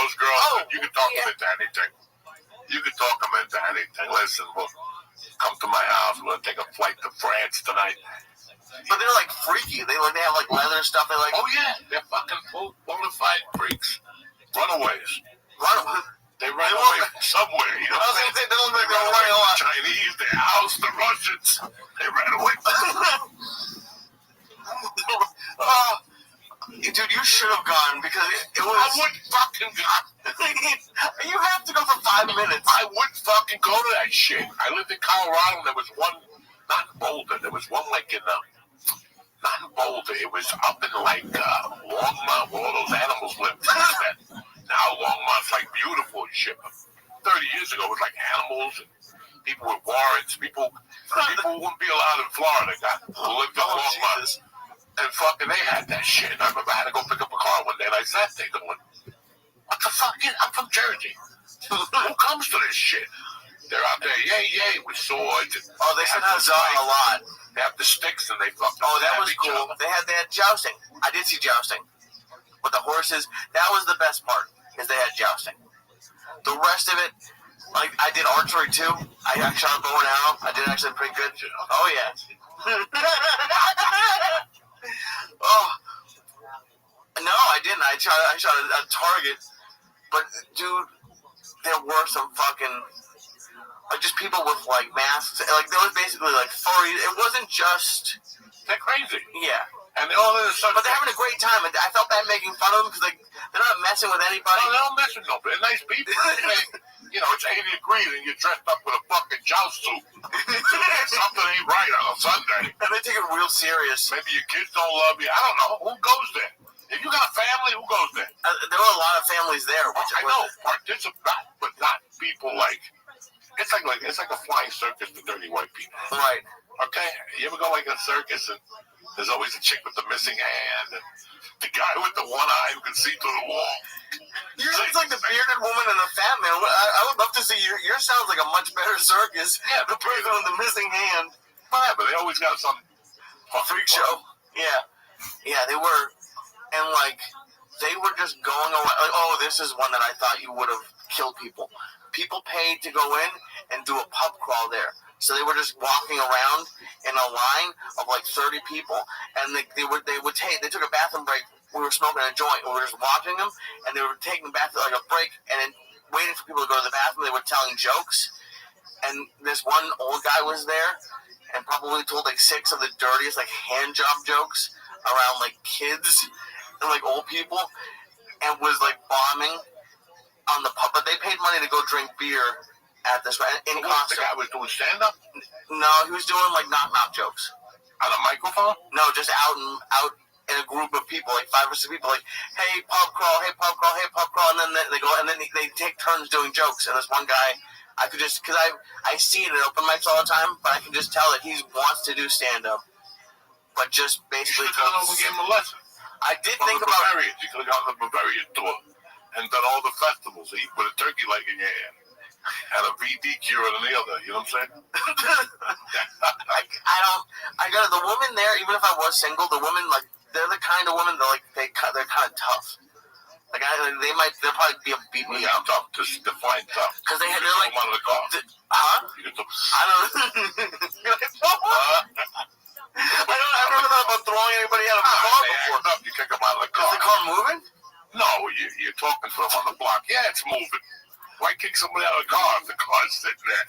those girls. You can talk them into anything. You can talk them into anything. Listen, we'll come to my house. We're gonna take a flight to France tonight. But they're like freaky. They have like leather stuff. They like. Oh yeah, they're fucking bona fide freaks. Runaways. They ran away from somewhere. You know what I'm saying? They don't think they're running a lot. The Chinese, the House, the Russians. They ran away. Dude, you should have gone because it was. I wouldn't fucking go. You have to go for 5 minutes. I wouldn't fucking go to that shit. I lived in Colorado. And there was one, not in Boulder. There was one like in not in Boulder. It was up in like Longmont, where all those animals lived. Now Longmont's like beautiful and shit. 30 years ago, it was like animals and people with warrants. People wouldn't be allowed in Florida. Who lived in Longmont. Jesus. And fucking, they had that shit. And I remember I had to go pick up a car one day, and I sat there going, what the fuck? I'm from Jersey. Who comes to this shit? They're out there, yay, with swords. Oh, they said huzzah a lot. They have the sticks, and they fucking that was cool. They had jousting. I did see jousting. With the horses, that was the best part, is they had jousting. The rest of it, like, I did archery, too. I shot a bow and arrow. I did actually pretty good. Oh, yeah. Oh, no, I didn't. I shot a target, but dude, there were some fucking like just people with like masks. Like there was basically like furry. It wasn't just they're crazy. Yeah, and they're all but they're having a great time. And I felt bad making fun of them because they're not messing with anybody. No, they don't mess with nobody. They're nice people. You know, it's 80 degrees and you're dressed up with a fucking joust suit. Something ain't right on a Sunday. And they take it real serious. Maybe your kids don't love you. I don't know. Who goes there? If you got a family, who goes there? There were a lot of families there. I know. Participate, but not people like... It's like a flying circus to dirty white people. Right. Okay? You ever go like a circus and there's always a chick with the missing hand and the guy with the one eye who can see through the wall. It's like the bearded woman and the fat man. I would love to see yours sounds like a much better circus. Yeah, the person with the missing hand. Yeah, but they always got some freak show. Yeah, they were, and like they were just going away. Like, oh, this is one that I thought you would have killed people. People paid to go in and do a pub crawl there. So they were just walking around in a line of like 30 people, and they took a bathroom break. We were smoking a joint. We were just watching them, and they were taking a bathroom like a break, and then waiting for people to go to the bathroom. They were telling jokes, and this one old guy was there, and probably told like 6 of the dirtiest like hand job jokes around like kids and like old people, and was like bombing on the pub. But they paid money to go drink beer at this in concert. The guy was doing stand-up? No, he was doing like knock-knock jokes. On a microphone? No, just out in a group of people, like 5 or 6 people, like, hey, pub crawl, hey, pub crawl, hey, pub crawl, and then they go, and then they take turns doing jokes. And this one guy, I could just, because I see it at open mics all the time, but I can just tell that he wants to do stand-up, but just basically. You should have gone over and gave him a lesson. I did think about Bavarian. You could have gone to the Bavarian tour and done all the festivals. So you put a turkey leg in your hand. And a VD cure in the other, you know what I'm saying? I got the woman there, even if I was single, the women, like, they're the kind of women that, like, they're kind of tough. Like, they'll probably beat me up. Tough, just define tough. Because they're like, them out of the car. Huh? You can I don't I don't know about throwing anybody out of the car before. Up, you kick them out of the car. Is the car moving? No, you're talking to them on the block. Yeah, it's moving. Why kick somebody out of the car if the car's sitting there?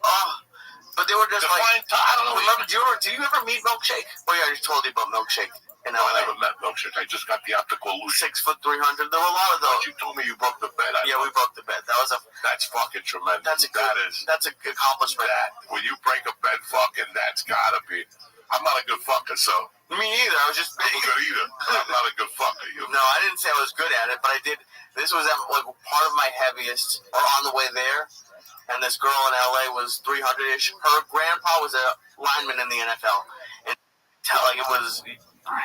Oh, but they were just I don't know. Remember, do you ever meet Milkshake? Oh yeah, I just told you about Milkshake. I never met Milkshake. I just got the optical illusion. 6'300". There were a lot of those. But you told me you broke the bed. Yeah, we broke the bed. That's fucking tremendous. That's a good accomplishment. When you break a bed, fucking, that's gotta be. I'm not a good fucker, so. Me neither. I was just. I'm not good either. I'm not a good fucker. No, I didn't say I was good at it, but I did. This was like part of my heaviest, or on the way there. And this girl in LA was 300-ish. Her grandpa was a lineman in the NFL, and like it was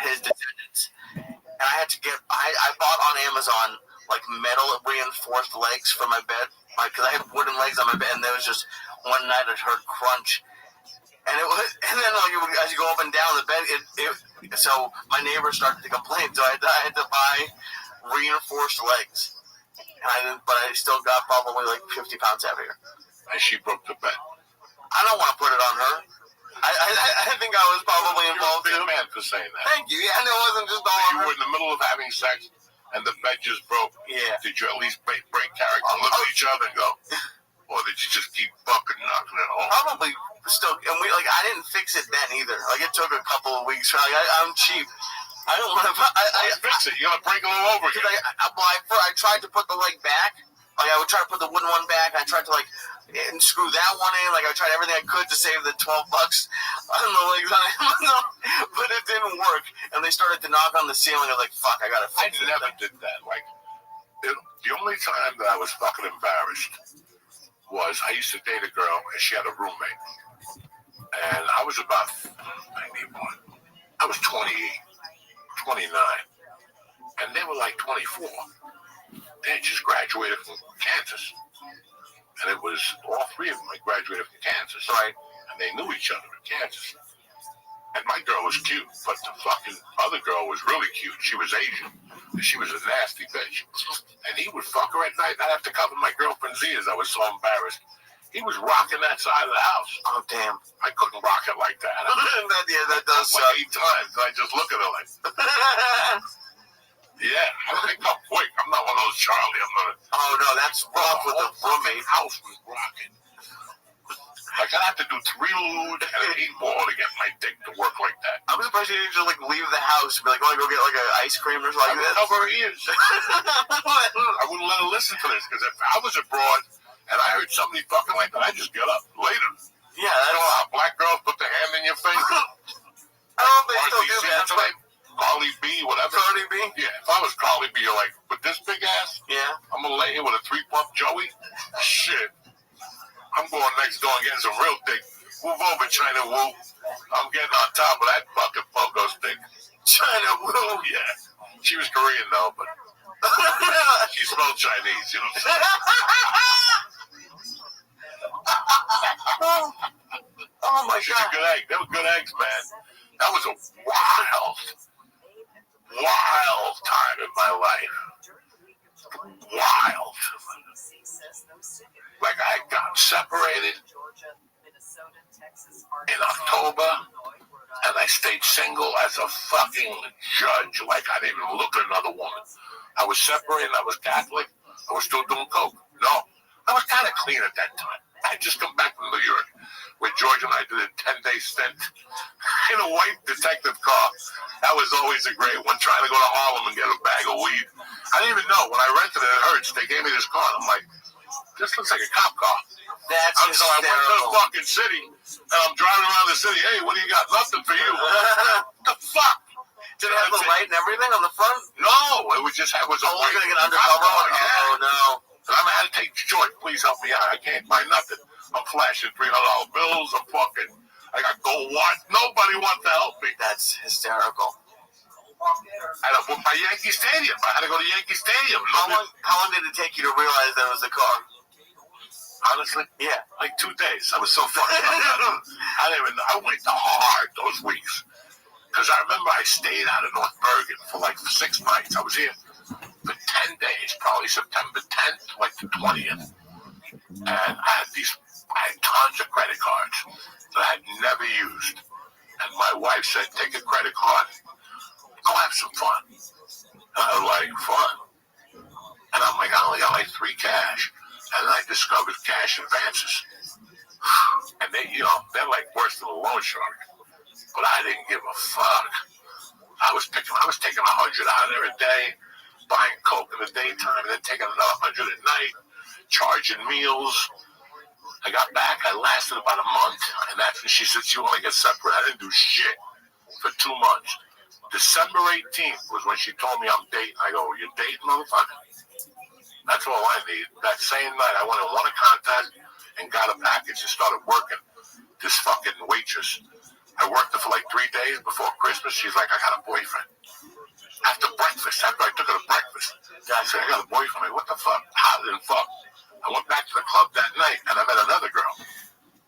his descendants. And I had to get. I bought on Amazon like metal reinforced legs for my bed, because I had wooden legs on my bed, and there was just one night I heard crunch. And it was, and then like as you go up and down the bed, so my neighbors started to complain. So I had to buy reinforced legs. but I still got probably like 50 pounds heavier. And she broke the bet. I don't want to put it on her. I think I was probably involved too. You're a big man for saying that. Thank you. Yeah, and it wasn't just all You were in the middle of having sex, and the bet just broke. Yeah. Did you at least break character, look at each other, and go, or did you just keep fucking knocking it home? Probably still, and I didn't fix it then either. Like it took a couple of weeks. I'm cheap. I don't want to. I fix it. You gotta break it all over again. I tried to put the leg back. Like I would try to put the wooden one back. I tried to and screw that one in. Like I tried everything I could to save the $12 on the legs on Amazon, but it didn't work. And they started to knock on the ceiling. I was like, "Fuck, I gotta fix it." I never did that. Like the only time that I was fucking embarrassed was I used to date a girl and she had a roommate, and I was about 91. I was 28, 29, and they were like 24. They had just graduated from Kansas. And it was all three of them had graduated from Kansas, right? And they knew each other in Kansas. And my girl was cute, but the fucking other girl was really cute. She was Asian, and she was a nasty bitch. And he would fuck her at night. I'd have to cover my girlfriend's ears. I was so embarrassed. He was rocking that side of the house. Oh, damn. I couldn't rock it like that. that does suck. Like 8 times. I just look at her like... Yeah, I think I'm quick. I'm not one of those Charlie. I'm not. Oh no, that's rough with the roommate. House was rocking. Like I have to do 3 lewd and an 8 ball to get my dick to work like that. I'm surprised you didn't just leave the house and be like, "Oh, go get an ice cream or something." I would cover her ears. I wouldn't let her listen to this because if I was abroad and I heard somebody fucking like that, I'd just get up later. Yeah, you know how black girls put their hand in your face. I don't know if they still do that. Carly B, whatever. Carly B? Yeah, if I was Carly B, you're like, with this big ass, yeah, I'm gonna lay here with a 3-pump Joey. Shit. I'm going next door and getting some real dick. Move over, China Woo. I'm getting on top of that fucking pogo stick. China Woo? Yeah. She was Korean though, but she smelled Chinese, you know. Oh my She's God. a good egg. They were good eggs, man. That was a wild time in my life. Wild. Like I got separated in October, and I stayed single as a fucking judge. Like I didn't even look at another woman. I was separated. I was Catholic. I was still doing coke. No, I was kind of clean at that time. I had just come back from New York, where George and I did a 10-day stint in a white detective car. That was always a great one, trying to go to Harlem and get a bag of weed. I didn't even know. When I rented it at Hertz, they gave me this car. And I'm like, this looks like a cop car. So I went to the fucking city, and I'm driving around the city. Hey, what do you got? Nothing for you. What the fuck? Did it have the light and everything on the front? No, it was just, it was a white. You're going to get undercover? Yeah. Oh, no. And I'm going to take George, please help me out. I can't buy nothing. I'm flashing $300 bills. I'm fucking, I got gold watch. Nobody wants to help me. That's hysterical. I had to book my Yankee Stadium. I had to go to Yankee Stadium. How long did it take you to realize that was the car? Honestly? Yeah. Like 2 days. I was so fucked up. I didn't even know. I went hard those weeks. Because I remember I stayed out of North Bergen for like 6 nights. I was here for 10 days, probably September 10th, like the 20th. And I had tons of credit cards that I had never used. And my wife said, take a credit card, go have some fun. And I was like, fun? And I'm like, I only got like 3 cash. And I discovered cash advances. And they, they're like worse than a loan shark. But I didn't give a fuck. I was taking 100 out there a day, buying coke in the daytime, and then taking another 100 at night, charging meals. I got back. I lasted about a month, and that's when she said she wanted to get separate. I didn't do shit for 2 months. December 18th was when she told me I'm dating. I go, you're dating, motherfucker? That's all I need. That same night, I went and won a contest and got a package and started working this fucking waitress. I worked her for like 3 days before Christmas. She's like, I got a boyfriend. After breakfast, after I took her to breakfast, I said, I got a boyfriend. Like, what the fuck? How did it fuck? I went back to the club that night, and I met another girl.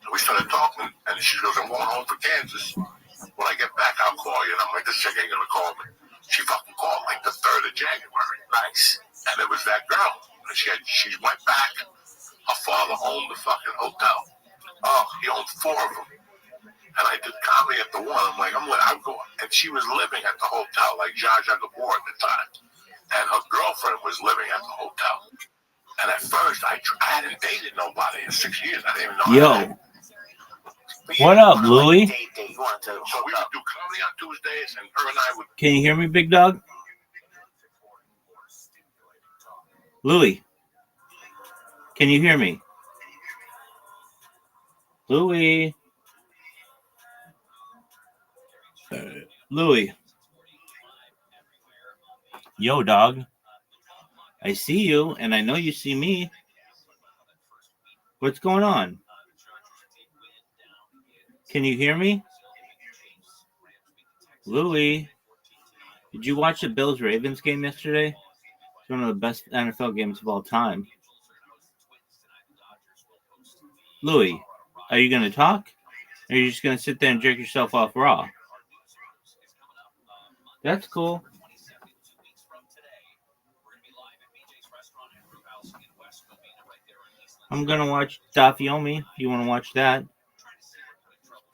And we started talking, and she goes, I'm going home for Kansas. When I get back, I'll call you. And I'm like, this chick ain't going to call me. She fucking called like the 3rd of January. Nice. And it was that girl. And and she went back. Her father owned the fucking hotel. Oh, he owned 4 of them. And I did comedy at the one. I'm going. And she was living at the hotel, like Zsa Zsa Gabor at the time. And her girlfriend was living at the hotel. And at first, I hadn't dated nobody in 6 years. I didn't even know. Yo. What up, Louie? So we would do comedy on Tuesdays, and her and I would. Can you hear me, big dog? Louie. Can you hear me? Louie. Louie. Yo, dog. I see you, and I know you see me. What's going on? Can you hear me? Louie. Did you watch the Bills-Ravens game yesterday? It's one of the best NFL games of all time. Louie, are you going to talk? Or are you just going to sit there and jerk yourself off raw? That's cool. I'm going to watch Dafyomi. You want to watch that?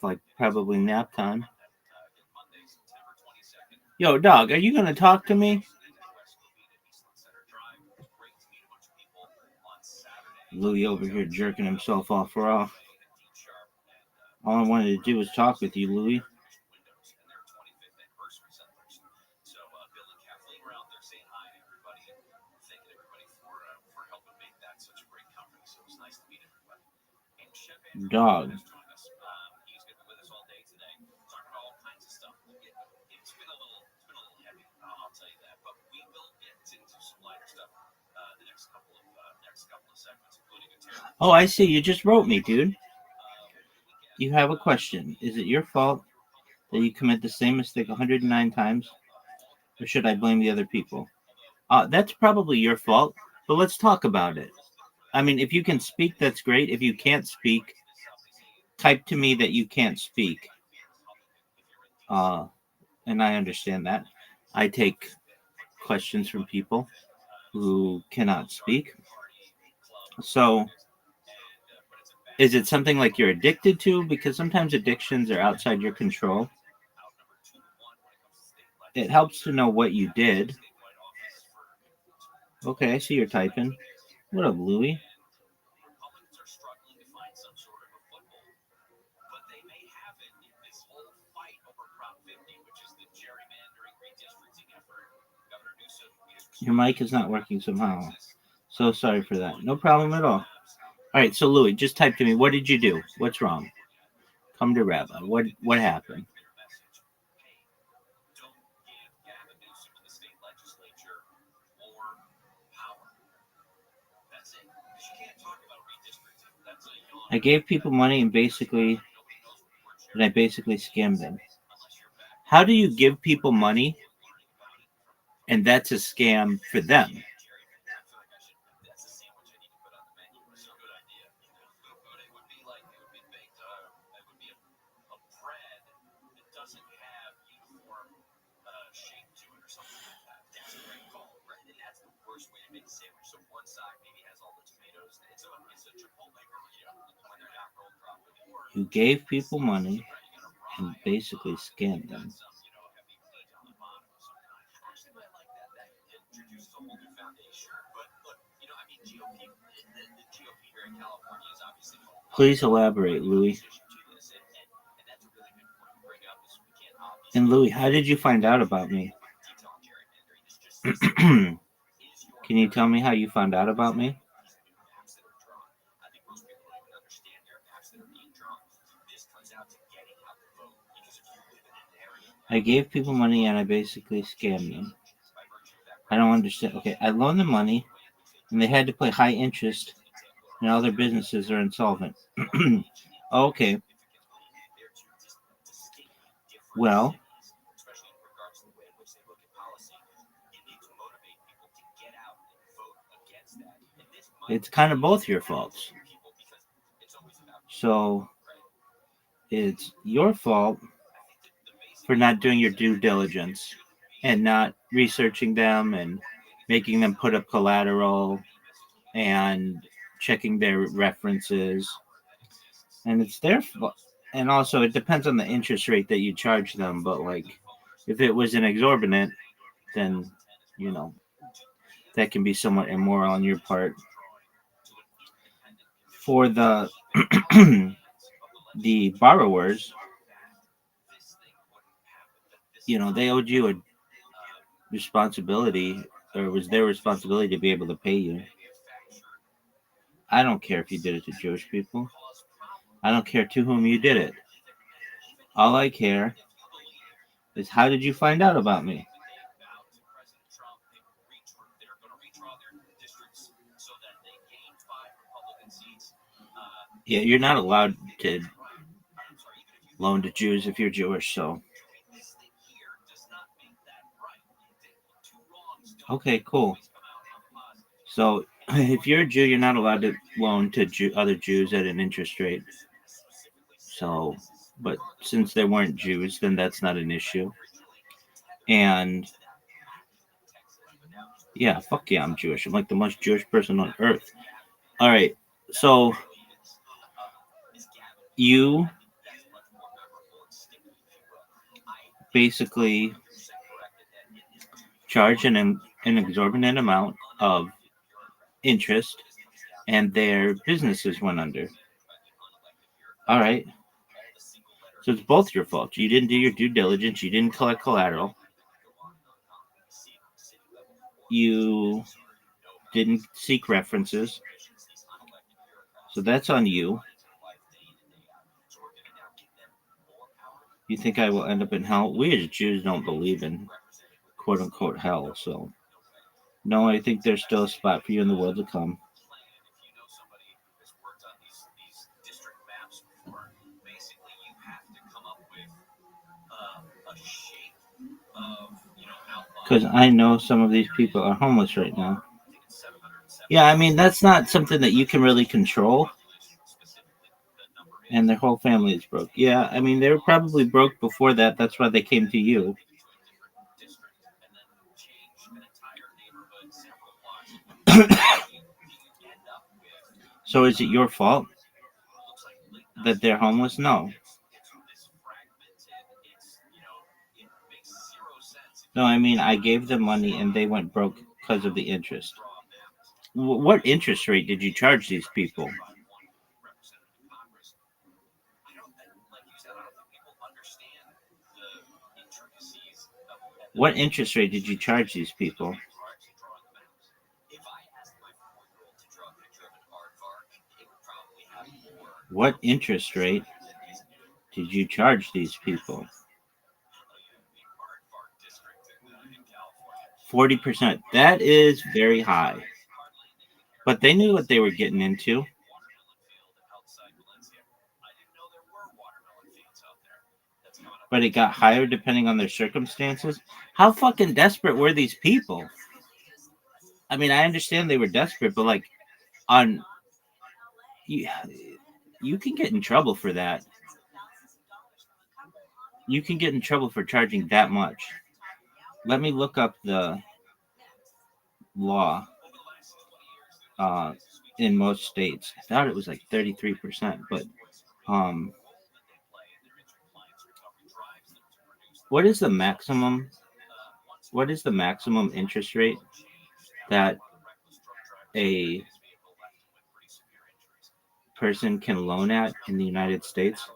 Like probably nap time. Yo, dog, are you going to talk to me? Louie over here jerking himself off raw. All I wanted to do was talk with you, Louie. Dog. Oh, I see. You just wrote me, dude. You have a question. Is it your fault that you commit the same mistake 109 times? Or should I blame the other people? That's probably your fault, but let's talk about it. I mean, if you can speak, that's great. If you can't speak, type to me that you can't speak. And I understand that. I take questions from people who cannot speak. So, is it something like you're addicted to? Because sometimes addictions are outside your control. It helps to know what you did. Okay, I see you're typing. What up, Louie? Your mic is not working somehow. So sorry for that. No problem at all. All right, so Louie, just type to me. What did you do? What's wrong? Come to Rabbi. What happened? I gave people money and I basically scammed them. How do you give people money and that's a scam for them? You gave people money and basically scammed them. Please elaborate, Louie. And Louie, how did you find out about me? Can you tell me how you found out about me? I gave people money and I basically scammed them. I don't understand. Okay, I loaned them money and they had to pay high interest and all their businesses are insolvent. Okay. Well, it's kind of both your faults. So it's your fault for not doing your due diligence and not researching them and making them put up collateral and checking their references, and it's their and also it depends on the interest rate that you charge them. But like, if it was an exorbitant, then you know that can be somewhat immoral on your part. For the the borrowers, they owed you a responsibility, or it was their responsibility to be able to pay you. I don't care if you did it to Jewish people. I don't care to whom you did it. All I care is how did you find out about me? Yeah, you're not allowed to loan to Jews if you're Jewish, so. Okay, cool. So, if you're a Jew, you're not allowed to loan to other Jews at an interest rate. So, but since they weren't Jews, then that's not an issue. And yeah, fuck yeah, I'm Jewish. I'm like the most Jewish person on earth. All right, so you basically charge an exorbitant amount of interest, and their businesses went under. All right. So it's both your fault. You didn't do your due diligence. You didn't collect collateral. You didn't seek references. So that's on you. You think I will end up in hell? We as Jews don't believe in quote unquote hell. So, no, I think there's still a spot for you in the world to come. Because I know some of these people are homeless right now. Yeah, I mean, that's not something that you can really control. And their whole family is broke. Yeah, I mean, they were probably broke before that. That's why they came to you. So is it your fault that they're homeless? No. No, I mean, I gave them money and they went broke because of the interest. What interest rate did you charge these people? What interest rate did you charge these people? What interest rate did you charge these people? 40%. That is very high. But they knew what they were getting into. But it got higher depending on their circumstances. How fucking desperate were these people? I mean, I understand they were desperate, but like, on you can get in trouble for that. You can get in trouble for charging that much. Let me look up the law in most states. I thought it was like 33%, but what is the maximum? What is the maximum interest rate that a person can loan at in the United States?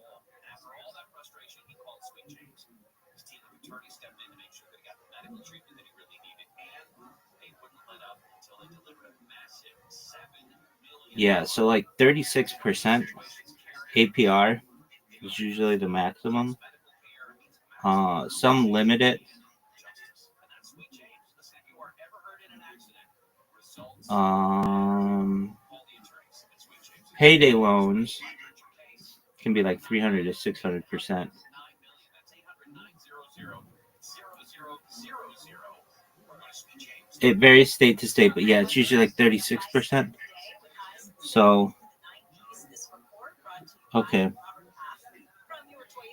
Yeah, so like 36% APR is usually the maximum. Some limit it. Payday loans can be like 300 to 600%. It varies state to state, but yeah, it's usually like 36%. So, okay.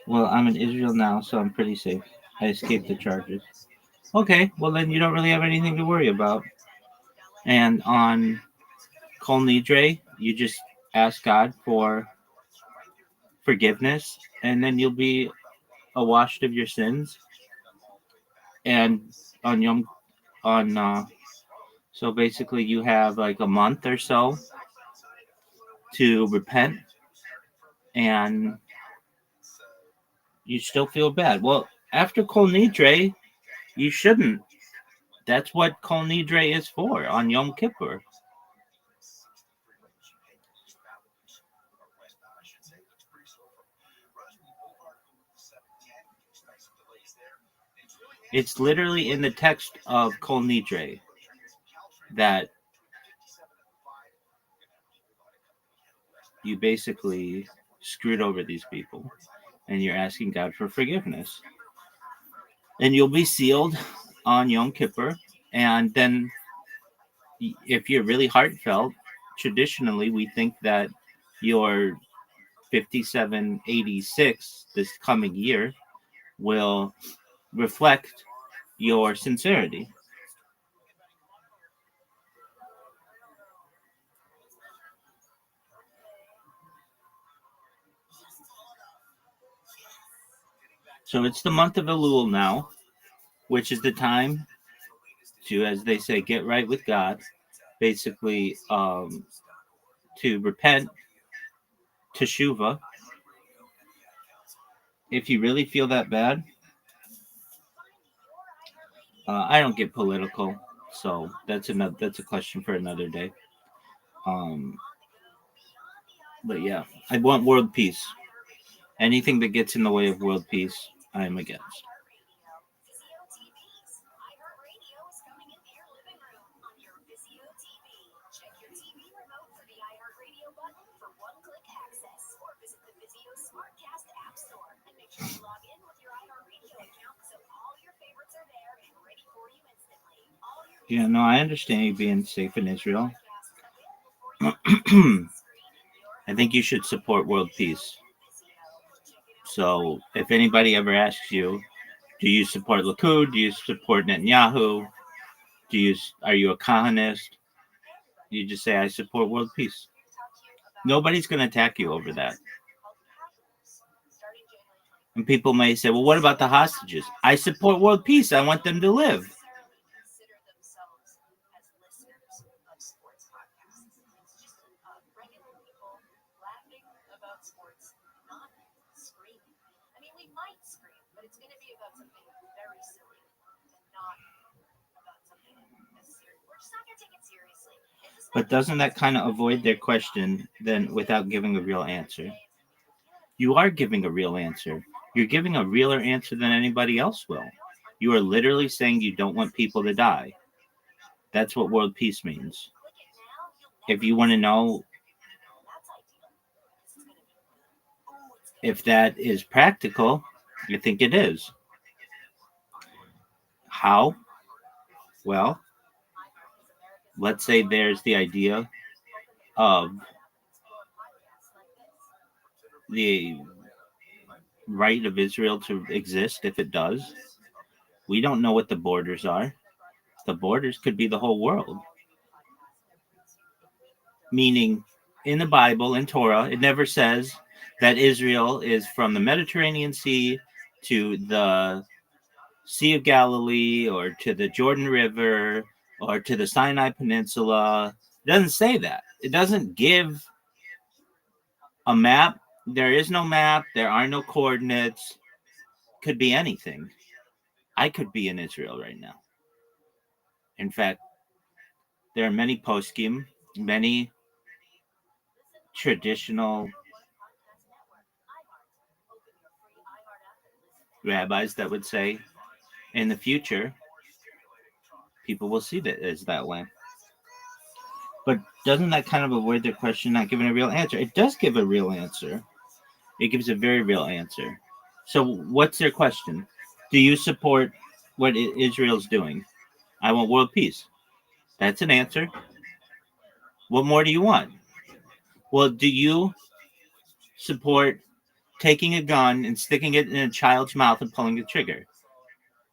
Well, I'm in Israel now, so I'm pretty safe. I escaped the charges. Okay, well then you don't really have anything to worry about. And on Kol Nidre, you just ask God for forgiveness, and then you'll be washed of your sins. And on Yom on so basically you have like a month or so to repent, and you still feel bad. Well, after Kol Nidre, you shouldn't. That's what Kol Nidre is for on Yom Kippur. It's literally in the text of Kol Nidre that you basically screwed over these people and you're asking God for forgiveness. And you'll be sealed on Yom Kippur. And then, if you're really heartfelt, traditionally we think that your 5786 this coming year will reflect your sincerity. So it's the month of Elul now, which is the time to, as they say, get right with God, basically to repent, teshuva. If you really feel that bad, I don't get political, so that's a question for another day. But yeah, I want world peace. Anything that gets in the way of world peace, I am against. Yeah, no, I understand you being safe in Israel. I think you should support world peace. So if anybody ever asks you, do you support Likud? Do you support Netanyahu? Are you a Kahanist? You just say, I support world peace. Nobody's going to attack you over that. And people may say, well, what about the hostages? I support world peace. I want them to live. But doesn't that kind of avoid their question then without giving a real answer? You are giving a real answer. You're giving a realer answer than anybody else will. You are literally saying you don't want people to die. That's what world peace means. If you want to know if that is practical, I think it is. How? Well, let's say there's the idea of the right of Israel to exist if it does. We don't know what the borders are. The borders could be the whole world. Meaning, in the Bible, in Torah, it never says that Israel is from the Mediterranean Sea to the Sea of Galilee or to the Jordan River or to the Sinai Peninsula. It doesn't say that. It doesn't give a map. There is no map. There are no coordinates. Could be anything. I could be in Israel right now. In fact, there are many poskim, many traditional rabbis that would say in the future, people will see that as that way. But doesn't that kind of avoid the question not giving a real answer? It does give a real answer. It gives a very real answer. So what's their question? Do you support what Israel's doing? I want world peace. That's an answer. What more do you want? Well, do you support taking a gun and sticking it in a child's mouth and pulling the trigger?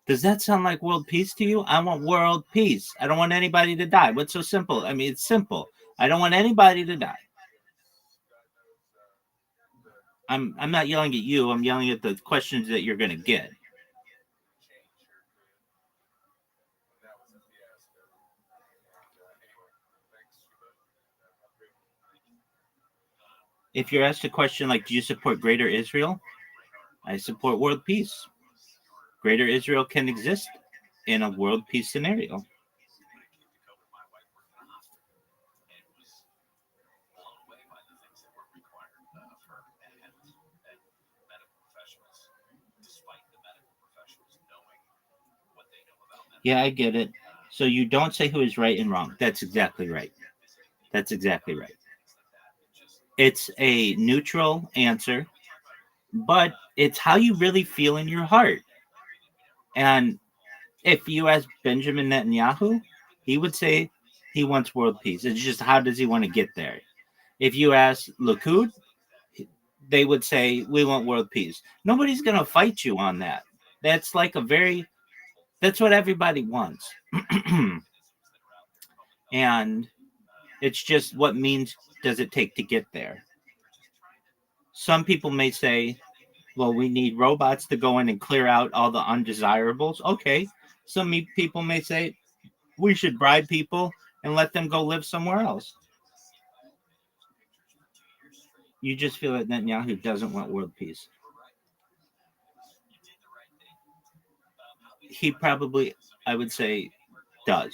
Does that sound like world peace to you? I want world peace. I don't want anybody to die. What's so simple? I mean, it's simple. I don't want anybody to die. I'm not yelling at you. I'm yelling at the questions that you're going to get. If you're asked a question like, do you support Greater Israel? I support world peace. Greater Israel can exist in a world peace scenario. Yeah, I get it. So you don't say who is right and wrong. That's exactly right. That's exactly right. It's a neutral answer, but it's how you really feel in your heart. And if you ask Benjamin Netanyahu, he would say he wants world peace. It's just how does he want to get there? If you ask Likud, they would say we want world peace. Nobody's going to fight you on that. That's like that's what everybody wants. And it's just what means does it take to get there? Some people may say, well, we need robots to go in and clear out all the undesirables. Okay. Some people may say we should bribe people and let them go live somewhere else. You just feel that Netanyahu doesn't want world peace. He probably, I would say, does.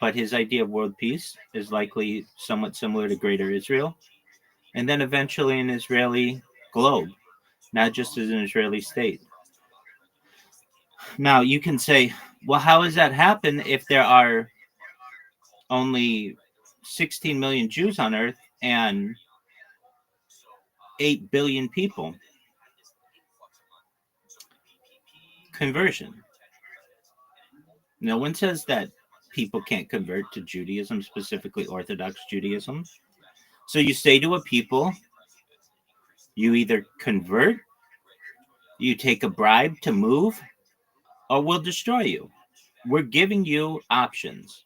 But his idea of world peace is likely somewhat similar to Greater Israel. And then eventually an Israeli globe, not just as an Israeli state. Now, you can say, well, how does that happen if there are only 16 million Jews on earth and 8 billion people? Conversion. No one says that people can't convert to Judaism, specifically Orthodox Judaism. So you say to a people, you either convert, you take a bribe to move, or we'll destroy you. We're giving you options.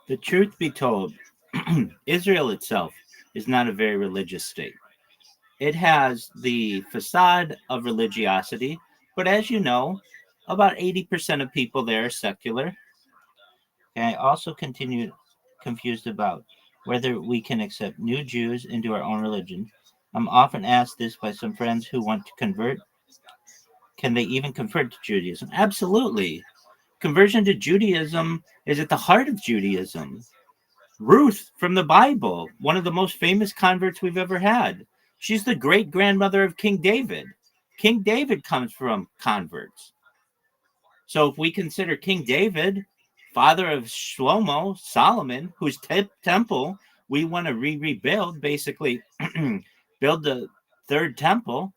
The truth be told, Israel itself is not a very religious state. It has the facade of religiosity, but as you know, about 80% of people there are secular. And I also continue confused about whether we can accept new Jews into our own religion. I'm often asked this by some friends who want to convert. Can they even convert to Judaism? Absolutely. Conversion to Judaism is at the heart of Judaism. Ruth from the Bible, one of the most famous converts we've ever had. She's the great grandmother of King David. King David comes from converts. So if we consider King David, father of Shlomo, Solomon, whose temple we want to rebuild, basically build the third temple.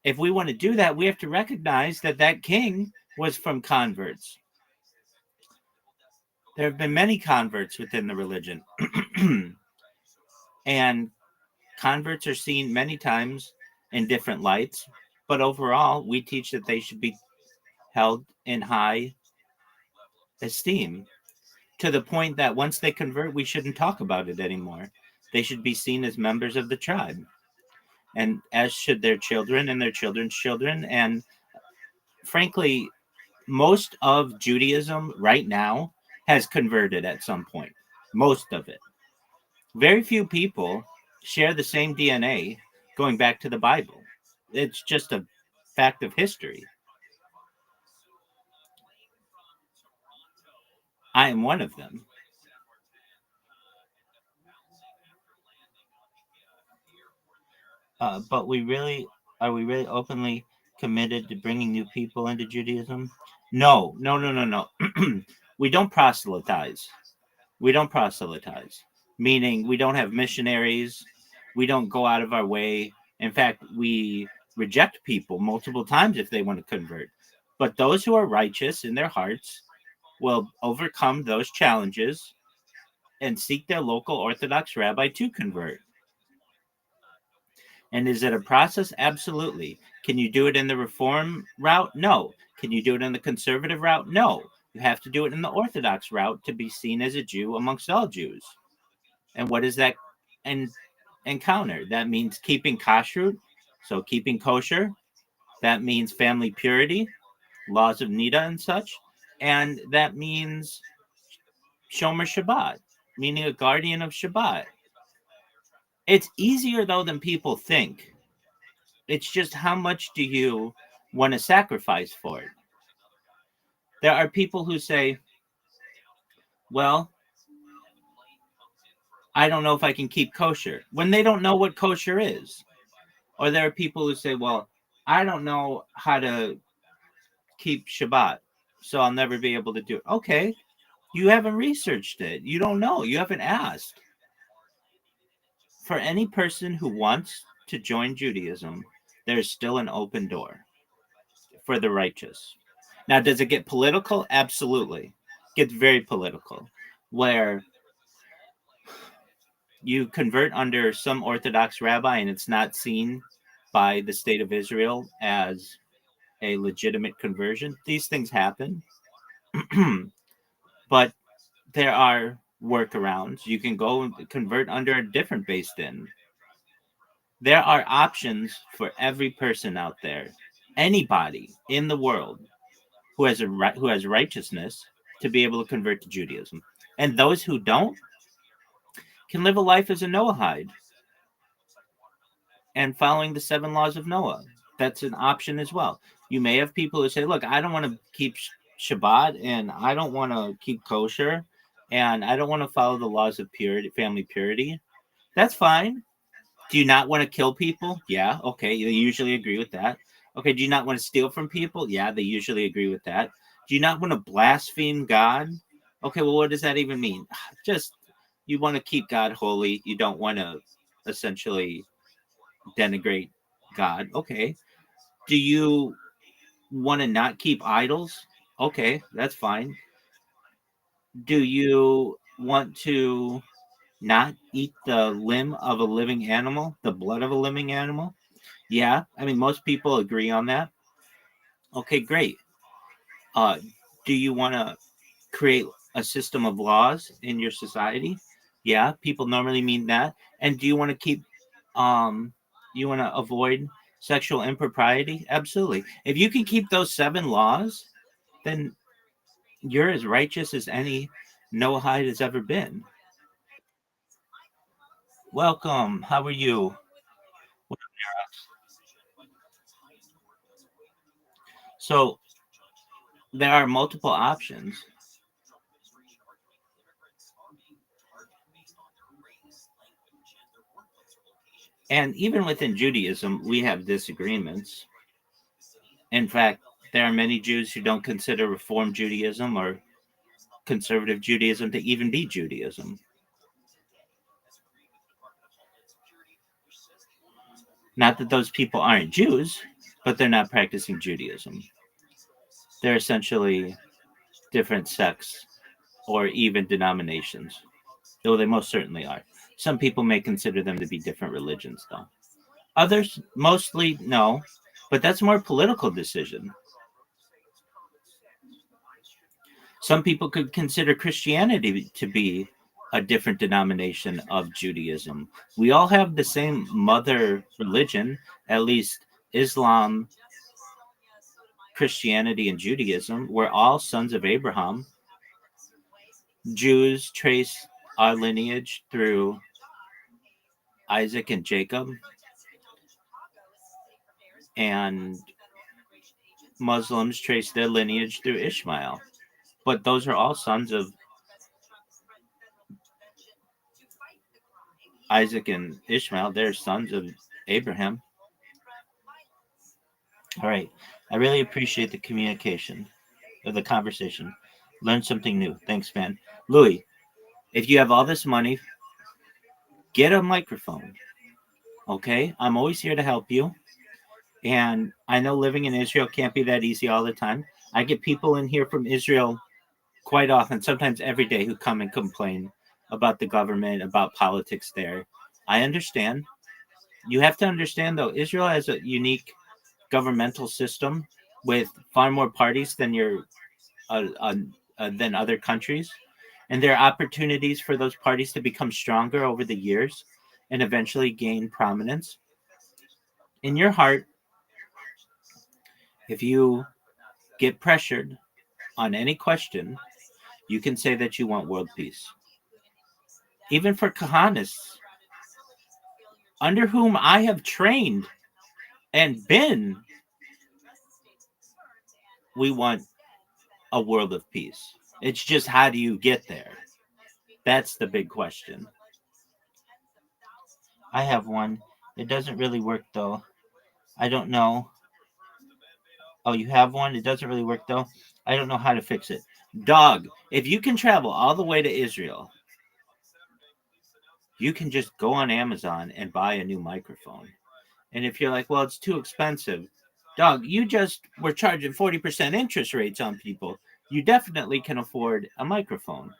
If we want to do that, we have to recognize that that king was from converts. There have been many converts within the religion. And converts are seen many times in different lights. But overall, we teach that they should be held in high esteem to the point that once they convert, we shouldn't talk about it anymore. They should be seen as members of the tribe. And as should their children and their children's children. And frankly, most of Judaism right now has converted at some point. Most of it. Very few people share the same DNA going back to the Bible. It's just a fact of history. I am one of them. But we really are we really openly committed to bringing new people into Judaism? No, no, no, no, no. We don't proselytize. We don't proselytize, meaning we don't have missionaries. We don't go out of our way. In fact, we reject people multiple times if they want to convert. But those who are righteous in their hearts will overcome those challenges and seek their local Orthodox rabbi to convert. And is it a process? Absolutely. Can you do it in the Reform route? No. Can you do it in the conservative route? No. You have to do it in the Orthodox route to be seen as a Jew amongst all Jews. And what does that encounter? That means keeping kashrut, so keeping kosher. That means family purity, laws of Nida and such. And that means Shomer Shabbat, meaning a guardian of Shabbat. It's easier, though, than people think. It's just how much do you want to sacrifice for it? There are people who say, well, I don't know if I can keep kosher, when they don't know what kosher is. Or there are people who say, well, I don't know how to keep Shabbat, so I'll never be able to do it. Okay, you haven't researched it. You don't know. You haven't asked. For any person who wants to join Judaism, there's still an open door for the righteous. Now, does it get political? Absolutely. It gets very political, where you convert under some Orthodox rabbi and it's not seen by the state of Israel as a legitimate conversion. These things happen. But there are workarounds. You can go and convert under a different based in. There are options for every person out there, anybody in the world who has who has righteousness to be able to convert to Judaism. And those who don't can live a life as a Noahide and following the 7 laws of Noah. That's an option as well. You may have people who say, look, I don't want to keep Shabbat and I don't want to keep kosher and I don't want to follow the laws of purity, family purity. That's fine. Do you not want to kill people? Yeah. Okay. They usually agree with that. Okay. Do you not want to steal from people? Yeah. They usually agree with that. Do you not want to blaspheme God? Okay. Well, what does that even mean? Just you want to keep God holy. You don't want to essentially denigrate God. Okay. Do you want to not keep idols? Okay. That's fine. Do you want to not eat the limb of a living animal, the blood of a living animal? Yeah, I mean, most people agree on that. Okay, great. Do you want to create a system of laws in your society? Yeah, people normally mean that. And do you want to keep, you want to avoid sexual impropriety? Absolutely. If you can keep those 7 laws, then you're as righteous as any Noahide has ever been. Welcome. How are you? So there are multiple options. And even within Judaism, we have disagreements. In fact, there are many Jews who don't consider Reform Judaism or conservative Judaism to even be Judaism. Not that those people aren't Jews, but they're not practicing Judaism. They're essentially different sects or even denominations, though they most certainly are. Some people may consider them to be different religions, though. Others, mostly, no, but that's a more political decision. Some people could consider Christianity to be a different denomination of Judaism. We all have the same mother religion, at least Islam, Christianity, and Judaism. We're all sons of Abraham. Jews trace our lineage through Isaac and Jacob, and Muslims trace their lineage through Ishmael. But those are all sons of Isaac and Ishmael. They're sons of Abraham. All right. I really appreciate the communication of the conversation. Learn something new. Thanks, man. Louis, if you have all this money, get a microphone. Okay? I'm always here to help you. And I know living in Israel can't be that easy all the time. I get people in here from Israel quite often, sometimes every day, who come and complain about the government, about politics there. I understand. You have to understand, though, Israel has a unique governmental system with far more parties than than other countries, and there are opportunities for those parties to become stronger over the years and eventually gain prominence. In your heart, if you get pressured on any question, you can say that you want world peace. Even for Kahanists, under whom I have trained and been, we want a world of peace. It's just, how do you get there? That's the big question. I have one. It doesn't really work, though. I don't know. Oh, you have one? It doesn't really work, though. I don't know how to fix it. Dog, if you can travel all the way to Israel, you can just go on Amazon and buy a new microphone. And if you're like, well, it's too expensive, dog, you just were charging 40% interest rates on people. You definitely can afford a microphone.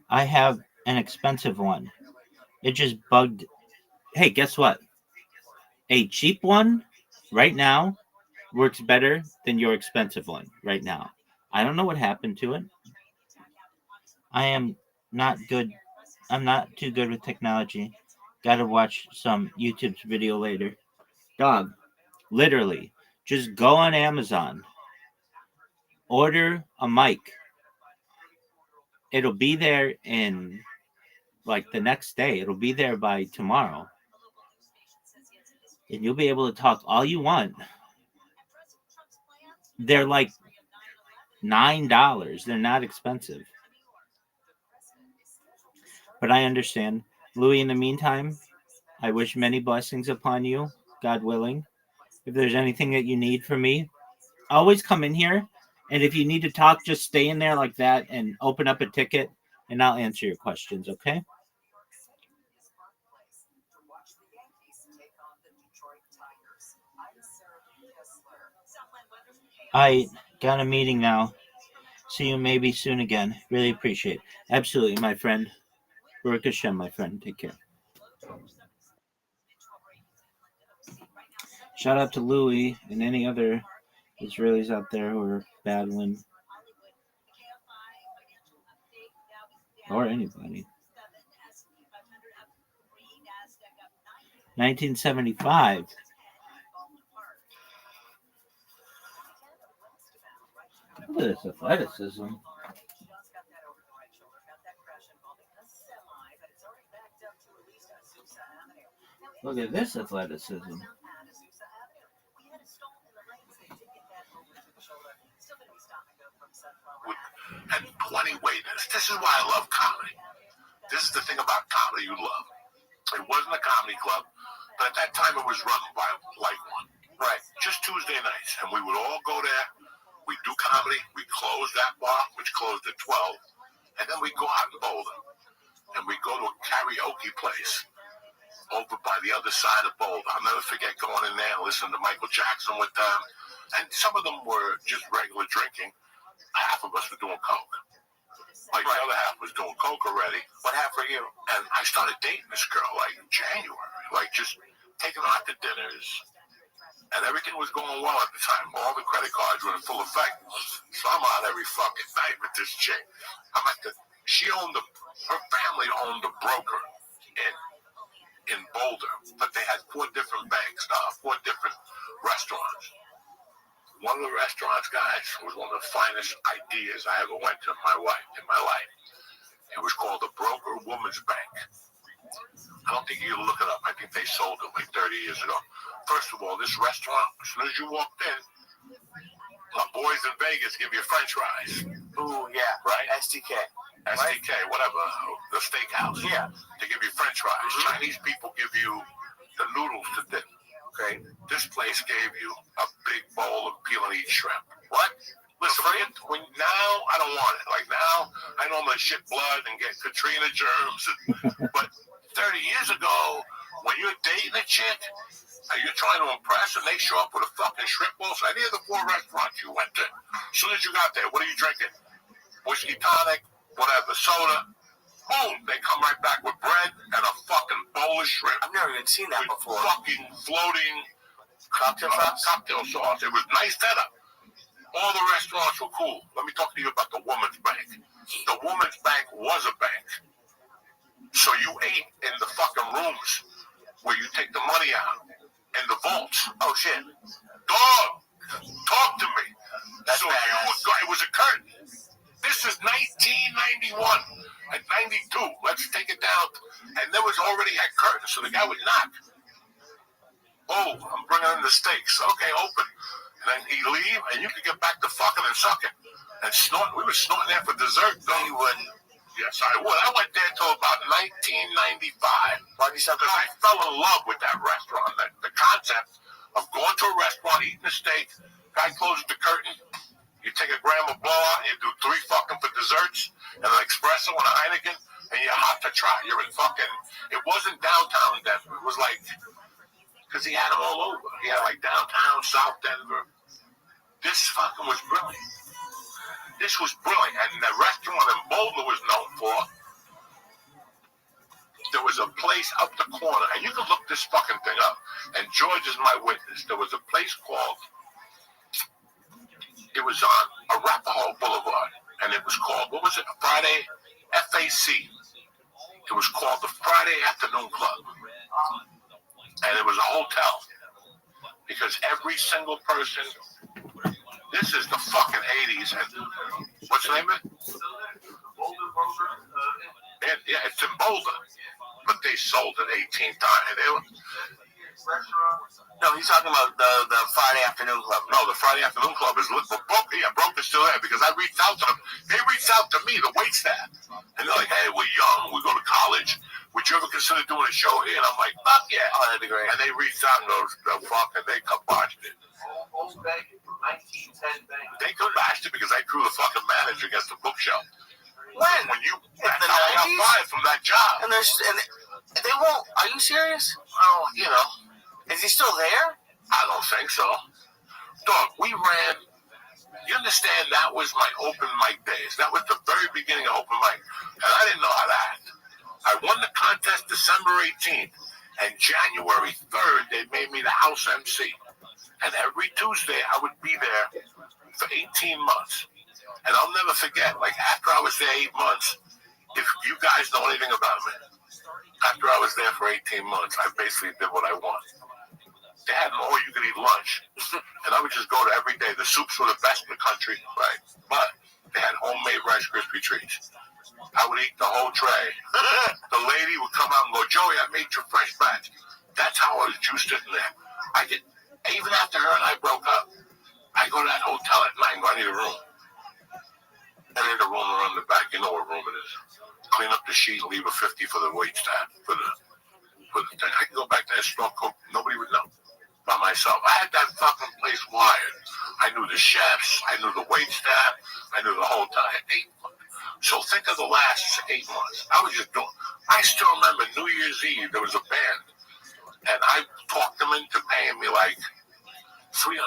I have an expensive one. It just bugged. Hey, guess what? A cheap one right now works better than your expensive one right now. I don't know what happened to it. I am not good. I'm not too good with technology. Gotta watch some YouTube video later. Dog, literally, just go on Amazon, order a mic. It'll be there in like the next day. It'll be there by tomorrow. And you'll be able to talk all you want. They're like $9. They're not expensive. But I understand. Louis, in the meantime, I wish many blessings upon you, God willing. If there's anything that you need from me, always come in here. And if you need to talk, just stay in there like that and open up a ticket, and I'll answer your questions, okay? I got a meeting now. See you maybe soon again. Really appreciate it. Absolutely, my friend. Baruch Hashem, my friend. Take care. Shout out to Louis and any other Israelis out there who are battling. Or anybody. 1975. Look at this athleticism. Look at this athleticism. And plenty waiters. This is why I love comedy. This is the thing about comedy you love. It wasn't a comedy club, but at that time it was run by like one. Right. Just Tuesday nights. And we would all go there. We'd do comedy. We'd close that bar, which closed at 12. And then we'd go out in Boulder. And we'd go to a karaoke place over by the other side of Boulder. I'll never forget going in there and listening to Michael Jackson with them. And some of them were just regular drinking. Half of us were doing coke. Like the other half was doing coke already. What half were you? And I started dating this girl like in January. Like just taking her out to dinners. And everything was going well at the time. All the credit cards were in full effect. So I'm out every fucking night with this chick. Her family owned a broker in Boulder, but they had 4 different banks, 4 different restaurants. One of the restaurants, guys, was one of the finest ideas I ever went to in my life. It was called the Broker Women's Bank. I don't think you can look it up. I think they sold it like 30 years ago. First of all, this restaurant, as soon as you walked in, the boys in Vegas give you French fries. Ooh, yeah. Right? SDK. SDK, whatever, the steakhouse. Yeah. They give you French fries. Mm-hmm. Chinese people give you the noodles to dip. Okay? This place gave you a big bowl of peel and eat shrimp. What? Listen, now I don't want it. Like now, I know I'm gonna shit blood and get Katrina germs. But 30 years ago, when you're dating a chick and you're trying to impress and they show up with a fucking shrimp bowl, so any of the 4 restaurants you went to, as soon as you got there, what are you drinking? Whiskey tonic, whatever, soda. Boom, they come right back with bread and a fucking bowl of shrimp. I've never even seen that before. Fucking floating Cocktail sauce? Cocktail sauce. It was nice setup. All the restaurants were cool. Let me talk to you about the Women's Bank. The Women's Bank was a bank. So you ate in the fucking rooms where you take the money out in the vaults. Oh, shit. Dog, talk to me. That's so badass. it was a curtain. This is 1991 and 92. Let's take it down. And there was already a curtain, so the guy would knock. Oh, I'm bringing in the steaks. Okay, open. And then he'd leave, and you could get back to fucking and sucking. And snorting. We were snorting there for dessert. No, you wouldn't. Yes, I would. I went there till about 1995. Why did you say that? Because I fell in love with that restaurant. The concept of going to a restaurant, eating a steak, guy closes the curtain, you take a gram of blowout, you do 3 fucking for desserts, and an espresso and a Heineken, and you're hot to try. You're in fucking, it wasn't downtown Denver. It was like, because he had them all over. He had like downtown, South Denver. This fucking was brilliant. This was brilliant. And the restaurant in Boulder was known for, there was a place up the corner, and you can look this fucking thing up, and George is my witness. There was a place called, it was on Arapahoe Boulevard, and it was called, what was it, Friday, FAC. It was called the Friday Afternoon Club. And it was a hotel. Because every single person, this is the fucking 80s, and what's the name of it? And, yeah, it's in Boulder. But they sold it 18 times. No, he's talking about the Friday Afternoon Club. No, the Friday Afternoon Club is lit. Broke is still there because I reached out to them. They reached out to me, the waitstaff. And they're like, hey, we're young. We go to college. Would you ever consider doing a show here? And I'm like, fuck yeah. Oh, that'd be great. And they reached out and goes, and they kaboshed it. Old bank, 1910 bank. They kaboshed it because I threw the fucking manager against the bookshelf. When you, in that's the how I got 90s? fired from that job. And they won't. Are you serious? Well, you know. Is he still there? I don't think so. Dog, we ran, you understand, that was my open mic days. That was the very beginning of open mic. And I didn't know how to act. I won the contest December 18th. And January 3rd, they made me the house MC. And every Tuesday, I would be there for 18 months. And I'll never forget, like after I was there 8 months, if you guys know anything about me, after I was there for 18 months, I basically did what I want. They had an all-you-can-eat lunch, and I would just go to every day. The soups were the best in the country, right? But they had homemade Rice Krispie treats. I would eat the whole tray. The lady would come out and go, Joey, I made your fresh batch. That's how I was juiced in there. Even after her and I broke up, I go to that hotel at night and go, I need a room. I need a room around the back. You know what room it is. Clean up the sheet, leave a 50 for the wait staff, for the thing. I can go back to that store cook. Nobody would know. By myself. I had that fucking place wired. I knew the chefs. I knew the wait staff. I knew the whole time. So think of the last 8 months. I was just doing. I still remember New Year's Eve. There was a band, and I talked them into paying me like $300.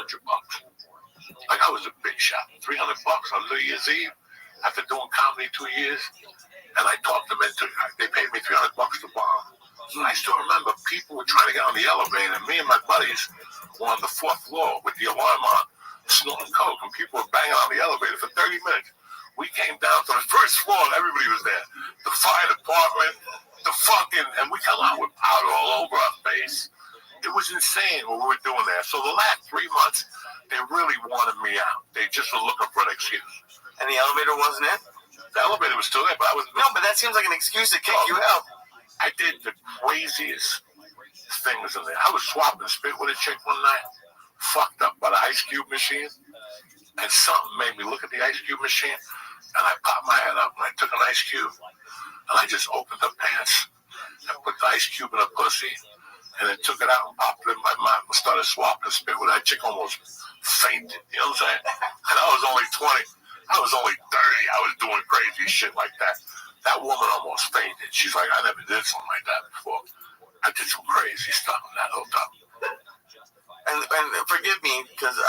Like I was a big shot. $300 on New Year's Eve after doing comedy 2 years, and I talked them into. They paid me $300 to bomb. And I still remember people were trying to get on the elevator, and me and my buddies were on the 4th floor with the alarm on, snorting coke, and people were banging on the elevator for 30 minutes. We came down to the 1st floor, and everybody was there. The fire department, and we come out with powder all over our face. It was insane what we were doing there. So the last 3 months, they really wanted me out. They just were looking for an excuse. And the elevator wasn't it? The elevator was still there, but I was... No, but that seems like an excuse to kick you out. I did the craziest things in there. I was swapping spit with a chick one night, fucked up by the ice cube machine, and something made me look at the ice cube machine, and I popped my head up, and I took an ice cube, and I just opened her pants, and put the ice cube in her pussy, and then took it out and popped it in my mouth and started swapping spit with that chick. Almost fainted, you know what I'm saying? And I was only 20. I was only 30. I was doing crazy shit like that. That woman almost fainted. She's like, I never did something like that before. I did some crazy stuff in that hotel. And forgive me, because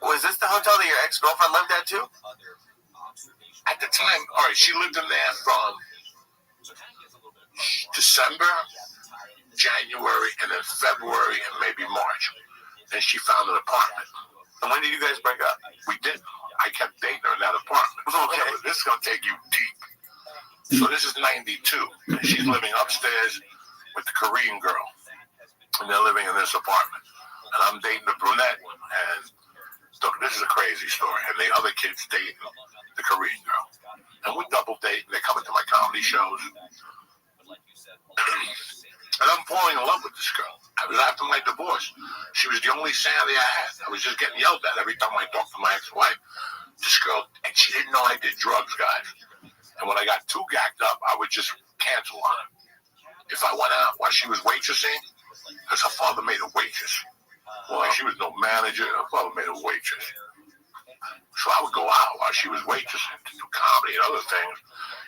was this the hotel that your ex-girlfriend lived at too? At the time, all right, she lived in there from December, January, and then February, and maybe March. Then she found an apartment. And when did you guys break up? We didn't. I kept dating her in that apartment. Okay. This is going to take you deep. So this is 92. And she's living upstairs with the Korean girl. And they're living in this apartment. And I'm dating the brunette. And look, this is a crazy story. And the other kid's dating the Korean girl. And we double date. They're coming to my comedy shows. And I'm falling in love with this girl. I was after my divorce. She was the only sanity I had. I was just getting yelled at every time I talked to my ex-wife. This girl, and she didn't know I did drugs, guys. And when I got too gacked up, I would just cancel on her. If I went out while she was waitressing, because her father made a waitress. Boy, she was no manager. Her father made a waitress. So I would go out while she was waitressing to do comedy and other things.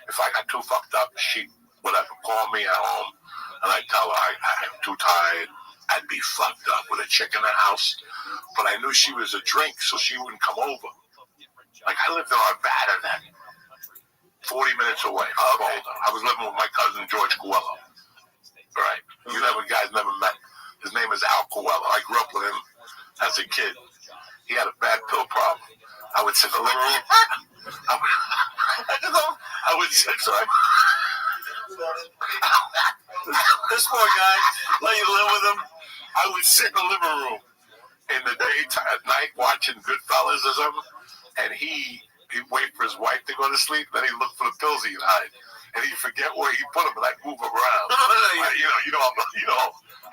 If I got too fucked up, she would have to call me at home, and I'd tell her I'm too tired. I'd be fucked up with a chick in the house. But I knew she was a drink, so she wouldn't come over. Like, I lived in Arvada then, 40 minutes away from Boulder. I was living with my cousin, George Coelho. Right? You guys never met. His name is Al Coelho. I grew up with him as a kid. He had a bad pill problem. I would sit in the living room. I would sit, sorry. This poor guy, let you live with him. I would sit in the living room in the daytime, at night, watching Goodfellas or something, and he'd wait for his wife to go to sleep, then he'd look for the pills he'd hide, and he'd forget where he put them, and I'd move them around.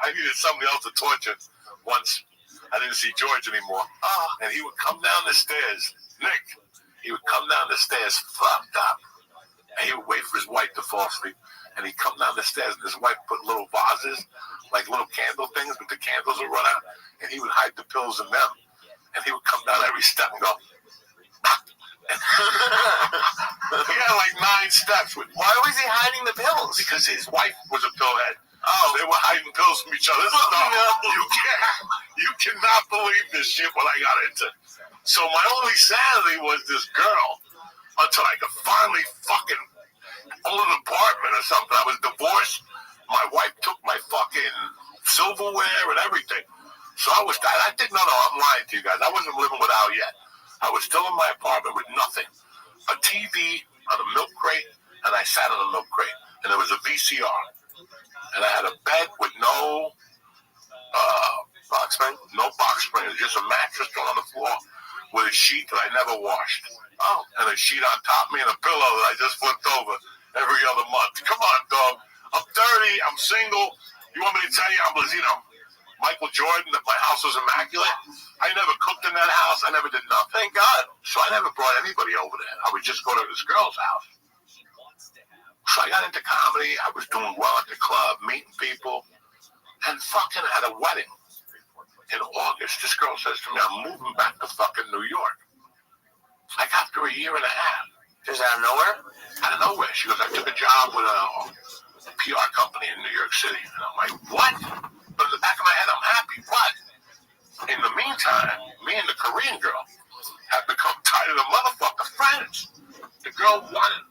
I needed somebody else to torture. Once I didn't see George anymore, and he would come down the stairs, Nick. He would come down the stairs fucked up, and he would wait for his wife to fall asleep. And he'd come down the stairs, and his wife put little vases, like little candle things, but the candles would run out, and he would hide the pills in them. And he would come down every step and go, he had like 9 steps. Why was he hiding the pills? Because his wife was a pillhead. Oh, they were hiding pills from each other. You cannot believe this shit what I got into. So my only sanity was this girl until I could finally fucking own an apartment or something. I was divorced. My wife took my fucking silverware and everything. So I didn't know. I'm lying to you guys. I wasn't living with Al yet. I was still in my apartment with nothing. A TV on a milk crate, and I sat on a milk crate. And there was a VCR. And I had a bed with no box spring. No box spring. It was just a mattress thrown on the floor with a sheet that I never washed. Oh. And a sheet on top of me and a pillow that I just flipped over every other month. Come on, dog. I'm 30. I'm single. You want me to tell you I'm Michael Jordan, that my house was immaculate? I never cooked in that house. I never did nothing. Thank God. So I never brought anybody over there. I would just go to this girl's house. So I got into comedy. I was doing well at the club, meeting people, and fucking at a wedding in August. This girl says to me, I'm moving back to fucking New York. Like after a year and a half. Just out of nowhere? Out of nowhere. She goes, I took a job with a PR company in New York City. And I'm like, what? But in the back of my head, I'm happy. What? In the meantime, me and the Korean girl have become tied to the motherfucker friends. The girl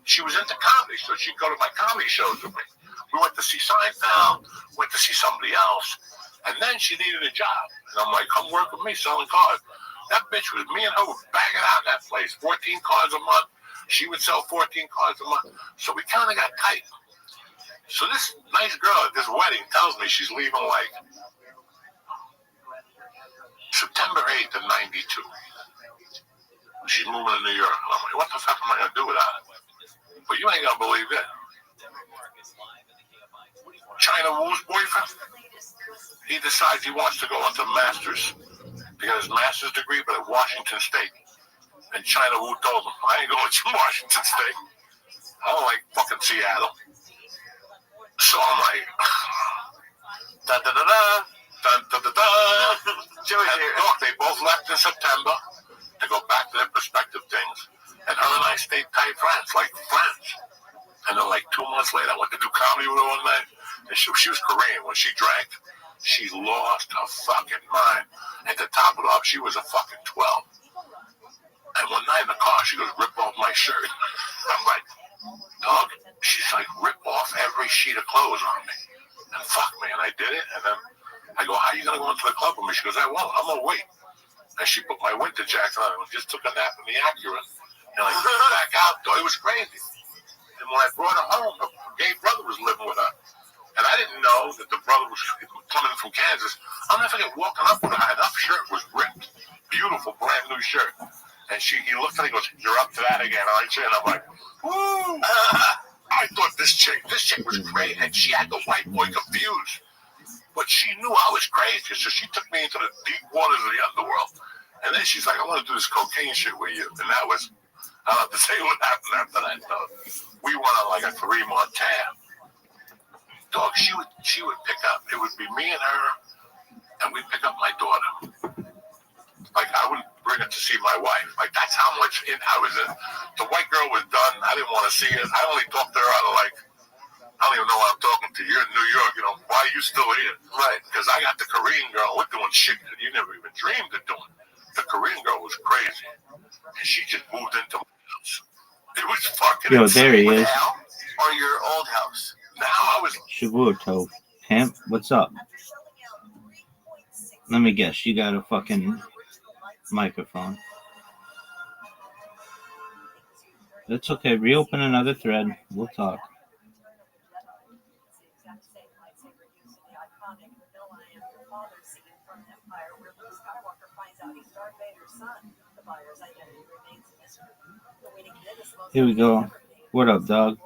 she was into comedy, so she'd go to my comedy shows with me. We went to see Seinfeld, went to see somebody else, and then she needed a job. And I'm like, come work with me selling cars. That bitch was, me and her were banging out in that place, 14 cars a month. She would sell 14 cars a month. So we kind of got tight. So this nice girl at this wedding tells me she's leaving like September 8th of 92. She's moving to New York. And I'm like, what the fuck am I going to do with that? But you ain't going to believe it. China Wu's boyfriend, he decides he wants to go into master's. He got his master's degree, but at Washington State. And China Wu told him, I ain't going to Washington State. I don't like fucking Seattle. So I'm like, da-da-da-da, da-da-da-da. Look, they both left in September to go back to their prospective things. And her and I stayed tight friends, like friends. And then like 2 months later, I went to do comedy with her one night. And she was Korean. When she drank, she lost her fucking mind. And to top it off, she was a fucking 12. And one night in the car, she goes, rip off my shirt. I'm like, dog, she's like, rip off every sheet of clothes on me. And fuck me. And I did it. And then I go, how are you going to go into the club with me? She goes, I won't. I'm going to wait. And she put my winter jacket on and just took a nap in the Acura. And I came back out, though. It was crazy. And when I brought her home, her gay brother was living with her. And I didn't know that the brother was coming from Kansas. I'll never forget walking up with her. Her shirt was ripped. Beautiful, brand new shirt. And he looked at me and goes, you're up to that again, aren't you? And I'm like, woo! I thought this chick was great. And she had the white boy confused. But she knew I was crazy. So she took me into the deep waters of the underworld. And then she's like, I want to do this cocaine shit with you. And that was, I don't have to say what happened after that, though. We went on like a 3-month tab. Dog, she would pick up. It would be me and her, and we'd pick up my daughter. Like, I wouldn't bring her to see my wife. Like, that's how much I was in. The white girl was done. I didn't want to see her. I only talked to her out of, like, I don't even know why I'm talking to you. You're in New York, you know. Why are you still here? Right. Because I got the Korean girl. We're doing shit that you never even dreamed of doing. The Korean girl was crazy. And she just moved into my house. It was fucking Yo, there he is. Now, or your old house? Now I was... Shavuot, pimp, what's up? Let me guess, you got a fucking microphone. That's okay. Reopen another thread. We'll talk. Here we go. What up, dog?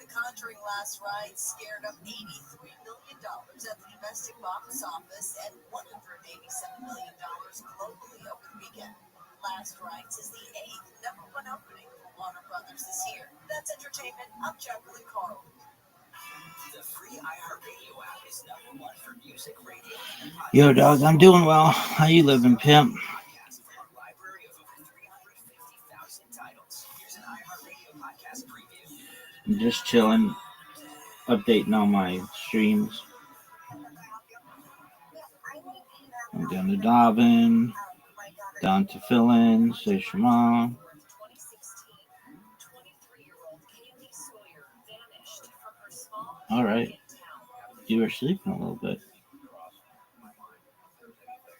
Conjuring last ride scared up $83 million at the domestic box office and $187 million globally over the weekend. Last Rides is the 8th #1 opening for Warner Brothers this year. That's entertainment. I'm Jacqueline Carl. The free iHeartRadio app is #1 for music, radio, and podcast. Yo, dog, I'm doing well. How you living, pimp? Library of over 350,000 titles. Here's an iHeartRadio podcast preview. I'm just chilling, updating all my streams. I'm down to Dobbin, down to fill-in, say Shema. All right. You were sleeping a little bit.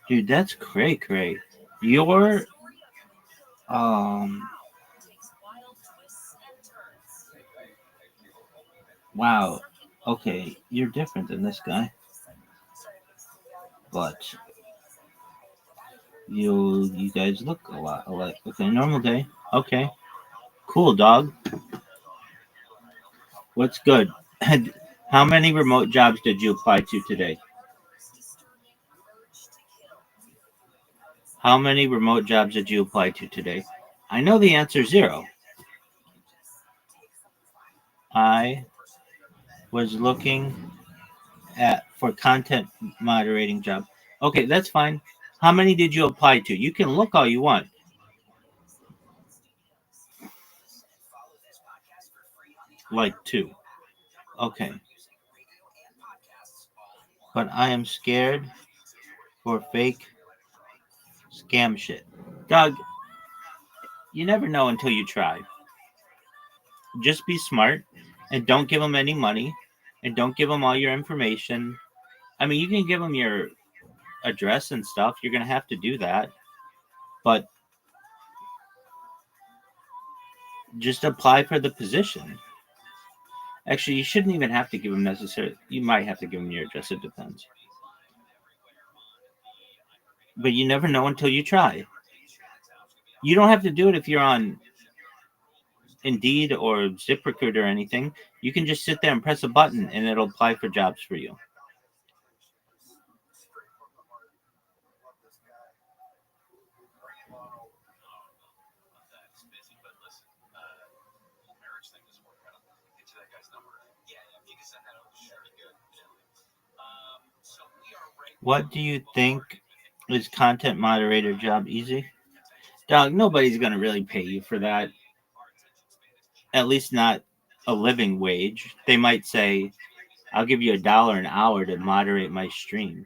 Dude, that's cray. You're, wow. Okay, you're different than this guy. But you guys look a lot alike. Okay, normal day. Okay. Cool, dog. What's good? How many remote jobs did you apply to today? How many remote jobs did you apply to today? I know the answer is 0. I was looking for content moderating job. Okay, that's fine. How many did you apply to? You can look all you want. Like 2. Okay. But I am scared for fake scam shit. Doug, you never know until you try. Just be smart and don't give them any money and don't give them all your information. I mean, you can give them your address and stuff, you're going to have to do that. But just apply for the position. Actually, you shouldn't even have to give them necessarily. You might have to give them your address. It depends. But you never know until you try. You don't have to do it if you're on Indeed or ZipRecruiter or anything. You can just sit there and press a button and it'll apply for jobs for you. What do you think? Is content moderator job easy? Dog, nobody's going to really pay you for that. At least not a living wage. They might say, I'll give you $1 an hour to moderate my stream.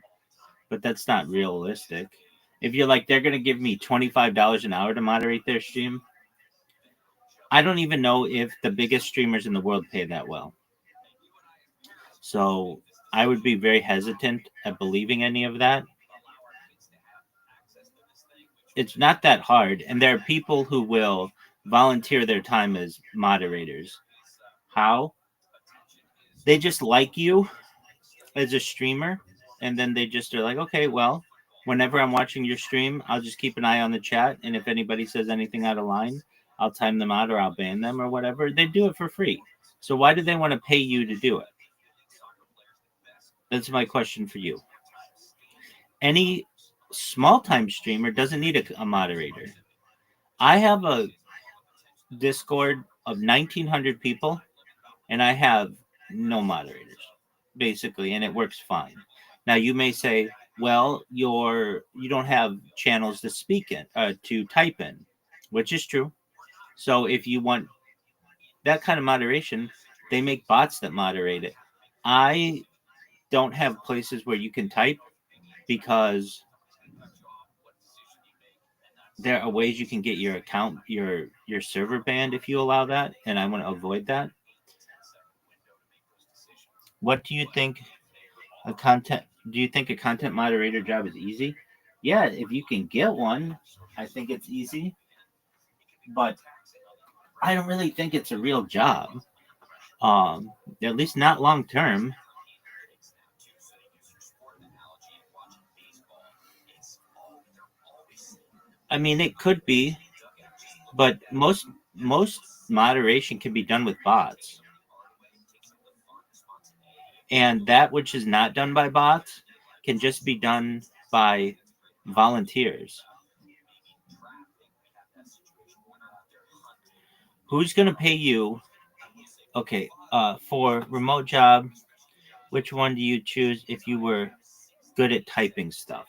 But that's not realistic. If you're like, they're going to give me $25 an hour to moderate their stream, I don't even know if the biggest streamers in the world pay that well. So I would be very hesitant at believing any of that. It's not that hard. And there are people who will volunteer their time as moderators. How? They just like you as a streamer. And then they just are like, okay, well, whenever I'm watching your stream, I'll just keep an eye on the chat. And if anybody says anything out of line, I'll time them out or I'll ban them or whatever. They do it for free. So why do they want to pay you to do it? That's my question for you. Any small-time streamer doesn't need a moderator. I have a Discord of 1,900 people, and I have no moderators, basically, and it works fine. Now, you may say, well, you don't have channels to speak in, to type in, which is true. So if you want that kind of moderation, they make bots that moderate it. I don't have places where you can type because there are ways you can get your account, your server banned if you allow that, and I want to avoid that. What do you think do you think a content moderator job is easy? Yeah, if you can get one, I think it's easy. But I don't really think it's a real job. At least not long term. I mean, it could be, but most moderation can be done with bots. And that which is not done by bots can just be done by volunteers. Who's going to pay you? Okay, for remote job, which one do you choose if you were good at typing stuff?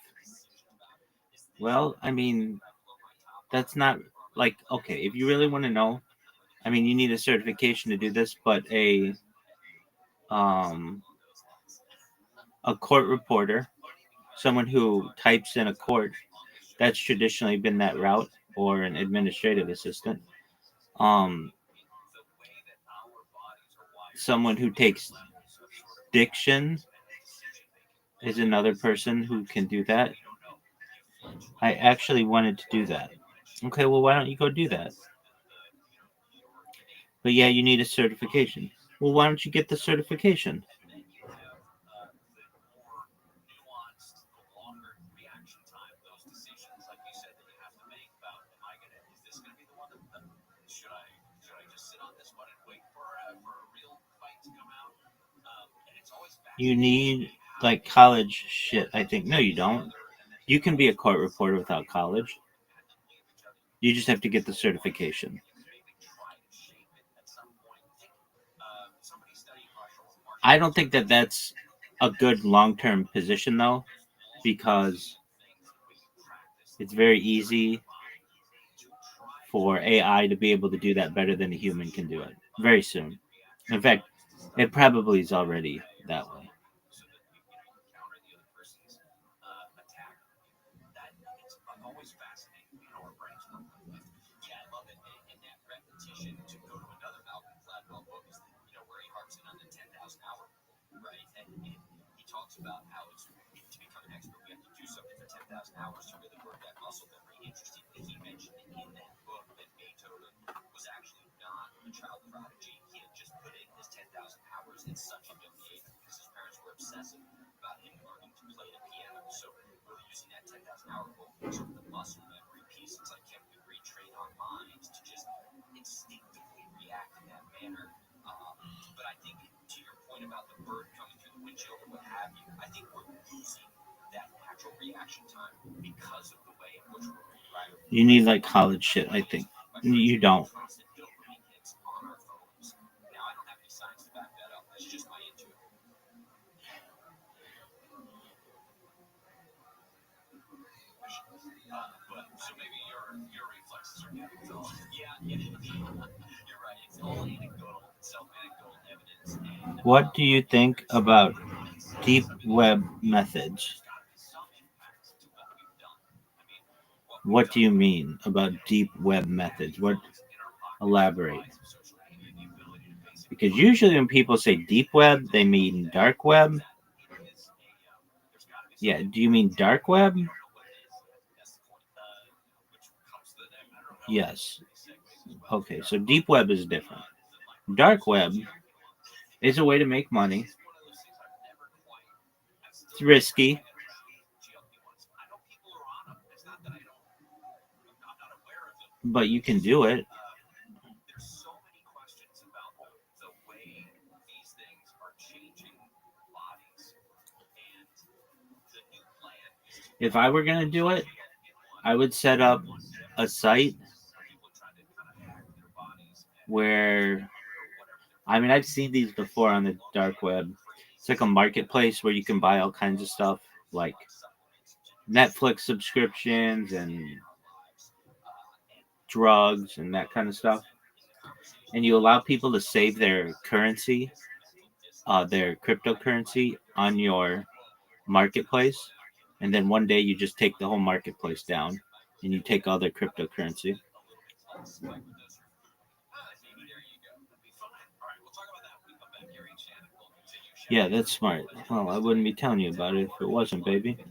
Well, I mean, that's not like, okay, if you really want to know, I mean, you need a certification to do this, but a court reporter, someone who types in a court, that's traditionally been that route, or an administrative assistant. Someone who takes diction is another person who can do that. I actually wanted to do that. Okay, well, why don't you go do that? But yeah, you need a certification. Well, why don't you get the certification? You need like college shit, I think. No, you don't. You can be a court reporter without college. You just have to get the certification. I don't think that that's a good long-term position, though, because it's very easy for AI to be able to do that better than a human can do it very soon. In fact, it probably is already that way. You need like college shit, I think. You don't. What do you think about deep web methods? What do you mean about deep web methods? What elaborate? Because usually when people say deep web, they mean dark web. Yeah, do you mean dark web? Yes. Okay, so deep web is different. Dark web is a way to make money. It's risky, but you can do it. If I were going to do it, I would set up a site where, I mean, I've seen these before on the dark web. It's like a marketplace where you can buy all kinds of stuff like Netflix subscriptions and drugs and that kind of stuff. And you allow people to save their currency, their cryptocurrency on your marketplace. And then one day you just take the whole marketplace down and you take all their cryptocurrency. Yeah, that's smart. Well, I wouldn't be telling you about it if it wasn't, baby. The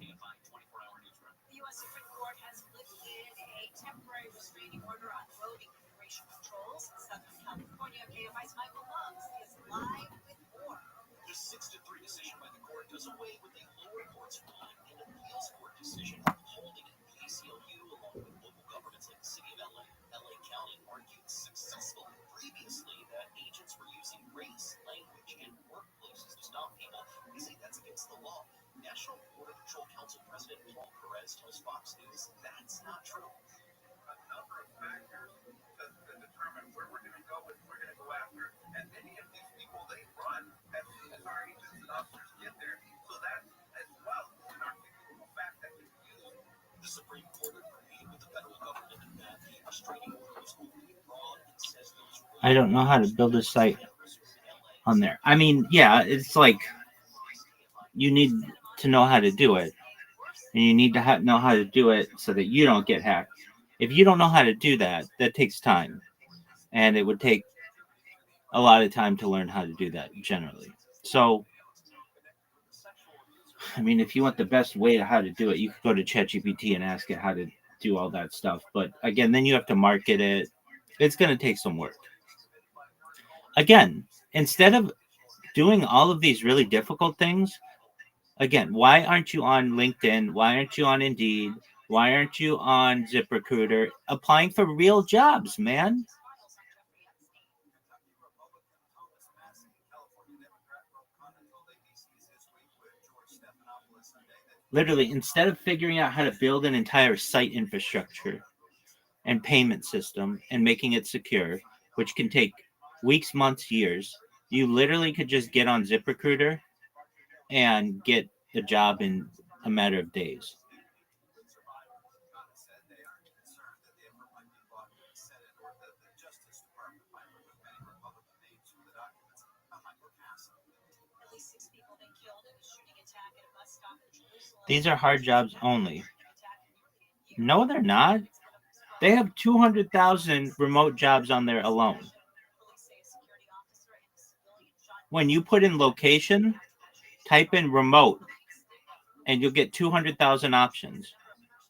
U.S. Supreme Court has lifted a temporary restraining order on voting immigration controls. Southern California KFI's Michael Loves is live with more. The 6-3 decision by the court does away with a lower court's ruling and appeals court decision holding it. The ACLU, along with local governments like the city of LA, LA County, argued successfully previously that agents were using race, language, and workplaces to stop people. They say that's against the law. National Border Patrol Council President Paul Perez tells Fox News that's not true. A number of factors to determine where we're going to go and we're going to go after. And many of these people, they run as soon as our agents and officers get there. So that as well is an articulable fact that can be used. The Supreme Court agreed with the federal government in that the restraining order was overly broad. It says those I don't know how to build a site on there. I mean, yeah, it's like you need to know how to do it. And you need to know how to do it so that you don't get hacked. If you don't know how to do that, that takes time. And it would take a lot of time to learn how to do that generally. So, I mean, if you want the best way to how to do it, you could go to ChatGPT and ask it how to do all that stuff. But again, then you have to market it. It's going to take some work. Again, instead of doing all of these really difficult things, again, why aren't you on LinkedIn? Why aren't you on Indeed? Why aren't you on ZipRecruiter applying for real jobs, man? Literally, instead of figuring out how to build an entire site infrastructure and payment system and making it secure, which can take weeks, months, years, you literally could just get on ZipRecruiter and get the job in a matter of days. These are hard jobs only. No, they're not. They have 200,000 remote jobs on there alone. When you put in location, type in remote. and you'll get 200,000 options.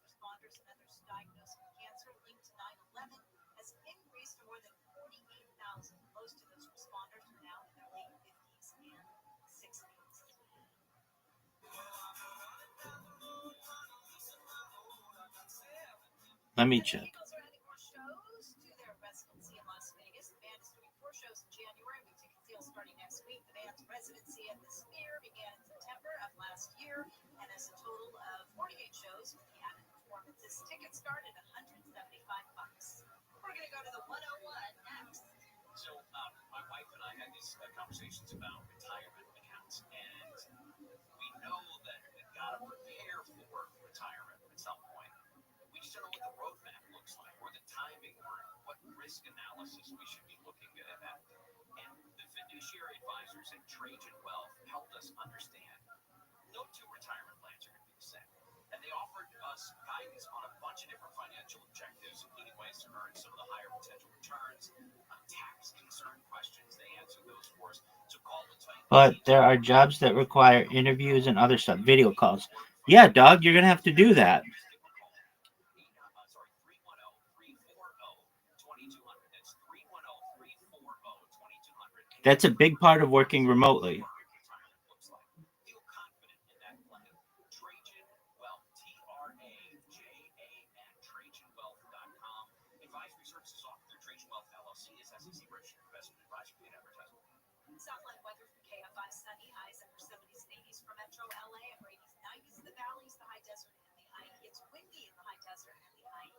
Responders and others diagnosed with cancer linked to 9/11 has increased to more than 48,000. Most of those responders are now in their late 50s and 60s. Let me check. Eagles are adding more shows to their residency in Las Vegas. The band is doing 4 shows in January with ticket sales starting next week. The band's residency at the Sphere began in September of last year and has a total of 48 shows with the added performances. Tickets start at $175. We're going to go to the 101 next. So my wife and I had these conversations about retirement accounts, and we know that we've got to prepare for retirement at some point. We just don't know what the roadmap looks like, or the timing, or what risk analysis we should be looking at. And the fiduciary advisors at Trajan Wealth helped us understand no two retirement plans are going to be the same. And they offered us guidance on a bunch of different financial objectives, including ways to earn some of the higher potential returns, tax concern questions. They answered those for us. So call the Titan. But there are jobs that require interviews and other stuff, video calls. Yeah, dog, you're going to have to do that. Sorry, 310-340-2200. That's 310-340-2200. That's a big part of working remotely. Retirement looks like. Feel confident in that plan. Trajan Wealth, TRAJAN, TrajanWealth.com. Advisory services offered through Trajan Wealth LLC is SEC registered investment advisory and advertisement. Southland weather for KFI: sunny, highs upper 70s and 80s for Metro LA, upper 80s, 90s in the valleys, the high desert and the high E. It's windy in the high desert and the high E.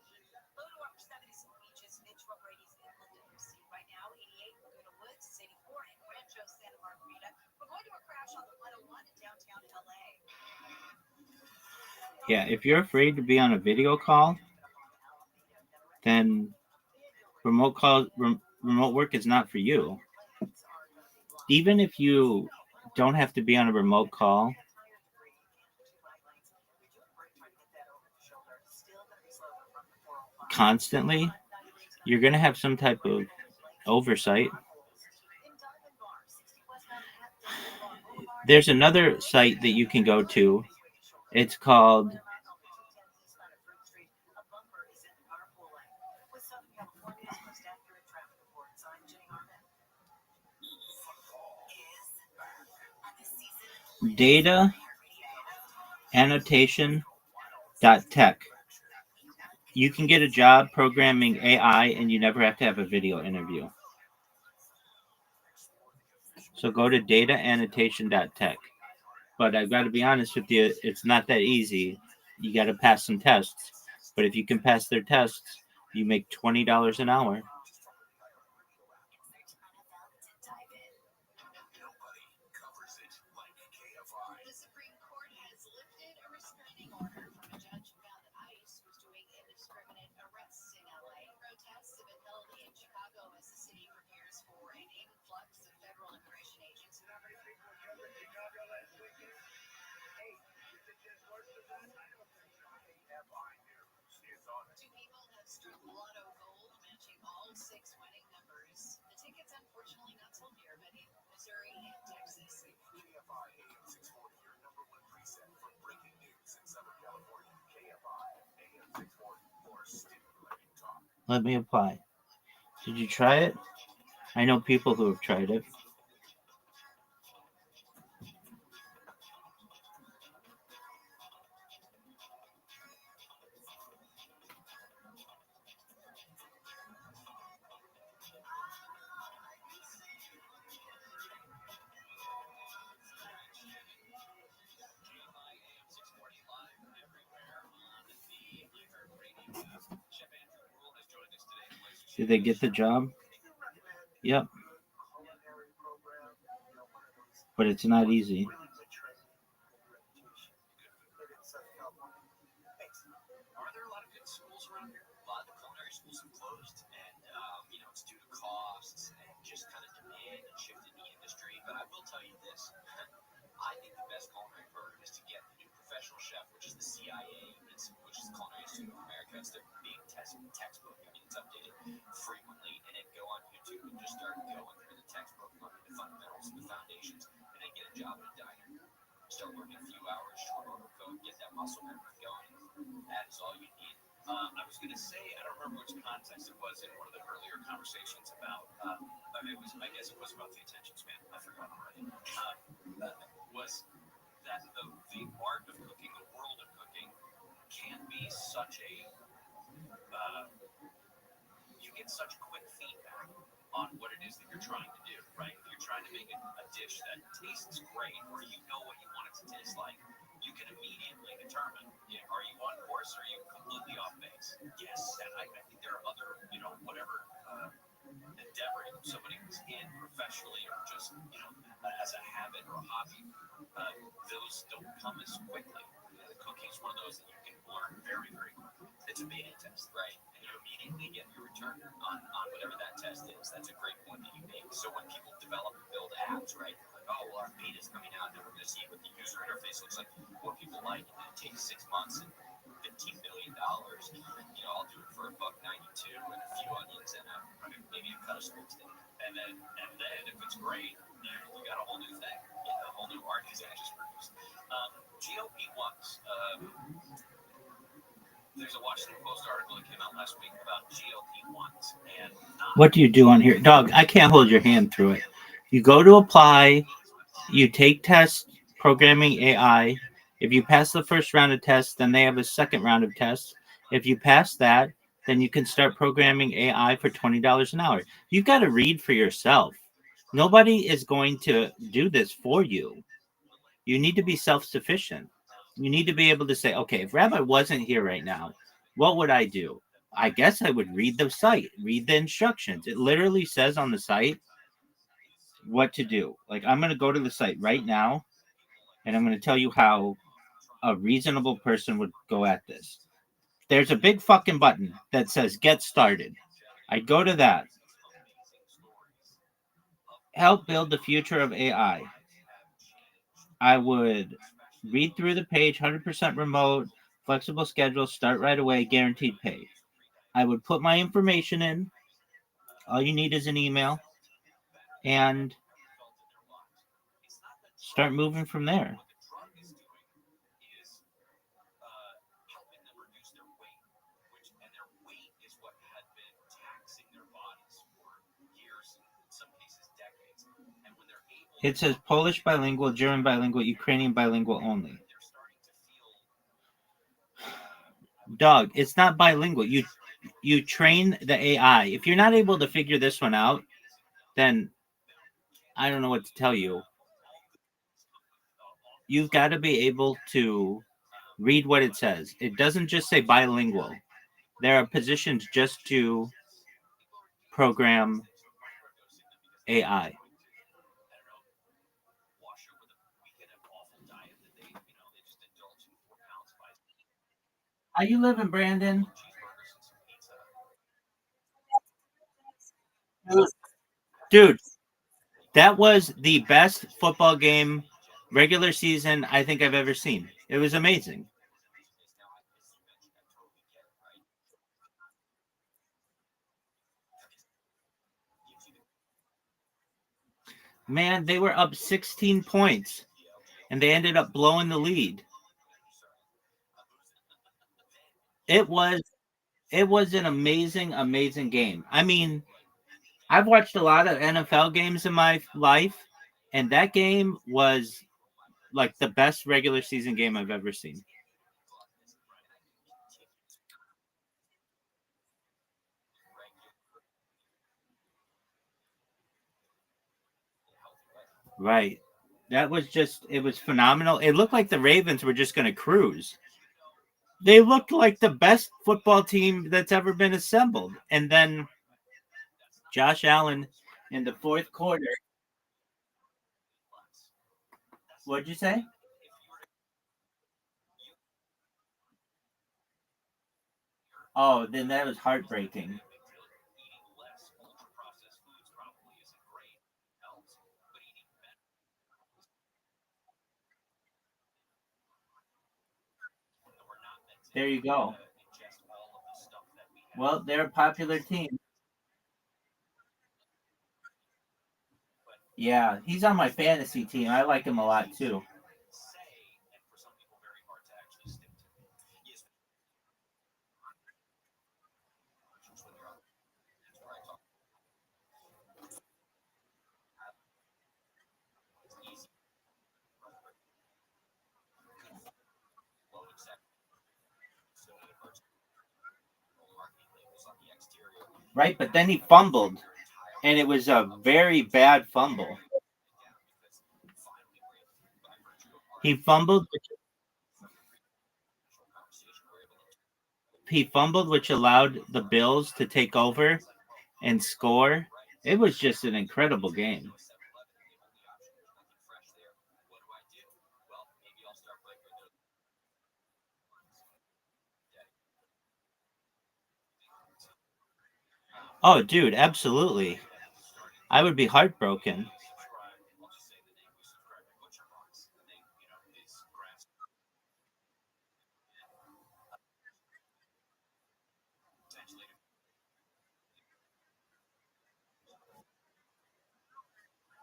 Low to upper 70s in the beaches, mid to upper 80s inland and Lucille. Right now, 88 in Laguna Woods, it's 84 in Rancho Santa Margarita. We're going to a crash on the 101 in downtown LA. Yeah, if you're afraid to be on a video call, then remote work is not for you. Even if you don't have to be on a remote call constantly, you're going to have some type of oversight. There's another site that you can go to. It's called Data Annotation.tech. You can get a job programming AI and you never have to have a video interview. So go to dataannotation.tech. But I've got to be honest with you, it's not that easy. You got to pass some tests. But if you can pass their tests, you make $20 an hour. The Supreme Court has lifted a restraining order from a judge who found that ICE was doing indiscriminate arrests in LA. Protests have been held in Chicago as the city prepares for an influx of federal immigration agents. Two people have struck lotto gold, matching all 6 winning numbers. The tickets, unfortunately, not sold here, but in Missouri and Texas. KFI AM 640, your number one preset for breaking news in Southern California. KFI AM 640 for stimulating talk. Let me apply. Did you try it? I know people who have tried it. Did they get the job? Yep. But it's not easy. Are there a lot of good schools around here? A lot of the culinary schools have closed, and it's due to costs and just kind of demand and shift in the industry. But I will tell you this: I think the best culinary program is to get the new professional chef, which is the CIA, which is the Culinary Institute of America. It's their big textbook. I mean, it's updated frequently, and then go on YouTube and just start going through the textbook, learning the fundamentals and the foundations, and then get a job in a diner. Start working a few hours, short order go and get that muscle memory going. That is all you need. I was going to say, I don't remember which context it was in one of the earlier conversations about. I guess it was about the attention span. I forgot already. Was that the art of cooking, the world of cooking, can be such a you get such quick feedback on what it is that you're trying to do, right? If you're trying to make a dish that tastes great, or you know what you want it to taste like, you can immediately determine, are you on course or are you completely off base? Yes, and I think there are other, whatever endeavor somebody was in professionally or just, as a habit or a hobby, those don't come as quickly. The cooking is one of those that you can learn very, very quickly. It's a beta test, right? And you immediately get your return on whatever that test is. That's a great point that you make. So when people develop and build apps, right? Like, oh, well, our beta's coming out, and we're going to see what the user interface looks like, what people like, and it takes 6 months and $15 million. I'll do it for $1.92 and a few onions and maybe a cut of smoked steak. And then if it's great, you got a whole new thing, a whole new art that just produced. GLP ones. There's a Washington Post article that came out last week about GLP ones and What do you do on here, dog? I can't hold your hand through it. You go to apply. You take tests, programming AI. If you pass the first round of tests, then they have a second round of tests. If you pass that, then you can start programming AI for $20 an hour. You've got to read for yourself. Nobody is going to do this for you. You need to be self-sufficient. You need to be able to say, okay, if Rabbi wasn't here right now, what would I do? I guess I would read the site, read the instructions. It literally says on the site what to do. Like, I'm going to go to the site right now, and I'm going to tell you how a reasonable person would go at this. There's a big fucking button that says get started. I'd go to that. Help build the future of AI. I would read through the page, 100% remote, flexible schedule, start right away, guaranteed pay. I would put my information in. All you need is an email and start moving from there. It says Polish bilingual, German bilingual, Ukrainian bilingual only. Dog, it's not bilingual. You train the AI. If you're not able to figure this one out, then I don't know what to tell you. You've got to be able to read what it says. It doesn't just say bilingual. There are positions just to program AI. How you living, Brandon? Dude, that was the best football game, regular season, I think I've ever seen. It was amazing. Man, they were up 16 points, and they ended up blowing the lead. It was an amazing, amazing game. I mean, I've watched a lot of NFL games in my life, and that game was like the best regular season game I've ever seen. Right. That was it was phenomenal. It looked like the Ravens were just going to cruise. They looked like the best football team that's ever been assembled. And then Josh Allen in the fourth quarter. What'd you say? Oh, then that was heartbreaking. There you go. Well, they're a popular team. Yeah, he's on my fantasy team. I like him a lot too. right? But then he fumbled, and it was a very bad fumble. He fumbled, which allowed the Bills to take over and score. It was just an incredible game. Oh, dude, absolutely. I would be heartbroken.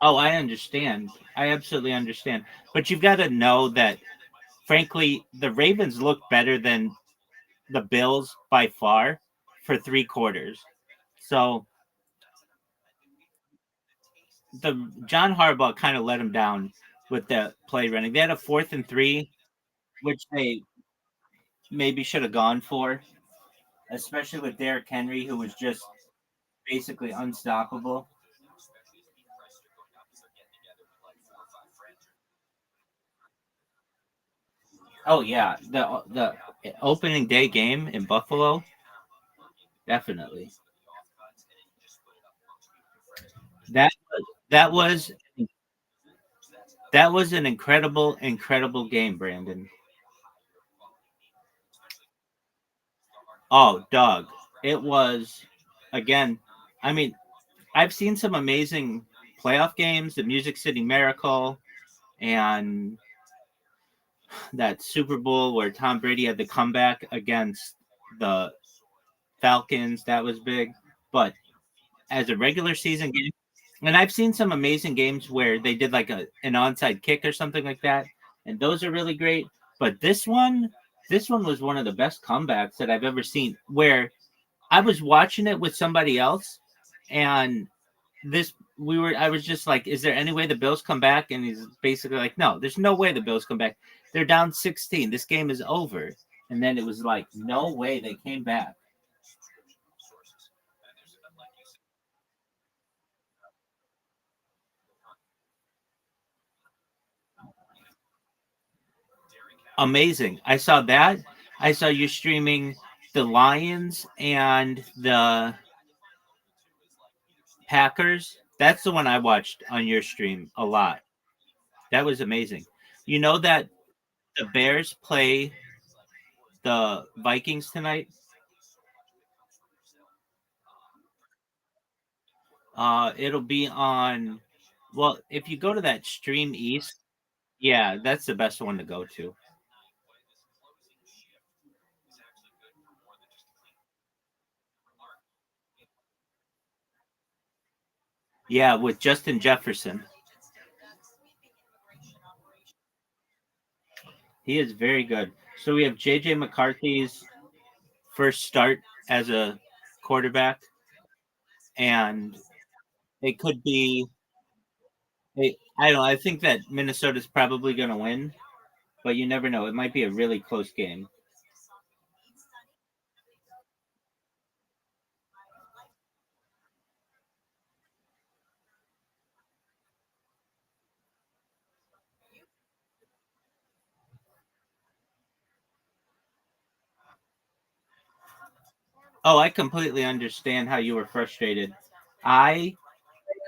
Oh, I understand. I absolutely understand. But you've got to know that, frankly, the Ravens look better than the Bills by far for 3 quarters. So the John Harbaugh kind of let him down with the play running. They had a 4th and 3, which they maybe should have gone for, especially with Derrick Henry, who was just basically unstoppable. Oh yeah, the opening day game in Buffalo, definitely. That that was that was an incredible game, Brandon. Oh, dog. It was again. I mean, I've seen some amazing playoff games, the Music City Miracle, and that Super Bowl where Tom Brady had the comeback against the Falcons. That was big. But as a regular season game, and I've seen some amazing games where they did like an onside kick or something like that, and those are really great. But this one was one of the best comebacks that I've ever seen. Where I was watching it with somebody else, and I was just like, is there any way the Bills come back? And he's basically like, no, there's no way the Bills come back. They're down 16. This game is over. And then it was like, no way they came back. Amazing. I saw that. I saw you streaming the Lions and the Packers. That's the one I watched on your stream a lot. That was amazing. You know that the Bears play the Vikings tonight? It'll be on. Well, if you go to that Stream East, yeah, that's the best one to go to. Yeah, with Justin Jefferson. He is very good. So we have JJ McCarthy's first start as a quarterback, and it could be. I don't know. I think that Minnesota's probably going to win, but you never know. It might be a really close game. Oh, I completely understand how you were frustrated. I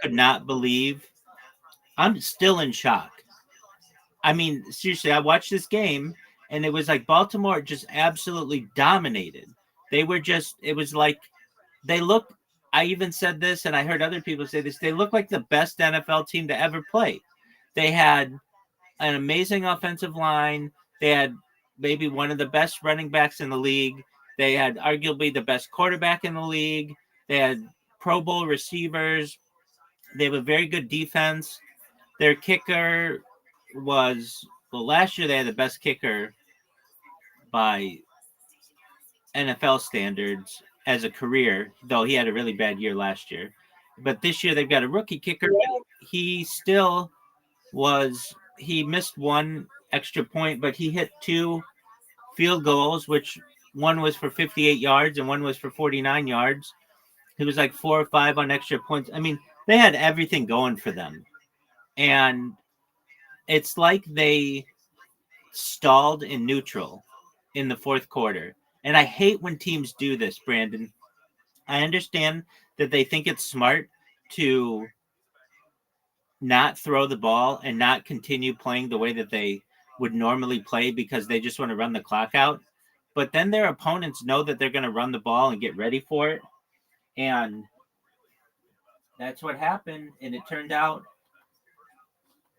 could not believe. I'm still in shock. I mean, seriously, I watched this game and it was like Baltimore just absolutely dominated. They were just, it was like they looked, I even said this and I heard other people say this, they look like the best NFL team to ever play. They had an amazing offensive line. They had maybe one of the best running backs in the league. They had arguably the best quarterback in the league. They had Pro Bowl receivers. They have a very good defense. Their kicker was, well, last year they had the best kicker by NFL standards as a career, though he had a really bad year last year. But this year they've got a rookie kicker. He still he missed one extra point, but he hit 2 field goals, which one was for 58 yards and one was for 49 yards. He was like 4 or 5 on extra points. I mean, they had everything going for them. And it's like they stalled in neutral in the fourth quarter. And I hate when teams do this, Brandon. I understand that they think it's smart to not throw the ball and not continue playing the way that they would normally play because they just want to run the clock out. But then their opponents know that they're going to run the ball and get ready for it. And that's what happened. And it turned out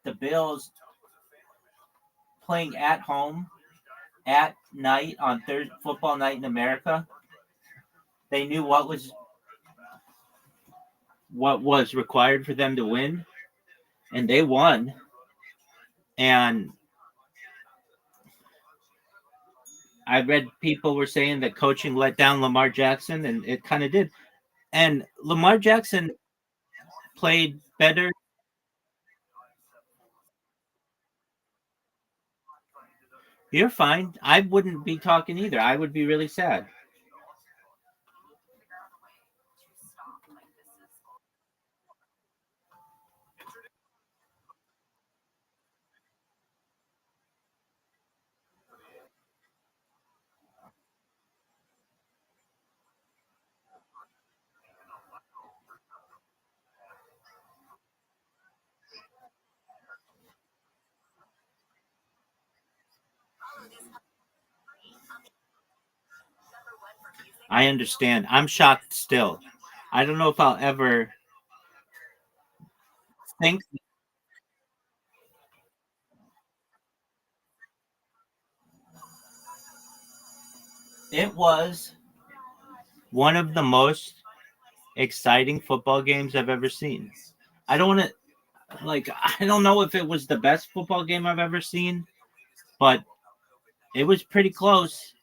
the Bills playing at home at night on Thursday football night in America. They knew what was required for them to win, and they won. And I read people were saying that coaching let down Lamar Jackson, and it kind of did. And Lamar Jackson played better. You're fine. I wouldn't be talking either. I would be really sad. I understand. I'm shocked still. I don't know if I'll ever think it was one of the most exciting football games I've ever seen. I don't want to I don't know if it was the best football game I've ever seen, but it was pretty close.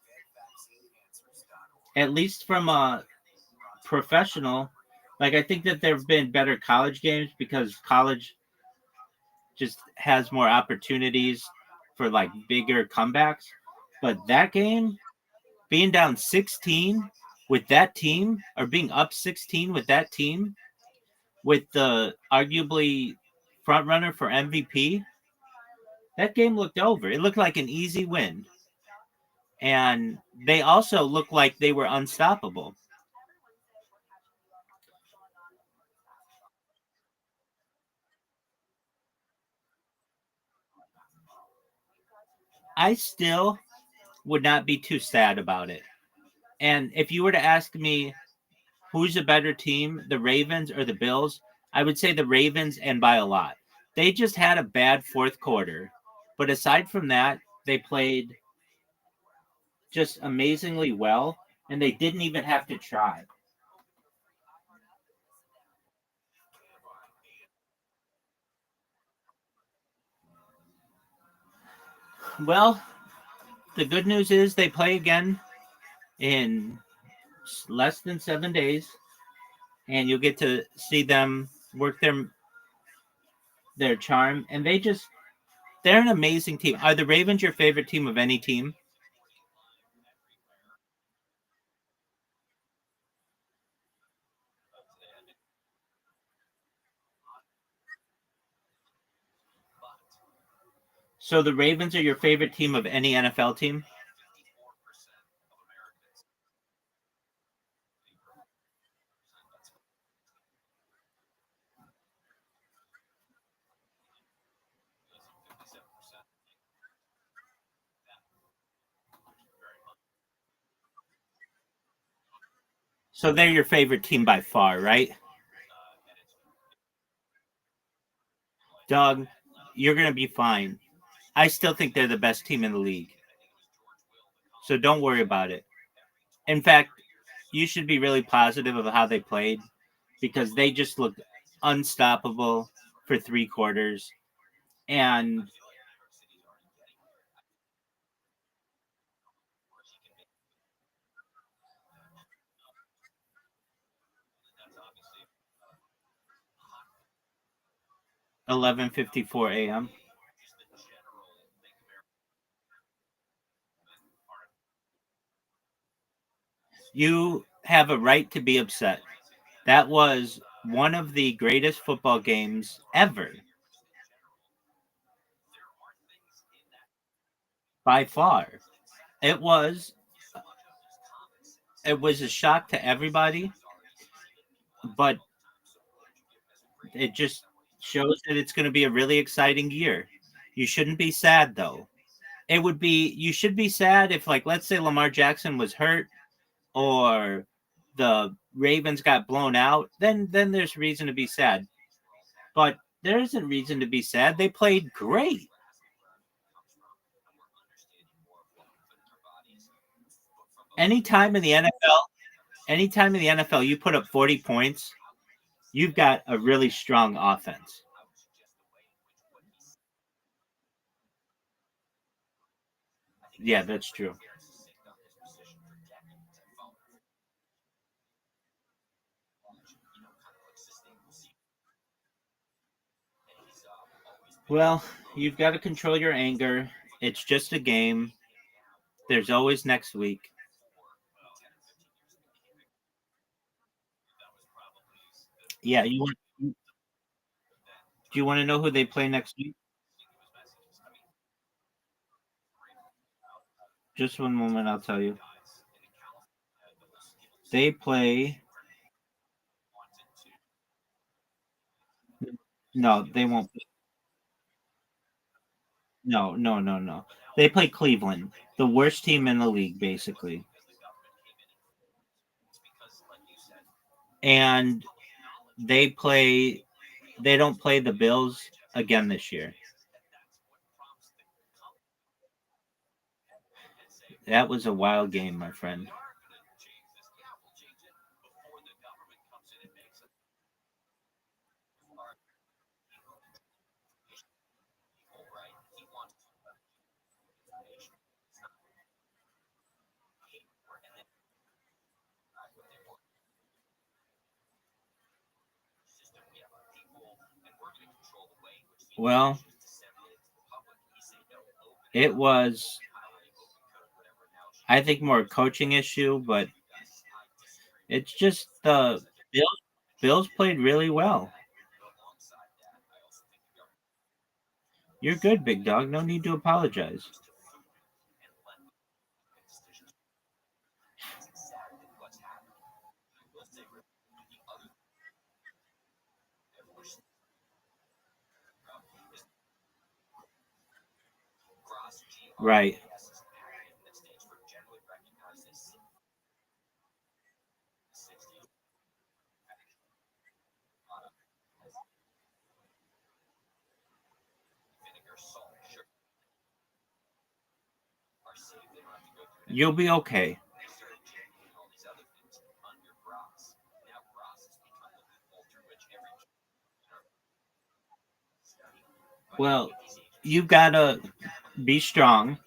At least from a professional. Like I think that there've been better college games because college just has more opportunities for like bigger comebacks. But that game, being down 16 with that team, or being up 16 with that team, with the arguably front runner for MVP, that game looked over. It looked like an easy win. And they also looked like they were unstoppable. I still would not be too sad about it. And if you were to ask me who's a better team, the Ravens or the Bills, I would say the Ravens, and by a lot. They just had a bad fourth quarter. But aside from that, they played just amazingly well, and they didn't even have to try. Well, the good news is they play again in less than 7 days, and you'll get to see them work their charm. And they're an amazing team. Are the Ravens your favorite team of any team? So the Ravens are your favorite team of any NFL team? So they're your favorite team by far, right? Doug, you're going to be fine. I still think they're the best team in the league. So don't worry about it. In fact, you should be really positive of how they played because they just looked unstoppable for 3 quarters. And 11:54 a.m. You have a right to be upset. That was one of the greatest football games ever, by far. It was it was a shock to everybody, but it just shows that it's going to be a really exciting year. You shouldn't be sad though. You should be sad if, like, let's say Lamar Jackson was hurt or the Ravens got blown out, then there's reason to be sad. But there isn't reason to be sad. They played great. Anytime in the NFL, anytime in the NFL you put up 40 points, you've got a really strong offense. Yeah, that's true. Well, you've got to control your anger. It's just a game. There's always next week. Yeah, do you want to know who they play next week? Just one moment, I'll tell you. They play. No, they won't. No, no, no, no. They play Cleveland, the worst team in the league, basically. And they play. They don't play the Bills again this year. That was a wild game, my friend. Well, it was, I think, more a coaching issue, but it's just the Bills played really well. You're good, big dog. No need to apologize. Right. You'll be okay. Well, you've got to be strong.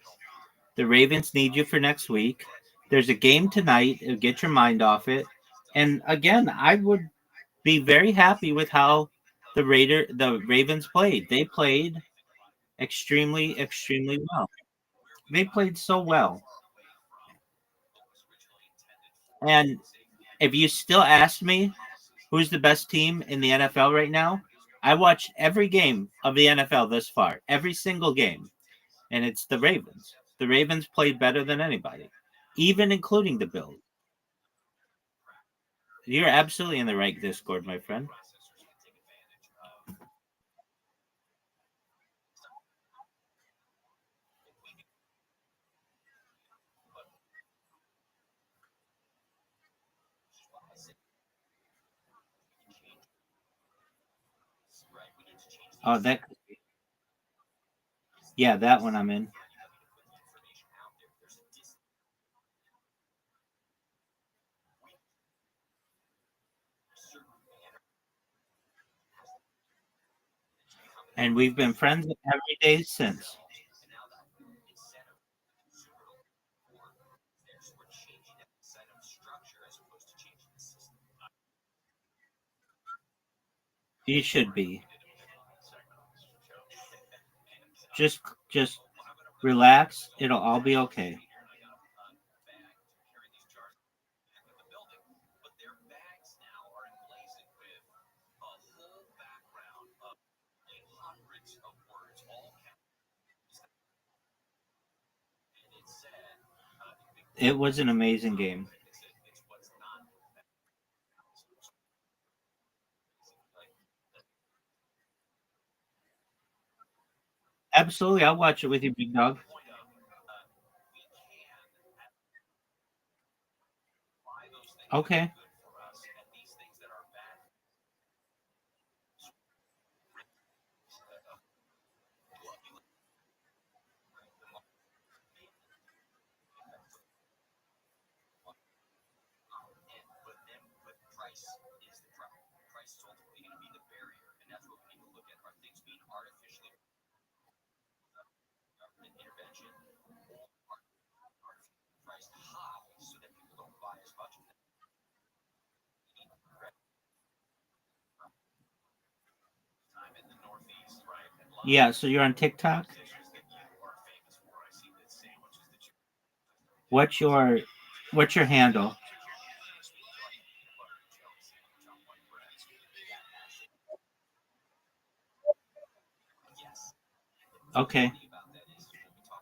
The Ravens need you for next week. There's a game tonight. Get your mind off it. And again, I would be very happy with how the Ravens played. They played extremely, extremely well. They played so well. And if you still ask me who's the best team in the NFL right now, I watched every game of the NFL thus far, every single game, and it's the Ravens. The Ravens played better than anybody, even including the Bills. You're absolutely in the right Discord, my friend. Oh, yeah, that one I'm in. And we've been friends every day since. You should be. Just just relax. It'll all be okay. It was an amazing game. Absolutely, I'll watch it with you, big dog. Okay. Yeah, so you're on TikTok? What's your what's your handle? Okay.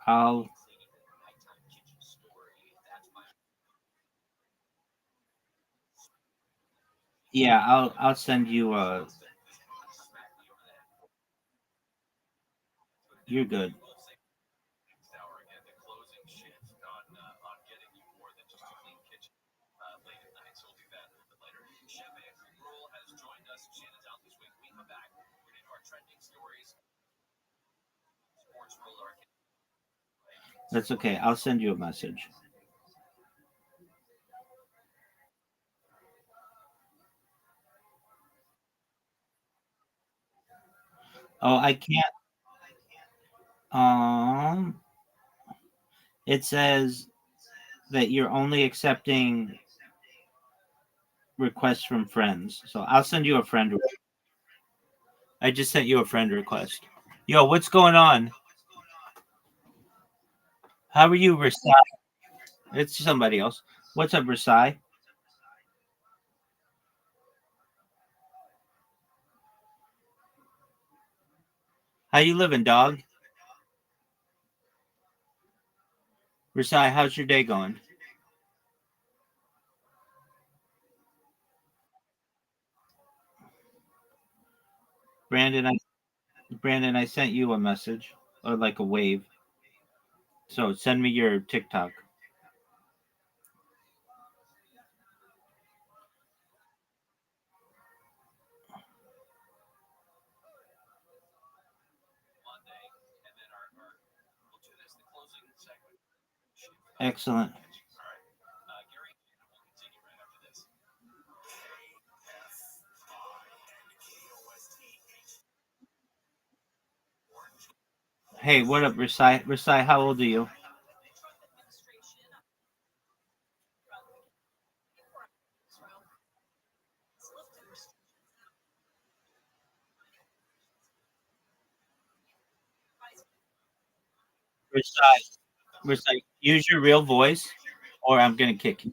I'll yeah, I'll send you you're good. That's okay. I'll send you a message. Oh, I can't um it says that you're only accepting requests from friends. So I'll send you a friend. I just sent you a friend request. Yo, what's going on? How are you, Rasai? It's somebody else. What's up, Rasai? How you living, dog? Rasai, how's your day going? Brandon, I sent you a message or like a wave. So send me your TikTok. Excellent. Hey, what up, Rasai? Rasai, how old are you? Rasai, Rasai, use your real voice, or I'm gonna kick you.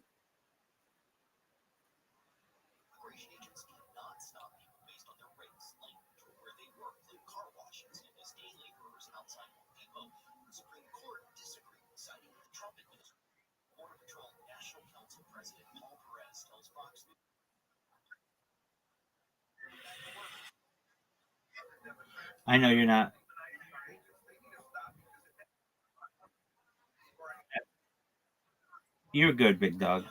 I know you're not. You're good, big dog.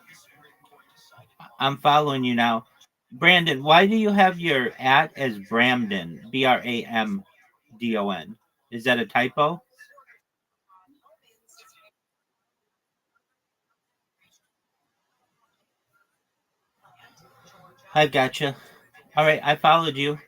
I'm following you now. Brandon, why do you have your at as Bramdon? Bramdon. Is that a typo? I gotcha. All right, I followed you.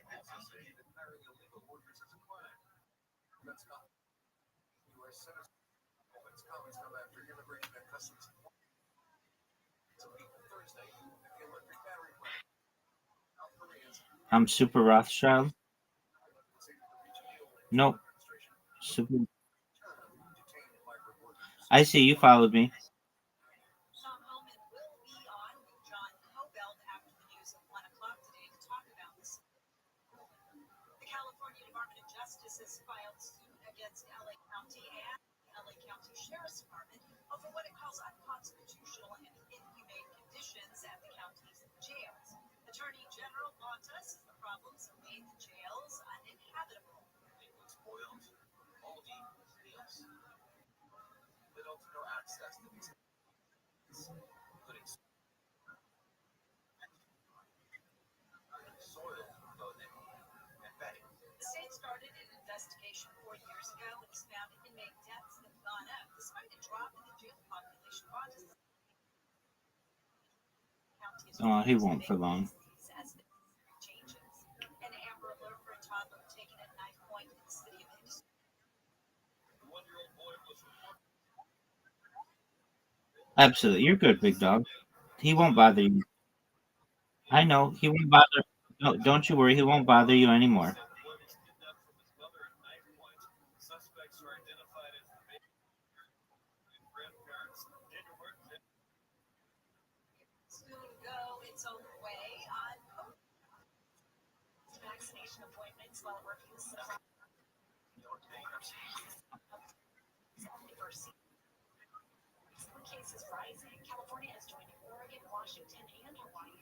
I'm Super Rothschild. Nope. Super. I see you followed me. Justice has filed suit against LA County and LA County Sheriff's Department over what it calls unconstitutional and inhumane conditions at the county's jails. Attorney General Bontas says the problems have made the jails uninhabitable. Spoiled, moldy meals. They don't know access to these, including soil, clothing, and bedding. The state started an investigation 4 years ago and has found inmate deaths have gone up despite a drop in the jail population. Bontas Oh, he won't for long. as the changes. An Amber Alert for a toddler taken at knife point in the city of Industry. The 1-year-old boy was reported. Absolutely. You're good, big dog. He won't bother you. I know. He won't bother. No, don't you worry. He won't bother you anymore. Suspects were identified as the grandparents. Soon go its own way on vaccination appointments while working the summer. Cases rising. California is joining Oregon, Washington, and Hawaii.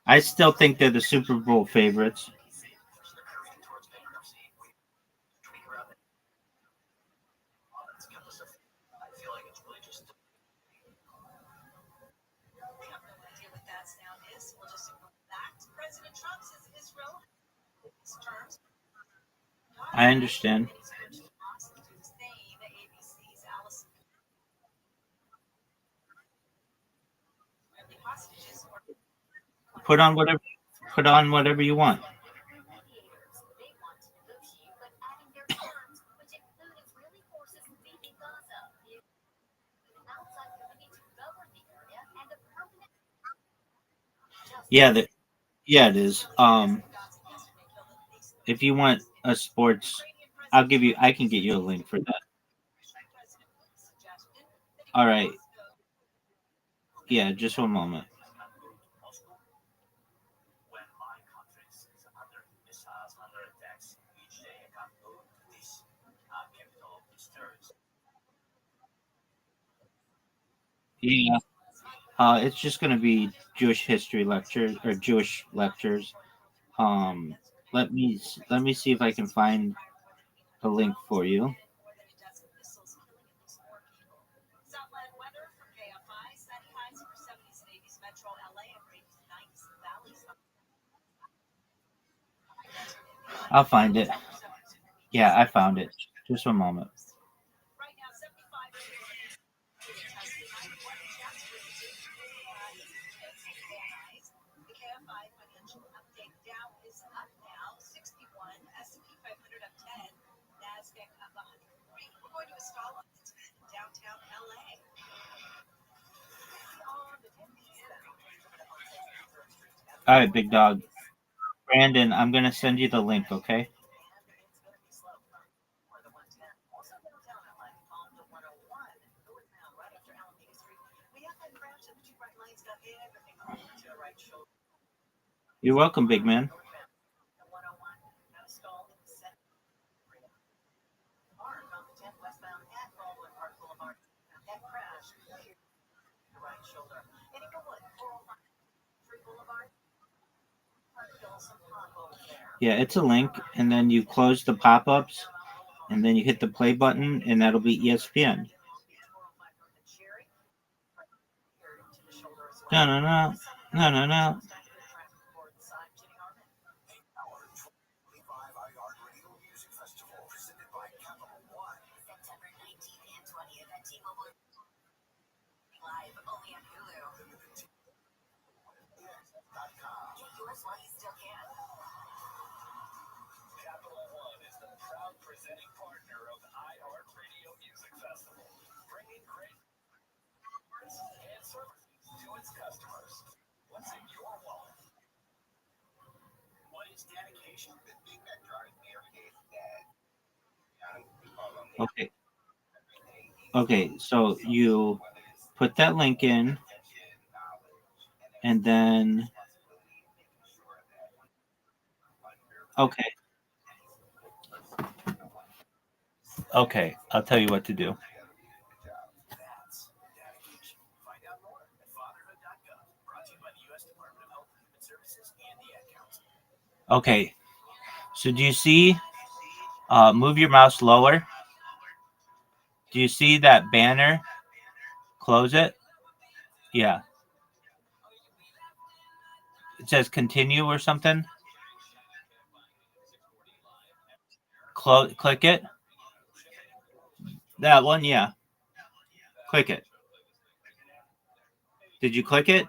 I still think they're the Super Bowl favorites. I feel like it's really just We have no idea what that sound is. We'll just ignore that. President Trump says Israel has terms. I understand. ABC's Allison. Really hostages or Put on whatever. Put on whatever you want. mediators. They want to negotiate, but adding their terms, which include Israeli forces leaving Gaza. An outside committee to govern the area and a permanent Yeah, yeah, it is. If you want a sports, I can get you a link for that. All right. Yeah, just one moment. when my country is under missiles, under attacks each day. I can't go to this capital of these terrorists. Yeah. It's just gonna be Jewish history lectures or Jewish lectures. Let me see if I can find a link for you. Southland weather from KFI. Sunny highs for 70s and 80s. Metro LA and rain 90s and valleys. I'll find it. Yeah, I found it. Just one moment. Right now, 75 the KFI financial update. Dow is up now, 61. S&P 500 up 10. Nasdaq up 103. We're going to a stall on the 10 downtown LA. All right, big dog. Brandon, I'm gonna send you the link. Okay. You're welcome, big man. Yeah, it's a link, and then you close the pop-ups, and then you hit the play button, and that'll be ESPN. No, no, no, no, no, no. September 19th and 20th at T-Mobile Live, only on Hulu. Get yours while you still can. Capital One is the proud presenting partner of iHeartRadio Music Festival, bringing great and services to its customers. What's in your wallet? What is dedication? The thing that drives me every day is that Okay. Okay, so you put that link in, and then Okay. Okay. I'll tell you what to do. That's dedication. Find out more at fatherhood.gov. Brought to you by the U.S. Department of Health and Human Services and the Ad Council. Okay. So do you see? Move your mouse lower. Do you see that banner? Close it. Yeah. It says continue or something. Click it. That one, yeah. Click it. Did you click it?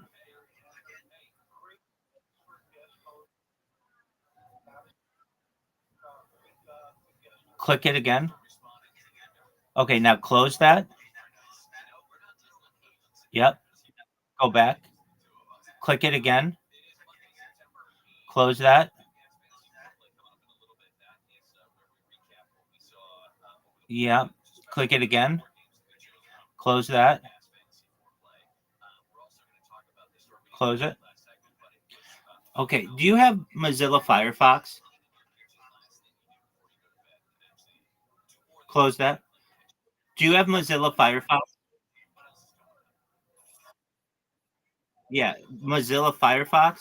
Click it again. Okay, now close that. Yep. Go back. Click it again. Close that. Yep. Click it again. Close that. Close it. Okay. Do you have Mozilla Firefox? Close that. Do you have Mozilla Firefox? Yeah, Mozilla Firefox.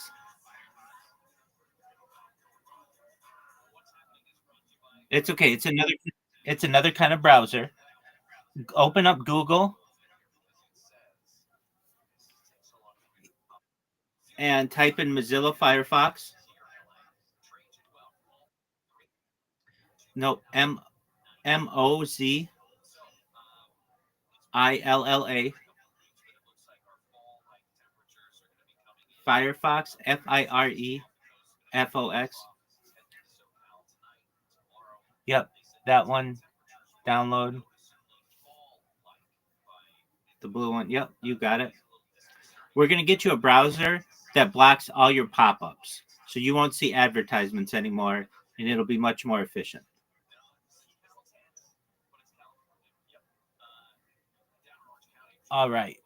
It's okay. It's another kind of browser. Open up Google and type in Mozilla Firefox. No, Mozilla Firefox Firefox. Yep, that one. Download the blue one. Yep, you got it. We're gonna get you a browser that blocks all your pop-ups, so you won't see advertisements anymore, and it'll be much more efficient. All right.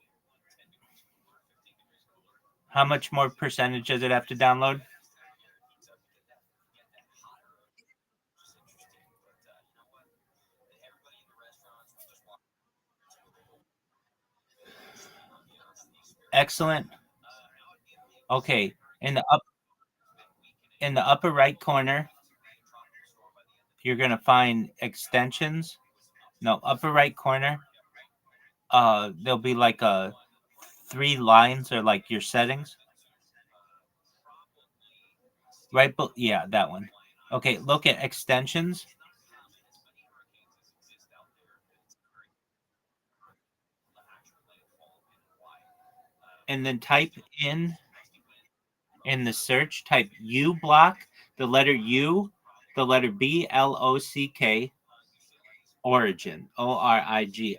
How much more percentage does it have to download? Excellent. Okay, in the upper right corner, you're gonna find extensions. No, upper right corner. There'll be like a 3 lines or like your settings. Right, but yeah, that one. Okay, look at extensions. And then type in the search, type U block, the letter U, the letter BLOCK, origin, ORIGIN.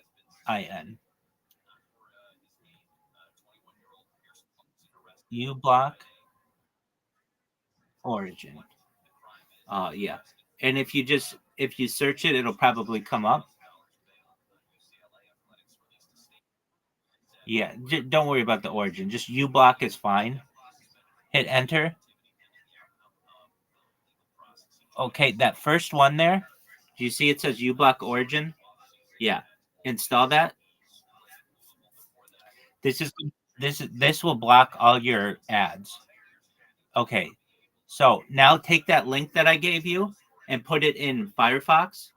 U block, origin. Yeah. And if you search it, it'll probably come up. Yeah, don't worry about the origin. Just U block is fine. Hit enter. Okay, that first one there. Do you see it says U block origin? Yeah. Install that. This will block all your ads. Okay. So now take that link that I gave you and put it in Firefox.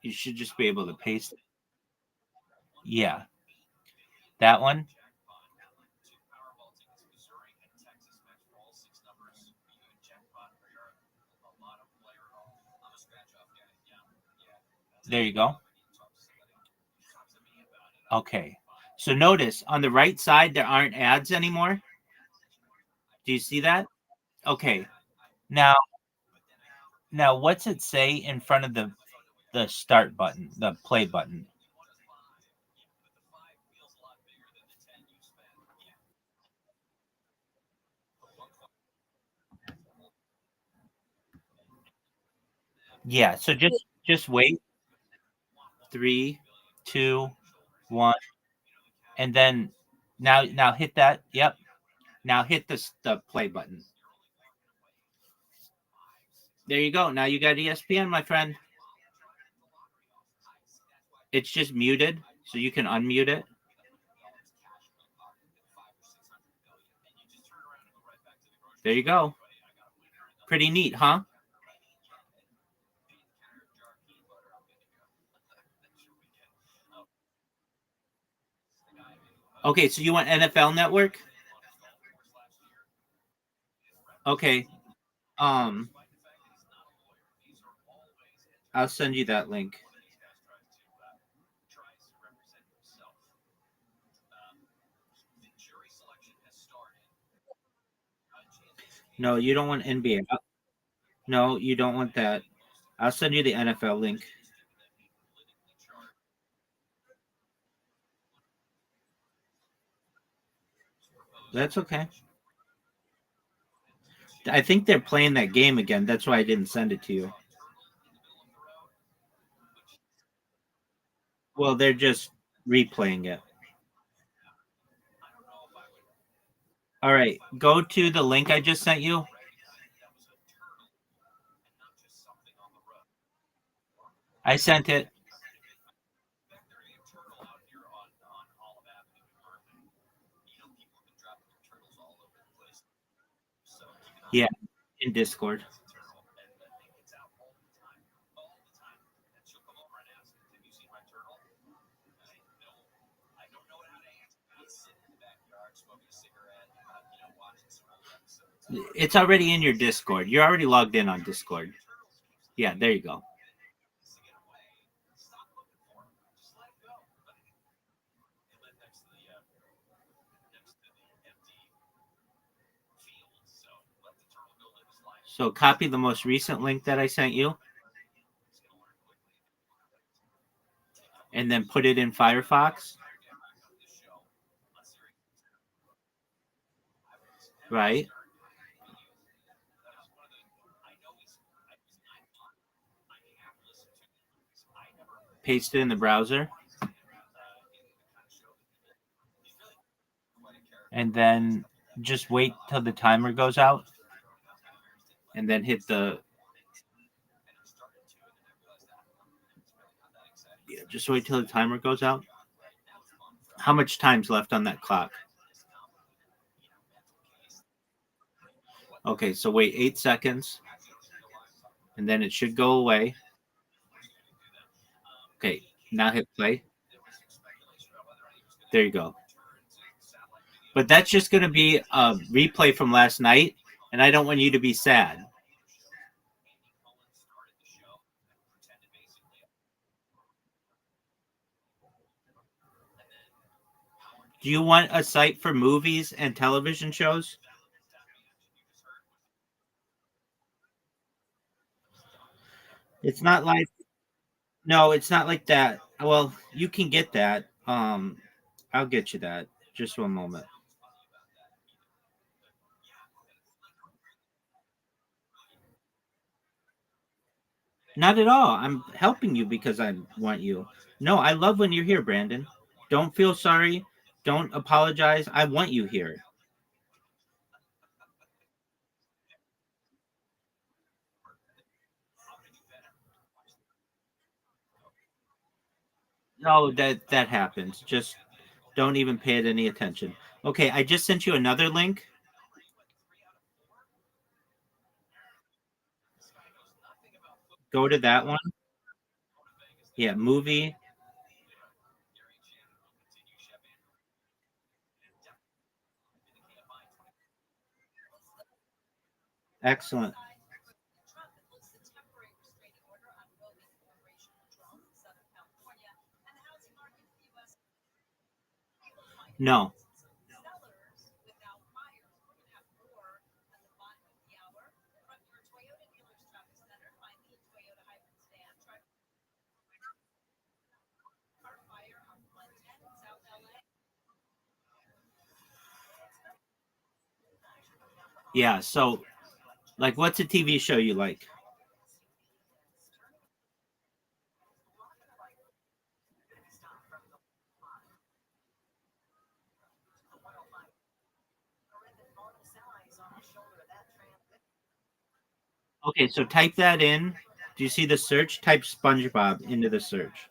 You should just be able to paste it. Yeah. That one. There you go. Okay. So notice on the right side, there aren't ads anymore. Do you see that? Okay. Now what's it say in front of the start button, the play button? Yeah. So just wait. 3, 2, 1, and then now hit that. Yep. Now hit the play button. There you go. Now you got ESPN, my friend. It's just muted, so you can unmute it. There you go. Pretty neat, huh? Okay, so you want NFL Network? Okay. I'll send you that link. No, you don't want NBA. No, you don't want that. I'll send you the NFL link. That's okay. I think they're playing that game again. That's why I didn't send it to you. Well, they're just replaying it. All right, go to the link I just sent you. I sent it. Yeah, in Discord. It's already in your Discord. You're already logged in on Discord. Yeah, there you go. So copy the most recent link that I sent you and then put it in Firefox. Right. Paste it in the browser. And then just wait till the timer goes out. And then hit the. Yeah, just wait till the timer goes out. How much time's left on that clock? Okay, so wait 8 seconds. And then it should go away. Okay, now hit play. There you go. But that's just going to be a replay from last night, and I don't want you to be sad. Do you want a site for movies and television shows? It's not like no, it's not like that. Well, you can get that. I'll get you that. Just one moment. Not at all. I'm helping you because I want you. No, I love when you're here, Brandon. Don't feel sorry. Don't apologize. I want you here. No, that happens. Just don't even pay it any attention. Okay, I just sent you another link. Go to that one. Yeah, movie. Excellent. No. Yeah, so like what's a TV show you like? Okay, so type that in. Do you see the search? Type SpongeBob into the search.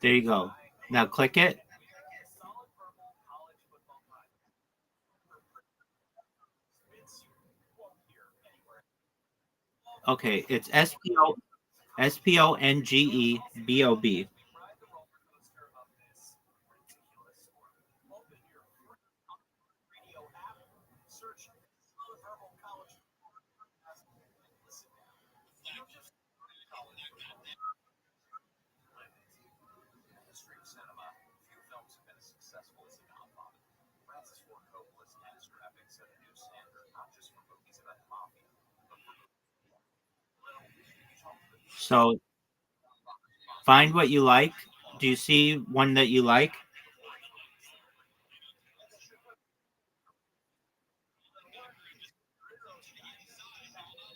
There you go. Now click it. Okay, it's SPONGEBOB. Restream cinema. Few films have been as successful as The Godfather. Francis Ford Coppola's gangster epic set a new standard, not just for movies about the mafia, but for So find what you like. Do you see one that you like?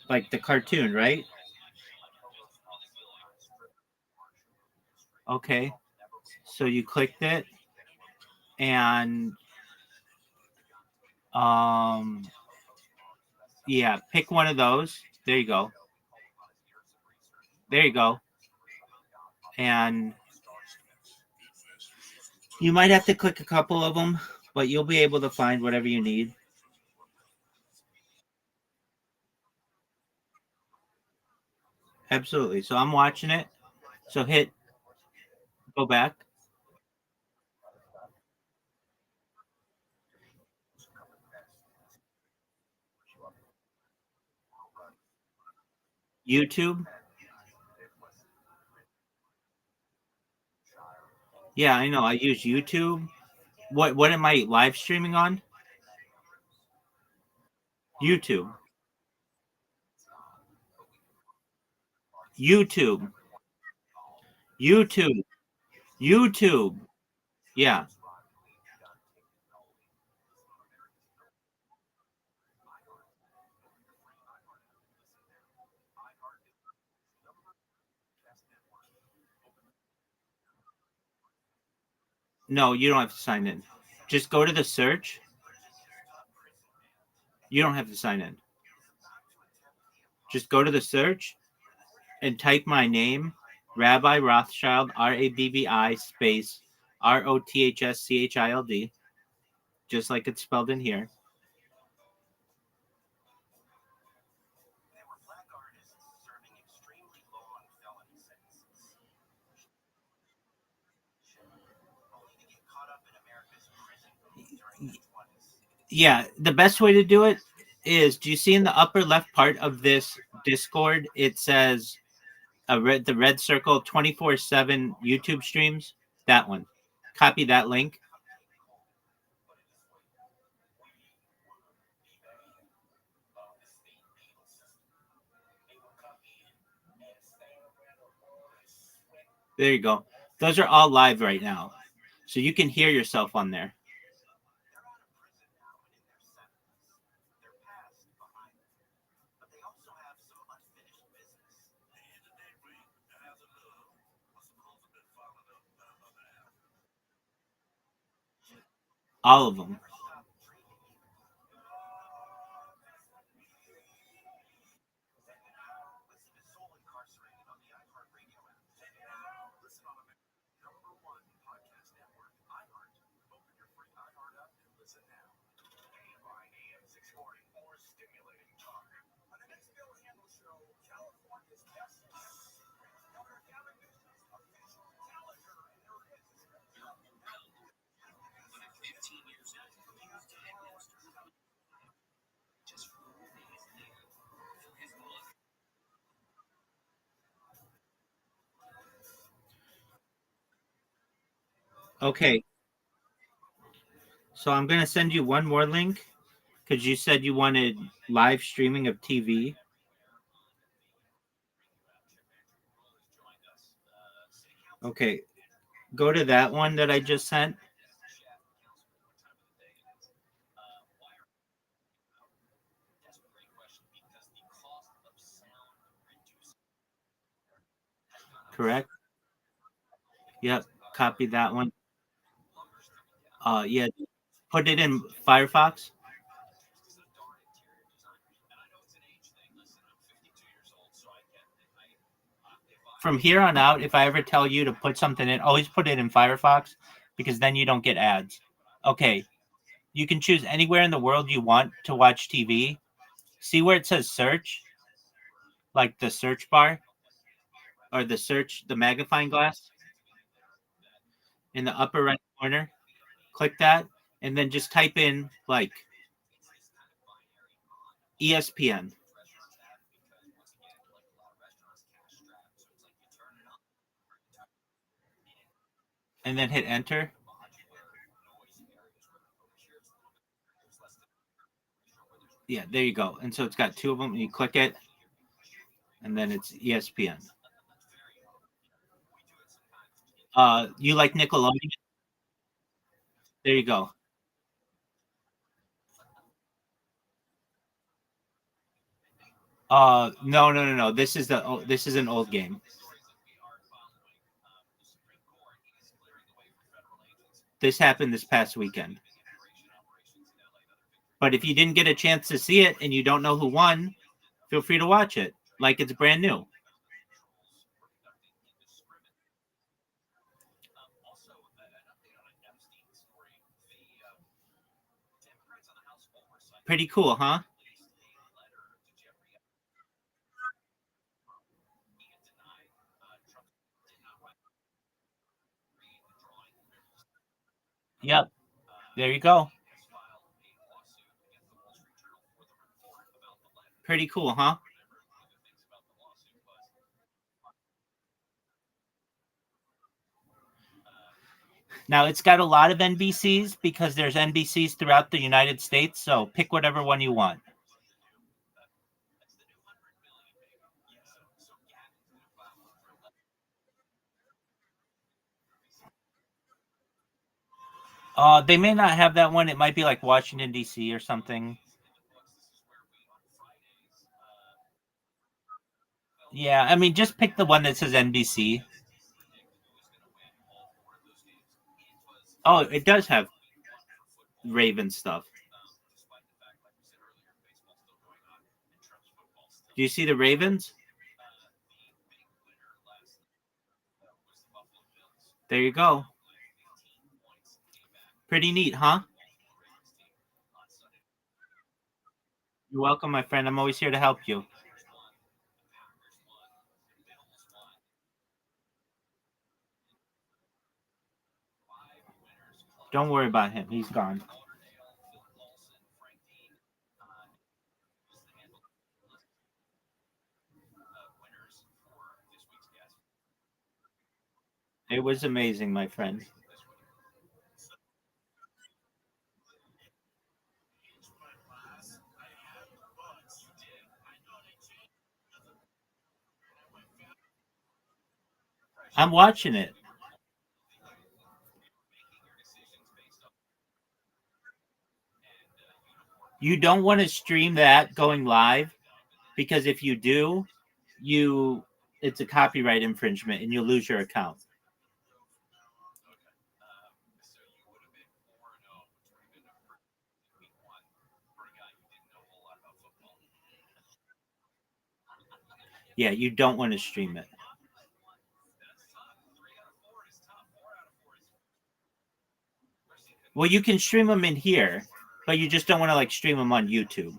Like the cartoon, right? Okay. So you clicked it and um yeah, pick one of those. There you go. There you go. And you might have to click a couple of them, but you'll be able to find whatever you need. Absolutely. So I'm watching it. So hit go back. YouTube. Yeah, I know. I use YouTube. What am I live streaming on? YouTube. YouTube. YouTube. YouTube. Yeah. No, you don't have to sign in. Just go to the search. You don't have to sign in. Just go to the search and type my name, Rabbi Rothschild, RABBI space ROTHSCHILD, just like it's spelled in here. There were black artists serving extremely long felony sentences, only to get caught up in America's prison boom during the 20s. Yeah, the best way to do it is, do you see in the upper left part of this Discord, it says the red circle 24/7 YouTube streams? That one. Copy that link. There you go. Those are all live right now. So you can hear yourself on there. They're out of prison now and in their 70s. Their past behind them. But they also have some unfinished business. All of them. Listen to Soul Incarcerated on the iHeartRadio app. Listen on the #1 podcast network, iHeart. Open your free iHeart app and listen now. KFI AM 640. More stimulating talk. On the next Bill Handel show, California's best Governor Gavin Newsom's official challenger, and there it is. 15 years old. Just Okay. So I'm going to send you one more link because you said you wanted live streaming of TV. Okay. Go to that one that I just sent. correct? Yep. Copy that one. Yeah. Put it in Firefox. From here on out, if I ever tell you to put something in, always put it in Firefox because then you don't get ads. Okay. You can choose anywhere in the world you want to watch TV. See where it says search, like the search bar or the magnifying glass in the upper right corner. Click that and then just type in like ESPN and then hit enter. Yeah, there you go. And so it's got two of them and you click it and then it's ESPN. You like Nickelodeon? There you go. No. This is an old game. This happened this past weekend. But if you didn't get a chance to see it and you don't know who won, feel free to watch it like it's brand new. Pretty cool, huh? Yep. There you go. Pretty cool, huh? Now it's got a lot of NBCs because there's NBCs throughout the United States, so pick whatever one you want. They may not have that one. It might be like Washington D.C. or something. Yeah, I mean, just pick the one that says NBC. Oh, it does have Raven stuff. Do you see the Ravens? There you go. Pretty neat, huh? You're welcome, my friend. I'm always here to help you. Don't worry about him. He's gone. It was amazing, my friend. I'm watching it. You don't want to stream that going live because if you do, you it's a copyright infringement and you'll lose your account. Yeah, you don't want to stream it. Well, you can stream them in here, but you just don't want to like stream them on YouTube.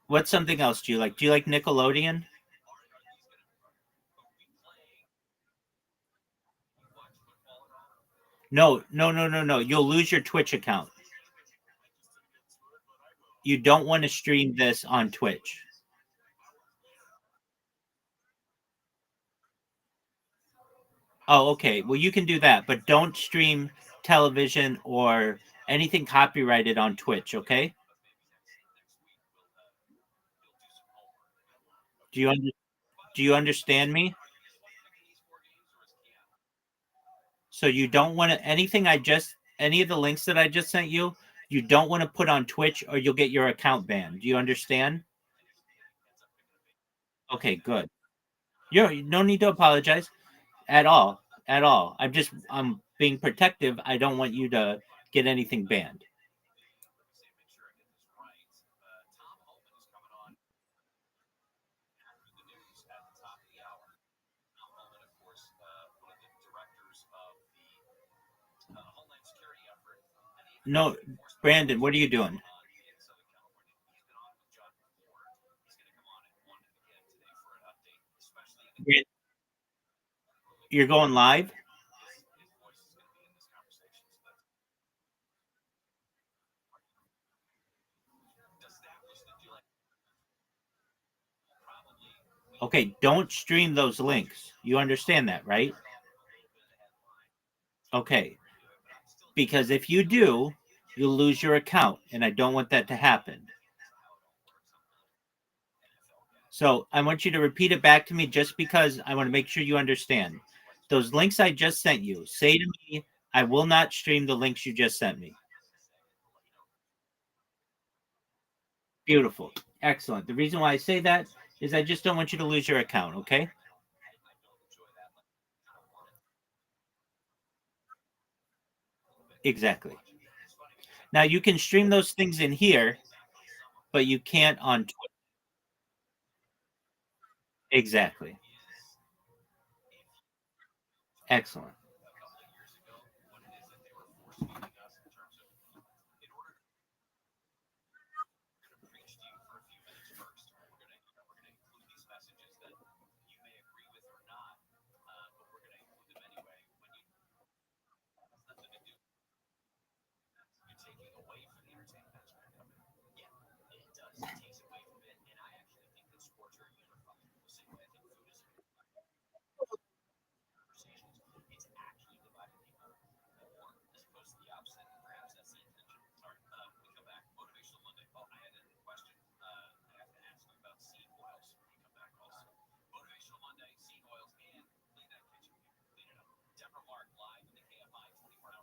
What's something else do you like? Do you like Nickelodeon? No. You'll lose your Twitch account. You don't want to stream this on Twitch. Oh, okay. Well, you can do that, but don't stream television or anything copyrighted on Twitch, okay? Do you under, do you understand me? So you don't want to anything I just any of the links that I just sent you, you don't want to put on Twitch or you'll get your account banned. Do you understand? Okay, good. You're no need to apologize at all. At all. I'm being protective. I don't want you to get anything banned. No, Brandon, what are you doing? You're going live? Okay, don't stream those links. You understand that, right? Okay. Because if you do, you'll lose your account, and I don't want that to happen. So I want you to repeat it back to me just because I want to make sure you understand. Those links I just sent you, say to me, I will not stream the links you just sent me. Beautiful. Excellent. The reason why I say that is I just don't want you to lose your account, okay? Exactly. Now you can stream those things in here, but you can't on Twitch. Exactly. Excellent.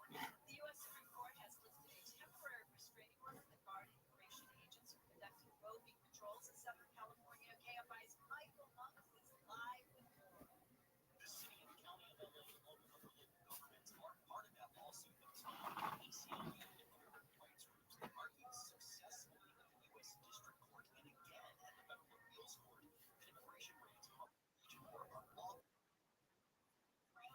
The U.S. Supreme Court has lifted a temporary restraining order that barred immigration agents from conducting roving patrols in Southern California. KFI's Michael Monk is live with more. The city and county of LA and other local governments are part of that lawsuit that was filed by ACLU and other rights groups that argued successfully in the U.S. District Court and again at the Federal Appeals Court that immigration raids are unlawful.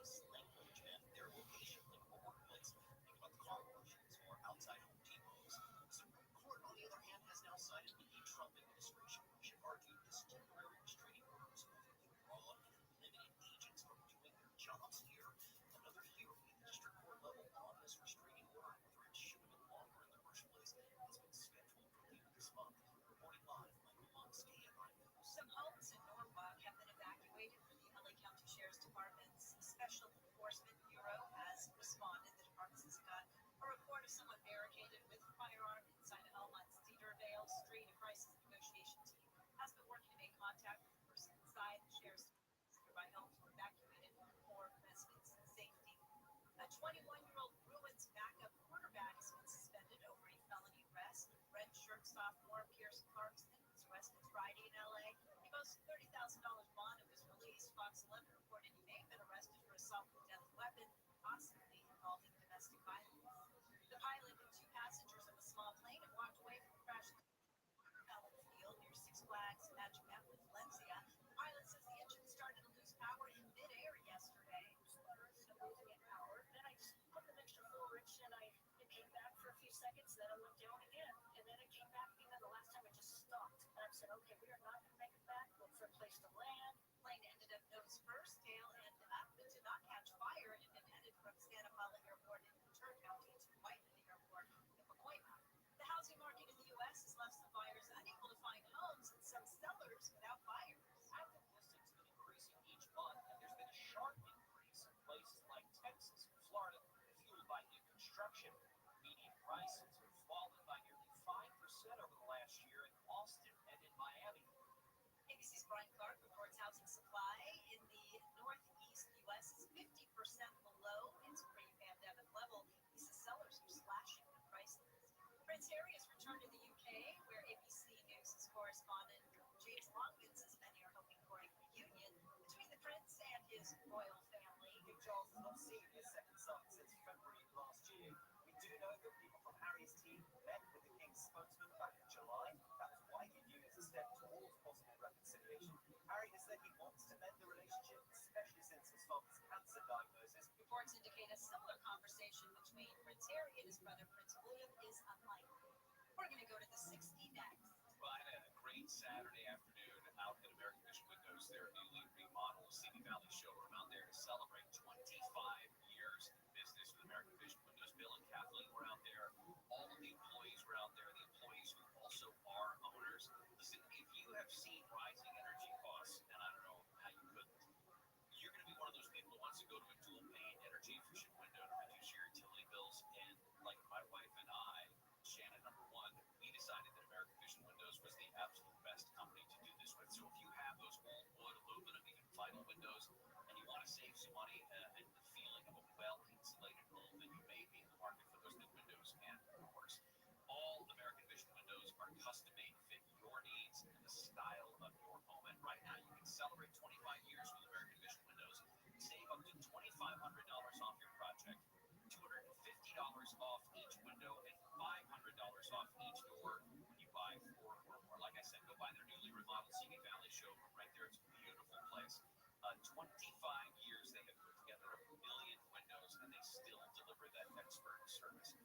Language and their location in a workplace. Think about the car washes or outside Home Depots. The Supreme Court, on the other hand, has now sided with the Trump administration, which argued this temporary restraining orders overly broad and limited agents from doing their jobs here. Another hearing at the district court level on this restraining order, whether it should have been longer in the first place, has been scheduled for later this month. Reporting live, Michael Monks, KFI News. Some homes in Norwalk have been evacuated for the LA County Sheriff's Department's Special Enforcement Bureau has responded. The department has got a report of someone barricaded with a firearm inside a home on Cedarvale Street. A crisis negotiation team has been working to make contact with the person inside. The sheriff's nearby homes were evacuated for residents' safety. A 21-year-old Bruins backup quarterback has been suspended over a felony arrest. Redshirt sophomore Pierce Clarkson was arrested Friday in LA. He posted $30,000 bond and was released. Fox 11 reported he may have been arrested for assault with a deadly weapon, possibly involving domestic violence. The pilot and two passengers of a small plane have walked away from the crash field near Six Flags Magic Mountain, Valencia. The pilot says the engine started to lose power in midair yesterday. Losing power. Then I just put the mixture forward and it came back for a few seconds. Then I went down again, and then it came back again. The last time it just stopped. And I said, okay, we are not going to make it back. Look for a place to land. Plane ended up nose first, tail ended up, but did not catch fire. It had been headed from Santa Paula Airport in Ventura County to Whiteman Airport in Pacoima. The housing market in the U.S. has left some buyers unable to find homes and some sellers without buyers. Active listings have been increasing each month, and there's been a sharp increase in places like Texas and Florida, fueled by new construction. Median prices have fallen by nearly 5% over the last year in Austin and in Miami. ABC's Brian Clark reports housing supply in the northeast U.S. is 50% below its pre-pandemic level. He says sellers Prince Harry has returned to the UK, where ABC News' correspondent James Longman says many are hoping for a reunion between the prince and his royal family. King Charles has not seen his second son since February last year. We do know that people from Harry's team met with the King's spokesman back in July. That was widely viewed as a step towards possible reconciliation. Harry has said he wants to mend the relationship, especially since his father's cancer diagnosis. Reports indicate a similar conversation between Prince Harry and his brother Prince William is unlikely. We're going to go to the 60 next. Well, I had a great Saturday afternoon out at American Vision Windows, their newly remodeled Simi Valley showroom out there to celebrate 25 years in business with American Vision Windows. Bill and Kathleen were out there. All of the employees were out there, the employees who also are owners. Listen, if you have seen rising energy costs, and I don't know how you couldn't, you're going to be one of those people who wants to go to a dual pane energy efficient window to reduce your utility bills. And like my wife and I, Shannon, number one, we decided that American Vision Windows was the absolute best company to do this with. So if you have those old wood, aluminum, even vinyl windows, and you want to save some money and the feeling of a well-insulated home, then you may be in the market for those new windows and doors. All American Vision Windows are custom-made to fit your needs and the style of your home. And right now, you can celebrate 25 years with American Vision Windows. Save up to $2,500 off your project, $250 off each window, and $500 off each door when you buy 4 or more. Like I said, go by their newly remodeled Simi Valley showroom right there. It's a beautiful place. 25 years they have put together 1 million windows, and they still deliver that expert service.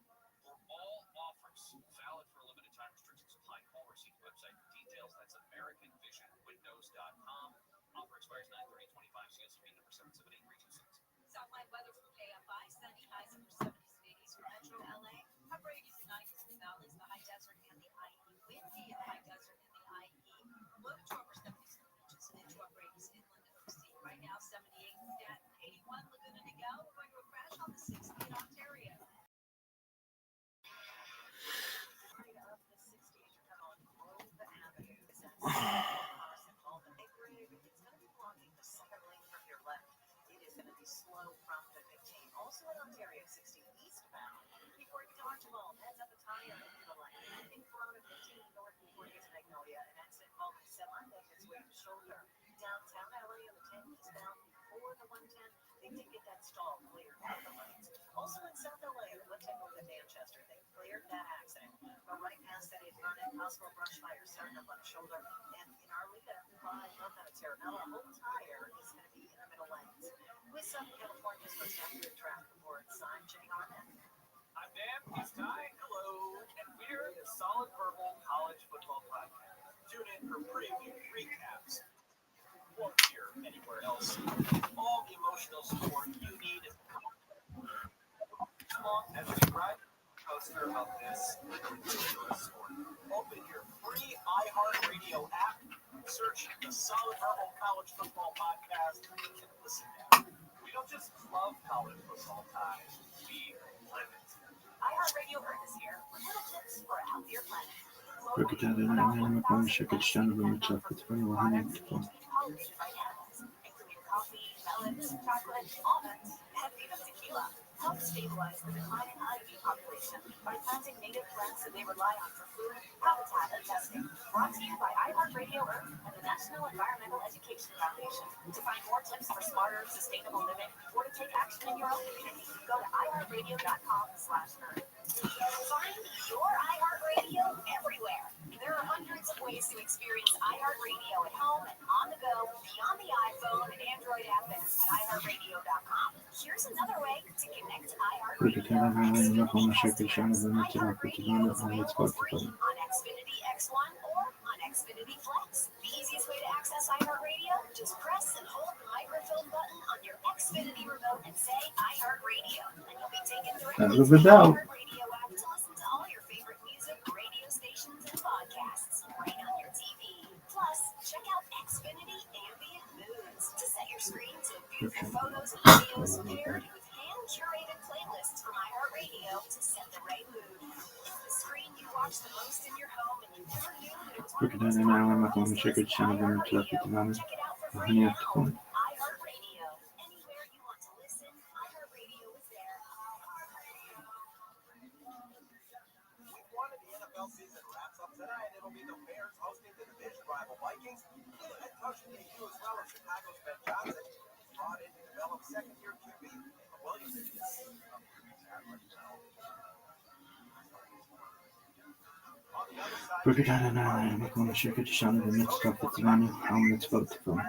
For all offers, valid for a limited time, restrictions apply. Call or see the website for details. That's AmericanVisionWindows.com. Offer expires 9/30/25. CLCB number 778-326. Southline weather from KFI, sunny, highs upper 70s and 80s for Metro LA. Upper 80s and 90s in the valleys, the high desert and the IE. Windy in the high desert and the IE. Low to upper 70s in the beaches and into upper 80s inland and OC. Right now, 78 in Stanton, 81 Laguna Niguel. We're going to a crash on the 60 in Ontario. Of the 60 to come on Grove Avenue. It's at Carson Hall. The big rig, it's going to be blocking the second lane from your left. It is going to be slow from the 15. Also in Ontario, 60 eastbound. Before you get to Archibald, heads up a tire into the lane. In Corona, 15 north before you get to Magnolia. An accident involving semi making its way to shoulder. Downtown LA on the 10 eastbound before the 110. They did get that stall cleared out of the lanes. Also in South LA, the 110 over to Manchester, they cleared that accident. But right past that, it's running possible brush fire starting up on the shoulder. And in Arleta, by north out of Terranova, the whole tire is going to be in the middle lanes. With Southern California's most accurate traffic reports, I'm Jenny Hartman. I'm Dan. It's Ty. Hello. And we're the Solid Verbal College Football Podcast. Tune in for preview, recaps. Won't hear anywhere else. All the emotional support you need. As we write a poster of this ridiculous sport, open your free iHeartRadio app, search the Solid Verbal College Football Podcast, and listen now. We don't just love college football, Ty. We live it. iHeartRadio Earth is here with little tips for a healthier planet. Прокидали помощи крещенного чапотвора ванильного. Including coffee, melons, chocolate, almonds, and even tequila. Help stabilize the declining honeybee population by planting native plants that they rely on for food, habitat, and testing. Brought to you by iHeartRadio Earth and the National Environmental Education Foundation. To find more tips for smarter, sustainable living, or to take action in your own community, go to iHeartRadio.com/earth. Find your iHeartRadio everywhere. There are hundreds of ways to experience iHeartRadio at home and on the go, beyond the iPhone and Android app at iHeartRadio.com. Here's another way to connect to iHeartRadio. iHeartRadio is available free on Xfinity X1 or on Xfinity Flex. The easiest way to access iHeartRadio, just press and hold the microphone button on your Xfinity remote and say iHeartRadio, and you'll be taken directly to the iHeartRadio app to listen to all your favorite music, radio stations, and podcasts right on your TV. Plus, check out Xfinity Ambient Moods to set your screen to beautiful photos and videos paired with hand-curated playlists from iHeartRadio to set the right mood. The screen you watch the most in your home and you never knew that it was one of the most popular places is iHeartRadio. Check it out for free at home. iHeartRadio. Anywhere you want to listen, iHeartRadio is there. We wanted will be the Bears hosting the division rival Vikings. The head coach will be you as well as Chicago's Ben Johnson, brought in to develop second-year QB Williams. Brigadier Makona Shirkatishana, the next stop at Savannah, Helmets vote to film.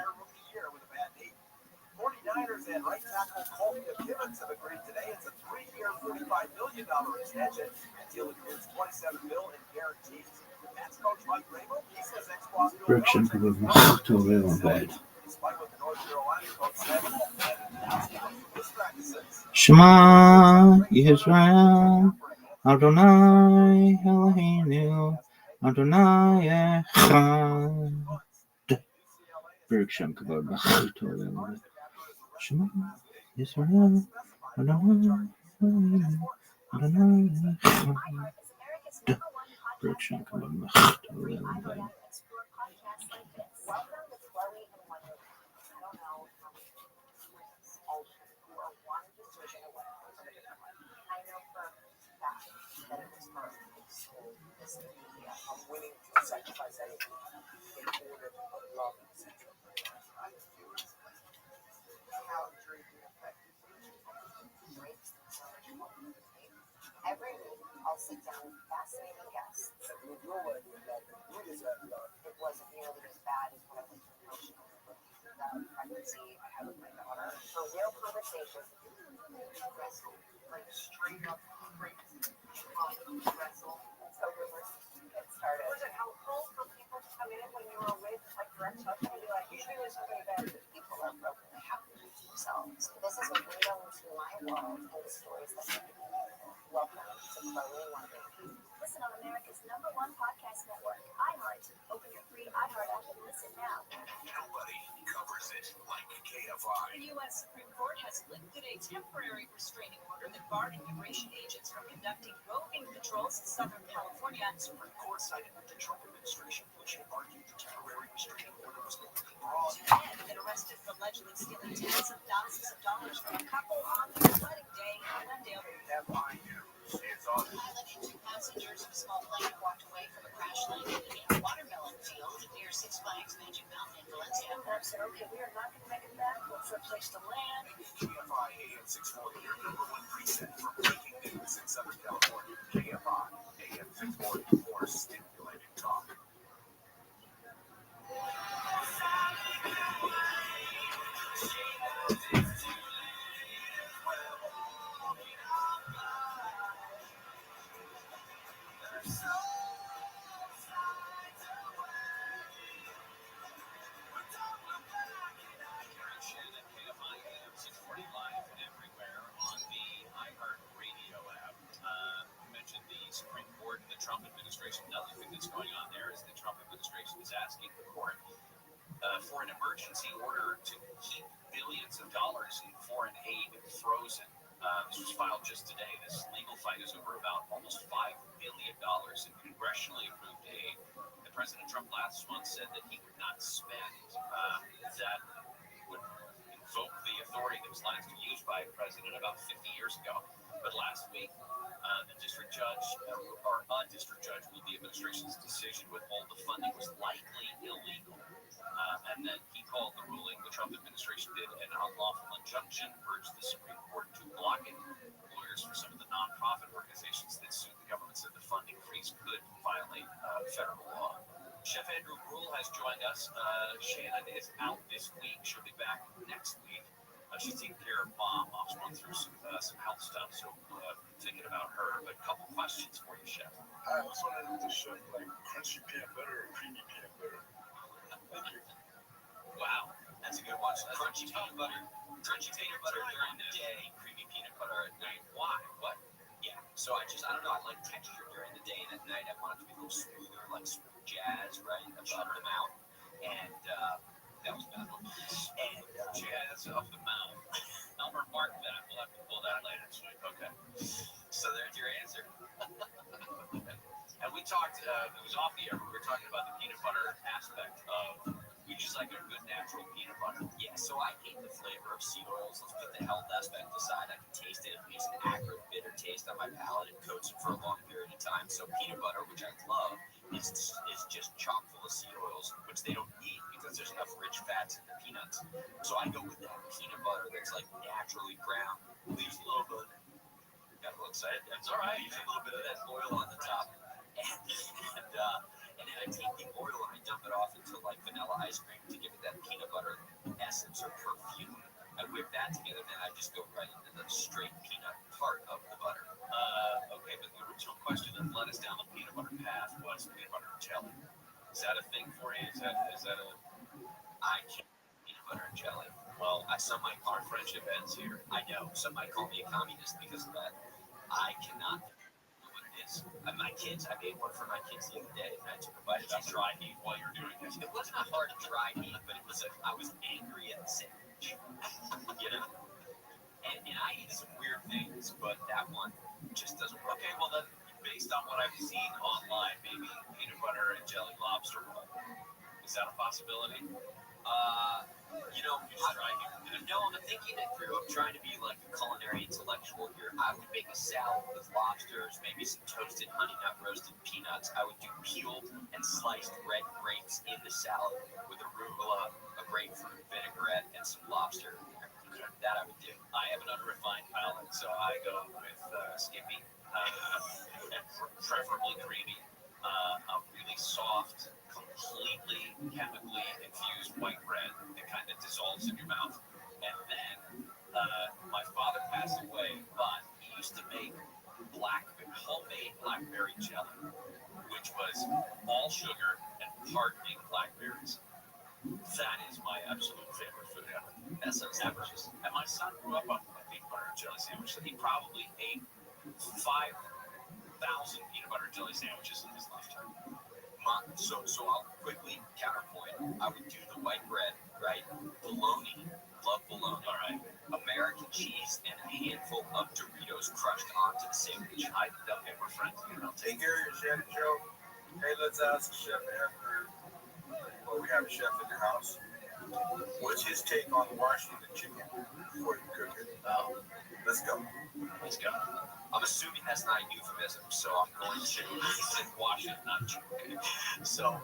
49ers and right tackle Colby Gibbons have agreed today. It's a 3-year, $45 million extension. The deal includes $27 million in guarantees. That's Coach Mike Rabel. He says ex-boss Bill Berkshire Belichick will is to a real bed. despite what the North Carolina coach said. His practices. Shema Yisrael, Adonai Eloheinu, Adonai Echad. Berkshire Kavod to a real bed. Shema Yisrael, Adonai Eloheinu, Adonai Echad. Berkshire Kavod to a real bed. I'm willing to sacrifice anything in order to love and center. How dream affected Every week, I'll sit down with fascinating guests. you. Your way is that you deserve love. It wasn't nearly as bad as what I went through emotionally with pregnancy I had with my daughter. For real conversation, wrestle, like straight up crazy. Wrestle. It's over with. It started. Was it helpful for people to come in when you were with like direct touch and be like, usually when somebody bad, people are broken, they have to do it themselves. This is a window into my world and the stories that make me beautiful. Welcome to Chloe London. Listen on America's #1 podcast network, iHeart. Open your free iHeart app and listen now. Nobody covers it like KFI. The U.S. Supreme Court has lifted a temporary restraining order that barred immigration agents from conducting roving patrols in Southern California. Supreme Court cited the Trump administration, which argued the temporary restraining order was legally broad. And that arrested for allegedly stealing tens of thousands of dollars from a couple on their wedding day in Glendale. FI News is on. Pilot and 2 passengers of a small plane walked away from a crash landing in a watermelon field near Six Flags Magic Mountain in Valencia. Mark said, okay, we are not going to make it back. Look for a place to land. KFI AM 640, your #1 preset for breaking news in Southern California. KFI AM 640 for stimulating talk. Supreme Court and the Trump administration. Another thing that's going on there is the Trump administration is asking the court for an emergency order to keep billions of dollars in foreign aid frozen. This was filed just today. This legal fight is over about almost $5 billion in congressionally approved aid that President Trump last month said that he would not spend. That would invoke the authority that was last used by a president about 50 years ago. But last week, the district judge, or a district judge, ruled the administration's decision to withhold the funding was likely illegal. And then he called the ruling, the Trump administration did, an unlawful injunction, urged the Supreme Court to block it. Lawyers for some of the nonprofit organizations that sued the government said the funding freeze could violate federal law. Chef Andrew Brule has joined us. Shannon is out this week. She'll be back next week. She's taking care of mom. Mom's going through some health stuff, so thinking about her. But a couple questions for you, Chef. I was wondering if the chef like crunchy peanut butter or creamy peanut butter. Thank you. Wow, that's a good one. Crunchy peanut butter during the day, creamy peanut butter at night. Why? What? Yeah. So I don't know. I like texture during the day, and at night I want it to be a little smoother, like smooth jazz, right? Above the mouth. And that was bad one. And jazz of the mouth. I'll remark that. We'll have to pull that later this week. Okay. So there's your answer. And we talked, it was off the air, we were talking about the peanut butter aspect of, we just like a good natural peanut butter. Yeah, so I hate the flavor of seed oils. Let's put the health aspect aside. I can taste it. It leaves an acrid, bitter taste on my palate. It coats it for a long period of time. So peanut butter, which I love, is just So I go with that peanut butter that's like naturally brown, leaves a little bit. Got a little excited. That's all right. Leaves a little bit of that oil on the top, and then I take the oil and I dump it off into like vanilla ice cream to give it that peanut butter essence or perfume. I whip that together, then I just go right into the straight peanut part of the butter. Okay, but the original question that led us down the peanut butter path was peanut butter and jelly. Is that a thing for you? Is that a? I can't eat peanut butter and jelly. Well, some might our friendship ends here. I know some might call me a communist because of that. I cannot know what it is. My kids, I made one for my kids the other day, and I took a bite of dry meat while you were doing it. It wasn't a hard dry meat, but it was I was angry at the sandwich. You know? And I eat some weird things, but that one just doesn't work. Okay, well then, based on what I've seen online, maybe peanut butter and jelly lobster roll. Is that a possibility? I'm thinking it through. I'm trying to be like a culinary intellectual here. I would make a salad with lobsters, maybe some toasted honey nut roasted peanuts. I would do peeled and sliced red grapes in the salad with arugula, a grapefruit vinaigrette, and some lobster. That I would do. I have an unrefined palate, so I go with Skippy, preferably creamy, a really soft, completely chemically infused white bread that kind of dissolves in your mouth. And then my father passed away, but he used to make homemade blackberry jelly, which was all sugar and hardening blackberries. That is my absolute favorite food ever. That sounds delicious. And my son grew up on a peanut butter and jelly sandwich, so he probably ate 5,000 peanut butter and jelly sandwiches in his lifetime. So I'll quickly counterpoint. I would do the white bread, right? Bologna, love bologna. All right. American cheese and a handful of Doritos crushed onto the sandwich. Okay, we're friends. Hey, Gary and Shannon Joe. Hey, let's ask Chef Andrew. Well, we have a chef in the house. What's his take on washing the chicken before you cook it? Let's go. I'm assuming that's not a euphemism, so I'm going to wash it, not chicken. So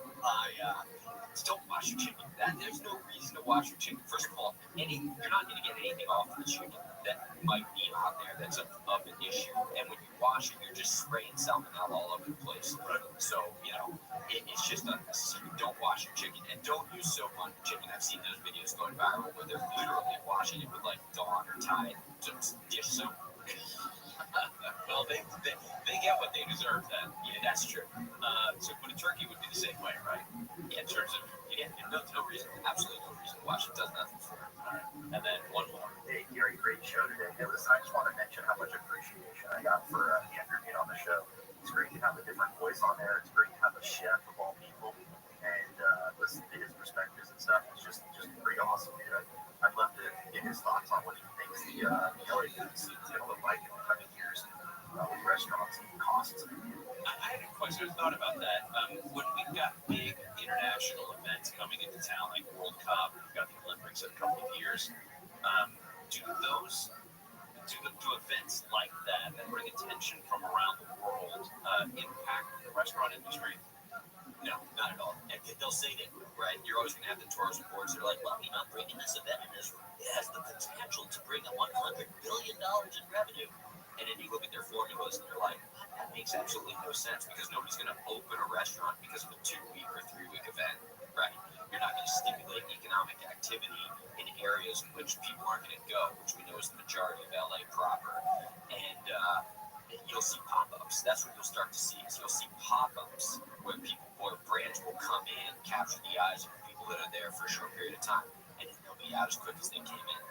don't wash your chicken. There's no reason to wash your chicken. First of all, you're not going to get anything off the chicken that might be on there that's of an issue. And when you wash it, you're just spraying salmonella all over the place. So, it's just unnecessary. Don't wash your chicken. And don't use soap on your chicken. I've seen those videos going viral where they're literally washing it with like Dawn or Tide dish soap. Well, they get what they deserve then. Yeah, that's true. But a turkey would be the same way, right? Yeah, in terms of, no reason, absolutely no reason to wash it. Does nothing for it. All right. And then one more. Hey, Gary, great show today. Hey, listen, I just want to mention how much appreciation I got for Andrew being on the show. It's great to have a different voice on there. It's great to have a chef of all people and listen to his perspectives and stuff. It's just pretty awesome, dude. I'd love to get his thoughts on what he thinks the LA food scene is going to look like in the coming years with restaurants and costs. I had a question. I thought about that. When we've got big international events coming into town, like World Cup, we've got the Olympics in a couple of years. Do events like that bring attention from around the world impact the restaurant industry? No, not at all. And they'll say that, right? You're always going to have the tourist reports. They're like, well, bringing this event in Israel, it has the potential to bring $100 billion in revenue. And then you look at their formulas and you're like, that makes absolutely no sense because nobody's going to open a restaurant because of a 2-week or 3-week event, right? You're not going to stimulate economic activity in areas in which people aren't going to go, which we know is the majority of LA proper. And you'll see pop-ups. That's what you'll start to see. Is you'll see pop-ups where brands will come in, capture the eyes of the people that are there for a short period of time, and then they'll be out as quick as they came in.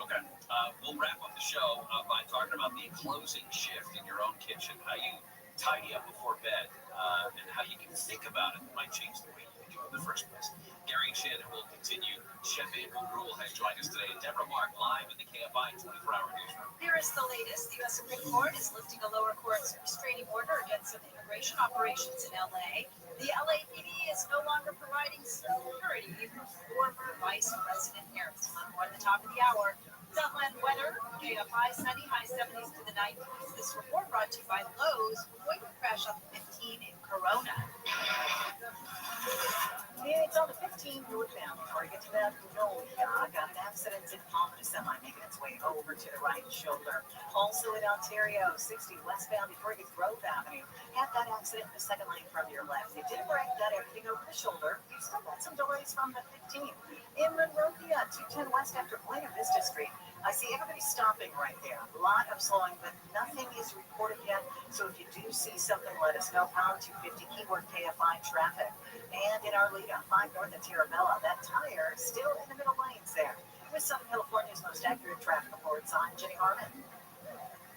Okay. We'll wrap up the show by talking about the closing shift in your own kitchen, how you tidy up before bed, and how you can think about it might change the way you do it in the first place. Gary and Shannon will continue. Chef Andrew Gruel has joined us today. Deborah Mark live in the KFI 24-hour newsroom. Here is the latest. The U.S. Supreme Court is lifting a lower court's restraining order against some immigration operations in L.A. The LAPD is no longer providing security for former Vice President Harris. More at the top of the hour. Sunland weather, KFI sunny, high 70s to the 90s. This report brought to you by Lowe's. Avoid the crash on 15 in Corona. Good It's on the 15 northbound. Before you get to that, got an accident in Palmer, semi making its way over to the right shoulder. Also in Ontario, 60 westbound before you get Grove Avenue. Had that accident in the second lane from your left. It did break, got everything over the shoulder. You still got some delays from the 15. In Monrovia, 210 west after Buena Vista Street. I see everybody stopping right there. A lot of slowing, but nothing is reported yet. So if you do see something, let us know. Pound 250, keyword KFI traffic. And in Arleta, 5 north of Tirabella, that tire still in the middle lanes there. With Southern California's most accurate traffic reports, I'm Jenny Harmon.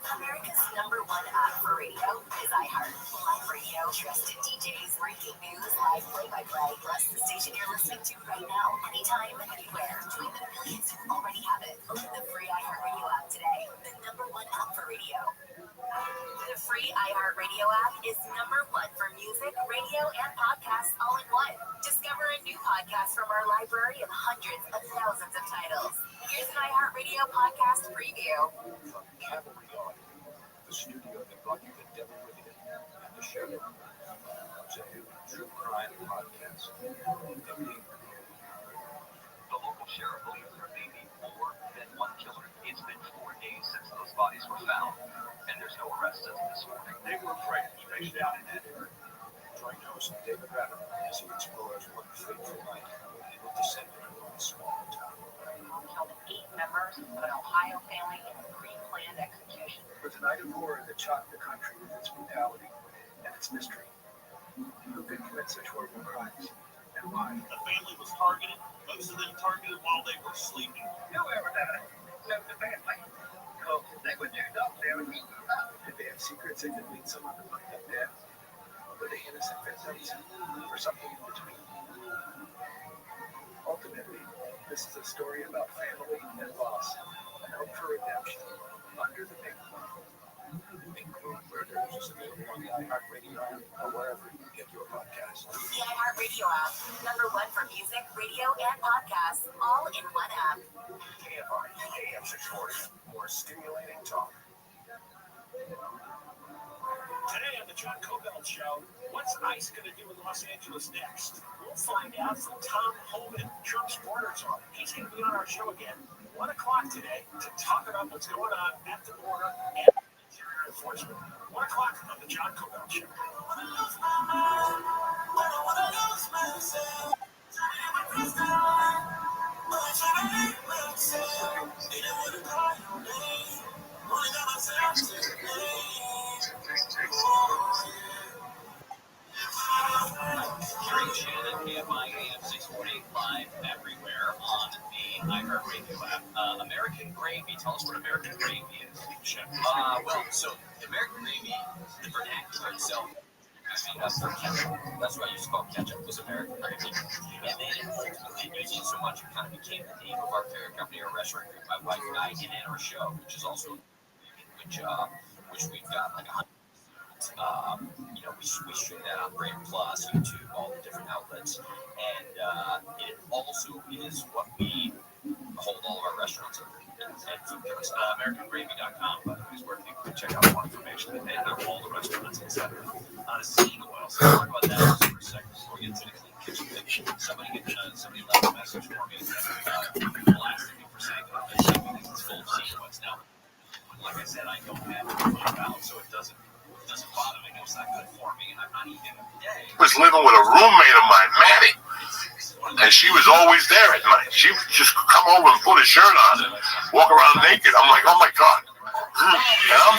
America's #1 app for radio is iHeart. Live radio, trusted DJs, breaking news, live play-by-play, plus the station you're listening to right now, anytime, anywhere. Join the millions who already have it. Open the free iHeart Radio app today. The #1 app for radio. The free iHeart Radio app is #1 for music, radio, and podcasts all in one. Discover a new podcast from our library of hundreds of thousands of titles. Here's an iHeart Radio podcast preview. Cavalry Audio, the studio that brought you The Devil Within and The Shadow. It's a new true crime podcast. The local sheriff believes there may be more than one killer. It's been 4 days since those bodies were found, and there's no arrests as of this morning. They were afraid to stay down in that area. Join host David Ratter as he explores one fateful night when he will descend into a small town. Killed 8 members of an Ohio family in a pre-planned execution. It was a night of horror that shocked the country with its brutality and its mystery. Who could commit such horrible crimes and why? The family was targeted, most of them targeted while they were sleeping. Whoever done it, know the family. No, they would do nothing. They would eat. Did they have secrets that could lead someone to find them dead? Were they innocent victims or something in between? Ultimately, this is a story about family and loss and hope for redemption under the big one. Big Room Murders is available on the iHeartRadio app or wherever you get your podcasts. The iHeart Radio app, #1 for music, radio, and podcasts, all in one app. KFI, AM 640, more stimulating talk. Today on the John Cobell Show, what's ICE going to do in Los Angeles next? We'll find out from Tom Holman, Trump's border talk. He's going to be on our show again, 1 o'clock today, to talk about what's going on at the border and interior enforcement. 1 o'clock on the John Cobell Show. Hearing Shannon, KFI AM 640 live everywhere on the iHeartRadio app. American Gravy. Tell us what American Gravy is, Chef. So American Gravy, the vernacular itself, for ketchup. That's why I used to call ketchup, was American Gravy. And then ultimately, using it so much, it kind of became the name of our parent company, our restaurant group. My wife and I, and our show, which is also, which we've got like 100. We stream that on Brand Plus, YouTube, all the different outlets, and it also is what we hold all of our restaurants under. And food comes, AmericanGravy.com, by the way, is where people can check out more information. And they have all the restaurants, etc. Seed oil. So I'll talk about that just for a second before we get to the clean kitchen thing. Somebody left a message for me blasting me for saying that it's full of seed oils. Now, like I said, I don't have it put out, so it doesn't bother me. It's not good for me, and I'm not eating every day. I was living with a roommate of mine, Maddie, and she was always there at night. She would just come over and put a shirt on and walk around naked. I'm like, oh my God. And I'm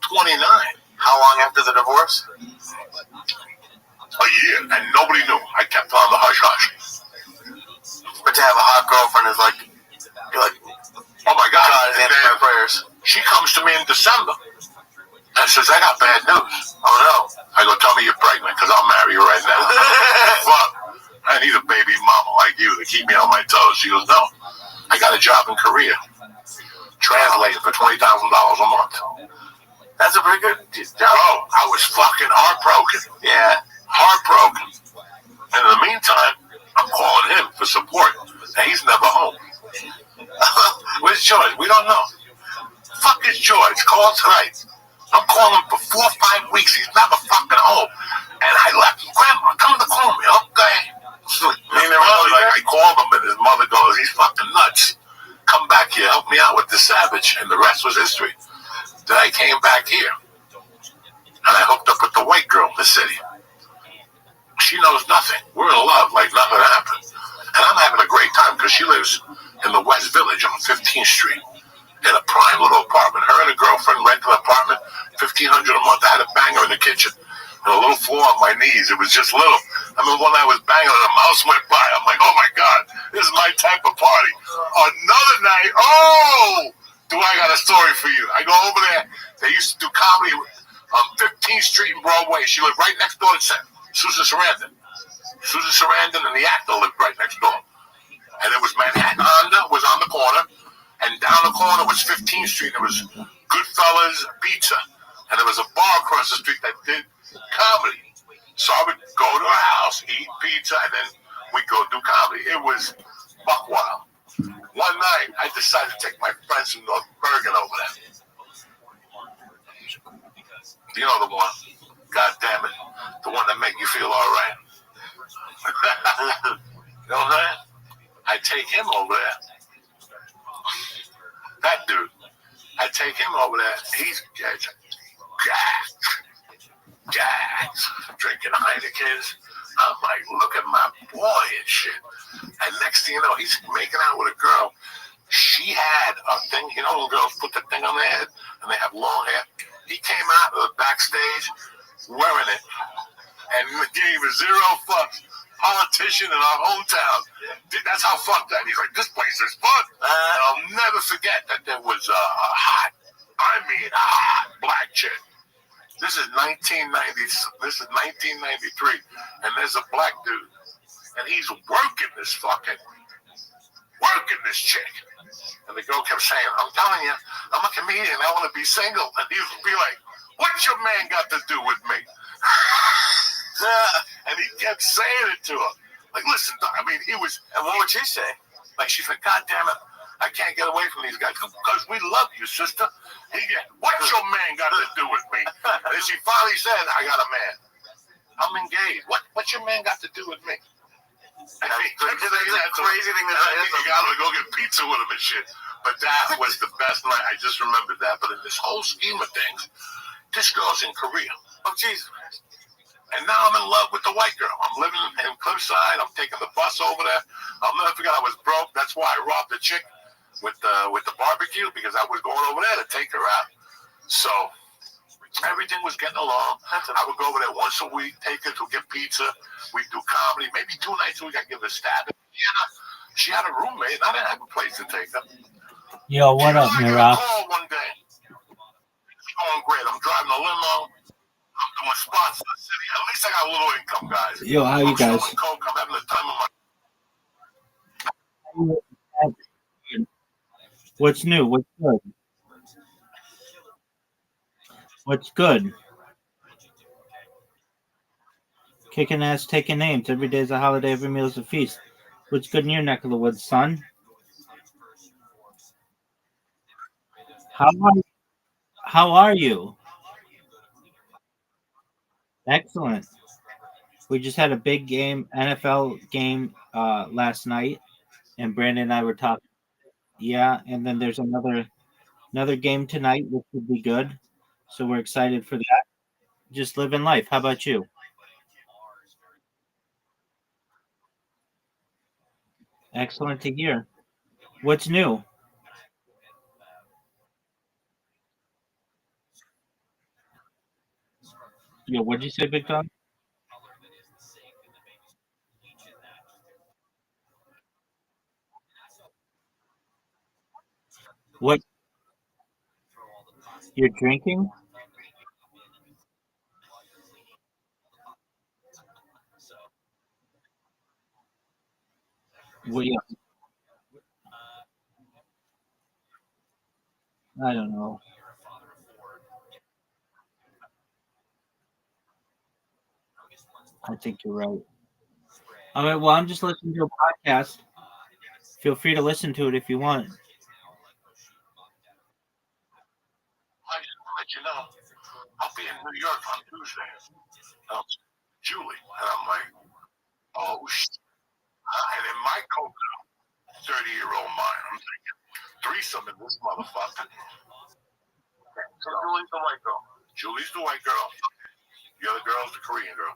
29. How long after the divorce? A year, and nobody knew. I kept on the hush-hush. But to have a hot girlfriend is like, you're like, oh my God. God is answering my prayers. She comes to me in December and says, I got bad news. Oh no. I go, tell me you're pregnant, because I'll marry you right now. Fuck. I need a baby mama like you to keep me on my toes. She goes, no. I got a job in Korea. Translating for $20,000 a month. That's a pretty good job. Bro, I was fucking heartbroken. Yeah. Heartbroken. And in the meantime, I'm calling him for support. And he's never home. Where's George? We don't know. Fuck is George? Call tonight. I'm calling him for 4 or 5 weeks. He's never fucking home. And I left him. Grandma, come Village, and the rest was history. Then I came back here, and I hooked up with the white girl in the city. She knows nothing. We're in love like nothing happened. And I'm having a great time because she lives in the West Village on 15th Street in a prime little apartment. Her and a girlfriend rent an apartment, $1,500 a month. I had a banger in the kitchen and a little floor on my knees. It was just little. I mean, when I was banging and a mouse went by, I'm like, oh my God, this is my type of party. Another night, do I got a story for you. I go over there. They used to do comedy on 15th Street in Broadway. She lived right next door to Susan Sarandon. Susan Sarandon and the actor lived right next door. And it was Manhattan Honda was on the corner, and down the corner was 15th Street. There was Goodfellas Pizza, and there was a bar across the street that did comedy. So I would go to her house, eat pizza, and then we'd go do comedy. It was buck wild. One night, I decided to take my friends from North Bergen over there. You know the one. God damn it. The one that make you feel all right. You know what I'm saying? I take him over there. That dude. I take him over there. He's drinking Heinekens. I'm like, look at my boy and shit. And next thing you know, he's making out with a girl. She had a thing, you know, little girls put the thing on their head and they have long hair. He came out of the backstage wearing it and gave a zero fucks. Politician in our hometown. That's how fucked that. He's like, this place is fun. And I'll never forget that there was a hot black chick. This is 1990. This is 1993, and there's a black dude, and he's working this chick. And the girl kept saying, "I'm telling you, I'm a comedian. I want to be single." And he would be like, "What's your man got to do with me?" And he kept saying it to her. Like, listen, I mean, he was. And what would she say? Like, she's like, God damn it, I can't get away from these guys because we love you, sister. What's your man got to do with me? And then she finally said, I got a man. I'm engaged. What's your man got to do with me? That's a crazy thing to say. I think you got to go get pizza with him and shit. But that was the best night. I just remembered that. But in this whole scheme of things, this girl's in Korea. Oh, Jesus. And now I'm in love with the white girl. I'm living in Cliffside. I'm taking the bus over there. I'll never forget I was broke. That's why I robbed the chick with the barbecue because I was going over there to take her out. So everything was getting along. I would go over there once a week, take her to get pizza. We'd do comedy. Maybe 2 nights a week I'd give her a stab. She had a roommate. I didn't have a place to take her. Yo, what up, Mira? One day. It's going great. I'm driving a limo. I'm doing spots in the city. At least I got a little income, guys. Yo, how you guys? Coke. I'm having the time of my. What's new? What's good? What's good? Kicking ass, taking names. Every day's a holiday. Every meal's a feast. What's good in your neck of the woods, son? How are you? Excellent. We just had a big game, NFL game last night, and Brandon and I were talking. Yeah, and then there's another game tonight, which would be good. So we're excited for that. Just living life. How about you? Excellent to hear. What's new? Yeah, what'd you say, Big Dog? What you're drinking? Well, yeah, I don't know. I think you're right. All right, well, I'm just listening to a podcast. Feel free to listen to it if you want. I just want to let you know, I'll be in New York on Tuesday. Julie. And I'm like, oh, shit. And in my coat, 30-year-old mind. I'm thinking, threesome in this motherfucker. So Julie's the white girl. Julie's the white girl. The other girl's the Korean girl.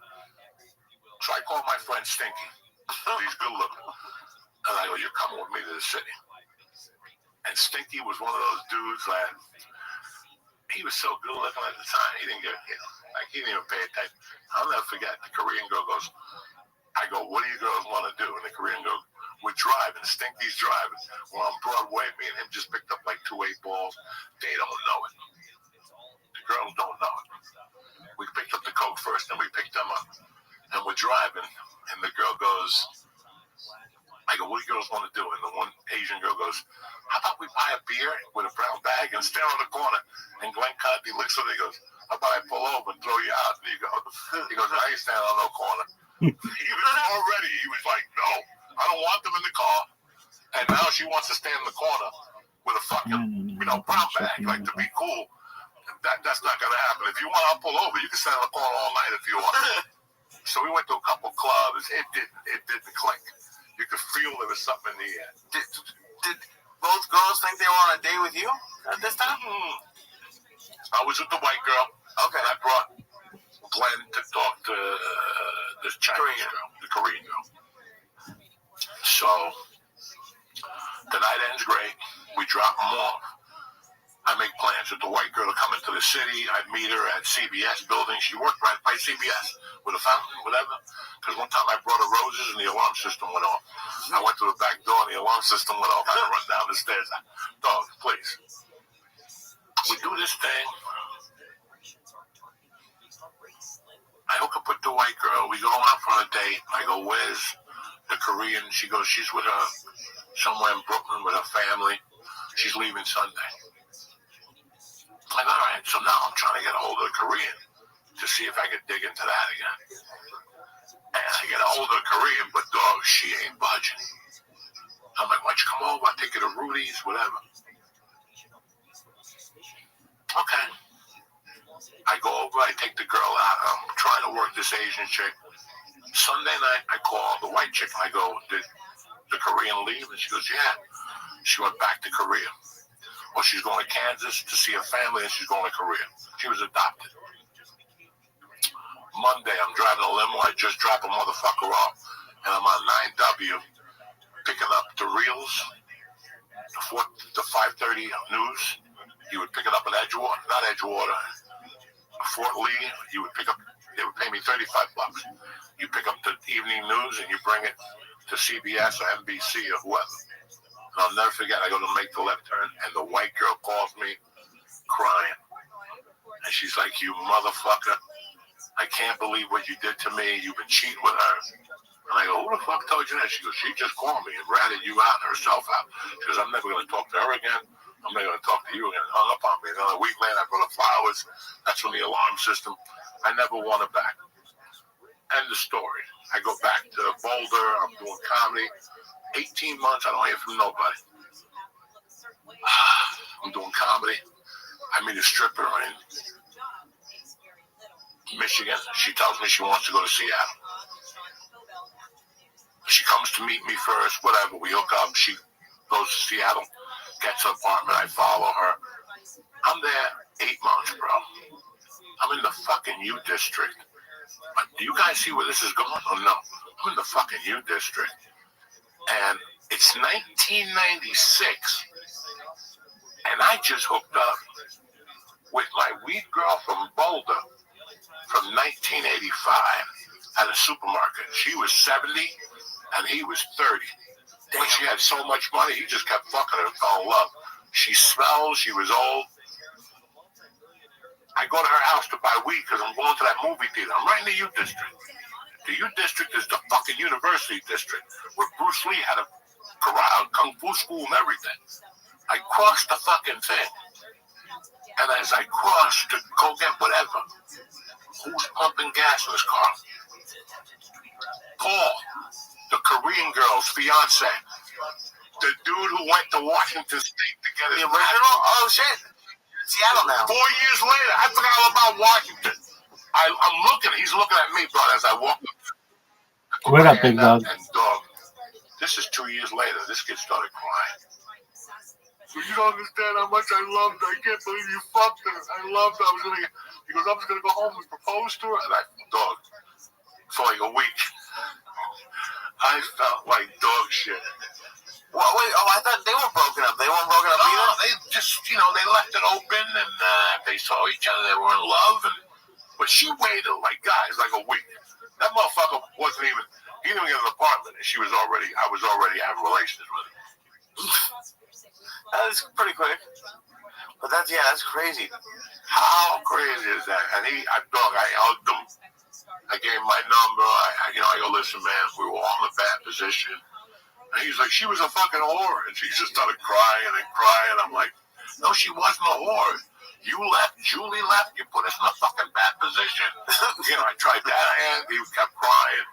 So I called my friend Stinky. He's good looking. And I go, you're coming with me to the city. And Stinky was one of those dudes that he was so good looking at the time. He didn't get, he didn't even pay attention. I'll never forget. The Korean girl goes, I go, what do you girls want to do? And the Korean girl, we're driving. Stinky's driving. We're on Broadway. Me and him just picked up like 2 8-balls. They don't know it. The girls don't know it. We picked up the Coke first, then we picked them up. And we're driving, and the girl goes, I go, what do you girls want to do? And the one Asian girl goes, how about we buy a beer with a brown bag and stand on the corner? And Glenn Conti looks at me and goes, how about I pull over and throw you out? And he goes, I ain't standing on no corner. He was like, no, I don't want them in the car. And now she wants to stand in the corner with a fucking, brown bag, like to be cool. That's not going to happen. If you want, I'll pull over. You can stand in the corner all night if you want. So we went to a couple clubs. It didn't click. You could feel there was something in the air. Did both girls think they were on a date with you at this time? I was with the white girl. Okay. I brought Glenn to talk to this Chinese girl, the Korean girl. So the night ends great. We drop them off. I make plans with the white girl to come into the city. I meet her at CBS building. She worked right by CBS with a fountain, whatever. Because one time I brought her roses and the alarm system went off. I went to the back door and the alarm system went off. I had to run down the stairs. Dog, please. We do this thing. I hook up with the white girl. We go out for a date. I go, where's the Korean? She goes, she's with her somewhere in Brooklyn with her family. She's leaving Sunday. Like, all right, so now I'm trying to get a hold of the Korean to see if I could dig into that again. And I get a hold of the Korean, but dog, she ain't budging. I'm like, why don't you come over? I'll take you to Rudy's, whatever. Okay. I go over, I take the girl out. I'm trying to work this Asian chick. Sunday night, I call the white chick and I go, did the Korean leave? And she goes, yeah. She went back to Korea. Well, she's going to Kansas to see her family, and she's going to Korea. She was adopted. Monday, I'm driving a limo. I just dropped a motherfucker off, and I'm on 9W picking up the reels, the 5:30 news. You would pick it up in Edgewater, not Edgewater, Fort Lee. You would pick up. They would pay me $35. You pick up the evening news and you bring it to CBS or NBC or whoever. And I'll never forget, I go to make the left turn, and the white girl calls me crying. And she's like, you motherfucker, I can't believe what you did to me. You've been cheating with her. And I go, who the fuck told you that? She goes, she just called me and ratted you out and herself out. She goes, I'm never going to talk to her again. I'm never going to talk to you again. Hung up on me. Another week later, I brought her flowers. That's from the alarm system. I never want her back. End of story. I go back to Boulder. I'm doing comedy. 18 months, I don't hear from nobody. I'm doing comedy. I meet a stripper in Michigan. She tells me she wants to go to Seattle. She comes to meet me first, whatever. We hook up. She goes to Seattle, gets an apartment. I follow her. I'm there 8 months, bro. I'm in the fucking U District. Do you guys see where this is going? Oh, no. I'm in the fucking U District. And it's 1996, and I just hooked up with my weed girl from Boulder from 1985 at a supermarket. She was 70, and he was 30. But she had so much money, he just kept fucking her and fell in love. She smelled, she was old. I go to her house to buy weed because I'm going to that movie theater. I'm right in the U District. The U District is the fucking university district where Bruce Lee had a karate, kung fu school and everything. I crossed the fucking thing. And as I crossed to go get whatever, who's pumping gas in his car? Paul, the Korean girl's fiance. The dude who went to Washington State to get his original? Oh, shit. Seattle now. 4 years later, I forgot all about Washington. I'm looking. He's looking at me, brother, as I walk up. What up, big dog? And dog, This is 2 years later. This kid started crying. So you don't understand how much I loved her. I can't believe you fucked her. I loved her. He goes, I was gonna go home and propose to her, and I dog for like a week. I felt like dog shit. Well, wait, I thought they were broken up. They weren't broken up either? No, they just, they left it open, and they saw each other. They were in love, but she waited like a week. That motherfucker wasn't even, he didn't get an apartment, and I was already having relations with him. That is pretty quick. But that's crazy. How crazy is that? And I hugged him. I gave him my number. I go, listen, man, we were all in a bad position. And he's like, she was a fucking whore. And she just started crying and crying. I'm like, no, she wasn't a whore. You left, Julie left, you put us in a fucking bad position. I tried that, and he kept crying.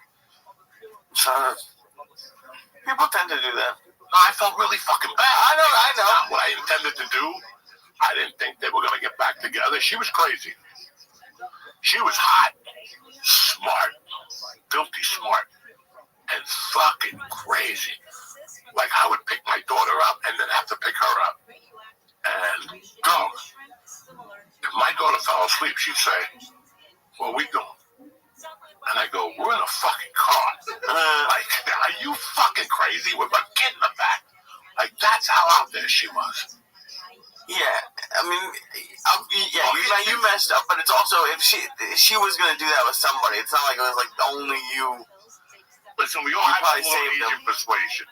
People tend to do that. I felt really fucking bad. I know. That's not what I intended to do. I didn't think they were going to get back together. She was crazy. She was hot, smart, filthy smart, and fucking crazy. Like, I would pick my daughter up and then have to pick her up. And go. If my daughter fell asleep, she'd say, what are we doing? And I go, we're in a fucking car. Like, are you fucking crazy with a kid in the back? Like, that's how out there she was. Yeah, I mean, you messed up, but it's also, if she was going to do that with somebody, it's not like it was like only you. Listen, we all have a little Asian persuasion.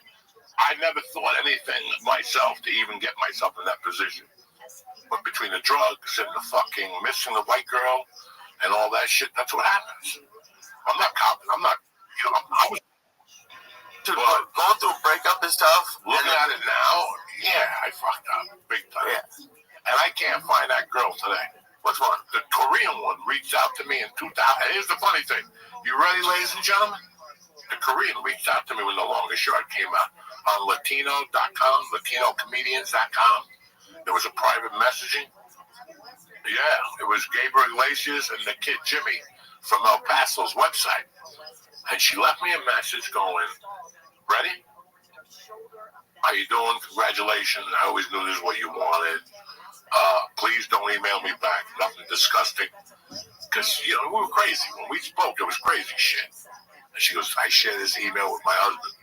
I never thought anything myself to even get myself in that position. But between the drugs and the fucking missing the white girl and all that shit, that's what happens. I'm not copping. I was. Dude, going through a breakup is tough. Looking at it now, I fucked up big time. Yeah. And I can't find that girl today. Which one? The Korean one reached out to me in 2000. And here's the funny thing. You ready, ladies and gentlemen? The Korean reached out to me when The Longest Yard came out on Latino.com, LatinoComedians.com. There was a private messaging. Yeah, it was Gabriel Iglesias and the kid Jimmy from El Paso's website. And she left me a message going, ready? How you doing? Congratulations. I always knew this is what you wanted. Please don't email me back. Nothing disgusting. Because, we were crazy. When we spoke, it was crazy shit. And she goes, I shared this email with my husband.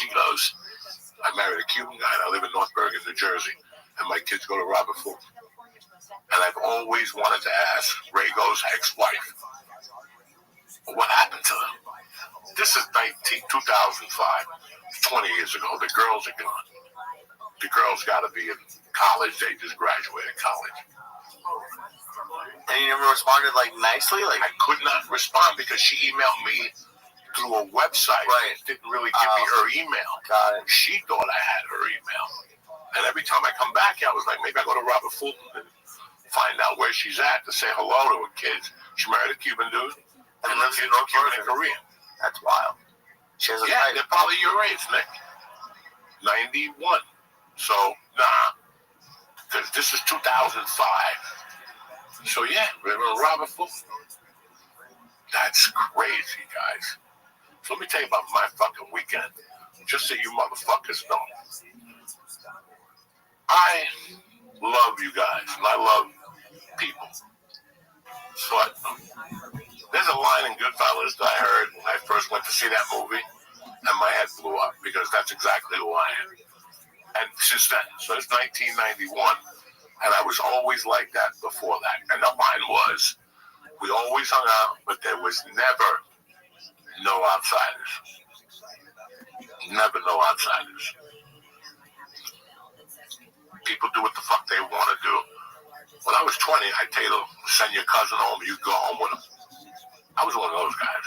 She goes, I married a Cuban guy and I live in North Bergen, New Jersey. And my kids go to Robert Fulton. And I've always wanted to ask Rago's ex-wife, what happened to them? This is 2005, 20 years ago. The girls are gone. The girls got to be in college. They just graduated college. And you never responded, nicely? I could not respond because she emailed me through a website. Right. It didn't really give me her email. Got it. She thought I had her email. And every time I come back, I was like, maybe I go to Robert Fulton and find out where she's at to say hello to her kids. She married a Cuban dude. And lives in North Cuban and Korean. That's wild. She has a they're probably your age, Nick. 91. So, nah. Because this is 2005. So, we're Robert Fulton. That's crazy, guys. So let me tell you about my fucking weekend. Just so you motherfuckers know. I love you guys, and I love people. But there's a line in Goodfellas that I heard when I first went to see that movie, and my head blew up, because that's exactly who I am. And since then, so it's 1991, and I was always like that before that. And the line was, we always hung out, but there was never no outsiders. Never no outsiders. People do what the fuck they want to do. When I was 20, I'd tell you to send your cousin home, you go home with him. I was one of those guys.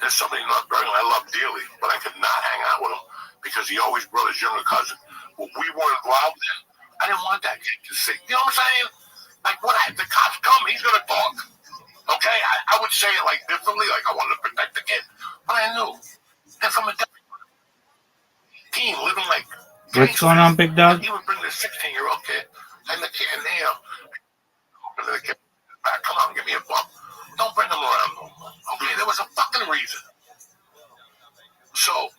There's somebody in North Bergen I love dearly, but I could not hang out with him because he always brought his younger cousin. Well, we weren't involved in. I didn't want that kid to see. You know what I'm saying? Like, what if the cops come, he's going to talk. Okay? I would say it differently, I wanted to protect the kid. But I knew. And from a team living what's going on, big dog? He would bring the 16-year-old kid and the kid in there. And the kid back, come on, give me a bump. Don't bring him around no more. Okay, there was a fucking reason. So,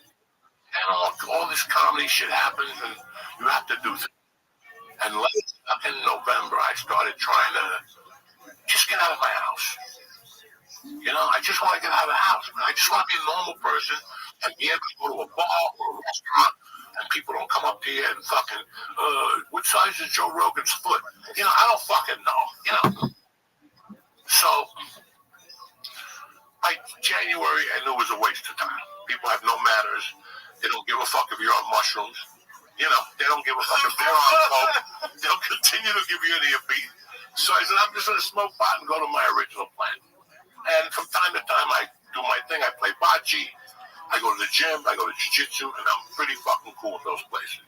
occasionally shit happens and you have to do things. And late in November, I started trying to just get out of my house. You know, I just want to get out of the house, man. I just want to be a normal person and be able to go to a bar or a restaurant and people don't come up to you and fucking, what size is Joe Rogan's foot? You know, I don't fucking know, you know. So, by January, I knew it was a waste of time. People have no manners. They don't give a fuck if you're on mushrooms. You know, they don't give a fuck if they're on coke. They'll continue to give you an ear beat. So I said, I'm just going to smoke pot and go to my original plan. And from time to time, I do my thing. I play bocce. I go to the gym. I go to jiu-jitsu. And I'm pretty fucking cool in those places.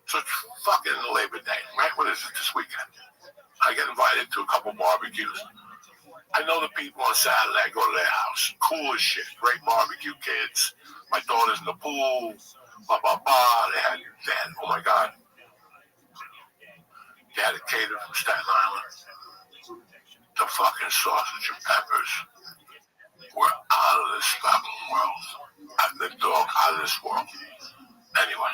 So it's fucking Labor Day, right? What is it this weekend? I get invited to a couple barbecues. I know the people on Saturday. I go to their house. Cool as shit. Great barbecue kids. My daughter's in the pool. Blah, blah, blah. They had, oh my God. They had a caterer from Staten Island. The fucking sausage and peppers were out of this fucking world. The dog out of this world. Anyway,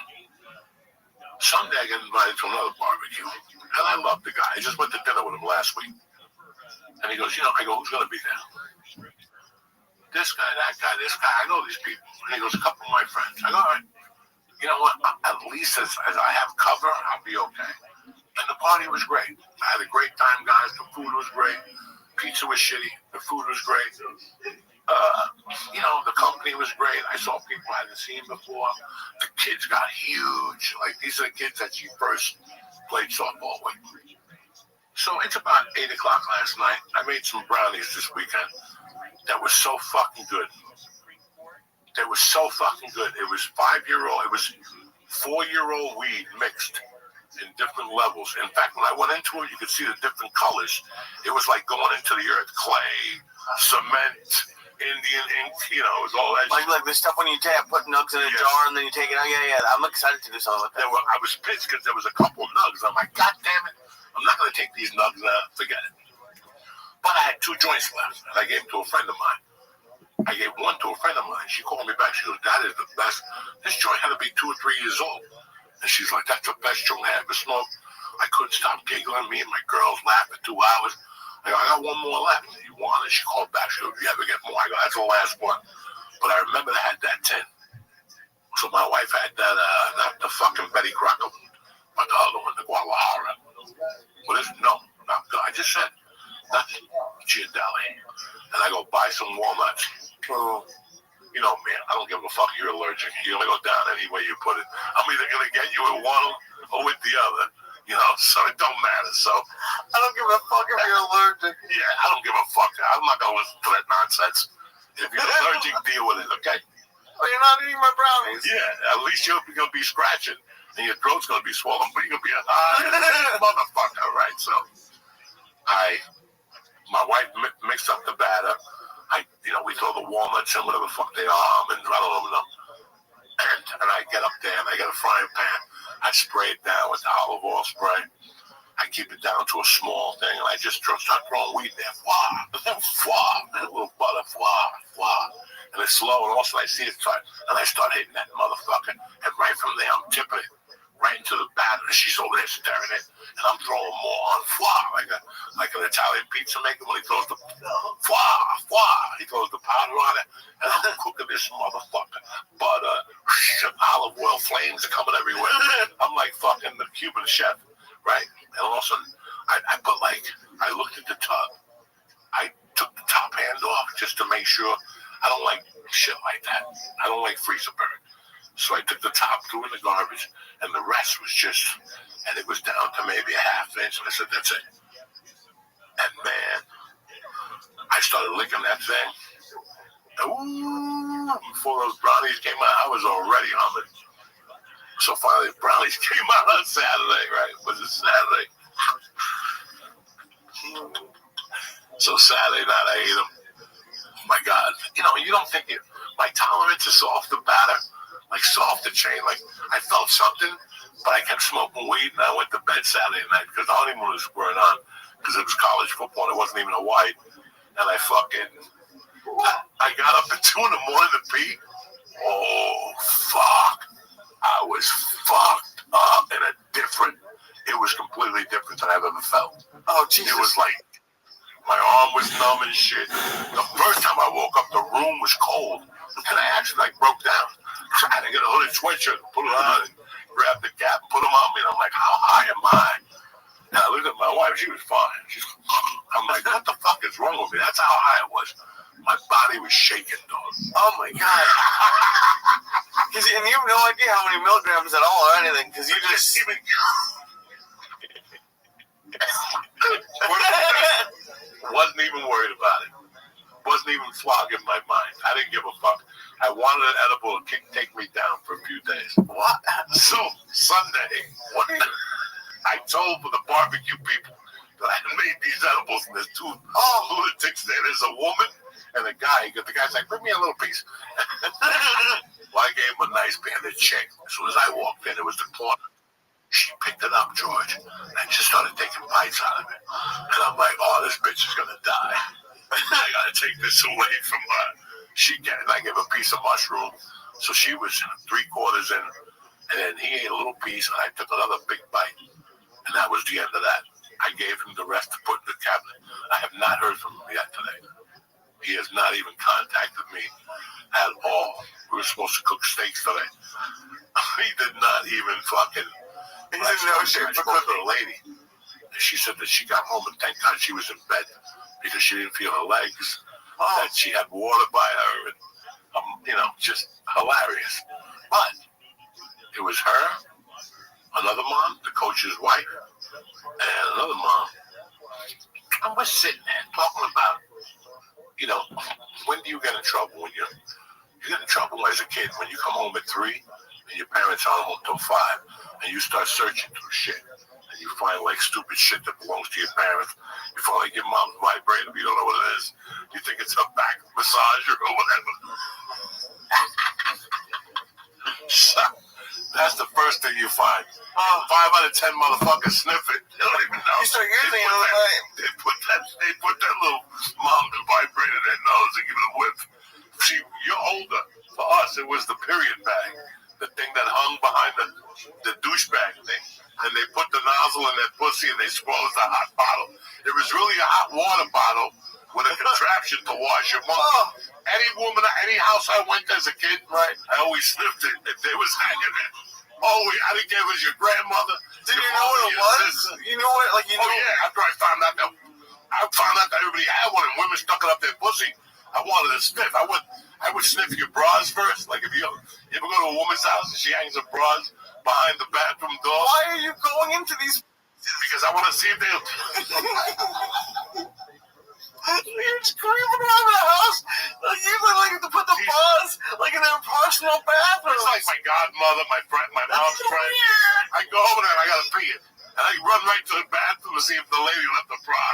Sunday I get invited to another barbecue. And I love the guy. I just went to dinner with him last week. And he goes, you know, I go, who's going to be there? This guy, that guy, this guy. I know these people. And he goes, a couple of my friends. I go, all right. You know what? At least as I have cover, I'll be okay. And the party was great. I had a great time, guys. The food was great. Pizza was shitty. The food was great. You know, the company was great. I saw people I hadn't seen before. The kids got huge. Like, these are the kids that you first played softball with. So it's about 8 o'clock last night. I made some brownies this weekend that were so fucking good. They were so fucking good. It was 5-year-old. It was 4-year-old weed mixed in different levels. In fact, when I went into it, you could see the different colors. It was like going into the earth. Clay, cement, Indian ink, you know, it was all that. Like the stuff when you put nugs in a jar and then you take it out. Yeah. I'm excited to do something with that. I was pissed because there was a couple of nugs. I'm like, God damn it. I'm not going to take these nugs out. Forget it. But I had 2 joints left, and I gave them to a friend of mine. I gave one to a friend of mine. She called me back. She goes, that is the best. This joint had to be 2 or 3 years old. And she's like, that's the best joint I ever smoked. I couldn't stop giggling. Me and my girls laughed for 2 hours. I go, I got one more left. You want it? She called back. She goes, you ever get more? I go, that's the last one. But I remember I had that 10. So my wife had that, not the fucking Betty Crocker, but the other one, the Guadalajara. What is it? No, I just said, that's Giardelli. And I go, buy some walnuts. You know, man, I don't give a fuck. You're allergic. You're going to go down any way you put it. I'm either going to get you with one or with the other. You know, so it don't matter. So I don't give a fuck if you're allergic. Yeah, I don't give a fuck. I'm not going to listen to that nonsense. If you're allergic, deal with it, okay? Oh, you're not eating my brownies. Yeah, at least you're going to be scratching and your throat's going to be swollen, but you're going to be a motherfucker, right? So my wife mixed up the batter. We throw the walnuts in, whatever the fuck they are, almonds, I don't know. And I get up there and I get a frying pan. I spray it down with the olive oil spray. I keep it down to a small thing, and I just start throwing weed in there. And a little butter, and it's slow, and also I see it start, and I start hitting that motherfucker. And right from there, I'm tipping it right into the batter, and she's over there staring at it, and I'm throwing more on, like an Italian pizza maker when he throws the he throws the powder on it, and I'm cooking this motherfucker. Butter, olive oil, flames are coming everywhere. I'm like fucking the Cuban chef, right? And all of a sudden, I looked at the tub. I took the top hand off just to make sure. I don't like shit like that. I don't like freezer burn. So I took the top, threw in the garbage, and the rest was just, and it was down to maybe a half inch. And I said, that's it. And man, I started licking that thing. Ooh, before those brownies came out, I was already on it. So finally, the brownies came out on Saturday, right? Was it Saturday? So Saturday night, I ate them. Oh my God. You don't think my tolerance is off the batter, like soft the chain. Like I felt something, but I kept smoking weed, and I went to bed Saturday night because the honeymoon was going on because it was college football, and it wasn't even a white. And I got up at 2 a.m. to pee. Oh, fuck. I was fucked up in a different. It was completely different than I've ever felt. Oh, Jesus. It was like my arm was numb and shit. The first time I woke up, the room was cold, and I actually broke down. I had to get a hooded sweatshirt, put it on, and grab the cap, put them on me, and I'm like, how high am I? And I looked at my wife, she was fine. I'm like, what the fuck is wrong with me? That's how high it was. My body was shaking, dog. Oh my God. And you have no idea how many milligrams at all or anything, because you just... Wasn't even worried about it. Wasn't even flogging my mind. I didn't give a fuck. I wanted an edible to take me down for a few days. What? So, Sunday, I told the barbecue people that I had made these edibles, and there's two lunatics there. There's a woman and a guy. The guy's like, bring me a little piece. Well, I gave him a nice banded check. As soon as I walked in, it was the corner. She picked it up, George, and just started taking bites out of it. And I'm like, oh, this bitch is going to die. I got to take this away from her. And I gave her a piece of mushroom. So she was 3/4 in, and then he ate a little piece, and I took another big bite. And that was the end of that. I gave him the rest to put in the cabinet. I have not heard from him yet today. He has not even contacted me at all. We were supposed to cook steaks today. He did not even fucking... He's in no shape for cooking. A lady. And she said that she got home, and thank God she was in bed because she didn't feel her legs. That she had water by her, and just hilarious. But it was her, another mom, the coach's wife, and another mom. And we're sitting there talking about, when do you get in trouble? When you get in trouble as a kid when you come home at 3 and your parents aren't home till 5, and you start searching through shit, and you find stupid shit that belongs to your parents. You find your mom's vibrator, you don't know what it is. You think it's a back massager or whatever. So, that's the first thing you find. 5 out of 10 motherfuckers sniff it. They don't even know. You start using it. They put that little mom's vibrator in their nose and give it a whiff. See, you're older. For us, it was the period bag, the thing that hung behind the douchebag thing. And they put the nozzle in their pussy and they swallowed the hot bottle. It was really a hot water bottle with a contraption to wash your monkey. Any woman, any house I went to as a kid, right, I always sniffed it if they was hanging there. Oh, I didn't care if it was your grandmother. Did you know what it was? You know what? Yeah, after I found out that everybody had one and women stuck it up their pussy, I wanted to sniff. I would sniff your bras first. Like if you ever go to a woman's house and she hangs her bras behind the bathroom door. Why are you going into these? Because I want to see if they... You're screaming around the house. You to put the bras in their personal bathroom. It's like my godmother, my mom's friend. I go over there and I got to pee it. And I run right to the bathroom to see if the lady left the bra.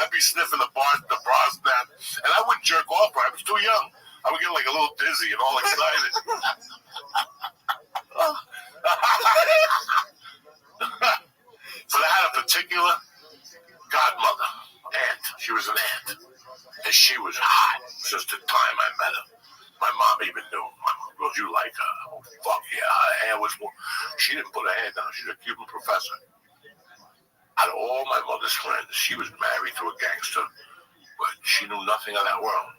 I'd be sniffing the bras down. And I wouldn't jerk off her. I was too young. I would get a little dizzy and all excited. But I had a particular godmother, aunt. She was an aunt. And she was hot since the time I met her. My mom even knew. My mom goes, you like her? Oh, fuck yeah. Her hair was more. She didn't put her hair down. She's a Cuban professor. Out of all my mother's friends, she was married to a gangster, but she knew nothing of that world.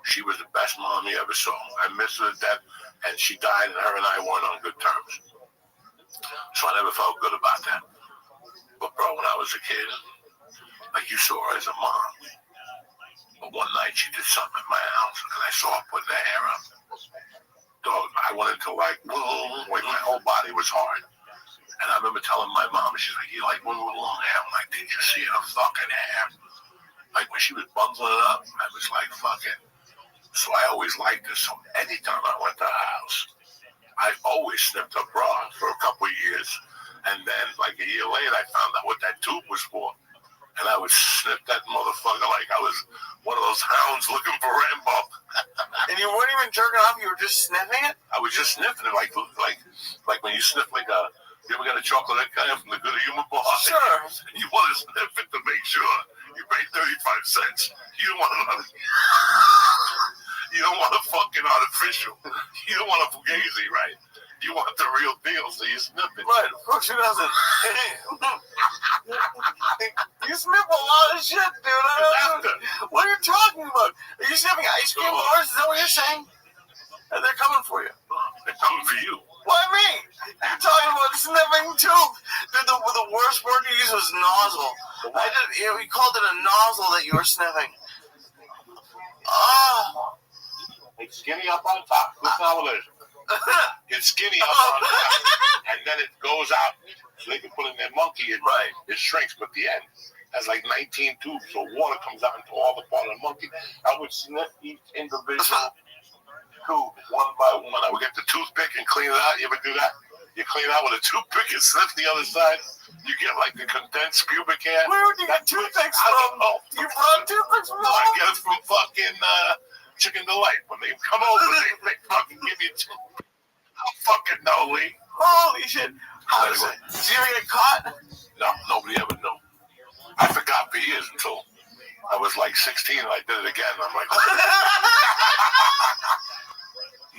She was the best mom you ever saw. I miss her to death, and she died, and her and I weren't on good terms. So I never felt good about that. But, bro, when I was a kid, you saw her as a mom. But one night she did something in my house, and I saw her putting her hair up. Dog, I went into my whole body was hard. And I remember telling my mom, she's like, you like women with long hair? I'm like, did you see her fucking hair? When she was bundling it up, I was like, fuck it. So I always liked her. So anytime I went to her house, I always sniffed her bra for a couple of years. And then, a year later, I found out what that tube was for. And I would sniff that motherfucker like I was one of those hounds looking for Rambo. And you weren't even jerking off, you were just sniffing it? I was just sniffing it like when you sniff you ever got a chocolate egg kind from the Good Human Bar? Sure. You want to sniff it to make sure you pay 35 cents. You don't want you don't want a fucking artificial. You don't want a fugazi, right? You want the real deal, so you sniff it. Right, of course she doesn't. You sniff a lot of shit, dude. What are you talking about? Are you sniffing ice cream bars? Is that what you're saying? And they're coming for you. They're coming for you. Why me? You're talking about sniffing too. Dude, the worst word you used was nozzle. We called it a nozzle that you were sniffing. Oh. It's skinny up on top. Listen how it is. It's skinny up on top. And then it goes out. So they can put in their monkey and it shrinks, but the end has like 19 tubes, so water comes out into all the part of the monkey. I would sniff each individual tube one by one. I would get the toothpick and clean it out. You ever do that? You clean it out with a toothpick and sniff the other side. You get like the condensed pubic hair. Where would you get toothpicks from? I don't know. You brought toothpicks from I get it from fucking Chicken Delight. When they come over, they fucking give you two. I don't fucking know, Lee. Holy shit. How is it? Did you ever get caught? No, nobody ever knew. I forgot for years until I was like 16 and I did it again. I'm like,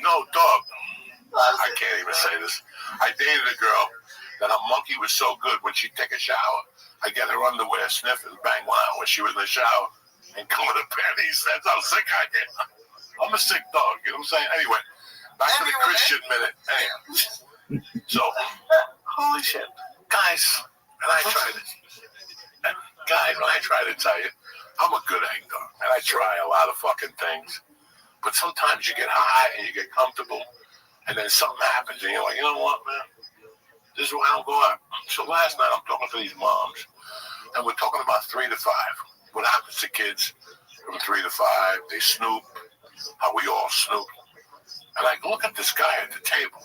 no, dog. I can't even say this. I dated a girl that her monkey was so good when she'd take a shower. I get her underwear, sniff and bang one out when she was in the shower and come with her panties. That's how sick I get. I'm a sick dog, you know what I'm saying? Anyway, back to the Christian minute. Anyway. So, holy shit. Guys, when I try to tell you, I'm a good egg dog, and I try a lot of fucking things. But sometimes you get high and you get comfortable, and then something happens, and you're like, you know what, man? This is why I don't go out. So last night I'm talking to these moms, and we're talking about 3 to 5. What happens to kids from 3 to 5? They snoop, how we all snoop. And I look at this guy at the table,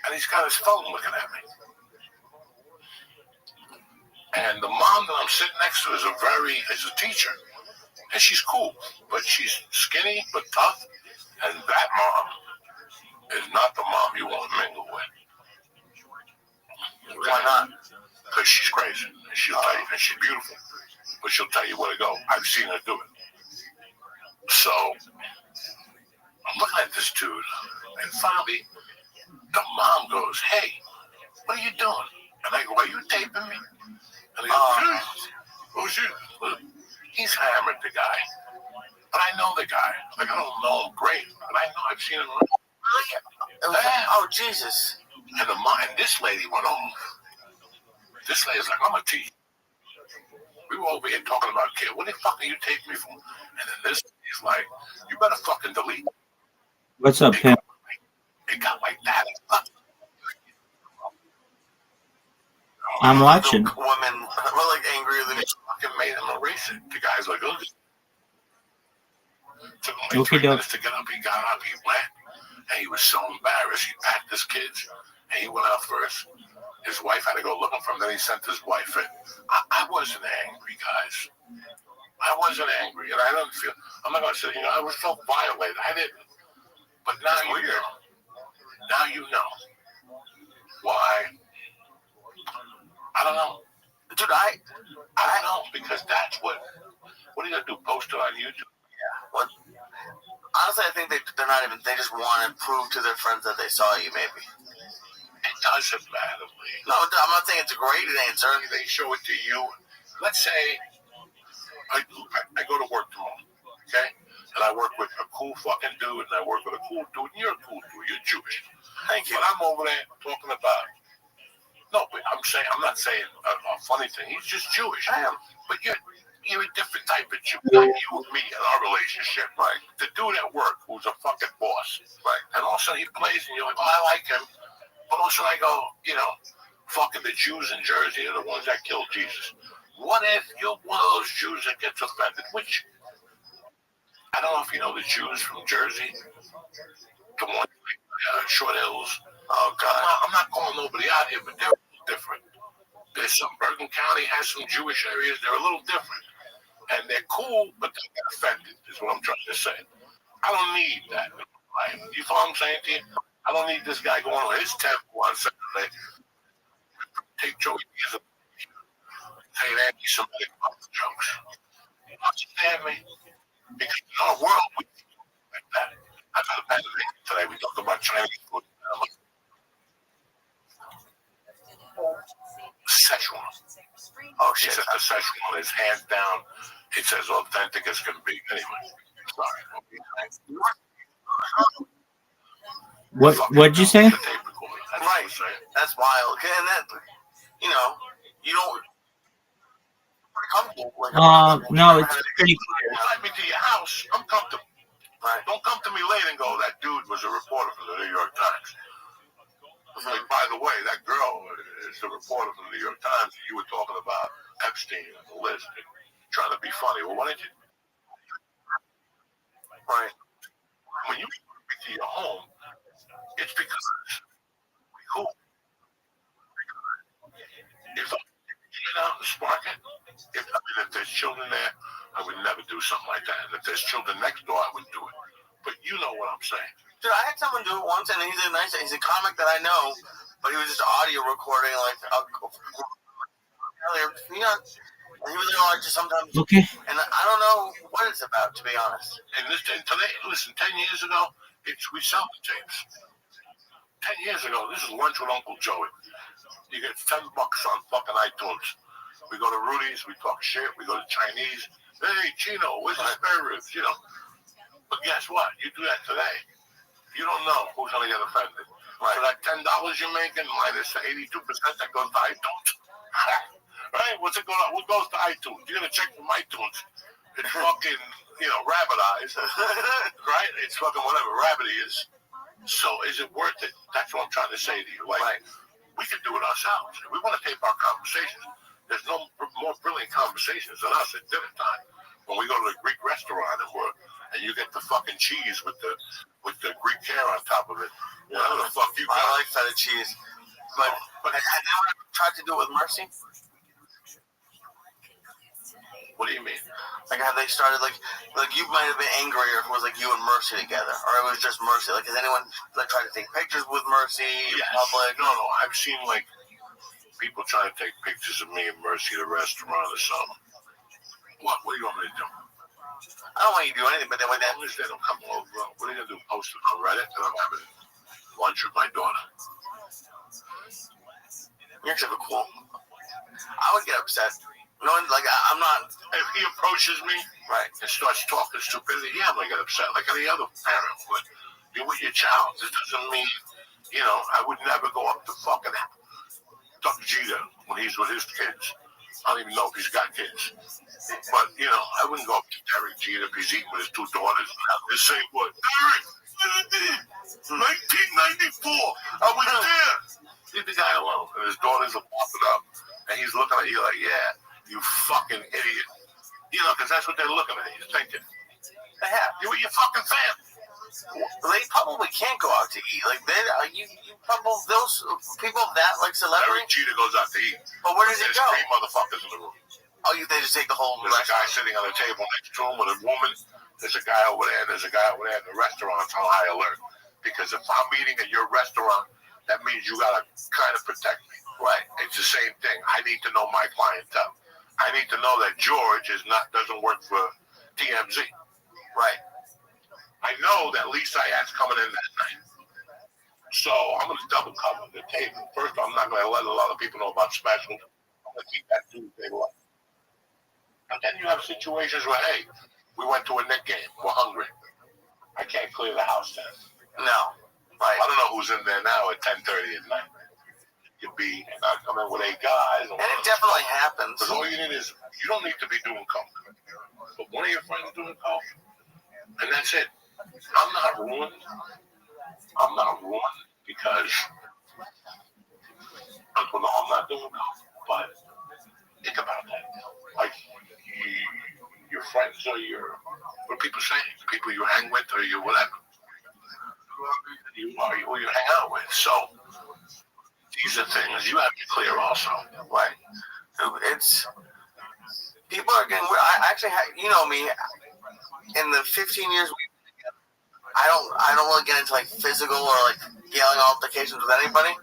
and he's got his phone looking at me. And the mom that I'm sitting next to is a teacher. And she's cool, but she's skinny but tough. And that mom is not the mom you want to mingle with. Okay? Why not? Because she's crazy. And she'll tell you, and she's beautiful. But she'll tell you where to go. I've seen her do it. So, I'm looking at this dude, and finally, the mom goes, hey, what are you doing? And I go, are you taping me? And he goes, oh shit. He's hammered, the guy. But I know the guy. Like, I don't know him great, but I know I've seen him. Oh, Jesus. And this lady went home. This lady's like, I'm a teacher. We were over here talking about kid. What the fuck are you taking me for? And then this lady's like, you better fucking delete. What's up, Pim? It got like that. I'm watching. Women were like angrier than It fucking made him erase it. The guy's like, oh. Took him like Okay, 3 minutes to get up. He got up, he went, and he was so embarrassed. He packed his kids, and he went out first. His wife had to go looking for him. Then he sent his wife in. I wasn't angry, guys. I wasn't angry, and I didn't feel. I'm not gonna say, I was so violated. I didn't. But now you know. Now you know why. I don't know. Dude, I don't know, because that's what are you gonna do? Post it on YouTube? Yeah. What? Honestly, I think they're not even. They just want to prove to their friends that they saw you. Maybe. It doesn't matter, Lee. No, I'm not saying it's a great answer. They show it to you. Let's say I go to work tomorrow, okay? And I work with a cool fucking dude, and I work with a cool dude, and you're a cool dude. You're Jewish. Thank you. But I'm over there talking about. No, but I'm not saying a funny thing. He's just Jewish. I am. But you're a different type of Jew. Not you and me in our relationship, right? The dude at work who's a fucking boss, right? And also he plays, and you're like, oh, I like him. But also I go, fucking the Jews in Jersey are the ones that killed Jesus. What if you're one of those Jews that gets offended? Which, I don't know if you know the Jews from Jersey. The ones like Short Hills. Oh, God. I'm not calling nobody out here, but they're different. There's some, Bergen County has some Jewish areas. They're a little different. And they're cool, but they get offended, is what I'm trying to say. I don't need that. You follow what I'm saying to you? I don't need this guy going on his temple on Saturday. Take Joey Diaz, say anti-Semitic jokes. You understand me? Because in our world, we like that. I've had a bad day today. We talked about Chinese food. It's as authentic as can be. Anyway, sorry. What'd you say? The tape recorder. That's what Right. I'm saying. That's wild. Okay, and that, you know, you don't pretty comfortable. Like, No, it's pretty clear. Invite me to your house. I'm comfortable. Right. Don't come to me late and go, that dude was a reporter for the New York Times. Like, by the way, that girl is a reporter from the New York Times. You were talking about Epstein and the list and trying to be funny. Well, why didn't you? Right. When you invite me to your home, it's because cool. If I get out and spark it, if there's children there, I would never do something like that. And if there's children next door, I would do it. But you know what I'm saying. Dude, I had someone do it once, and he's a comic that I know, but he was just audio recording, like, earlier, you know, and he was like, just sometimes, Okay. and I don't know what it's about, to be honest. And today, listen, 10 years ago, we sell the tapes. 10 years ago, this is Lunch with Uncle Joey. You get $10 on fucking iTunes. We go to Rudy's, we talk shit, we go to Chinese. Hey, Chino, where's the spare ribs? You know. But guess what? You do that today, you don't know who's going to get offended. Right. So that $10 you're making minus 82% that goes to iTunes. Right? What's it going on? What goes to iTunes? You're going to check from iTunes. It's fucking, rabbit eyes. Right? It's fucking whatever rabbit is. So is it worth it? That's what I'm trying to say to you. Like, right. We can do it ourselves. If we want to tape our conversations, there's no more brilliant conversations than us at dinner time. When we go to a Greek restaurant and you get the fucking cheese with the Greek hair on top of it. Whatever the fuck you got. I like feta cheese. But have you ever tried to do it with Mercy? What do you mean? Like, have they started, like you might have been angry if it was, like, you and Mercy together, or it was just Mercy. Like, has anyone, like, tried to take pictures with Mercy in public? No, I've seen, like, people trying to take pictures of me and Mercy at a restaurant or something. What do you want me to do? I don't want you to do anything, but then with that, They don't come over. What are you going to do? Post it on Reddit that I'm having lunch with my daughter? You're actually cool. I would get upset. No, like, I'm not. If he approaches me, right, and starts talking stupidity, yeah, I'm going to get upset, like any other parent would. You're with your child. This doesn't mean, I would never go up to fucking Doug Jeter when he's with his kids. I don't even know if he's got kids. But, I wouldn't go up to Derek Jeter if he's eating with his two daughters and say, what? Derek, 1994, I was there. Leave the guy alone. And his daughters are popping up. And he's looking at you like, yeah, you fucking idiot. Because that's what they're looking at. He's thinking. They have. You're with your fucking family. They probably can't go out to eat. Like, you probably, those people that, like, celebrity. Derek Jeter goes out to eat. But where does he go? There's 3 motherfuckers in the room. Oh, they just take the whole There's a guy sitting on the table next to him with a woman. There's a guy over there. There's a guy over there in the restaurant's on high alert. Because if I'm eating at your restaurant, that means you got to kind of protect me. Right. It's the same thing. I need to know my clientele. I need to know that George doesn't work for TMZ. Right. I know that Lisa Ayat's coming in that night. So I'm going to double cover the table. First, I'm not going to let a lot of people know about specials. I'm going to keep that Tuesday light. And then you have situations where, hey, we went to a Knick game. We're hungry. I can't clear the house then. No. Right. I don't know who's in there now at 10:30 at night. You'd be not coming with 8 guys. And it definitely happens. Because all you need is, you don't need to be doing coke. But one of your friends doing coke, and that's it. I'm not ruined because I'm not doing coke. But think about that. Like, your friends or what people say, the people you hang with or you whatever. You are who you hang out with. So these are things you have to clear also. Right. It's people are getting weird. I actually you know me, in the 15 years I don't really get into, like, physical or, like, yelling altercations with anybody.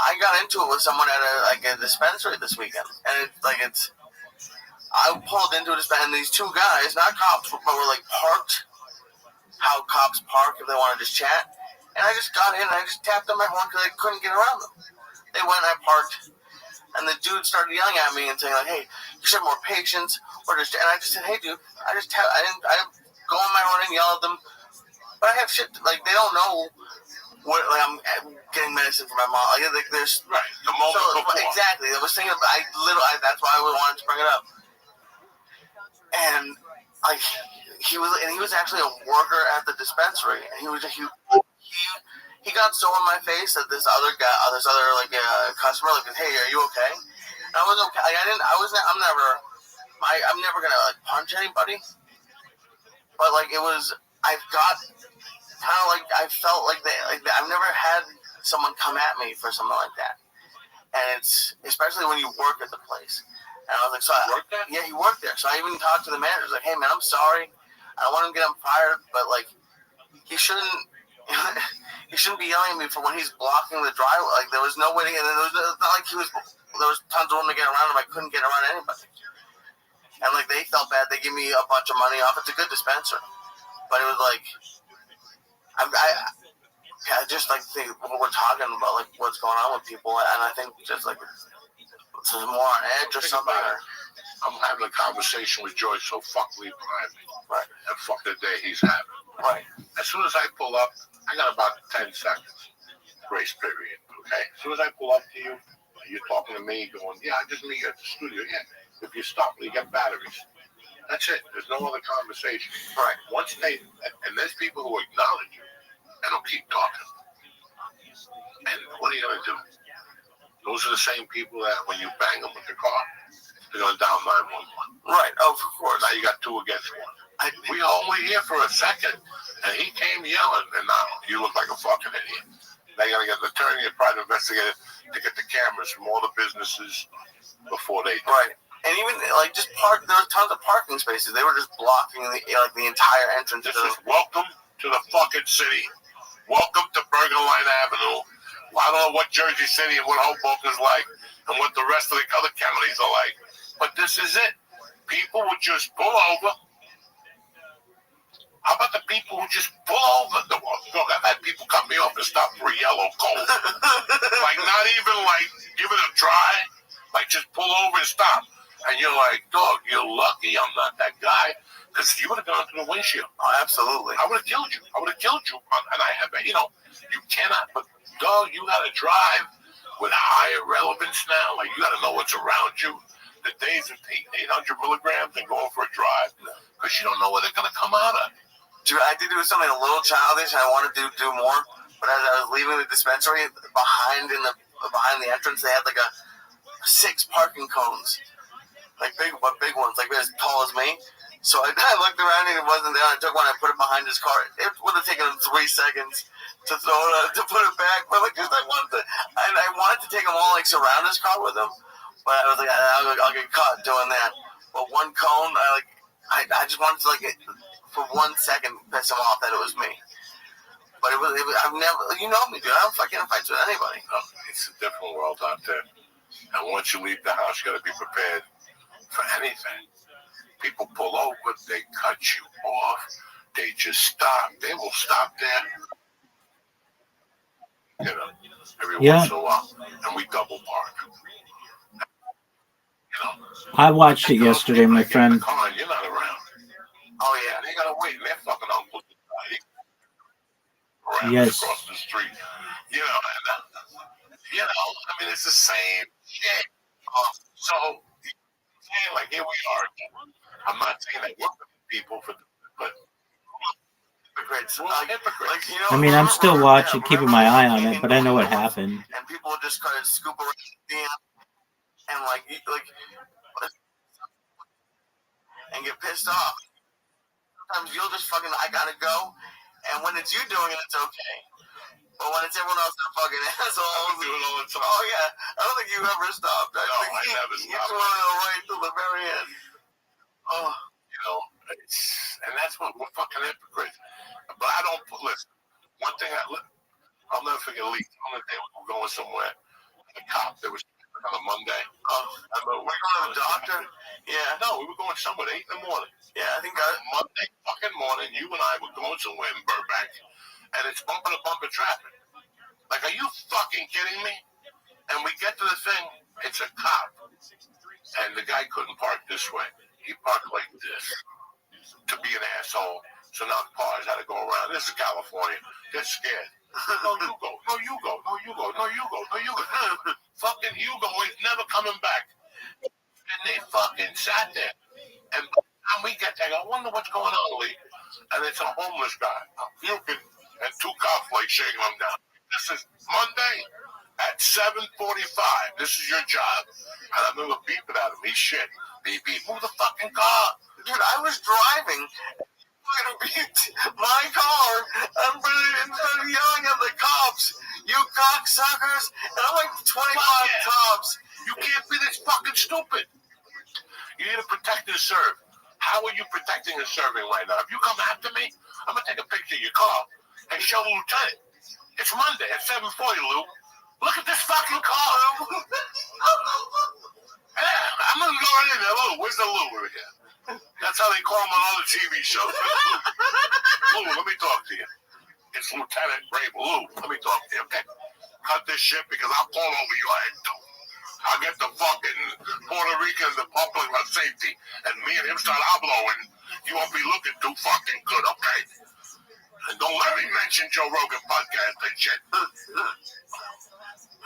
I got into it with someone at a dispensary this weekend, and I pulled into a dispensary, and these 2 guys, not cops, but were, like, parked how cops park if they want to just chat. And I just got in and I just tapped on my horn because I couldn't get around them. They went and I parked, and the dude started yelling at me and saying, like, hey, you should have more patience. and I just said, hey, dude, I didn't go on my run and yell at them, but I have shit, like, they don't know what, like, I'm getting medicine for my mom, like there's, right, the moment before. Exactly, I was thinking, that's why I wanted to bring it up, and, like, he was actually a worker at the dispensary, and he got so in my face that this other customer, like, hey, are you okay? And I was okay. I'm never gonna like punch anybody, but like I felt like I've never had someone come at me for something like that, and it's especially when you work at the place. And I was like, so worked there? Yeah, he worked there. So I even talked to the manager, like, hey man, I'm sorry, I don't want him to get him fired, but like he shouldn't. He shouldn't be yelling at me for when he's blocking the driveway. Like there was no way to get. It's not like there was tons of room to get around him. I couldn't get around anybody. And like they felt bad. They gave me a bunch of money off. It's a good dispenser, but it was like I just like think we're talking about like what's going on with people, and I think just like it's more on edge or something. I'm having a conversation with Joyce, so fuck leave behind me. Right. And fuck the day he's having. Right. As soon as I pull up, I got about 10 seconds grace period, okay? As soon as I pull up to you, you're talking to me, going, yeah, I just meet you at the studio. Yeah, if you stop, you get batteries. That's it. There's no other conversation. Right. And there's people who acknowledge you, and they'll keep talking. And what are you going to do? Those are the same people that when you bang them with the car, they're going to down 911. Right. Oh, of course. Now you got 2 against 1. We were only here for a second, and he came yelling, and now you look like a fucking idiot. They got to get an attorney and private investigator to get the cameras from all the businesses before they do. Right. And even, like, there were tons of parking spaces. They were just blocking the entire entrance. This is welcome to the fucking city. Welcome to Burger Line Avenue. I don't know what Jersey City and what Hoboken's like and what the rest of the other counties are like, but this is it. People would just pull over. How about the people who just pull over? Look, I've had people cut me off and stop for a yellow coat. Like, not even, like, give it a try. Like, just pull over and stop. And you're like, dog, you're lucky I'm not that guy. Because you would have gone through the windshield. Oh, absolutely. I would have killed you. And I have, you cannot, but, dog, you got to drive with higher relevance now. Like, you got to know what's around you. The days of 800 milligrams and going for a drive. Because you don't know where they're going to come out of. Dude, I did do something a little childish, and I wanted to do more. But as I was leaving the dispensary, behind the entrance, they had like 6 parking cones, like big ones, like as tall as me. So I looked around and it wasn't there. I took one, I put it behind his car. It would have taken him 3 seconds to put it back. But like, I wanted to take them all, like surround his car with them. But I was like, I'll get caught doing that. But one cone, I just wanted to like. For 1 second, piss him off that it was me. But I've never, you know me, dude. I don't fucking fight with anybody. No, it's a different world out there. And once you leave the house, you got to be prepared for anything. People pull over, they cut you off, they just stop. They will stop there. Every once in a while. And we double park. I watched it yesterday, my friend. You're not around. Oh yeah, they gotta wait. Their fucking uncle Yes. Across the street. I mean, it's the same shit. So, like here we are. I'm not saying I work with people but hypocrites. Hypocrites. I mean, I'm still watching, keeping my eye on it, but I know what happened. And people just kind of scoop around and and get pissed off. Sometimes you'll just fucking, I gotta go, and when it's you doing it, it's okay. But when it's everyone else, they're fucking assholes. Do it all the time. Oh yeah, I don't think you ever stopped. I never stopped. You just want to wait till the very end. Oh, and that's what we're fucking hypocrites. But I don't listen. One thing I'll never forget. Lee, on the day we were going somewhere, the cop that was on a Monday. We're going to the doctor. Yeah. No, we were going somewhere 8 in the morning. Yeah, I think Monday fucking morning, you and I were going somewhere in Burbank, and it's bumper to bumper traffic. Like, are you fucking kidding me? And we get to the thing, it's a cop, and the guy couldn't park this way. He parked like this to be an asshole. So now cars had to go around. This is California. Get scared. No, you go. No, you go. No, you go. No, you go. No, you go. Fucking Hugo is never coming back. And they fucking sat there. And by the time we get there, I wonder what's going on, Lee. And it's a homeless guy, puking, and two cops like shaking him down. This is Monday at 7:45. This is your job. And I remember beeping at him. He's shit. Beep, beep. Move the fucking car. Dude, I was driving. Beat my car and instead of yelling at the cops, you cocksuckers, and I'm like 25 cops. You can't be this fucking stupid. You need to protect and serve. How are you protecting and serving right now? If you come after me, I'm going to take a picture of your car and show the lieutenant. It's Monday at 7:40, Lou. Look at this fucking car. Yeah, I'm going to go right in there. Lou, where's the Lou over here? That's how they call him on all the TV shows. Lou, let me talk to you. It's Lieutenant Brave. Lou, let me talk to you, okay? Cut this shit because I'll fall over your head, too. I'll get the fucking Puerto Ricans the public on safety, and me and him start hoblowing. You won't be looking too fucking good, okay? And don't let me mention Joe Rogan podcast and shit.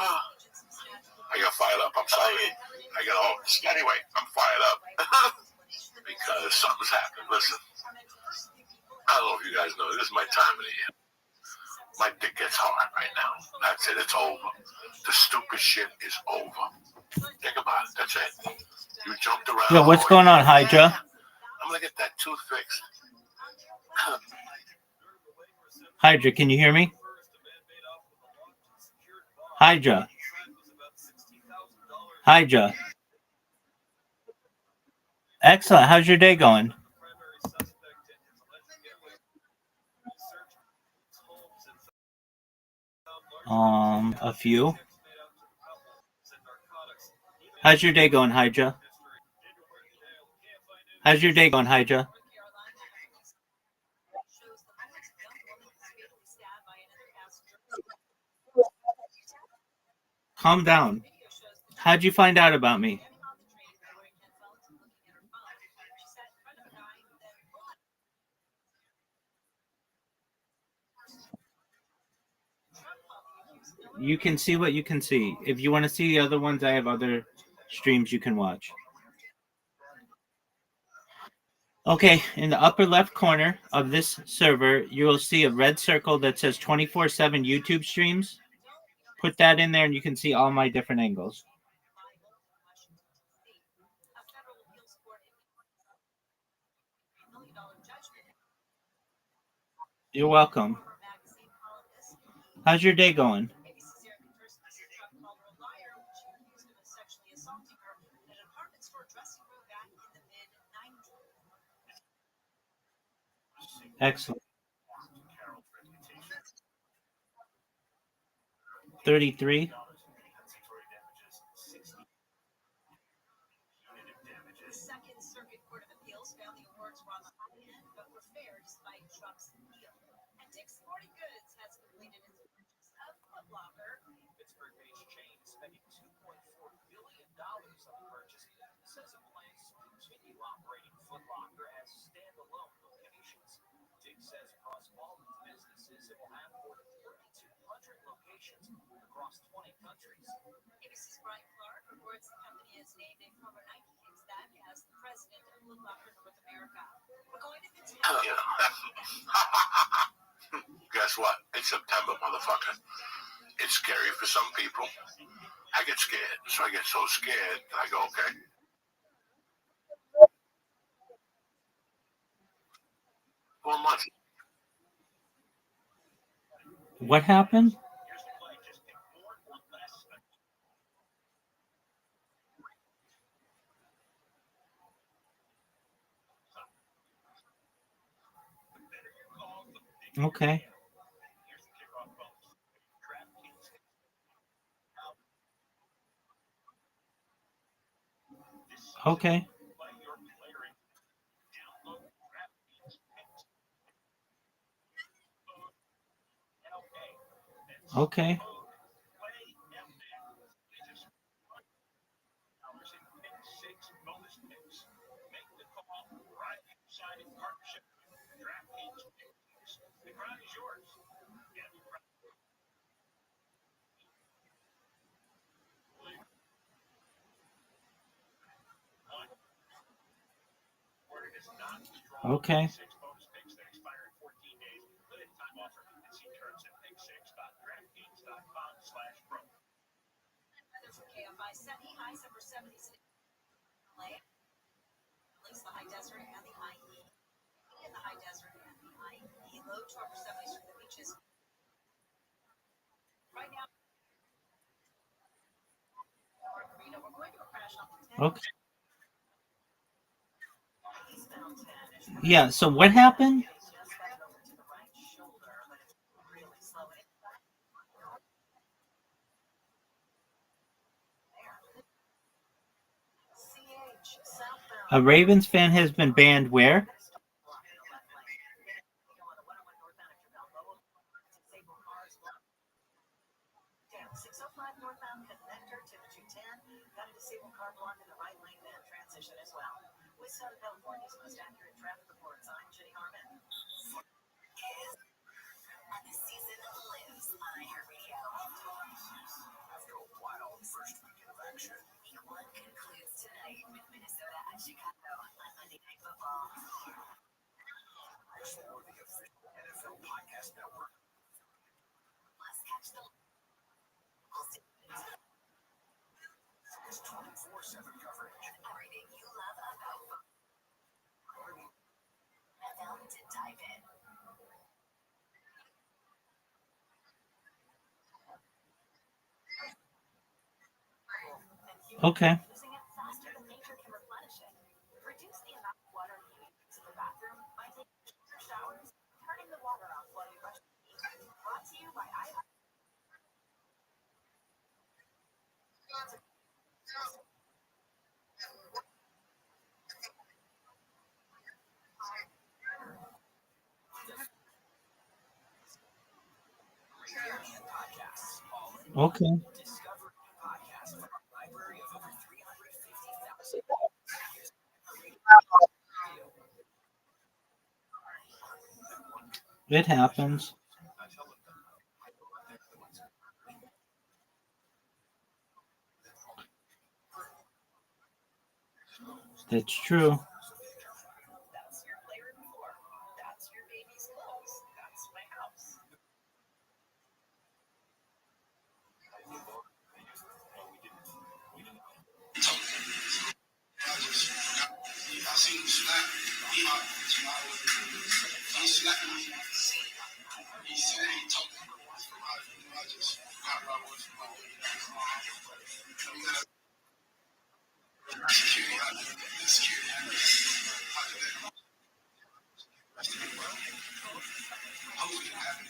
I got fired up. I'm sorry. I got home. Anyway, I'm fired up because something's happened. Listen, I don't know if you guys know, this is my time of the year. My dick gets hard right now. That's it. It's over. The stupid shit is over. Think about it. That's it. You jumped around. Yo, what's going on, Hydra? I'm going to get that tooth fixed. Hydra, can you hear me? Hydra. Hydra. Excellent. How's your day going? A few. How's your day going, Hydra? How's your day going, Hydra? Calm down. How'd you find out about me? You can see what you can see. If you want to see the other ones, I have other streams you can watch. Okay, in the upper left corner of this server, you will see a red circle that says 24/7 YouTube streams. Put that in there and you can see all my different angles. You're welcome. How's your day going? Excellent. 33. Second Circuit Court of Appeals found the awards were on the high end, but were fair despite Trump's appeal. And Dick's Sporting Goods has completed its purchase of Foot Locker. Pittsburgh-based chain spending $2.4 billion on the purchase says it plans to continue operating Foot Locker as standalone locations. Dick says across all of its businesses, it will have more than 3,200 locations across 20 countries. ABC's Brian Clark reports the company has named a former Nike exec as the president of Foot Locker North America. We're going to continue. Guess what? It's September, motherfucker. It's scary for some people. I get scared. So I get so scared, I go, okay. Months. What happened? Okay. Okay. Okay. Okay. Bonus picks that expire in 14 days. Limited time offer. And see terms at pick6.draftkings.com/pro. Weather for KFI, sunny, highs upper 70s in LA. Links the high desert and the high E. In the high desert and the high E. Low to upper 70s for the beaches. Right now, we're going to a crash on the 10. Okay. Yeah. So what happened? A Ravens fan has been banned where? And the season lives on iHeartRadio. After a wild first weekend of action, Week 1 concludes tonight with Minnesota at Chicago on Monday Night Football. explore the official NFL podcast network. Plus, catch the It's 24/7 coverage. everything you love about NFL to dive in. Okay. Using it faster than nature can replenish it. Reduce the amount of water you use in the bathroom by taking shorter showers, turning the water off while you brush your teeth. Brought to you by iHeart. Podcasts. All in Okay. Discover new podcasts from our library of over 350,000. It happens. That's true. That's your playroom floor. That's your baby's clothes. That's my house. I seen him slap. He slapped me. He said he told me. I just got my voice from my we got a security out there. The security out there. Hopefully it happened.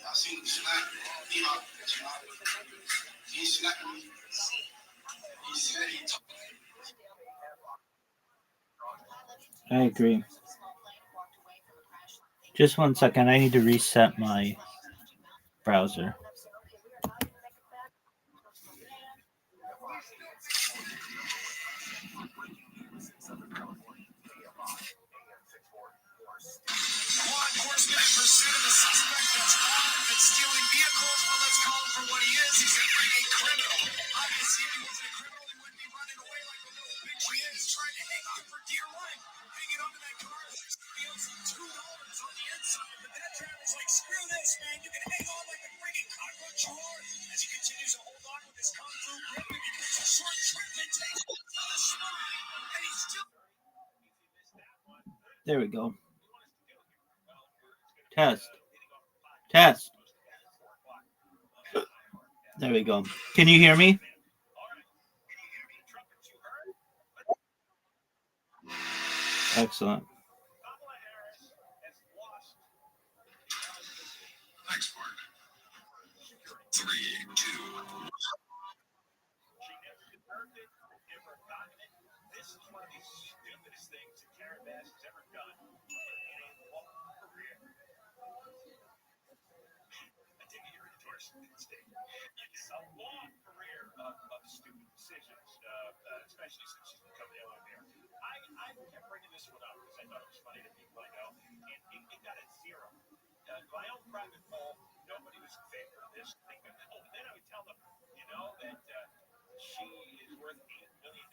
I seen him slap. He slapped me. He said he told me. I agree. Just one second. I need to reset my browser. Law enforcement in pursuit of a suspect that's armed and stealing vehicles, but let's call him for what he is. He's a freaking criminal. Obviously, if he wasn't a criminal, he wouldn't be running away like the little bitch he is, trying to hang on for dear life. Hanging onto that car, steals $2 on the inside, but that driver's like, screw this, man. You can hang on like the freaking cockroach you are. As he continues to hold on with his kung fu grip, it becomes a short trip and takes the spine, and he's still. There we go. Test. Test. There we go. Can you hear me? Excellent. Thanks, Mark. 3, 2. This is one of the stupidest things that Karen Bass has ever done in a long career. I take it you're in Washington State. It's a long career of stupid decisions, especially since she's become the owner there. I kept bringing this one up because I thought it was funny to people I know, and it got a 0. My own private poll, nobody was in favor of this thing. And then I would tell them, you know, that she is worth $8 million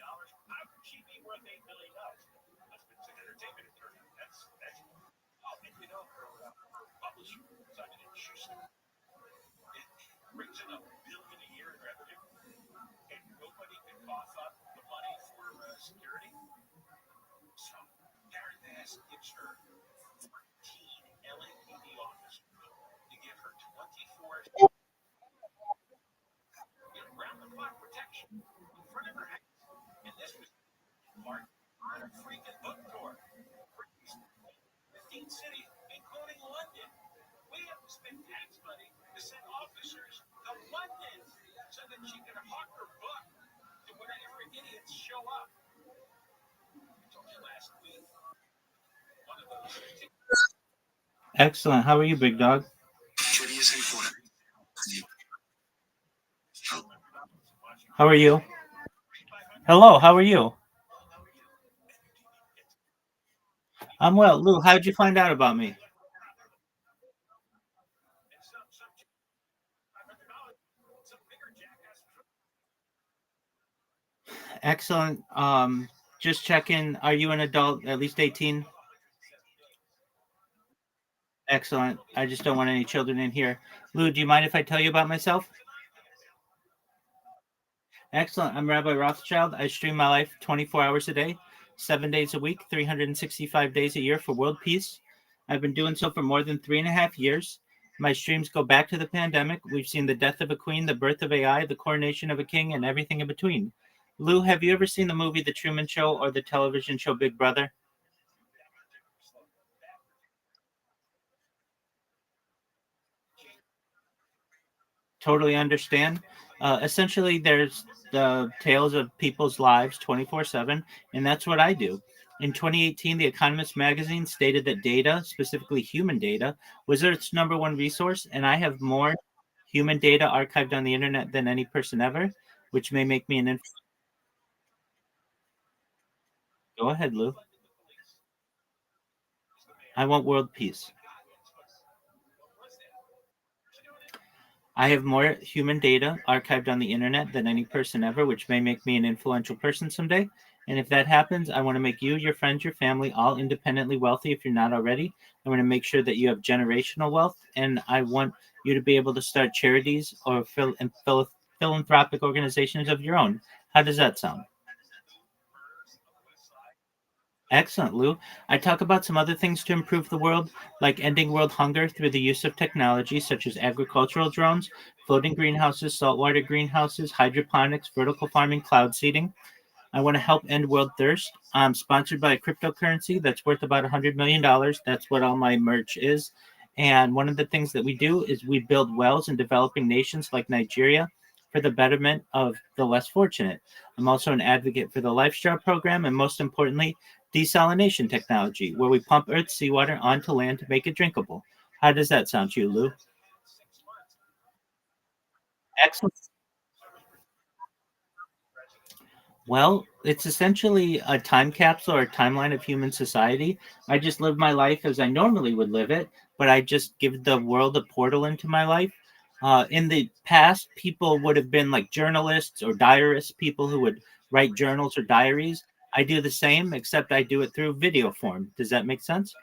she'd be worth $8 million. That's been an entertainment attorney. That's oh, and you know her publisher, Simon and Schuster, it brings in $1 billion a year in revenue, and nobody can cough up the money for security. So Karen Bass gives her 14 LAPD officers to give her 24 round-the-clock protection in front of her house. And this was part on a freaking book tour. 15 cities, including London. We have to spend tax money to send officers to London so that she can hawk her book to whatever idiots show up. I told you last week, one of those Excellent. How are you, big dog? How are you? Hello, how are you? I'm well. Lou, how'd you find out about me? Excellent. Just checking. Are you an adult, at least 18? Excellent. I just don't want any children in here. Lou, do you mind if I tell you about myself? Excellent. I'm Rabbi Rothschild. I stream my life 24 hours a day, 7 days a week, 365 days a year for world peace. I've been doing so for more than 3.5 years. My streams go back to the pandemic. We've seen the death of a queen, the birth of AI, the coronation of a king, and everything in between. Lou, have you ever seen the movie The Truman Show or the television show Big Brother? Totally understand. Essentially, there's the tales of people's lives 24/7, and that's what I do. In 2018, The Economist magazine stated that data, specifically human data, was Earth's #1 resource, and I have more human data archived on the internet than any person ever, which may make me an. Go ahead, Lou. I want world peace. I have more human data archived on the internet than any person ever, which may make me an influential person someday. And if that happens, I want to make you, your friends, your family, all independently wealthy if you're not already. I want to make sure that you have generational wealth. And I want you to be able to start charities or philanthropic organizations of your own. How does that sound? Excellent, Lou. I talk about some other things to improve the world, like ending world hunger through the use of technology such as agricultural drones, floating greenhouses, saltwater greenhouses, hydroponics, vertical farming, cloud seeding. I want to help end world thirst. I'm sponsored by a cryptocurrency that's worth about $100 million. That's what all my merch is. And one of the things that we do is we build wells in developing nations like Nigeria for the betterment of the less fortunate. I'm also an advocate for the Lifestyle program and, most importantly, desalination technology, where we pump Earth's seawater onto land to make it drinkable. How does that sound to you, Lou? Excellent. Well, it's essentially a time capsule or a timeline of human society. I just live my life as I normally would live it, but I just give the world a portal into my life. In the past, people would have been like journalists or diarists, people who would write journals or diaries. I do the same, except I do it through video form. Does that make sense?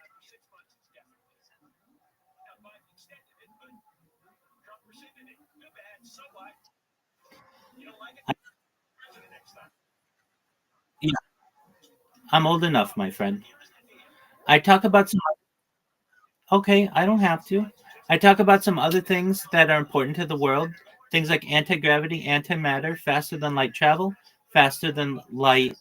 Yeah, I'm old enough, my friend. I talk about some. Okay, I don't have to. I talk about some other things that are important to the world. Things like anti-gravity, antimatter, faster than light travel, faster than light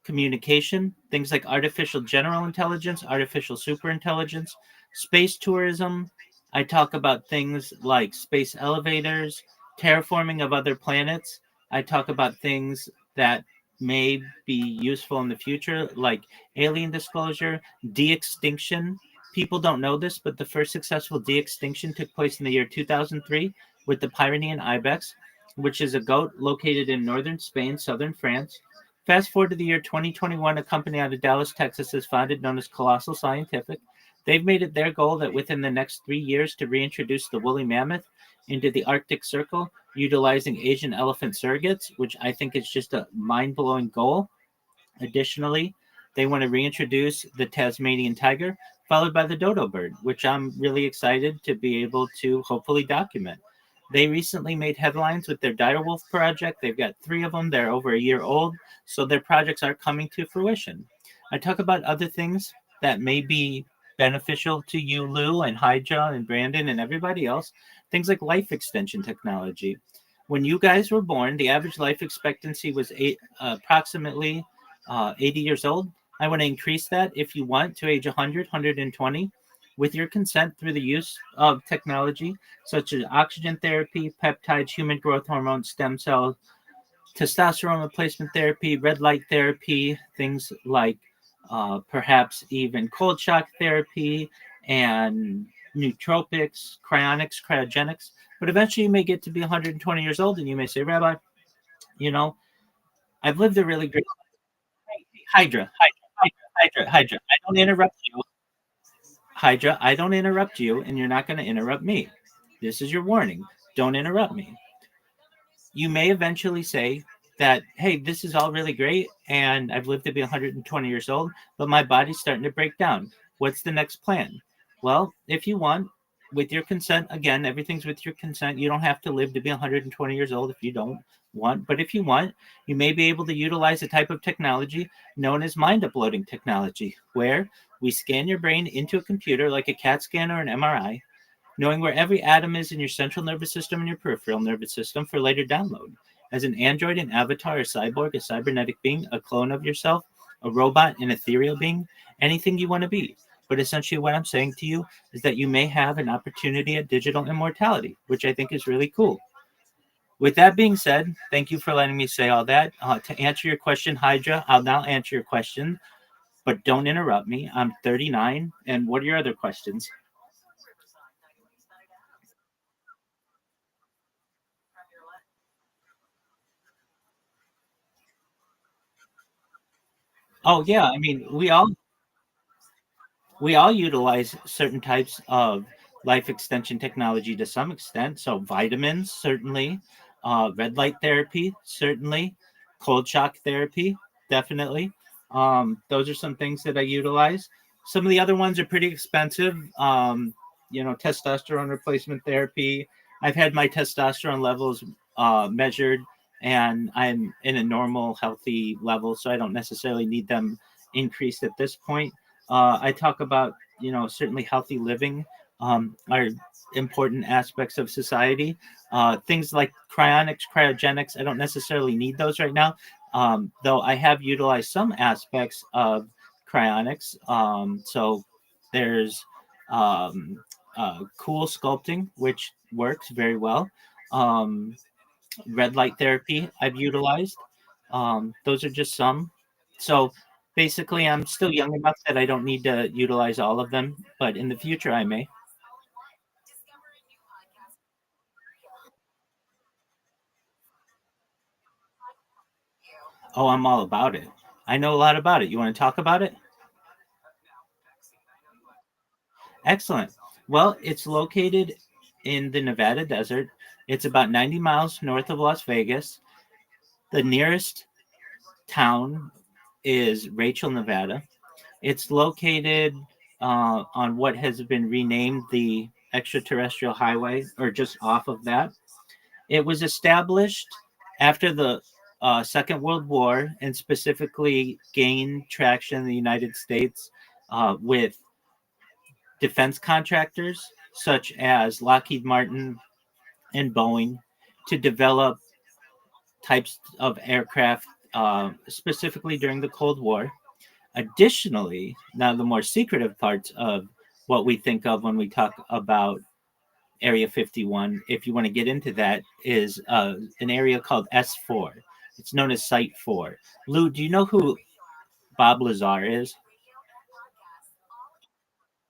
communication, things like artificial general intelligence, artificial superintelligence, space tourism. I talk about things like space elevators, terraforming of other planets. I talk about things that may be useful in the future, like alien disclosure, de extinction. People don't know this, but the first successful de extinction took place in the year 2003 with the Pyrenean ibex, which is a goat located in northern Spain, southern France. Fast forward to the year 2021, a company out of Dallas, Texas is founded known as Colossal Scientific. They've made it their goal that within the next 3 years to reintroduce the woolly mammoth into the Arctic Circle, utilizing Asian elephant surrogates, which I think is just a mind-blowing goal. Additionally, they want to reintroduce the Tasmanian tiger, followed by the dodo bird, which I'm really excited to be able to hopefully document. They recently made headlines with their direwolf project. They've got 3 of them. They're over a year old, so their projects are coming to fruition. I talk about other things that may be beneficial to you, Lou, and Hydra, and Brandon, and everybody else. Things like life extension technology. When you guys were born, the average life expectancy was approximately 80 years old. I want to increase that if you want to age 100, 120 with your consent through the use of technology such as oxygen therapy, peptides, human growth hormone, stem cells, testosterone replacement therapy, red light therapy, things like perhaps even cold shock therapy and nootropics, cryonics, cryogenics. But eventually you may get to be 120 years old and you may say, Rabbi, you know, I've lived a really great Hydra. I don't interrupt you. Hydra, I don't interrupt you, and you're not going to interrupt me. This is your warning. Don't interrupt me. You may eventually say that, hey, this is all really great, and I've lived to be 120 years old, but my body's starting to break down. What's the next plan? Well, if you want, with your consent, again, everything's with your consent. You don't have to live to be 120 years old if you don't want, but if you want, you may be able to utilize a type of technology known as mind uploading technology, where we scan your brain into a computer like a CAT scan or an MRI, knowing where every atom is in your central nervous system and your peripheral nervous system for later download. As an android, an avatar, a cyborg, a cybernetic being, a clone of yourself, a robot, an ethereal being, anything you want to be. But essentially, what I'm saying to you is that you may have an opportunity at digital immortality, which I think is really cool. With that being said, thank you for letting me say all that. To answer your question, Hydra, I'll now answer your question, but don't interrupt me. I'm 39. And what are your other questions? Oh yeah, I mean we all utilize certain types of life extension technology to some extent. So vitamins, certainly, red light therapy, certainly, cold shock therapy, definitely. Those are some things that I utilize. Some of the other ones are pretty expensive. Testosterone replacement therapy. I've had my testosterone levels measured, and I'm in a normal, healthy level, so I don't necessarily need them increased at this point. I talk about, certainly healthy living are important aspects of society. Things like cryonics, cryogenics, I don't necessarily need those right now, though I have utilized some aspects of cryonics. So there's cool sculpting, which works very well. Um, Red light therapy I've utilized. Those are just some. So basically, I'm still young enough that I don't need to utilize all of them, but in the future, I may. Oh, I'm all about it. I know a lot about it. You want to talk about it? Excellent. Well, it's located in the Nevada desert. It's about 90 miles north of Las Vegas. The nearest town is Rachel, Nevada. It's located on what has been renamed the extraterrestrial highway, or just off of that. It was established after the Second World War and specifically gained traction in the United States with defense contractors such as Lockheed Martin and Boeing to develop types of aircraft, specifically during the Cold War. Additionally, now the more secretive parts of what we think of when we talk about Area 51, if you want to get into that, is an area called S4. It's known as Site 4. Lou, do you know who Bob Lazar is?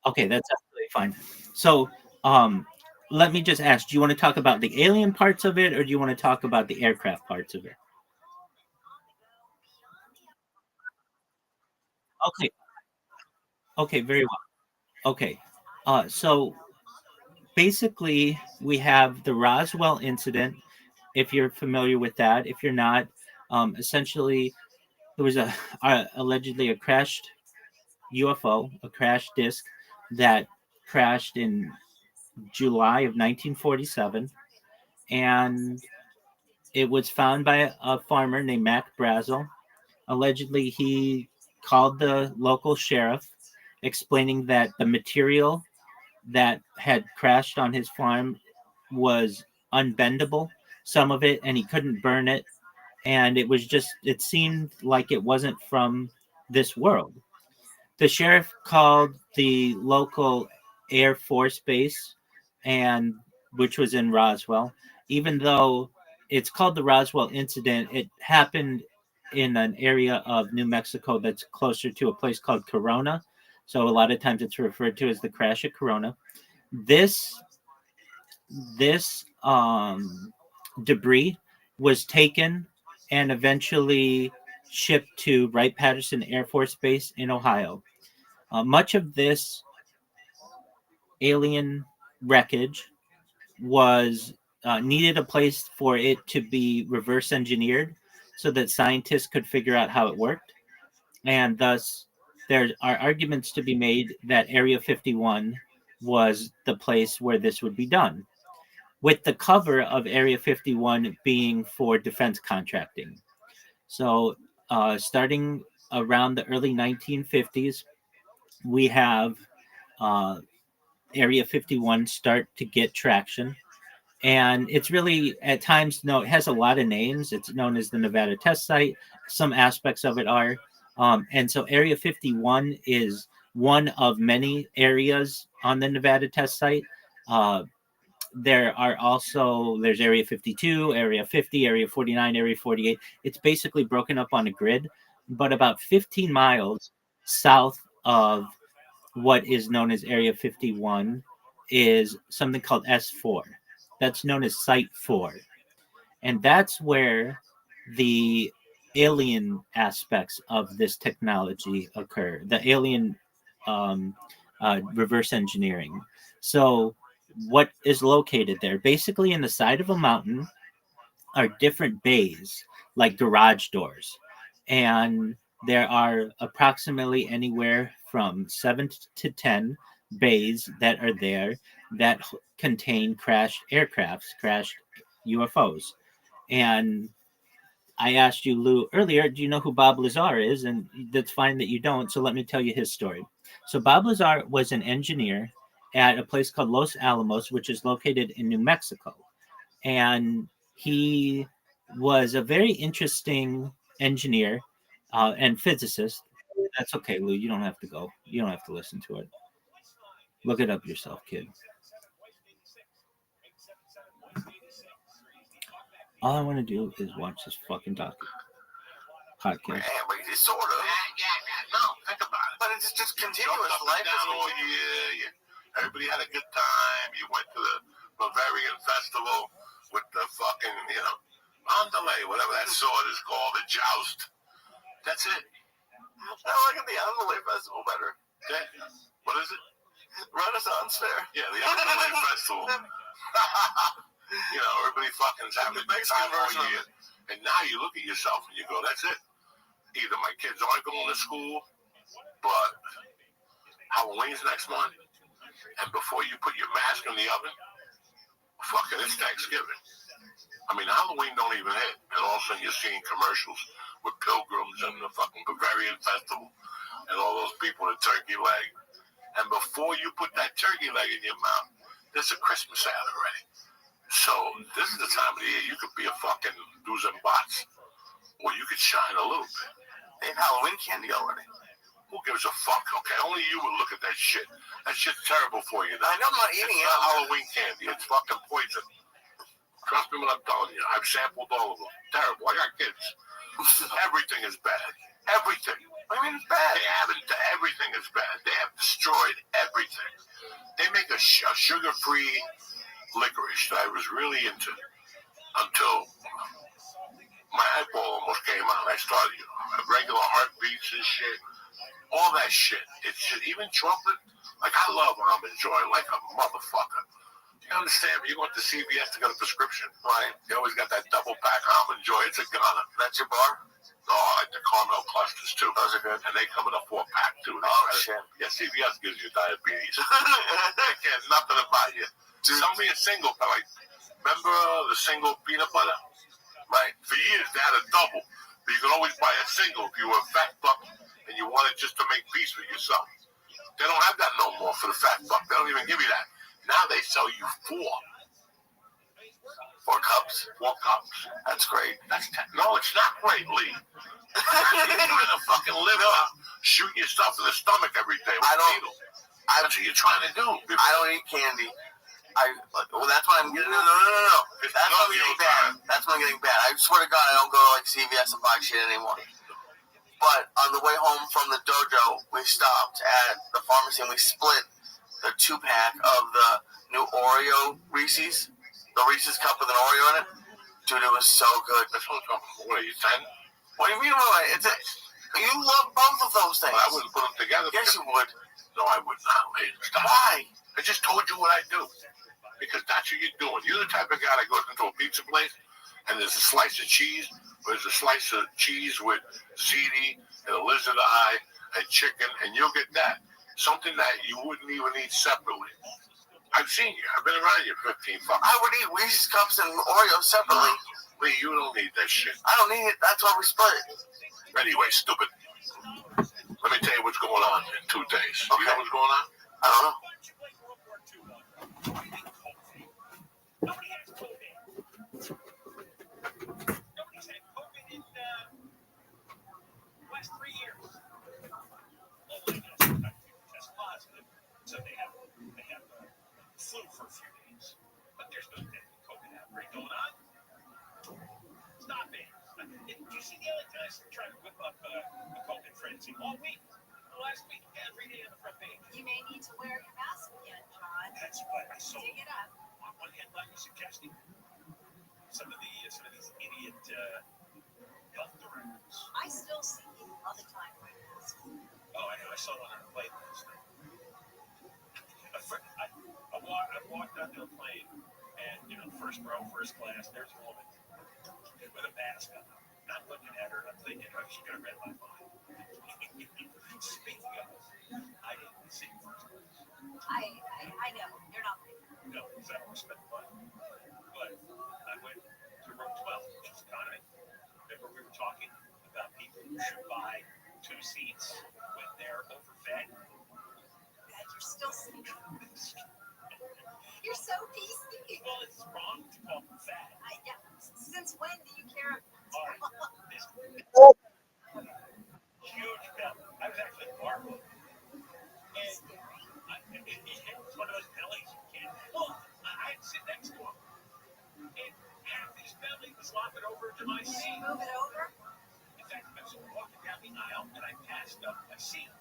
Okay, that's absolutely fine. So, um, let me just ask, do you want to talk about the alien parts of it, or do you want to talk about the aircraft parts of it? Okay, okay, very well. Okay, so basically, we have the Roswell incident, if you're familiar with that. If you're not, essentially, there was allegedly a crashed UFO, a crash disk that crashed in July of 1947, and it was found by a farmer named Mac Brazel. Allegedly, he called the local sheriff, explaining that the material that had crashed on his farm was unbendable, some of it, and he couldn't burn it. And it seemed like it wasn't from this world. The sheriff called the local Air Force base, and which was in Roswell. Even though it's called the Roswell incident, it happened in an area of New Mexico that's closer to a place called Corona. So a lot of times it's referred to as the crash at Corona. This this debris was taken and eventually shipped to Wright-Patterson Air Force Base in Ohio. Much of this alien wreckage was needed a place for it to be reverse engineered so that scientists could figure out how it worked. And thus, there are arguments to be made that Area 51 was the place where this would be done, with the cover of Area 51 being for defense contracting. So, starting around the early 1950s, we have uh, Area 51 start to get traction. And it's really, at times, no, it has a lot of names. It's known as the Nevada Test Site. Some aspects of it are. And so Area 51 is one of many areas on the Nevada Test Site. Uh, there's Area 52, Area 50, Area 49, Area 48. It's basically broken up on a grid, but about 15 miles south of what is known as Area 51 is something called S4. That's known as Site 4. And that's where the alien aspects of this technology occur, the alien um, reverse engineering. So, what is located there? Basically, in the side of a mountain are different bays, like garage doors. And there are approximately anywhere from 7 to 10 bays that are there that contain crashed aircrafts, crashed UFOs. And I asked you, Lou, earlier, do you know who Bob Lazar is? And that's fine that you don't. So let me tell you his story. So Bob Lazar was an engineer at a place called Los Alamos, which is located in New Mexico. And he was a very interesting engineer and physicist. That's okay, Lou. You don't have to go. You don't have to listen to it. Look it up yourself, kid. All I want to do is watch this fucking podcast. Yeah, but it's sort of. Yeah. No, think about it. But it's just continuous. Up and Life down is all year. Everybody had a good time. You went to the Bavarian Festival with the fucking, Andale, whatever that sword is called, the joust. That's it. I like the Andale Festival better. What is it? Renaissance Fair. Yeah, the Andale Festival. Everybody fucking's having a big time all year. And now you look at yourself and you go, that's it. Either my kids aren't going to school, but Halloween's next month. And before you put your mask in the oven, fucking it's Thanksgiving. I mean, Halloween don't even hit. And all of a sudden you're seeing commercials with pilgrims and the fucking Bavarian Festival and all those people with turkey leg. And before you put that turkey leg in your mouth, there's a Christmas ad already. So this is the time of the year you could be a fucking do's and bots, or you could shine a little bit. They have Halloween candy already. Who gives a fuck? Okay, only you would look at that shit. That shit's terrible for you. I know I'm not eating it. It's not Halloween candy. It's fucking poison. Trust me when I'm telling you. I've sampled all of them. Terrible. I got kids. Everything is bad. Everything. I mean, it's bad. They haven't. Everything is bad. They have destroyed everything. They make a sugar-free licorice that I was really into until my eyeball almost came out. I started regular heartbeats and shit. All that shit. It's just, even chocolate. Like, I love Almond Joy like a motherfucker. You understand? When you go to CVS to get a prescription, right? They always got that double pack Almond Joy. It's a Ghana. That's your bar? Oh, I like the caramel clusters too. Those are good. And they come in a 4-pack too. Oh, shit. Yeah, CVS gives you diabetes. They care nothing about you. Dude. Sell me a single, like, remember the single peanut butter? Right. For years, they had a double. But you could always buy a single if you were a fat fuck and you wanted just to make peace with yourself. They don't have that no more for the fat fuck. They don't even give you that. Now they sell you 4. 4 cups. 4 cups. That's great. No, it's not great, Lee. You're trying to fucking live up, shoot yourself in the stomach every day with a needle. That's what you're trying to do. I don't eat candy. Well, that's why I'm getting. No. That's when I'm getting bad. That's when I'm getting bad. I swear to God, I don't go to like CVS and buy shit anymore. But on the way home from the dojo, we stopped at the pharmacy and we split the 2-pack of the new Oreo Reese's. The Reese's cup with an Oreo in it. Dude, it was so good. What are you, 10? What do you mean, you love both of those things. Well, I wouldn't put them together. Yes, you would. No, I would not. Why? I just told you what I do. Because that's what you're doing. You're the type of guy that goes into a pizza place and there's a slice of cheese, or there's a slice of cheese with ziti and a lizard eye and chicken, and you'll get that. Something that you wouldn't even eat separately. I've seen you. I've been around you 15 fucking. I would eat Reese's cups and Oreos separately. Lee, you don't need that shit. I don't need it. That's why we split it. Anyway, stupid. Let me tell you what's going on in 2 days. Okay. You know what's going on? I don't know. Nobody has COVID. Nobody's had COVID in the last 3 years. Only test positive, so they have flu for a few days. But there's no COVID outbreak going on. Stop it. Did you see the other guys trying to whip up a COVID frenzy all week? Last week, every day on the front page. You may need to wear your mask again, John. That's what I saw. Dig it up. On one headline was suggesting some of these idiot health directors. I still see you all the time wearing masks. Oh, I know. I saw one on the plane last night. I walked out to the plane, and first row, first class. There's a woman with a mask on. I'm looking at her, and I'm thinking, oh, she's gonna read my mind. Speaking of, I didn't see first class. I know. You're not there. No, because I don't respect money. But I went to row 12, which is economy. Remember we were talking about people who should buy 2 seats when they're overfed? God, you're still sick. You're so PC. Well, it's wrong to call them fat. Yeah. Since when do you care? All right. This huge belly. I was actually at the bar. And it's one of those bellies you can't. Well, I'd sit next to him. And half his belly was lopping over to my seat. Move it over. In fact, I was walking down the aisle and I passed up a seat.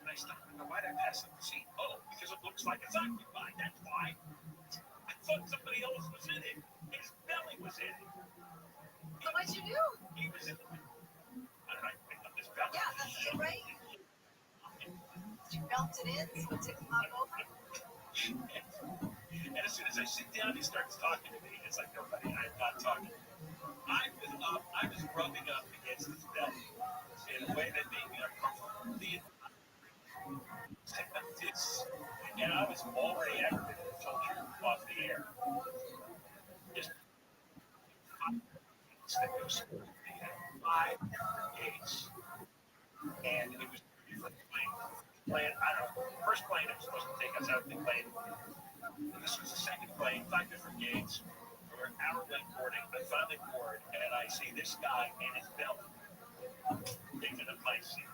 And I stopped and go, why'd I pass up the seat? Oh, because it looks like it's occupied. That's why. I thought somebody else was in it. His belly was in it. So what'd you do? He was in it. I picked up his belly. Yeah, that's right. You melted in, so it didn't knock over. And as soon as I sit down, he starts talking to me. It's like, no, buddy, I'm not talking. I was rubbing up against his belly in a way that made me uncomfortable. And I was already aggravated, I told you, off the air. Just 5 gates. And it was plane, I don't know, first plane that was supposed to take us out of the plane. And this was the second plane, 5 different gates. We were hourly boarding. I finally board, and I see this guy and his belt taking up my seat.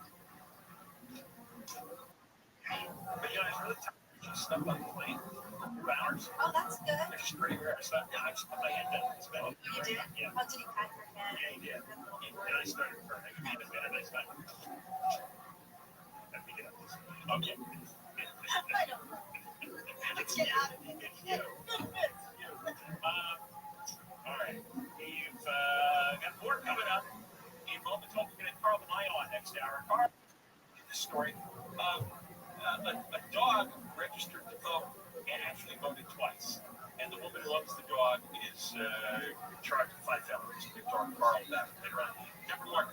But I was really tired. Just stuck on the plane for 2 hours. Oh, that's good. It's pretty rare. I just put my hand down his belt. You did? Yeah. How did he pat your head? Yeah, he did. And I started burning. I mean, and I started. Let me get up this. Okay. I don't know. Let's get out of it. It's you. All right. You've got more coming up. You've all been talking to Carl and I on next hour. Carl, this story. A dog registered to vote and actually voted twice. And the woman who owns the dog is charged with 5 felonies. We're talking Carl about it later on. Number Los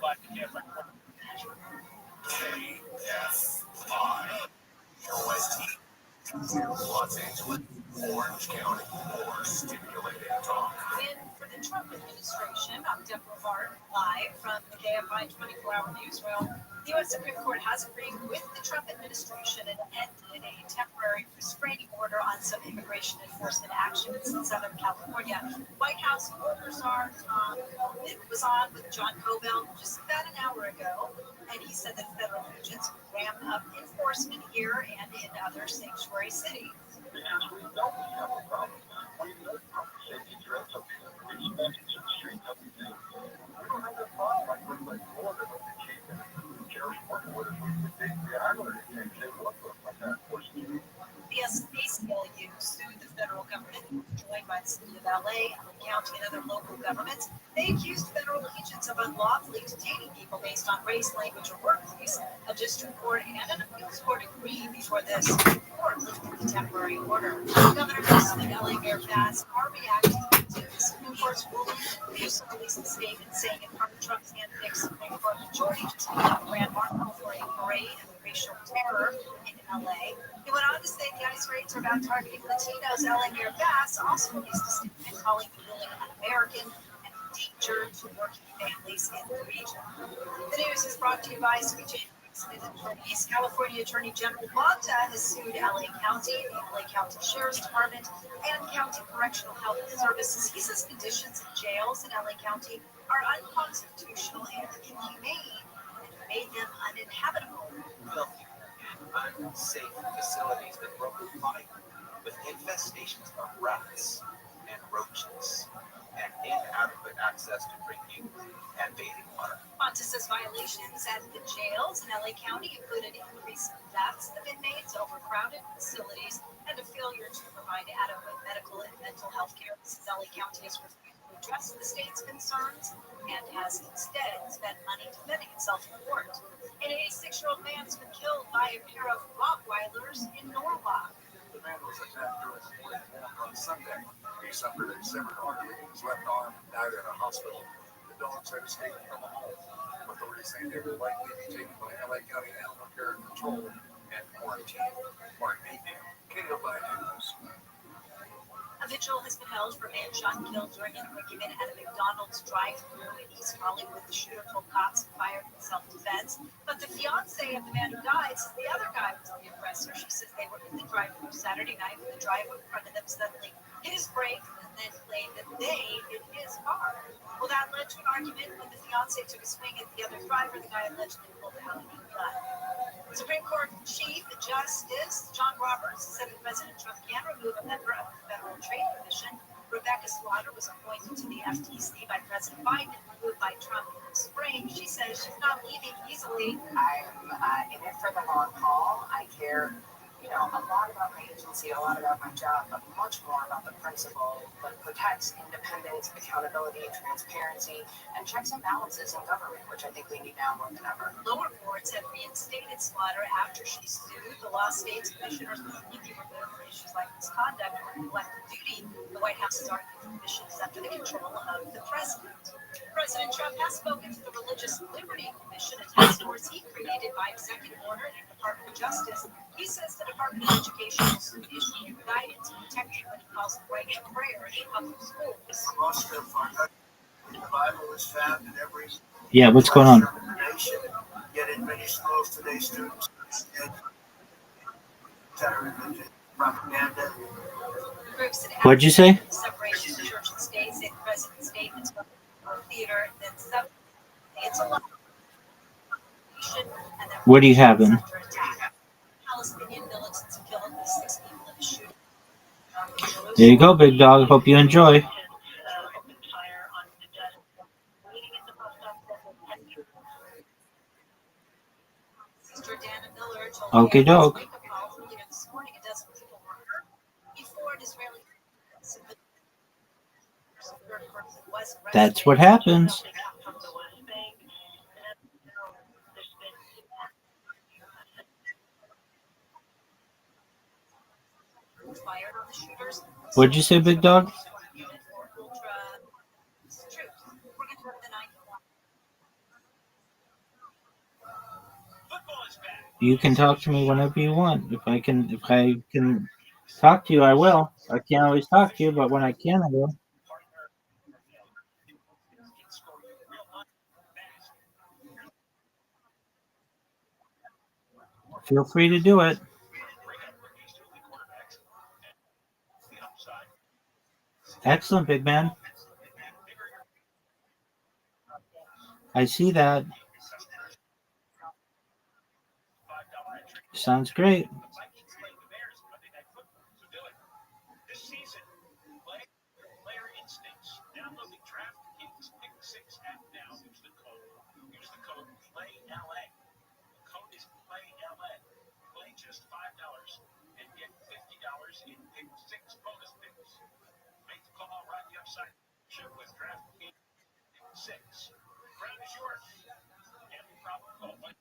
Angeles, Orange County, more stimulating talk. Win for the Trump administration. I'm Deborah Hart, live from the KFI 24-hour newsroom. The U.S. Supreme Court has agreed with the Trump administration and ended a temporary restraining order on some immigration enforcement actions in Southern California. White House orders are it was on with John Cobell just about an hour ago, and he said that federal agents ramp up enforcement here and in other sanctuary cities. The ACLU sued the federal government, joined by the city of LA, county, and other local governments. They accused federal agents of unlawfully detaining people based on race, language, or workplace. A district court and an appeals court agreed before this court lifted the temporary order. Governor Newsom and LA Mayor Bass are reacting to the Supreme Court's ruling. They also released a statement saying in part of Trump's handpicked Supreme Court majority just ran Martin for a parade of racial terror in LA. He went on to say the ICE raids are about targeting Latinos. LA Mayor Bass also released a statement calling the ruling un-American and a danger to working families in the region. The news is brought to you by CJ Attorneys. California Attorney General Bonta has sued LA County, the LA County Sheriff's Department, and County Correctional Health Services. He says conditions in jails in LA County are unconstitutional and inhumane and made them uninhabitable. Unsafe facilities that broke fire with infestations of rats and roaches and inadequate access to drinking and bathing water. Bonta says violations at the jails in LA County included increased deaths of inmates, overcrowded facilities, and a failure to provide adequate medical and mental health care. LA County has refused to address the state's concerns and has instead spent money defending itself in court. An 86-year-old man has been killed by a pair of Rottweilers in Norwalk. The man was attacked during morning walk on Sunday. He suffered a severed artery in his left arm and died at a hospital. The dogs had escaped from a home. Authorities say they will likely be taken by LA County Animal Care Control and quarantined. Mark Mayfield, KFI News. A vigil has been held for a man shot and killed during an argument at a McDonald's drive-thru in East Hollywood. The shooter told cops he fired in self-defense, but the fiancée of the man who died says the other guy was the aggressor. She says they were in the drive-thru Saturday night when the driver in front of them suddenly hit his brakes and then claimed that they hit his car. Well, that led to an argument. When the fiancée took a swing at the other driver, the guy allegedly pulled out a gun. Supreme Court Chief Justice John Roberts said that President Trump can remove a member of the Federal Trade Commission. Rebecca Slaughter was appointed to the FTC by President Biden and removed by Trump in the spring. She says she's not leaving easily. I'm in it for the long haul. I care, a lot about my agency, a lot about my job, but much more about the principle that protects independence, accountability, transparency, and checks and balances in government, which I think we need now more than ever. Lower courts have reinstated Slaughter after she sued. The law states commissioners will be removed for issues like misconduct or neglect of duty. The White House has argued the commission is under the control of the president. President Trump has spoken to the Religious Liberty Commission, a task force he created by executive order in the Department of Justice. He says the Department of Education will soon issue guidance protecting what he calls the right to prayer in public schools. The Bible is found in every Yeah, what's going on? nation, yet in many schools today, students propaganda. What'd you say? Separation of church and state, say the president's statements from theater, then it's a lot. What are you having? Palestinian militants killed at least 6 people in a shooting. There you go, big dog. Hope you enjoy. Sister Dana Miller told Okie doke. wake-up call earlier this morning. A dozen people were hurt before an Israeli was arrested. That's what happens. Fired on the shooters. What'd you say, big dog? You can talk to me whenever you want. If I can talk to you, I will. I can't always talk to you, but when I can, I will. Feel free to do it. Excellent, big man. I see that. Sounds great. This season, player instincts. Download the DraftKings Pick 6 app now. Use the code PLAYLA. The code is PLAYLA. Play just $5 and get $50 in Pick 6 bonus picks. Make the call, ride the upside with DraftKings Pick 6. Crown is yours. Gambling problem? Call 1.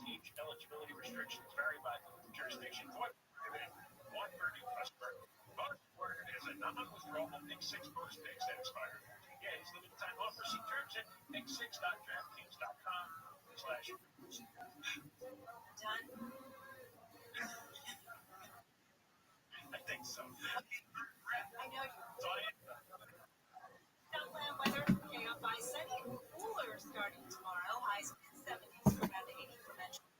Each eligibility restrictions vary by jurisdiction. Void prohibited. One per new customer. Bonus order is a non-withdrawable Pick 6 bonus picks that expire 3 days. Limited time offer. See terms at pick6.draftkings.com/. Done. I think so. I know you. Southland weather, KFI setting cooler starting tomorrow. Highs mid-70s, around 80 conventional.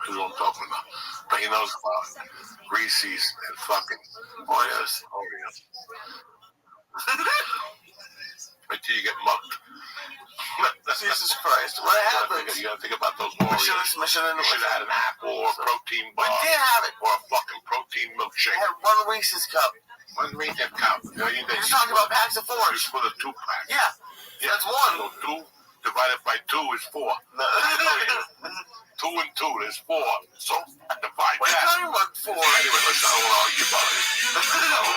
This is what I'm talking about. But he knows about Reese's and fucking Oreos. Wait till you get mugged. Jesus Christ, what happened? You gotta think about those Oreos. You should have had an apple or a protein bar. We did have it. Or a fucking protein milkshake. I had one Reese's cup. One Reese's cup. You're talking about packs of 4. Just for the 2-pack. Yeah, that's one. So 2 divided by 2 is 4. 2 and 2, there's 4. So divide What are you that. talking about 4? Anyway, listen, I don't want to argue about it.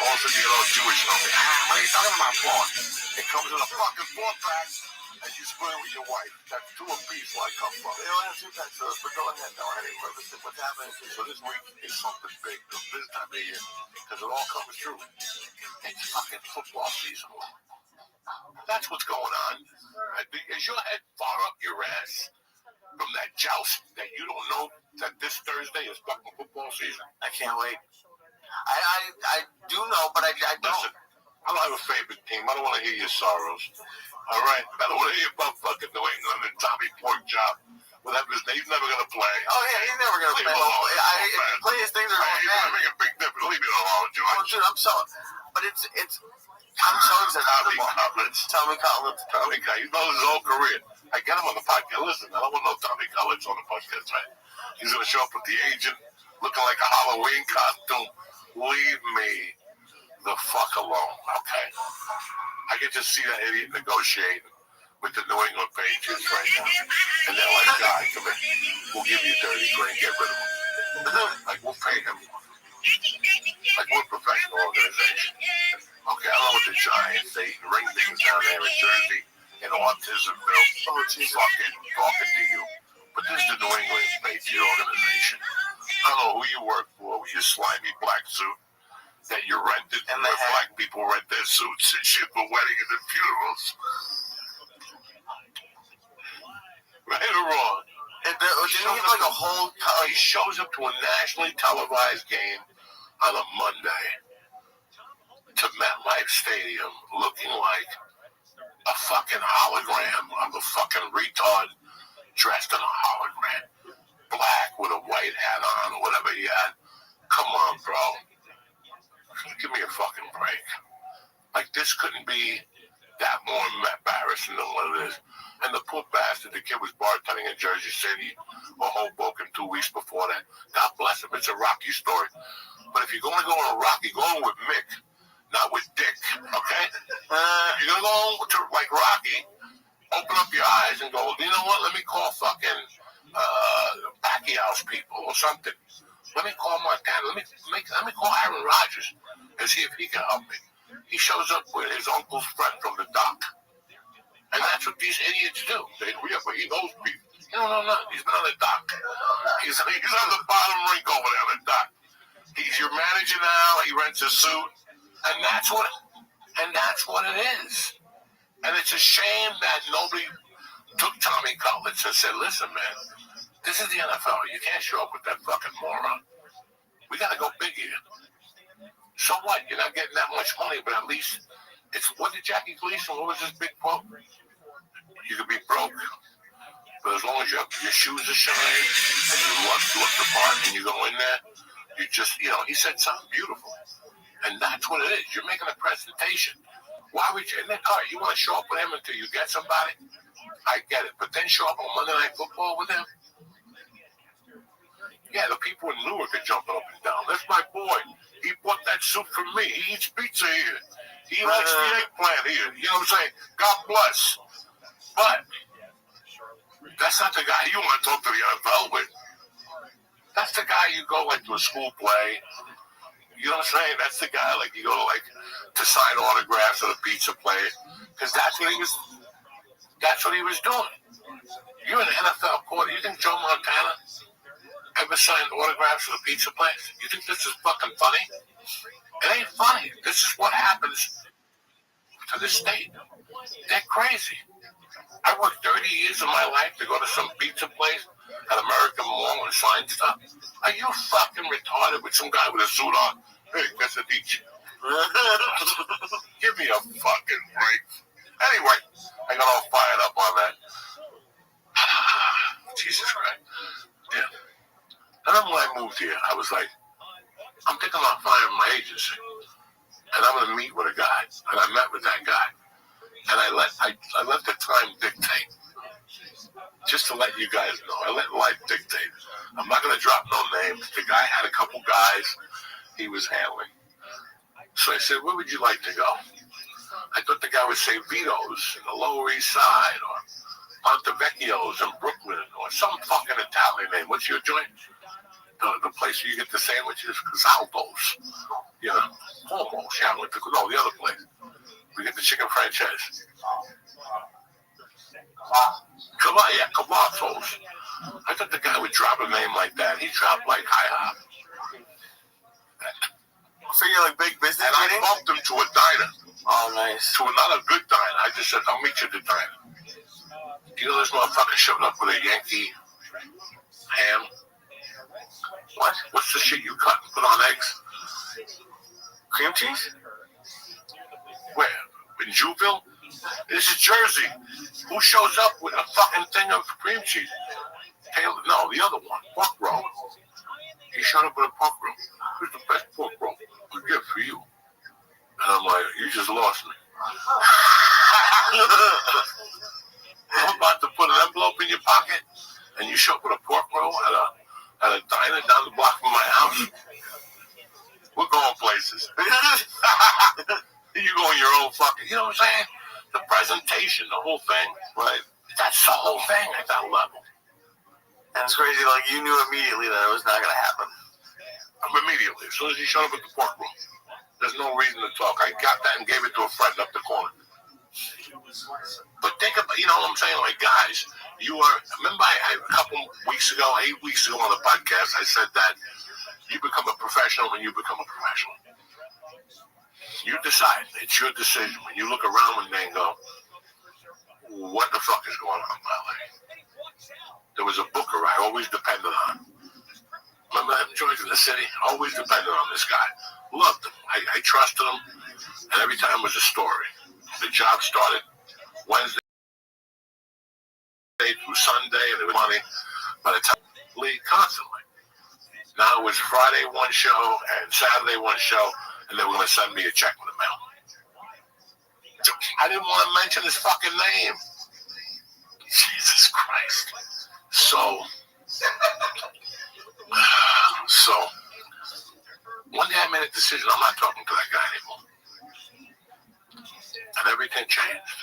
Also, you know, Jewish on me. What are you talking about 4? It comes in a fucking 4-pack, and you split it with your wife. That's 2 apiece where I come from. They don't have 2-packs, but go ahead. No, anyway, listen, what's happening? So this week is something big. This time of year, because it all comes true. It's fucking football season. That's what's going on. Is your head far up your ass from that joust that you don't know that this Thursday is fucking football season? I can't wait. I do know, but I don't. Listen, I don't have a favorite team. I don't want to hear your sorrows. All right? I don't want to hear about fucking New England and Tommy Porkchop. Whatever his name's never going to play. Oh, yeah, he's never going to play. If he plays, things are going bad. Make a big difference. Leave it alone, George. Oh, dude, I'm so excited. Tommy Collins. He knows his whole career. I get him on the podcast. Listen, I don't want no Tommy Collins on the podcast, right? He's going to show up with the agent looking like a Halloween costume. Leave me the fuck alone, okay? I can just see that idiot negotiating with the New England Patriots right now. And they're like, God, come in. We'll give you $30,000. Get rid of him. Like, we'll pay him. Like, we're a professional organization. Okay, I don't know what the Giants, they ring things down there in Jersey, in Autismville. Oh, Jesus. Fucking talking to you. But this is the New England Patriot organization. I don't know who you work for with your slimy black suit that you rented, and the black people rent their suits and shit for weddings and funerals. Right or wrong? Didn't he have like a whole... He shows up to a nationally televised game on a Monday to MetLife Stadium looking like a fucking hologram of a fucking retard dressed in a hologram. Black with a white hat on or whatever he had. Come on, bro. Give me a fucking break. Like, this couldn't be that more embarrassing than what it is. And the poor bastard, the kid was bartending in Jersey City or Hoboken 2 weeks before that. God bless him. It's a Rocky story. But if you're going to go on a Rocky, go on with Mick, not with Dick, okay? If you're going to go on to, like, Rocky, open up your eyes and go, you know what, let me call fucking Pacquiao's people or something. Let me call Montana. Let me call Aaron Rodgers and see if he can help me. He shows up with his uncle's friend from the dock. And that's what these idiots do. He knows people. He don't know nothing. He's been on the dock. He's on the bottom rink over there on the dock. He's your manager now. He rents a suit. And that's what it is. And it's a shame that nobody took Tommy Cutlets and said, listen, man, This is the NFL. You can't show up with that fucking moron. We gotta go big here. So what? You're not getting that much money, but at least it's what did Jackie Gleason? What was his big quote? You could be broke, but as long as your shoes are shining and you look the part and you go in there, you just he said something beautiful, and that's what it is. You're making a presentation. Why would you in that car? You want to show up with him until you get somebody? I get it, but then show up on Monday Night Football with him. Yeah, the people in Newark are jumping up and down. That's my boy. He bought that soup for me. He eats pizza here. He likes the eggplant here. You know what I'm saying? God bless. But that's not the guy you want to talk to the NFL with. That's the guy you go like to a school play. You know what I'm saying? That's the guy like you go to sign autographs at a pizza place because that's what he was doing. You're an NFL quarter. You think Joe Montana ever signed autographs at a pizza place? You think this is fucking funny? It ain't funny. This is what happens to the state. They're crazy. I worked 30 years of my life to go to some pizza place at American Mall and sign stuff. Are you fucking retarded with some guy with a suit on? Hey, quesadilla. Give me a fucking break. Anyway, I got all fired up on that. Jesus Christ. Yeah. And then when I moved here, I was like, I'm thinking about firing my agency. And I'm going to meet with a guy. And I met with that guy. And I let the time dictate. Just to let you guys know. I let life dictate. I'm not going to drop no names. The guy had a couple guys he was handling. So I said, where would you like to go? I thought the guy would say Vito's in the Lower East Side or Pontevecchio's in Brooklyn or some fucking Italian name. What's your joint? The place where you get the sandwiches? Casaldo's. You know, almost. Yeah, no, the other place. We get the chicken franchise. Cavazos. I thought the guy would drop a name like that. He dropped like IHOP. So you're like big business and meeting? I bumped him to a diner. Oh, nice. To another good diner. I just said, I'll meet you at the diner. You know, this motherfucker showed up with a Yankee ham. What? What's the shit you cut and put on eggs? Cream cheese? Where? In Jewville? This is Jersey. Who shows up with a fucking thing of cream cheese? Taylor, no, the other one. Pork roll. He showed up with a pork roll. Who's the best pork roll? A gift for you. And I'm like, you just lost me. I'm about to put an envelope in your pocket, and you show up with a pork roll at a diner down the block from my house. We're going places. You go on your own fucking, you know what I'm saying? The presentation, the whole thing. Right. That's the whole thing at that level. And it's crazy, like, you knew immediately that it was not going to happen. Immediately. As soon as he showed up at the pork room. There's no reason to talk. I got that and gave it to a friend up the corner. But think about, you know what I'm saying? Like, guys, remember a couple weeks ago, 8 weeks ago on the podcast, I said that you become a professional when you become a professional. You decide. It's your decision. When you look around one day and go, what the fuck is going on in my life? There was a booker I always depended on. Remember him joining the city? Always depended on this guy. Loved him. I trusted him. And every time was a story. The job started Wednesday through Sunday, and it was money. By the time lead constantly. Now it was Friday one show and Saturday one show, and they were going to send me a check with the mail. I didn't want to mention his fucking name. Jesus Christ. So one day I made a decision. I'm not talking to that guy anymore. And everything changed.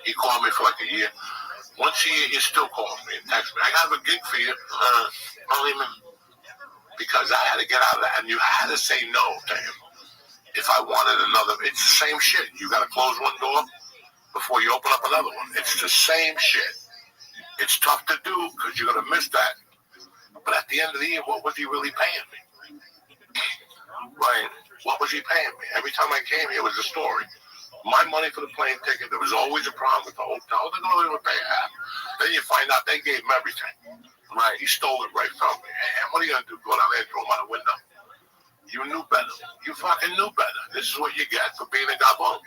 He called me for like a year. Once a year, he still calls me and texts me. I got a gig for you. Because I had to get out of that. And you had to say no to him. If I wanted another, it's the same shit. You got to close one door before you open up another one. It's the same shit. It's tough to do because you're going to miss that. But at the end of the year, what was he really paying me? Right? What was he paying me? Every time I came here, it was a story. My money for the plane ticket. There was always a problem with the hotel. They're going to pay half. Then you find out they gave him everything. Right? He stole it right from me. And what are you going to do? Go down there and throw him out the window? You knew better. You fucking knew better. This is what you get for being a gabon.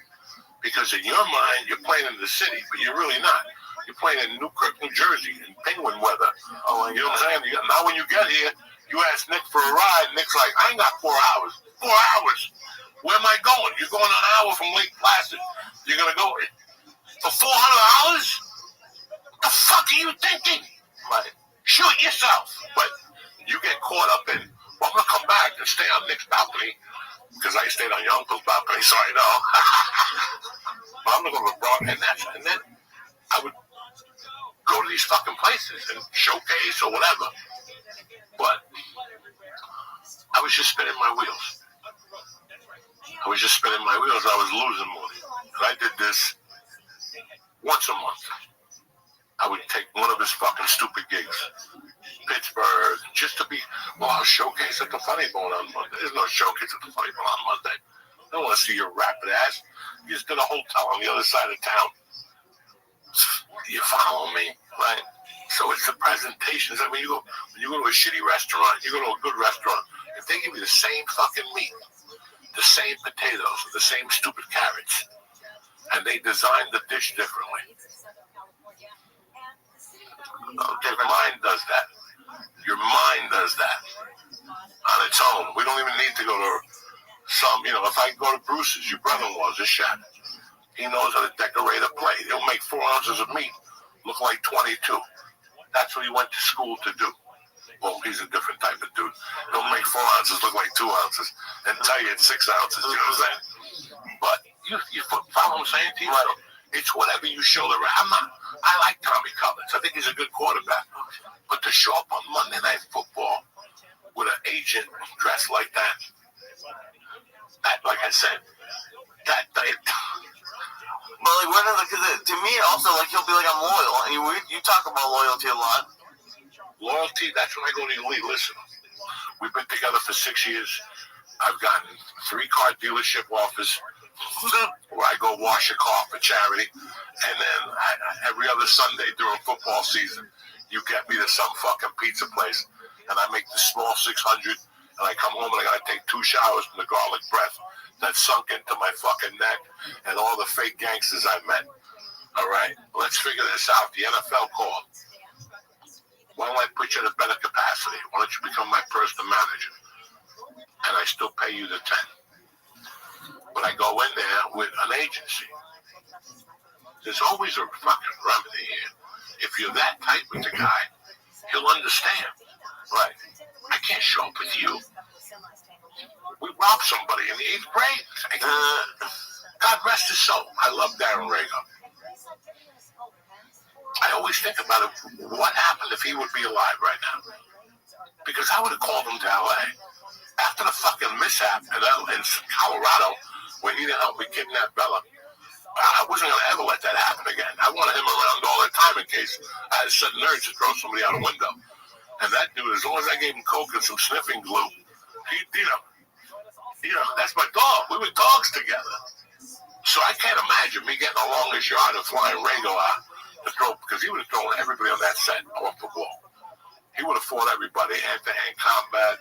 Because in your mind, you're playing in the city, but you're really not. You're playing in Newkirk, New Jersey, in penguin weather. Oh, you know what I'm saying? Now when you get here, you ask Nick for a ride. Nick's like, I ain't got 4 hours. 4 hours. Where am I going? You're going an hour from Lake Placid. You're going to go for $400? What the fuck are you thinking? Right. Shoot yourself. But you get caught up in, well, I'm going to come back and stay on Nick's balcony because I stayed on your uncle's balcony, so I know. But I'm going to go to LeBron, and then I would go to these fucking places and showcase or whatever. But I was just spinning my wheels. I was losing money. And I did this once a month. I would take one of his fucking stupid gigs. Pittsburgh, just to be, well, I'll showcase at the Funny Bone on Monday. There's no showcase at the Funny Bone on Monday. I don't want to see your rapid ass. You just did a hotel on the other side of town. You follow me? Right? So it's the presentations. I mean, when you go to a shitty restaurant, you go to a good restaurant, if they give you the same fucking meat, the same potatoes, the same stupid carrots, and they design the dish differently. Your mind does that. Your mind does that on its own. We don't even need to go to some, if I go to Bruce's, your brother-in-law's a chef. He knows how to decorate a plate. He'll make 4 ounces of meat look like 22. That's what he went to school to do. Well, he's a different type of dude. He'll make 4 ounces look like 2 ounces and tell you it's 6 ounces. You know what I'm saying? But you follow what I'm saying to you? It's whatever you show the I like Tommy Cullins. I think he's a good quarterback. But to show up on Monday Night Football with an agent dressed like that, like I said, Well, like, because to me, also, like, he'll be like, I'm loyal. And you talk about loyalty a lot. Loyalty, that's when I go to the elite. Listen, we've been together for 6 years. I've gotten 3 car dealership offers where I go wash a car for charity. And then every other Sunday during football season, you get me to some fucking pizza place. And I make the small 600. And I come home and I got to take 2 showers from the garlic breath that sunk into my fucking neck and all the fake gangsters I met. All right? Let's figure this out. The NFL called. Why don't I put you in a better capacity? Why don't you become my personal manager? And I still pay you the 10. But I go in there with an agency. There's always a fucking remedy here. If you're that tight with the guy, he'll understand. Right? I can't show up with you. We robbed somebody in the 8th grade. God rest his soul. I love Darren Rago. I always think about it. What happened if he would be alive right now? Because I would have called him to L.A. After the fucking mishap in Colorado, when he didn't help me kidnap Bella, I wasn't going to ever let that happen again. I wanted him around all the time in case I had a sudden urge to throw somebody out a window. And that dude, as long as I gave him coke and some sniffing glue, that's my dog. We were dogs together. So I can't imagine me getting along as yard and flying Rago out to throw, because he would have thrown everybody on that set off the wall. He would have fought everybody hand-to-hand combat.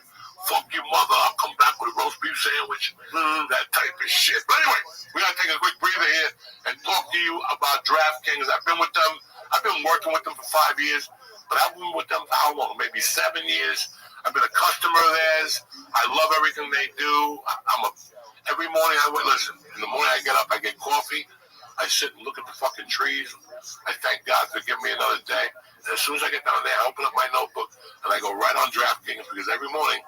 Fuck your mother, I'll come back with a roast beef sandwich. That type of shit. But anyway, we got to take a quick breather here and talk to you about DraftKings. I've been with them. I've been working with them for 5 years. But I've been with them for how long? Maybe 7 years. I've been a customer of theirs. I love everything they do. Every morning listen. In the morning I get up, I get coffee. I sit and look at the fucking trees. I thank God for giving me another day. And as soon as I get down there, I open up my notebook and I go right on DraftKings, because every morning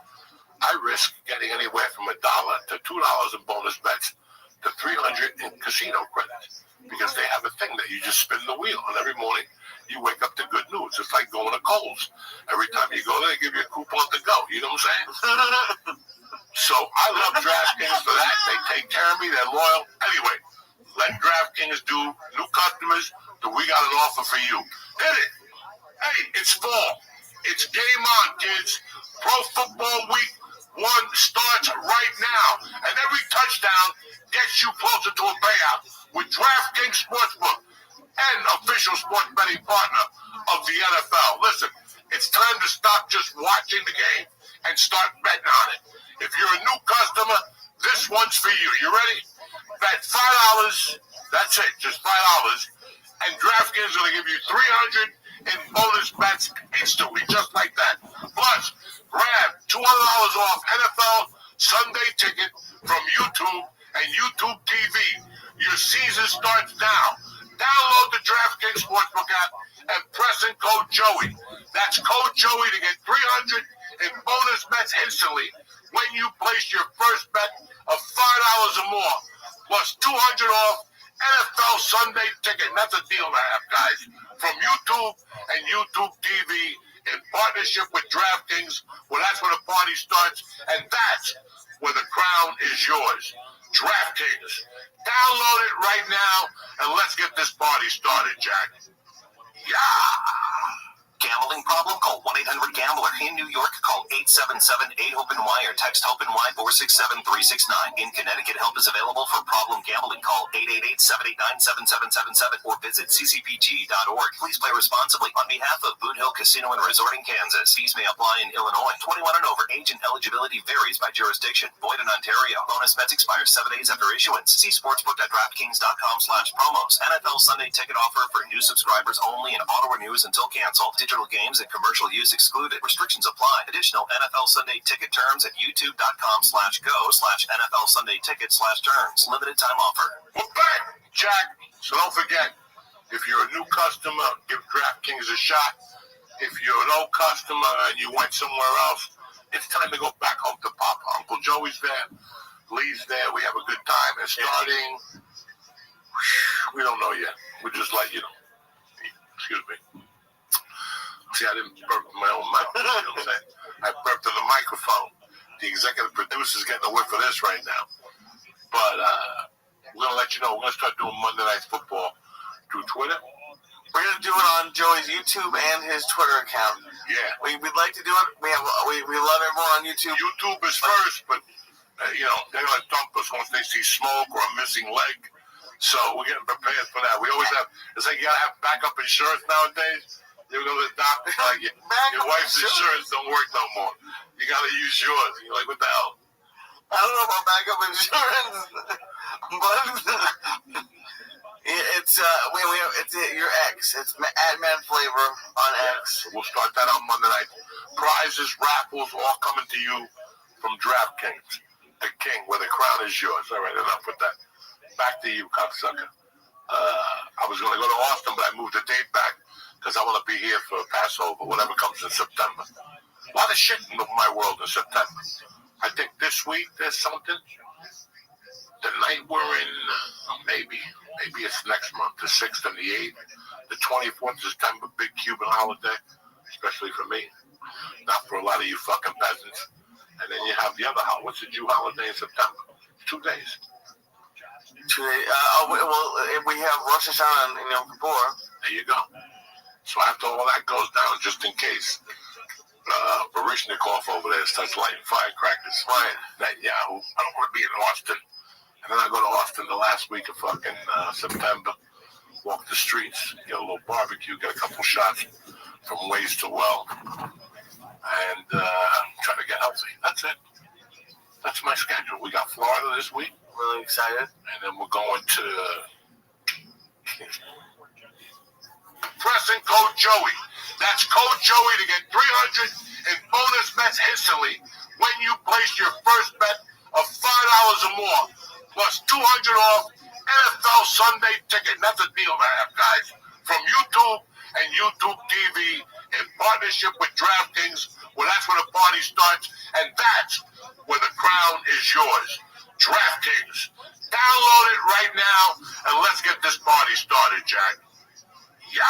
I risk getting anywhere from $1 to $2 in bonus bets to $300 in casino credits, because they have a thing that you just spin the wheel, and every morning you wake up to good news. It's like going to Kohl's. Every time you go there, they give you a coupon to go. You know what I'm saying? So I love DraftKings for that. They take care of me. They're loyal. Anyway, let DraftKings do new customers. We got an offer for you. Hit it. Hey, it's fall. It's game on, kids. Pro Football Week 1 starts right now. And every touchdown gets you closer to a payout. you're a new customer, this one's for you. You ready? Bet $5. That's it, just $5. And DraftKings is going to give you 300 in bonus bets instantly, just like that. Plus, grab $200 off NFL Sunday ticket from YouTube and YouTube TV. Your season starts now. Download the DraftKings Sportsbook app and press in code Joey. That's code Joey to get 300 in bonus bets instantly when you place your first bet of $5 or more, plus 200 off NFL Sunday ticket. And that's a deal to have, guys. From YouTube and YouTube TV in partnership with DraftKings, well, that's where the party starts, and that's where the crown is yours. DraftKings. Download it right now, and let's get this party started, Jack. Yeah. Gambling problem? Call 1-800-GAMBLER. In New York, call 877-8-HOPE-NY or text HOPE-NY 467-369. In Connecticut, help is available for problem gambling. Call 888-789-7777 or visit ccpg.org. Please play responsibly. On behalf of Boot Hill Casino and Resort in Kansas, fees may apply in Illinois. 21 and over. Age and eligibility varies by jurisdiction. Void in Ontario. Bonus bets expire 7 days after issuance. See sportsbook.draftkings.com/promos. NFL Sunday ticket offer for new subscribers only and auto renews until canceled. Digital games and commercial use excluded. Restrictions apply. Additional NFL Sunday ticket terms at youtube.com/go/NFL Sunday ticket/terms. Limited time offer. We're back, Jack. So don't forget, if you're a new customer, give DraftKings a shot. If you're an old customer and you went somewhere else, it's time to go back home to Papa. Uncle Joey's there. Lee's there. We have a good time. It's starting. We don't know yet. We just let you know. Excuse me. See, I didn't burp in my own mouth. You know what I'm saying? I burped in the microphone. The executive producer's getting a whiff of this right now. But we're going to let you know. We're going to start doing Monday Night Football through Twitter. We're going to do it on Joey's YouTube and his Twitter account. Yeah. We'd like to do it. We love everyone on YouTube. YouTube is first, but, they're going to dump us once they see smoke or a missing leg. So we're getting prepared for that. We always have, it's like you got to have backup insurance nowadays. You go to the doctor, like your wife's insurance don't work no more. You got to use yours. You're like, what the hell? I don't know about backup insurance, but it's your ex. It's Mad Flavor on X. So we'll start that on Monday night. Prizes, raffles, all coming to you from DraftKings, the king, where the crown is yours. All right, enough with that. Back to you, cocksucker. I was going to go to Austin, but I moved the date back because I want to be here for Passover, whatever comes in September. A lot of shit in my world in September. I think this week there's something. The night we're in, maybe it's next month, the 6th and the 8th. The 24th of September, big Cuban holiday, especially for me. Not for a lot of you fucking peasants. And then you have the other holiday. What's the Jew holiday in September? 2 days. 2 days. We have Rosh Hashanah and Yom Kippur. There you go. So after all that goes down, just in case, Barishnikov over there starts lighting firecrackers. Right. Netanyahu. I don't want to be in Austin. And then I go to Austin the last week of fucking September. Walk the streets, get a little barbecue, get a couple shots from ways to well, and try to get healthy. That's it. That's my schedule. We got Florida this week. Really excited. And then we're going to pressing code Joey. That's code Joey to get 300 in bonus bets instantly when you place your first bet of $5 or more, plus 200 off NFL Sunday ticket. And that's a deal to have, guys. From YouTube and YouTube TV in partnership with DraftKings, well, that's where the party starts, and that's where the crown is yours. DraftKings. Download it right now, and let's get this party started, Jack. Yeah.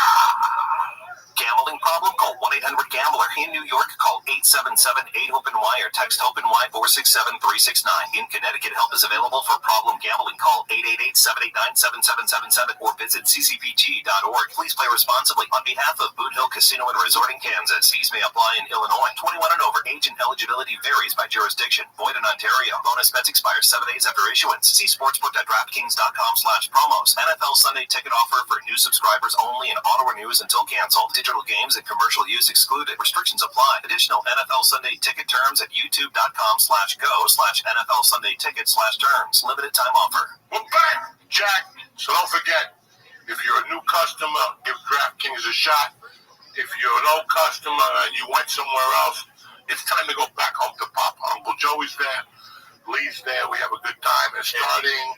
Gambling problem? Call 1-800-GAMBLER. In New York, call 877-8-HOPE-NY or text HOPE-NY 467-369. In Connecticut, help is available for problem gambling. Call 888-789-7777 or visit ccpg.org. Please play responsibly. On behalf of Boot Hill Casino and Resort in Kansas, fees may apply in Illinois. 21 and over. Age and eligibility varies by jurisdiction. Void in Ontario. Bonus bets expire 7 days after issuance. See sportsbook.draftkings.com/promos. NFL Sunday ticket offer for new subscribers only and auto renews until canceled. Digital Theatrical games and commercial use excluded. Restrictions apply. Additional NFL Sunday ticket terms at youtube.com/go/NFL Sunday ticket/terms. Limited time offer. We're back, Jack. So don't forget, if you're a new customer, give DraftKings a shot. If you're an old customer and you went somewhere else, it's time to go back home to Papa. Uncle Joey's there. Lee's there. We have a good time. And starting,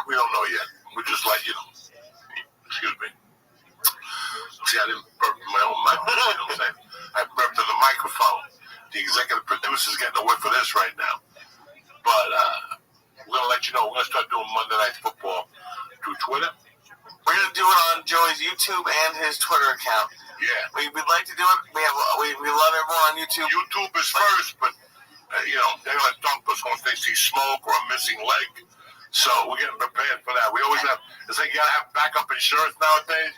we don't know yet. We'll just let you know. Excuse me. See, I didn't burp in my own mic. You know what I'm saying? I burped in the microphone. The executive producer's getting a whiff of this right now. But we're going to let you know. We're going to start doing Monday Night Football through Twitter. We're going to do it on Joey's YouTube and his Twitter account. Yeah. We'd like to do it. We love everyone on YouTube. YouTube is first, but, they're going to dump us once they see smoke or a missing leg. So we're getting prepared for that. We always have, it's like you got to have backup insurance nowadays.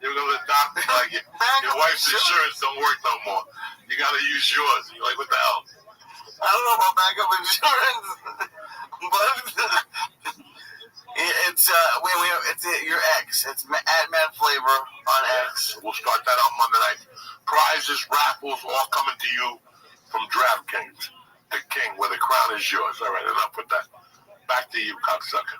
You go to the doctor, like your wife's insurance don't work no more. You got to use yours. You're like, what the hell? I don't know about backup insurance, but it's your ex. It's at Mad Flavor on X. We'll start that on Monday night. Prizes, raffles, all coming to you from DraftKings. The king, where the crown is yours. All right, enough with that. Back to you, cocksucker.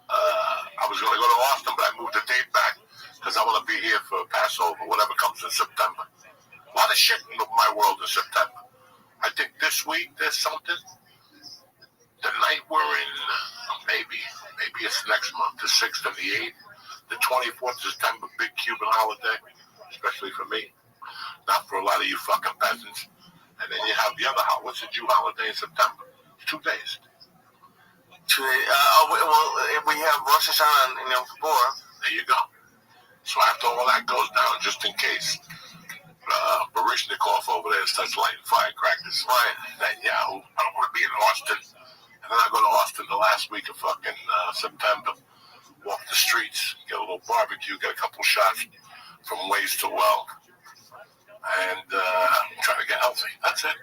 I was going to go to Austin, but I moved the date back because I want to be here for Passover, whatever comes in September. A lot of shit in my world in September. I think this week there's something. The night we're in, maybe it's next month, the 6th and the 8th. The 24th of September, big Cuban holiday, especially for me. Not for a lot of you fucking peasants. And then you have the other holiday. What's the Jew holiday in September? It's 2 days. 2 days. We have Rosh Hashanah and Yom Kippur. There you go. So after all that goes down, just in case, Barishnikov over there starts lighting firecrackers. Right. Netanyahu. I don't want to be in Austin. And then I go to Austin the last week of fucking September. Walk the streets, get a little barbecue, get a couple shots from Ways to Well. And try to get healthy. That's it.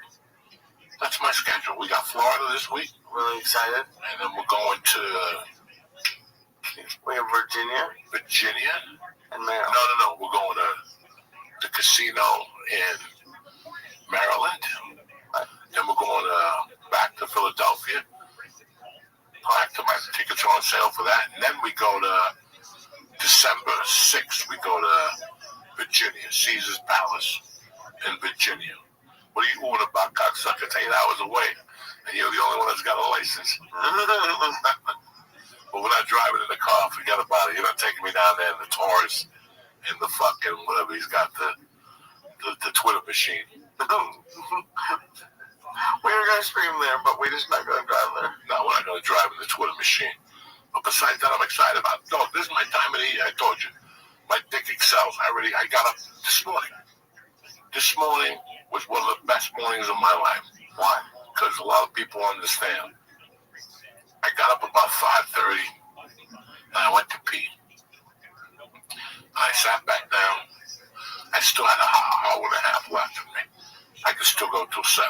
That's my schedule. We got Florida this week. Really excited. And then we're going to... we have Virginia. And Maryland. No. We're going to the casino in Maryland. Then we're going back to Philadelphia. Back to my tickets are on sale for that. And then we go to December 6th. We go to Virginia, Caesar's Palace in Virginia. What are you doing about, cocksucker? It's 8 hours away, and you're the only one that's got a license. But we're not driving in the car. Forget about it. You're not taking me down there in the Taurus, in the fucking whatever he's got, the Twitter machine. We were going to stream there, but we're just not going to drive there. No, we're not going to drive in the Twitter machine. But besides that, I'm excited about it. Dog, this is my time of the year. I told you. My dick excels. I got up this morning. This morning was one of the best mornings of my life. Why? Because a lot of people understand. I got up about 5:30 and I went to pee. And I sat back down. I still had an hour and a half left in me. I could still go till 7.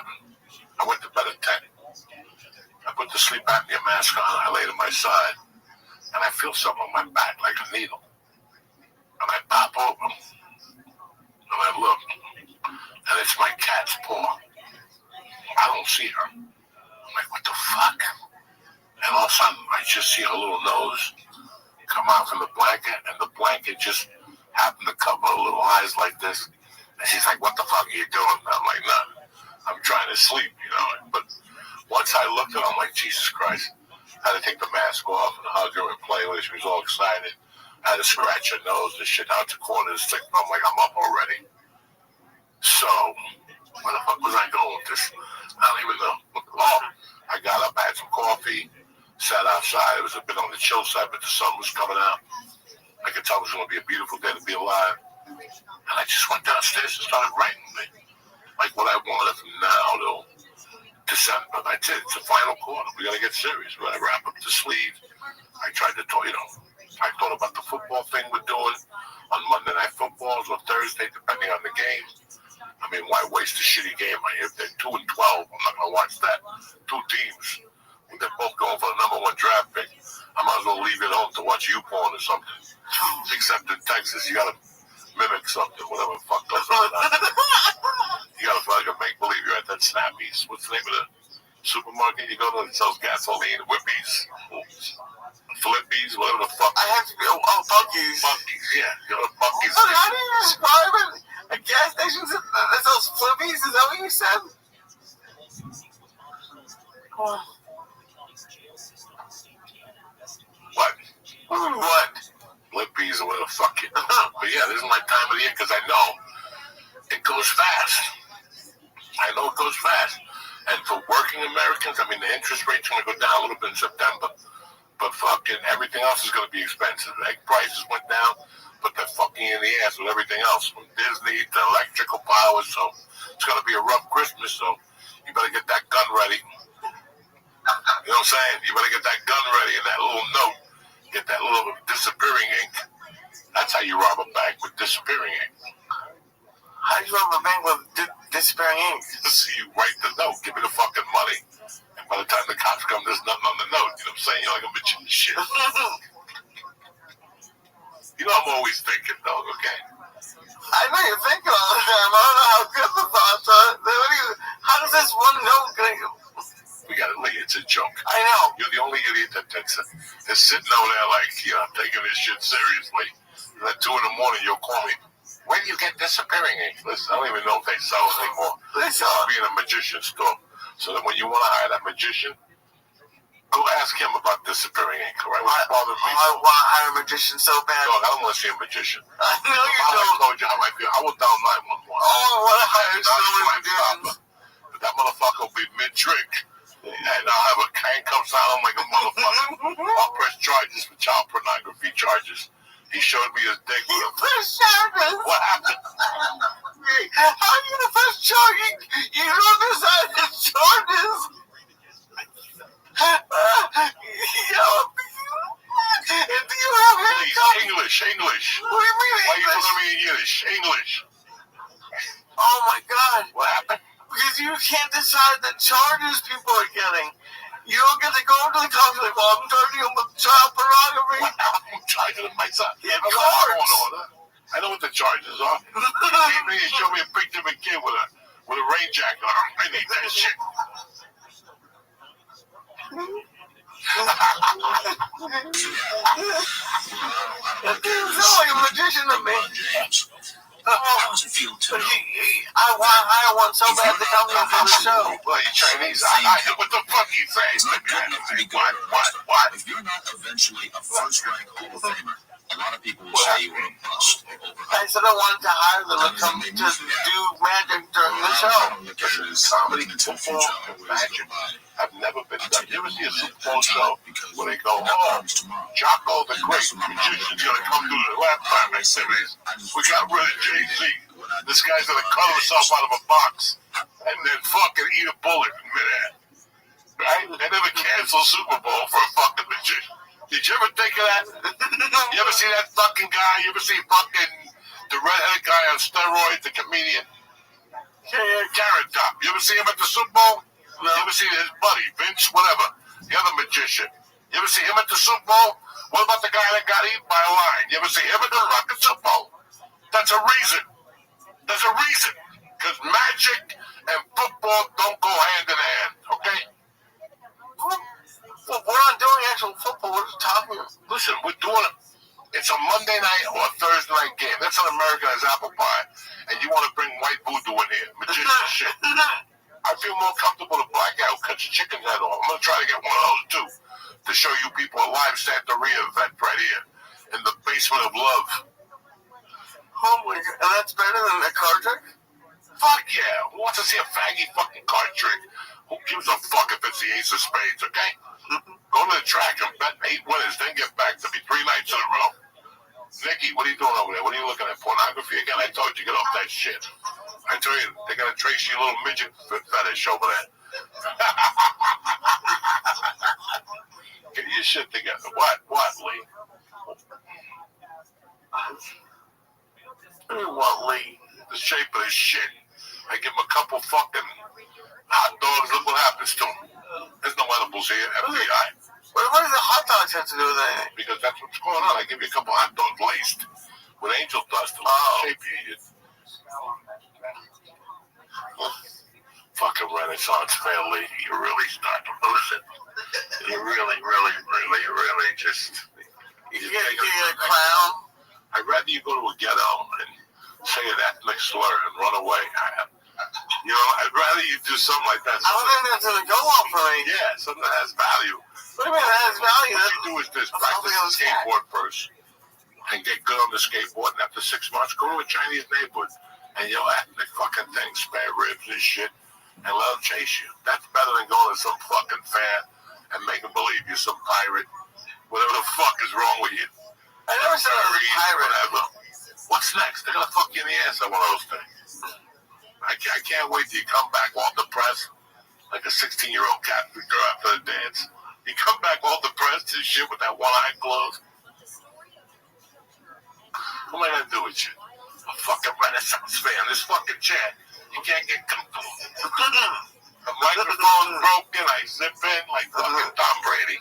I went to bed at 10. I put the sleep apnea mask on. I laid on my side. And I feel something on my back like a needle. And I pop open. And I look. And it's my cat's paw. I don't see her. I'm like, what the fuck? And all of a sudden, I just see her little nose come out from the blanket, and the blanket just happened to cover her little eyes like this. And she's like, what the fuck are you doing? And I'm like, nothing. I'm trying to sleep, But once I looked at her, I'm like, Jesus Christ. I had to take the mask off and hug her and play with her. She was all excited. I had to scratch her nose and shit out the corner of the stick. I'm like, I'm up already. So, where the fuck was I going with this? I don't even know. Oh, I got up, I had some coffee, sat outside. It was a bit on the chill side, but the sun was coming out. I could tell it was going to be a beautiful day to be alive. And I just went downstairs and started writing like what I wanted from now till December. I did. It's the final quarter. We got to get serious. We got to wrap up the sleeves. I tried to talk, I thought about the football thing we're doing on Monday Night Footballs or Thursday, depending on the game. I mean, why waste a shitty game? If they're 2-12, I'm not going to watch that. 2 teams. When they're both going for the number 1 draft pick, I might as well leave it home to watch YouPorn or something. Except in Texas, you got to mimic something, whatever the fuck goes on. You gotta fucking make believe you're at that Snappies. What's the name of the supermarket you go to that sells gasoline? Whippies. Flippies, whatever the fuck. I have to go. Oh, Buc-ee's. Buc-ee's, yeah. You know, Buc-ee's. How do you describe it? A gas station that sells Flippies? Is that what you said? Oh. What? What? Flippies or whatever the fuck you. But yeah, this is my time of the year because I know it goes fast. I know it goes fast. And for working Americans, I mean, the interest rate's going to go down a little bit in September. But fucking everything else is going to be expensive. Egg prices went down, but they're fucking in the ass with everything else. From Disney to electrical power. So it's going to be a rough Christmas. So you better get that gun ready. You know what I'm saying? You better get that gun ready and that little note. Get that little disappearing ink. That's how you rob a bank, with disappearing ink. How do you rob a bank with disappearing ink? So you write the note, give me the fucking money. And by the time the cops come, there's nothing on the note. You know what I'm saying? You're like a bitch in shit. You know I'm always thinking, though, okay? I know you're thinking all the time. I don't know how good the thoughts are. How does this one note get... We gotta leave. It's a joke. I know. You're the only idiot that's sitting over there like, you know, taking this shit seriously. And at 2 in the morning, you'll call me. Where do you get disappearing ink? Listen, I don't even know if they sell it anymore. I'll be in a magician store. So that when you want to hire that magician, go ask him about disappearing ink, all right? What's bothering me? I want to hire a magician so bad. Dog, I don't want to see a magician. I know you I don't. told you how I feel. I will dial 911. Oh, I want to hire so many magicians. But that motherfucker will be mid-trick. And I'll have a handcuffs on him like a motherfucker. I'll press charges for child pornography charges. He showed me his dick. You press charges? What happened? How are you gonna press charges? You don't decide the charges. Do you have handcuffs? English. What do you mean Why are you English? telling me in Yiddish? English. Oh my God. What happened? Because you can't decide the charges people are getting. You don't get to go to the cops like, well, I'm charging them with child pornography. I'm charging him myself. Yeah, I know what the charges are. He showed me a picture of a kid with a rain jacket on. I need that shit. That doesn't sound like a magician to me. How does it feel to know? I want to hire one so bad to come here for the show. Well, you Chinese. I know what the fuck you say. It's not good enough to be good. What? If you're not eventually a first-rank Hall of Famer, a lot of people will say you were a bust or I said I wanted to hire them to come to do magic during the show. Comedy, football, magic. I've never been done. You ever see a Super Bowl show where they go, oh, Jocko the Great Magician's going to come do the last time they say this. We got rid of Jay-Z. This guy's going to cut himself out of a box and then fucking eat a bullet in midair. Right? They never cancel Super Bowl for a fucking magician. Did you ever think of that? You ever see that fucking guy? You ever see fucking the redheaded guy on steroids, the comedian? Carrot Top. You ever see him at the Super Bowl? No. You ever see his buddy, Vince, whatever, the other magician? You ever see him at the Super Bowl? What about the guy that got eaten by a lion? You ever see him at the fucking Super Bowl? That's a reason. There's a reason. Because magic and football don't go hand in hand, okay? Well, we're not doing actual football. We're just talking. Listen, we're doing it. It's a Monday night or a Thursday night game. That's an American as apple pie. And you want to bring white voodoo in here. Magician shit. I feel more comfortable to black guy who cuts a chicken's head off. I'm going to try to get one of those too. To show you people a live Santeria event right here. In the basement of love. Oh my God. And that's better than a card trick? Fuck yeah. Who wants to see a faggy fucking card trick? Who gives a fuck if it's the ace of spades, okay? Go to the track and bet 8 winners, then get back to me 3 nights in a row. Nikki, what are you doing over there? What are you looking at? Pornography again? I told you, get off that shit. I told you, they're going to trace your little midget fetish over there. Get your shit together. What, Lee? What, Lee? The shape of this shit. I give him a couple fucking hot dogs, look what happens to him. There's no edibles here, FBI. What does the hot dogs have to do with anything? Because that's what's going on. I give you a couple hot dogs laced with angel dust to shape you. Fucking Renaissance family, you really start to lose it. You really just... You get a crown. I'd rather you go to a ghetto and say an ethnic slur and run away. I'd rather you do something like that. I don't think that's going to go well for me. Yeah, something that has value. What do you mean that has value? What you do is this: practice the skateboard first, and get good on the skateboard. And after 6 months, go to a Chinese neighborhood and yell ethnic fucking things, spare ribs and shit, and let them chase you. That's better than going to some fucking fair and making believe you're some pirate. Whatever the fuck is wrong with you. I never said I was a pirate. Whatever. What's next? They're gonna fuck you in the ass on one of those things. I can't wait till you come back all depressed, like a 16-year-old Catholic girl after the dance. You come back all depressed and shit with that one eye closed. What am I gonna do with you? A fucking Renaissance fan. This fucking chair. You can't get comfortable. The microphone's broken. I zip in like fucking Tom Brady.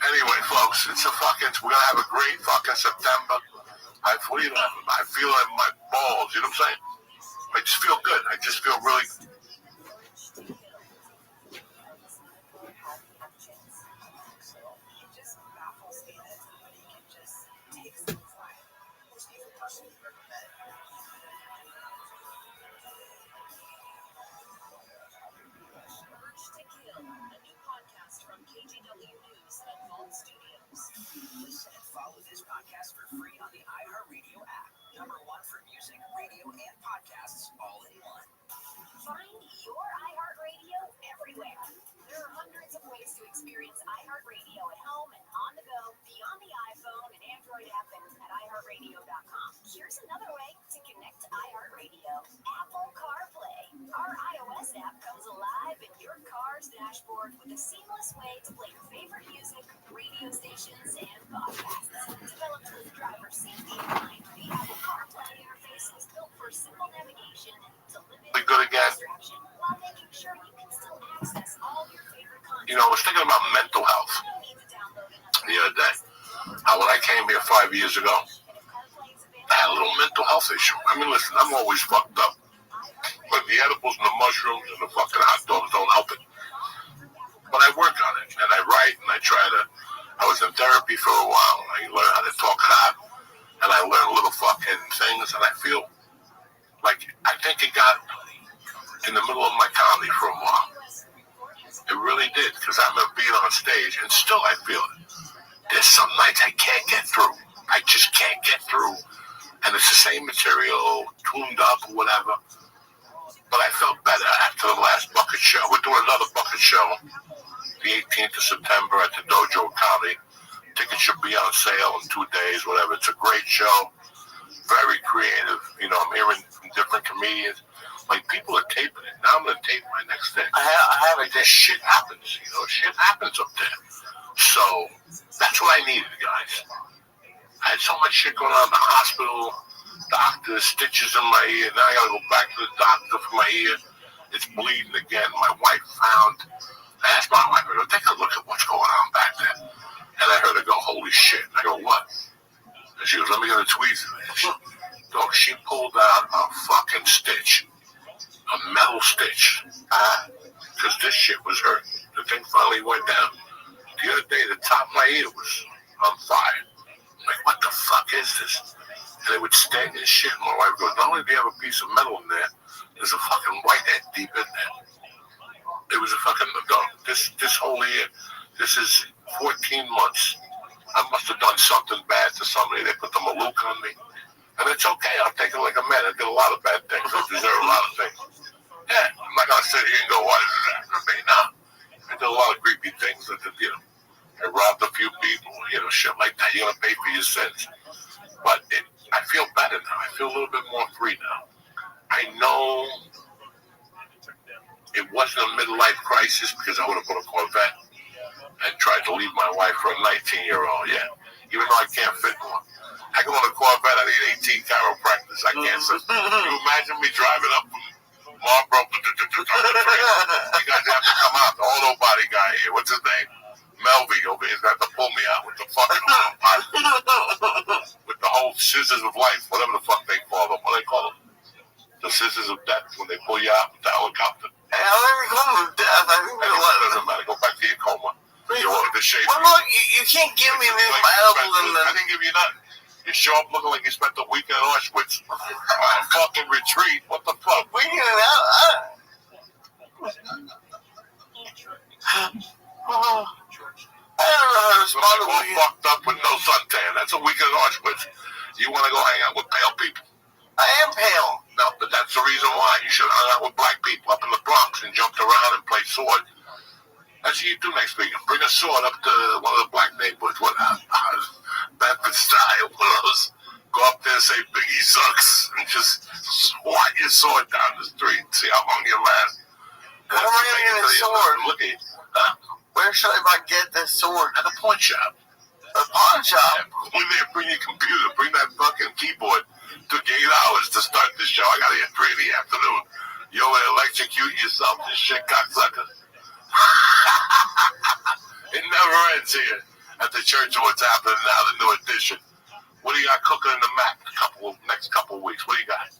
Anyway, folks, we're gonna have a great fucking September. I feel it in my balls, you know what I'm saying? I just feel good. I just feel really... Follow this podcast for free on the iHeartRadio app. #1 for music, radio, and podcasts all in one. Find your iHeartRadio everywhere. There are hundreds of ways to experience iHeartRadio at home and on the go, beyond the iPhone and Android app and at iHeartRadio.com. Here's another way to connect to iHeartRadio. Apple CarPlay. Our iOS app comes alive in your car's dashboard with a seamless way to play your favorite music, radio stations, and podcasts. Developed with driver safety in mind, the Apple CarPlay interface was built for simple navigation to limit distraction while making sure you can still access all your favorite content. I was thinking about mental health the other day. When I came here 5 years ago, I had a little mental health issue. I mean, listen, I'm always fucked up. But the edibles and the mushrooms and the fucking hot dogs don't help it. But I work on it, and I write, and I was in therapy for a while, and I learned how to talk it out, and I learned little fucking things, and I feel like, I think it got in the middle of my comedy for a while. It really did, because I'm being on stage, and still I feel it. There's some nights I can't get through. I just can't get through. And it's the same material, tuned up or whatever. But I felt better after the last bucket show. We're doing another bucket show the 18th of September at the Dojo Comedy. Tickets should be on sale in 2 days, whatever. It's a great show. Very creative. I'm hearing from different comedians. Like, people are taping it. Now I'm going to tape my next thing. I have it. This shit happens, Shit happens up there. So, that's what I needed, guys. I had so much shit going on in the hospital. Doctor, stitches in my ear. Now I got to go back to the doctor for my ear. It's bleeding again. My wife I asked my wife, I go, take a look at what's going on back there. And I heard her go, holy shit. I go, what? And she goes, let me get a tweeze. She pulled out a fucking stitch. A metal stitch. Because this shit was hurt. The thing finally went down. The other day, the top of my ear was on fire. I'm like, what the fuck is this? And it would sting and shit. My wife goes, not only do you have a piece of metal in there, there's a fucking whitehead deep in there. It was a fucking, this whole year, this is 14 months. I must have done something bad to somebody. They put the malook on me. And it's okay. I'll take it like a man. I did a lot of bad things. I deserve a lot of things. Yeah, I'm not going to sit here and go, what is that for me? No. I did a lot of creepy things. I robbed a few people, shit like that. You're going to pay for your sins. But I feel better now. I feel a little bit more free now. I know it wasn't a midlife crisis because I would have put a Corvette and tried to leave my wife for a 19-year-old, yeah. Even though I can't fit one. I go on a Corvette, I need 18 chiropractors. I can't sit. Can you imagine me driving up from Marlboro? You guys have to come out. The auto body guy here. What's his name? Melvy over here is going to have to pull me out with the fucking with the whole scissors of life, whatever the fuck they call them. What do they call them? The scissors of death when they pull you out with the helicopter. Hey, I don't even call them death. I think they're It doesn't matter. Go back to your coma. You want the shape. Well, look, you can't give me these edibles and then. I didn't give you nothing. You show up looking like you spent a week in Auschwitz on a fucking retreat. What the fuck? We get it out. I don't know how to respond to all fucked up with no suntan. That's a week in Auschwitz. You want to go hang out with pale people? I am pale. No, but that's the reason why. You should hang out with black people up in the Bronx and jumped around and played sword. That's what you do next week. Bring a sword up to one of the black neighborhoods. What? Bedford style. One of those. Go up there and say Biggie sucks and just swat your sword down the street and see how long you last. Where am I going to get a sword? Look at you. Huh? Where should I get this sword? At a pawn shop. A pawn shop? When they bring your computer, bring that fucking keyboard. Took 8 hours to start the show. I got here at 3 in the afternoon. You over there electrocute yourself and shit, cocksucker. It never ends here at the Church of What's Happening Now, the new edition. What do you got cooking in the Mac next couple of weeks? What do you got?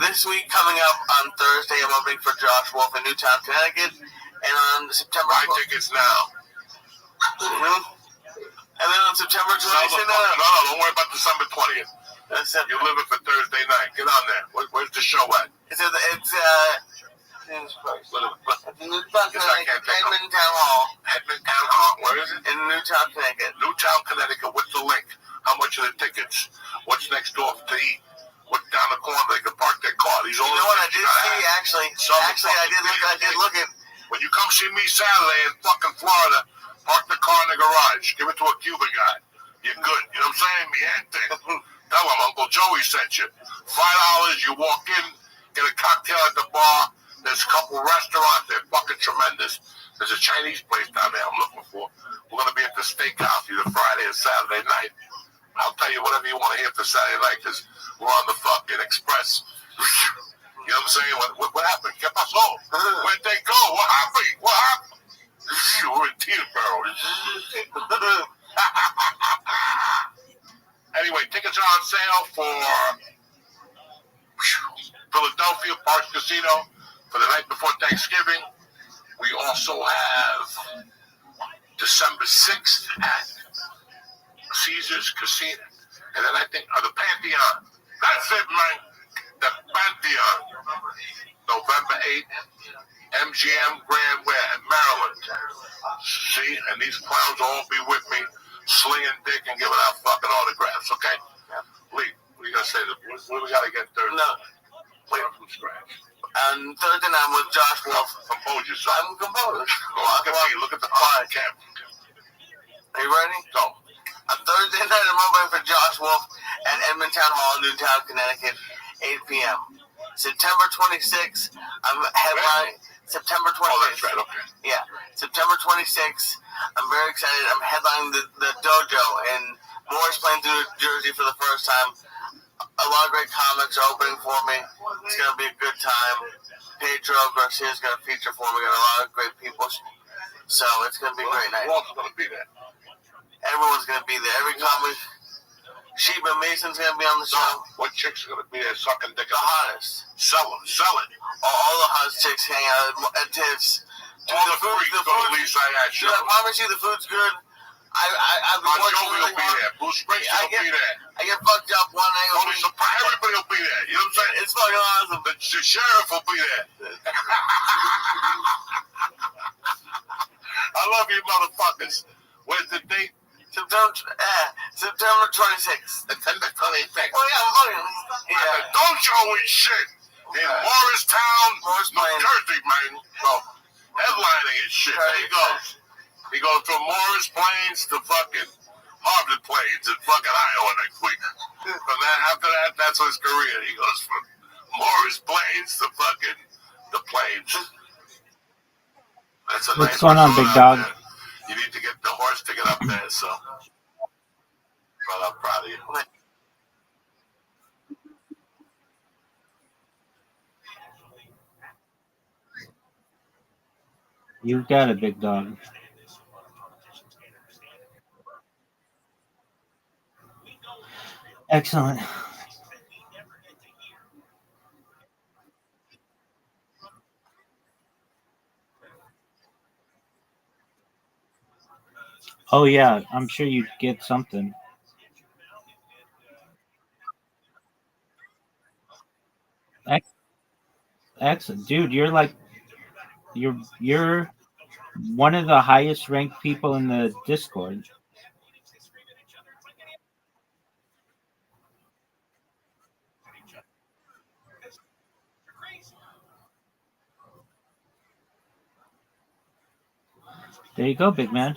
This week coming up on Thursday, I'm opening for Josh Wolf in Newtown, Connecticut. And on September... Buy tickets now. Mm-hmm. And then on September 20th... No, don't worry about December 20th. You're living for Thursday night. Get on there. Where's the show at? It's Edmond Town Hall. Edmond Town Hall. Where is it? In Newtown, Connecticut. Newtown, Connecticut. What's the link? How much are the tickets? What's next door to eat? What's down the corner they can park their car? These all you know what I did see, actually? I did look at... When you come see me Saturday in fucking Florida, park the car in the garage. Give it to a Cuban guy. You're good. You know what I'm saying? Me anything. Tell him Uncle Joey sent you. $5, you walk in, get a cocktail at the bar. There's a couple restaurants. They're fucking tremendous. There's a Chinese place down there I'm looking for. We're going to be at the steakhouse either Friday or Saturday night. I'll tell you whatever you want to hear for Saturday night because we're on the fucking express. You know what I'm saying? What happened? ¿Qué pasó? Where'd they go? What happened? What happened? We're in Teterboro. Anyway, tickets are on sale for Philadelphia Park Casino for the night before Thanksgiving. We also have December 6th at Caesars Casino. And then I think, the Pantheon. That's it, man. The Pantheon. November 8th, MGM Grand Ware in Maryland. See, and these clowns will all be with me, slinging dick and giving out fucking autographs, okay? Lee, what are you going to say? What do we got to get Thursday? No. Wait from scratch. And Thursday night with Josh Wolf. Compose yourself. I'm composed. Look at me. Look at the fire camp. Are you ready? Go. On Thursday night, I'm opening for Josh Wolf at Edmond Town Hall, Newtown, Connecticut, 8 p.m. September 26th, I'm headlining. September 26th. Oh, that's right. Okay. Yeah. September 26th, I'm very excited. I'm headlining the dojo in Morris Plains, New Jersey for the first time. A lot of great comics are opening for me. It's going to be a good time. Pedro Garcia is going to feature for me. Got a lot of great people. So it's going to be a great night. Who else is going to be there? Everyone's going to be there. Every comic. Sheba Mason's going to be on the show. What chicks are going to be there sucking dick? The hottest. Sell it. All the hottest chicks hang out at Tiff's. All the freaks go to Lisa at show. I promise you the food's good. I've been working really really hard. Be there. Bruce Springsteen will be there. I get fucked up one night. Everybody will be there. You know what I'm saying? It's fucking awesome. The sheriff will be there. I love you motherfuckers. Where's the date? September 26th. September 26th. Oh, yeah, I'm fucking. Yeah. Don't show me shit. In Morristown, New Jersey, man. So, headlining and shit. There he goes. He goes from Morris Plains to fucking Harvard Plains in fucking Iowa next week. From that, after that, that's his career. He goes from Morris Plains to fucking the Plains. That's a What's nice going on, big dog? There. You need to get the horse to get up there, so. But I'm proud of you. You got it, big dog. Excellent. Oh yeah, I'm sure you'd get something. Ex- Excellent, dude. You're one of the highest ranked people in the Discord. There you go, big man.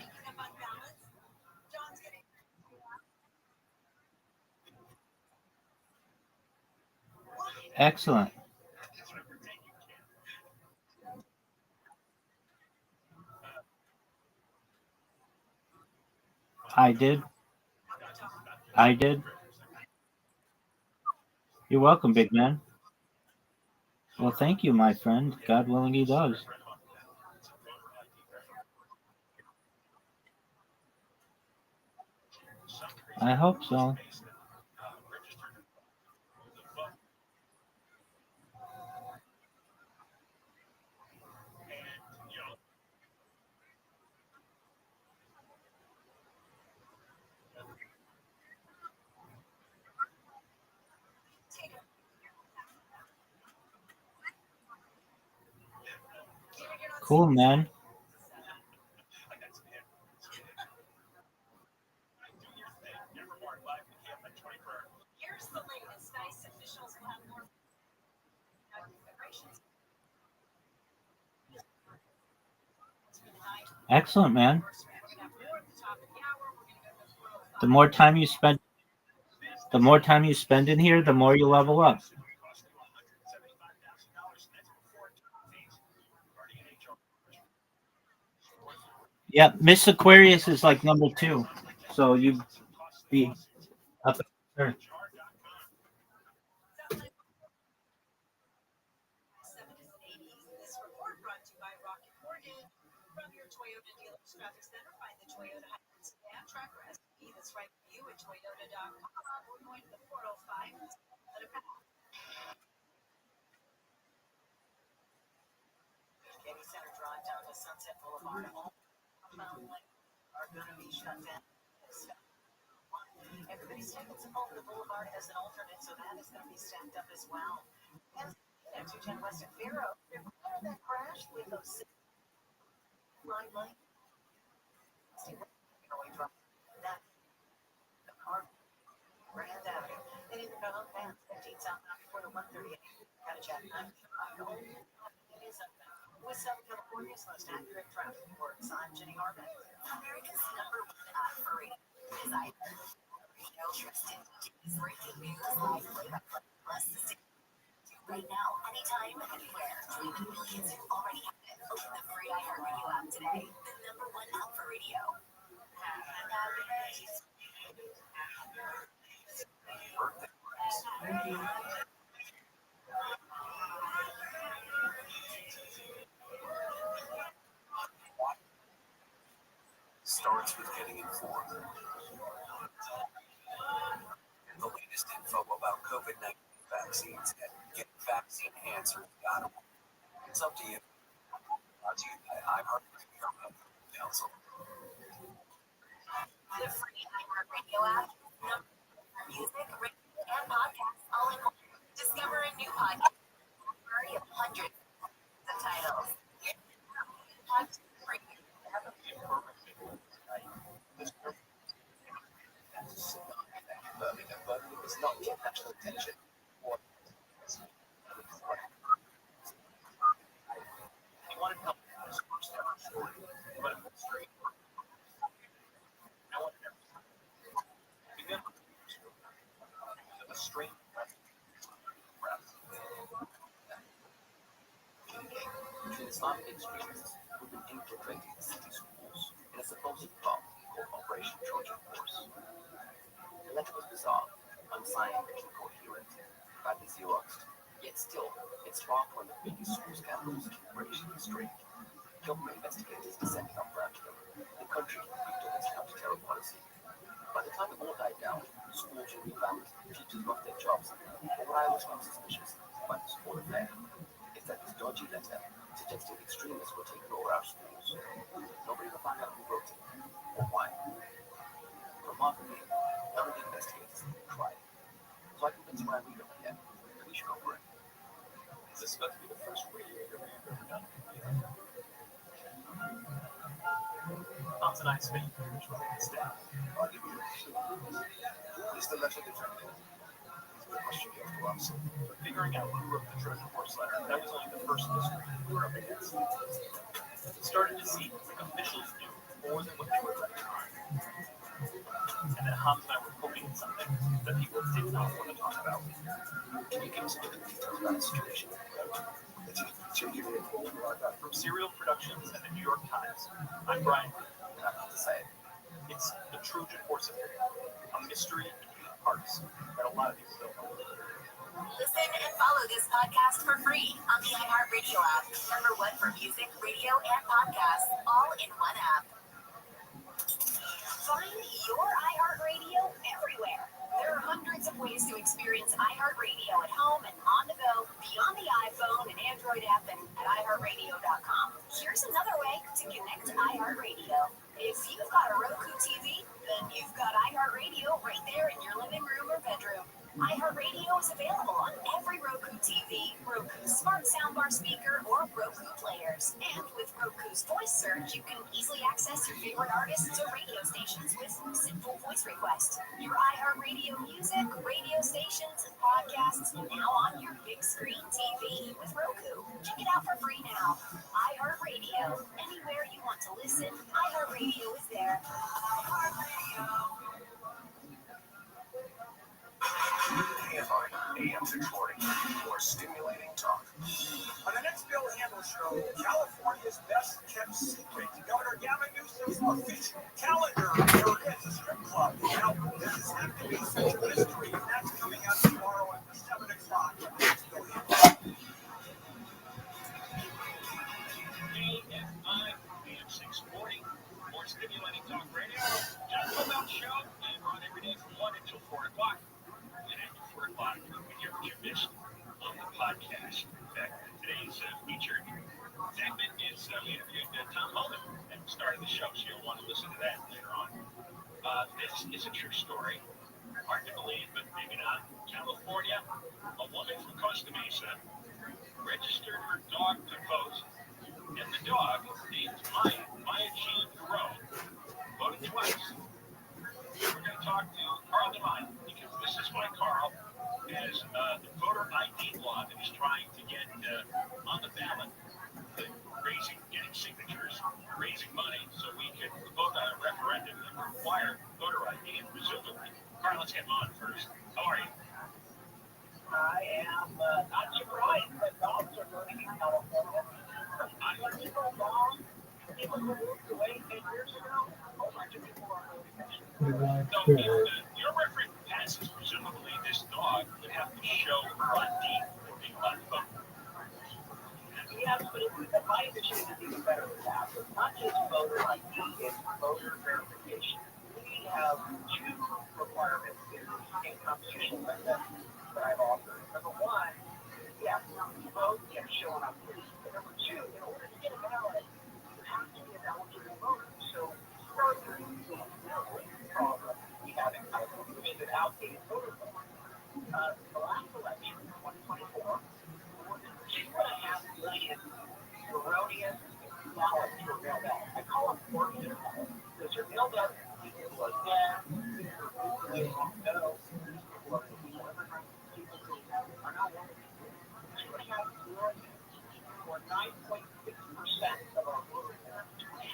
Excellent. I did. I did. You're welcome, big man. Well, thank you, my friend. God willing, he does. I hope so. Cool, man. Here's the latest. ICE officials will have more immigrations tonight. Excellent, man. We're gonna have more at the top of the hour. We're gonna go to 4:05. The more time you spend in here, the more you level up. Yeah, Miss Aquarius is like number 2. So you be up there. 70s and 80s. This report brought to you by Rocket Mortgage. From your Toyota dealer's traffic center, find the Toyota hybrid sedan tracker SUV that's right for you at Toyota.com. We're going to the 405. Let it pass. Katy Center Drive down to Sunset Boulevard. All outbound lanes are going to be shut down. Everybody's taking some home. The boulevard as an alternate, so that is going to be stacked up as well. And 210 Western Faro, reported that crash with those line lights. That the car ran down. They didn't go fast. 15 south before the 138. Got to check. It is up there. With Southern California's most accurate traffic reports, I'm Jenny Harvey. America's #1 app for radio is iHeartRadio. Trusted DJs, breaking news, live play-by-play, plus the station right now, anytime, anywhere. Join the millions who already have it. Open the free iHeartRadio app today. The #1 app for radio. Starts with getting informed. The latest info about COVID-19 vaccines and get vaccine answers. It's up to you. Brought to you by iHeartRadio Council. The free iHeartRadio app. Music, radio, and podcasts all in one. Discover a new podcast library of hundreds of titles. Birmingham, but it was not get national attention. He wanted help with his first ever story, but it was straight. No one ever began with a straight between Islamic extremists who've been infiltrating city schools in a supposed plot called Operation Trojan Horse. The letter was bizarre, unscientific and coherent, badly xeroxed, yet still, it sparked one of the biggest school scandals in British history. Government investigators descended on Birmingham, the country picked up its counter-terror policy. By the time the war died down, schools and rebounds, teachers lost their jobs. But what I always found suspicious about this whole affair is that this dodgy letter suggesting extremists were taking over our schools. Nobody could find out who wrote it or why. Remarkably, none of the investigators tried. So I convinced my reader again that we should go for it. Is this about to be the first radio interview you've ever done? Not tonight, so you can usually instead. I'll give you a clue. Who is the letter defending? It's the question you have to answer. Figuring out who wrote the Trojan horse letter, that was only the first mystery we were up against. It started to seem like officials knew more than what they were letting on. And then Hans and I were poking at something that people did not want to talk about. Can you give us a bit of details about the situation? It's particularly important like that. From Serial Productions and the New York Times, I'm Brian. And I have to say it. It's the Trojan horse affair, a mystery in 8 parts that a lot of people don't know. Listen and follow this podcast for free on the iHeartRadio app. #1 for music, radio, and podcasts, all in one app. Find your iHeartRadio everywhere. There are hundreds of ways to experience iHeartRadio at home and on the go, beyond the iPhone and Android app and at iHeartRadio.com. Here's another way to connect to iHeartRadio. If you've got a Roku TV, then you've got iHeartRadio right there in your living room or bedroom. iHeartRadio is available on every Roku TV, Roku smart soundbar speaker, or Roku players. And with Roku's voice search, you can easily access your favorite artists or radio stations with simple voice request. Your iHeartRadio music, radio stations, and podcasts now on your big screen TV with Roku. Check it out for free now. iHeartRadio. Anywhere you want to listen, iHeartRadio is there. iHeartRadio. KFI, AM 640, more stimulating talk. On the next Bill Handel show, California's best kept secret, Governor Gavin Newsom's official calendar for a strip club. Now, this is actively such a mystery, and that's coming out tomorrow at 7 o'clock. KFI, AM 640, more stimulating talk radio. John Cobell Show, and we're on every day from 1 until 4 o'clock. And after 4 o'clock, we hear what you missed on the podcast. In fact, today's featured segment is we interviewed Tom Holman at the start of the show, so you'll want to listen to that later on. This is a true story. Hard to believe, but maybe not. California, a woman from Costa Mesa registered her dog to vote, and the dog, named Maya Jean Crow, voted twice. We're going to talk to Carl Devine, because this is why Carl has the voter ID law that he's trying to get on the ballot, getting signatures, raising money, so we can vote on a referendum and require voter ID, and presumably. Carl, let's get him on first. How are you? I am not surprised that dogs are voting in California. Illegal dogs, people who moved away 10 years ago, a whole bunch of people are voting. So if your referendum passes, presumably this dog would have to show her ID for being allowed to vote. Yes, but my initiative is even better than that. It's not just voter ID, it's voter verification. We have 2 requirements in constitutional amendment that I've authored. Number 1, yes, you vote, you have to show an ID. But number 2, in order to get a ballot, you have to be an eligible voter. So further to the problem we have in California, which is an outdated voter law. The last election, 2024, more than 2.5 million erroneous ballots were mailed out. I call them forfeited ballots because they're mailed out to people who are dead, people who don't know, people who are immigrants, people who are not eligible. 2.5 million, or 9.6% of our voters,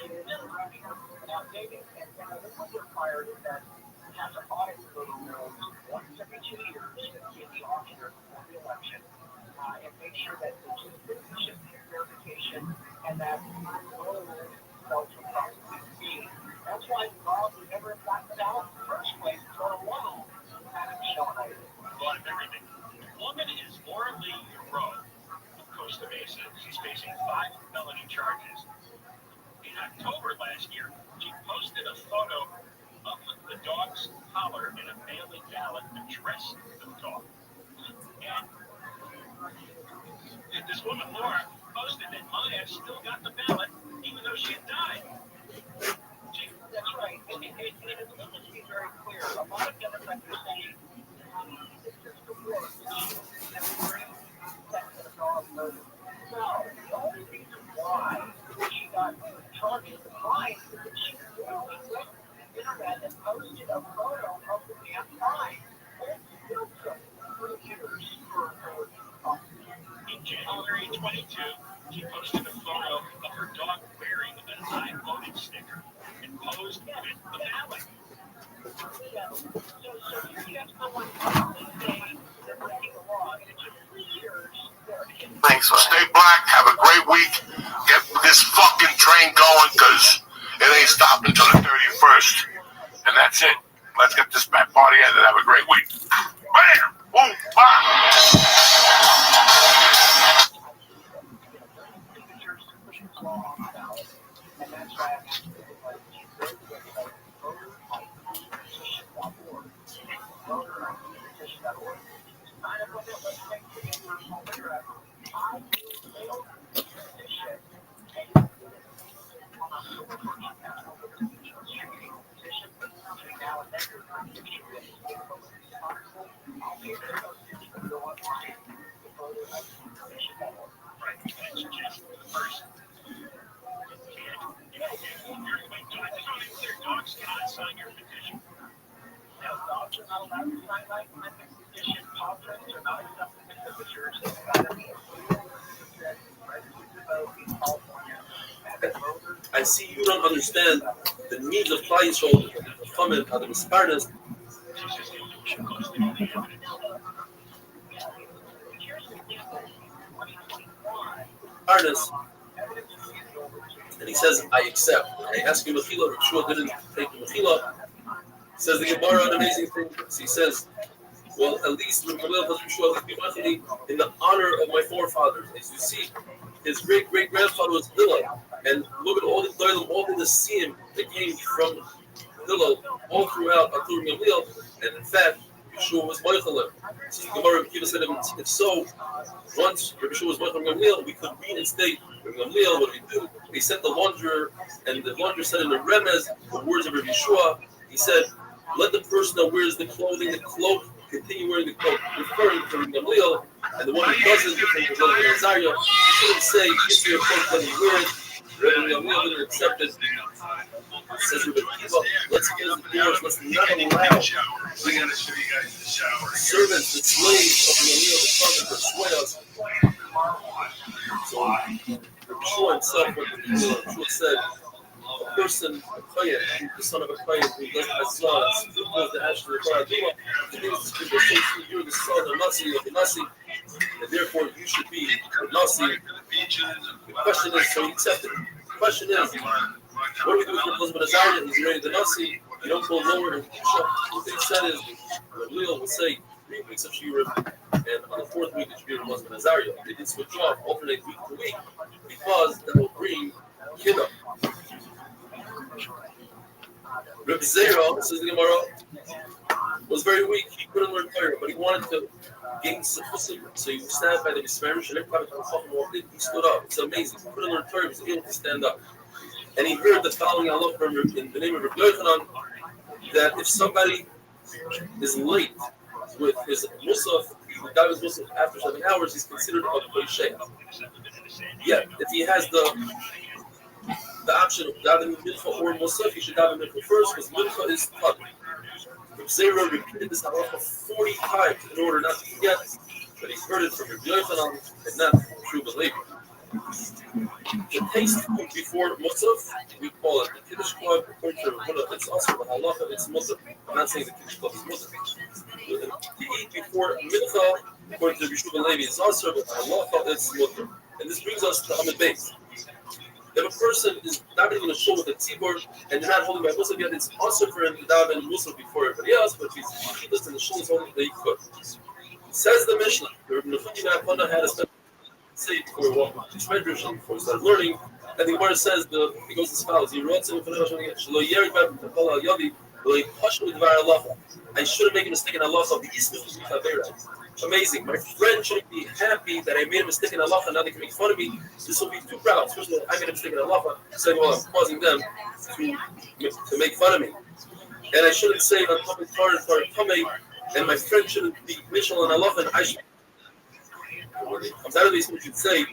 is erroneous and outdated. And what was required is that we have to audit the voter rolls once every 2 years in the auditor before the election, and make sure that there's sufficient verification and that voter results are properly seen. That's why laws we never have gotten the ballot in the first place, let alone having shown ID. Well, everything. The woman is Laura Lee Rowe of Costa Mesa. She's facing 5 felony charges. In October last year, she posted a photo of The dog's collar and a mailing ballot addressed the dog. And this woman, Laura, posted that Maya still got the ballot, even though she had died. That's right. And let's be very clear. A lot of Democrats are saying it's just the war. And bring that to the dog murder. No, the only reason why she got charged with the crime is that she literally went to the internet and posted a photo of the damn crime. And it still took 3 years for her to In January 22, she posted a photo of her dog wearing an I voted sticker and posed with the ballot. So here you have someone saying they're breaking the law, and it took 3 years for it. Thanks, man. Stay black. Have a great week. Get this fucking train going because it ain't stopping until the 31st. And that's it. Let's get this party ended. Have a great week. Bam! Boom! Bam! And that's why I'm asking everybody to be very good about voter-petition.org. Sign up with it. Let's make the universal address. I failed to petition on October 1st. Petition between now and then. I'll be there. Go online. Voter-petition.org. Right, and it's just the person. Dogs cannot sign your petition. No, dogs are not allowed to sign my petition. Politics are not accepting signatures. It's got to be registered to vote in California. I see you don't understand the needs of Klal Yisrael, the Chamen, the Misparnas. And he says, I accept. I ask you, Mechila, Yeshua didn't take the Mechila. Says the Gemara, an amazing thing. So he says, well, at least in the honor of my forefathers. As you see, his great-great-grandfather was Hillel. And look at all the Doilim, all the Nasiim that came from Hillel all throughout Atur Gamliel. And in fact, Yeshua was Moichalim. So the Gemara Kiva said, if so, once Yeshua was Moichalim Gamliel, we could reinstate Gamliel. What do we do? He sent the wanderer, and the wanderer said in the Remez, the words of Rabbi Yeshua, he said, let the person that wears the clothing, the cloak, continue wearing the cloak, referring to Gamliel, and the one who doesn't, referring to Gamliel Azariah, you shouldn't say, get your cloak, let me wear it. Rabbi Gamliel didn't accept it. Says Rabbi Kiva, let's get the doors, let's not allow servants, the slaves of Gamliel to come and persuade us. So, Yeshua himself, when Yeshua said, a person, a Kohen, the son of a Kohen, who does Aslan, sprinkles the ash of the Paraduma, you're the son of Nasi, of the Nasi, and therefore you should be a Nasi. The question is, so he accepted it. The question is, what do we do with your husband Azariah? He's married the Nasi, you don't go lower and what they said is, Leo would say, 3 weeks of Shiurim, and on the 4th week, it should be your husband Azariah. They did switch off, alternate week to week, because that will bring Kiddush. Rabbi Zera, says the Gemara, was very weak. He couldn't learn Torah, but he wanted to gain sufficient. So he stand by the Mismarish, and every time he stood up. It's amazing. He couldn't learn Torah, he was able to stand up. And he heard the following Allah from in the name of Rabbi Yochanan, that if somebody is late with his Musaf, the guy was Musaf after 7 hours, he's considered a Koisheh. Yet, if he has the option of davening mincha or musaf, he should daven mincha first because mincha is taboo. Rabbi Zera repeated this halacha 40 times in order not to forget that he heard it from Rabbi Yochanan and not from Shubal Levi. The taste food before musaf, we call it the Kiddush Club. According to Rabbi, it's also the halacha, it's musaf. I'm not saying the Kiddush Club is musaf. To eat before mincha, according to Shubal Levi, is also, but the halacha, it's musaf. And this brings us to Amid Beis. If a person is not even a shul with a tzibur and they're not holding by musaf yet, it's also for him to daven musaf before everybody else, but if he's keyless and the shul is holding, they could. Says the Mishnah, the Rabbi Rothschild had a special say before he walked to Medrash and before he started learning, and the Gemara says, he goes as follows, Like Pasha with ViralRabbi. I shouldn't make a mistake in halacha. Amazing. My friend shouldn't be happy that I made a mistake in halacha. Now they can make fun of me. This will be too proud. First of all, I made a mistake in halacha. Second of all, I'm causing them to make fun of me. And I shouldn't say on Tamei Tamei, and my friend shouldn't be Mishal and halacha, and I should. I'm these should say,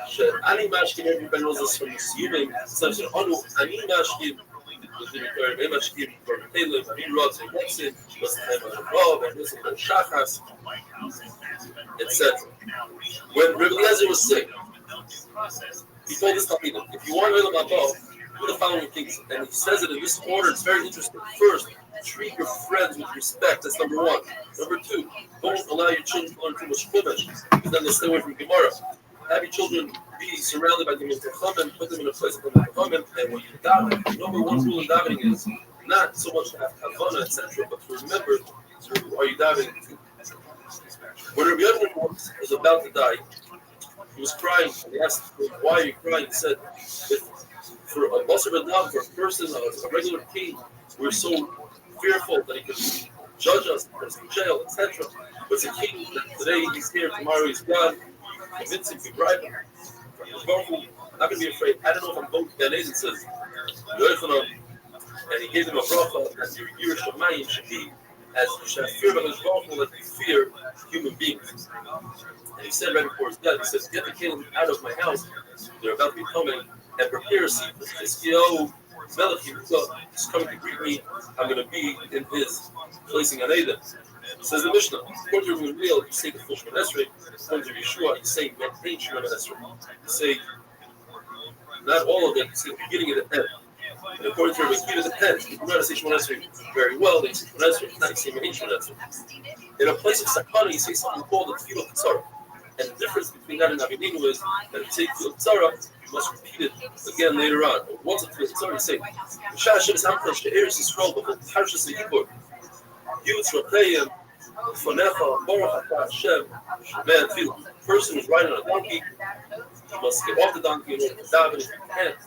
שאני משקיע בין רוזס from Restream, such an אני משקיע והם משקיעים ברבי Rothschild, what's the name of the Bob, and this is the Shachas, etc. When Rabbi Eliezer was sick, he told his Talmidim, if you want to learn about Bob, do the following things, and he says it in this order. It's very interesting. First, treat your friends with respect. That's number one. Number two, don't allow your children to learn too much Chumash, because then they'll stay away from Gemara. Have your children be surrounded by the Chachamim, put them in a place of the Chachamim, and when you daven, number one rule in davening is not so much to have Havana, etc., but to remember who are you davening to. When Rabbi Rothschild was about to die, he was crying, and they asked him, why are you crying? He said, for a Basar Adam, for a person, a regular king, we're so fearful that he could judge us, put us in jail, etc. But it's a king that today he's here, tomorrow he's gone. Convince him, you bribe him. I'm not going to be afraid. I don't know if I'm voting. Then it says, and he gave him a bracha that your year Shemayim should be as you should have fear of his bracha like you fear human beings. And he said right before his death, he says, get the king out of my house. They're about to be coming. And prepare a seat for Hiskiyahu Melech is coming to greet me. I'm going to be in his placing an Eden. Says the Mishnah, according to Real, you say the Fushman Esrei, according to Yeshua, you say maintain Shemon Esrei. You say, not all of it, you say the beginning and the end. And according to Rabbi Kiva, it depends. If you know how to say Shemon Esrei very well, then you say Shemon Esrei. If not, you say maintain Shemon Esrei. In a place of Sakana, you say something called the Tefillah Ketzara. And the difference between that and Avininu is that if you say Tefillah Ketzara, you must repeat it again later on. But once it's Tefillah Ketzara, you say, Shah Hashem is Hamkash, the Eretz Yisrael, but the Parshas Yibur. Yutz Rapayim, Fonecha, Baruch Atah Hashem, man, Tefillah. The person who's riding on a donkey, he must get off the donkey in order to daven. If he can't,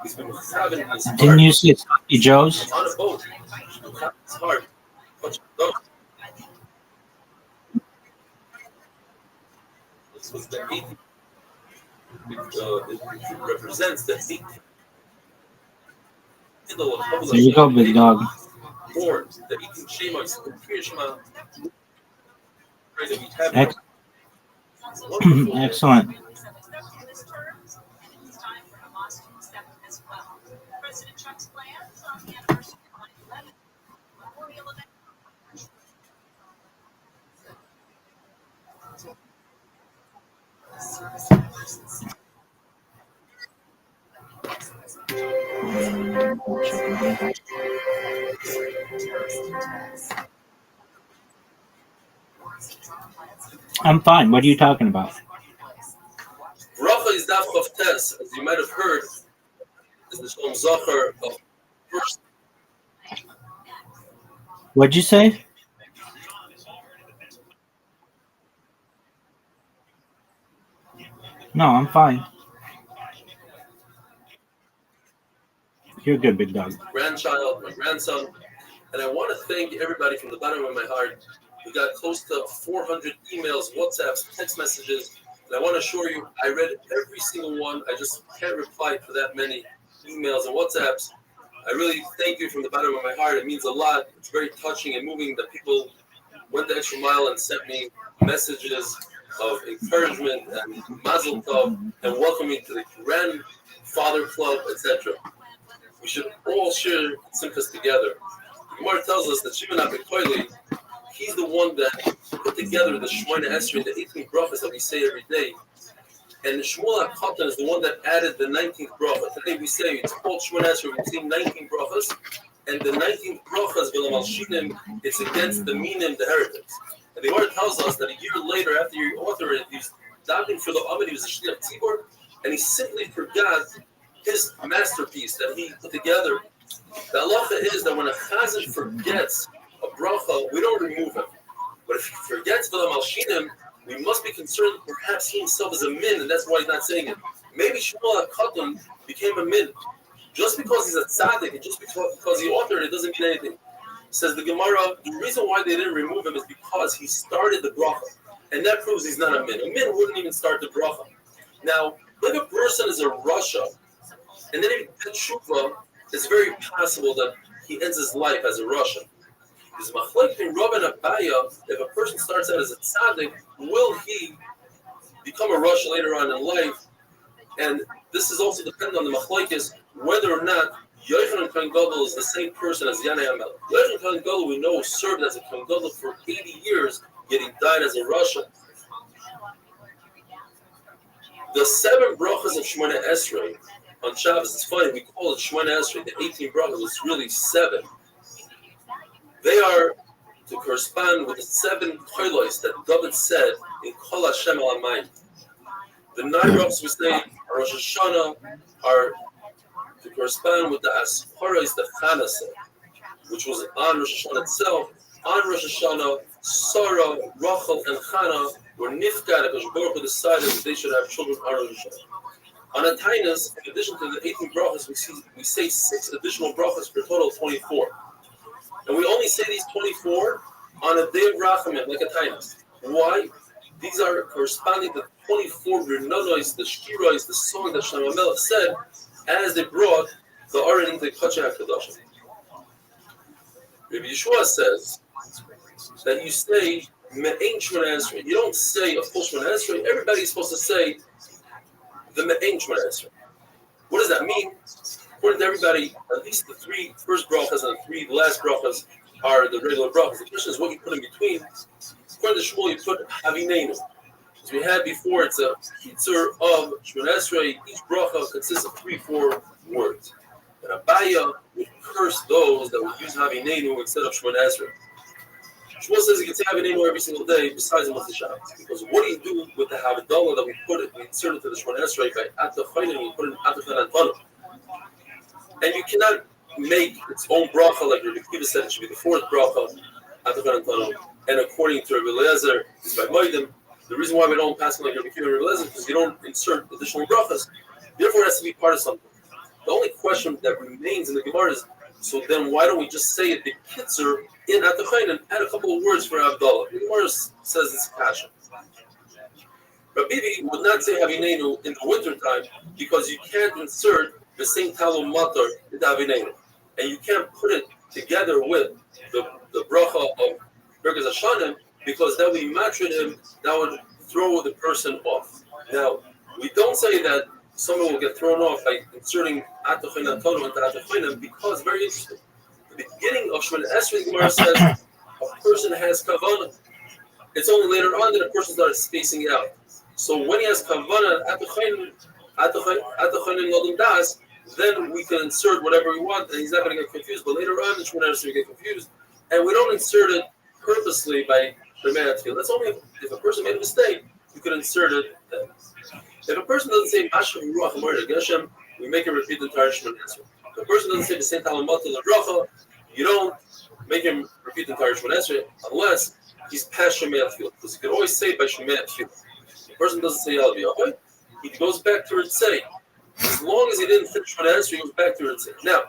he's been davening in his heart. Didn't you see Sloppy Joe's? On a boat, it's hard. This was the 18th. It represents the 18th. There you go, big dog. Born the 18th Shema is the Kriya Shema. Excellent. I'm fine. What are you talking about? Bracha is daf of tes, as you might have heard, is the Shalom Zachar of first. What'd you say? No, I'm fine. You're good, big dog. Grandchild, my grandson, and I want to thank everybody from the bottom of my heart. We got close to 400 emails, WhatsApps, text messages, and I want to assure you, I read every single one. I just can't reply to that many emails and WhatsApps. I really thank you from the bottom of my heart. It means a lot. It's very touching and moving that people went the extra mile and sent me messages of encouragement and mazel tov and welcome me to the grandfather club, etc. We should all share simchas together. The Gemara tells us that Shimon HaBekoili, he's the one that put together the Shemona Esrei, the 18 brachas that we say every day. And Shmuel HaKatan is the one that added the 19th bracha. Today we say it's called Shemona Esrei. We say 19 brachas. And the 19th brachas, V'lam Shinim, it's against the Minim, the heretics. And the Gemara tells us that a year later, after you author it, he's davening for the Amid, he was a Shliach Tzibor, and he simply forgot his masterpiece that he put together. The halacha is that when a chazan forgets a bracha, we don't remove him. But if he forgets V'lam Shinim, we must be concerned perhaps he himself is a min, and that's why he's not saying it. Rabbi Shmuel HaKatan became a min. Just because he's a tzaddik and just because he authored it doesn't mean anything. Says the Gemara, the reason why they didn't remove him is because he started the bracha. And that proves he's not a min. A min wouldn't even start the bracha. Now, if a person is a rasha, and then he did tshuva, it's very possible that he ends his life as a rasha. Because machlek in Rav and Abaya, if a person starts out as a tzaddik, will he become a rasha later on in life? And this is also dependent on the machlekes whether or not Yochanan Kohen Gadol is the same person as Yanai HaMelech. Yochanan Kohen Gadol, we know, served as a Kohen Gadol for 80 years, yet he died as a rasha. The 7 brachas of Shemona Esrei on Shabbos, it's funny, we call it Shemona Esrei, the 18 brachas, it's really 7. They are to correspond with the 7 kolos that David said in Kol Hashem Al Hamayim. The 9 brachas we say on Rosh Hashanah are to correspond with the Asparas that Chana said, which was on Rosh Hashanah itself. On Rosh Hashanah, Sarah, Rachel, and Chana were nifkad because Baruch Hu decided that they should have children on Rosh Hashanah. On a Tainus, in addition to the 18 brachas, we say 6 additional brachas for a total of 24. And we only say these 24 on a day of Rachamim, like a Tainus. Why? These are corresponding to 24 Rinonois, the Shkirois, the song that Shlomo HaMelech said as they brought the Aron into Kodesh HaKadoshim. Rabbi Yeshua says that you say Me'ein Shemona Esrei. You don't say a full Shemona Esrei. Everybody's supposed to say the Me'ein Shemona Esrei. What does that mean? According to everybody, at least the 3 first brachas and the 3 last brachas are the regular brachas. The question is what you put in between. According to Shmuel, you put Havineinu. As we had before, it's a kitzur of Shemona Esrei. Each bracha consists of 3-4 words. And Abaya would curse those that would use Havineinu instead of Shemona Esrei. Shmuel says you can say Havineinu every single day besides the Motzei Shabbos. Because what do you do with the Havdalah that we put it, we insert it to the Shemona Esrei by Atachayim, we put it in Atachan Antonu. And you cannot make its own bracha like Rabbi Kiva said it should be the 4th bracha, Atachan Antonu. And according to Rabbi Eliezer, it's by Moedim. The reason why we don't pass it like Rabbi Kiva and Rabbi Eliezer is because you don't insert additional brachas. Therefore, it has to be part of something. The only question that remains in the Gemara is, so then why don't we just say it, the kitzur, in Atachayim and add a couple of words for Havdalah? The Gemara says it's passion. Rabbi Bibi would not say Havineinu in the winter time because you can't insert the same talum matar into Havineinu. And you can't put it together with the bracha of Birkas Hashanim because that would be matrin him, that would throw the person off. Now, we don't say that someone will get thrown off by inserting Atachin Antonu into Atachinim because, very interesting, the beginning of Shemona Esrei, the Gemara says a person has kavanah. It's only later on that a person starts spacing it out. So when he has kavanah, Atachinim Nodin Das, then we can insert whatever we want and he's not going to get confused. But later on in Shemona Esrei, we get confused. And we don't insert it purposely by Shemona Esrei. That's only if a person made a mistake, you could insert it then. If a person doesn't say Mashav Ruach Amor Geshem, we make him repeat the entire Shemona Esrei. If a person doesn't say the same Talmud to the Bracha, you don't make him repeat the entire Shemona Esrei unless he's past Shemona Esrei, because he can always say it by Shemona Esrei. If a person doesn't say Yal V'Yochai, he goes back to Ritzei. As long as he didn't finish Shemona Esrei, he goes back to Ritzei. Now,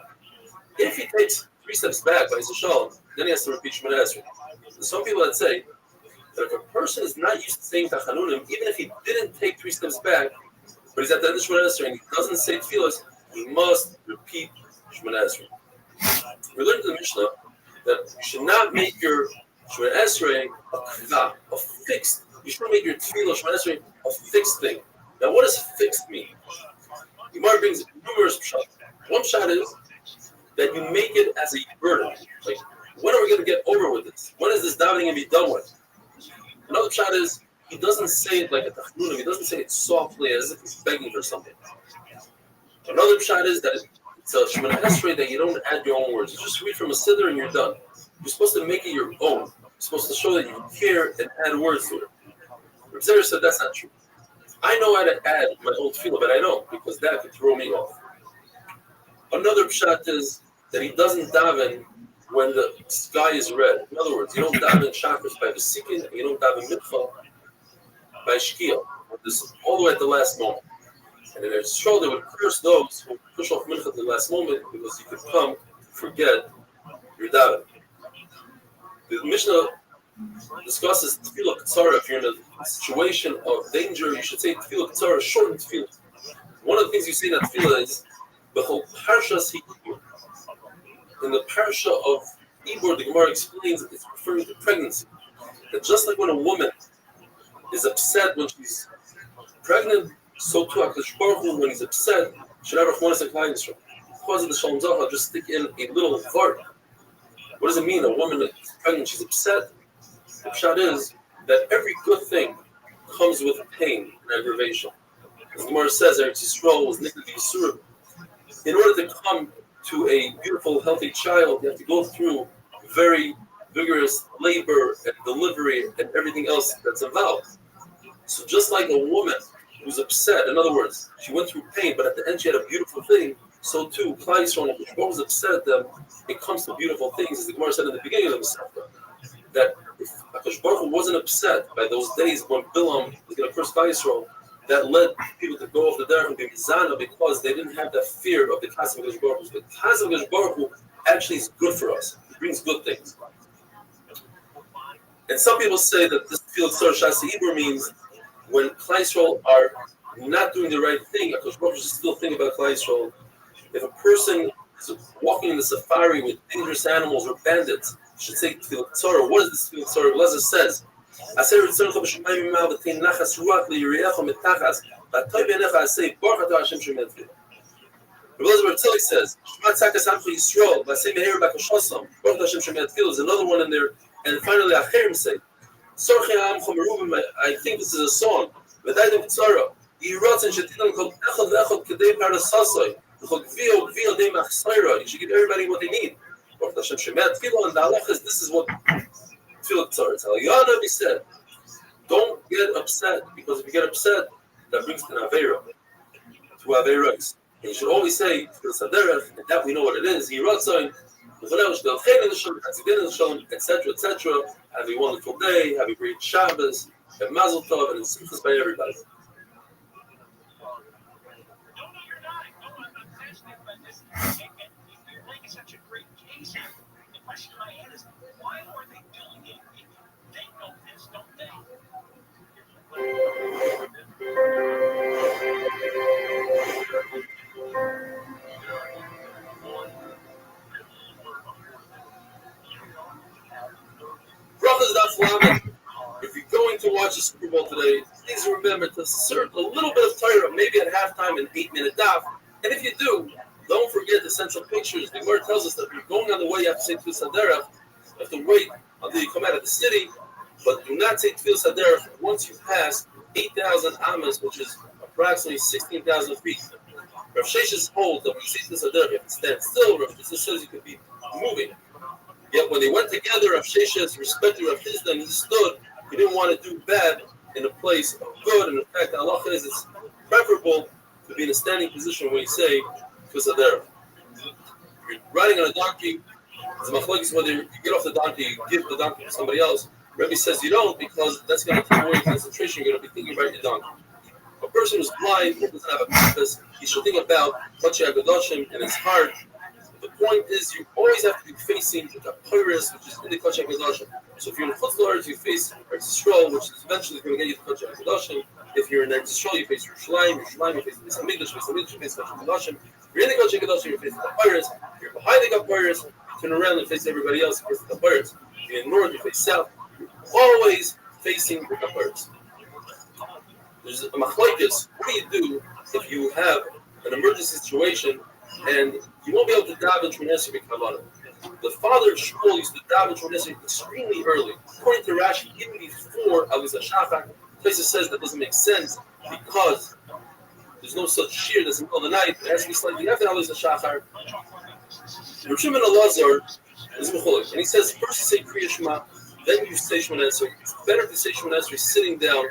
if he takes 3 steps back by Shalom, then he has to repeat Shemona Esrei. There's some people that say that if a person is not used to saying Tachanunim, even if he didn't take 3 steps back, but he's at the end of Shemona Esrei and he doesn't say Tfilos, he must repeat Shemona Esrei. We learned in the Mishnah that you should not make your Shemona Esrei a kva, a fixed. You should make your Tfilah Shemona Esrei a fixed thing. Now, what does fixed mean? Gemara brings numerous pshat. One pshat is that you make it as a burden. Like, when are we going to get over with this? When is this davening going to be done with? Another pshat is he doesn't say it like a tachnunim. He doesn't say it softly as if he's begging for something. Another pshat is that it's a Shemona Esrei that you don't add your own words. You just read from a siddur and you're done. You're supposed to make it your own. You're supposed to show that you care and add words to it. Rabbi Zera said that's not true. I know how to add my own tefillah, but I don't because that could throw me off. Another pshat is that he doesn't daven when the sky is red. In other words, you don't daven chakras by the sikin, and you don't daven mitcha by shkia. This all the way at the last moment. And in Eretz Yisrael, they would curse those who push off mincha at the last moment because you could come to forget your daven. The Mishnah discusses tefillah k'tzara. If you're in a situation of danger, you should say tefillah k'tzara, shorten tefillah. One of the things you see in that tefillah is b'chol parshas ha'ibur. In the parsha of Ibur, the Gemara explains that it's referring to pregnancy. That just like when a woman is upset when she's pregnant, so too HaKadosh Baruch Hu, when he's upset, should have Rachmanis and Klal Yisrael. Because of the Shalom Zachar, just stick in a little vart. What does it mean? A woman is pregnant, she's upset. The pshat is that every good thing comes with pain and aggravation. As the Gemara says, Eretz Yisrael was nicknamed Yisurim. In order to come to a beautiful, healthy child, you have to go through very vigorous labor and delivery and everything else that's involved. So just like a woman who's upset, in other words, she went through pain, but at the end she had a beautiful thing, so too, Klal Yisrael, if God was upset at them, it comes to beautiful things, as the Gemara said in the beginning of the Sefer, that if HaKadosh Baruch Hu wasn't upset by those days when Bilam was going to curse Klal Yisrael, that led people to go off the derech and be mizana because they didn't have that fear of the Chasam HaKadosh Baruch Hu. The Chasam HaKadosh Baruch Hu actually is good for us. It brings good things. And some people say that this field Tzar Shas Ibur means when Klal Yisrael are not doing the right thing, HaKadosh Baruch Hu should still think about Klal Yisrael. If a person is walking in the safari with dangerous animals or bandits, you should say Tefillah Tzara. What is this Tefillah Tzara? Lezer says, "Aser ritzoncha b'shemayim ma'al v'tein nachas ruach li'yiriacha mitachas v'atoy b'necha asay baruch atah Hashem shemed tefillah." Rabbi Rothschild says, "Shema tzakas amcha Yisrael v'asay meher b'kashosam baruch atah Hashem shemed tefillah." There's another one in there, and finally Acherim say, "Sorchei ha'amcha merubim." I think this is a song. V'daydim tzara yiratzin shetidan kol echad ve'echad kedei parasasay. You should give everybody what they need. And the halach is, this is what Tefillah Tzara is. Yanavi said, don't get upset, because if you get upset, that brings to an Aveira, to Aveiras. And you should always say, Tefillah Saderech, and that we know what it is. Yiratzin, etc., etc. Have a wonderful day, have a great Shabbos, have Mazel Tov, and it's simchas by everybody. You're making such a great case. The question I had is, why are they doing it? They know this, don't they? Brothers, that's Lamed. If you're going to watch the Super Bowl today, please remember to insert a little bit of Torah, maybe at halftime, an 8-minute daf. And if you do, don't forget to send some pictures. The word tells us that if you're going on the way, you have to say Tefillah Saderech. You have to wait until you come out of the city, but do not say Tefillah Saderech once you pass 8,000 amas, which is approximately 16,000 feet. Rav Sheshes holds that when you say Tefillah Saderech, you have to stand still. Rav Sheshes says you could be moving. Yet when they went together, Rav Sheshes respected Rav Chisda and he stood. He didn't want to do bad in a place of good. And in fact, the halacha is it's preferable to be in a standing position where you say Tefillah Saderech. You're riding on a donkey. It's a machlokes whether you get off the donkey, you give the donkey to somebody else. Rabbi says you don't, because that's going to take away your concentration. You're going to be thinking about your donkey. A person who's blind, who doesn't have a compass, he should think about Kodesh HaKadoshim in his heart. The point is, you always have to be facing the Pyrus, which is in the Kodesh HaKadoshim. So if you're in Chutz La'aretz, you face Eretz Yisrael, which is eventually going to get you to Kodesh HaKadoshim. If you're in Eretz Yisrael, you face Yerushalayim, you face the Hamikdash, you face Kodesh HaKadoshim. If you're in the Kodesh HaKadoshim, you face the Pyrus. If you're behind the Pyrus, turn around and face everybody else, you face the Pyrus. If you're in north, you face south. You're always facing the Pyrus. There's a machlokes. What do you do if you have an emergency situation and you won't be able to daven Shmoneser b'Kavanah? The father of Shmuel used to daven Shmoneser extremely early. According to Rashi, even before Alizah Shachar, places says that doesn't make sense because there's no such shear that's in the middle of the night. It has to be slightly after Alizah Shachar. Rishon ben Elazar is mechulek, and he says first you say Kriya Shema, then you say Shmoneser. It's better to say Shmoneser sitting down,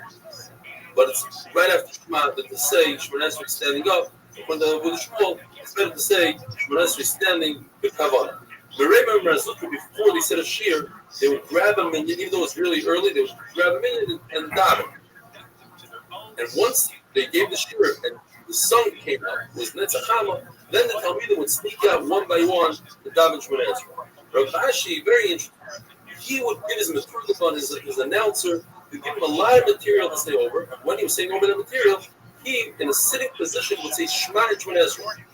but it's right after Shema that to say Shmoneser standing up. When the Shmuel, it's better to say Shmoneser standing b'Kavanah. The Rebbe and Razukah, before they said a shear, they would grab a minion, even though it's really early, they would grab a minion and daven. And once they gave the shear and the sun came out, was Netzachama, then the Talmidim would sneak out one by one to daven Shemona Esrei. Rabbi Ashi, very interesting. He would give his material on his announcer, to give him a lot of material to say over. And when he was saying over the material, he, in a sitting position, would say Shema Shemona Esrei.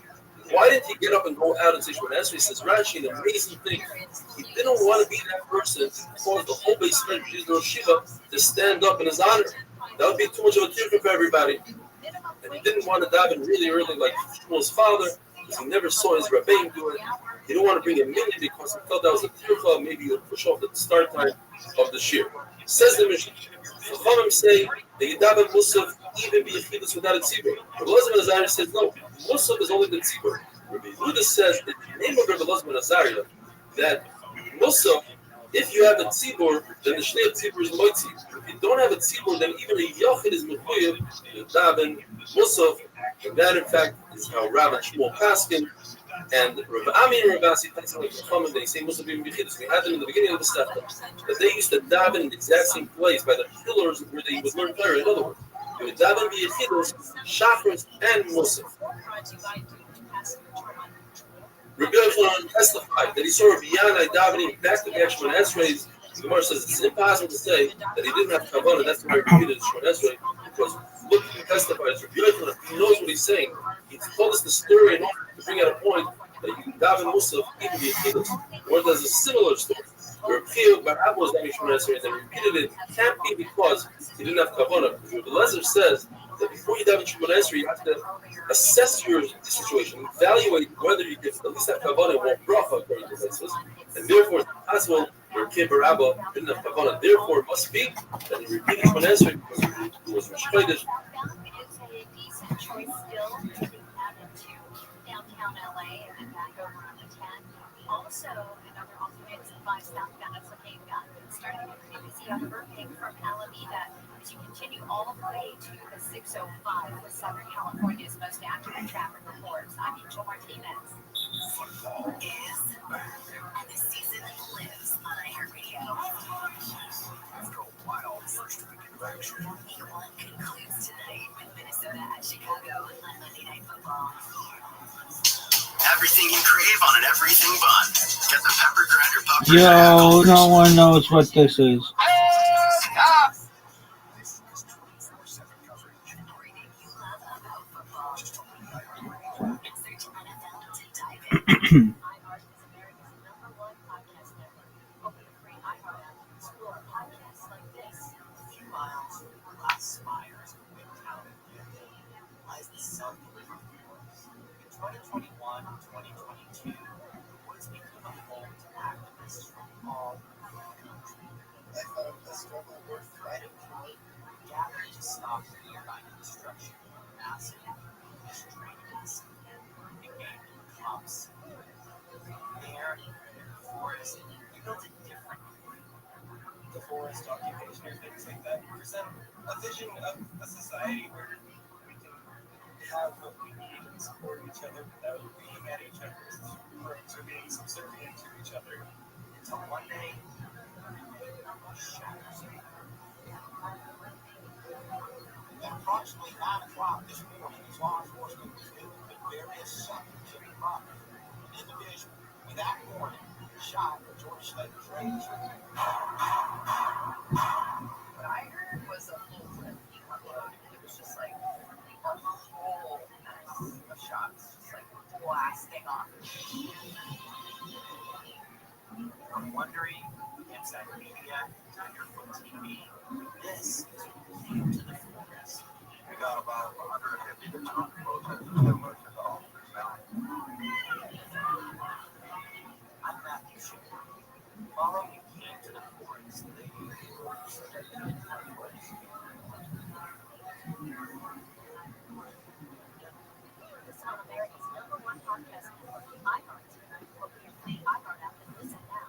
Why didn't he get up and go out and say Shemona Esrei? He says, Rashi, an amazing thing. He didn't want to be that person to cause the whole basement of Yisrael Shiva to stand up in his honor. That would be too much of a tirkut for everybody. And he didn't want to daven really early like Shmuel's father, because he never saw his Rabbeim do it. He didn't want to bring a minyan because he felt that was a tirkut, maybe he would push off the start time of the shir. Says the Mishnah, Chachamim say that you daven Musaf even be yechidus without a tzibur. Rabbi Elazar ben Azariah says no, Musaf is only the tzibur. Rabbi Yehuda says that the name of Rabbi Elazar ben Azariah that Musaf, if you have a tzibur, then the shnei tzibur is moitzi. If you don't have a tzibur, then even a yachid is mechuyev to daven Musaf. And that, in fact, is how Rav and Shmuel paskin. And Rav Ami and Rav Asi, they say Musaf even b'chidus. We had them in the beginning of the stuff that they used to daven in the exact same place by the pillars where they would learn Torah. In other words, they would daven b'chidus, Shachris, and Musaf. Rabbi Yochanan testified that he saw Rabbi Yanai davening back to back Shemona Esrei. The Gemara says it's impossible to say that he didn't have kavanah. That's why he repeated Shemona Esrei, because look, he testifies. Rabbi Yochanan, he knows what he's saying. He told us the story in order to bring out a point that you can daven Musaf even be a or there's a similar story. Rabbi Barab was davening Shemona Esrei and they repeated it. It can't be because he didn't have kavanah. Rabbi Elazar says that before you daven Shemona Esrei, you have to assess your situation, evaluate whether you can at least have kavanah or bracha according to this, and therefore it's possible your kid Barabba didn't have kavanah. Therefore, it must be that he repeated Shemona Esrei because he was Rishpaidish. Downtown LA and then back over on the 10. Also, another alternate advice that looking starting to be busy on the roofing from Alameda as you continue all the way to the 605 with Southern California's most accurate traffic reports. I'm Angel Martinez. Football is back, and this season lives on iHeartRadio. Let's go wild first week of action. Week 1 concludes tonight with Minnesota at Chicago on Monday Night Football. Everything you crave on an everything bun. Get the pepper grinder puff. Yo, no one knows what this is. This is 24/7 coverage. Everything you love about football. Just open the iHeartRadio. Search NFL to dive in. iHeart is America's #1 podcast network. Open a free iHeart app and explore podcasts like this. 3 miles, glass spires, Midtown, lies the South River Forest. In 2021 and 2022, what has become a home to activists from all over the country. I found a struggle worth fighting for. Gathered to stop the nearby destruction of massive streams and became cops. There, in the forest, we built it differently. The forest occupation are things like that present a vision of a society where we can have what we need and support each other without being at each other's throats or being subservient to each other. Until one day, shatters. At approximately 9 o'clock this morning, as law enforcement was moving to various sectors of the property, an individual without warning shot at George Slater's range. What I heard was a full clip being unloaded. It was just like a whole mess of shots, just like blasting off. I'm wondering, inside media, Underfoot TV, this is what came to the forest. We got about 150 to 200 protesters that went to the officers now. I'm Matthew Shipper. Follow me came to the forest. They Listen on America's #1 podcast network, iHeart. Open your free iHeart app and listen now.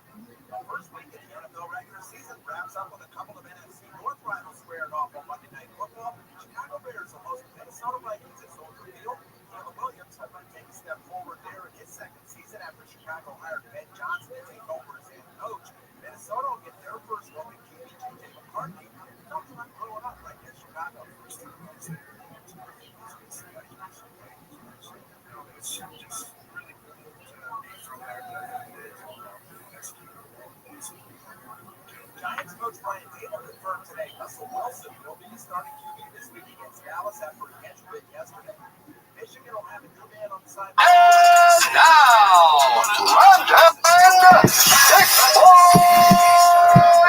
The first week of the NFL regular season wraps up with a couple of NFC North rivals squaring off on Monday Night Football. Chicago Bears will host the Minnesota Vikings at Soldier Field. Caleb Williams has to take a step forward there in his second season after Chicago hired Ben Johnson to take over as head coach. Minnesota will get their first look at QB J.J. McCarthy, who comes from growing up right near Chicago. it's just really cool to be from there. Giants coach Brian Taylor confirmed today Russell Wilson will be starting QB this week against Dallas after a catch win yesterday. Michigan will have him come in on the side. And now, London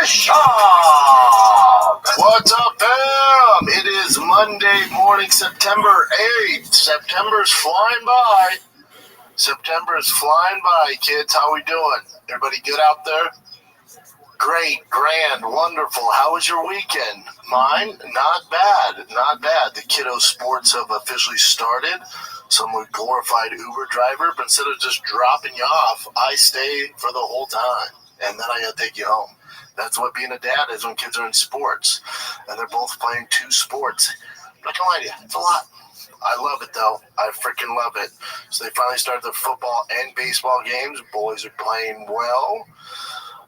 Shop. What's up, fam? It is Monday morning, September 8th. September's flying by. September's flying by, kids. How we doing? Everybody good out there? Great, grand, wonderful. How was your weekend? Mine? Not bad, not bad. The kiddo sports have officially started. So I'm a glorified Uber driver, but instead of just dropping you off, I stay for the whole time, and then I gotta take you home. That's what being a dad is when kids are in sports, and they're both playing two sports. I'm not gonna lie to you, it's a lot. I love it, though. I freaking love it. So they finally started their football and baseball games. Boys are playing well.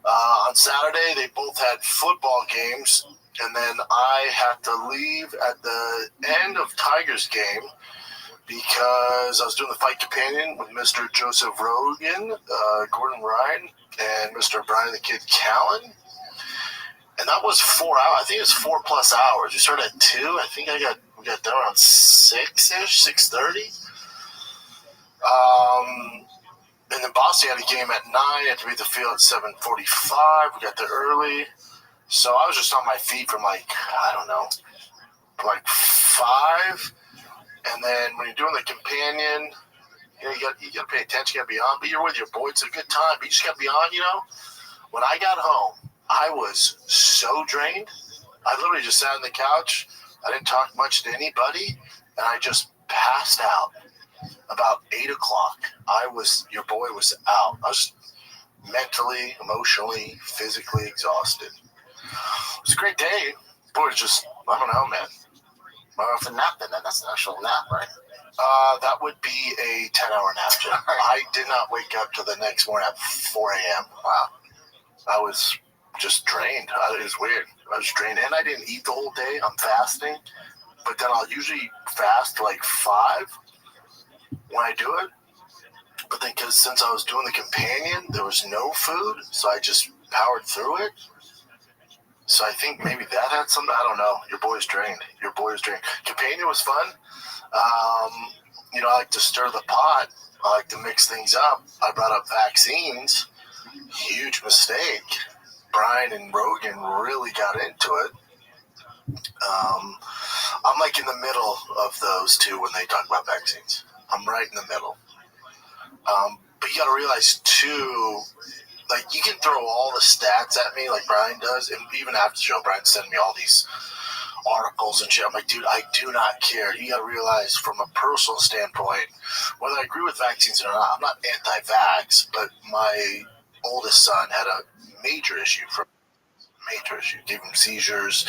On Saturday, they both had football games, and then I had to leave at the end of Tigers game because I was doing the fight companion with Mr. Joseph Rogan, Gordon Ryan, and Mr. Brian the Kid Callen. And that was 4 hours. I think it was 4+ hours. We started at 2. I think we got done around 6-ish, 6:30. And then Boston had a game at 9. I had to be at the field at 7:45. We got there early. So I was just on my feet from like 5. And then when you're doing the companion, you got to pay attention, you got to be on. But you're with your boy. It's a good time. But you just got to be on, When I got home, I was so drained. I literally just sat on the couch. I didn't talk much to anybody. And I just passed out. About 8 o'clock, your boy was out. I was mentally, emotionally, physically exhausted. It was a great day. Boy, it's just, I don't know, man. It's a nap then. That's an actual nap, right? That would be a 10-hour nap, Jim. I did not wake up till the next morning at 4 a.m. Wow. I was just drained. It was weird. I was drained, and I didn't eat the whole day. I'm fasting. But then I'll usually fast like 5 when I do it. But then since I was doing the companion, there was no food, so I just powered through it. So I think maybe that had something. I don't know. Your boy's drained. Companion was fun. I like to stir the pot. I like to mix things up. I brought up vaccines. Huge mistake. Brian and Rogan really got into it. I'm like in the middle of those two when they talk about vaccines. I'm right in the middle. But you got to realize, too, like, you can throw all the stats at me like Brian does, and even after the show, Brian's sending me all these articles and shit. I'm like, dude, I do not care. You got to realize, from a personal standpoint, whether I agree with vaccines or not, I'm not anti-vax, but my oldest son had a major issue. Gave him seizures,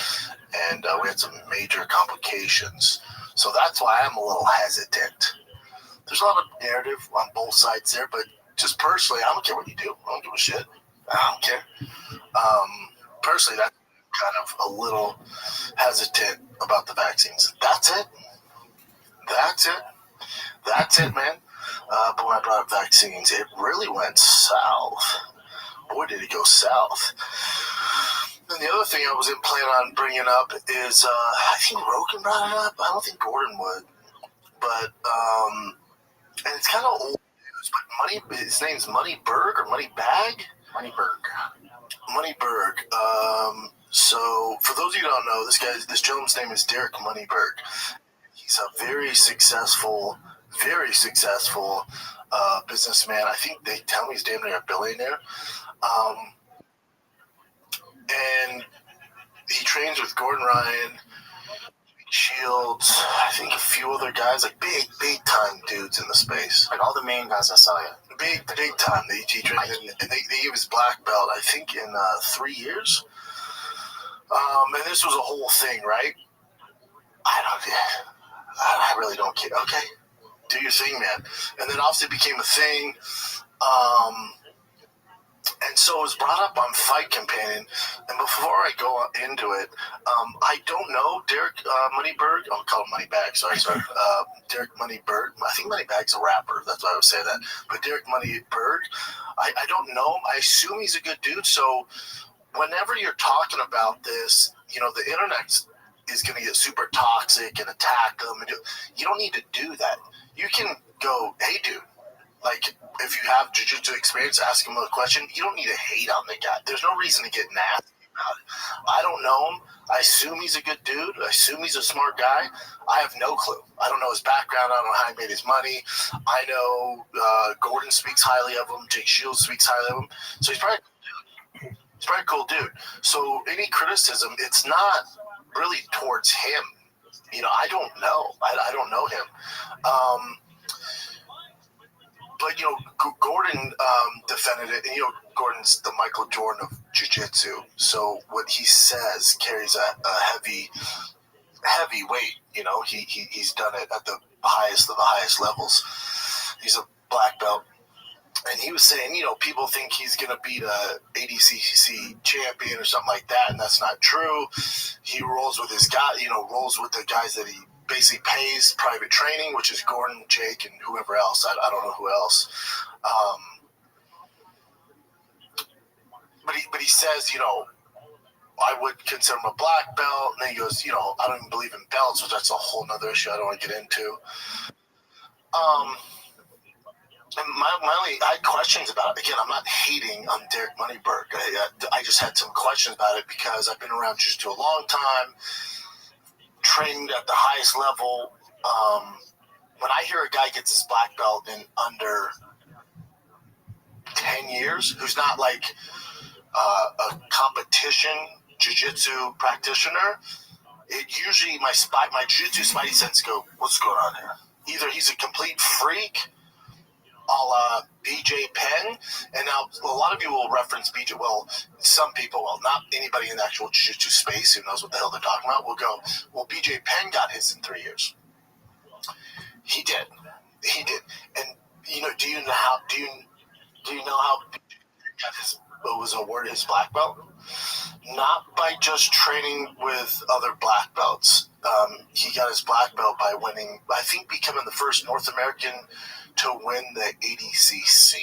and we had some major complications. So that's why I'm a little hesitant. There's a lot of narrative on both sides there, but just personally, I don't care what you do. I don't give a shit. I don't care. Personally, that's kind of a little hesitant about the vaccines. That's it, man. But when I brought up vaccines, it really went south. Boy, did it go south. And the other thing I wasn't planning on bringing up is, I think Rogan brought it up. I don't think Gordon would. But, and it's kind of old news, but his name's Moneyberg or Moneybag? Moneyberg. So for those of you who don't know, this gentleman's name is Derek Moneyberg. He's a very successful businessman. I think they tell me he's damn near a billionaire. And he trains with Gordon Ryan, Shields, I think a few other guys, like big time dudes in the space. Like all the main guys I saw you. Big time. He trained, and they gave his black belt, I think, in 3 years. And this was a whole thing, right? I really don't care. Okay, do your thing, man. And then obviously it became a thing. And so it was brought up on Fight Companion. And before I go into it, I don't know Derek Moneyberg. I'll call him Moneybag. Sorry. Derek Moneyberg. I think Moneybag's a rapper. That's why I would say that. But Derek Moneyberg, I don't know him. I assume he's a good dude. So whenever you're talking about this, the internet is going to get super toxic and attack them. And you don't need to do that. You can go, hey, dude. Like, if you have jiu-jitsu experience, ask him a question. You don't need to hate on the guy. There's no reason to get nasty about it. I don't know him. I assume he's a good dude. I assume he's a smart guy. I have no clue. I don't know his background. I don't know how he made his money. I know Gordon speaks highly of him. Jake Shields speaks highly of him. So he's probably a cool dude. So any criticism, it's not really towards him. I don't know. I don't know him. But, Gordon defended it, and, Gordon's the Michael Jordan of jiu-jitsu. So what he says carries a heavy weight. He's done it at the highest of the highest levels. He's a black belt. And he was saying, people think he's going to beat a ADCC champion or something like that, and that's not true. He rolls with his guy, rolls with the guys that he basically pays private training, which is Gordon, Jake, and whoever else. I don't know who else. But he says, I would consider him a black belt. And then he goes, I don't even believe in belts, which that's a whole nother issue I don't want to get into. And I had questions about it. Again, I'm not hating on Derek Moneyberg. I just had some questions about it because I've been around jiu-jitsu a long time, trained at the highest level. When I hear a guy gets his black belt in under 10 years, who's not like a competition jiu-jitsu practitioner, it usually my jiu-jitsu spidey sense go, what's going on here? Either he's a complete freak, a la BJ Penn, and now a lot of you will reference BJ. Well, some people will, not anybody in the actual jiu-jitsu space who knows what the hell they're talking about will go, well, BJ Penn got his in 3 years. He did. And do you know how BJ got was awarded his black belt? Not by just training with other black belts. He got his black belt by winning, I think, becoming the first North American to win the ADCC,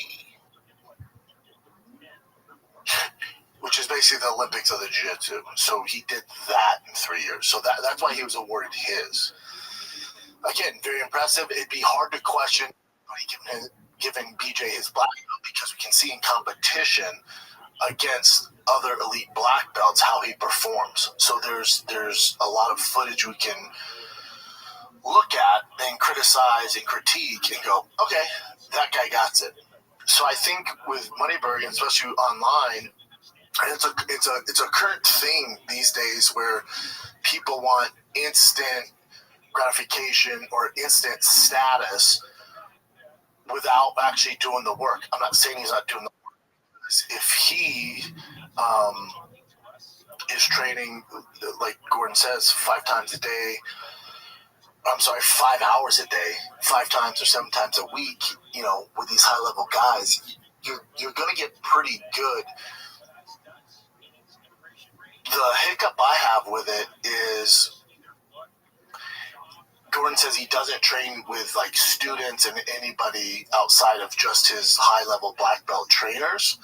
which is basically the Olympics of the jiu-jitsu. So he did that in 3 years. So that's why he was awarded his. Again, very impressive. It'd be hard to question giving BJ his black belt because we can see in competition against other elite black belts how he performs. So there's a lot of footage we can look at and criticize and critique and go, okay, that guy got it. So I think with Moneyberg, and especially online, and it's a current thing these days where people want instant gratification or instant status without actually doing the work. I'm not saying he's not doing the work. If he is training, like Gordon says, 5 times a day, 5 hours a day, 5 times or 7 times a week, with these high-level guys, you're going to get pretty good. The hiccup I have with it is Gordon says he doesn't train with like students and anybody outside of just his high-level black belt trainers.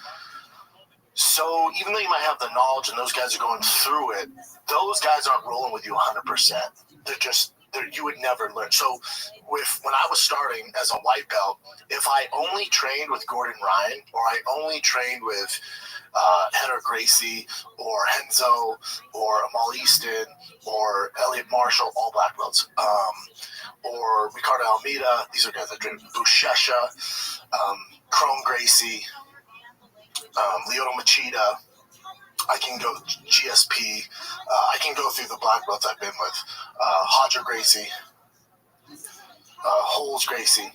So even though you might have the knowledge and those guys are going through it, those guys aren't rolling with you 100%. You would never learn. So when I was starting as a white belt, if I only trained with Gordon Ryan or I only trained with Henner Gracie or Henzo or Amal Easton or Elliot Marshall, all black belts, or Ricardo Almeida, these are guys that trained Bushesha, Chrome Gracie, Lyoto Machida, I can go GSP. I can go through the black belts I've been with. Hodger Gracie, Holes Gracie.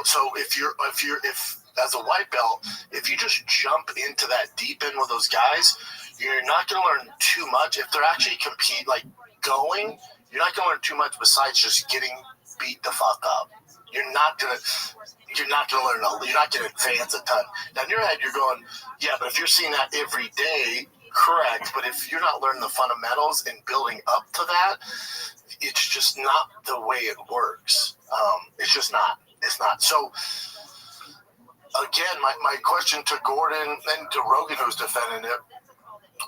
So if as a white belt, if you just jump into that deep end with those guys, you're not going to learn too much. If they're actually going, you're not going to learn too much besides just getting beat the fuck up. You're not going to, you're not going to learn. You're not going to advance a ton. Now in your head, you're going, yeah, but if you're seeing that every day, correct. But if you're not learning the fundamentals and building up to that, it's just not the way it works. It's just not. It's not. So again, my question to Gordon and to Rogan, who's defending it,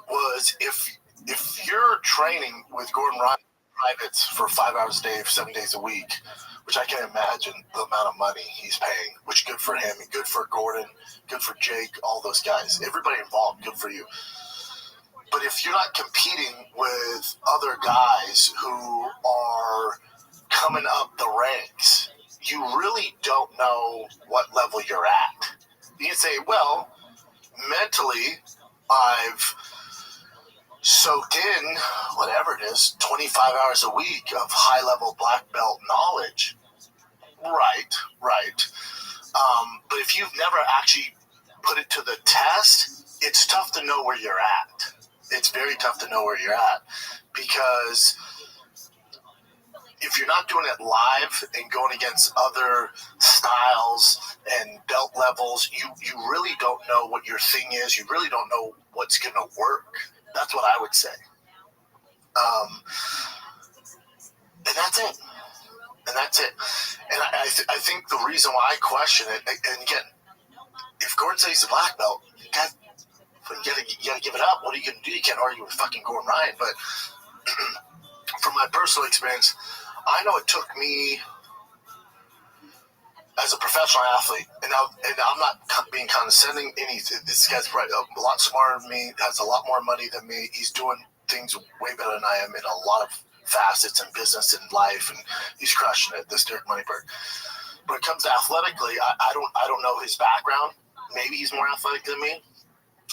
was if you're training with Gordon Ryan privates for 5 hours a day, for 7 days a week, which I can imagine the amount of money he's paying, which good for him and good for Gordon, good for Jake, all those guys, everybody involved, good for you. But if you're not competing with other guys who are coming up the ranks, you really don't know what level you're at. You can say, well, mentally, I've soaked in, whatever it is, 25 hours a week of high-level black belt knowledge. Right. But if you've never actually put it to the test, it's tough to know where you're at. It's very tough to know where you're at because if you're not doing it live and going against other styles and belt levels, you really don't know what your thing is. You really don't know what's going to work. That's what I would say. And that's it. And I think the reason why I question it, and again, if Gordon says he's a black belt, you gotta give it up. What are you gonna do? You can't argue with fucking Gordon Ryan. But from my personal experience, I know it took me as a professional athlete, and I'm not being condescending. This guy's right, a lot smarter than me, has a lot more money than me. He's doing things way better than I am in a lot of facets in business and life, and he's crushing it. This Derek Moneyberg. When it comes to athletically, I don't know his background. Maybe he's more athletic than me.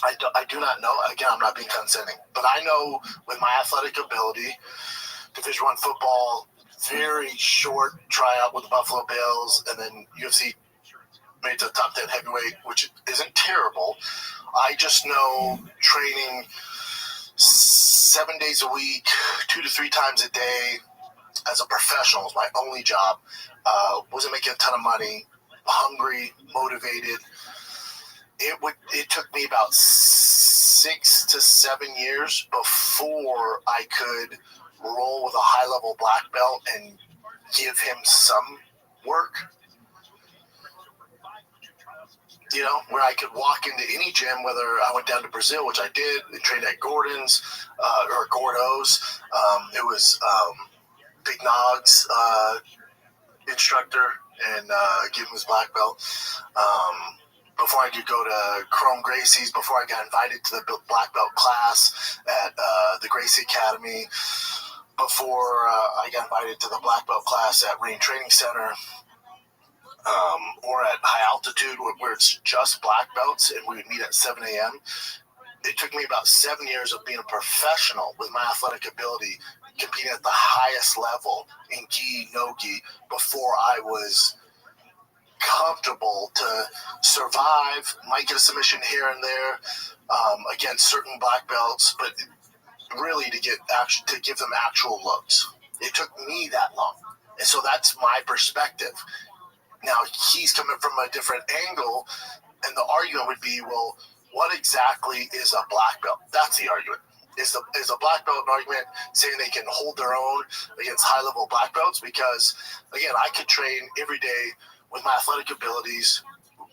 I do not know. Again, I'm not being condescending, but I know with my athletic ability, Division I football, very short tryout with the Buffalo Bills, and then UFC made to the top 10 heavyweight, which isn't terrible. I just know training 7 days a week, 2 to 3 times a day as a professional was my only job. Wasn't making a ton of money, hungry, motivated. It took me about 6 to 7 years before I could roll with a high-level black belt and give him some work. You know, where I could walk into any gym, whether I went down to Brazil, which I did, and trained at Gordon's or Gordo's. It was Big Nog's instructor, and give him his black belt. Before I could go to Chrome Gracie's, before I got invited to the black belt class at the Gracie Academy, before I got invited to the black belt class at Rain Training Center, or at High Altitude, where it's just black belts, and we would meet at 7 a.m. It took me about 7 years of being a professional with my athletic ability, competing at the highest level in gi, no gi, before I was comfortable to survive, might get a submission here and there against certain black belts, but really to give them actual looks. It took me that long. And so that's my perspective. Now, he's coming from a different angle, and the argument would be, well, what exactly is a black belt? That's the argument. Is a black belt an argument saying they can hold their own against high-level black belts? Because, again, I could train every day with my athletic abilities,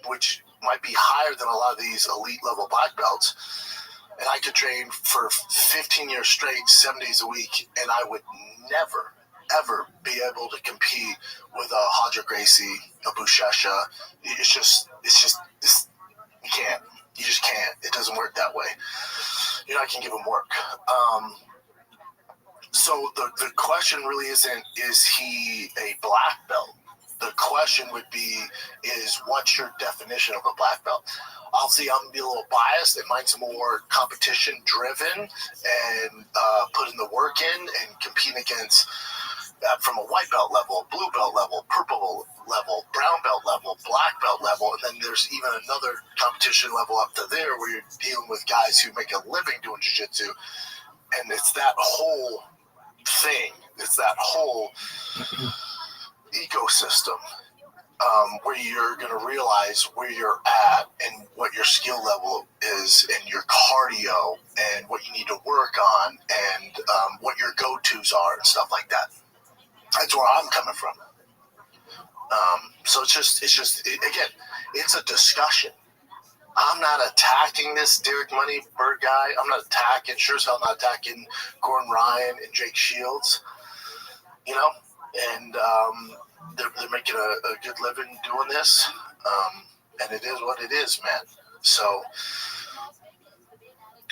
which might be higher than a lot of these elite-level black belts, and I could train for 15 years straight, 7 days a week, and I would never, ever be able to compete with a Hadra Gracie, a Bushesha. It's just, you can't. You just can't. It doesn't work that way. You're not going to give him work. So the question really isn't, is he a black belt? The question would be, is what's your definition of a black belt? Obviously, I'm going to be a little biased, and mine's more competition-driven and putting the work in and competing against from a white belt level, blue belt level, purple level, brown belt level, black belt level, and then there's even another competition level up to there where you're dealing with guys who make a living doing jiu-jitsu, and it's that whole thing. It's that whole ecosystem. where you're going to realize where you're at and what your skill level is and your cardio and what you need to work on and what your go-tos are and stuff like that. That's where I'm coming from. So again, it's a discussion. I'm not attacking this Derek Moneyberg guy. I'm not attacking, sure as hell not attacking Gordon Ryan and Jake Shields, you know, and they're making a good living doing this, and it is what it is, man. So,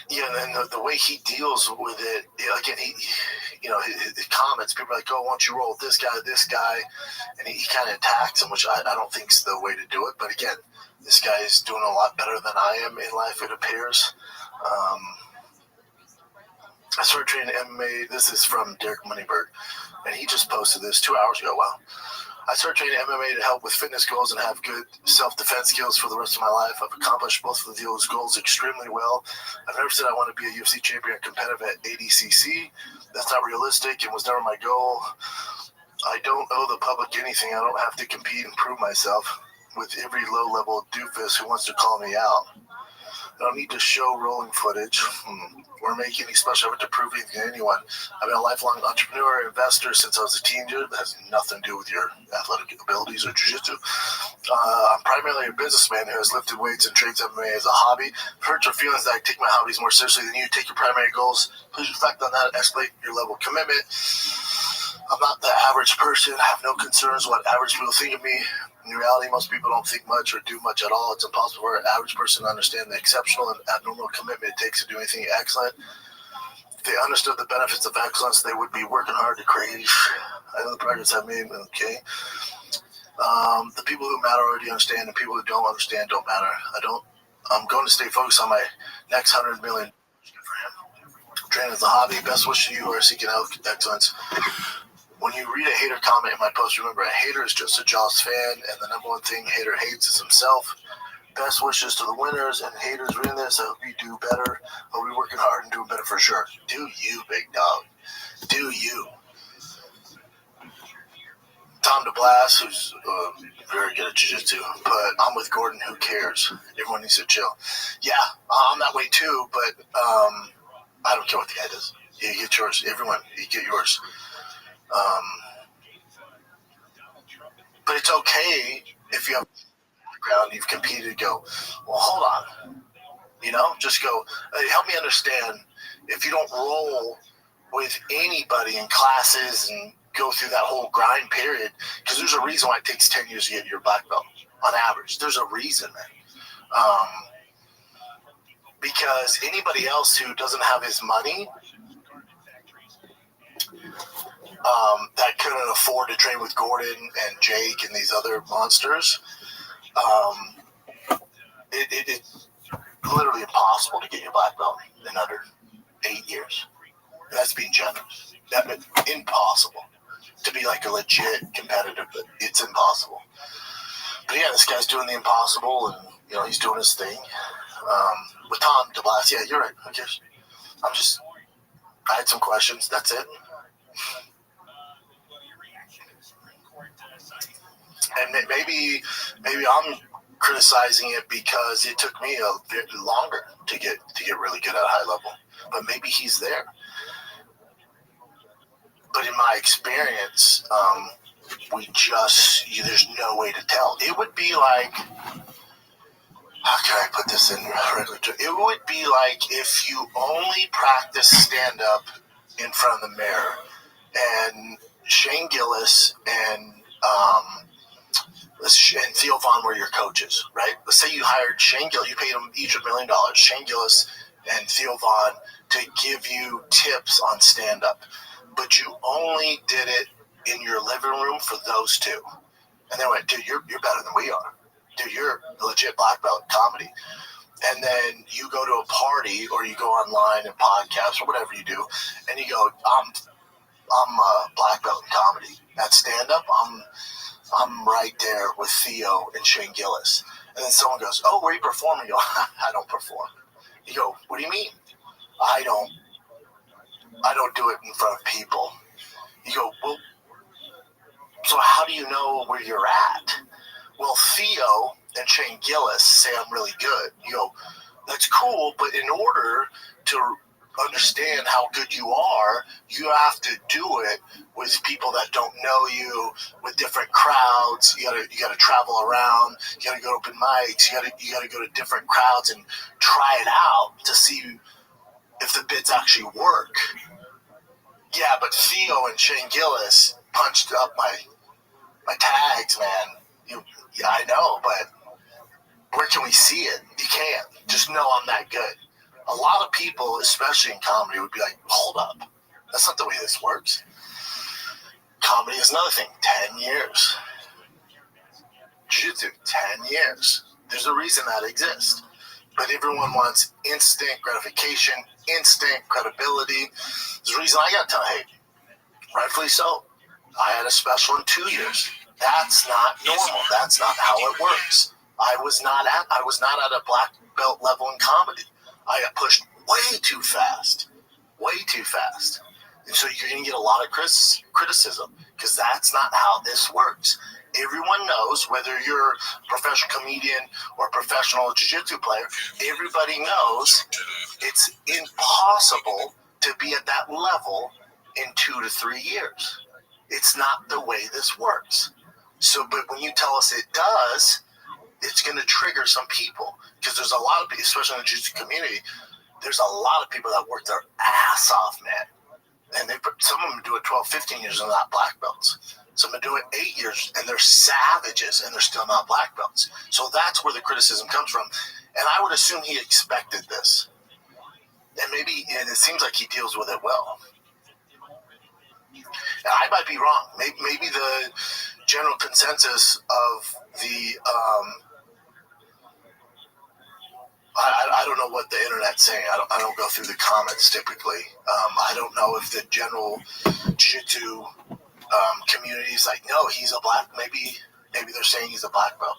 yeah, and the way he deals with it, again, his comments, people are like, oh, why don't you roll with this guy, and he kind of attacks him, which I don't think is the way to do it, but again, this guy is doing a lot better than I am in life, it appears. I started training MMA. This is from Derek Moneyberg, and he just posted this 2 hours ago. Wow. I started training MMA to help with fitness goals and have good self-defense skills for the rest of my life. I've accomplished both of those goals extremely well. I've never said I want to be a UFC champion or competitive at ADCC. That's not realistic and was never my goal. I don't owe the public anything. I don't have to compete and prove myself with every low-level doofus who wants to call me out. I don't need to show rolling footage or make any special effort to prove anything to anyone. I've been a lifelong entrepreneur, investor since I was a teenager. That has nothing to do with your athletic abilities or jiu-jitsu. I'm primarily a businessman who has lifted weights and trains MMA as a hobby. I've hurt your feelings that I take my hobbies more seriously than you. Take your primary goals. Please reflect on that and escalate your level of commitment. I'm not the average person. I have no concerns what average people think of me. In reality, most people don't think much or do much at all. It's impossible for an average person to understand the exceptional and abnormal commitment it takes to do anything excellent. If they understood the benefits of excellence, they would be working hard to create. I know the progress I've made, okay. The people who matter already understand, and people who don't understand don't matter. I'm going to stay focused on my next 100 million. Training as a hobby. Best wish to you who are seeking out excellence. When you read a hater comment in my post, remember a hater is just a jealous fan, and the number one thing a hater hates is himself. Best wishes to the winners and haters reading this. I hope you do better. Hope you're working hard and doing better for sure. Do you, big dog. Do you. Tom DeBlas, who's very good at jiu-jitsu, but I'm with Gordon. Who cares? Everyone needs to chill. Yeah, I'm that way too, but I don't care what the guy does. You get yours. Everyone, you get yours. But it's okay if you have background, you've competed, go, well, hold on. Just go, hey, help me understand if you don't roll with anybody in classes and go through that whole grind period, because there's a reason why it takes 10 years to get your black belt on average. There's a reason, man. Because anybody else who doesn't have his money, that couldn't afford to train with Gordon and Jake and these other monsters, it's literally impossible to get your black belt in under 8 years. That's being generous. That's impossible to be like a legit competitor, but it's impossible. But yeah, this guy's doing the impossible, and he's doing his thing. With Tom DeBlas, yeah, you're right. Who cares? I had some questions. That's it. And maybe I'm criticizing it because it took me a bit longer to get really good at a high level. But maybe he's there. But in my experience, there's no way to tell. It would be like, how can I put this in regular terms? It would be like if you only practice stand-up in front of the mirror, and Shane Gillis and Theo Vaughn were your coaches, right? Let's say you hired Shane Gillis, you paid them each $1 million, Shane Gillis and Theo Vaughn, to give you tips on stand-up. But you only did it in your living room for those two. And they went, dude, you're better than we are. Dude, you're a legit black belt in comedy. And then you go to a party or you go online and podcasts or whatever you do, and you go, I'm a black belt in comedy. At stand-up, I'm right there with Theo and Shane Gillis. And then someone goes, oh, where are you performing? You go, I don't perform. You go, what do you mean? I don't do it in front of people. You go, well, so how do you know where you're at? well, Theo and Shane Gillis say I'm really good. You go, that's cool, but in order to understand how good you are, you have to do it with people that don't know you, with different crowds. You gotta travel around. You gotta go to open mics. You gotta go to different crowds and try it out to see if the bits actually work. Yeah, but Theo and Shane Gillis punched up my tags, man. Yeah, I know, but where can we see it? You can't. Just know I'm that good. A lot of people, especially in comedy, would be like, hold up. That's not the way this works. Comedy is another thing. 10 years. Jiu-jitsu, 10 years. There's a reason that exists. But everyone wants instant gratification, instant credibility. There's a reason I got a ton of hate. Rightfully so. I had a special in 2 years. That's not normal. That's not how it works. I was not at a black belt level in comedy. I got pushed way too fast. Way too fast. And so you're going to get a lot of criticism because that's not how this works. Everyone knows, whether you're a professional comedian or a professional jiu-jitsu player, everybody knows it's impossible to be at that level in 2 to 3 years. It's not the way this works. So, but when you tell us it does, it's going to trigger some people because there's a lot of people, especially in the jiu-jitsu community, there's a lot of people that work their ass off, man. And some of them do it 12, 15 years and they're not black belts. Some of them do it 8 years and they're savages and they're still not black belts. So that's where the criticism comes from. And I would assume he expected this. And it seems like he deals with it well. And I might be wrong. Maybe the general consensus of the I don't know what the internet's saying. I don't go through the comments typically. I don't know if the general jiu-jitsu community is like, no, he's a black. Maybe they're saying he's a black belt.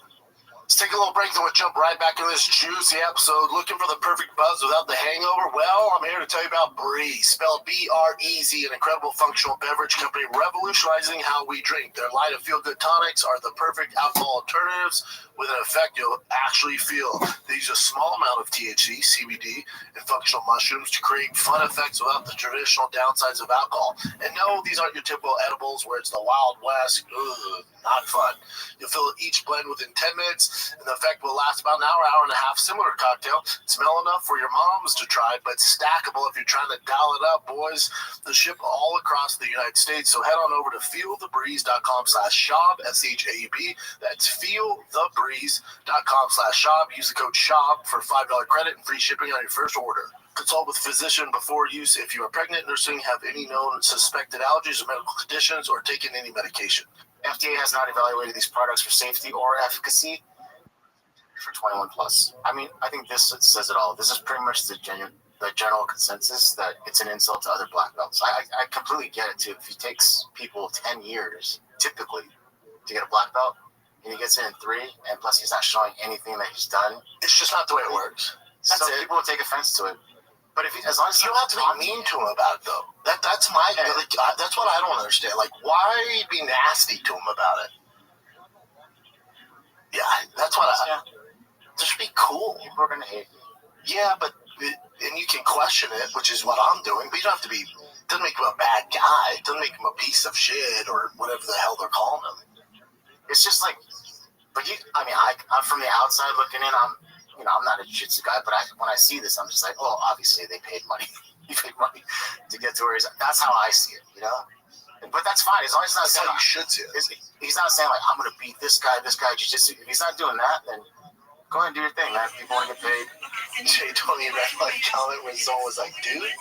Let's take a little break, then we'll jump right back into this juicy episode. Looking for the perfect buzz without the hangover? Well, I'm here to tell you about Breeze, spelled B-R-E-Z, an incredible functional beverage company revolutionizing how we drink. Their line of feel-good tonics are the perfect alcohol alternatives with an effect you'll actually feel. They use a small amount of THC, CBD, and functional mushrooms to create fun effects without the traditional downsides of alcohol. And no, these aren't your typical edibles where it's the Wild West. Ugh, not fun. You'll fill each blend within 10 minutes, and the effect will last about an hour, hour and a half. Similar to cocktail. Smell enough for your moms to try, but stackable if you're trying to dial it up, boys. They ship all across the United States, so head on over to feelthebreeze.com/shop, SHAUB. That's feelthebreeze.com/shop. Use the code SHOP for $5 credit and free shipping on your first order. Consult with a physician before use if you are pregnant, nursing, have any known suspected allergies or medical conditions, or taking any medication. FDA has not evaluated these products for safety or efficacy for 21 plus. I mean, I think this says it all. This is pretty much the general consensus that it's an insult to other black belts. I completely get it too. If it takes people 10 years typically to get a black belt, and he gets it in 3, and plus he's not showing anything that he's done, it's just not the way it works. Some people will take offense to it. But as long as you don't have to be mean to him about it, though. That's what I don't understand. Like, why be nasty to him about it? Yeah, that's what just be cool. People are gonna hate you. Yeah, and you can question it, which is what I'm doing. But you don't have to be. It doesn't make him a bad guy. It doesn't make him a piece of shit or whatever the hell they're calling him. It's just like, I'm from the outside looking in. I'm not a jiu-jitsu guy, but when I see this, I'm just like, oh, obviously they paid money. He paid money to get to where he's at. That's how I see it, But that's fine. As long as he's not saying, you should see it. He's not saying, like, I'm going to beat this guy, jiu-jitsu. If he's not doing that, then go ahead and do your thing, man. People want to get paid. Jay Tony read my comment when someone was like, dude,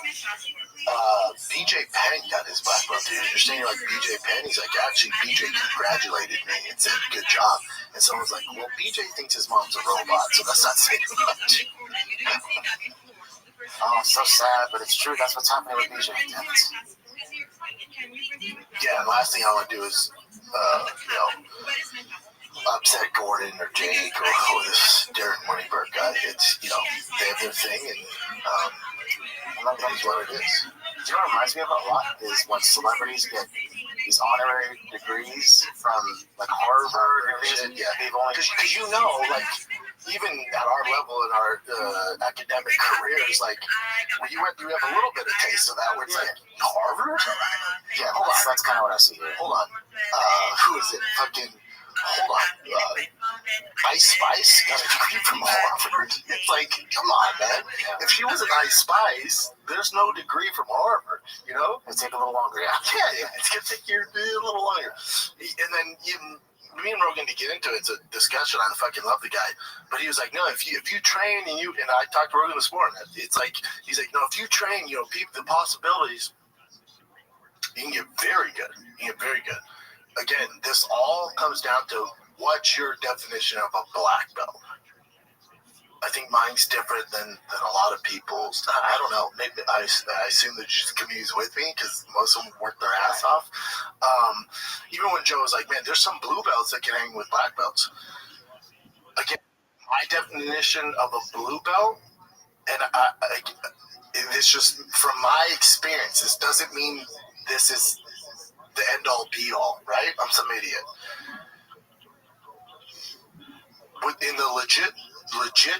BJ Penn got his black belt, dude. You're saying you're like BJ Penn? He's like, actually, BJ congratulated me and said, good job. And someone's like, well, BJ thinks his mom's a robot, so that's not saying much. Oh, so sad, but it's true. That's what's happening with BJ. Yeah, and last thing I want to do is, upset Gordon or Jake or this Derek Moneyberg guy. It's, they have their thing, and that's what it is. Do you know what reminds me of a lot is when celebrities get these honorary degrees from like Harvard or shit. Yeah, they've only Because you know, like, even at our level in our academic careers, like, when you have a little bit of taste of that, where it's like, Harvard? Yeah, that's kind of what I see here. Hold on. Who is it? Fucking, hold on. Ice Spice got a degree from Harvard. It's like, come on, man. If she was an Ice Spice, there's no degree from Harvard, you know? It'll take a little longer, yeah. Yeah, it's going to take you a little longer. And then me and Rogan to get into it, it's a discussion. I fucking love the guy. But he was like, no, if you train and I talked to Rogan this morning, it's like, he's like, no, if you train, the possibilities, you can get very good. Again, this all comes down to what's your definition of a black belt. I think mine's different than a lot of people's. I don't know. Maybe I assume the jiu-jitsu community is with me because most of them work their ass off. Even when Joe was like, man, there's some blue belts that can hang with black belts. Again, my definition of a blue belt, and it's just from my experience, this doesn't mean this is the end-all be-all, right? I'm some idiot. Within the legit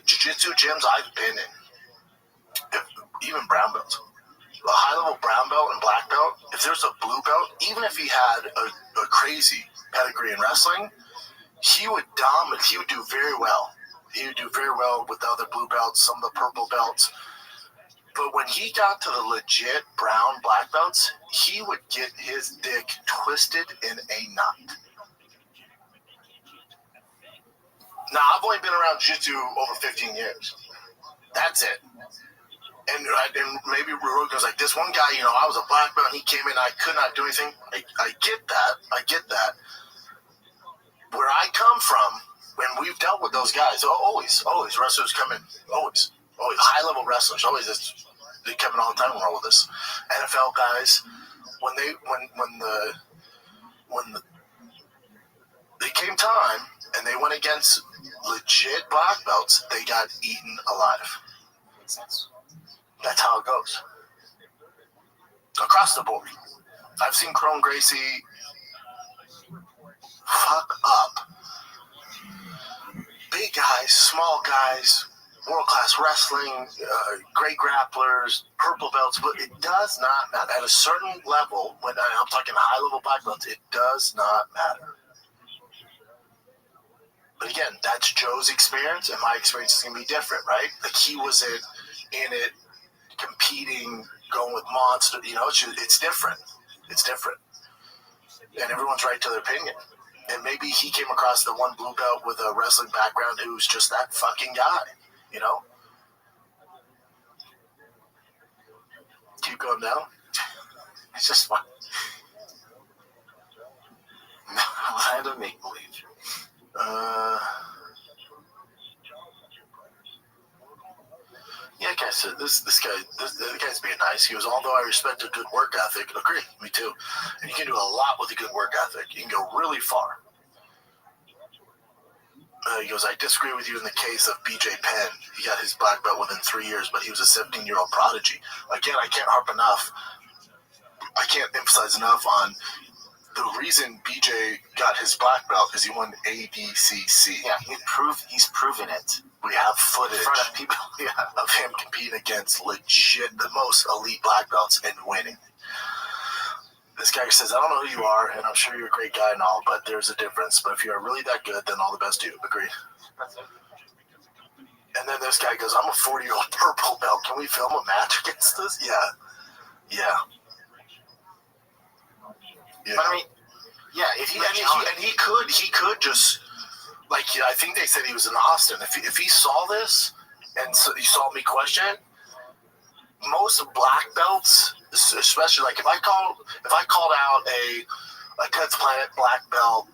jiu-jitsu gyms I've been in, even brown belts, a high-level brown belt and black belt, if there's a blue belt, even if he had a crazy pedigree in wrestling, he would dominate. He would do very well. He would do very well with the other blue belts, some of the purple belts. But when he got to the legit brown black belts, he would get his dick twisted in a knot. Now, I've only been around jiu-jitsu over 15 years. That's it. And maybe Rogan was like, this one guy, I was a black belt, and he came in, I could not do anything. I get that. Where I come from, when we've dealt with those guys, always wrestlers come in, always high-level wrestlers, they come in all the time and roll with us. NFL guys, when they came time and they went against legit black belts, they got eaten alive. Makes sense. That's how it goes. Across the board. I've seen Crone Gracie fuck up big guys, small guys, world-class wrestling, great grapplers, purple belts, but it does not matter. At a certain level, when I'm talking high-level black belts, it does not matter. But again, that's Joe's experience, and my experience is going to be different, right? Like, he was in it, competing, going with monster, it's different. It's different. And everyone's right to their opinion. And maybe he came across the one blue belt with a wrestling background who's just that fucking guy, Keep going down. It's just fun. Land of make-believe. Yeah, like I said, the guy's being nice. He goes, although I respect a good work ethic, agree, me too. And you can do a lot with a good work ethic. You can go really far. He goes, I disagree with you in the case of BJ Penn. He got his black belt within 3 years, but he was a 17-year-old prodigy. Again, I can't emphasize enough on the reason BJ got his black belt is he won ADCC. Yeah, he's proven it. We have footage in front of people of him competing against legit the most elite black belts and winning. This guy says, I don't know who you are, and I'm sure you're a great guy and all, but there's a difference. But if you're really that good, then all the best to you. Agree. And then this guy goes, I'm a 40-year-old purple belt. Can we film a match against this? Yeah. But I mean, yeah, if he he could just, like, I think they said he was in Austin. If he saw this and so he saw me question it, most black belts, especially like if I called out a Cuts Planet black belt,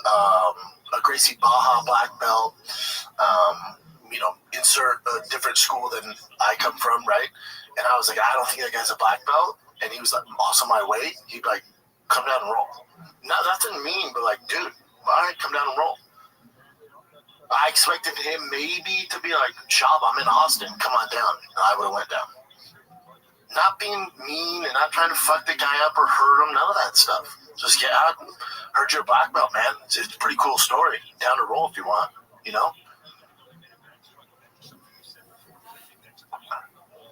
a Gracie Baja black belt, insert a different school than I come from, right? And I was like, I don't think that guy's a black belt, and he was like also my weight. He'd be like, come down and roll. No, nothing mean, but like, dude, all right, come down and roll. I expected him maybe to be like, Shab, I'm in Austin, come on down. And I would have went down. Not being mean and not trying to fuck the guy up or hurt him, none of that stuff. Just get out. Heard you're a black belt, man. It's a pretty cool story. Down to roll if you want, you know?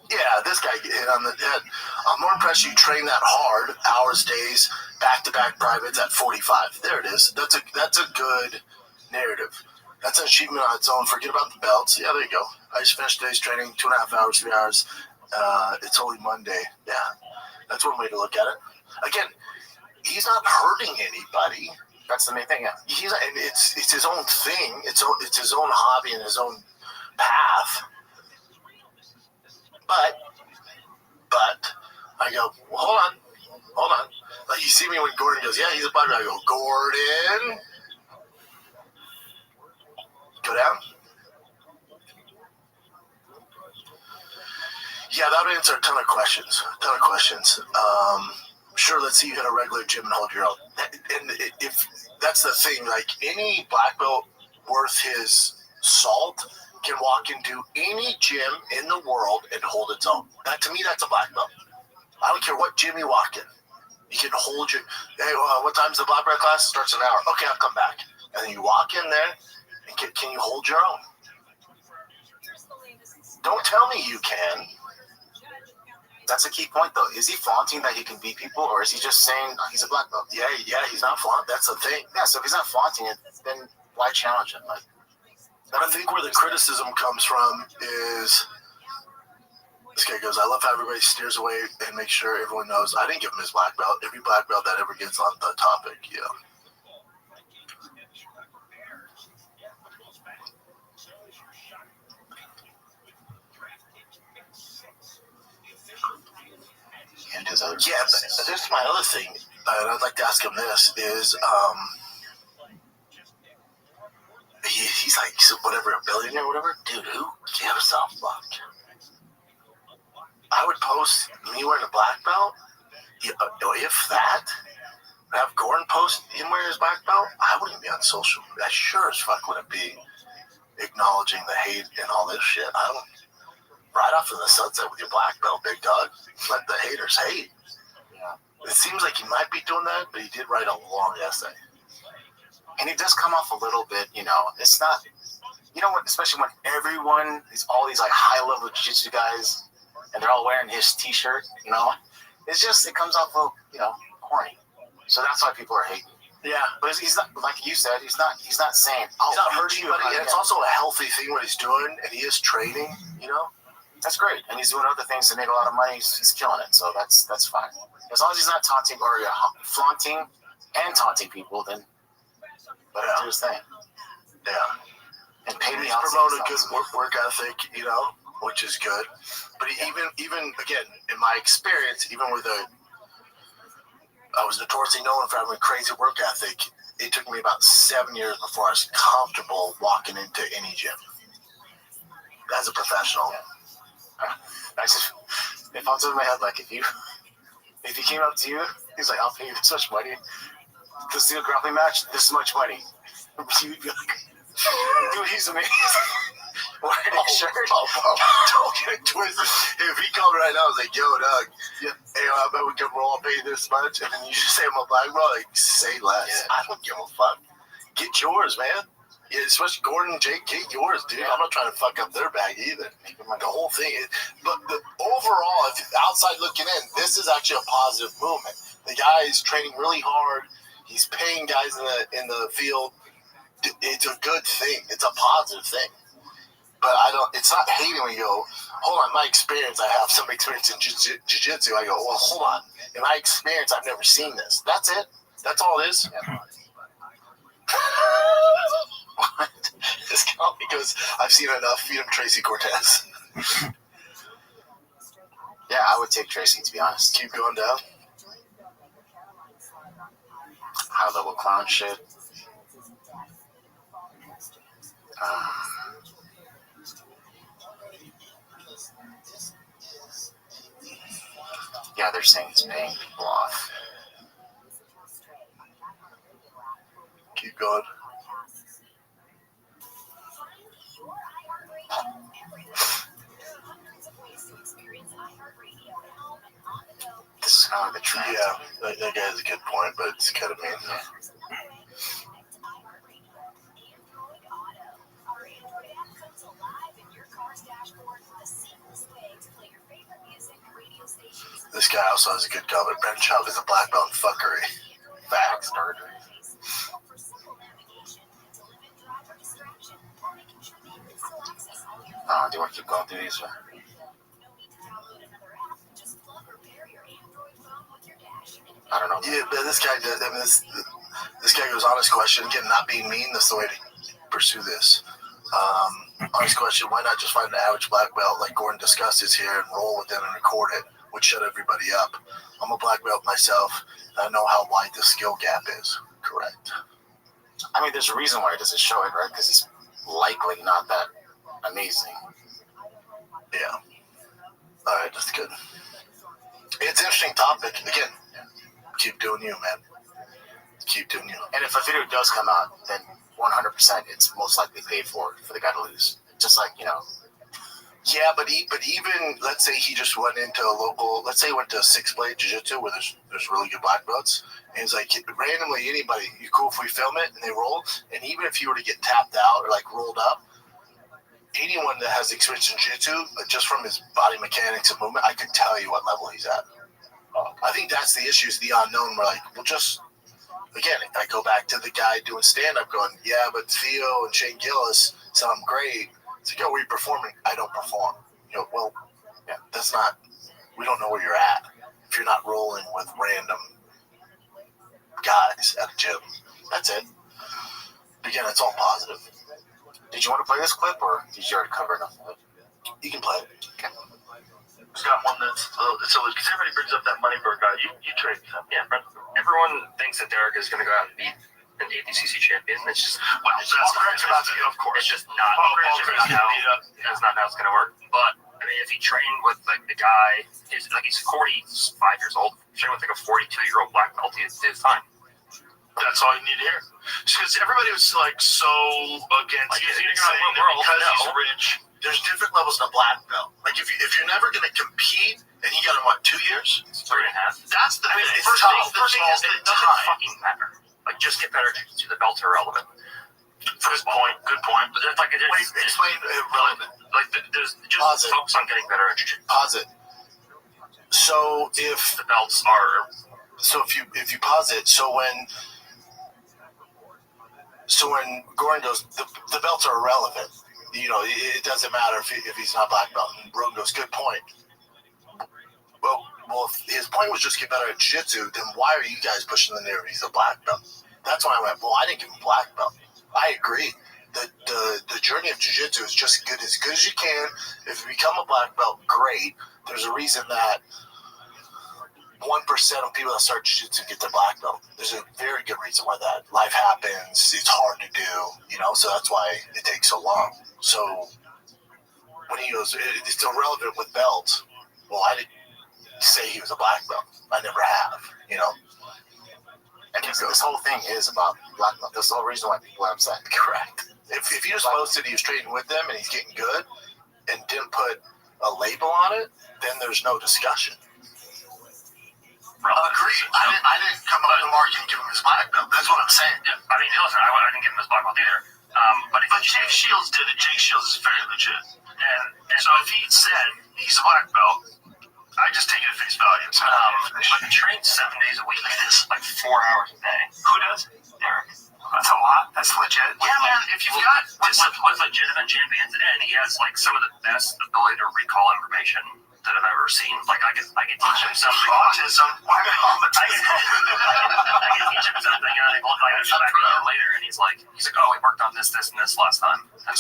Yeah, this guy get hit on the head. I'm more impressed you train that hard, hours, days, back-to-back privates at 45. There it is. That's a good narrative. That's an achievement on its own. Forget about the belts. Yeah, there you go. I just finished today's training, 2.5 hours, 3 hours. It's only Monday. Yeah, that's one way to look at it. Again, he's not hurting anybody. That's the main thing. Yeah. He's not, and it's his own thing. It's his own hobby and his own path. But I go, well, hold on. Like you see me when Gordon goes, yeah, he's a black belt. I go, Gordon, go down. Yeah, that would answer a ton of questions. Sure, let's see you hit a regular gym and hold your own. And if that's the thing, like any black belt worth his salt can walk into any gym in the world and hold its own. That to me, that's a black belt. I don't care what gym you walk in. You can hold your. Hey, what time's the black belt class? Starts in an hour. Okay, I'll come back. And then you walk in there, and can you hold your own? Don't tell me you can. That's a key point, though. Is he flaunting that he can beat people, or is he just saying he's a black belt? Yeah, he's not flaunting. That's the thing. Yeah, so if he's not flaunting it, then why challenge him? Like, I think where the criticism comes from is this guy goes, I love how everybody steers away and makes sure everyone knows. I didn't give him his black belt. Every black belt that ever gets on the topic, yeah. and his other. Yeah, but this is my other thing, and I'd like to ask him this, is he's like, so whatever, a billionaire or whatever? Dude, who gives a fuck? I would post me wearing a black belt, if that, have Gordon post him wearing his black belt, I wouldn't be on social. I sure as fuck wouldn't be acknowledging the hate and all this shit. I don't. Right off in the sunset with your black belt, big dog. Let the haters hate. Yeah. It seems like he might be doing that, but he did write a long essay. And he does come off a little bit, it's not, you know what, especially when everyone, all these like high-level jiu-jitsu guys, and they're all wearing his t-shirt, it's just, it comes off a little, corny. So that's why people are hating. Yeah. But he's not, like you said, he's not saying, he's not hurting anybody, and it's also a healthy thing what he's doing, and he is training, That's great. And he's doing other things to make a lot of money. He's killing it. So that's fine. As long as he's not taunting or flaunting and taunting people, then let him do his thing. Yeah. And pay me he's out. Promote a good work ethic, which is good. But even again, in my experience, even with I was notoriously known for having a crazy work ethic. It took me about 7 years before I was comfortable walking into any gym as a professional. Yeah. It pops in my head, like, if he came up to you, he's like, I'll pay you this much money. Let's do a grappling match, this much money. You'd be like, dude, he's amazing. Wearing a shirt. Don't get it twisted. If he called right now, I was like, yo, Doug, hey, I bet we can roll, I'll pay you this much. And then you just say I'm a black belt, like, say less. Yeah. I don't give a fuck. Get yours, man. Yeah, especially Gordon and Jake, get yours, dude. I'm not trying to fuck up their bag either. The whole thing is, but overall, if outside looking in, this is actually a positive movement. The guy is training really hard. He's paying guys in the field. It's a good thing. It's a positive thing. But it's not hating when you go, hold on, my experience, I have some experience in jiu-jitsu. I go, well, hold on. In my experience, I've never seen this. That's it. That's all it is. Yeah. This guy because I've seen enough feed him Tracy Cortez. Yeah, I would take Tracy, to be honest. Keep going down. High level clown shit. Yeah, they're saying it's paying people off. Keep going. This is kind of like the trend. Yeah, that guy has a good point, but it's kind of mean. This guy also has a good comment. Ben Chubb is a black belt in fuckery. Facts. Do you want to keep going through these? I don't know. Yeah, but this guy does. I mean, this guy goes, honest question. Again, not being mean, that's the way to pursue this. Honest question, why not just find an average black belt like Gordon discusses here and roll with them and record it, which shut everybody up. I'm a black belt myself, and I know how wide the skill gap is. Correct. I mean, there's a reason why he doesn't show it, right? Because he's likely not that amazing. Yeah. All right, that's good. It's an interesting topic. Again, keep doing you, man. Keep doing you. And if a video does come out, then 100% it's most likely paid for the guy to lose. Just like, Yeah, but even, let's say he just went into a local, let's say he went to a 6-blade jiu-jitsu where there's really good black belts, and he's like, randomly anybody, you cool if we film it and they roll? And even if you were to get tapped out or like rolled up, anyone that has experience in jiu-jitsu, just from his body mechanics and movement, I could tell you what level he's at. I think that's the issue, is the unknown. We're like, well, just, again, I go back to the guy doing stand-up going, yeah, but Theo and Shane Gillis said I'm great. It's like, oh, were you performing? I don't perform. Well, yeah, that's not, we don't know where you're at if you're not rolling with random guys at a gym. That's it. Again, it's all positive. Did you want to play this clip, or did you already cover enough of it? You can play it. Okay. Just got one that's, so because everybody brings up that Moneyberg guy, you trade him. Yeah, everyone thinks that Derek is going to go out and beat an ADCC champion. It's just, well, that's of course. It's just not, that's not how it's going to work. But, I mean, if he trained with, like, the guy, he's 45 years old, trained with, like, a 42-year-old black belt, it's fine. That's all you need to hear. Because everybody was, like, so against like, saying that because he's rich. There's different levels of black belt. Like, if you're never going to compete, and he got in, 2 years? 3.5. That's the thing. It's tough. First thing is, it doesn't fucking matter. Like, just get better to the belts are irrelevant. Good point. It's like, explain irrelevant. Like, there's just focus on getting better at jiu-jitsu. Pause it. So if the belts are, if you pause it, so when Gordon goes, the belts are irrelevant. It doesn't matter if he's not black belt. And Rogan goes, good point. Well, if his point was just get better at jiu-jitsu, then why are you guys pushing the narrative he's a black belt? That's when I went, well, I didn't give him black belt. I agree. The journey of jiu-jitsu is just as good as you can. If you become a black belt, great. There's a reason that 1% of people that start jiu-jitsu get their black belt. There's a very good reason why that. Life happens. It's hard to do, so that's why it takes so long. So when he goes, it's irrelevant with belts. Well, I didn't say he was a black belt. I never have, And this whole thing is about black belt. That's the whole reason why people are upset. Correct. If you just posted he was training with them and he's getting good and didn't put a label on it, then there's no discussion. Agreed. I didn't come up to Mark and give him his black belt. That's what I'm saying. Yeah, I mean, listen, I didn't give him his black belt either. But Jake Shields did it. Jake Shields is very legit. And so if he said he's a black belt, I just take it at face value. I train 7 days a week. It's like 4 hours a day. Who does? Derek. That's a lot. That's legit. Yeah, man. If you've got with legitimate champions, and he has like some of the best ability to recall information that I've ever seen. Like I can teach him something. Autism. Why I can teach him something, and I come back a year later, and he's like, oh, we worked on this, and this last time. I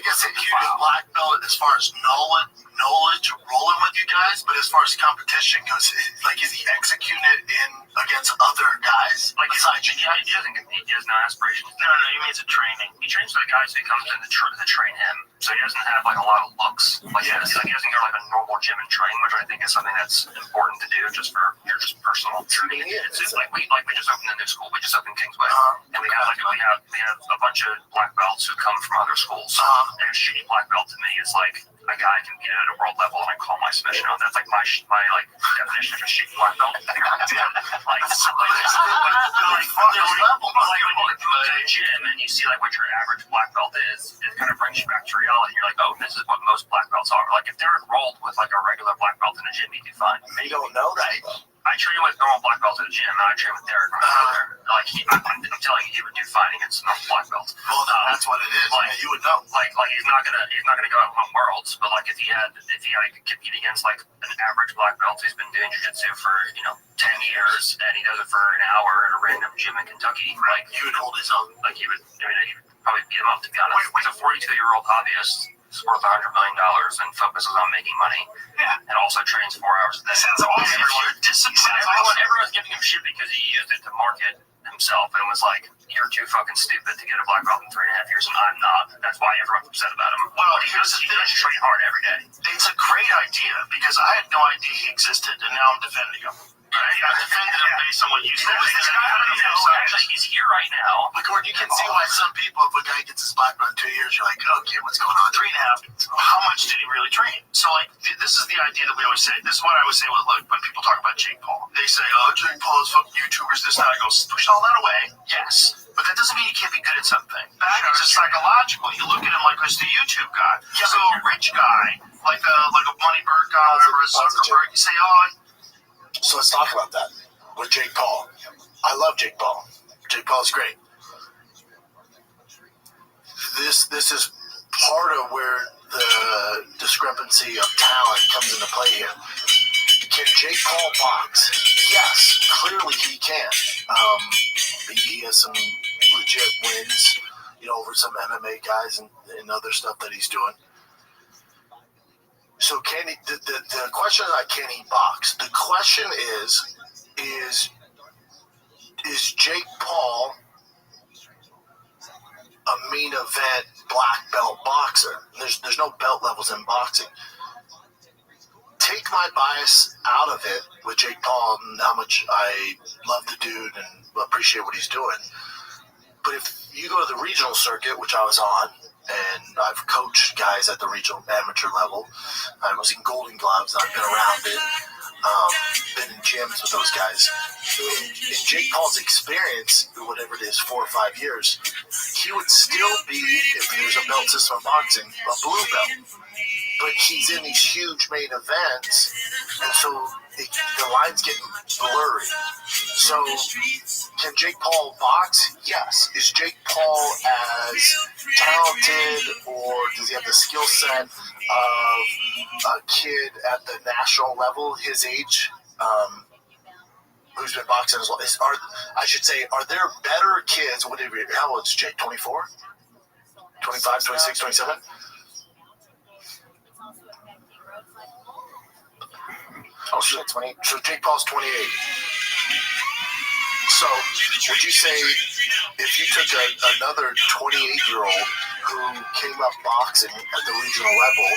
guess a huge black belt as far as knowledge rolling with you guys, but as far as competition goes, like is he executing it against other guys? Like besides, he has no aspirations. No, he means a training. He trains for the guys who comes in to train him, so he doesn't have like a lot of looks. Like he doesn't go to like a normal gym and train, which I think is something that's important to do just for your personal training. It's like we just opened a new school. We just opened Kingsway, and we have a bunch of black belts who come from other schools. And a shitty black belt to me is like a guy can beat it at a world level, and I call my submission out. That's like my like definition of a shitty black belt. Like, when you go to the gym and you see like what your average black belt is, it kind of brings you back to reality. You're like, oh, this is what most black belts are. Like if they're enrolled with like a regular black belt in a gym, you'd be fine. You don't know that though. I train with normal black belts at the gym, and I train with Derek. Like I'm telling you, he would do fine against normal black belts. Well, that's what it is. Like you would know. Like he's not gonna go out and win worlds, but like if he had to compete against like an average black belt who's been doing jiu-jitsu for 10 years and he does it for an hour at a random gym in Kentucky, like he would hold his own. Like he would probably beat him up. To be honest, he's a 42-year-old hobbyist. Is worth $100 million and focuses on making money. Yeah. And also trains 4 hours a day. Sounds awesome. If you're disciplined, everyone's giving him shit because he used it to market himself and was like, you're too fucking stupid to get a black belt in 3.5 years, and I'm not. That's why everyone's upset about him. Well, he does train hard every day. It's a great idea because I had no idea he existed, and now I'm defending him. I defended him based on what you said. Actually, he's here right now. But Gordon, you can see why some people, if a guy gets his black belt in 2 years, you're like, okay, what's going on? 3.5. How much did he really train? So, like, this is the idea that we always say. This is what I always say when people talk about Jake Paul. They say, oh, Jake Paul is fucking YouTubers, this and that. I go, push all that away. Yes. But that doesn't mean you can't be good at something. That is psychological. You look at him like he's the YouTube guy. Yeah, so a rich guy, like a Money Bird guy, or a Zuckerberg, you say, oh, so let's talk about that with Jake Paul. I love Jake Paul. Jake Paul's great. This is part of where the discrepancy of talent comes into play here. Can Jake Paul box? Yes, clearly he can. He has some legit wins, over some MMA guys and other stuff that he's doing. So can he? The question is not can he box. The question is Jake Paul a main event black belt boxer? There's no belt levels in boxing. Take my bias out of it with Jake Paul and how much I love the dude and appreciate what he's doing. But if you go to the regional circuit, which I was on, and I've coached guys at the regional amateur level. I was in Golden Gloves. I've been around it. Been in gyms with those guys. In Jake Paul's experience, whatever it is, 4 or 5 years, he would still be, if there's a belt system of boxing, a blue belt. But he's in these huge main events, and so the lines get blurry. So, can Jake Paul box? Yes. Is Jake Paul as talented, or does he have the skill set of a kid at the national level, his age, who's been boxing as well? Are there better kids? How old is Jake? 24? 25, 26, 27? Oh shit, 28. So Jake Paul's 28. So would you say if you took another 28-year-old who came up boxing at the regional level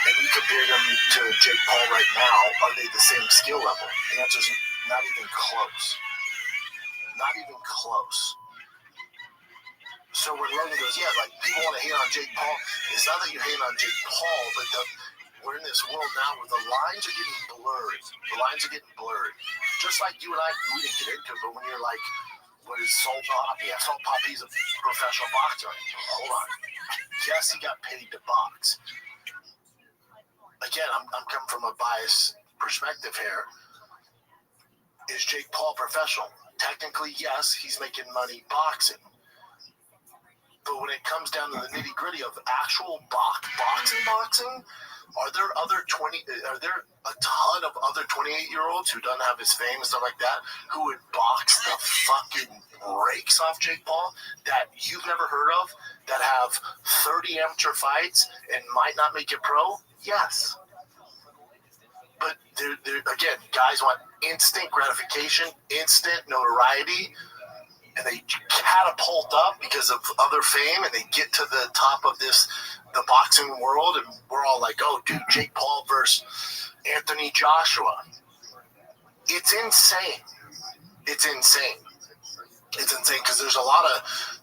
and you compared him to Jake Paul right now, are they the same skill level? The answer is not even close. Not even close. So when Logan goes, yeah, like people want to hate on Jake Paul, it's not that you hate on Jake Paul, but we're in this world now where the lines are getting blurred. The lines are getting blurred. Just like you and I, we didn't get into it, but when you're like, what is Sol Poppy? Yeah, Sol Poppy's a professional boxer. Hold on. Yes, he got paid to box. Again, I'm coming from a biased perspective here. Is Jake Paul professional? Technically, yes, he's making money boxing. But when it comes down to the nitty-gritty of actual boxing, are there a ton of other 28-year-olds who don't have his fame and stuff like that who would box the fucking brakes off Jake Paul that you've never heard of, that have 30 amateur fights and might not make it pro? Yes. But again, guys want instant gratification, instant notoriety, and they catapult up because of other fame, and they get to the top of the boxing world, and we're all like, oh, dude, Jake Paul versus Anthony Joshua. It's insane. It's insane because there's a lot of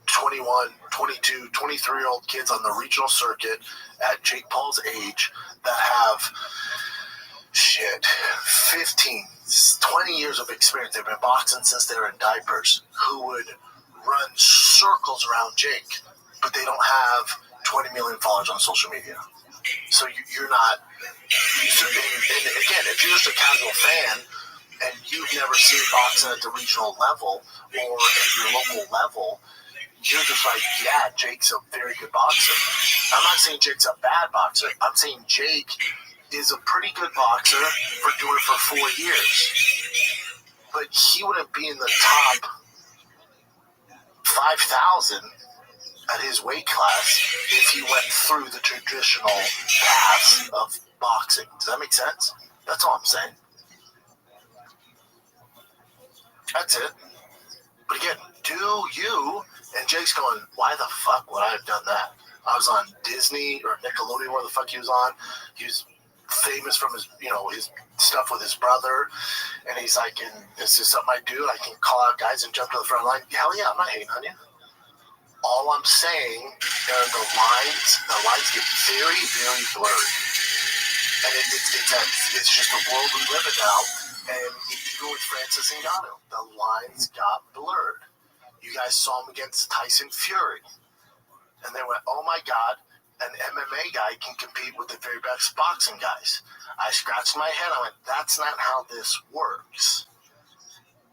21, 22, 23-year-old kids on the regional circuit at Jake Paul's age that have 15, 20 years of experience. They've been boxing since they were in diapers, who would run circles around Jake, but they don't have 20 million followers on social media. So you're not, and again, if you're just a casual fan and you've never seen boxing at the regional level or at your local level, you're just like, yeah, Jake's a very good boxer. I'm not saying Jake's a bad boxer. I'm saying Jake is a pretty good boxer for doing it for 4 years. But he wouldn't be in the top 5,000 at his weight class if he went through the traditional paths of boxing. Does that make sense? That's all I'm saying. That's it. But again, do you? And Jake's going, why the fuck would I have done that? I was on Disney or Nickelodeon, where the fuck he was on. He was famous from his, his stuff with his brother. And he's like, and this is something I do. I can call out guys and jump to the front line. Hell yeah, I'm not hating on you. All I'm saying are the lines get very, very blurry. And it's just the world we live in now. And even with Francis Ngannou, the lines got blurred. You guys saw him against Tyson Fury. And they went, oh my God, an MMA guy can compete with the very best boxing guys. I scratched my head. I went, that's not how this works.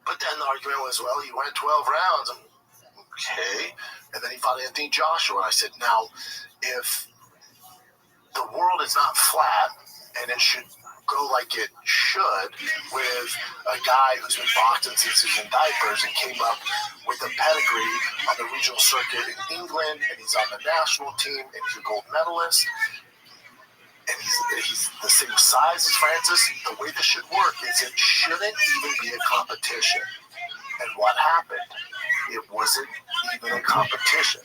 But then the argument was, well, he went 12 rounds. Okay. And then he fought Anthony Joshua. I said, now, if the world is not flat and it should go like it should with a guy who's been boxing since he's in diapers and came up with a pedigree on the regional circuit in England, and he's on the national team, and he's a gold medalist, and he's the same size as Francis, the way this should work is it shouldn't even be a competition. And what happened? It wasn't even a competition.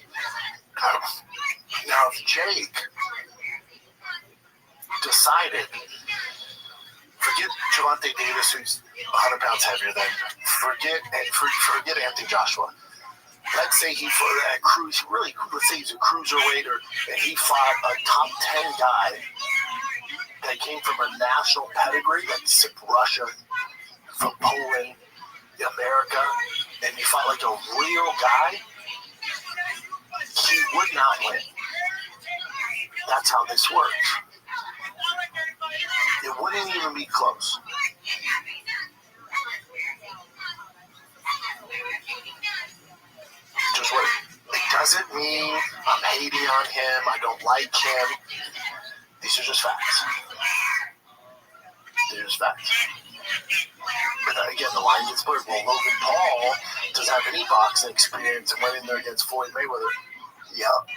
Now, if Jake decided, forget Gervonta Davis, who's 100 pounds heavier than, forget Anthony Joshua. Let's say he fought a let's say he's a cruiserweight, and he fought a top 10 guy that came from a national pedigree, like Russia, from Poland, America, and he fought like a real guy, he would not win. That's how this works. It wouldn't even be close. Just wait. It doesn't mean I'm hating on him, I don't like him. These are just facts. They're just facts. But again, the line gets blurred. Well, Logan Paul doesn't have any boxing experience and went in there against Floyd Mayweather. Yep.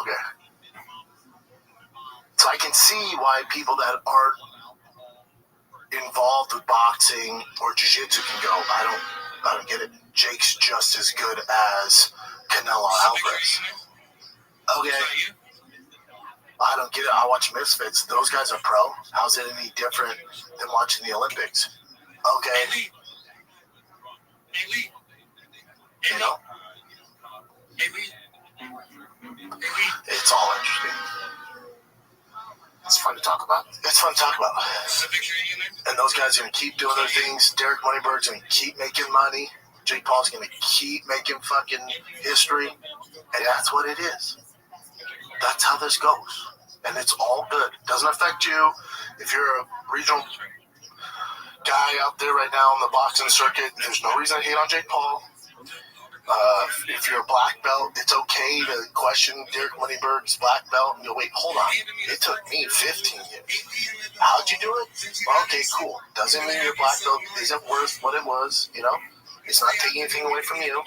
Okay. So I can see why people that aren't involved with boxing or jiu-jitsu can go, I don't get it. Jake's just as good as Canelo Alvarez. Okay. I don't get it. I watch Misfits. Those guys are pro. How's it any different than watching the Olympics? Okay. You know? It's all interesting. It's fun to talk about. And those guys are going to keep doing their things. Derek Moneyberg's going to keep making money. Jake Paul's going to keep making fucking history. And that's what it is. That's how this goes. And it's all good. Doesn't affect you. If you're a regional guy out there right now on the boxing circuit, there's no reason to hate on Jake Paul. If you're a black belt, it's okay to question Derek Moneyberg's black belt and go, wait, hold on. It took me 15 years. How'd you do it? Well, okay, cool. Doesn't mean your black belt isn't worth what it was, you know? It's not taking anything away from you.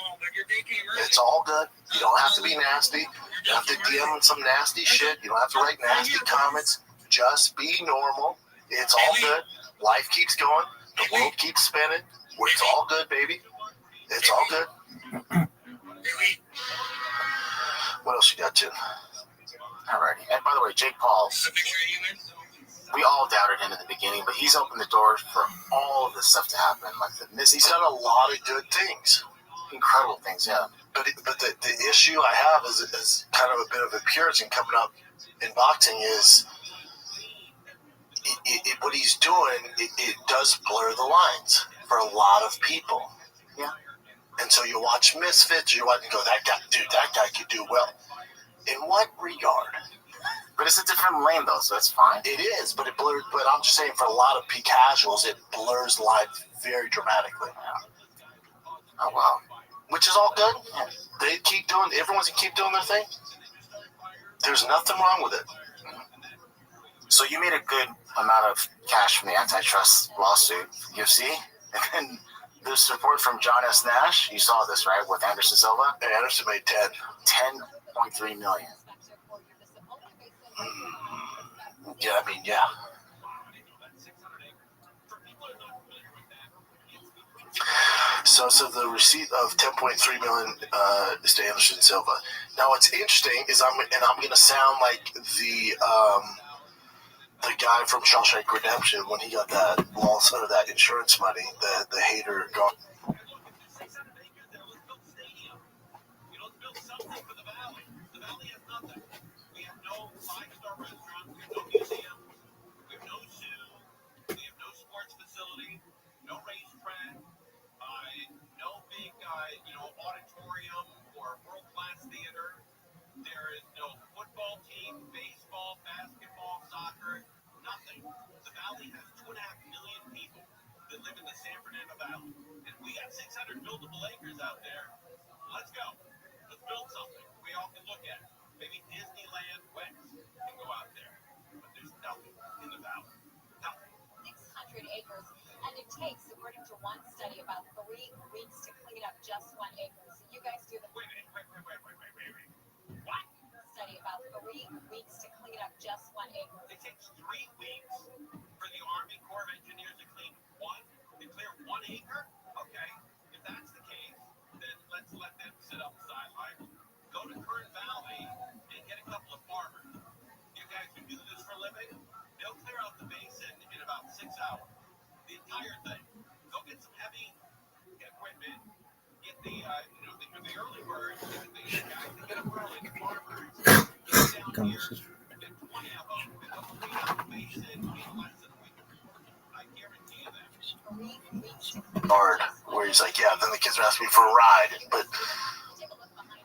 It's all good. You don't have to be nasty. You don't have to DM some nasty shit. You don't have to write nasty comments. Just be normal. It's all good. Life keeps going. The world keeps spinning. It's all good, baby. It's all good. What else you got, Jim? Alrighty. And by the way, Jake Paul, we all doubted him in the beginning, but he's opened the doors for all of this stuff to happen. Like the He's done a lot of good things. Incredible things, yeah. But the issue I have is kind of a bit of a Puritan coming up in boxing is what he's doing. It does blur the lines for a lot of people. Yeah. And so you watch Misfits, you watch and go, that guy could do well. In what regard? But it's a different lane though, so that's fine. It is, but it blurs. But I'm just saying, for a lot of casuals, it blurs the line very dramatically. Yeah. Oh wow. Which is all good. Yeah. Everyone's gonna keep doing their thing. There's nothing wrong with it. So you made a good amount of cash from the antitrust lawsuit, UFC, and then this report from John S. Nash. You saw this, right, with Anderson Silva? Yeah, Anderson made 10.3 million. Yeah, I mean, yeah. So the receipt of 10.3 million is to Anderson Silva. Now, what's interesting is I'm going to sound like the guy from Shawshank Redemption when he got that loss or that insurance money, the hater gone. No racetrack, no big, auditorium or world-class theater. There is no football team, baseball, basketball, soccer, nothing. The Valley has 2.5 million people that live in the San Fernando Valley, and we got 600 buildable acres out there. Let's go. Let's build something we all can look at. Maybe Disneyland West can go out there, but there's nothing in the Valley. Nothing. 600 acres. And it takes, according to one study, about 3 weeks to clean up just 1 acre. So you guys do the... Wait. What? Study about 3 weeks to clean up just 1 acre. It takes 3 weeks for the Army Corps of Engineers to clear 1 acre? Okay, if that's the case, then let's let them sit up the sidelines. Go to Kern Valley and get a couple of farmers. You guys who do this for a living, they'll clear out the basin in about 6 hours. The entire thing. Go get some heavy equipment. Get the early birds. Get the guys that get up early, the farmers. Get down here. Get 20 of them, and they'll clean out the basin in less than a week. I guarantee you that. Hard, where he's like, yeah, then the kids are asking me for a ride. But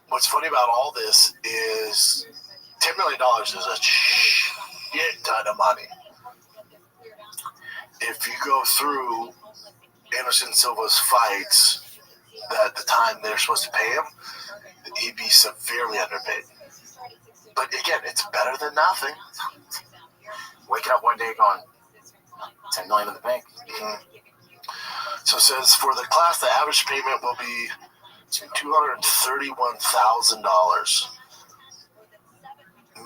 what's funny about all this is $10 million is a shit ton of money. If you go through Anderson Silva's fights, that the time they're supposed to pay him, he'd be severely underpaid. But again, it's better than nothing. Waking up one day going, 10 million in the bank. Mm-hmm. So it says for the class, the average payment will be $231,000.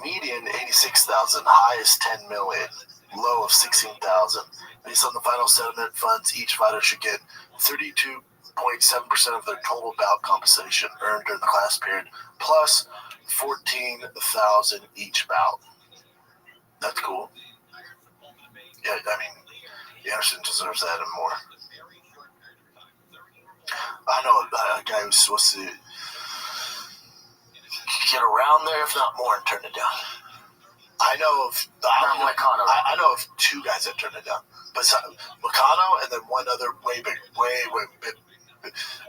Median $86,000, high is $10 million, low of $16,000. Based on the final settlement funds, each fighter should get 32.7% of their total bout compensation earned during the class period, plus $14,000 each bout. That's cool. Yeah, I mean, Anderson deserves that and more. I know a guy who's supposed to get around there, if not more, and turn it down. I know of 2 guys that turned it down. But Meccano and then one other way big,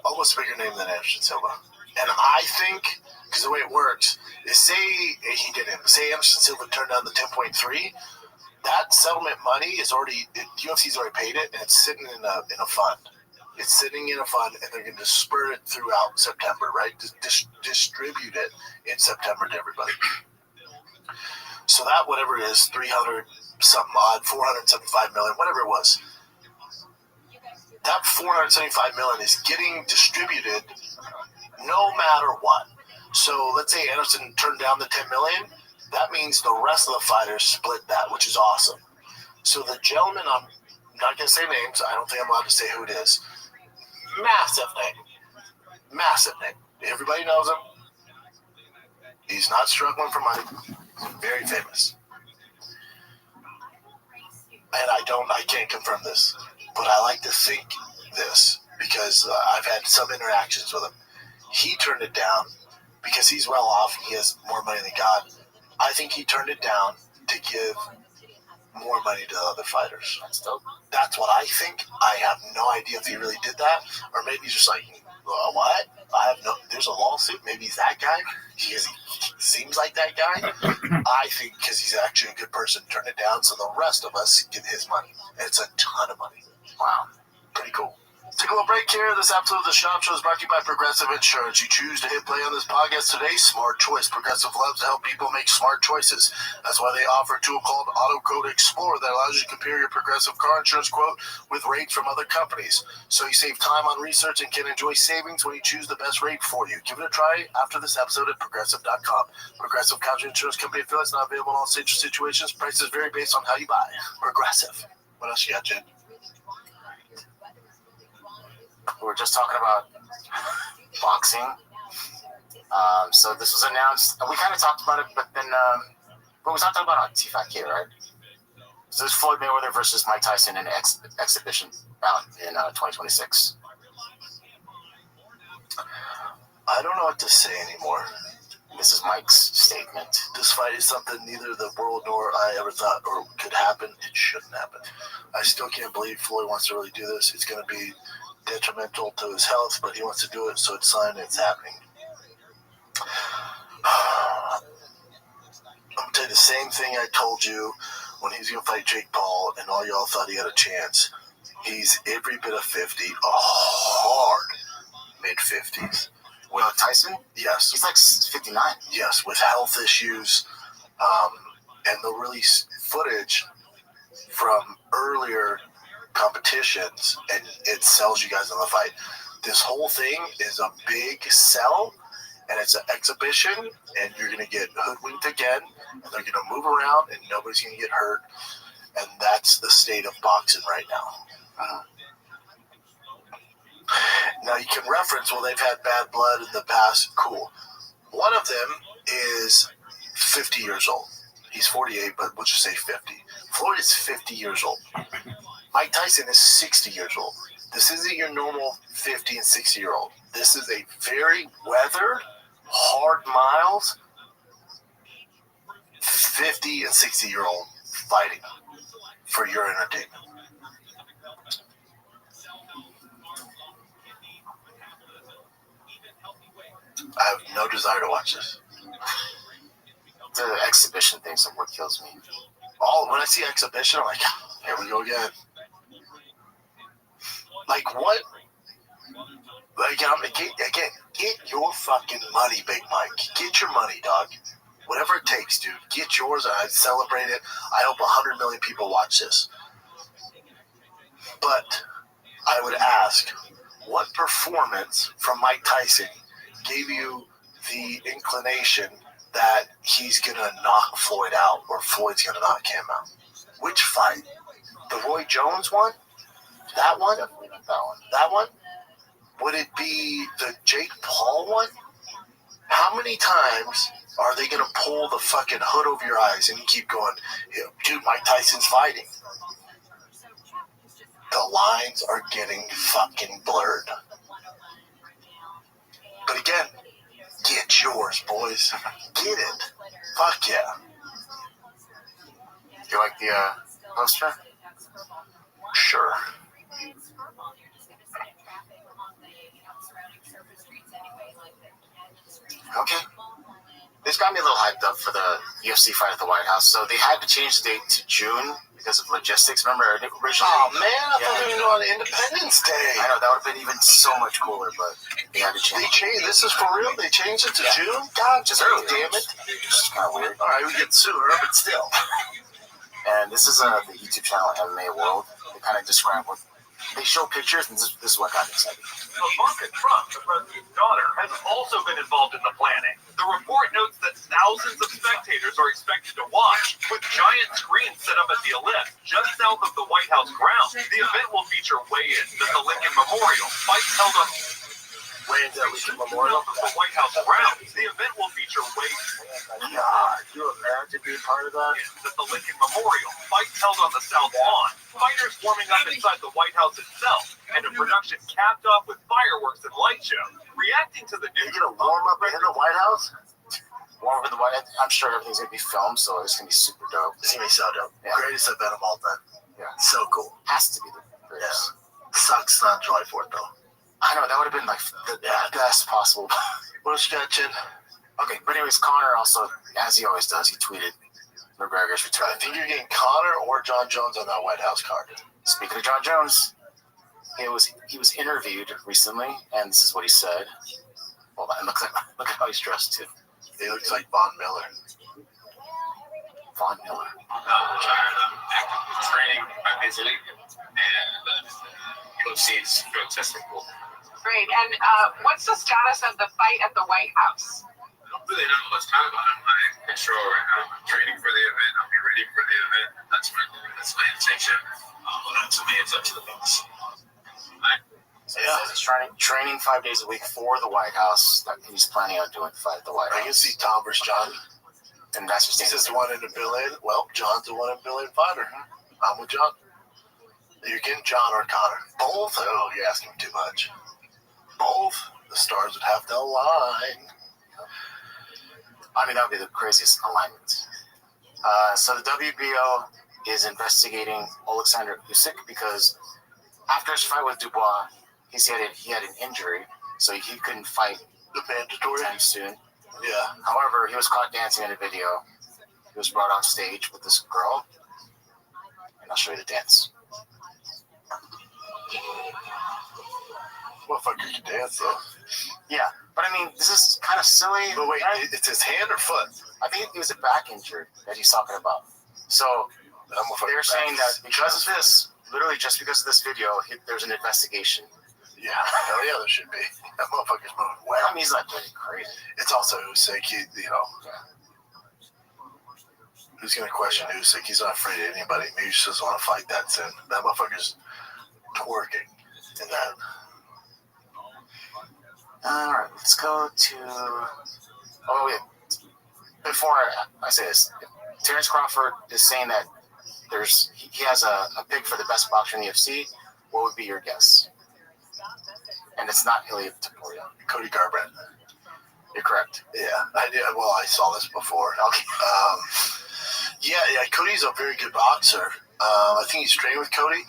almost bigger name than Anderson Silva. And I think, because the way it works is, say Anderson Silva turned down the 10.3, that settlement money is already, UFC's already paid it, and it's sitting in a fund. It's sitting in a fund, and they're going to disperse it throughout September, right? Distribute it in September to everybody. So that, whatever it is, 300 something odd, 475 million, whatever it was, that 475 million is getting distributed no matter what. So let's say Anderson turned down the 10 million. That means the rest of the fighters split that, which is awesome. So the gentleman, I'm not going to say names. I don't think I'm allowed to say who it is. Massive name. Everybody knows him. He's not struggling for money. He's very famous. And I can't confirm this, but I like to think this because I've had some interactions with him. he turned it down because he's well off and he has more money than God. I think he turned it down to give more money to the other fighters. That's what I think. I have no idea if he really did that, or maybe he's just like, what? I have no. There's a lawsuit. Maybe he's that guy. He seems like that guy. I think because he's actually a good person, turn it down so the rest of us get his money. And it's a ton of money. Wow, pretty cool. Take a little break here. This episode of The Shop Show is brought to you by Progressive Insurance. You choose to hit play on this podcast today. Smart choice. Progressive loves to help people make smart choices. That's why they offer a tool called Auto Quote Explorer that allows you to compare your Progressive car insurance quote with rates from other companies. So you save time on research and can enjoy savings when you choose the best rate for you. Give it a try after this episode at Progressive.com. Progressive Casualty Insurance Company affiliates not available in all situations. Prices vary based on how you buy. Progressive. What else you got, Jen? We were just talking about boxing. So this was announced, and we kind of talked about it, but then we talked about it on T5K, right? So this is Floyd Mayweather versus Mike Tyson in an exhibition bout in 2026. I don't know what to say anymore. This is Mike's statement. This fight is something neither the world nor I ever thought or could happen. It shouldn't happen. I still can't believe Floyd wants to really do this. It's going to be detrimental to his health, but he wants to do it, so it's signed and it's happening. I'm going to tell you the same thing I told you when he was going to fight Jake Paul, and all y'all thought he had a chance. He's every bit of 50, a hard mid-50s. Well, Tyson? Yes. He's like 59. Yes, with health issues, and they'll release footage from earlier competitions, and it sells you guys on the fight. This whole thing is a big sell, and it's an exhibition, and you're going to get hoodwinked again, and they're going to move around, and nobody's going to get hurt, and that's the state of boxing right now. Now, you can reference, well, they've had bad blood in the past. Cool. One of them is 50 years old. He's 48, but we'll just say 50. Floyd is 50 years old. Mike Tyson is 60 years old. This isn't your normal 50 and 60-year-old. This is a very weathered, hard miles, 50 and 60-year-old fighting for your entertainment. I have no desire to watch this. The exhibition thing's what kills me. When I see exhibition, I'm like, here we go again. Like, what? Like, again, get your fucking money, Big Mike. Get your money, dog. Whatever it takes, dude. Get yours. I celebrate it. I hope 100 million people watch this. But I would ask, what performance from Mike Tyson gave you the inclination that he's going to knock Floyd out or Floyd's going to knock him out? Which fight? The Roy Jones one? That one? Definitely not that one. That one? Would it be the Jake Paul one? How many times are they going to pull the fucking hood over your eyes and you keep going, dude, Mike Tyson's fighting? The lines are getting fucking blurred. But again, get yours, boys. Get it. Fuck yeah. You like the poster? Sure. Okay. This got me a little hyped up for the UFC fight at the White House. So they had to change the date to June because of logistics. Remember, originally... Oh, man, I thought they were doing on Independence Day. I know, that would have been even so much cooler, but they had to change it. This is for real? They changed it to June? God, just early, damn it. It's kind of weird. All right, we get sooner, but still. And this is the YouTube channel MMA World. They kind of describe what... They show pictures, and this is what got me excited. Ivanka Trump, the president's daughter, has also been involved in the planning. The report notes that thousands of spectators are expected to watch, with giant screens set up at the Ellipse, just south of the White House grounds. The event will feature weigh-ins at the Lincoln Memorial, fights held on Weigh-ins at Lincoln Memorial. the White House grounds. The event will feature weigh-ins. God, you imagine being part of that? At the Lincoln Memorial, fights held on the South Lawn. Fighters warming up inside the White House itself, and a production capped off with fireworks and light show. Reacting to the You news, get a warm up in the White House? Warm up in the White House. I'm sure everything's going to be filmed, so it's going to be super dope. It's going to be so dope. Yeah. Greatest event of all time. Yeah. So cool. Has to be the greatest. Yeah. Sucks not July 4th, though. I know, that would have been like the best possible. What else you got, Chin? Okay, but anyways, Connor also, as he always does, he tweeted McGregor's return. I think you're getting Connor or John Jones on that White House card. Speaking of John Jones, he was interviewed recently, and this is what he said. Hold on, look at how he's dressed too. He looks like Von Miller. Von Miller. Tired of active training 5 days a week, and UFC's drug testing pool. Great. And what's the status of the fight at the White House? I don't really know. It's kind of out of my control right now. I'm training for the event. I'll be ready for the event. That's my intention. But to me, it's up to the boss. So yeah, he's training 5 days a week for the White House. He's planning on doing the fight at the White House. I can see Tom versus John. And that's just he says one in a billion. Well, John's a 1 in a billion fighter. I'm with John. You're getting John or Connor. Both? Oh, you're asking too much. Both. The stars would have to align. I mean, that would be the craziest alignment. So the WBO is investigating Alexander Usyk because after his fight with Dubois, he had an injury, so he couldn't fight the mandatory anytime soon. Yeah. However, he was caught dancing in a video. He was brought on stage with this girl, and I'll show you the dance. Motherfucker can dance though. Yeah, but I mean, this is kind of silly. But wait, it's his hand or foot? I think it was a back injury that he's talking about. So they're saying that because of this, literally just because of this video, there's an investigation. Yeah, hell yeah, there should be. That motherfucker's moving well. I mean, he's not doing crazy. It's also Usyk, who's going to question Usyk? He's not afraid of anybody. Maybe he just doesn't want to fight that soon. That motherfucker's twerking in that. All right, let's go to. Oh, wait. Before I say this, Terrence Crawford is saying that he has a pick for the best boxer in the UFC. What would be your guess? And it's not Ilya Topuria. Cody Garbrandt. You're correct. Yeah, I did. Well, I saw this before. Okay. Yeah. Cody's a very good boxer. I think he's trained with Cody.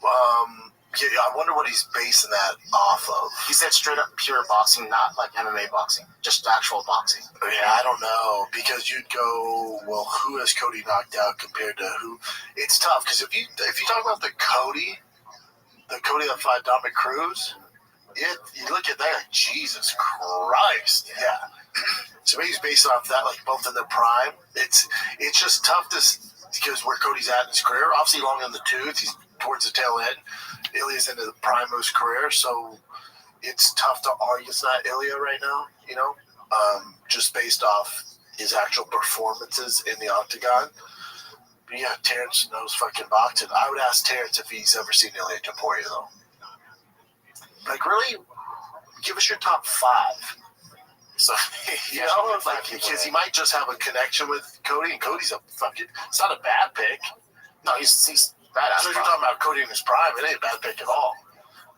I wonder what he's basing that off of. He said straight up pure boxing, not like MMA boxing, just actual boxing. Yeah, I don't know, because you'd go, well, who has Cody knocked out compared to who? It's tough, because if you talk about the Cody that fought Dominic Cruz, you look at that like, Jesus Christ, yeah. So maybe he's based off that, like both in their prime. It's just tough because where Cody's at in his career, obviously long in the tooth, he's towards the tail end. Ilya's into the prime of his career, so it's tough to argue it's not Ilya right now, just based off his actual performances in the octagon. But yeah, Terrence knows fucking boxing. I would ask Terrence if he's ever seen Ilya Topuria, though. Like, really, give us your top 5. So, because he might just have a connection with Cody, and Cody's it's not a bad pick. No, he's badass. So if you're talking about Cody in his prime, it ain't a bad pick at all.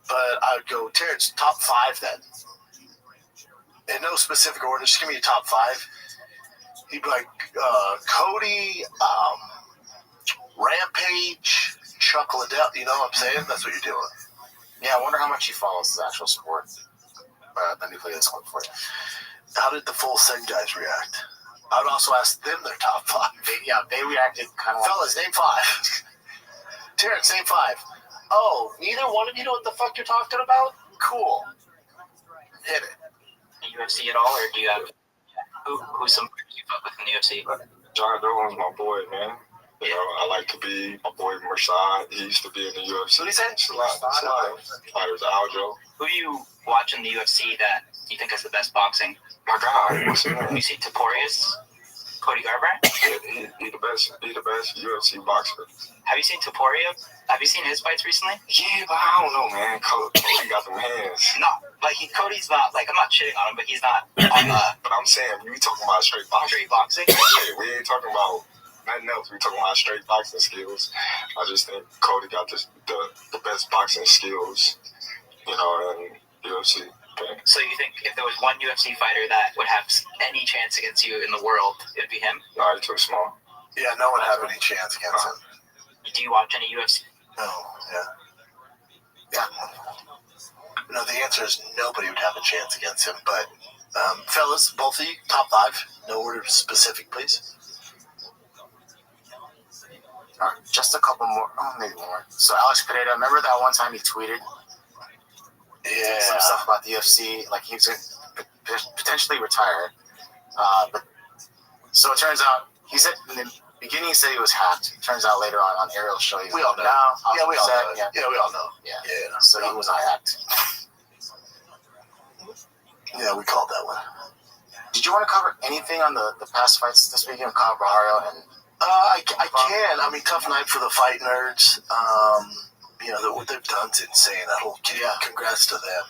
But I would go Terrence, top 5 then. In no specific order, just give me your top 5. He'd be like Cody, Rampage, Chuck Liddell. You know what I'm saying? That's what you're doing. Yeah, I wonder how much he follows his actual sport. Let me play this one for you. How did the Full Send guys react? I would also ask them their top 5. They reacted kind of like... Fellas, name 5. Terrence, name 5. Oh, neither one of you know what the fuck you're talking about? Cool. Hit it. UFC at all, or do you have who's some you fuck with in the UFC? John Jones, my boy, man. You know, I like to be my boy Mershad. He used to be in the UFC. What did he say? It's a lot of fighters, Aljo. Who do you watch in the UFC that you think has the best boxing? My God, what's his name? You see Topuria's Cody Garbrandt? He the best UFC boxer. Have you seen Topuria? Have you seen his fights recently? Yeah, but I don't know, man. Cody got them hands. No, like Cody's not, like, I'm not shitting on him, but he's not on the... But I'm saying, we talking about straight boxing. Yeah, we ain't talking about nothing else. We talking about straight boxing skills. I just think Cody got the best boxing skills, in UFC. But So you think if there was one UFC fighter that would have any chance against you in the world, it'd be him? no, he's too small. Yeah, no one have any chance against him. Do you watch any UFC? No, yeah. No, the answer is nobody would have a chance against him. But, fellas, both of you, top 5. No order specific, please. All right, just a couple more. Oh, maybe more. So Alex Pereira, remember that one time he tweeted some stuff about the UFC? Like he was going to potentially retire. But so it turns out, he said in the beginning he said he was hacked. It turns out later on Ariel's show, We all know. Yeah, we all know. Yeah, we all know. Yeah. So he was not hacked. Yeah, we called that one. Did you want to cover anything on the past fights this weekend with Kyle Barrio and? I can. I mean, tough night for the fight nerds. You know, what they've done's insane. That whole kid. Yeah. Congrats to them.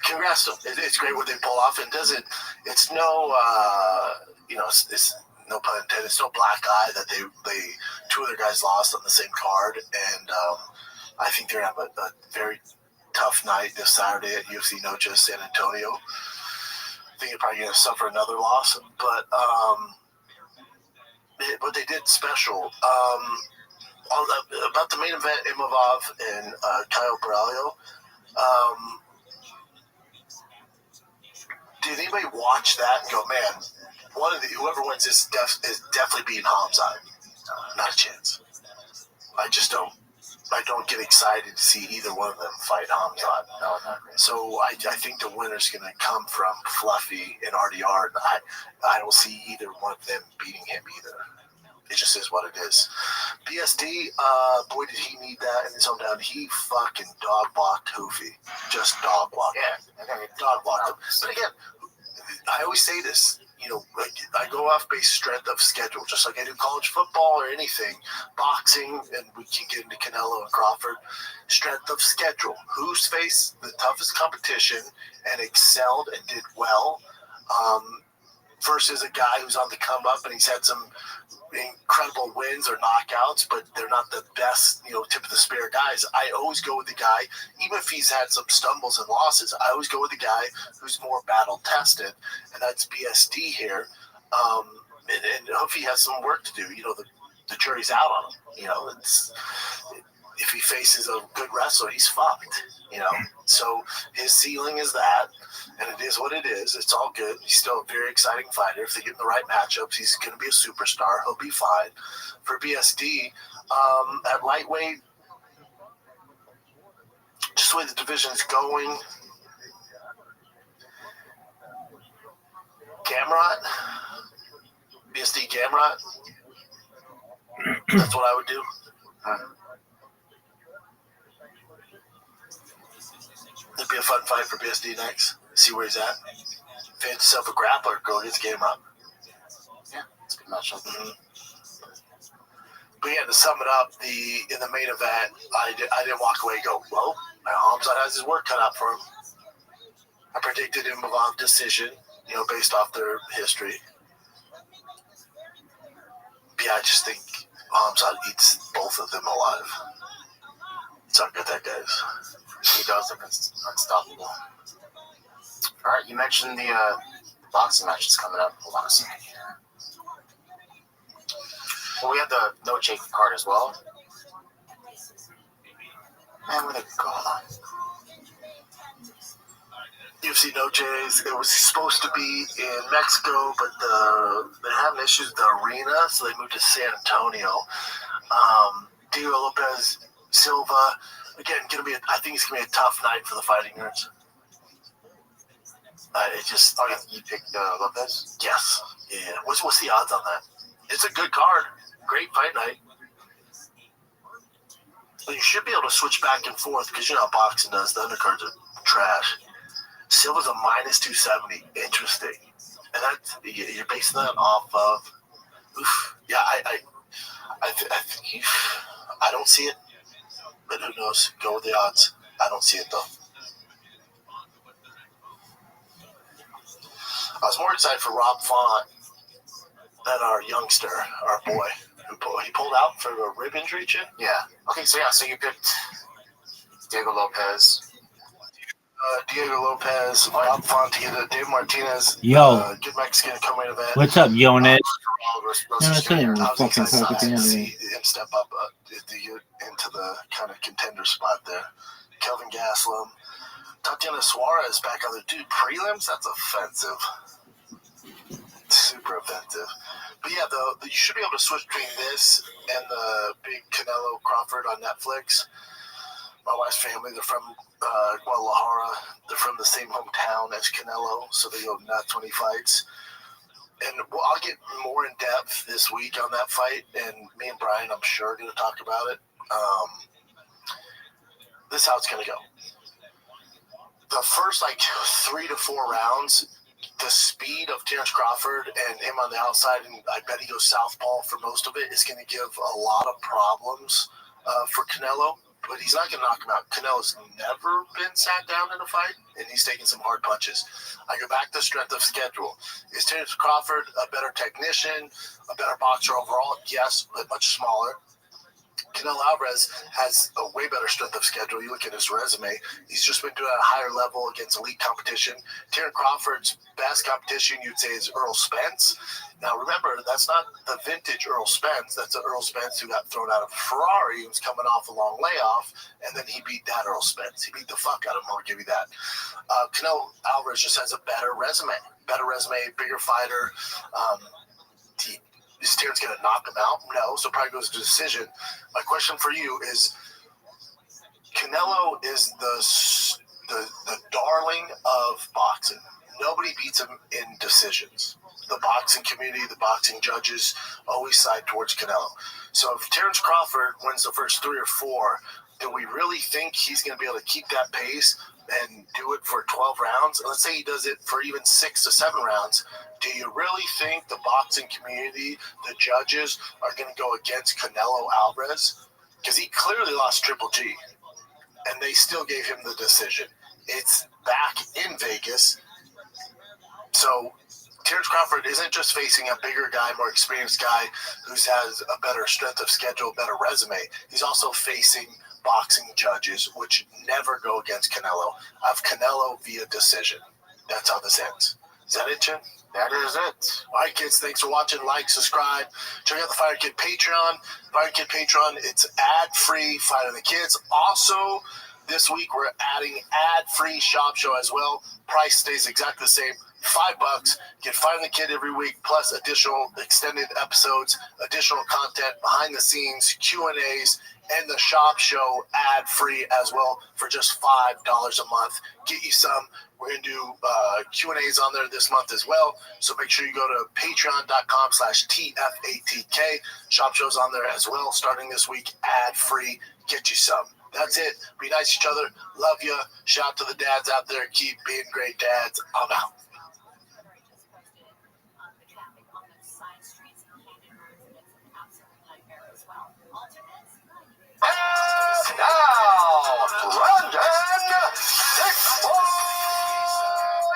Congrats to them. It's great what they pull off. It's no, you know, it's no pun intended. It's no black eye that they 2 of their guys lost on the same card. And I think they're going to have a very tough night this Saturday at UFC Noche San Antonio. I think they're probably going to suffer another loss, but they did special. About the main event, Imavov and Kyle Barrio. Did anybody watch that and go, man, whoever wins this is definitely beating Hamzat? Not a chance. I don't get excited to see either one of them fight Hamzat. No, so I think the winner's going to come from Fluffy and RDR. And I don't see either one of them beating him either. It just is what it is. BSD, boy, did he need that in his hometown. He fucking dog-walked Hoofy. Just dog-walked him. Dog-walked him. But again, I always say this. You know, I go off base strength of schedule, just like I do college football or anything. Boxing, and we can get into Canelo and Crawford. Strength of schedule. Who's faced the toughest competition and excelled and did well versus a guy who's on the come up and he's had some incredible wins or knockouts, but they're not the best, you know, tip of the spear guys. I always go with the guy, even if he's had some stumbles and losses, I always go with the guy who's more battle tested, and that's BSD here. And Hoofy has some work to do. You know, the jury's out on him. You know, if he faces a good wrestler, he's fucked. You know, so his ceiling is that, and it is what it is. It's all good. He's still a very exciting fighter. If they get in the right matchups, he's going to be a superstar. He'll be fine. For BSD, at lightweight, just the way the division's going, Gamrot, BSD Gamrot, that's what I would do. It'd be a fun fight for BSD next. See where he's at. If he had himself a grappler, go against Gamrot. Yeah, it's a good matchup. Mm-hmm. But yeah, to sum it up, in the main event, I didn't walk away and go, well, Hamzat has his work cut out for him. I predicted him of decision, you know, based off their history. But yeah, I just think Hamzat eats both of them alive. That's how good that guy is. He does look unstoppable. All right, you mentioned the boxing matches coming up. Hold on a second here. Well, we have the No Jake card as well. Man, where'd they go? Hold on. UFC No J's. It was supposed to be in Mexico, but they're having issues with the arena, so they moved to San Antonio. Diego Lopez Silva. Again, I think it's gonna be a tough night for the fighting nerds. You picked Lopez? Yes. Yeah. What's the odds on that? It's a good card. Great fight night. Well, you should be able to switch back and forth because you know how boxing does. The undercards are trash. Silva's a minus 270. Interesting. And you're basing that off of. Oof. Yeah, I don't see it. But who knows? Go with the odds. I don't see it though. I was more excited for Rob Font than our youngster, our boy, he pulled out for a rib injury, Chip. Yeah. Okay, so you picked Diego Lopez. Diego Lopez, Bob Fonte, Dave Martinez. Yo. Good Mexican coming to that. What's up, Yonet? I was excited to see him step up into the kind of contender spot there. Kelvin Gastelum. Tatiana Suarez back on the dude. Prelims? That's offensive. Super offensive. But yeah, you should be able to switch between this and the big Canelo Crawford on Netflix. My wife's family, they're from Guadalajara. They're from the same hometown as Canelo, so they go nuts when he fights. And I'll get more in depth this week on that fight, and me and Brian, I'm sure, are going to talk about it. This is how it's going to go. The first, 3 to 4 rounds, the speed of Terrence Crawford and him on the outside, and I bet he goes southpaw for most of it, is going to give a lot of problems for Canelo. But he's not going to knock him out. Canelo's never been sat down in a fight, and he's taking some hard punches. I go back to strength of schedule. Is Terrence Crawford a better technician, a better boxer overall? Yes, but much smaller. Canelo Alvarez has a way better strength of schedule. You look at his resume. He's just been doing it at a higher level against elite competition. Terrence Crawford's best competition, you'd say, is Earl Spence. Now, remember, that's not the vintage Earl Spence. That's the Earl Spence who got thrown out of Ferrari. He was coming off a long layoff, and then he beat that Earl Spence. He beat the fuck out of him, I'll give you that. Canelo Alvarez just has a better resume, bigger fighter. Is Terrence going to knock him out? No, so probably goes to decision. My question for you is, Canelo is the darling of boxing. Nobody beats him in decisions. The boxing community, the boxing judges always side towards Canelo. So if Terrence Crawford wins the first 3 or 4, do we really think he's going to be able to keep that pace and do it for 12 rounds? Let's say he does it for even 6 to 7 rounds. Do you really think the boxing community, the judges, are going to go against Canelo Alvarez? Because he clearly lost Triple G, and they still gave him the decision. It's back in Vegas. So Terrence Crawford isn't just facing a bigger guy, more experienced guy who has a better strength of schedule, better resume. He's also facing boxing judges, which never go against Canelo. I have Canelo via decision. That's how this ends. Is that it, Jim? That is it. All right, kids. Thanks for watching. Like, subscribe. Check out the Fire Kid Patreon. Fire Kid Patreon, it's ad-free Fight of the Kids. Also, this week we're adding ad-free Shop Show as well. Price stays exactly the same. $5. Get Fight of the Kid every week, plus additional extended episodes, additional content, behind the scenes, Q&As, and the Shop Show ad-free as well for just $5 a month. Get you some. We're going to do Q&As on there this month as well. So make sure you go to patreon.com/TFATK. Shop Show's on there as well, starting this week, ad-free. Get you some. That's it. Be nice to each other. Love you. Shout out to the dads out there. Keep being great dads. I'm out. And now, Brandon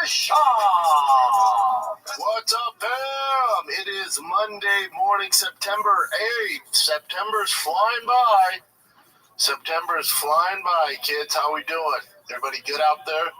Shop. What's up, fam? It is Monday morning, September 8th. September's flying by. September's flying by, kids. How we doing? Everybody good out there?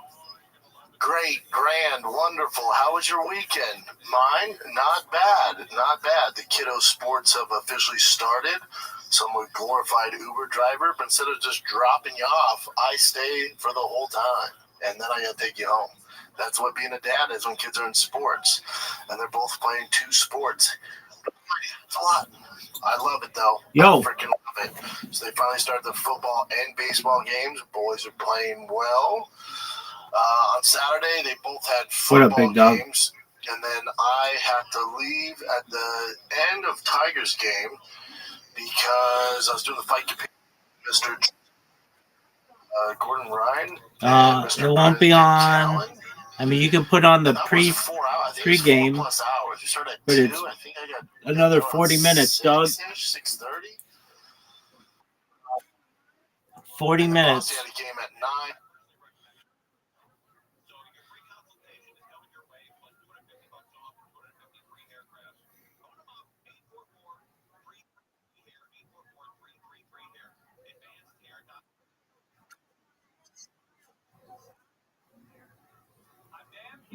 Great, grand, wonderful. How was your weekend? Mine? Not bad. Not bad. The kiddo sports have officially started. So I'm a glorified Uber driver, but instead of just dropping you off, I stay for the whole time, and then I gotta take you home. That's what being a dad is when kids are in sports, and they're both playing 2 sports. It's a lot. I love it, though. Yo. I freaking love it. So they finally started the football and baseball games. Boys are playing well. On Saturday, they both had football games, and then I had to leave at the end of Tigers game because I was doing the fight campaign with Mr. Gordon Ryan. It won't be on. I mean, you can put on the pre-game, but it's another 40 minutes, dog. 6:30. 40 minutes. Had a game at 9.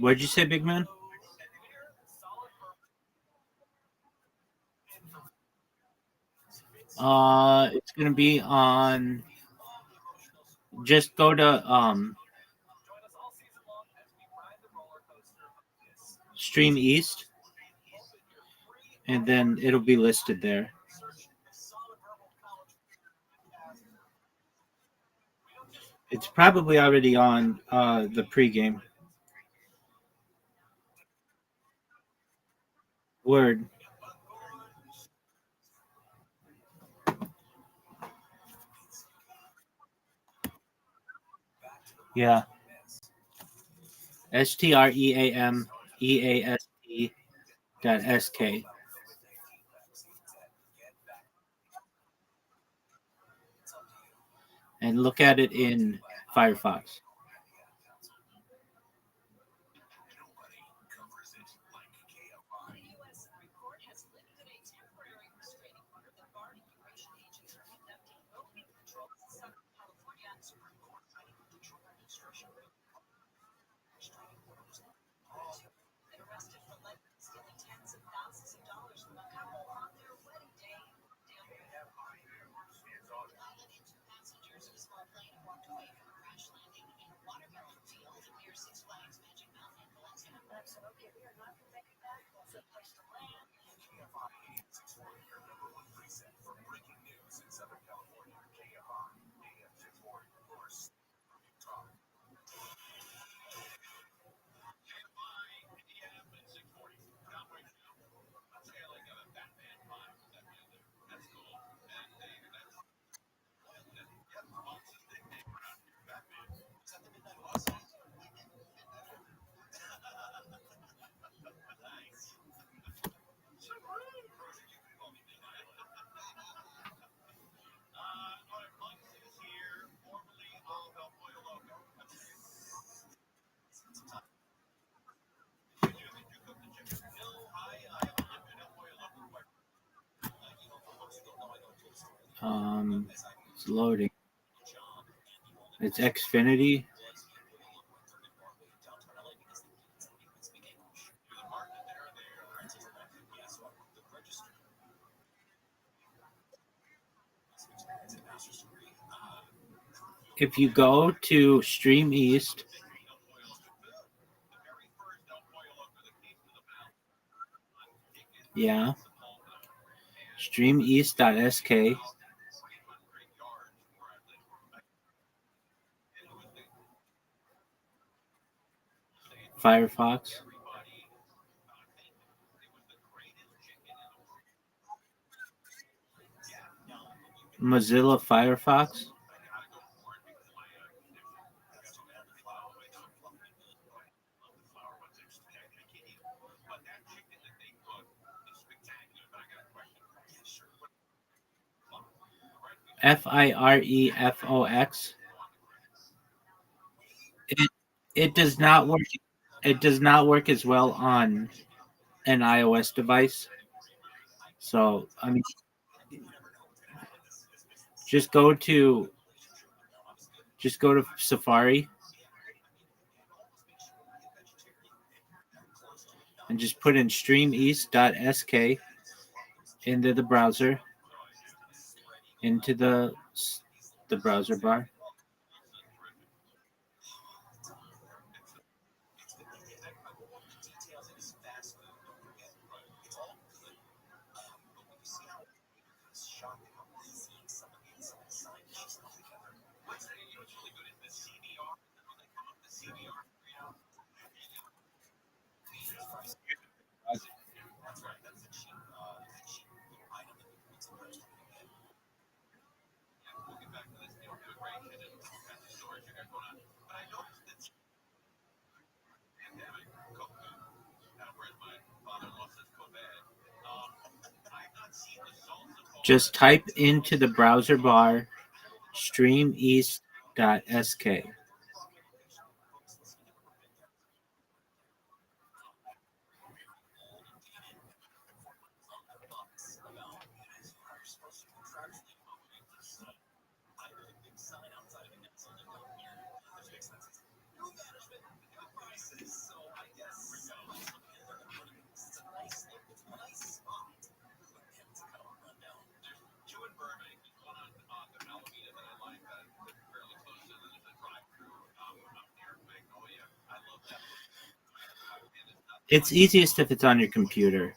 What'd you say, Big Man? It's gonna be on. Just go to Stream East, and then it'll be listed there. It's probably already on the pregame. Word. Yeah. STREAMEAST.SK. And look at it in Firefox. It's loading. It's Xfinity. If you go to Stream East, yeah, streameast.sk, Firefox, Mozilla Firefox, Firefox. It does not work. It does not work as well on an iOS device. So I mean, just go to Safari and just put in streameast.sk into the browser, into the browser bar. Just type into the browser bar streameast.sk. It's easiest if it's on your computer.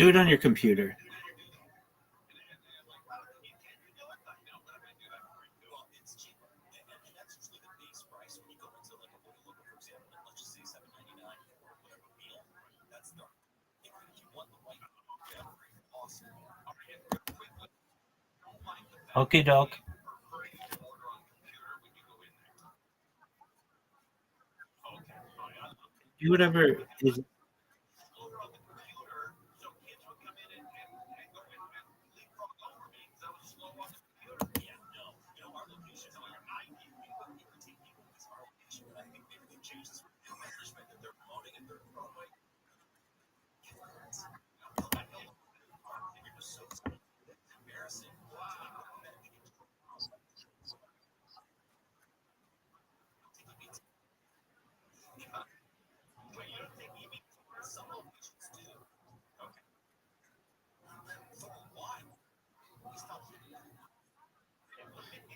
Do it on your computer. Okay, doc. Do whatever is.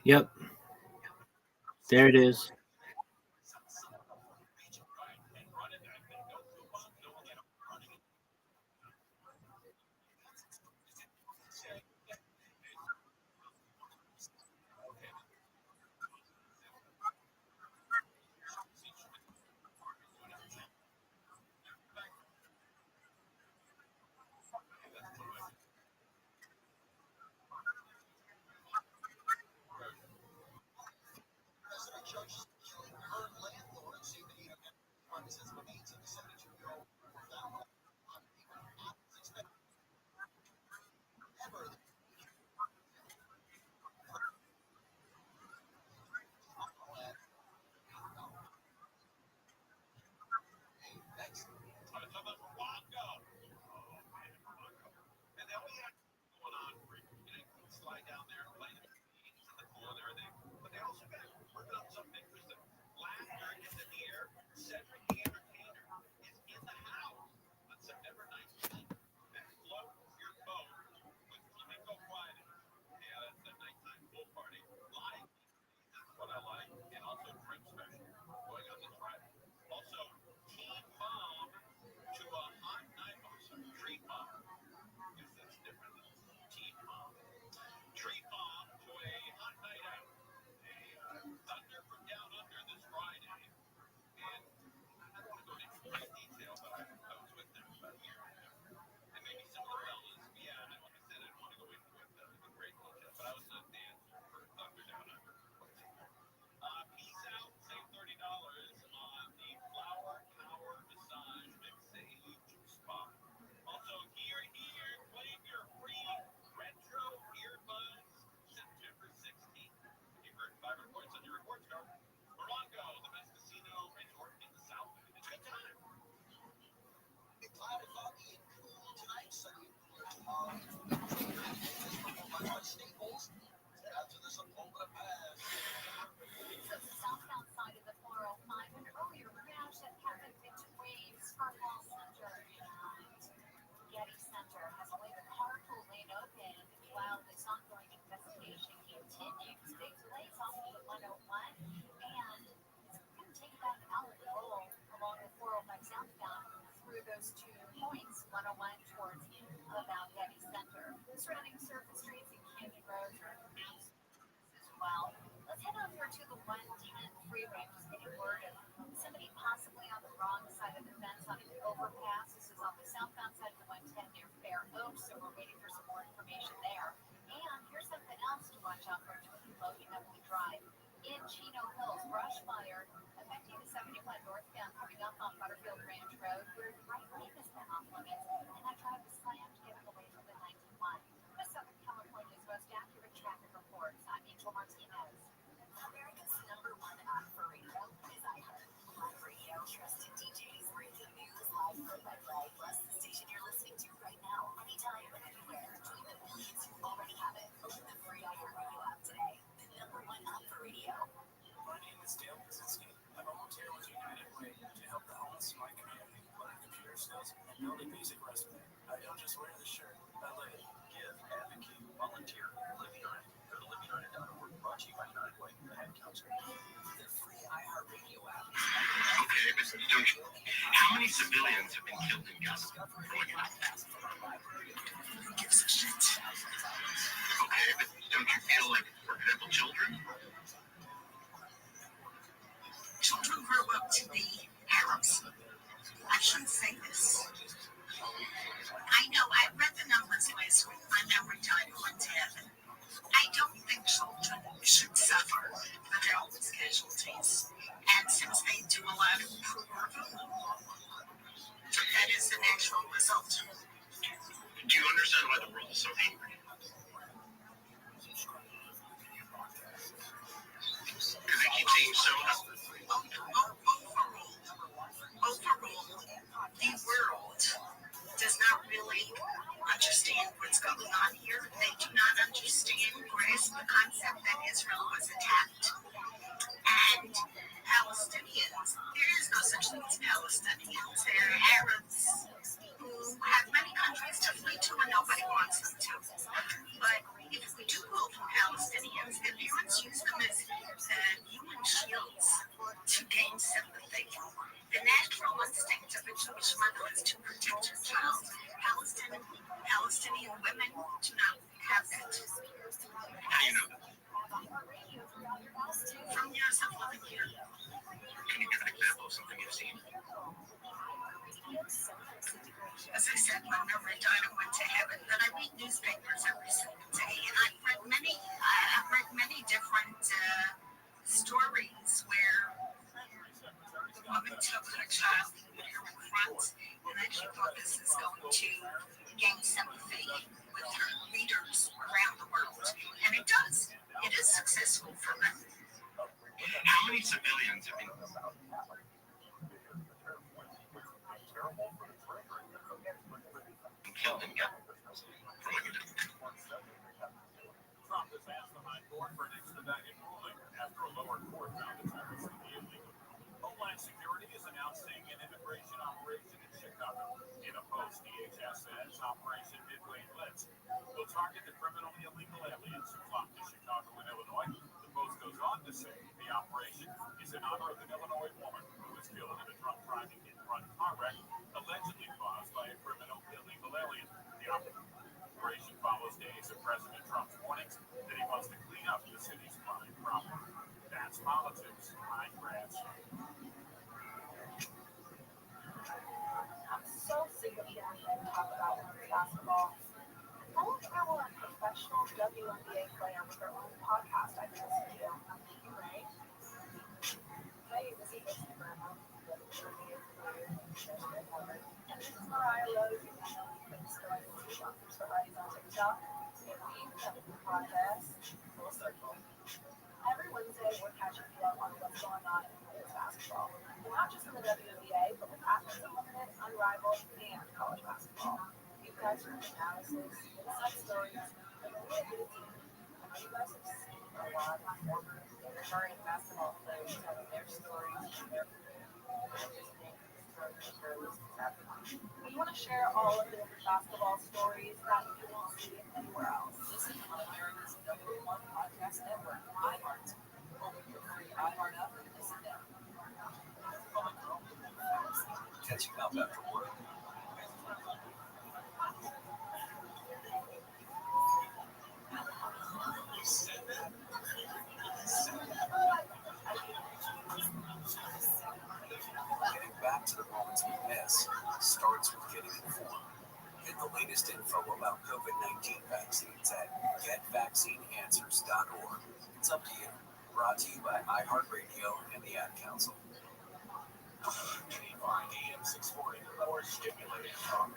Yep. There it is. goes to points 101 towards Mount Getty Center. The surrounding surface streets and canyon roads are as well. Let's head over to the 110 freeway. Just getting word of somebody possibly on the wrong side of the fence on an overpass. This is on the southbound side of the 110 near Fair Oaks, so we're waiting for some more information there. And here's something else to watch out for as you're loading up the drive. In Chino Hills, brush fire affecting the 71 northbound coming up on Butterfield Ranch Road, where the right lane has been off limits, and that drive was slammed getting away from the 91. The Southern California's most accurate traffic reports. I'm Angel Martinez. America's #1 app for radio is iHeart. Live radio, trusted DJs, breaking news, live play-by-play, plus the station you're listening to right now, anytime, anywhere. Join the millions who already have it. Open the free iHeart Radio app today. The #1 app for radio. My name is Dale Kaczynski. I'm a Taylor's United way to help the homeless in my community learn computer skills and build a basic resume. I don't just wear the shirt, I live it. Give, advocate, volunteer, live United. Go to liveunited.org. Brought to you by United Way, the head counselor. The free iHeartRadio app. Okay, but how many civilians have been killed in Gaza? Who gives a shit? Okay, but don't you feel like, for example, children? Children grow up to be Arabs. I shouldn't say this. I know, I read the numbers last week. My memory died on to heaven. I don't think children should suffer, but they're always casualties. And since they do a lot of poor food, that is the natural result. Do you understand why the world is so angry? Because they keep saying so. Overall, the world does not really understand what's going on here. They do not understand, grasp the concept that Israel was attacked. And Palestinians, there is no such thing as Palestinians. They're Arabs who have many countries to flee to and nobody wants them to. But if we do call them Palestinians, their parents use them as human shields to gain sympathy. The natural instinct of a Jewish mother is to protect her child. Palestinian women do not have that. How do you know that? From years of living here. Can you give an example of something you've seen? As I said, my memory died and went to heaven, but I read newspapers every single day, and I've read many different stories where the woman took her child and put her in front, and then she thought this is going to gain sympathy with her readers around the world, and it does. It is successful for them. How many civilians have been killed in Gaza? Trump has asked the High Court for an expedited ruling after a lower court found the terrorists to be illegal. Homeland Security is announcing an immigration operation in Chicago. In a post, DHS says Operation Midway Blitz will target the criminally illegal aliens who flocked to Chicago and Illinois. The post goes on to say the operation is in honor of an Illinois woman who was killed in a drunk driving hit-and-run car wreck allegedly caused by a criminal illegal alien. The operation follows days of President Trump's warnings that he wants to clean up the city's crime problem. That's politics. I'm Brad. I'm so sick of hearing men talk about women's basketball. I want to travel a professional WNBA player with her own podcast I can listen to. Right? Hey, this is Lacey Brown. And this is Mariah Rose. You know, been starting to do stories on TikTok. And we have a podcast, Full Circle. Every Wednesday, we're catching you up on what's going on in women's basketball. And not just in the WNBA, but with Athletes Unlimited, Unrivaled, and college basketball. You guys are analysis, inside stories, and a really good team. I know you guys have seen a lot of former current basketball players telling their stories and their career. We want to share all of the different basketball stories that you won't see anywhere else. Listen on America's #1 podcast network, iHeart. Open your free iHeart app and listen now. Catching up after work. getting informed. Get the latest info about COVID-19 vaccines at getvaccineanswers.org. It's up to you. Brought to you by iHeartRadio and the Ad Council. AM 640, or stimulating talk.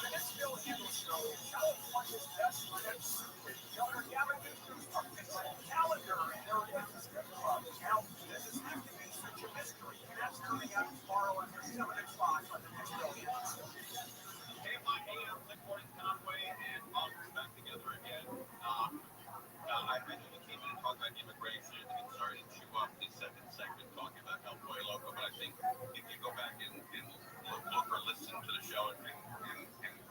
This bill handles California's best friends with Governor Gavin Newsom's official calendar, and there it is. Now, this is activates such a mystery, and that's coming out tomorrow after 7 o'clock on the next bill handles. KFI AM 640 Conway and Congress back together again. I mentioned we came in and talked about immigration and started to chew up the second segment talking about El Pollo Loco, but I think if you go back and look or listen to the show and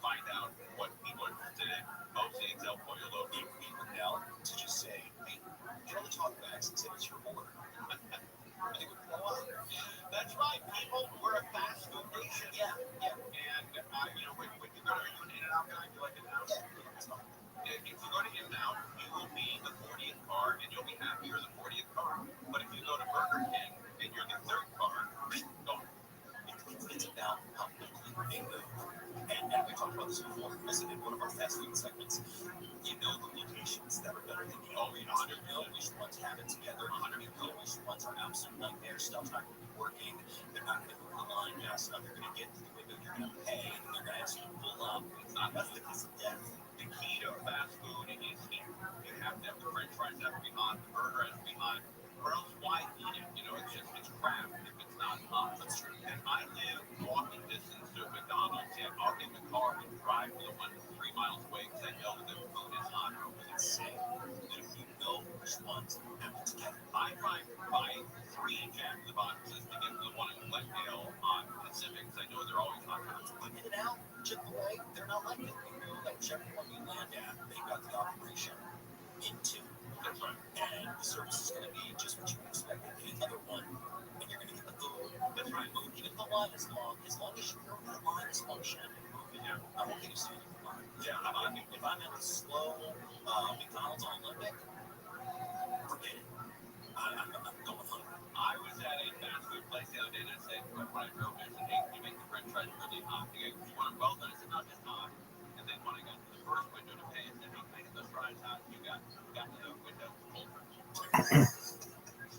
find out what people are interested in, mostly it's El Pollo Loco. Even now, to just say, hey, you only talk facts and say it's your order. I think we blow up. That's right, people. We're a fast food nation. Yeah. And, when you go to, are you an In-N-Out guy? You like In-N-Out? Yeah, that's fine. If you go to In-N-Out, you will be the 40th car, and you'll be happy you're the 40th car. But if you go to Burger King, and you're the 3rd car, don't. It's about how quickly they move. And we talked about this before. Listen, in one of our fast food segments, you know the locations that are better than the others. You know which ones have it together. You know which ones are absolute nightmare. Stuff's not going to be working. They're not going to move the line fast enough. They're going to get to the window. You're going to pay, and they're going to ask you to pull up. That's the kiss of death. The key to fast food is heat. You have to have the French fries have to be hot. The burger has to be hot. Or else why eat it? It's crap if it's not hot. That's true. And I live walking distance to a McDonald's, and I'll get in the car and drive to the one 3 miles away because I know that the food is hot. It's safe. And you know which ones have it together. I drive by 3 Jack in the Boxes to get to the one in Glendale on Pacific because I know they're always hot. But In-N-Out, Chick-fil-A, they're not like it. Whichever one you land at, they've got the operation into. That's right. And the service is going to be just what you would expect at any other one. And you're going to get the food. That's right. Even if the line is long, as long as you know that line is functioning. Yeah. I'm okay to stand in the line. Yeah. If I'm at the slow McDonald's on Olympic, forget it. I'm going hungry. I was at a fast food place the other day and I said, when I drove in, I said, hey, can you make the French fries really hot? They go, you want them well done? I said, no, just hot. And then when I got to the first window to pay, I said, hey, can I get those fries hot? You got to the window cold French.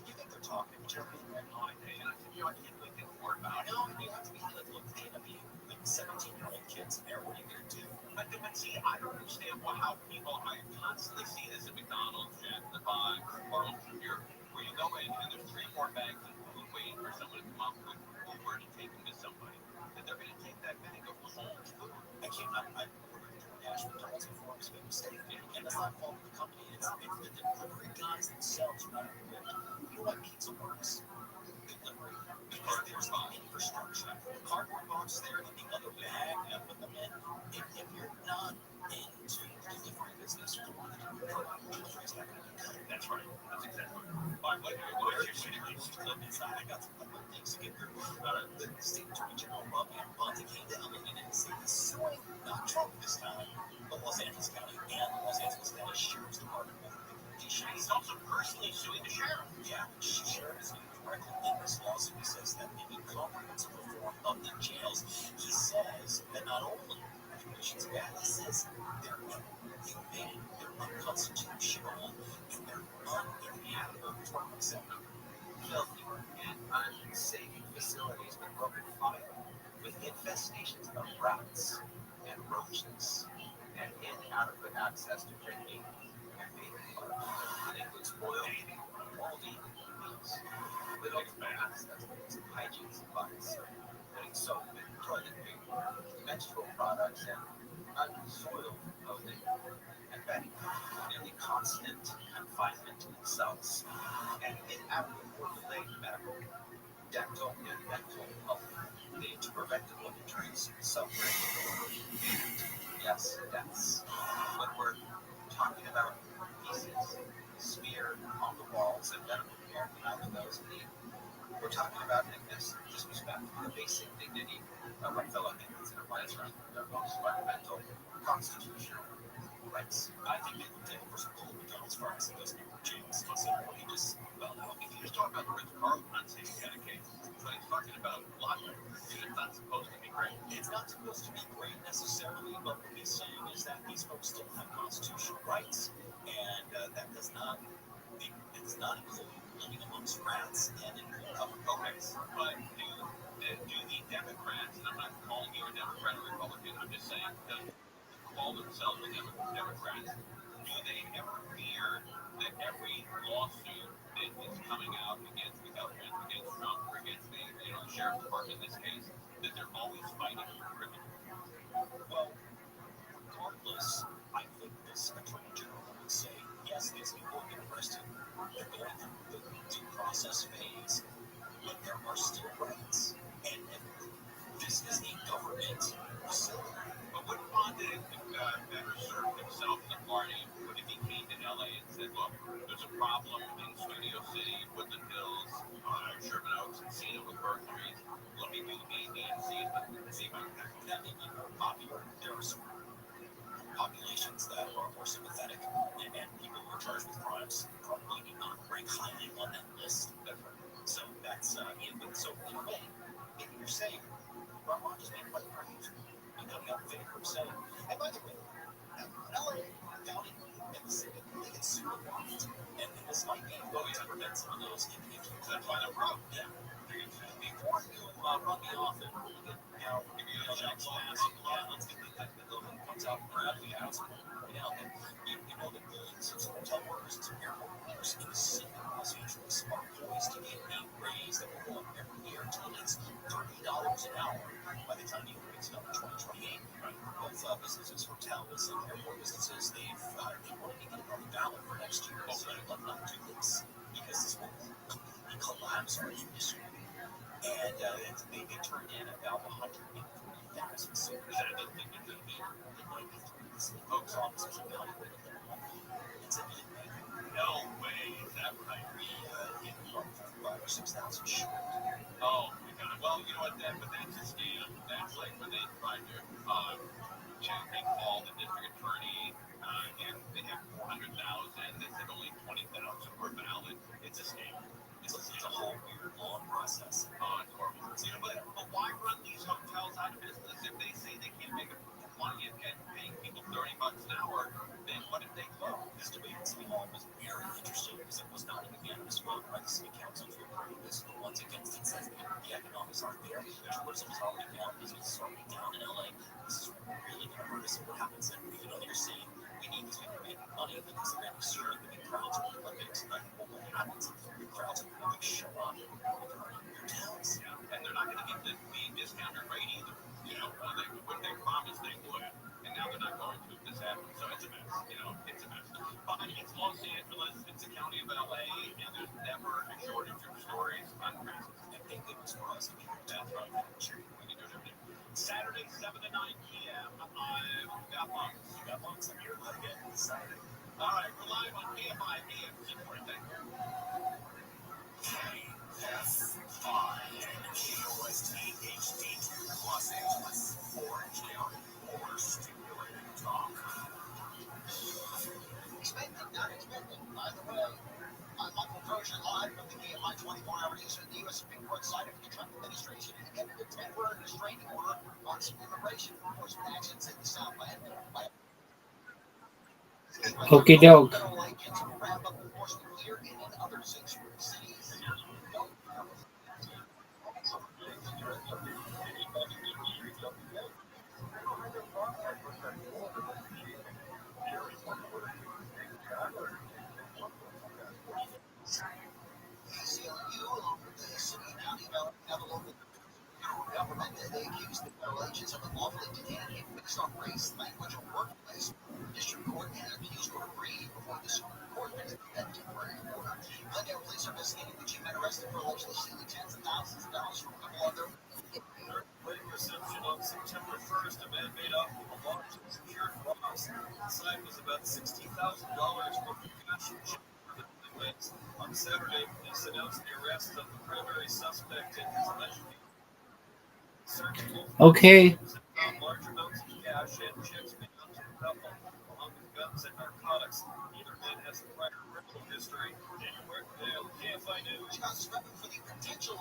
You think they're talking to Germany? No, I did. And I said, I can't really think more about it. No, you have to be like, look, they're going to be like 17-year-old kids in there. What are you going to do? But see, I don't understand how people, I constantly see this at McDonald's, Jack in the Box, Carl's Jr., where you go in and there's 3 more bags of food waiting for someone to come up with Uber to take them to somebody. That they're going to take that bag of cold food. I've ordered DoorDash McDonald's before because we have a mistake. And that's not fault of the company. It's the delivery guys themselves are not equipped. You know why pizza works? Delivery. Because there's infrastructure. The cardboard box there and the other bag and put them in. If you're not into the delivery business, you're the one that can control it. Delivery's not going to be good. That's right. That's exactly right. By the way, where's your city? Clip inside. I got some couple of things to get through. The state attorney general Rabbi Rothschild came down and he's suing not Trump this time, but Los Angeles County and the Los Angeles County Sheriff's Department over implementation. He's also personally suing the sheriff. Yeah, the sheriff is named directly in this lawsuit. He says that in the comprehensive reform of the jails, he says that not only are conditions bad, he says they're inhumane, they're unconstitutional, and they're uninhabitable for acceptable. Filthy and unsafe facilities with broken fire, with infestations of rats and roaches, and inadequate access to drinking and bathing water. It includes boiled, moldy meals, little access to hygiene supplies, including soap and toilet paper, menstrual products, and unsoiled clothing and bedding, nearly constant confinement in cells, and inadequate delayed medical, dental, and mental health leading to preventable injuries, suffering, and, yes, deaths. When we're talking about feces smeared on the walls and medical care denied to those in need, we're talking about disrespect for the basic dignity of our fellow humans in a restaurant, their most fundamental constitutional rights. I think they would take for some cold McDonald's fries and those people jails. So he just, well, now, if you just talk about the Ritz Carlton, I'd say you got a case. But he's talking about logic. It's not supposed to be great. It's not supposed to be great necessarily, but what he's saying is that these folks still have constitutional rights, and that does not include living amongst rats and in covered buildings. But do the Democrats, and I'm not calling you a Democrat or Republican, I'm just saying, call themselves a Democrats, do they ever fear that every lawsuit that is coming out against the government, against Trump, or against the sheriff's department in this case, that they're always fighting for criminals? Well, regardless, I think this attorney general would say, yes, these people have been arrested. They're going through the due process phase, but there are still rights. And this is a government facility. But what Fonda better serve himself in the party if he came to LA and said, look, there's a problem in Studio City, Woodland Hills, Sherman Oaks, and Encino with burglaries. Let me do A, B, and C and see if I can tackle that. May be more popular. There are some populations that are more sympathetic, and people who are charged with crimes probably do not rank highly on that list. So that's so in a way, if you're saying Rothschild just made quite right, and coming out in favor of saying, and by the way, LA County and the city, they get super involved, and this might be going to prevent some of those if you could find a road. Yeah. Before you run me off and give you a next pass, let's get the building comes out and grab the house. You know that millions of hotel workers and airport workers in the city of Los Angeles are poised to get a raise that will go up every year until it's $30 an hour by the time you raise it up in 2028. Both businesses, hotels, and airport businesses, they want to get it on the ballot for next year. So let them do this because this will completely collapse our industry. And they turned in about 140,000 signatures. That doesn't think it's going to be the 93 folks' offices evaluated them. It's a no way. Is that right? We hit 5,000 or 6,000 short. Oh my God. Well, you know what? But that's a scam. That's like when they tried to they called the district attorney and they have 400,000. They said only 20,000 were valid. It's a scam. It's a whole weird long process. It's horrible. But why run these hotels out of business if they say they can't make money and paying people $30 an hour? Then what if they close? This debate in City Hall was very interesting because it was not a unanimous vote by the city council to approve this. The ones against it says the economics aren't there. Tourism is already down. Business is already down in LA. This is really going to hurt us. And what happens then? They're saying we need these people to make money because they're going to be serving the big crowds at the Olympics. But what happens if the big crowds at the Olympics show up? Their towns. And they're not going to get the discounted rate either. When they promised they would. And now they're not going to if this happens. So it's a mess. It's a mess. But it's Los Angeles. It's the county of LA. And there's never a shortage of stories on racism. And thank goodness for us. That's right. We can do it every day. Saturday, 7 to 9 p.m. We've got lunch. You got lunch. I'm here again Saturday. All right, we're live on KFI AM. Good morning. Thank you. KFI KOST HD2 Los Angeles, Orange County, more stimulating talk. Expected, not expected. Either way, I'm Michael Crozier, live from the KFI 24-hour news. The U.S. Supreme Court cited for the Trump administration and entered a temporary restraining order on some immigration enforcement actions in the Southland. Okie doke. They accused the federal agents of unlawfully detaining him based on race, language, or workplace. District Court and accused were agreed before the Supreme Court entered that temporary order. Glendale police are investigating the two men arrested for allegedly stealing tens of thousands of dollars from a couple other. Wedding reception on September 1st, a man made off with a large secured box. Inside was about $60,000 worth of cash and check for the inmates. On Saturday, police announced the arrest of the primary suspect in his alleged Okay. large amounts of cash and checks made out to the couple, along with guns and narcotics. Neither man has a prior criminal history. In Markdale, KFI News. For the potential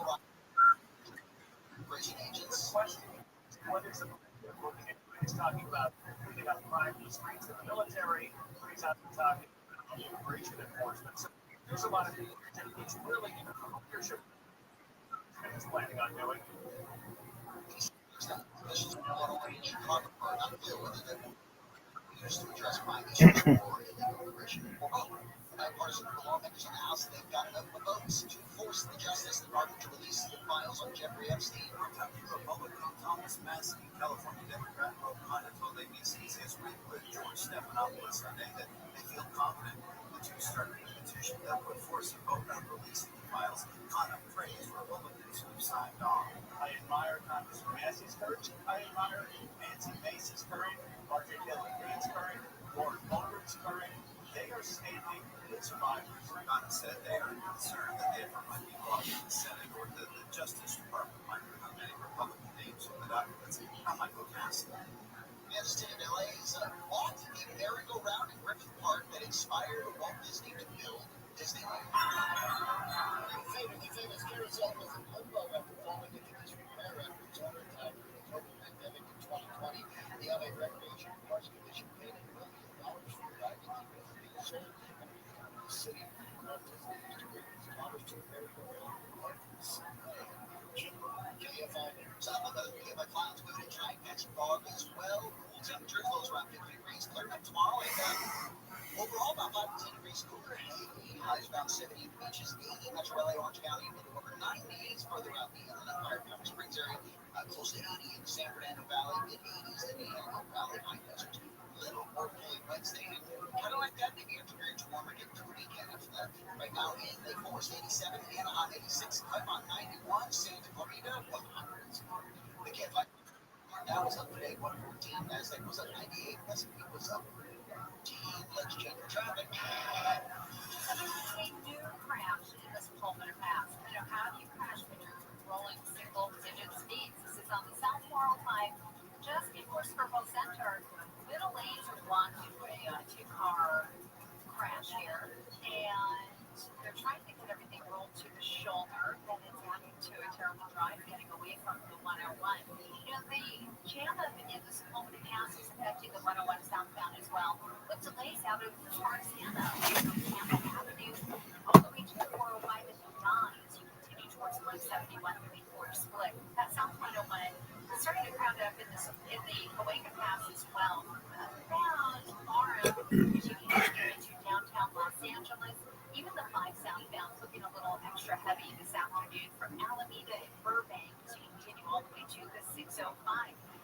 immigration agents. What is the looking at? He's talking about putting up 5G screens in the military. He's talking about immigration enforcement. So there's a lot of things. It's really leadership he's planning on doing. To address crime issues or illegal immigration or both. Bipartisan lawmakers in the House, they've got enough votes to force the Justice Department to release the files on Jeffrey Epstein. Republican Thomas Massey, California Democrat Rob Hunter told ABC his week with George Stephanopoulos Sunday that they feel confident the two started a petition that would force a vote on releasing the files. Hunter praised Republicans who signed on. I admire Congressman Massey's courage. I admire Nancy Mace's courage, Marjorie Taylor Greene's courage, Lauren Boebert's courage. They are standing with survivors. Hunter said they are concerned that the effort might be blocked in the Senate or that the Justice Department might remove any Republican names from the documents. I might go cast them. Majesty of LA is bought the merry-go-round in Griffith Park that inspired Walt Disney to build Disneyland. The famous carousel was in limbo after falling into disrepair after its owner died during the COVID pandemic in 2020. The LA Recreation and Parks Commission paid $1 million for the ride to keep it from being sold. The city of Disney used to bring its daughters to the merry-go-round park. KFI News. KFI clouds moving in giant patch of fog as well. Cool temperatures, lows around 50 degrees. Clearing up tomorrow and overall about 5 to 10 degrees cooler. Highs around 70 at the beaches, 80 Metro LA, Orange County, a little over 90s further out the Fire Palm Springs area, close to 80 in the San Fernando Valley, mid 80s in the Antelope Valley, high desert. Little more cold Wednesday, kind of like that. Maybe after very warmer, get to the weekend after that. Right now in Lake Forest, 87, Anaheim, 86, Piedmont, 91, Santa Clarita, 100. The KFI Dow was up today, 114. Nasdaq was up 98. S&P was up 14. Let's check the traffic. A new crash in this Pullman Pass. You know, how do you crash when you're rolling single-digit speeds? This is on the South 405, just before Scribble Center. Middle lanes are blocked due to a two-car crash here, and they're trying to get everything rolled to the shoulder, and it's adding to a terrible drive getting away from the 101. You know, the jam in this Pullman Pass is affecting the 101 southbound as well, with delays out of Tarzana, Tampa Avenue, all the way to the 405 and 9 as you continue towards 171 moving towards Split. That South 101 is starting to crowd up in the Cahuenga Pass as well. Around tomorrow, as you enter into downtown Los Angeles, even the 5 southbound looking a little extra heavy this afternoon from Alameda and Burbank as you continue all the way to the 605.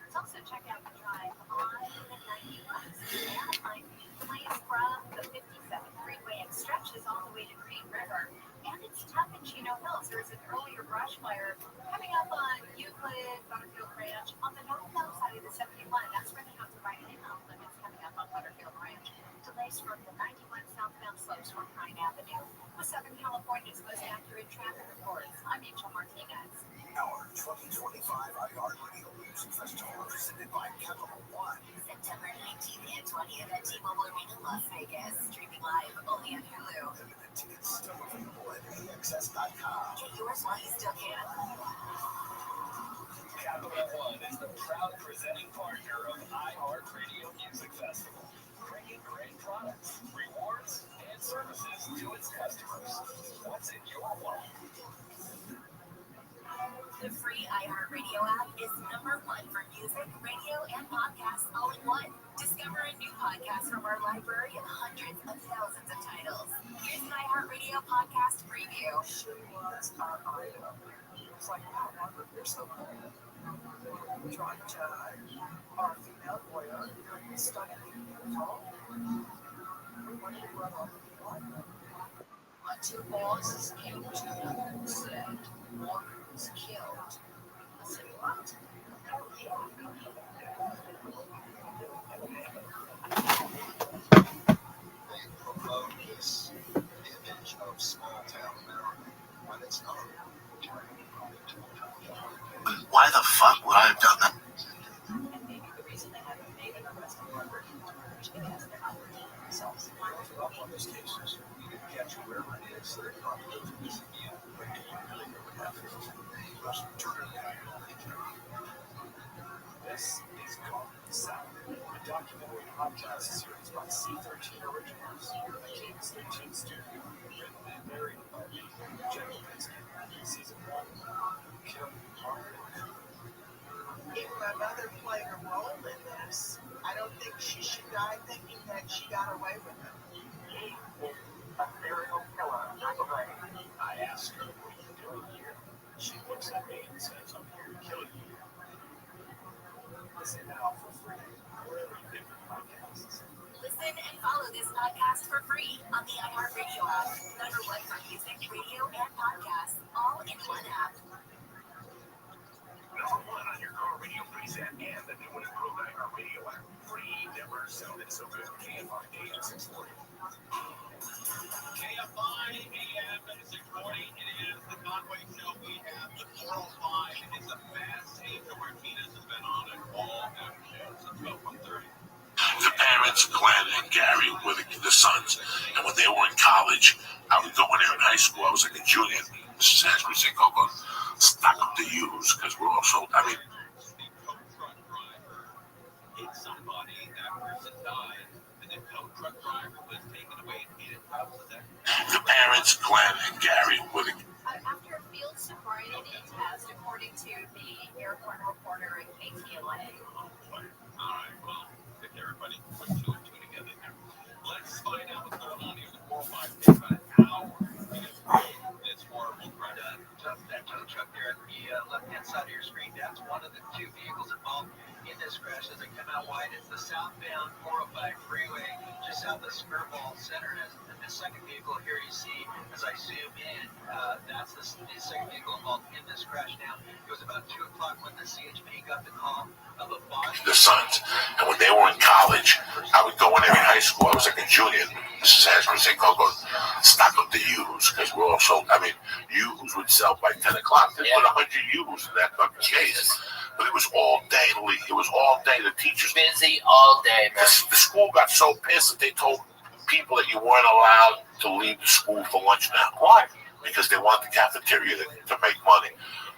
Let's also check out the drive on the 91 in Anaheim. Delays from the 57th freeway and stretches all the way to Green River. And it's tough in Chino Hills. There was an earlier brush fire coming up on Euclid, Butterfield Ranch, on the northbound side of the 71. That's where they have the right-hand limits coming up on Butterfield Ranch. Delays from the 91 southbound slopes from Pine Avenue. With Southern California's most accurate traffic reports, I'm Rachel Martinez. Our 2025 iHeartRadio Music Festival presented by Capital One. September 19th and 20th at T-Mobile Arena, Las Vegas. Streaming live only on Hulu. Limited tickets still available at AXS.com. Get yours while you still can. Capital One is the proud presenting partner of iHeartRadio Music Festival, bringing great products, rewards, and services to its customers. What's in your wallet? The free iHeartRadio app is #1 for music, radio, and podcasts all in one. Discover a new podcast from our library of hundreds of thousands of titles. Here's an iHeartRadio podcast preview. She was our idol. It's like, wow, Margaret, you're so cool. Trying to our female lawyer, stunning, tall. We want to run off the line. My 2 bosses came together and said, Walker was killed. I said, what? Oh, yeah. They promote this image of small town America when it's not. Why the fuck would I have done that? And maybe the reason they haven't made an arrest warrant is because they're not protecting themselves. Up on these cases, we didn't catch whoever This is called The South, a documentary podcast series by C13 Originals, a Cadence 13 studio, written and narrated by me, Jenny Pinsky. Season 1, Killing Margaret. If my mother played a role in this, I don't think she should die thinking that she got away with it. He is a serial killer, I believe. I asked her, what are you doing here? She looks at me and says, I'm here to kill you. Listen now for free, wherever you get your podcasts. Listen and follow this podcast for free on the iHeartRadio app. #1 for music, radio, and podcasts, all in one app. #1 on your car radio preset and the new and improved iHeartRadio app. Free, never sounded so good. KFI AM 640. KFI AM 640. It is the Conway Show. We have the 405. It's a fast Angel Martinez has been on it all afternoon since about 1:30. The parents, Glenn and Gary, were the sons. And when they were in college, I would go in there in high school. I was like a junior. Mrs. Hash would say, go, stock up the U's, because we're also, Somebody, that person died, and the tow truck driver was taken away and needed housing. the parents, Glenn and Gary, were the After a field sobriety test, according to the airport reporter at KTLA. All right, well, if everybody put two and two together here, let's find out what's going on here. The 405 takes about an hour to get through this horrible crash. Just that tow truck there at the left-hand side of your screen, that's one of the two vehicles involved in this crash. As I come out wide, it's the southbound 405 freeway just south of Skirball Center. As the second vehicle here you see, as I zoom in, that's the second vehicle involved in this crash. Now, it was about 2 o'clock when the CHP got the call of a body. the sons. And when they were in college, I would go in there in high school. I was like a junior. Mrs. Hash would say, go, stock up the U's, because we're also, U's would sell by 10 o'clock. They put 100 U's in that fucking case. But it was all day, Lee. It was all day. The teachers busy all day, man. The school got so pissed that they told people that you weren't allowed to leave the school for lunch now. Why? Because they want the cafeteria to make money.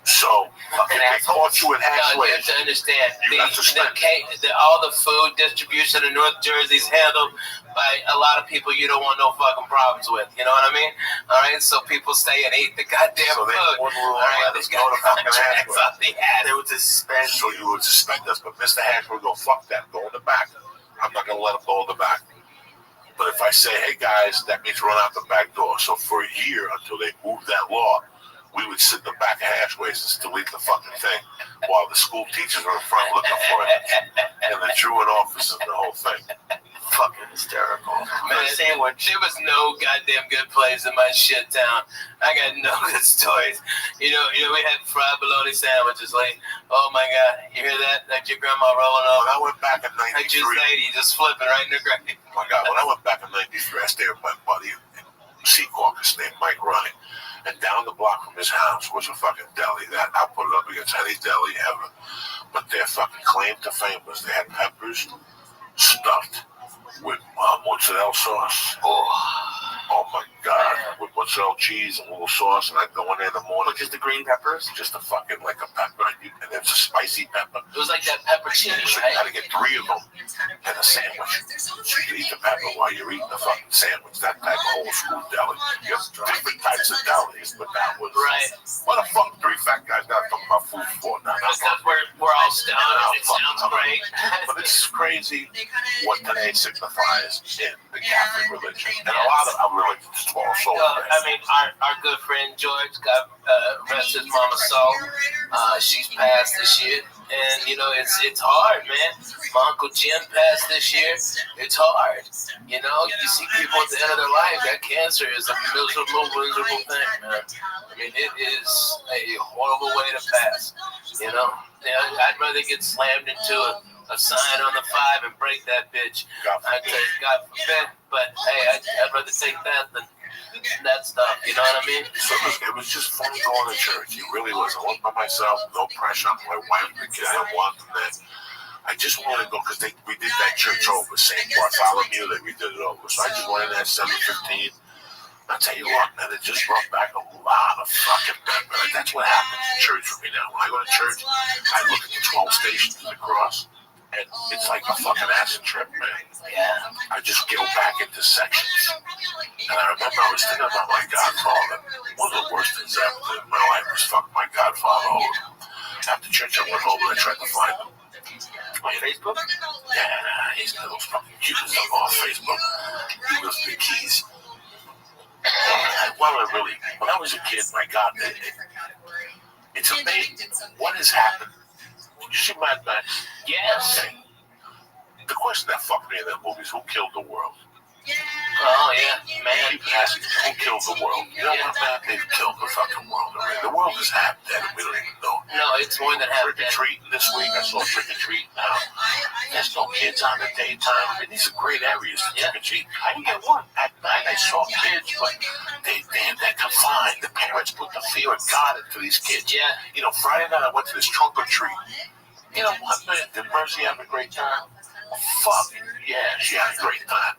So if they caught you at No, you have to understand. All the food distribution in North Jersey is handled by a lot of people you don't want no fucking problems with. You know what I mean? All right, so people stay and eat the goddamn food. All right, they got contracts off the ad. They would suspend. So you would suspend us, but Mr. Hash would go, fuck that, go in the back. I'm not going to let him go in the back. But if I say, hey guys, that means run out the back door. So for a year, until they moved that law, we would sit in the back of Hashways and delete the fucking thing while the school teachers were in front looking for it. And the truant officers and the whole thing. Fucking hysterical. Man, there was no goddamn good place in my shit town. I got no good stories. You know, we had fried bologna sandwiches. Like, oh my God, you hear that? Like your grandma rolling over. When I went back in 93. Like your lady just flipping right in the grave. Oh my God, when I went back in 93, I stayed with my buddy in Sea Caucus named Mike Ronnie. And down the block from his house was a fucking deli that I'll put it up against any deli ever. But their fucking claim to fame was they had peppers stuffed with mozzarella sauce. Oh my God, with mozzarella cheese and a little sauce. And I'd go in there in the morning. Just the green peppers? Just a fucking like a pepper. And it's a spicy pepper. It was like that peppercini, so right? You had to get 3 of them and a sandwich. So you eat the pepper while you're eating the fucking sandwich. That type of old school deli. You have different types of delis, but that was right. What the fuck 3 fat guys got talking about food for now? Because we're all stoned. It sounds great. But it's crazy what today signifies in the Catholic religion. And a lot of our religions also. I mean, our good friend George got rest his mama's soul. She's passed this year. And, you know, it's hard, man. My Uncle Jim passed this year. It's hard. You know, you see people at the end of their life. That cancer is a miserable thing, man. I mean, it is a horrible way to pass. You know, I'd rather get slammed into a sign on the 5 and break that bitch. I'd say, God forbid. But, hey, I'd rather take that than that stuff, you know what I mean? So it was just fun going to church. It really was. I went by myself, no pressure on my wife and the kid. I didn't want them there. I just wanted to go because we did that church over, St. Bartholomew, that we did it over. So I just went in there at 7:15. I'll tell you what, man, it just brought back a lot of fucking memories. That's what happens in church for me now. When I go to church, I look at the 12 stations of the cross, and it's like a fucking acid trip, man. Yeah. I just go back into sections. And I remember I was thinking about my godfather. One of the worst things I ever did in my life was fuck my godfather over. After church, I went home and I tried to find him. On Facebook? Yeah, he's got those fucking cuties up on Facebook. He was the keys. When I was a kid, my God, it's amazing what has happened. Did you see Mad Max? Yes. Okay. The question that fucked me in that movie is who killed the world? Oh, yeah, man. People ask who killed the world. You know what, man? They've killed the fucking world already. The world is half dead and we don't even know. No, it's more than half dead. Trick-or-treating this week. I saw trick-or-treating now. There's no kids on the daytime. I mean, these are great areas to trick-or-treat. I didn't get one. At night, I saw kids, but they're confined. The parents put the fear of God into these kids. Yeah. You know, Friday night, I went to this trunk-or-treat. You know what, man? Did Mercy have a great time? Fuck yeah, she had a great time.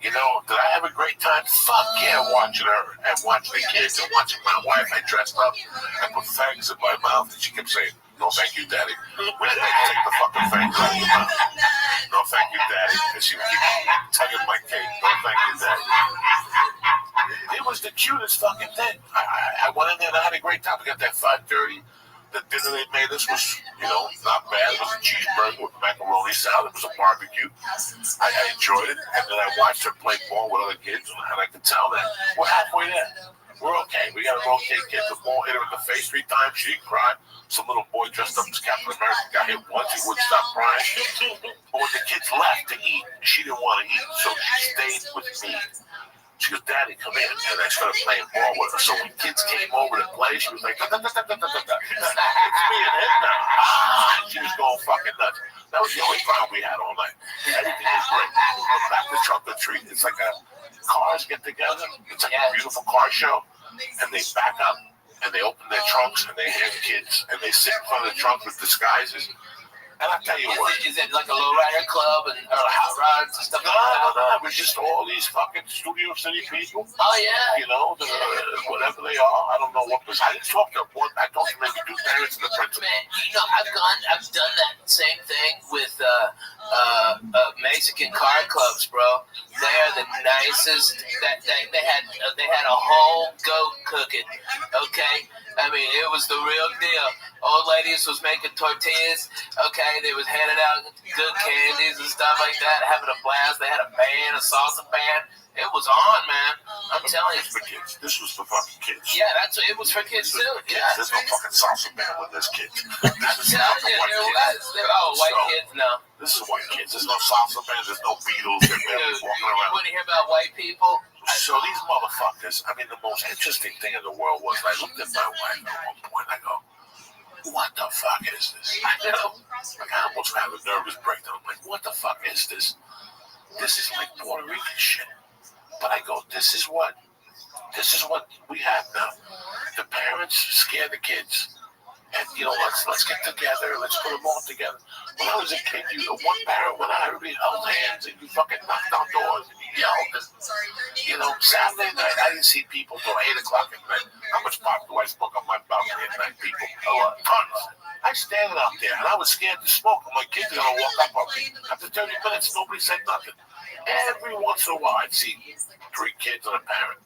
You know, did I have a great time? Fuck yeah, watching her and watching the kids and watching my wife. I dressed up and put fangs in my mouth, and she kept saying, "No, thank you, Daddy." When did I take the fucking fangs out of your mouth? "No, thank you, Daddy." And she would keep tugging my cake. "No, thank you, Daddy." It was the cutest fucking thing. I went in there and I had a great time. We got that 5:30. The dinner they made us was, you know, not bad. It was a cheeseburger with macaroni salad. It was a barbecue. I enjoyed it. And then I watched her play ball with other kids, and I could tell that we're halfway there. We're okay. We got an okay kid. The ball hit her in the face 3 times. She didn't cry. Some little boy dressed up as Captain America got hit once. He wouldn't stop crying. But when the kids left to eat, she didn't want to eat, so she stayed with me. She goes, "Daddy, come in." And I started playing ball with her. So when kids came over to play, she was like, "It's me and him now." She was going fucking nuts. That was the only problem we had all night. Everything was great. But back to Trunk or Treat, it's like cars get together. It's like a beautiful car show. And they back up and they open their trunks and they hand kids and they sit in front of the trunk with disguises. And I tell you what. Is it like a lowrider club and hot rods and stuff like that? No. It was just all these fucking Studio City people. Oh, yeah. You know, whatever they are. I don't know what was. I didn't talk to them. I talked to maybe 2 parents and the principal. Man, you know, I've done that same thing with Mexican car clubs, bro. They are the nicest. They had a whole goat cooking. Okay, I mean it was the real deal. Old ladies was making tortillas. Okay, they was handing out good candies and stuff like that, having a blast. They had a band, a salsa band. It was on, man. I'm telling you. It's for kids. This was for fucking kids. Yeah, it was for kids too. Yeah. There's no fucking salsa band with this kids. This is white kids. White kids, no. This is white kids. There's no salsa band. There's no Beatles. They're barely walking around. You want to hear about white people? So these motherfuckers, I mean, the most interesting thing in the world was I looked at my wife at one point. I go, "What the fuck is this?" I know. Like, I almost have a nervous breakdown. I'm like, "What the fuck is this? This is like Puerto Rican shit." But I go, this is what we have now. The parents scare the kids. And, you know, let's get together. Let's put them all together. When I was a kid, one parent went out, everybody held hands, and you fucking knocked on doors, and you yelled. And, you know, Saturday night, I didn't see people till 8 o'clock at night. How much pop do I smoke on my balcony at night, people? Tons. I standing out there, and I was scared to smoke. My kids are going to walk up on me. After 30 minutes, nobody said nothing. Every once in a while, I'd see 3 kids and a parent.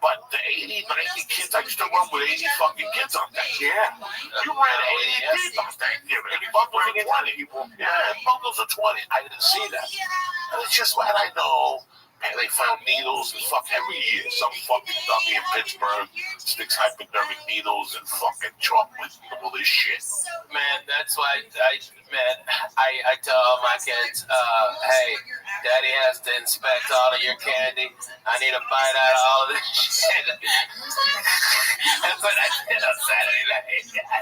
But the 80, 90 kids, I used to run with 80 fucking kids on that. Yeah. You ran 80 people on Thanksgiving. And bundles of 20 people. Yeah, bundles of 20. I didn't see that. And it's just what I know. And they found needles and fuck every year. Some fucking dummy in Pittsburgh sticks hypodermic needles and fucking chocolate and all this shit. Man, that's why I tell all my kids, hey, Daddy has to inspect all of your candy. I need to find out all of this shit. That's what I did on Saturday night.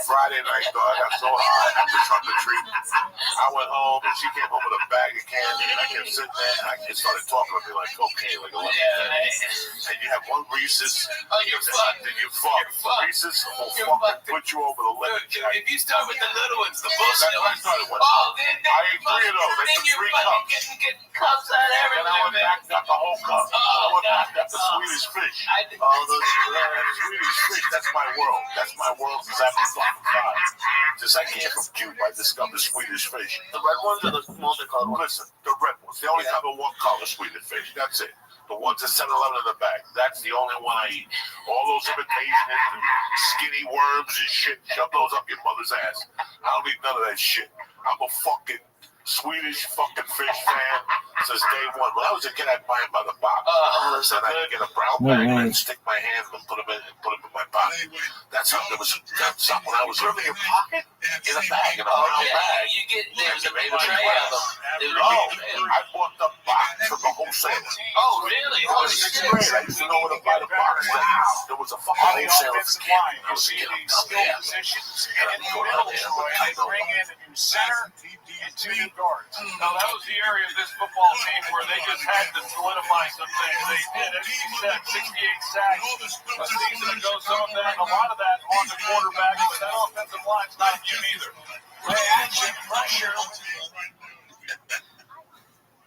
Friday night, dog, I got so high after Trunk or Treat. I went home and she came home with a bag of candy, and I kept sitting there, and I just started talking to me like cocaine, like 11 candies. And you have one Reese's, Oh, you're fucked. then you fuck. Reese's will fucking put you over the limit. If you start with the little ones, the bullshit That's ones. what I started with. Oh, then I ate 3 of those. then That's you're 3 fucking cups. getting cups out Then I everywhere, went back and got the whole cup. I went back and got the Swedish fish. Swedish fish, that's my world. That's my world since I've been fucking 5. Since I came from Cuba, I discovered Swedish fish. The red ones or the multicolored ones? Listen, the red ones. They only have a one color Swedish fish. That's it. The ones that 7-Eleven in the back. That's the only one I eat. All those imitations and skinny worms and shit, shove those up your mother's ass. I don't eat none of that shit. I'm a fucking Swedish fucking fish fan since day one. When I was a kid, I'd buy them by the box. And I'd get a brown bag and I'd stick my hands and put them in my pocket. That's something when I was in your pocket? In a bag, in a brown bag. You get there's a big tray of them. I bought the box from the wholesaler. Oh, really? I was 6th grade. I used to know where to buy the box. There was a fucking wholesaler for candy. I was see getting these skill positions in the middle, they bring in a new center and 2 new guards. Now, that was the area of this football team where they just had to solidify some things. They did, as you said, 68 sacks a season ago. Some of that, a lot of that on the quarterback, but that offensive line's not good either. Play action, pressure.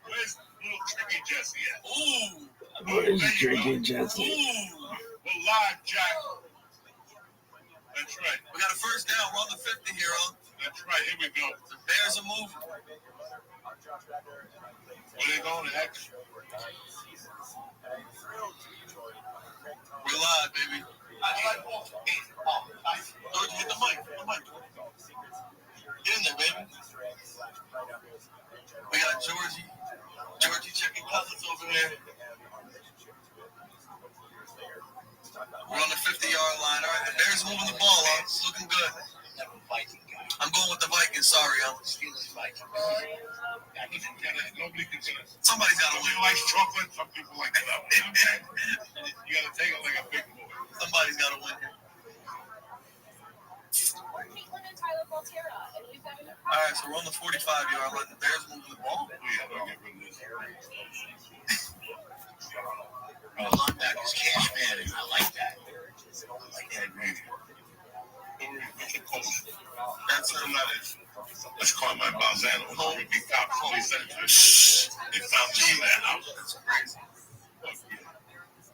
Where's little tricky Jesse at? Ooh. Where's Tricky Jesse? Ooh. Well, live, Jack. That's right. We got a first down. We're on the 50 here, huh? That's right. Here we go. The Bears are moving. Where they going to X? We're live, baby. George, get the mic. Get in there, baby. We got Georgie checking cousins over there. We're on the 50-yard line. All right, the Bears moving the ball. It's looking good. I'm going with the Vikings. Sorry, nobody can say that. Somebody's got to win. Likes chocolate. Some people like that. You got to take it like a big boy. Somebody's got to win here. All right, so we're on the 45-yard line. The Bears moving the ball. Yeah, don't get rid of this. Linebacker's cash man. I like that. That's what that is. Let's call my Balzano. Ricky Cops. They said, shh. They found you in that house. That's crazy.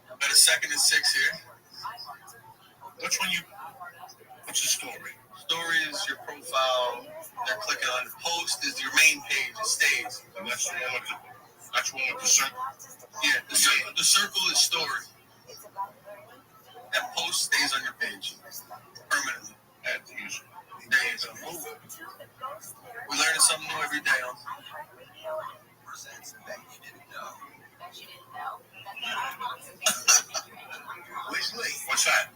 Got a 2nd and 6 here. What's the story? Story is your profile. They're clicking on the post is your main page. It stays. And that's the one with the circle. Yeah, the circle is story. That post stays on your page permanently. As usual. There you go. We're learning something new every day, huh? What's that?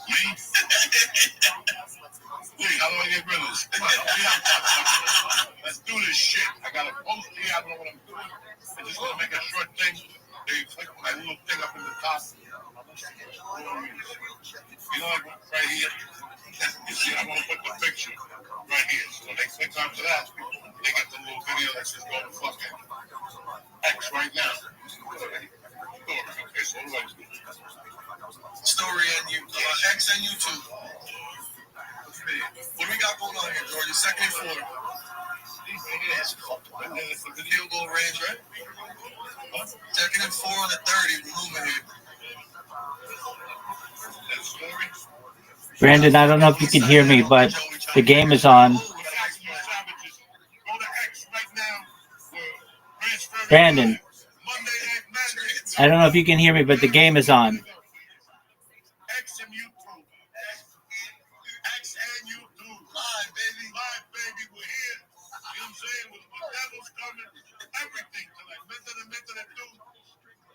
Me? Lee, how do I get rid of this? Let's do this shit. I got a post here. I don't know what I'm doing. I'm just gonna make a short thing. They click my little thing up in the top. You know, like right here. You see, I want to put the picture right here. So they click onto that. They get the little video that says go to fucking X right now. Okay, so what do I do? Story and X and YouTube. What do we got going on here, George? 2nd and 4. The field goal range, right? 2nd and 4 on the 30. We're moving here. Brandon, I don't know if you can hear me, but the game is on. Brandon, I don't know if you can hear me, but the game is on. X and YouTube. X and YouTube. Live, baby. Live, baby. We're here. You know what I'm saying? With the devil's coming. Everything tonight. Method, dude.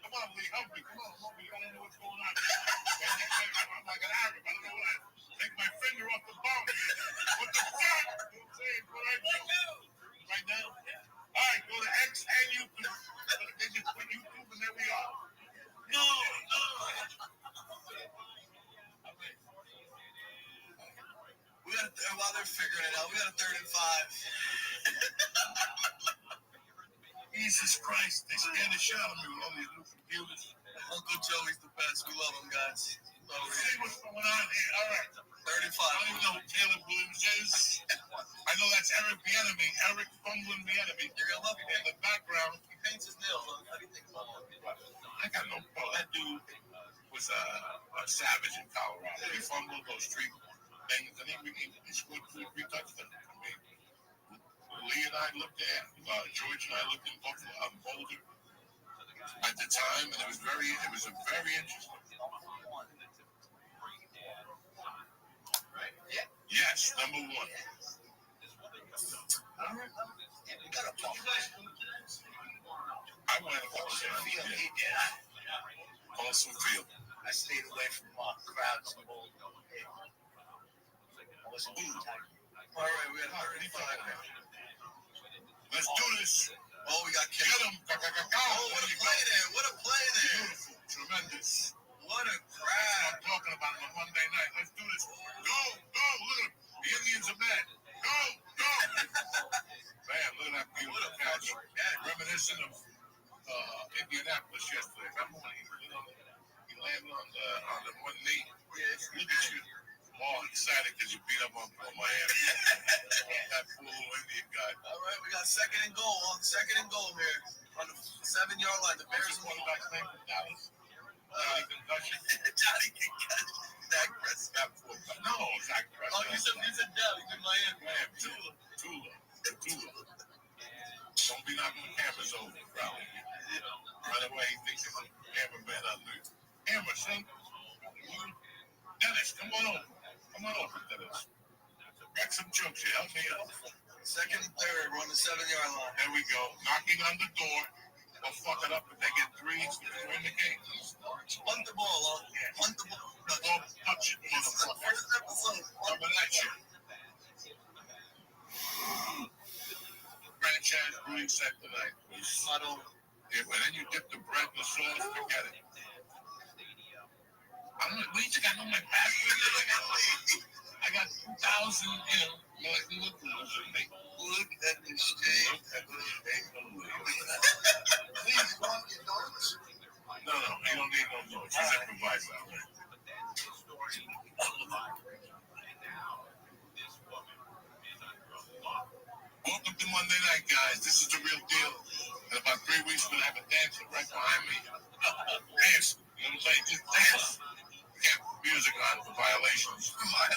Come on, Lee. Help me. Come on. I don't know what's going on. I'm like an Arab. I don't know what take my finger off the bone. What the fuck? You know what I'm saying? What I do? Right now? All right, go to X and YouTube. They just put YouTube and there we are. No. they're figuring it out. We got a 3rd and 5. Jesus Christ, they scared the shit out of me with all these new computers. Uncle Joey's the best. We love him, guys. Let's see what's going on here. All right. 35. I don't even know who Caleb Williams is. I know that's Eric Bieniemy. Eric Fumbling Bieniemy. You're gonna love him. In the background, He paints his nails. How do you think about that? I got no problem. That dude was a savage in Colorado. He fumbled those 3 things, and he scored 2 or 3 touchdowns. I mean, Lee and I looked at, George and I looked in Boulder at the time, and it was a very interesting. Yes, number 1. All right. We got a pump. I went also field. I stayed away from crowds in Boulder. I wasn't all right, we got 35 now. Let's do this. Oh, we got kicked. Get him. Oh, what a play there. What a play there. Beautiful. Tremendous. What a That's grab. what I'm talking about on a Monday night. Let's do this. Go. Look at him. The Indians are mad. Go. Man, look at that beautiful catch. Reminiscent of Indianapolis yesterday. Remember when he landed on the one knee? Yes. Look at you. All excited because you beat up on Miami. That poor little Indian guy. All right, we got 2nd and goal. Second and goal here on the 7-yard line. The Bears are quarterback name from Dallas. Johnny Concussion. Johnny Concussion. Zach Prescott. No, Zach Prescott. Oh, you said Dallas in Miami. Tula. Don't be knocking the cameras over, probably. Right away, he thinks he's a cameraman on the camera, see? Dennis, come on over, Dennis. Got some jokes here. Help me out. 2nd and 3rd. We're on the 7-yard line. There we go. Knocking on the door. They'll fuck it up if they get 3s. We're in the game. Punt the ball. Punt the ball. Don't touch it, motherfucker. First episode. Coming at you. Franchise brewing set tonight. Yeah, but then you dip the bread in the sauce, forget it. I'm like, wait, you got no my password? I got 2,000, look at this shit. Please, you want your notes? No, you don't need no notes. He's improvised out there. Welcome to Monday night, guys. This is the real deal. In about 3 weeks, we're going to have a dancer right behind me. Dance. You know what I'm saying? Just dance. We can't put music on for violations. We got to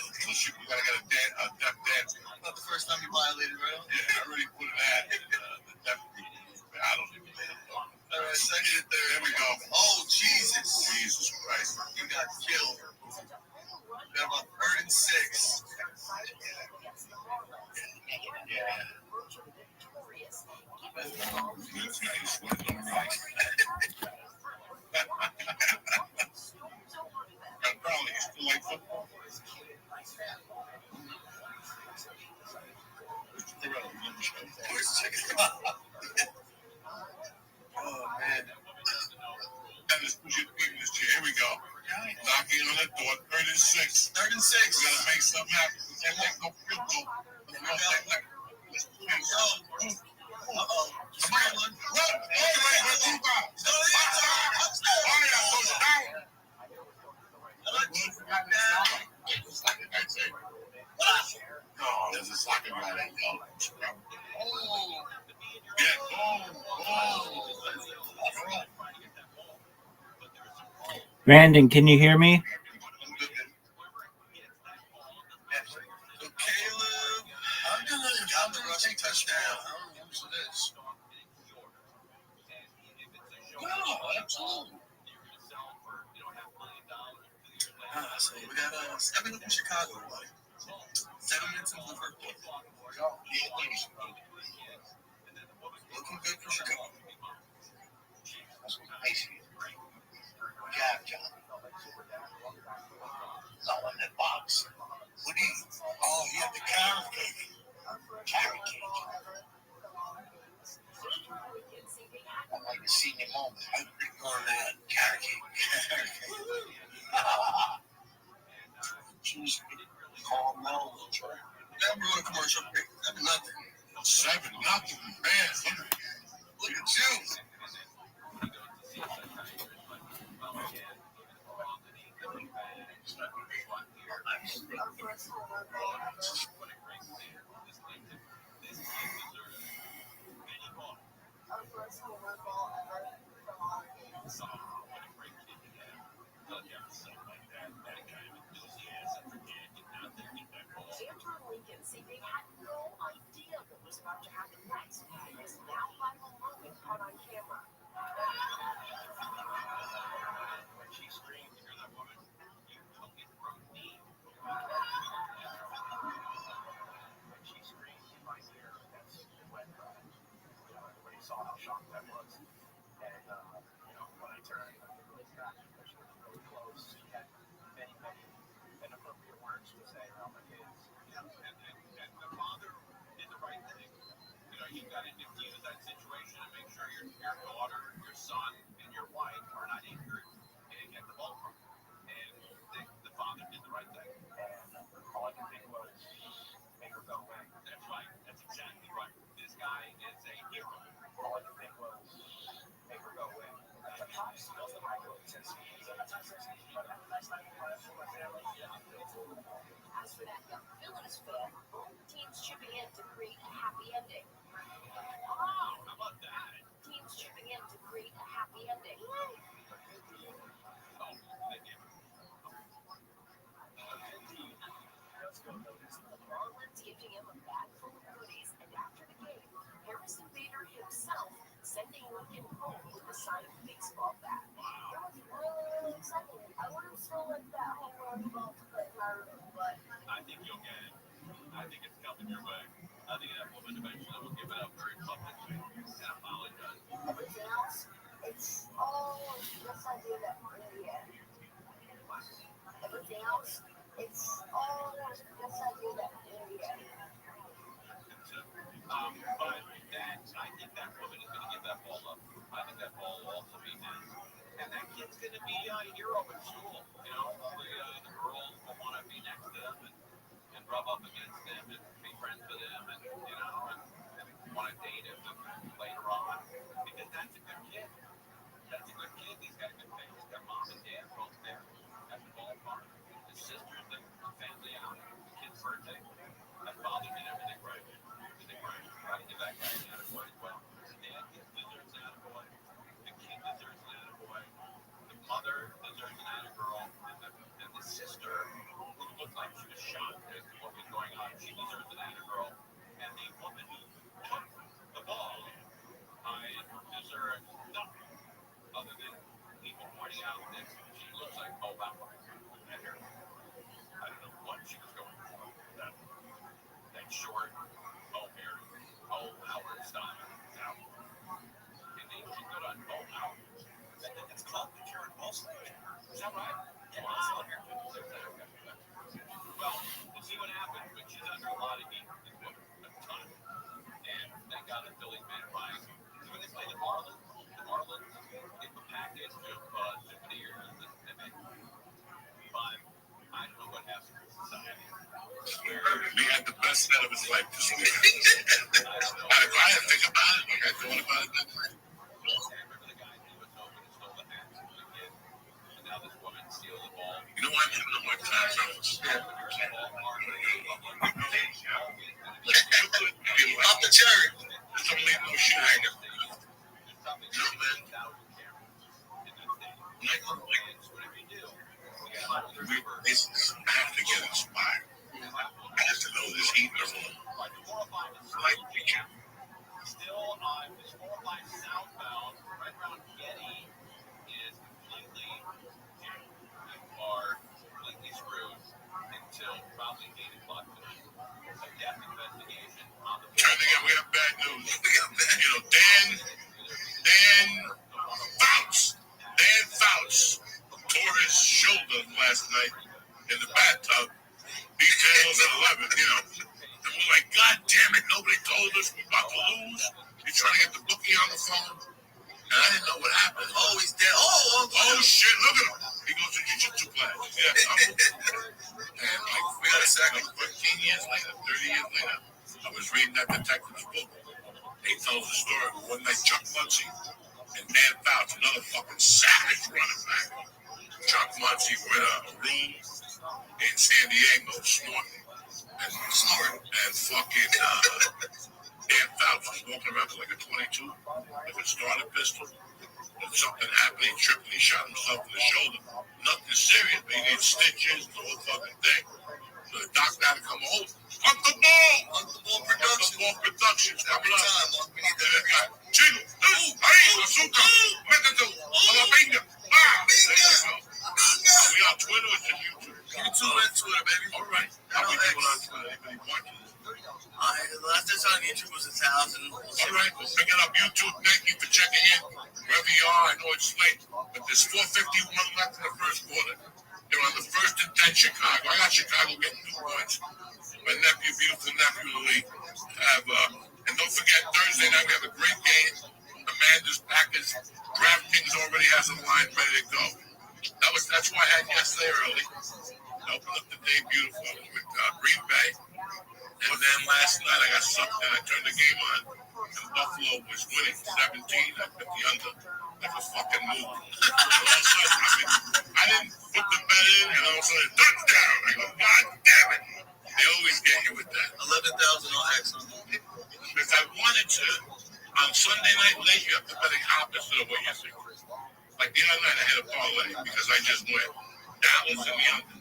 get a deaf dancer. Not the first time you violated, right? Yeah, I already put an ad in the deaf group. I don't even know. All right, 2nd and 3rd. There we go. Oh, Jesus. Jesus Christ. You got killed. We got about 3rd and 6. Probably still like football. Oh, man. Dennis, push your feet in this chair. Here we go. Knocking on the door. 3rd and 6. 3rd and 6. We gotta make something happen. We can't make no field goal. Uh-oh. Scrambling. Run! No, there's a soccer guy that yelled. Yeah, Brandon, can you hear me? So Caleb, I'm gonna rushing touchdown. I don't know who it is. No, absolutely. So we got 7 minutes from Chicago, buddy. 7 minutes into the first quarter. Looking good for Chicago. That's nice. Good job, John. No, in the box. What do you? Oh, you have the carrot cake. Carrot cake. I'm like a senior moment. I've been on that carrot cake. Jeez, caramel. you've got to diffuse that situation and make sure your daughter, your son, and your wife are not injured and get the ball from them. And the father did the right thing. And all I could think was, make her go away. That's right. That's exactly right. This guy is a hero. All I could think was, make her go away. The cops also might go to Tennessee. As for that young Phillies fan, teams chipping in to create a happy ending. How about that? Teams chipping in to create a happy ending. Marlins gifting him a bag full of goodies, and after the game, Harrison Bader himself sending Lincoln home with a signed baseball bat. It was really exciting. I would have still liked that home run ball to play in my room, but I think you'll get it. I think it's coming your way. I think that woman eventually will give it up very publicly and apologize. everything else, it's all this idea that in the end. Everything else, it's all this idea that in the end. But I think that woman is going to give that ball up. I think that ball will also be his. And that kid's going to be a hero in school. You know, the girls will want to be next to him and rub up against him and be friends with him and, you know, and want to date him later on. Because that's a good kid. That's a good kid. He's got a good face. Their mom and dad are both there at the ballpark. His sister's the family out. The kid's birthday. That father did everything right. Got to give that guy an attaboy as well. The dad deserves an attaboy. The kid deserves an attaboy. The mother deserves an attagirl. And the sister, who looked like she was shocked at what was going on, she deserves an attagirl. And the woman who took the ball, deserves nothing other than people pointing out that she looks like Mo Bauer. And her, I don't know what she was going for. That short, Mo hair. Mo Howard style. Now, and they should go on Mo Howard. It's called the Jared Wilson. Is that right? Yeah, wow. Well, we'll see what happens, but she's under a lot of heat. A ton. And thank God the Phillies made it by. When they play the Marlins give a package of souvenirs and then but I don't know what happens in society. We had the best set of his life this week. I had to think about it. Like I thought about it. Remember the guy who was open and stole the hat from the kid, and now this woman steals the ball. You know what? I don't know what time zones. Off the cherry. Some late no shit hanger. No, man. I have to get inspired. I have to know this heat in the room. Like preaching. Still on this 405 southbound, right around Getty, is completely jammed. You are completely screwed until probably 8 o'clock tonight. A death investigation on the Trying to get, we have bad news. We got bad, you know, Dan Fouts tore his shoulder last night in the bathtub. Details at 11, you know. And we're like, God damn it, nobody told us we're about to lose. You're trying to get the bookie on the phone. And I didn't know what happened. Oh, he's dead. Oh, shit, look at him. He goes to jiu-jitsu class. Yeah, and like, we got a second. 15 years later, 30 years later, I was reading that detective's book. He tells the story of one night Chuck Muncie and Dan Fouts, another fucking savage running back. Chuck Muncie were in a room in San Diego snorting and fucking Dan Fouts was walking around with like a 22, like a starter pistol. And something happened, he tripped and he shot himself in the shoulder. Nothing serious, but he needed stitches, the whole fucking thing. So the doctor had to come home. Up the ball Productions coming up. We need that. Chico, ahí, azúcar, métete, jalapeño, we on Twitter or just YouTube? YouTube and Twitter, baby. All right. How many people on Twitter? Anybody watching? The last I saw on YouTube was 1,000. All right, well, pick it up. YouTube, thank you for checking in. Wherever you are, I know it's late, but there's 4:51 left in the first quarter. They're on the first and 10 Chicago. I got Chicago getting 2 points. My nephew, beautiful nephew, Lee, have And don't forget, Thursday night we have a great game. Amanda's Packers. DraftKings already has a line ready to go. That's why I had yesterday early. Opened up the day beautiful. I was with Green Bay. And then last night I got sucked in. I turned the game on. And Buffalo was winning 17. I put the under. Like a fucking move. And all of a sudden, I didn't put the bet in. And all of a sudden, touchdown. I go, God damn it. They always get you with that. 11,000 on X. Because I wanted to. On Sunday night late, you have to bet the opposite of what you think. Like the other night, I had a parlay because I just went. Dallas and the under.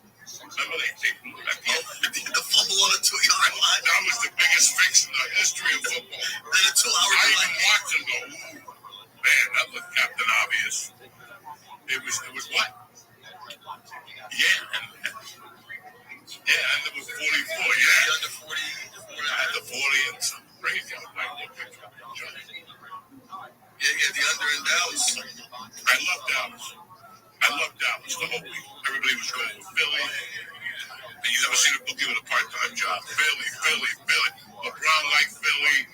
Remember they blew that the fumble on the 2-yard line. That was the biggest fix in the history of football. Then a 2 hour I even watched him go, ooh, man, that looked Captain Obvious. It was what? Yeah, and it was 44. Yeah, under 40. Under 40 and some crazy. I was like, yeah, the under in Dallas. I love Dallas. The whole week. Everybody was going with Philly. And you never seen a bookie with a part-time job. Philly. LeBron liked Philly.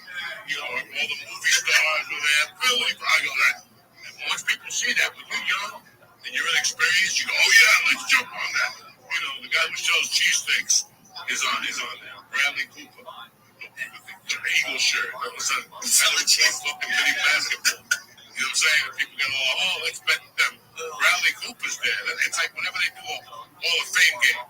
You know, all the movie stars were there. Philly. I go that. And once people see that, when you're young and you're inexperienced, you go, oh yeah, let's jump on that. You know, the guy who sells cheesesteaks is on there. Bradley Cooper. The Eagle shirt. That was a fucking mini basketball. You know what I'm saying? People get all, oh, let's bet them. Bradley Cooper's there. It's like whenever they do a Hall of Fame game,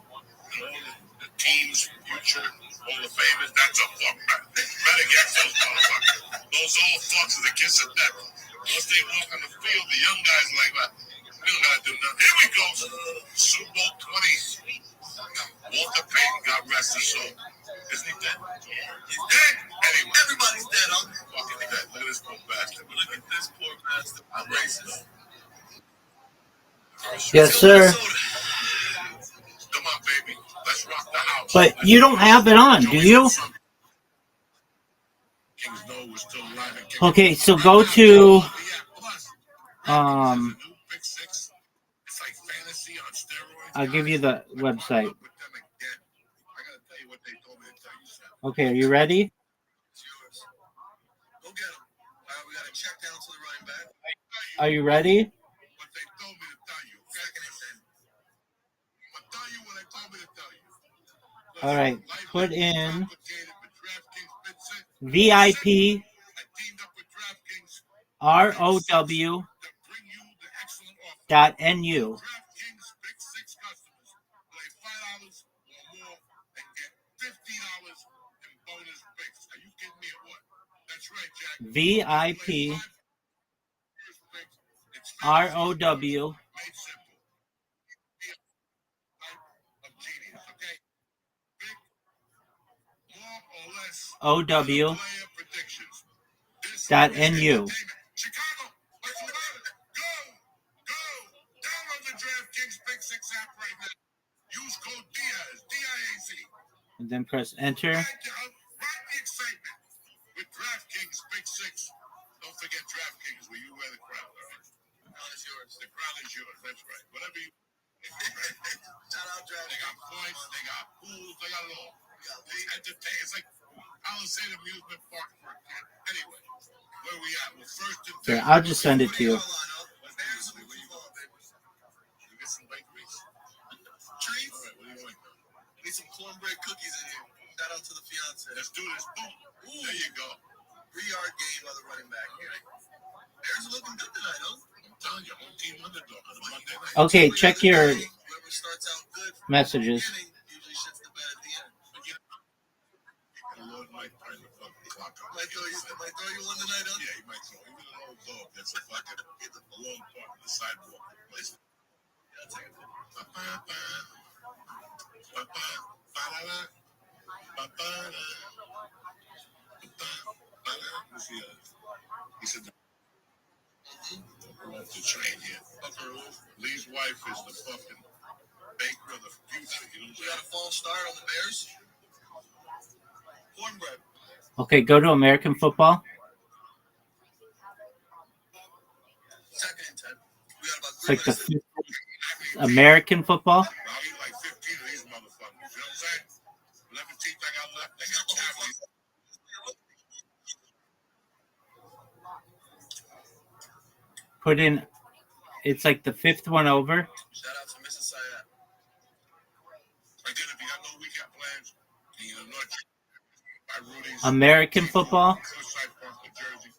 you know, the team's future Hall of Famers, that's a fuck. Bet against those motherfuckers. Those old fucks are the kiss of death. Once they walk on the field, the young guys are like, well, we don't gotta do nothing. Here we go. Super Bowl 20. Walter Payton, God rest his soul. Isn't he dead? He's dead. Anyway, everybody's dead. I'm fucking dead. Look at this poor bastard. Look at this poor bastard. I'm racist. Yes, sir. Come on, baby. Let's rock the house. But you don't have it on, do you? Okay, so go to I'll give you the website. Okay, are you ready? Are you ready? All right, put in VIP ROW.NU. VIP ROW. OW.NU. And then press enter. With DraftKings Big Six. Don't forget DraftKings where you wear the crown. All right? The crown is yours. The crown is yours. That's right. Whatever you. Shout out DraftKings. They got points. They got pools. They got it all. It's entertaining. It's like Palisade amusement park for a kid. Anyway, where we at? We're first and Here, I'll just send it to you. You get some bakeries? Treats? All right, what do you want? Need some cornbread cookies in here. Shout out to the fiance. Let's do this. Boom. Ooh. There you go. 3-yard game by the running back here. Bears are looking good tonight, huh? I'm telling you, home team underdog on a Monday night. Okay, check your Whoever starts out good messages. usually shits the bed at the end. The Lord might turn the fucking clock on. Might throw you one tonight, huh? Yeah, he might throw. Even an old dog that's a fucking long part of the sidewalk. Listen. Yeah, I'll take it. He said, we're off the train here. Lee's wife is the fucking baker of the future. You know, we got a false start on the Bears. Cornbread. Okay, go to American football. Second and 10. We got about It's like the American football. I'll eat like 15 of these motherfuckers. You know what I'm saying? 11 teeth I got left. They got cavities. put in. It's like the fifth one over. Shout out to Mrs. Syed. Again, if you got no weekend plans, you know, by Rudy's American football. Cliffside Park, New Jersey.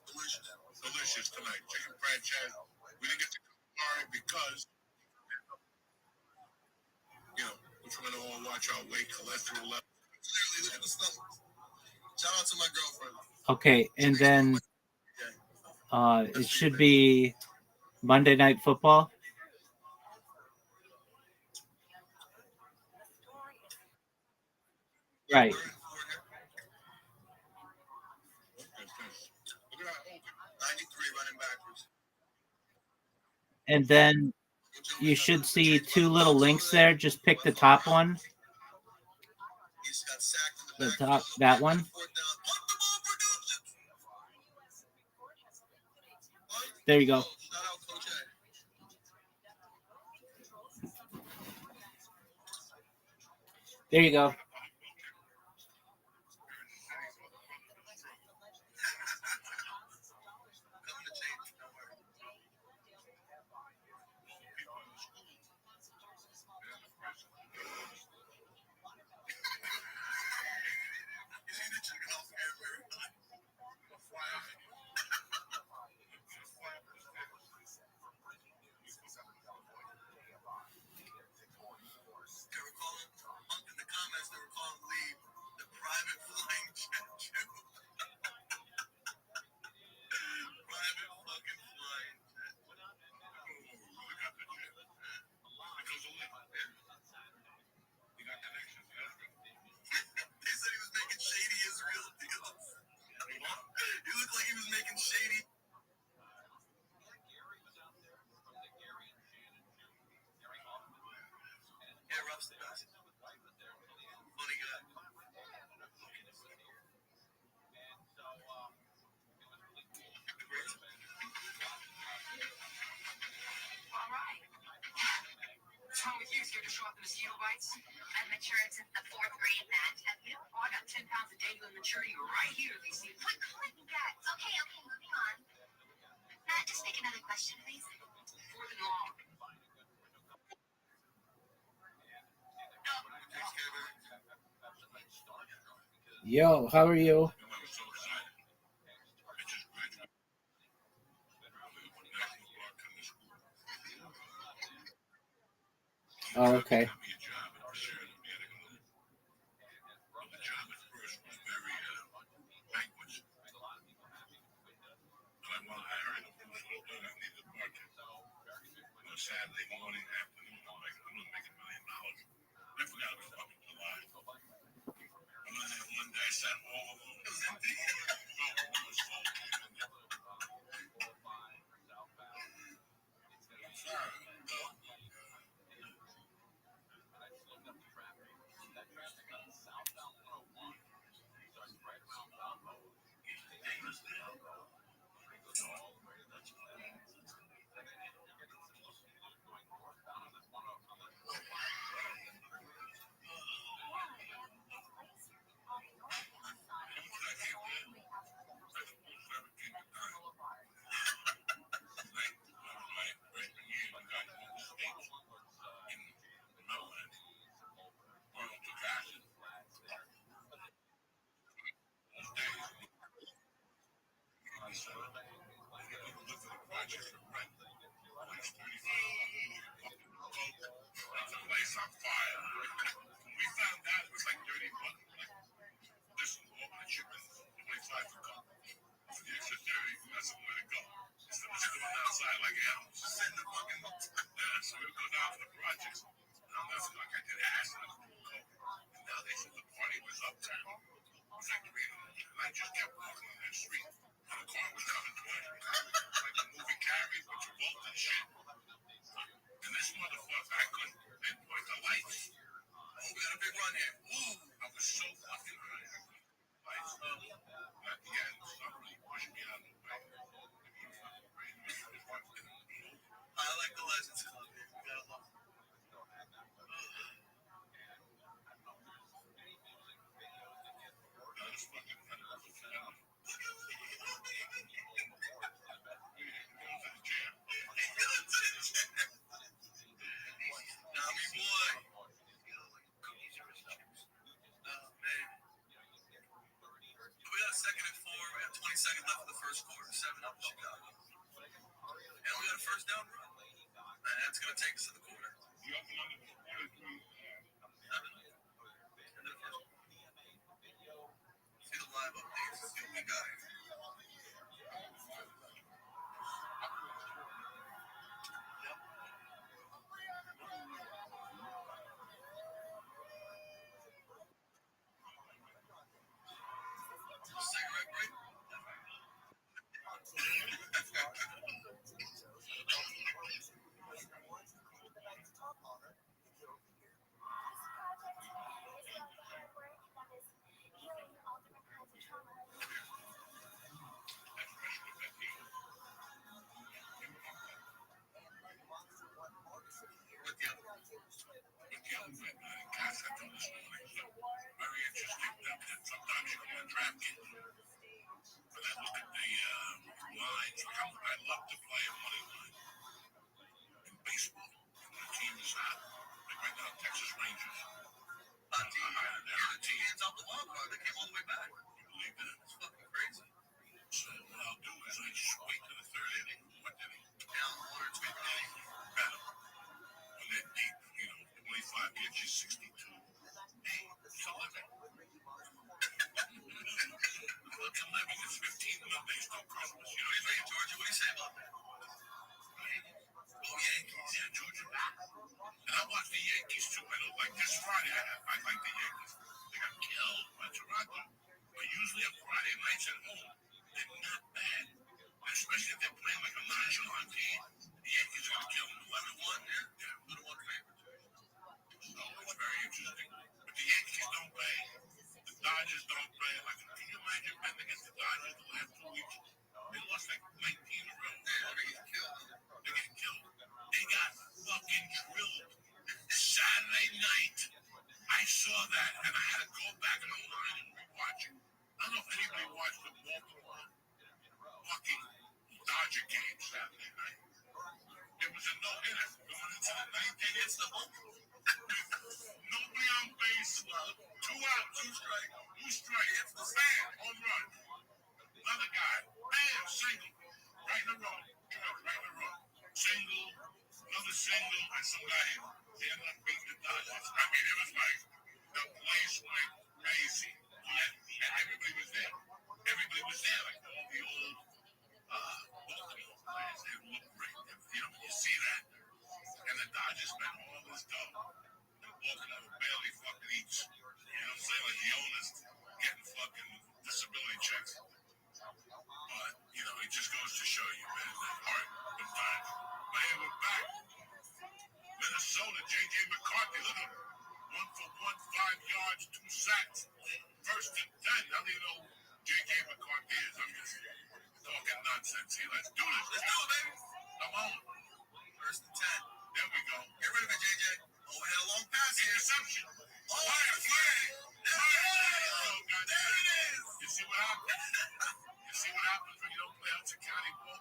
Delicious tonight. Chicken franchise. We didn't get to sorry because you know we're trying to all watch our weight, cholesterol level. Clearly, look at the stomach. Shout out to my girlfriend. Okay, and then it should be Monday Night Football. Right. And then you should see two little links there. Just pick the top one. The top, that one. There you go. There you go. What's wrong with you? Scared to show up the mosquito bites? I'm mature since the 4th grade, Matt. Oh, I got 10 pounds of dangling maturity right here, Lacey. Quit calling that. Okay, moving on. Matt, just pick another question, please. For the long. Yo, how are you? Oh, okay. Saturday morning, afternoon, I'm like, I'm gonna make $1 million. I forgot it was fucking July. And then one day I sat all alone. It was empty. It was full. See the live updates. See what we got here. Cigarette break? Very interesting that sometimes you go on DraftKings and I look at the lines. I love to play a money line in baseball. When a team is hot, like right now, Texas Rangers. The team hands off the wild card. They came all the way back. You believe that? It's fucking crazy. So what I'll do is I just wait to the third inning. What inning? Down 1 or 2 inning. Bet them. When they're deep, 25 inches, 62. Hey, it's a living. It's a living. It's 15 Mondays till Christmas. What do you think, Georgia? What do you say about that? Oh, Yankees. Yeah, Georgia. And I watch the Yankees too. I know, like this Friday, I like the Yankees. They got killed by Toronto. But usually on Friday nights at home, they're not bad. Especially if they're playing like a nonchalant team. The Yankees are going to kill them 11-1. Yeah, 11-1 favorite. Oh, it's very interesting. But the Yankees don't play. The Dodgers don't play. Like, can you imagine betting against the Dodgers the last 2 weeks? They lost like 19 in a row. Yeah, they get killed. They're getting killed. They got fucking drilled Saturday night. I saw that, and I had to go back in the line and rewatch it. I don't know if anybody watched the Baltimore fucking Dodger game Saturday night. It was a no-hitter going into the 19th. It's the nobody on base. 2 out, 2 strike. 2 strikes. Bam, home run. Another guy. Bam, single. Right in a row. Right in a row. Single. Another single. And some guy they ended up beating the Dodgers. I mean, it was like the place went crazy. And everybody was there. Everybody was there. Like all the old Baltimore players. They look great. When you see that. And the Dodgers spent all this dough. And Baltimore barely fucking eats. You know what I'm saying? Like the owners getting fucking disability checks. But, it just goes to show you, man, that heart sometimes. But hey, we're back. Minnesota, J.J. McCarthy, look at him. 1 for 1, 5 yards, 2 sacks. 1st and 10. How do you know J.J. McCarthy is? I'm just talking nonsense here. Let's do this. Let's do it, baby. Come on. 1st and 10. There we go. Get rid of it, JJ. Oh, we had a long pass here. Interception. Oh, flag. There it is. You see what happens? You see what happens when you don't play Hudson County ball?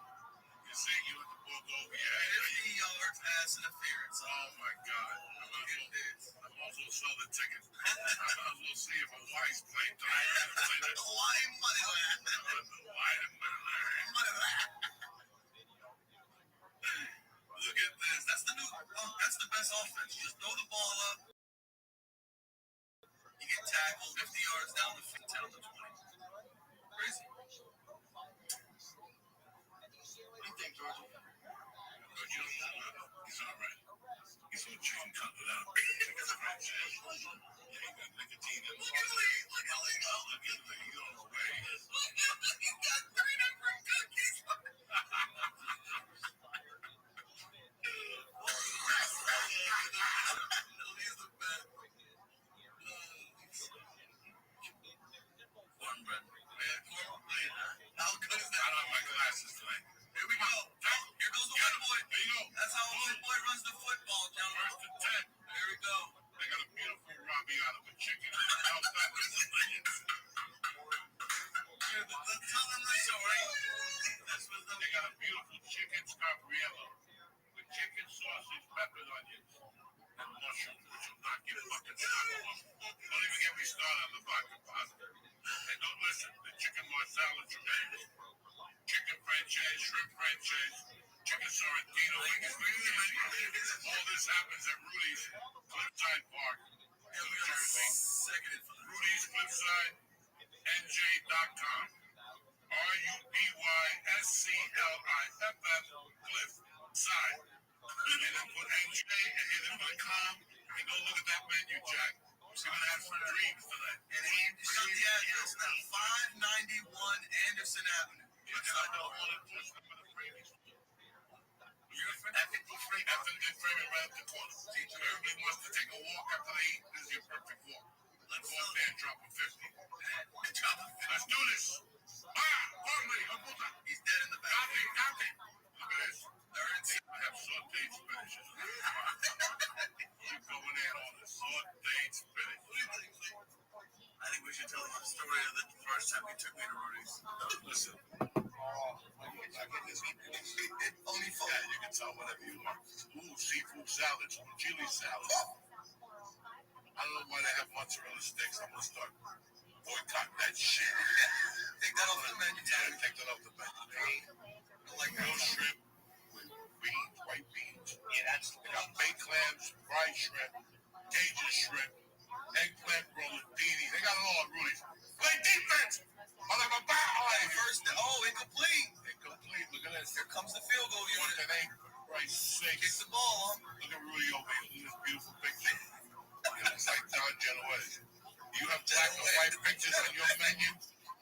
You see, you let the ball go over your head. 50-yard pass interference. Oh, my God. I'm also sell the ticket. I might as well see if Hawaii's playing tonight. Hawaii money line. Hawaii money line. Look at this. That's the best offense. You just throw the ball up. You get tackled 50 yards down the 10 on the 20. Crazy. What do you think, George? He's all right. He's a chicken cutlet out. Chicken franchise. Yeah, he got nicotine in his Look at Lee. Look at Lee. Look at Lee. He's on his way. He got 3 different cookies. Lee's the best. Cornbread. Man, cornbread. How good is that? I don't have my glasses tonight. Here we go. Here goes the white boy. There you go. That's how a white boy runs the football, gentlemen. 1st and 10. Here we go. They got a beautiful Robbie out of a chicken. How's that? Tell them this, all right? They got a beautiful chicken scabriello with chicken sausage, peppered onions, and mushrooms, which will knock your fucking stomach off. Don't even get me started on the vodka pasta. And don't listen, the chicken marsala is tremendous. Chicken franchise, shrimp franchise, Chicken Sorrentino. All this happens at Rudy's Cliffside Park, New Jersey. Rudy's Cliffside, NJ.com. RUDYSCLIFF Cliff Side. And then put NJ and hit it with a com. And go look at that menu, Jack. We're gonna have some dreams tonight. And Anderson, the address now, 591 Anderson Avenue. Yes, I know all the just number the framing. You're F50 framing right up the corner. Everybody wants to take a walk after they eat. This is your perfect walk. Let's go up there and drop a 50. Let's do this. He's dead in the back. Got me. Look at this. I have sauteed spinach. Keep going in on the sauteed spinach. I think we should tell them the story of the first time you took me to Rudy's. Listen. Only fun. Yeah, you can tell whatever you want. Ooh, seafood salads, chili salad. I don't know why they have mozzarella sticks. I'm gonna start boycotting that shit. Take that off the menu. Yeah, take that off the menu. I like grilled shrimp with beans, white beans. Yeah, that's. They got baked clams, fried shrimp, Cajun shrimp, eggplant rollatini. They got it all at Rudy's. Play defense. First, incomplete. Incomplete. Look at this. Here comes the field goal unit. What the name? Christ's sake. Kick the ball. Look at Rudy over here. Look at this beautiful picture. It looks like John Genoese. You have black and white pictures on your menu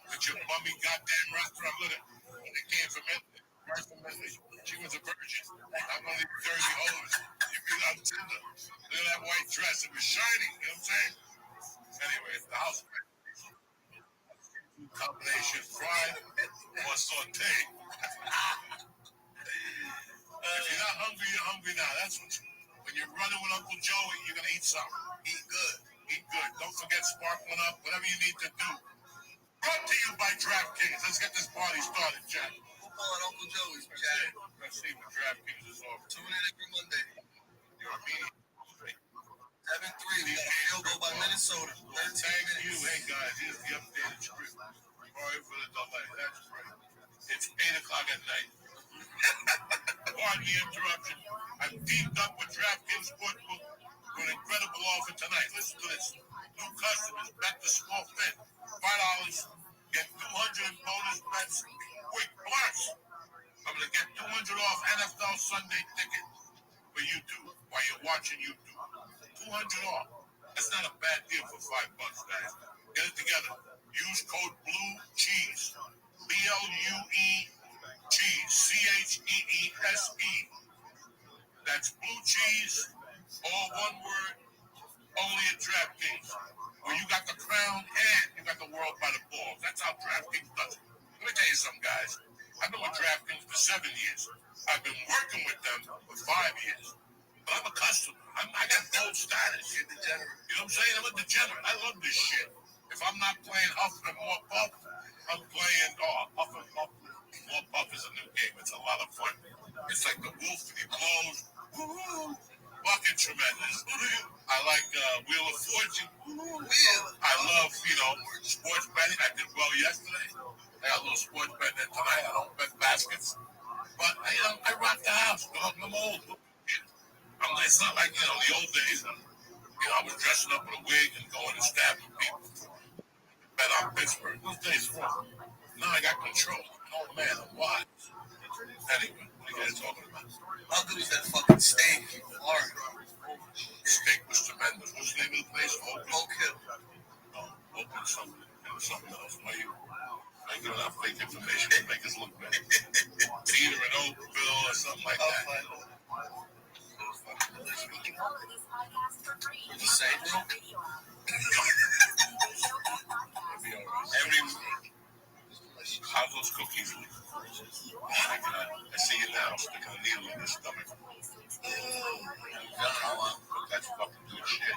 with your mummy goddamn restaurant. Look at when it came from Italy. She was a virgin. I'm only 30 old. You beat on Tinder. Look at that white dress. It was shining. You know what I'm saying? Anyway, it's the house combination fried or sauteed. If you're not hungry, you're hungry now. That's what when you're running with Uncle Joey, you're going to eat something. Eat good. Eat good. Don't forget sparkling up, whatever you need to do. Brought to you by DraftKings. Let's get this party started, Jack. Football at Uncle Joey's, Jack. Let's see what DraftKings is offering. Tune in every Monday. You're a meeting. 7-3. We got a field goal by Minnesota. Thank you. Hey, guys, here's the updated script. Sorry for the delay. That's great. It's 8 o'clock at night. Pardon the interruption. I've teamed up with DraftKings Sportsbook for an incredible offer tonight. Listen to this. New customers bet the small bet. $5. Get 200 in bonus bets. Quick plus. I'm going to get 200 off NFL Sunday ticket for YouTube while you're watching YouTube. 200 off. That's not a bad deal for $5, guys. Get it together. Use code BLUECHEESE. BLUE cheese. CHEESE. That's blue cheese. All one word. Only at DraftKings. Where you got the crown and you got the world by the balls. That's how DraftKings does it. Let me tell you something, guys. I've been with DraftKings for 7 years. I've been working with them for 5 years. But I'm a customer. I got gold status. You're degenerate. You know what I'm saying? I'm a degenerate. I love this shit. If I'm not playing Huff and More Puff, I'm playing Huff and Puff. More Puff is a new game. It's a lot of fun. It's like the wolf and he blows. Fucking tremendous. I like Wheel of Fortune. I love, sports betting. I did well yesterday. I got a little sports betting tonight. I don't bet baskets. But, I rock the house. I'm old. It's not like, the old days. I was dressing up with a wig and going and stabbing people. Bet on Pittsburgh. Those days were. Now I got control. Oh, man, I'm wise. Anyway, what are you guys talking about? How good was that fucking steak in Florida? Steak was tremendous. What's the name of the place? Oak Hill. No, Oak was something. It was something else. Why you giving out fake information to make us look better? Either in Oakville or something like that. The same thing. How's those cookies? I see you now sticking a needle in your stomach. That's fucking good shit.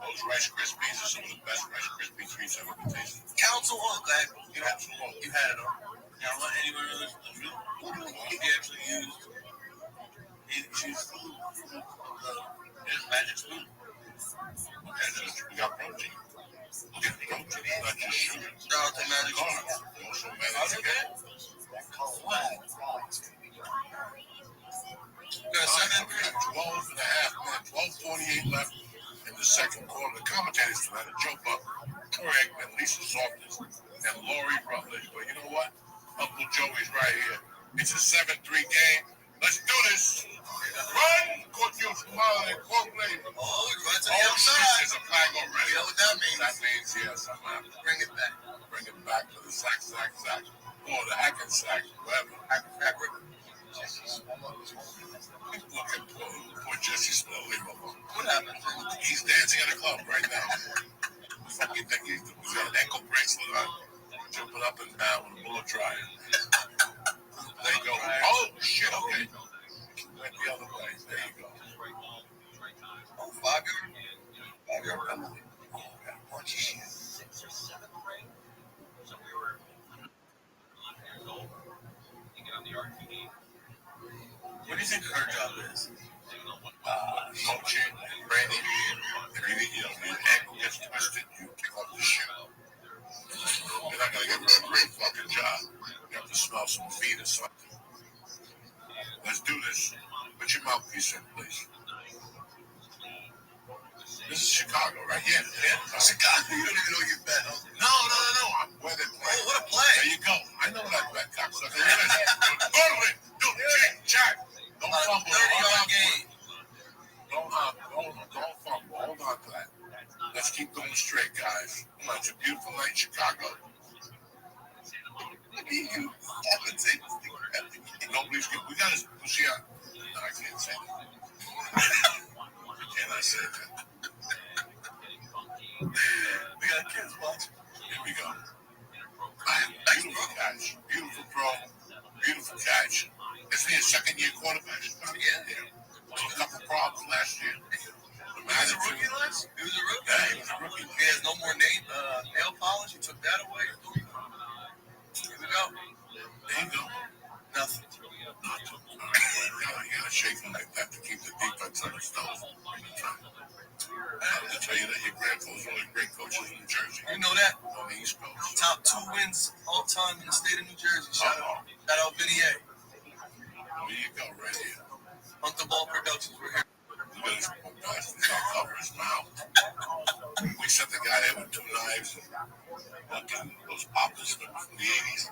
Those Rice Krispies are some of the best Rice Krispie treats I've ever tasted. Council Hall, glad you had some more. You had it on. You don't want anywhere else to do. He actually used food. Magic spoon. And we got protein. Get protein, not just sugar. Shout out to Magic. Also managed to get 12 and a half minutes, 12:48 left in the second quarter. The commentators tonight are Joe Buck, Troy Aikman, Lisa Softis, and Lori Rutledge. But you know what? Uncle Joey's right here. It's a 7-3 game. Let's do this. Run! Coach Yoshimawa and Court Lane. Oh, run to the outside. There's a flag already. You know what that means? That means, yes, I'm going to have to bring it back. Bring it back to the sack. Or the hack and sack, whatever. Hack river. Look at poor Jesse Smollett. What happened? He's dancing at a club right now. Fucking think he's got an ankle bracelet on, jumping up and down with a bullet dryer. There you go. Oh, shit, okay. Went the other way. There you go. Oh, 5 yard penalty. Oh, got a bunch of shit. 6th or 7th grade. So we were 11 years old. You get on the RTD. What do you think her job is? Coaching, training. If you need, your ankle gets twisted, you pick up the shoe. You're not going to get a great fucking job. You have to smell some feet or something. Let's do this. Put your mouthpiece in, please. This is Chicago, right? Yeah. Chicago. You don't even know your bet. No. Where they play. Oh, what a play. There you go. I know that bet, cocksucker. Totally. Jack. Don't fumble. Don't fumble. Hold on to that. Let's keep going straight, guys. Come on, it's a beautiful night in Chicago. You. Nobody's good. We got to see how. No, I can't say that. Can I say that? We got kids watching. Here we go. Beautiful catch. Beautiful throw. Beautiful catch. Isn't he a second-year quarterback? Yeah. A couple problems last year. He was a rookie last? He was a rookie? Yeah, he was a rookie. He has no more nail polish. He took that away. Here we go. There you go. Nothing. You gotta shake him like that to keep the defense on his toes. I have to tell you that your grandfather's one of the great coaches in New Jersey. You know that? On the East Coast. Top 2 wins all time in the state of New Jersey. Shout out Vinny A. There you go, right here. Hunter Ball Productions, we're here. Look at this poor bastard. He's on cover his mouth. We sent the guy there with 2 knives and fucking those poppers from the 80s.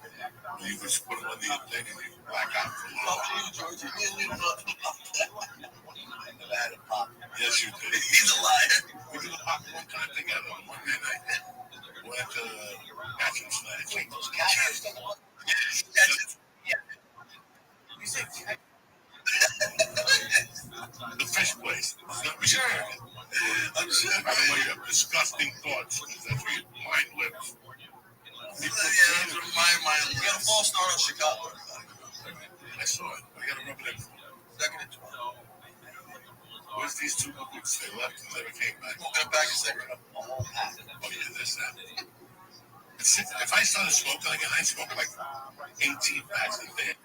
You could put them on the thing and you black out for a little while. George, you didn't leave up. I never had a pop. Yes, you did. He's a liar. We did a pop one time together on Monday night. We went to Catch and Snatch. You said the fish place. I'm sure. By the way, you have disgusting thoughts. That's where your mind lives. Yeah, that's where my mind lives. You got a false start on Chicago. I saw it. We got to rub it in. Second and 12. Where's these 2 books? They left and never came back. We'll get back in second. Oh, yeah, that's that. If I started smoking again, I'd smoke like 18 packs a day.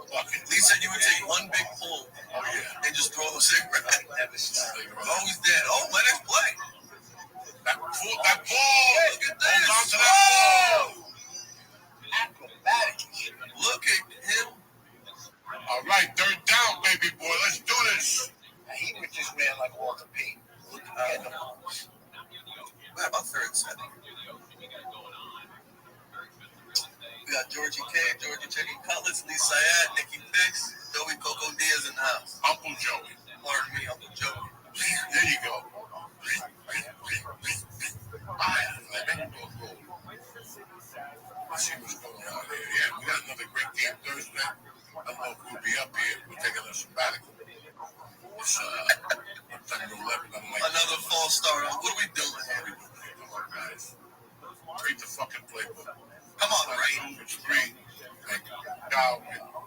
He said you would take one big pull and just throw the cigarette. Always dead. Oh, let us play. That ball. Look at this. Hold on to that ball. Acrobatic. Look at him. All right, 3rd down, baby boy. Let's do this. He was just ran like Walter Payton. Look at him. What about 3rd and 7? We got Georgie K, Georgie Chicken Cutlets, Lee Syed, Nikki Fix, Joey Coco Diaz in the house. Uncle Joey. Pardon me, Uncle Joey. There you go. Let's see what's going on here. Yeah, we got another great game Thursday. I don't know if we'll be up here. We're taking a sabbatical. It's another false start. What are we doing here? Come on, guys. Read the fucking playbook. Come on, right? It's free. Thank you. Now,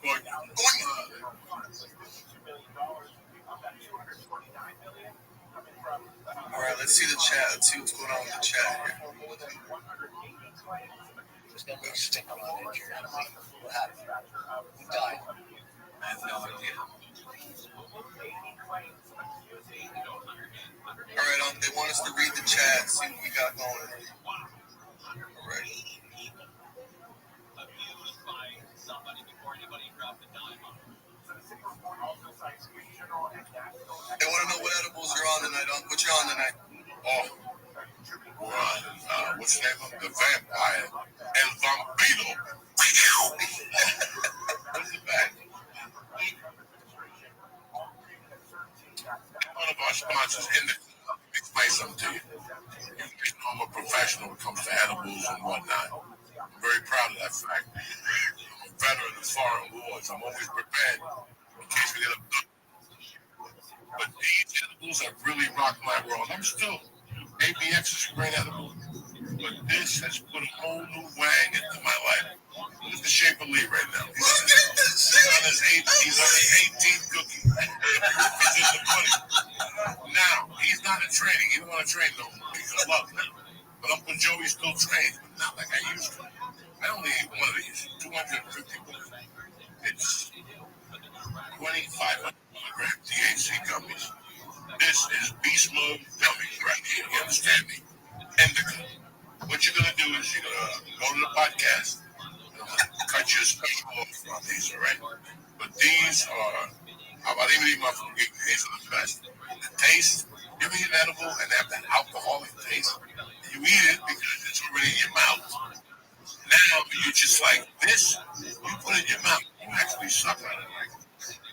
going. All right, let's see the chat. Let's see what's going on with the chat here. There's going to be a sticker on it. What happened? Who died? I have no idea. All right, they want us to read the chat, see what we got going. All right. One of our sponsors in the explain something to you. You know I'm a professional when it comes to edibles and whatnot. I'm very proud of that fact. I'm a veteran of foreign wars. I'm always prepared in case we get a. But these edibles have really rocked my world. I'm still ABX is a great edible, but this has put a whole new wang into my life. Look at the shape of Lee right now. He's on his 18th cookie. He's in the pudding. Now, he's not in training. He don't want to train no more. He's in love now. But Uncle Joey still trains, but not like I used to. I only ate one of these, 250 bucks. It's 2,500 milligram THC gummies. This is beast mode gummies right here. You understand me? Indica. What you're going to do is you're going to go to the podcast and cut your special off on these, all right? But these are, these are the best. The taste, you ever eat an edible and have that alcoholic taste? You eat it because it's already in your mouth. Now you're just like this, you put it in your mouth, you actually suck on it. Like,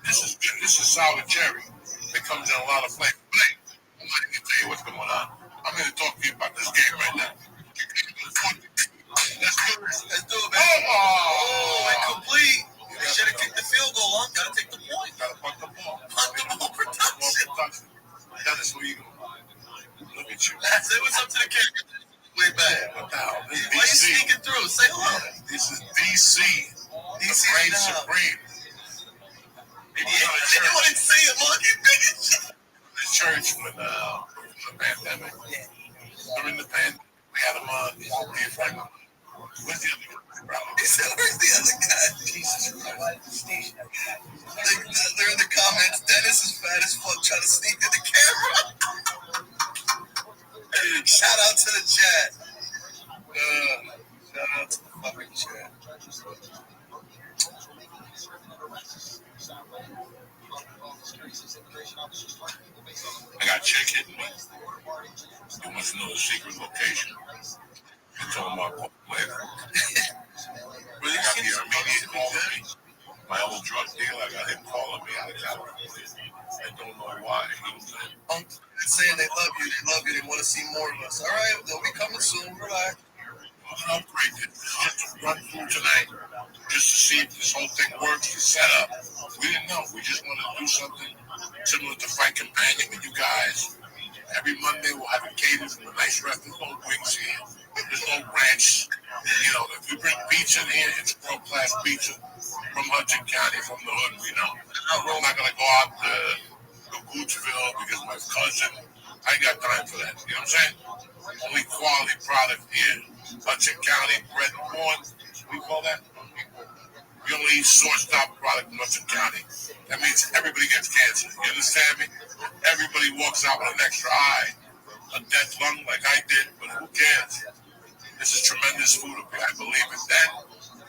this is good. This is sour cherry. It comes in a lot of flavor. I'm not going to tell you what's going on. I'm going to talk to you about this game right now. Let's do it, baby. Oh, incomplete. You should have kicked the field goal. Gotta take the point. Gotta punt the ball. Punt the ball production. Dennis, where you going? Look at you. Say what's up to the camera. Way back. What the hell? This is DC. Why you sneaking through? Say hello. This is DC. DC reign supreme. I want to see him. Look at me. The church when the pandemic. During the pandemic, we had him on. Where's the other guy? He said, where's the other guy? Jesus Christ. They're in the comments. Dennis is fat as fuck trying to sneak in the camera. Shout out to the chat. Shout out to the fucking chat. I got chick hitting me. You must know the secret location. I told him I'll call later. Really? I got the Armenian calling me. My old drug dealer, I got him calling me out of California. I don't know why. They're saying they love you. They love you. They want to see more of us. All right, they'll be coming soon. Relax. I'll upgrade it. Just to run through tonight, just to see if this whole thing works, the setup. We didn't know. We just wanted to do something similar to Fight Companion with you guys. Every Monday we'll have it catered from a nice restaurant. There's no wings here. There's no ranch. You know, if we bring pizza in here, it's world-class pizza from Hudson County, from the hood, we know. I'm not going to go out to Goochville because my cousin, I ain't got time for that. You know what I'm saying? Only quality product here. Hudson County, bread and corn. We call that? We only eat sourced-out product in Hudson County. That means everybody gets cancer. You understand me? Everybody walks out with an extra eye, a dead lung like I did, but who cares? This is tremendous food. I believe it then,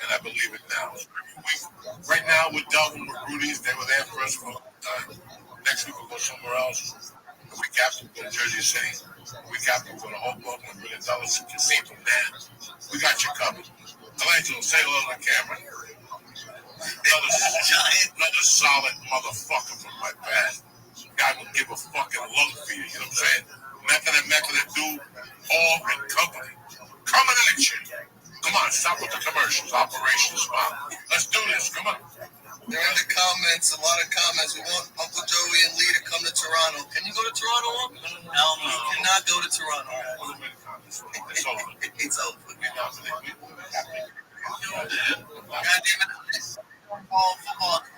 and I believe it now. Right now, we're delving with Rudy's. They were there for us for a long time. Next week, we'll go somewhere else. The week after, we'll go to Jersey City. The week after, we'll go to Hoboken and $1 million. You can see from there. We got you covered. Delangelo, say hello to the camera. Another solid motherfucker from my past. Guy will give a fucking lung for you, you know what I'm saying? Mecca do all in company. Coming at you. Come on, stop with the commercials. Operation Smile. Let's do this. Come on. They're in the comments, a lot of comments. We want Uncle Joey and Lee to come to Toronto. Can you go to Toronto? No. You cannot go to Toronto. It's over. It's over. God damn it. Football.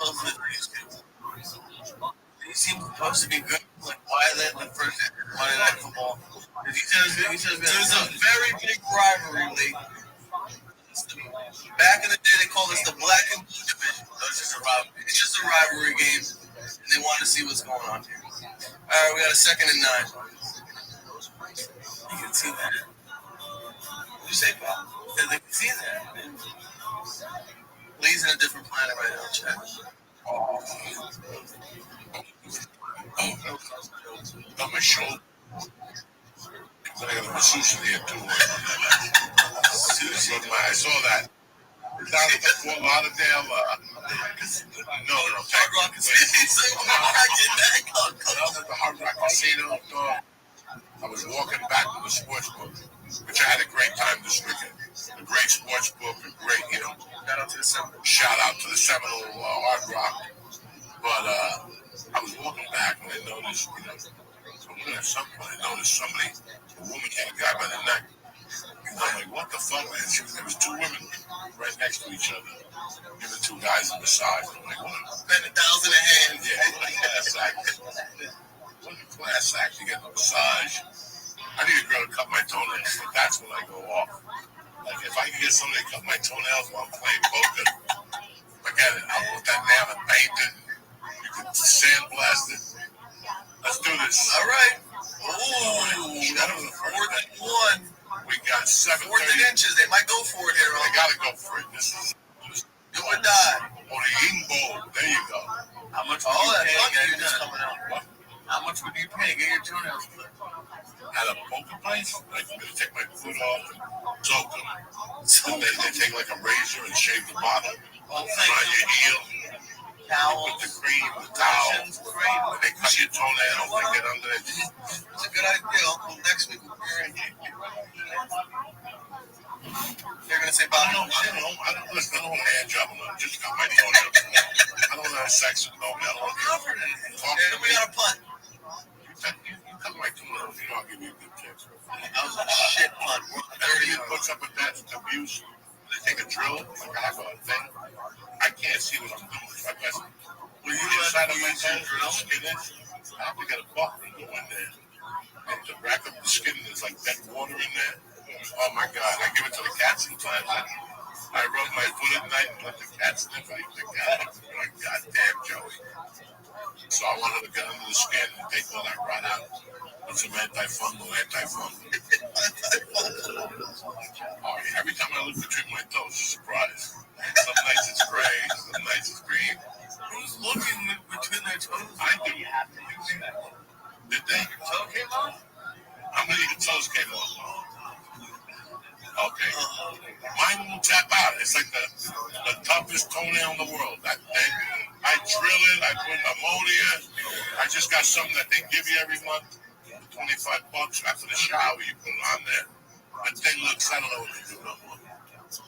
He seems supposed to be good. Like, why is that the first Monday Night Football? There's a very big rivalry league. Back in the day, they called us the Black and Blue Division. It's just a rivalry game, and they want to see what's going on here. All right, we got a 2nd and 9. You can see that. What did you say, Paul? They can see that. Lee's in a different planet right now, chat. On my shoulder. I got a masseuse in here, too. I saw that. Down at the Fort Lauderdale, no, Hard Rock Casino. casino, dog. I was walking back to the sports book, which I had a great time this weekend. A great sports book, a great, shout out to the Seminole Hard Rock. But I was walking back and I noticed, at some point I noticed somebody, a woman had a guy by the neck. And I'm like, what the fuck, man? There was two women right next to each other, giving two guys a massage. I'm like, what? Spend $1,000 a hand. Yeah, what a class act. What a class act to get a massage. I need a girl to cut my toenails. That's when I go off. Like, if I can get somebody to cut my toenails while I'm playing poker, forget it. I'll put that nail and paint it. You can sandblast it. Let's do this. All right. Ooh, that was the first one. We got 7 inches. They might go for it here. They gotta go for it. This is do or die. Or the Ying Bowl. There you go. How much would you pay? Coming out. What? How much would you pay? Get your toenails clipped. At a poker place? Like, I'm gonna take my foot off and soak them. So they take like a razor and shave the bottom. Dry your heel. Towels. Put the cream, the towel. And they cut your toenails and get under it. It's a good idea, Uncle. Next week we'll be they're gonna say, I don't know. Listen, I don't want to hand job. Just cut my toenails. I don't have sex with no man. We got a punt. You cut my toenails. I'll give you a good tip. That was a shit punt. Everybody puts up with that abuse. They take a drill. Like I have a thing. I can't see what I'm doing. When you inside of my drill, skin is. I have to get a bucket and go in there. And to rack up the skin, there's like dead water in there. Oh my God! I give it to the cats sometimes. I rub my foot at night and let the cats sniff it. The cat, like, God damn, Joey. So I wanted to get under the skin and take all that rot out. Put some antifungal. Oh, yeah. Every time I look between my toes, it's a surprise. Some nights it's gray, some nights it's green. Who's looking between their toes? I do. Did they? Your toe came off? How many of your toes came off? Okay. Mine won't tap out. It's like the toughest toenail in the world. That thing. I drill it. I put ammonia. I just got something that they give you every month. $25 after the shower. You put it on there. That thing looks, I don't know what they do no more.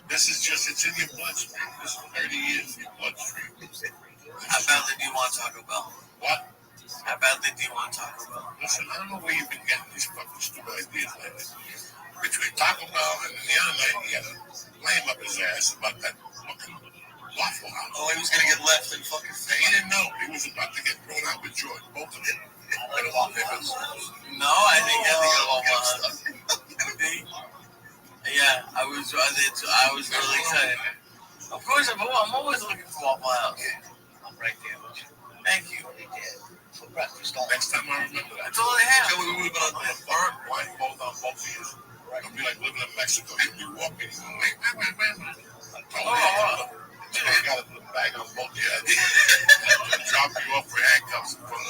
This is just, it's in your bloodstream. This is 30 years in your bloodstream. How badly do you want Taco Bell? What? How badly do you want Taco Bell? Listen, I don't know where you've been getting these fucking stupid ideas lately. Between Taco Bell and the other night, he had a flame up his ass about that fucking Waffle House. Oh, he was going to get left in fucking thing. He didn't know. He was about to get thrown out with George. Both of them. No, I didn't get to go Waffle House. Yeah, I was really excited. Of course, I'm always looking for Waffle House. I'm right there with you. Thank you. For breakfast. Next time I remember that. That's all they have. We would have been on the farm, blindfold on both of you. It'd be like living in Mexico. You'd be walking, you go, wait. You gotta put a bag on both of you. Drop you off for handcuffs from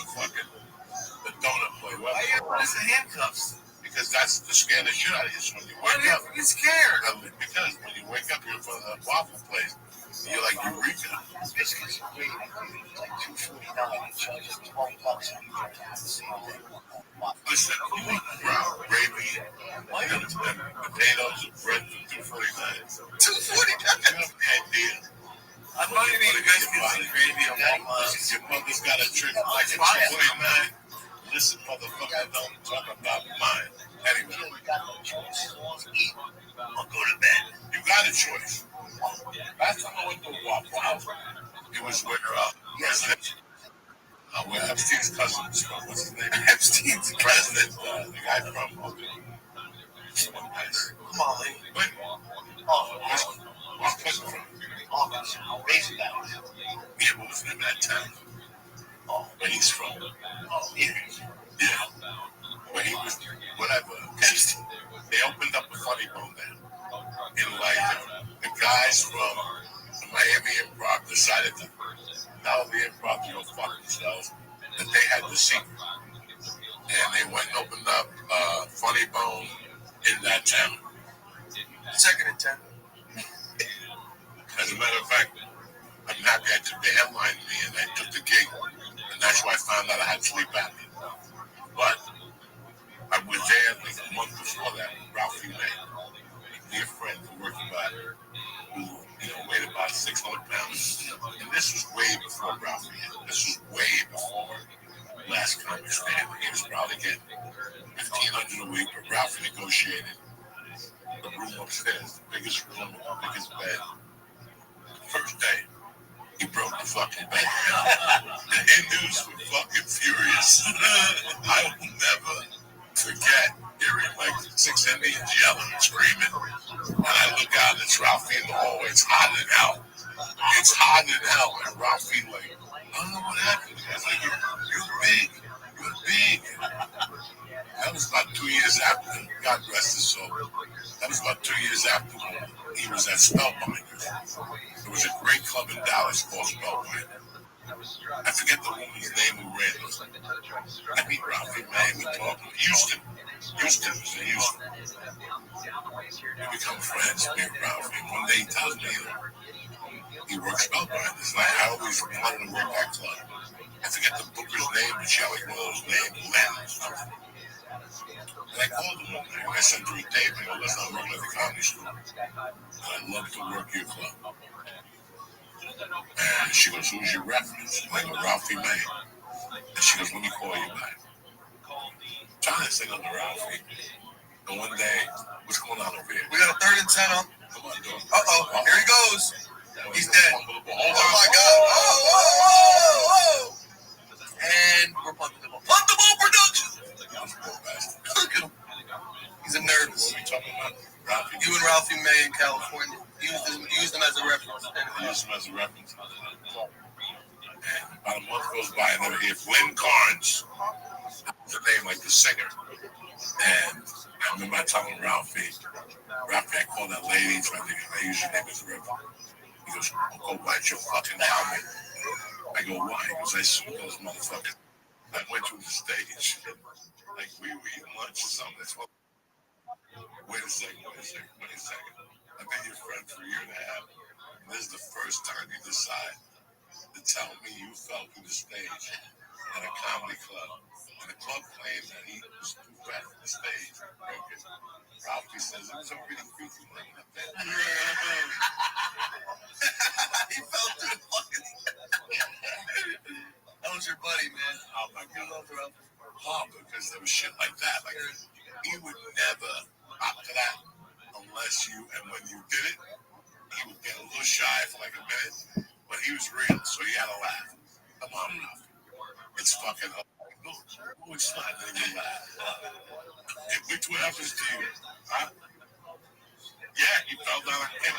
the donut plate. Why are you wearing the handcuffs? Because that's to scare the shit out of you. So when you wake up, you get scared. Because when you wake up, you're in front of that waffle place. You're like Eureka. Biscuits are great. It's like $2.49. It charges $12 and you get the same thing. Listen, you want brown gravy, and potatoes, and bread for $2.49. $2.49? You have the idea. I'm not even eating biscuits and gravy on Walmart. Your mother's got a trick like $2.49. Listen, motherfucker, don't talk about mine. Anyway, you got no choice. Eat or go to bed. You got a choice. Last time I went to Waffle House, it was where where Epstein's cousin is from. What's his name? Epstein's president, the guy from Molly. Wait. Oh, where's cousin from? August. Basic guy. Yeah, what was the name of that town? Oh, where he's from. Oh, yeah. Where he was, whatever. They opened up a funny bone there. And like, the guys from the Miami Improv decided to tell the improv to go fuck themselves, that they had the secret. And they went and opened up Funny Bone in that town. 2nd and 10. As a matter of fact, I'm happy I took the headline me and I took the gig. And that's why I found out I had sleep apnea. But month before that, Ralphie May, a dear friend who worked by, who weighed about 600 pounds. And this was way before Ralphie. This was way before last comic stand. He was probably getting $1,500 a week, but Ralphie negotiated the room upstairs, the biggest room, the biggest bed. First day, he broke the fucking bed. The Hindus were fucking furious. I will never forget hearing like 6 Indians yelling and screaming. And I look out, it's Ralphie in the hallway. It's hot in hell. It's hot in hell. And Ralphie like, I don't know what happened. I was like, you're big. You're big. That was about 2 years after, God rest his soul. That was about 2 years after he was at Spellbinders. There was a great club in Dallas called Spellbinders. I forget the woman's name who ran it. I meet Ralphie May, we talk. Houston was in Houston. We become friends, me and Ralphie. One day he tells me he works Spellbinders. I always wanted to work that club. I forget the booker's name, but she had like one of those names, Len or something. And I called him one night, and I sent her a tape, and I go, listen, I'm working at the comedy school, and I'd love to work your club. And she goes, who's your reference? And I go, Ralphie May. And she goes, let me call you back. I'm trying to sing on the Ralphie. And one day, what's going on over here? We got a 3rd and 10 on. Come on, dog. Uh-oh, here he goes. He's dead. Hold on. Oh, my God. Oh. And we're punting the ball. Punt the ball production. Look at him. He's a nervous. What are we talking about? Ralphie. You and Ralphie May in California. Used him as a reference. Used him as a reference. And about a month goes by, and then we hear Glenn Carnes. The name like the singer. And I remember I telling Ralphie, I called that lady, trying to think I use your name as a reference. He goes, I'll go bite your fucking helmet. I go, why? He goes, I saw those motherfuckers. I went to the stage. Like we were eating lunch or something. Wait a second. I've been your friend for a year and a half. And this is the first time you decide to tell me you fell through the stage at a comedy club. And the club claimed that he was too fat for the stage. Okay. Ralphie says it was a pretty creepy thing up there. He fell through the fucking... That was your buddy, man. Oh, my God. Oh, because there was shit like that. Like, he would never opt to that unless you, and when you did it, he would get a little shy for like a minute, but he was real, so he had to laugh. Come on, Ralph. It's fucking up. No, it's not. Then you laugh. Which what happens to you? Huh? Yeah, he fell down a him.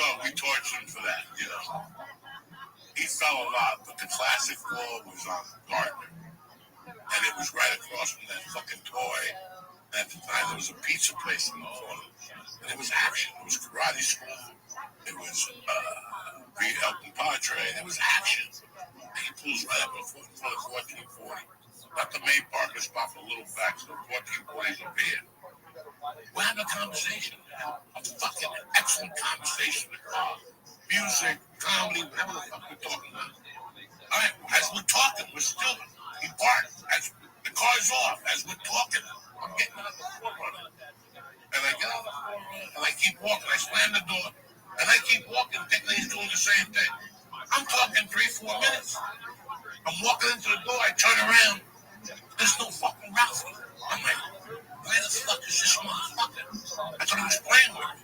No, we tortured him for that, you know. He fell a lot, but the classic floor was on Gardner. And it was right across from that fucking toy. At the time, there was a pizza place in the corner. And it was action. It was karate school. It was Elton Padre. It was action. And he pulls right up in front of 1440. Not the main parking spot for little back, so 1440 is over here. We're having a conversation. A fucking excellent conversation. Music, comedy, whatever the fuck we're talking about. All right, as we're talking, we're still in park. As the car's off, as we're talking, I'm getting out of the forerunner. And I get out of the forerunner, and I keep walking. I slam the door, and I keep walking, thinking he's doing the same thing. I'm talking 3-4 minutes. I'm walking into the door, I turn around. There's no fucking Ralphie. I'm like, where the fuck is this motherfucker? I thought he was playing with me.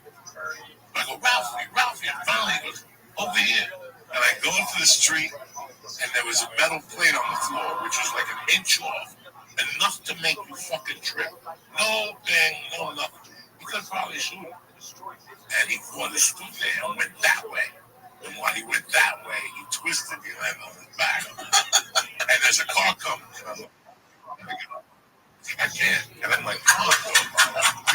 I go, Ralphie. And finally he goes, over here. And I go into the street, and there was a metal plate on the floor, which was like an inch off. Enough to make you fucking trip. No thing, no nothing. You could probably shoot him. And he caught his foot there and went that way. And while he went that way, he twisted the land on his back. And there's a car coming. And I'm like, I can't. And I'm like, come on,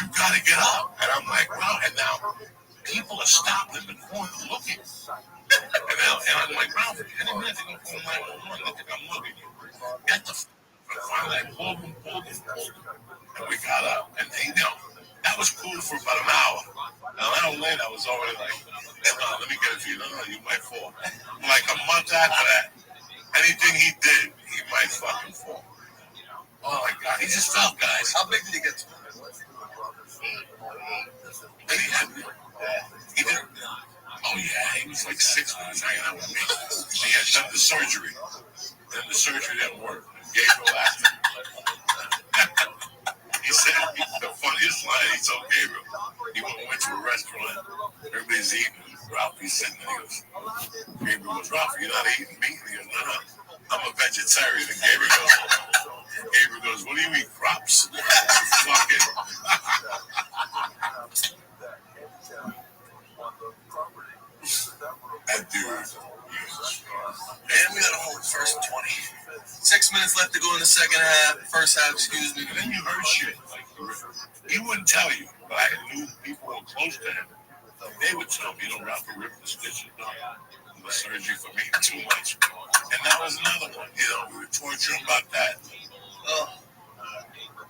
you gotta get up. And I'm like, wow. And now people are stopping in the corner looking. And I'm like, Ralph, any minute they're gonna call 911. They think I'm looking. Get the finally, I pulled him. And we got up. And they, that was cool for about an hour. And an hour later, I was already like, hey, no, let me get it to you. No, you might fall. Like a month after that, anything he did, he might fucking fall. Oh, my God. He just fell, guys. How big did he get to? like 6 months hanging out with me. She had done the surgery. Then the surgery didn't work. Gabriel laughed. He said the funniest line he told Gabriel. He went to a restaurant. Everybody's eating. Ralphie's sitting there. He goes, Gabriel goes, Ralphie, you're not eating meat? He goes, no. I'm a vegetarian. And Gabriel goes, what do you eat? Crops? Fucking. That dude. And we got a whole first 20. 6 minutes left to go in the second half. First half, excuse me. And then you heard shit. Like, he wouldn't tell you, but I knew people who were close to him. They would tell me, Ralphie ripped the stitches off. The surgery for me too much. And that was another one. We were torturing about that.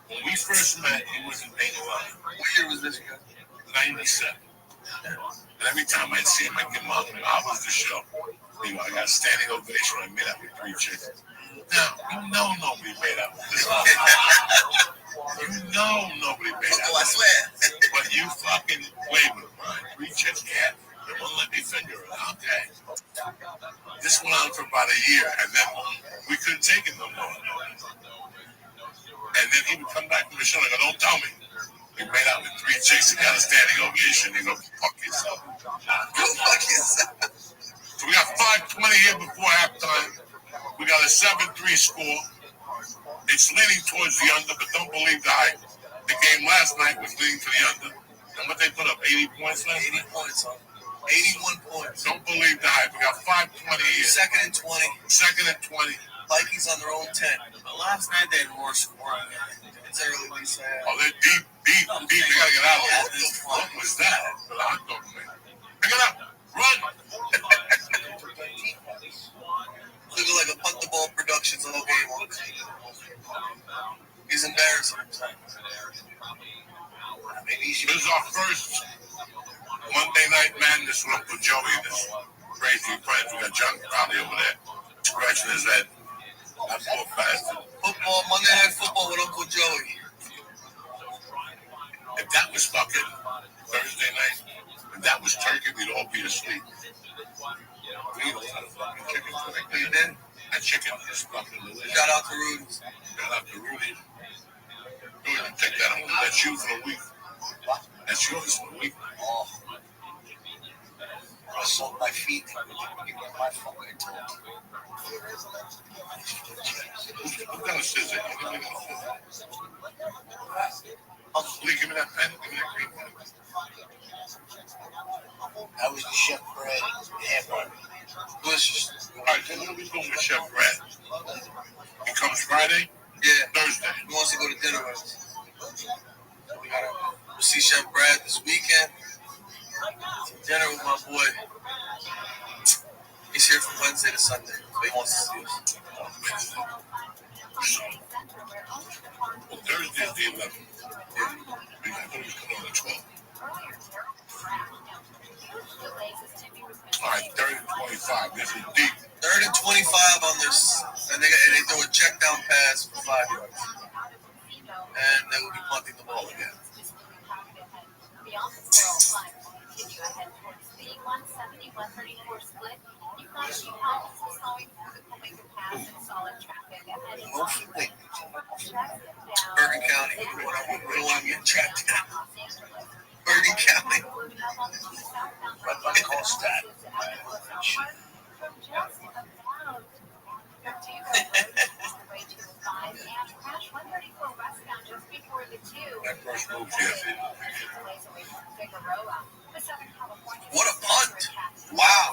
When we first met, he was in Dayton. What year was this guy? 97. And every time I'd see him, I'd give him up. I was the show. I got a standing ovation when I made out with 3 chicks. Now, nobody made out with this. Nobody made out with I swear. But you fucking played with mine. 3 chicks, yeah. They won't let me finger it. Okay. This went on for about a year, and then we couldn't take it no more. And then he would come back from the show and go, don't tell me. We made out with 3 chicks and got a standing ovation. He go, fuck yourself. Go fuck yourself. So we got 5:20 here before halftime. We got a 7-3 score. It's leaning towards the under, but don't believe the hype. The game last night was leaning to the under. And what they put up, 80 points last night? 80 points, huh? 81 points. Don't believe the hype. We got 5:20 here. Second and 20. Second and 20. Vikings on their own 10. But last night they had more scoring. It's early, we say. Oh, they're deep. They gotta get out of it. What was that? For the hot dog man. Pick it up. Run. Looking like a punt the ball Productions all game long. He's embarrassing himself. This is our first Monday Night Madness with Uncle Joey and his crazy friends. We got John Crowley over there scratching his head. That's so fast. Football, Monday Night Football with Uncle Joey. If that was fucking Thursday night, if that was turkey, we'd all be asleep. We eat a lot of fucking chicken. You did? That chicken is fucking delicious. Shout out to Rudy's. Shout out to Rudy. Rudy, take that home. That's you for a week. That's yours for a week. Oh. I sold my feet. My fucking Who got a scissor? Lee, give me that pen. Give me that green pen. That was the Chef Brad hamburger. Delicious. All right, so what are we doing with Chef Brad? He comes Friday? Yeah. Thursday. He wants to go to dinner with us. We gotta see Chef Brad this weekend. Dinner with my boy. He's here from Wednesday to Sunday, so he wants to see us. Well, Thursday is the 11th. Yeah. I thought he was coming on the 12th. All right, 3rd and 25. This is deep. 3rd and 25 on this, and they throw a check down pass for 5 yards, and they will be punting the ball again. Bergen County. We don't want to get tracked down. Bergen County. Right by Colstat. That first move, yes. What a punt. Wow.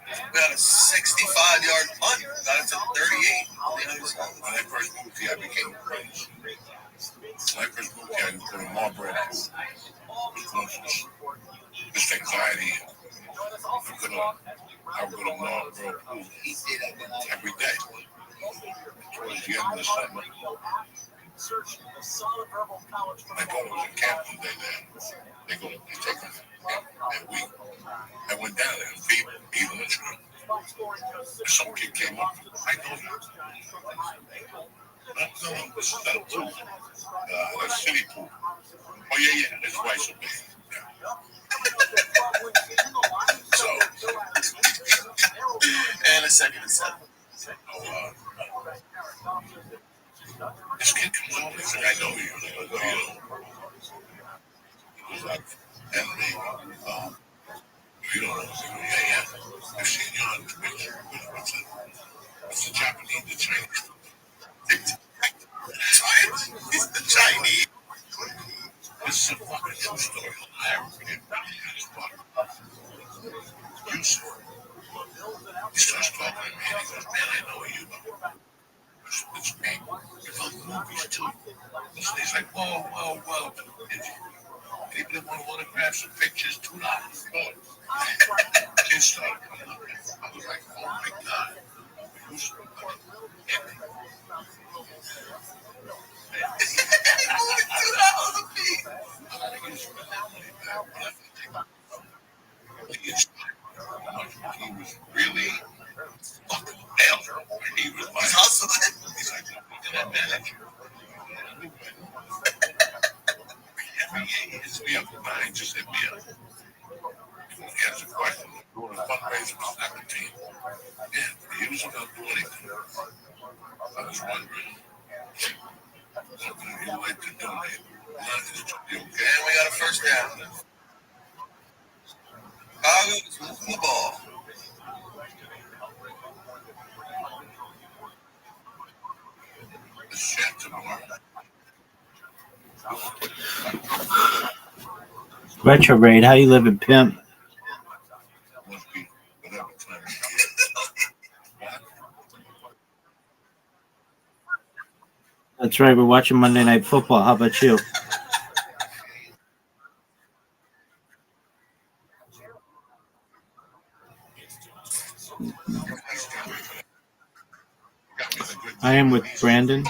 We got a 65-yard punt. Got it to 38 on the other side. When I first moved here, I became crazy. When I first moved here, I put a Marlboro pool. Just anxiety. I would go to Marlboro pool every day. Towards the end of the summer. My daughter was in camp one day there. They take them that week. I went down there and ate lunch with them. Some kid came up. I told him. No, this is not a pool. A city pool. Oh, yeah, his wife's a big. Yeah. a second and 7. This kid comes over, he's like, I know you. He goes like, Emily, you don't know. Yeah. I've seen you on the picture. What's the Japanese, the Chinese? He's the Chinese. This is a fucking true story. I forget Yusuf. He starts talking to me and he goes, man, I know you. It's me. You film movies too. Listen, he's like, whoa. People that want to grab some pictures, $2. Kids started coming up. I was like, oh my God. Yusuf. He was really fucking hell. He was like, he's like, look at that manager. Every year he hits me up with mine, just hit me up. He has a question. Doing a fundraiser for the team. Yeah, he was about to do anything. I was wondering. What would you like to donate? Okay, we got a first down. Chicago's moving the ball. The chef tomorrow. Retrograde, how you living, pimp? That's right, we're watching Monday Night Football. How about you? I am with Brandon.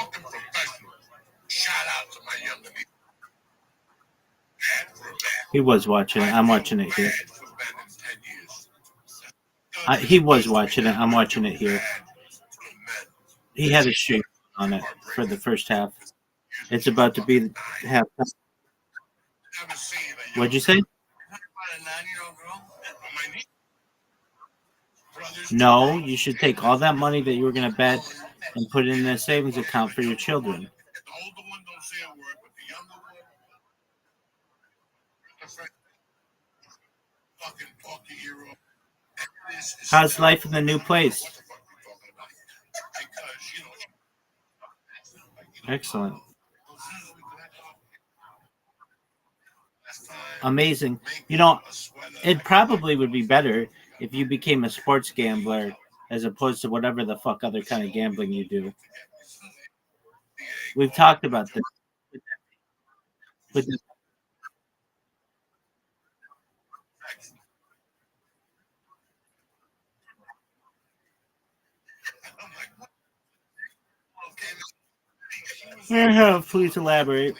He was watching it. I'm watching it here. He was watching it. I'm watching it here. He had a stream on it for the first half. It's about to be half. What'd you say? No, you should take all that money that you were going to bet and put it in a savings account for your children. How's life in the new place? Excellent. Amazing. You know, it probably would be better if you became a sports gambler as opposed to whatever the fuck other kind of gambling you do. We've talked about this. Please elaborate.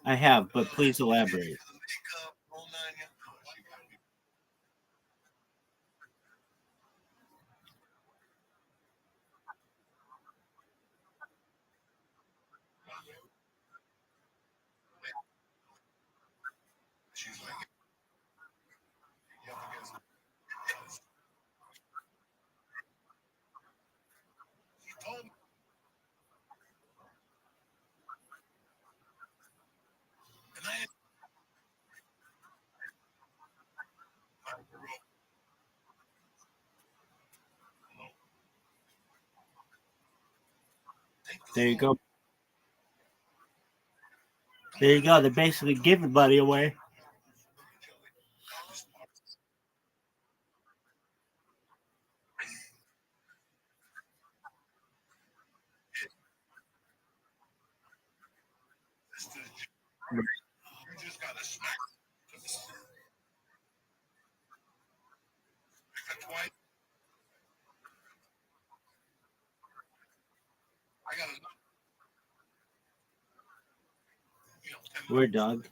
I have, but please elaborate. There you go. There you go. They're basically giving money away. We're dog.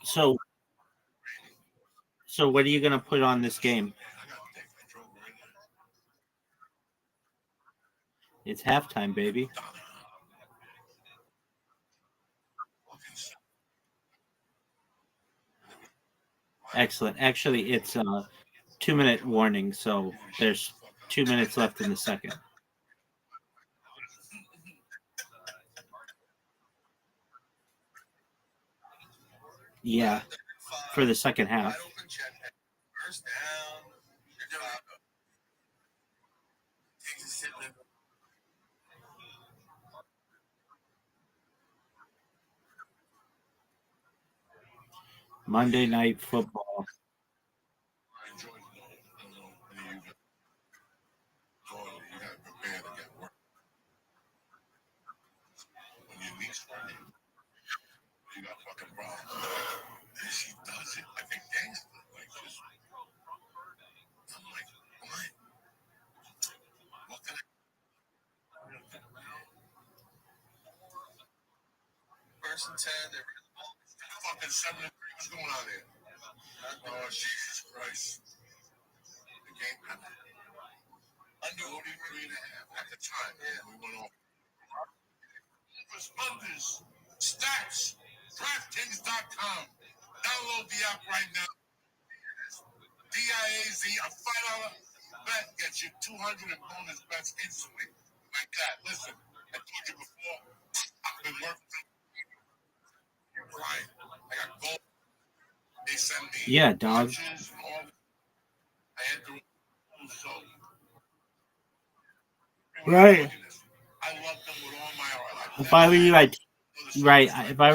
So what are you gonna put on this game? It's halftime, baby. Excellent. Actually, it's a 2-minute warning, so there's 2 minutes left in the second. Yeah, for the second half. Monday Night Football. First and 10, they're fucking 7 and 3. What's going on there? Oh, Jesus Christ. The game under 43 and a half at the time. Yeah, we went off. Responders, stats, DraftKings.com. Download the app right now. DIAZ, a $5 bet gets you 200 in bonus bets instantly. Like that. Listen, I told you before, I've been working. You're right. I got gold. They send me. Yeah, dog. I had to. So. Right. I love them with all my heart. If I were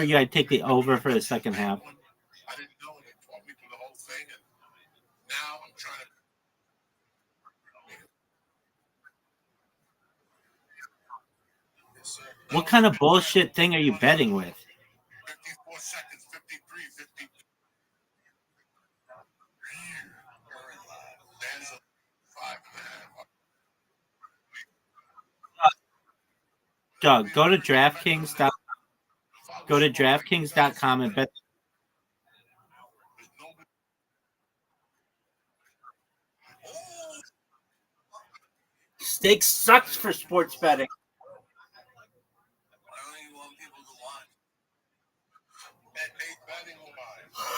you, I'd take the over for the second half. I didn't know they taught me through the whole thing, and now I'm trying to. What kind of bullshit thing are you betting with? 54 seconds, 53, 50. That's a 5.5. Doug, go to DraftKings. Go to DraftKings.com and bet. Steak sucks for sports betting.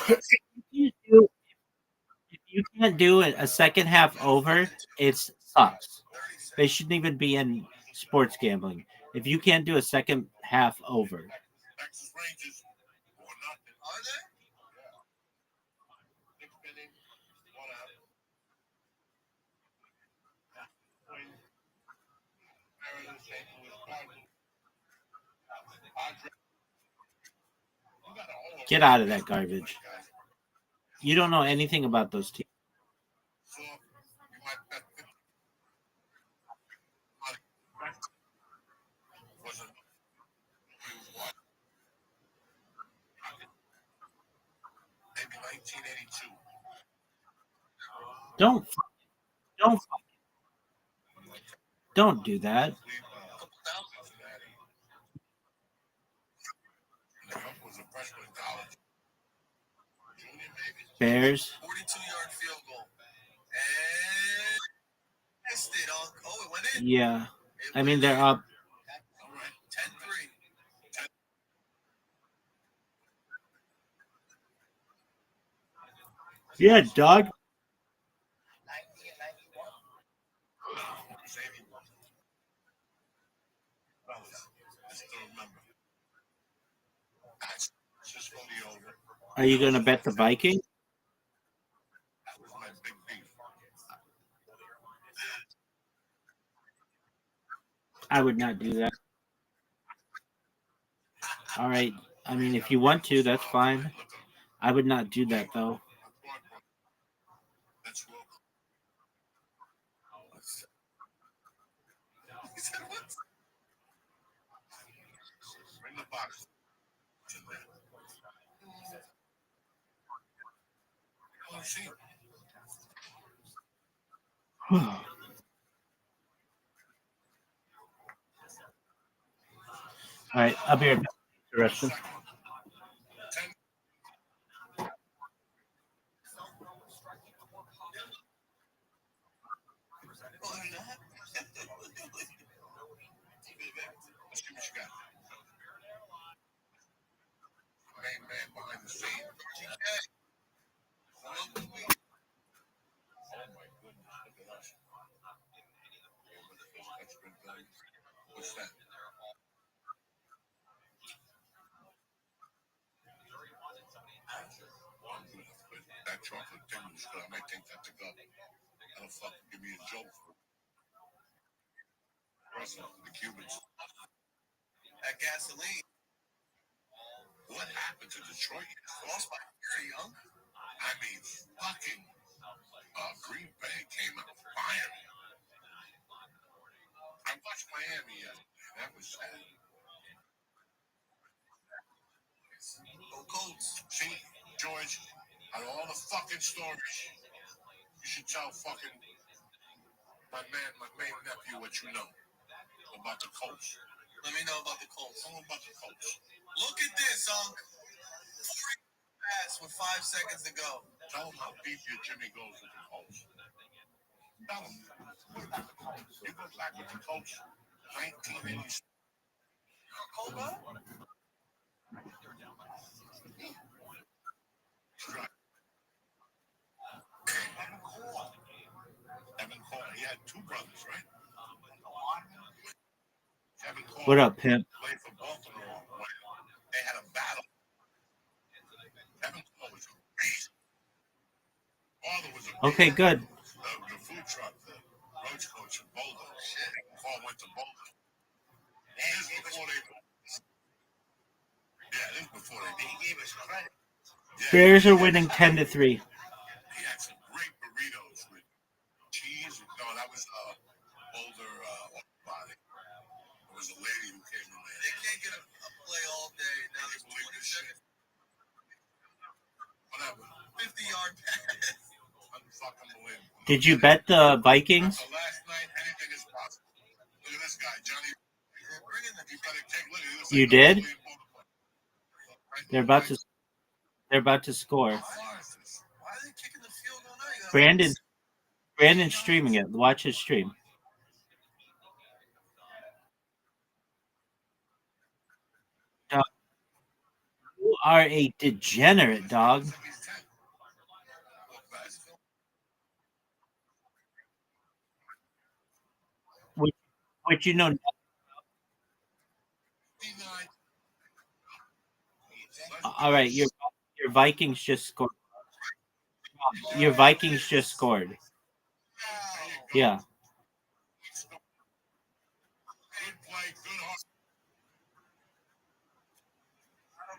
If you can't do it a second half over, it sucks. They shouldn't even be in sports gambling. If you can't do a second half over. Get out of that garbage. You don't know anything about those teams. Maybe 1982. Don't do that. Bears. 42-yard field goal. And missed it. Oh, it went in. Yeah. I mean, they're up. All right, 10-3. Yeah, dog. Are you going to bet the Vikings? I would not do that. All right. I mean, if you want to, that's fine. I would not do that, though. Bring the box. All right, I'll be right back. The rest of Main man behind the scene. Oh my goodness, look at us. What's that? That chocolate thing was good. I might take that to go. That'll fucking give me a joke for the Cubans. That gasoline. What happened to Detroit? Lost by 30, young. I mean, fucking Green Bay came out firing. I watched Miami yesterday. That was sad. Go Colts. See, George, out of all the fucking stories, you should tell fucking my main nephew what you know about the Colts. Let me know about the Colts. Tell him about the Colts. Look at this, Unc. 40 pass with 5 seconds to go. Tell him how deep your Jimmy goes with the Colts. Tell him. You go back with the Colts, 1986. Evan Cole. He had two brothers, right? Evan Cole. What up, pimp? Played for Baltimore when they had a battle. Evan Cole was amazing. Father was amazing. Okay, good. The food truck, the roach coach in Boulder. Evan Cole went to Boulder. This is before they. Yeah, this is before they. He gave us credit. Bears are winning 10-3. He had some great burritos with cheese. No, that was Boulder body. There was a lady who came in there. They can't get a play all day. Now there's 20 seconds. Whatever. 50-yard pass. Unfucking believable. Did you bet the Vikings? So last night, anything is possible. Look at this guy, Johnny. You better take. Look at this. You did? They're about to score. Why are they kicking the field goal now? Brandon's streaming it. Watch his stream. Dog, you are a degenerate, dog. Which you know. All right, your Vikings just scored. Your Vikings just scored. Yeah.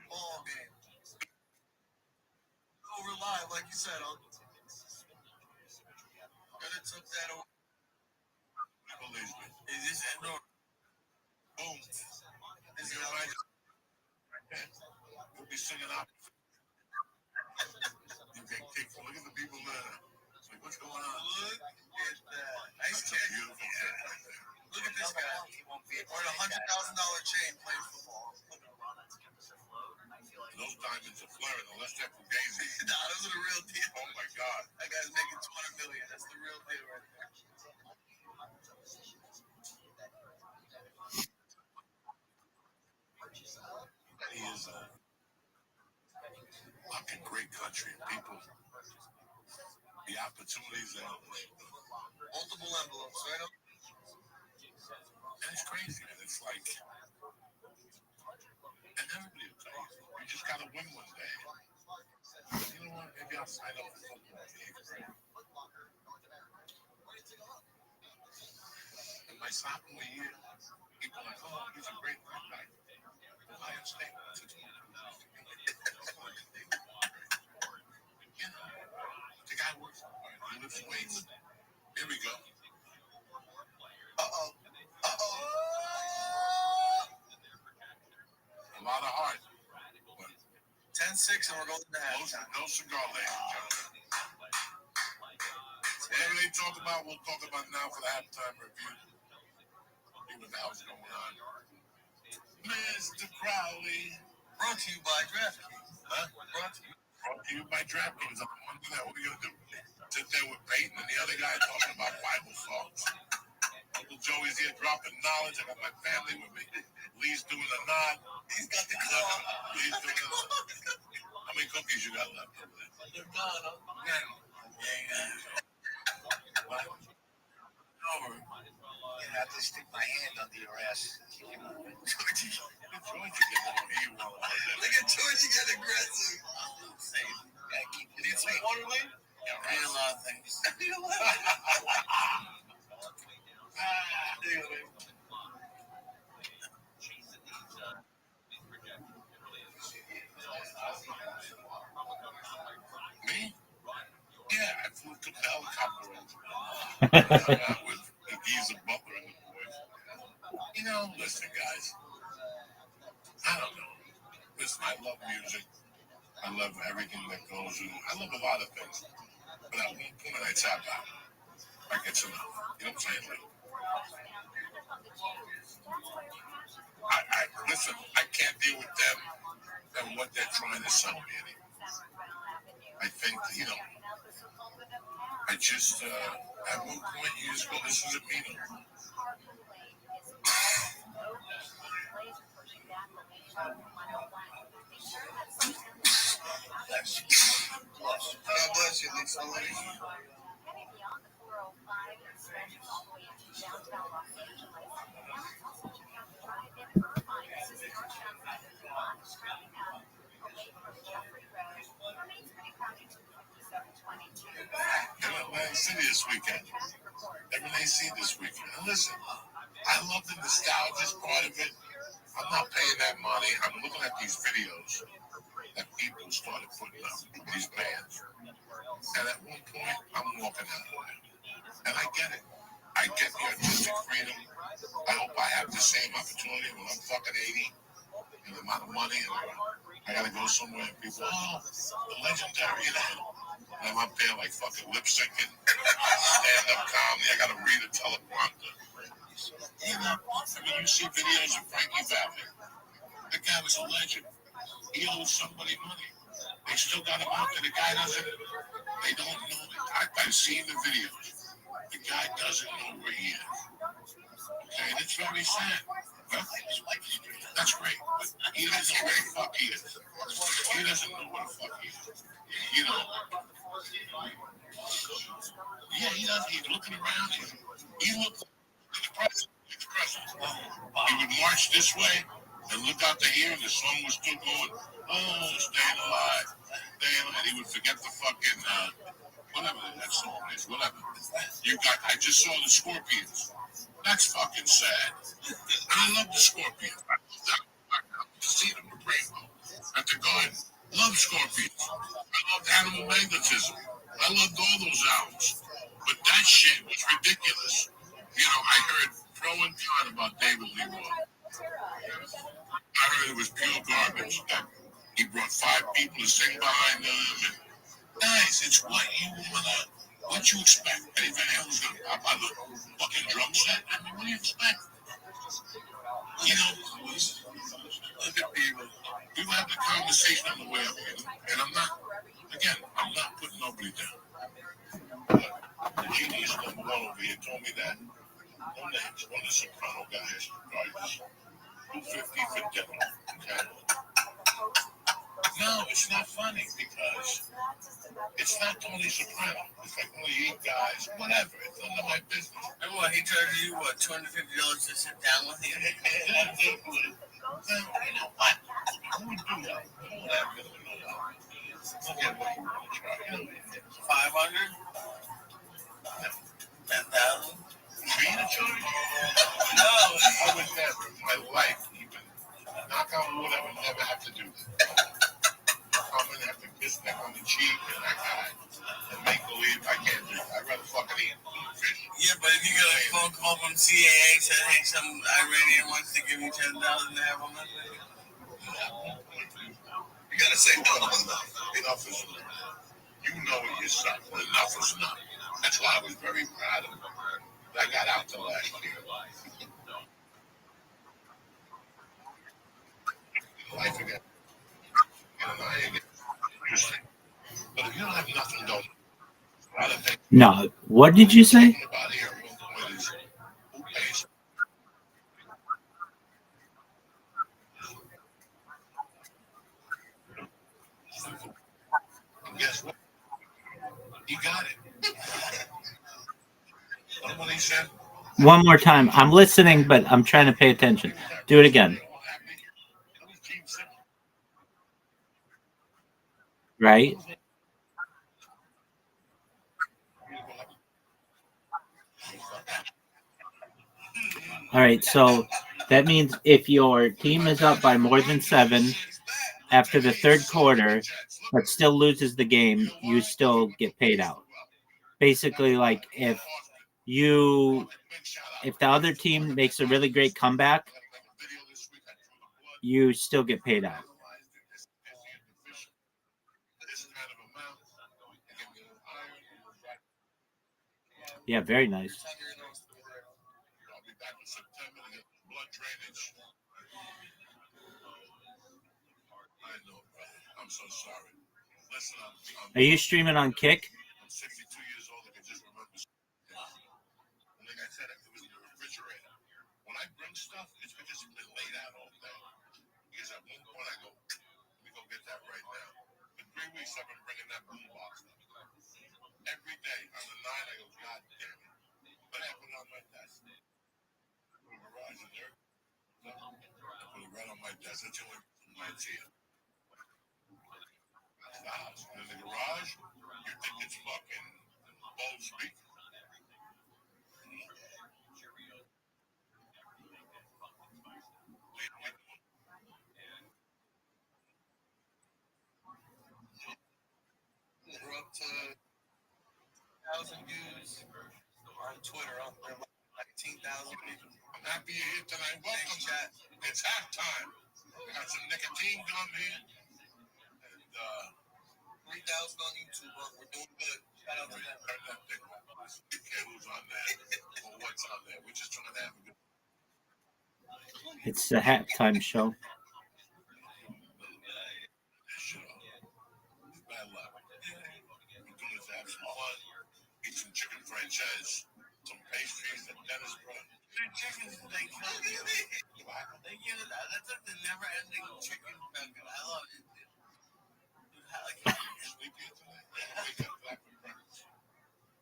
Ball game. Over live, like you said. Could have took that over. Is this that door? Boom. Is it right? We'll be singing up. You get kicked. Look at the people there. Like, what's going on? Look at that. Nice catch. Beautiful catch right there. Look at this guy. Wearing a $100,000 chain playing football. Those diamonds are flaring unless they're fugazi. Nah, those are the real deal. Oh my God. That guy's making $200 million. That's the real deal right there. He is a fucking great country. People, the opportunities are multiple envelopes, right? And it's crazy, man. It's like, and everybody will tell you, you just gotta win one day. You know what? Maybe I'll sign up for football in the 8th grade. In my sophomore year, people are like, oh, he's a great quarterback. Ohio State. You know, the guy works hard. He lifts weights. Here we go. Uh-oh. Uh-oh. A lot of heart. 10-6 and we're going to halftime. No cigar, ladies and gentlemen. Whatever they talk about, we'll talk about now for the halftime review. See what the hell's going on. Mr. Crowley. Brought to you by DraftKings. Huh? Brought to you by DraftKings. I'm going to do that. What are you going to do? Sit there with Peyton and the other guy talking about Bible songs. Uncle Joey's here dropping knowledge. I got my family with me. Lee's doing a nod. He's got the claw. Lee's doing a nod. How many cookies you got left over there? They're gone. Over. You have to stick my hand under your ass. Georgie getting on you. Look at Georgie get aggressive. Gotta keep You need some water, Lee? Yeah, I need a lot of things. Me? Yeah, I flew to the helicopter over. With the geezer Butler and the boys. You know, listen, guys. I don't know. Listen, I love music. I love everything that goes with it. I love a lot of things. But at one point, I tap out. I get enough. You know what I'm saying? Like, listen, I can't deal with them and what they're trying to sell me anymore. I think, you know, I just, at one point, you just go, this isn't me no more. God bless you, Lee. Somebody. Atlantic City this weekend. Everything see this weekend. And listen, I love the nostalgia part of it. I'm not paying that money. I'm looking at these videos that people started putting up, these bands. And at one point, I'm walking out of there. And I get it. I get the artistic freedom. I hope I have the same opportunity when I'm fucking 80 and the amount of money and I gotta go somewhere and people, oh, the legendary, you know. And I'm up there like fucking lip syncing, stand up comedy. I gotta read a teleprompter. You know, I mean, you see videos of Frankie Valli. The guy was a legend. He owes somebody money. They still got him out there. The guy doesn't, they don't know it. I've seen the videos. The guy doesn't know where he is. Okay, and it's very sad. But that's great. But he doesn't know where the fuck he is. He doesn't know where the fuck he is. You know. Yeah, he does. He's looking around. He looks depressed. He would march this way and look out the here, and the sun was still going. Oh, staying alive. Staying alive. He would forget the fucking whatever that song is. Whatever. I just saw the Scorpions. That's fucking sad. And I love the Scorpions. I to see them with Rainbow at the Garden. Love Scorpions. I loved Animal Magnetism. I loved all those albums. But that shit was ridiculous. You know, I heard pro and con about David Lee Roth. I heard it was pure garbage. That he brought 5 people to sing behind him. And guys, it's what you wanna, what you expect. Eddie Van Halen's gonna pop on the fucking drum set. I mean, what do you expect? You know, look at people. We will have the conversation on the way up here. And I'm not putting nobody down. But the genius number 1 over here told me that one of the soprano guys charges $250 for dinner. Okay? No, it's not funny because it's not Tony Soprano. It's like only 8 guys, whatever. It's none of my business. And what, he charges you, what, $250 to sit down with him? You know what? Who would do that? Look at what you want to try. 500? 10,000? Me to charge? No, I would never in my life even knock on wood. I would never have to do that. I'm gonna have to kiss them on the cheek and that guy and make believe I can't do it. I'd rather fucking eat fish. Yeah, but if you get a phone call from CAA saying, hey, some Iranian wants to give you $10,000 to have on that thing. You gotta say no. Enough is enough. You know it yourself. Enough is enough. That's why I was very proud of him. I got out the last year. life again. And I ain't interesting. But if you don't have nothing going, rather than No. What did you say? about here, what is who pays? And guess what? He got it. What he said? One more time. I'm listening, but I'm trying to pay attention. Do it again. Right? All right. So that means if your team is up by more than 7 after the third quarter, but still loses the game, you still get paid out. Basically, like if the other team makes a really great comeback, you still get paid out. Yeah, very nice. I'm so sorry. Listen, Are you streaming on Kick? I'm 62 years old. I can just remember. And like I said, it was in the refrigerator. When I bring stuff, it's because it's been laid out all day. Because at one point I go, let me go get that right now. For 3 weeks I've been bringing that boom box. Every day on the 9, I go, God damn it. What happened on my desk? Put a garage in there. I put it right on my desk. That's the only reason why it's here. That's the house. And in the garage, you think it's fucking bold speak. We're up to 1,000 views on Twitter. We're like 19,000 people. I'm happy you're here tonight. Welcome, chat. It's halftime. I got some nicotine gum here. And 3,000 on YouTube. We're doing good. Shout out to them. turn that thing on. You care who's on there or what's on there. We're just trying to have a good. It's the halftime show. Bad luck. We're doing it to have some fun. Eat some chicken franchise, some pastries, and Dennis bread. Chicken, they kill you. They kill it. That's like the never-ending chicken nugget. I love it. Sleepy tonight? Wake up, clap for breakfast.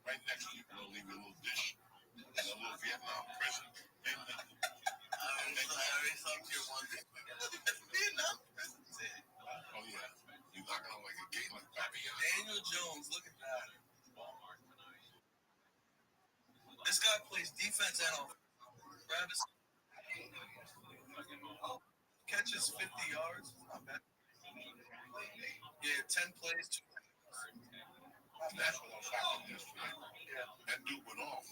Right next to you, we'll leave you a little dish. There's a little Vietnam prison. I already saw your one day. Vietnam prison. Oh, yeah. You knocking on like a gate like Pappy. Daniel Jones, look at that. This guy plays defense and offense. Travis catches 50 yards. Not bad. Yeah, 10 plays. That's what was happening yesterday. Yeah. That dude went off.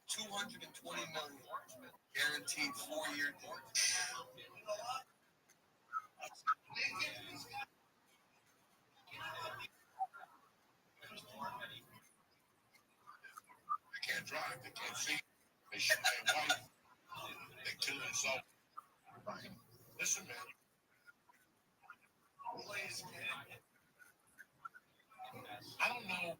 220 million guaranteed 4-year deal. They can't drive. They can't see. They shoot their wife. They kill themselves. Listen, man. I don't know.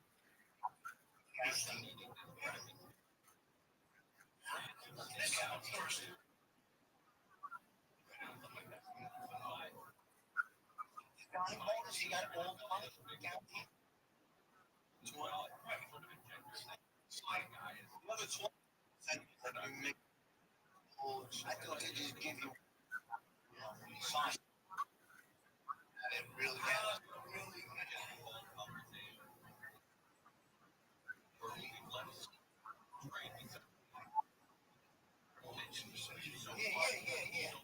He got all the money guaranteed. Another 20%. I thought they just give you sign. It really is. Yeah.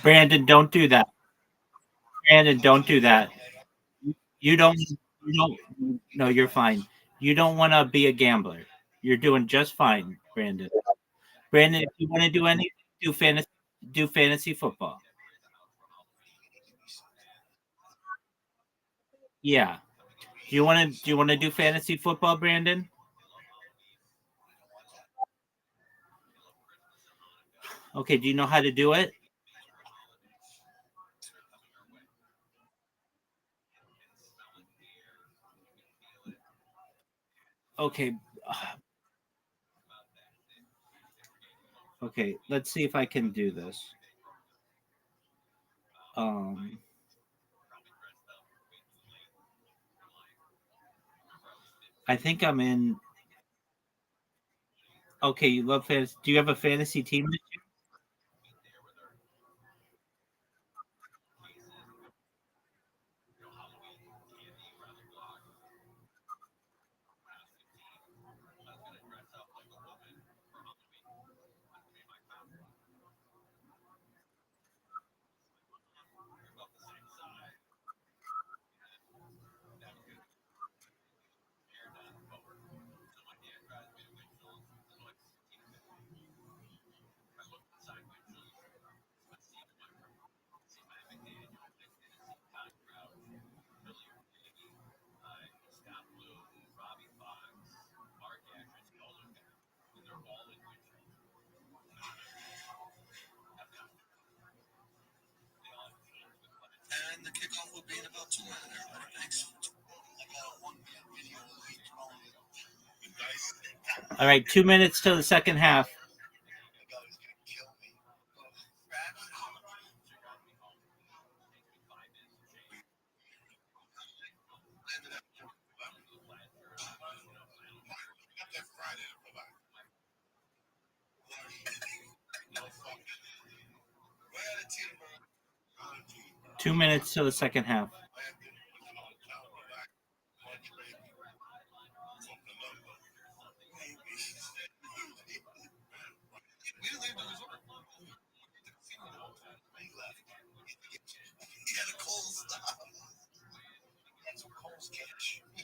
Brandon, don't do that. Brandon, don't do that. You don't. No, you're fine. You don't want to be a gambler. You're doing just fine, Brandon. Brandon, if you want to do anything, do fantasy football. Yeah. Do you want to do fantasy football, Brandon? Okay, do you know how to do it? Okay. Okay, let's see if I can do this. I think I'm in. Okay, you love fantasy. Do you have a fantasy team this year? And the kickoff will be in about 2 minutes, everybody. Thanks. All right, 2 minutes till the second half. Two minutes till the second half. He had a cold stop. That's what Cole's cash. He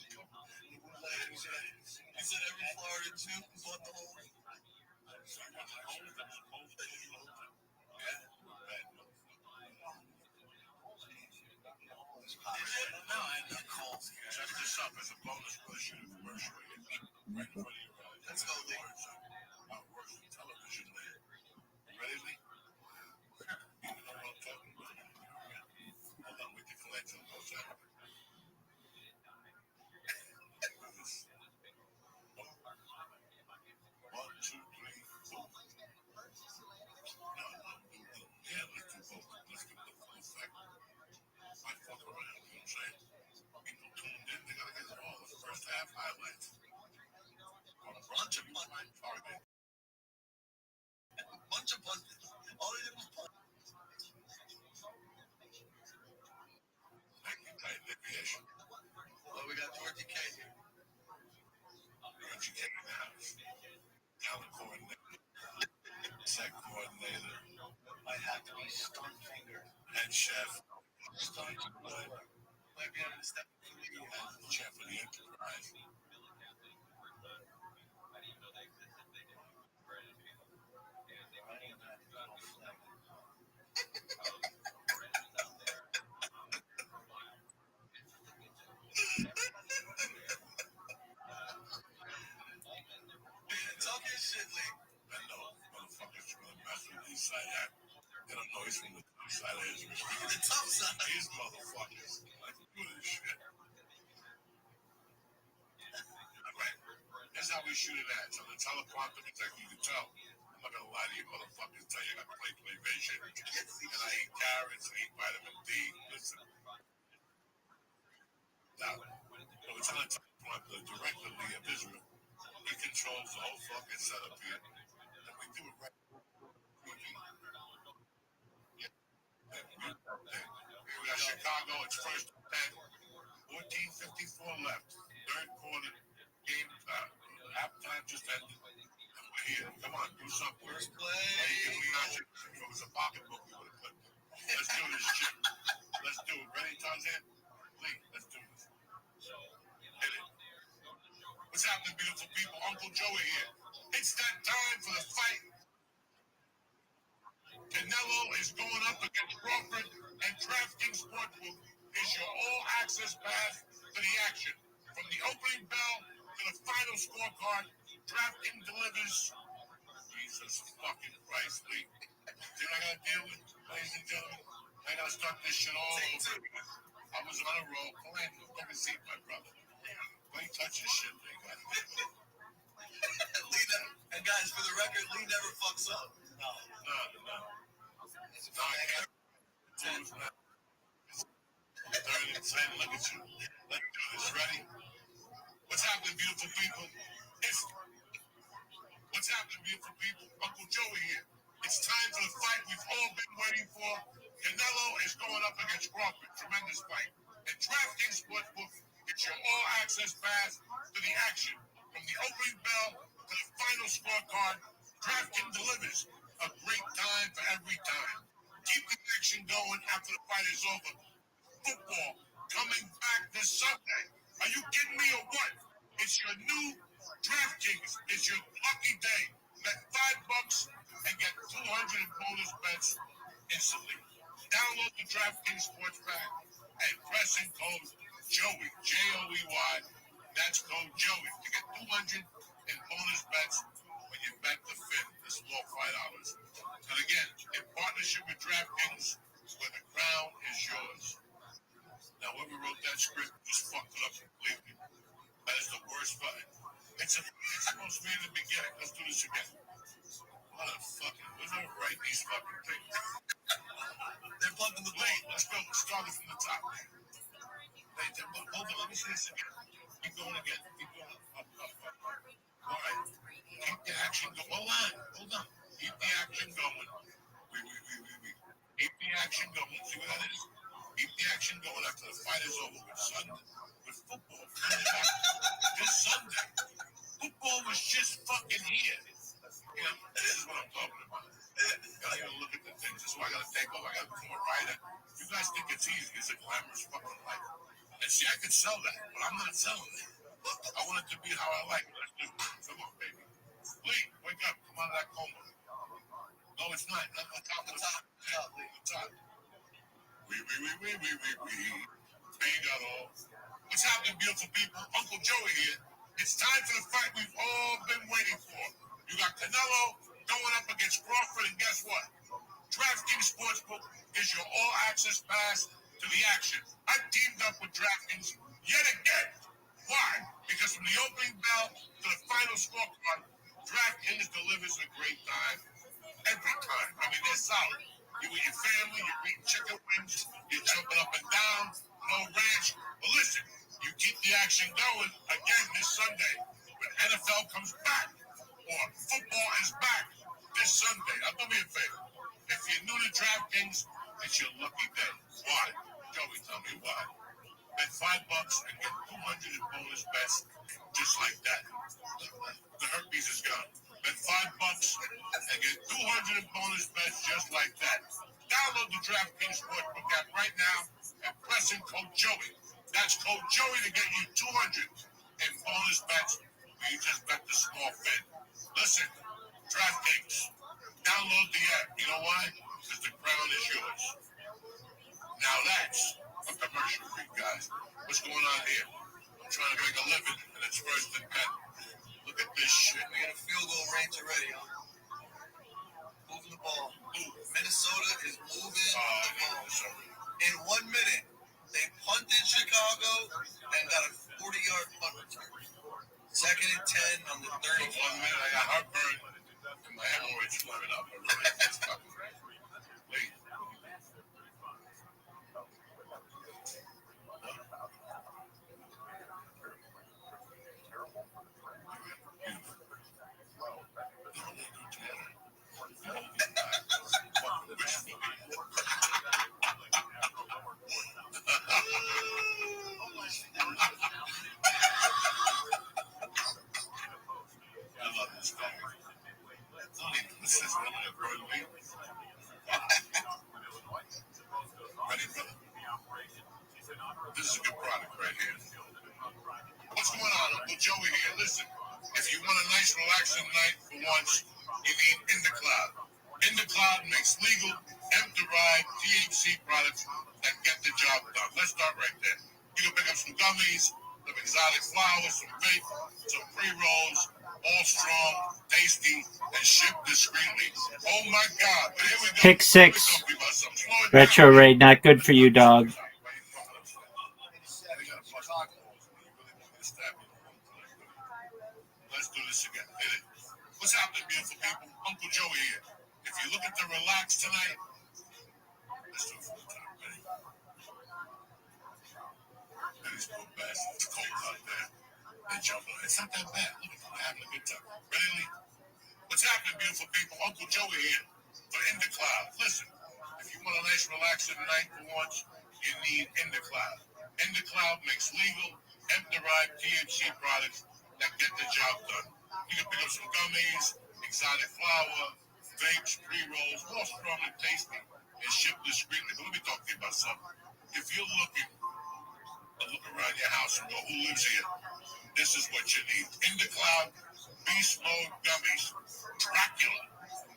said every Florida too bought the whole. No, I had no calls here. Check this up as a bonus question commercial. Let's go, Lee. Television land. Ready, Lee? You know what I'm talking about. Hold on, we can collect some of those out. 1, 2, 3, 4. No. Yeah, let's do both. Let's give it the full effect. Might fuck around, you know what I'm saying? People tuned in, they gotta get it all. The first half highlights. Bunch of pundits. Target. Bunch of pundits. All they did was punt. Thank you, tight aviation. Well, we got Dorothy K here. Dorothy K in the house. Talent coordinator. Set coordinator. I have to be stunt finger. Head chef. Stunt blood. Might be having to step in the chef of the enterprise. Talk your shit, Lee. I know, motherfuckers from the mess with the east side. They don't know he's from the tough side of Israel. The tough side? These motherfuckers. Like, do this shit. Alright, here's how we shoot it at. So the teleprompter, exactly, you can tell. I'm not gonna lie to you motherfuckers. Tell you I got play vision. And I eat carrots, I eat vitamin D. Listen. Now, so it's on the teleprompter, the director of Israel. He controls the whole fucking setup here. And we do it right. We got Chicago, it's first and 14:54 left. Third quarter, game, halftime just ended. We're here. Come on, do something. First play. If it was a pocketbook, we would have clipped it. Let's do this shit. Let's do it. Ready, Tarzan? Lee, let's do this. Hit it. What's happening, beautiful people? Uncle Joey here. It's that time for the fight Canelo is going up against Crawford, and DraftKings Sportsbook is your all-access pass to the action. From the opening bell to the final scorecard, DraftKings delivers. Jesus fucking Christ, Lee. See what I gotta deal with, ladies and gentlemen? I gotta start this shit all over again. I was on a roll. Orlando, take a seat, my brother. Why you touch this shit, Lee? Lee never, and guys, for the record, Lee never fucks up. No. No, I can't. 30 and 10, look at you. Let's do this. Ready? What's happening, beautiful people? What's happening, beautiful people? Uncle Joey here. It's time for the fight we've all been waiting for. Canelo is going up against Crawford. Tremendous fight. And DraftKings Sportsbook is your all-access pass to the action. From the opening bell to the final scorecard, DraftKings delivers a great time for every time. Keep the action going after the fight is over. Football coming back this Sunday. Are you kidding me or what? It's your new DraftKings. It's your lucky day. Bet $5 and get 200 in bonus bets instantly. Download the DraftKings Sports Pack and press in code Joey, Joey. That's code Joey to get 200 in bonus bets when you bet the small $5. And again, in partnership with DraftKings, where the crown is yours. Now, whoever wrote that script just fucked it up completely. That is the worst fight. It's supposed to be in the beginning. Let's do this again. What a fucking... Who's going to write these fucking things? They're plugging the blade. Let's go. Start it from the top. Wait, hold on. Let me see this again. Keep going again. Keep going. Up. All right. Keep the action going. Hold on. Keep the action going. Keep the action going. See what that is? Keep the action going after the fight is over with football. This Sunday. Football was just fucking here. You know, this is what I'm talking about. Gotta even look at the things. This is why I gotta take over. I gotta become a writer. You guys think it's easy. It's a glamorous fucking life. And see, I could sell that, but I'm not selling it. I want it to be how I like it. Let's do it. Come on, baby. Lee, wake up. Come out of that coma. No, it's not. Not on top of the top. Yeah, the top. We. Ain't got all. What's happening, beautiful people? Uncle Joey here. It's time for the fight we've all been waiting for. You got Canelo going up against Crawford, and guess what? DraftKings Sportsbook is your all-access pass to the action. I teamed up with DraftKings yet again. Why? Because from the opening bell to the final scorecard, DraftKings delivers a great time every time. I mean, they're solid. You with your family, you're eating chicken wings, you're jumping up and down, no ranch. But listen, you keep the action going again this Sunday when NFL comes back or football is back this Sunday. Now, do me a favor. If you're new to DraftKings, it's your lucky day. Why? Joey, tell me why. Bet $5 and get 200 in bonus bets just like that. The herpes is gone. Bet $5 and get 200 in bonus bets just like that. Download the DraftKings Sportsbook app right now and press in code Joey. That's code Joey to get you 200 in bonus bets when you just bet the small fin. Listen, DraftKings, download the app. You know why? Because the crown is yours. Now that's a commercial for you guys. What's going on here? I'm trying to make a living, and it's first and 10. Look at this shit. We got a field goal range already, huh? Moving the ball. Minnesota is moving the ball. In 1 minute, they punted Chicago and got a 40-yard punt return. Second and 10 on the 30. 1 minute, I got heartburn and my hemorrhoids flaring up. Wait. I love this story. This is one of the bird week. Ready, brother? This is a good product right here. What's going on? Uncle Joey here. Listen, if you want a nice, relaxing night for once, you need In the Cloud. In the Cloud makes legal, hemp-derived THC products that get the job done. Let's start right there. You can pick up some gummies, some exotic flowers, some vape, some pre-rolls, all strong, tasty, and shipped discreetly. Oh my God! But here we go. Pick 6. Retro Ray, not good for you, dog. Let's do this again. Hit it. What's happening, beautiful people? Uncle Joey here. If you're looking to relax tonight, let's do it for the time. Ready? These poor bastards. It's cold out there. They're jumping. It's not that bad. Look at them. They're having a good time. Ready, Lee? What's happening, beautiful people? Uncle Joey here for In the Cloud. Listen, if you want a nice, relaxing night for once, you need In the Cloud. In the Cloud makes legal, hemp-derived THC products that get the job done. You can pick up some gummies, exotic flower, vapes, pre-rolls, all strong and tasty, and shipped discreetly. But let me talk to you about something. If you're looking to look around your house and go, who lives here? This is what you need. In the Cloud, Beast Mode Gummies, Dracula.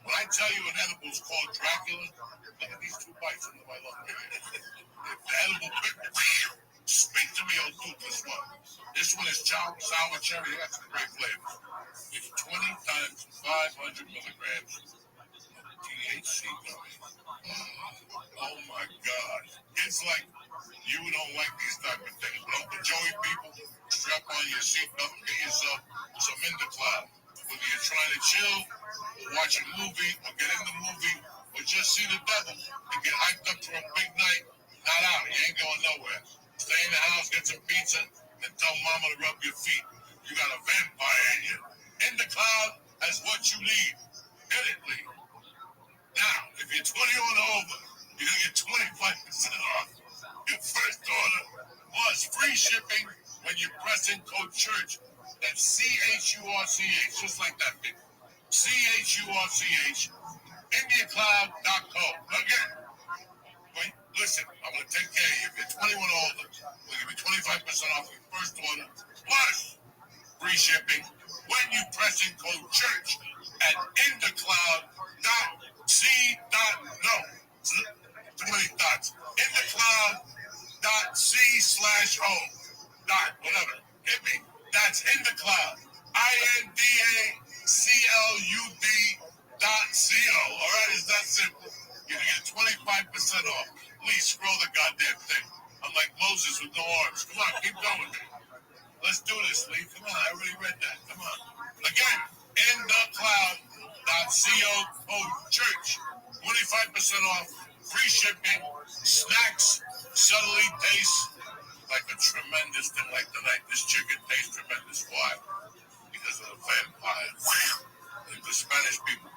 When I tell you an edible is called Dracula, look at these 2 bites. I know I love it. The edible, speak to me, old toothless one. This one is chopped sour cherry. That's a great flavor. It's 20 times 500 milligrams THC gummy. Oh my God. It's like you don't like these type of things. But Uncle Joey people, strap on your seatbelt and get yourself some In the Cloud. Whether you're trying to chill, or watch a movie, or get in the movie, or just see the devil and get hyped up for a big night, not out. You ain't going nowhere. Stay in the house, get some pizza, and tell mama to rub your feet. You got a vampire in you. In the Cloud has what you need. Get it, Lee. Now, if you're 21 or over, you're going to get 25% off your first order, plus free shipping when you press in code CHURCH. That's CHURCH, just like that, baby. CHURCH, IndiaCloud.co. Again, wait, listen, I'm going to take care of you. If you're 21 or older, we'll give you 25% off your first order, plus free shipping when you press in code CHURCH at IndiaCloud.c.no. Too many dots. IndiaCloud.c/home. Dot, whatever. Hit me. That's In the Cloud. INDACLUD.co. All right, it's that simple. You can get 25% off. Please scroll the goddamn thing. I'm like Moses with no arms. Come on, keep going. Let's do this, Lee. Come on, I already read that. Come on. Again, InTheCloud.co code CHURCH. 25% off. Free shipping. Snacks. Subtly taste like a tremendous thing. Like tonight, this chicken tastes tremendous. Why? Because of the vampires and the Spanish people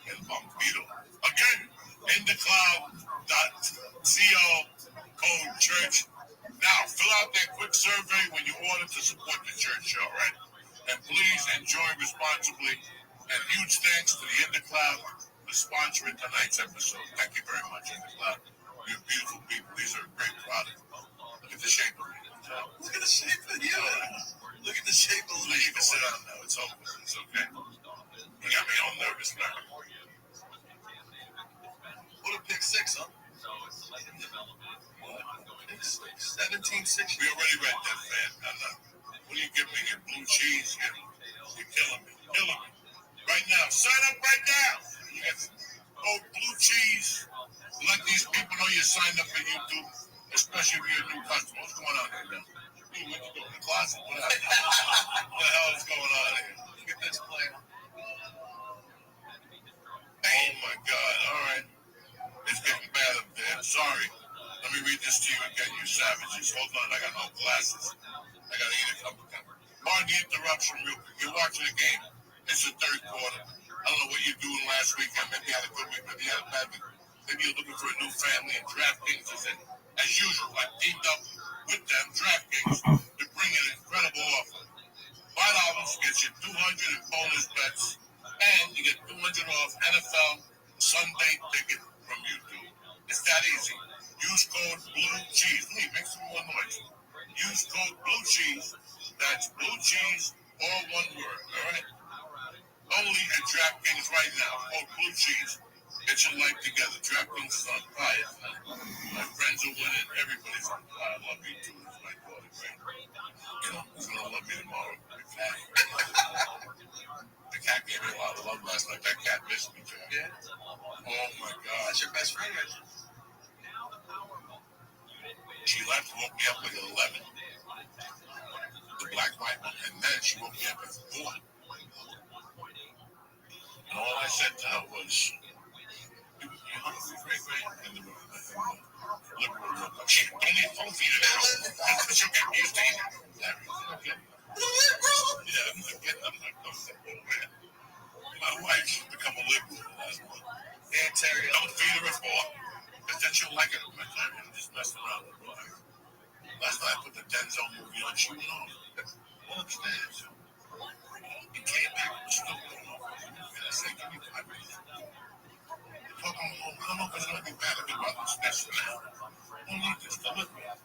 and Vampiro. Again, InTheCloud.co code CHURCH. Now, fill out that quick survey when you order to support the church, all right? And please enjoy responsibly. And huge thanks to the In the Cloud for sponsoring tonight's episode. Thank you very much, In the Cloud. You're beautiful people. These are a great product. Look at the shape of it. Look at the shape of you. Look at the shape of Lee, you can sit down now. It's over. It's okay. You got me all nervous now. What a pick 6, huh? What? Pick 6. 17-6. We already read that, man. When you give me your blue cheese, you're killing me. Killing me. Right now. Sign up right now. You got blue cheese. Let these people know you signed up for YouTube, especially if you're a new customer. What's going on here, man? You went to go in the closet. What happened? What the hell is going on here? Look at this player. Oh my God. All right. It's getting bad up there. Sorry. Let me read this to you again, you savages. Hold on. I got no glasses. I got to eat a couple of them. Pardon the interruption, real quick. You're watching the game. It's the third quarter. I don't know what you're doing last weekend. Maybe you had a good week. Maybe you had a bad week. Maybe you're looking for a new family, and DraftKings is in. As usual, I teamed up with them, DraftKings, to bring an incredible offer. $5 gets you $200 in bonus bets, and you get $200 off NFL Sunday ticket from YouTube. It's that easy. Use code Blue Cheese. Lee, make some more noise. Use code Blue Cheese. That's Blue Cheese, all one word. All right. Only at DraftKings right now. Code Blue Cheese. Get your life together. DraftKings is on fire. My friends are winning. Everybody's on fire. I love you too. It's my daughter, right? You know, he's gonna love me tomorrow. The cat gave me a lot of love last night. That cat missed me, Jack. Yeah. Oh my God. That's your best friend, right? She left, woke me up like at 11. The black white one, and then she woke me up at 4. And all I said to her was, "You hungry, great, great?" And the liberal look up. She don't need phone for you now. She'll get used to you. Yeah, I'm not getting man. My wife's become a liberal. Yeah, Terry, don't feed her at 4. Because then she'll like it. I'm just messing around with her. Last night I put the Denzel movie on. She went on. Went upstairs. He came back and was still going on. And I said, "Give me 5 minutes." I don't know if it's going to be bad about this special now. I don't need this to look at.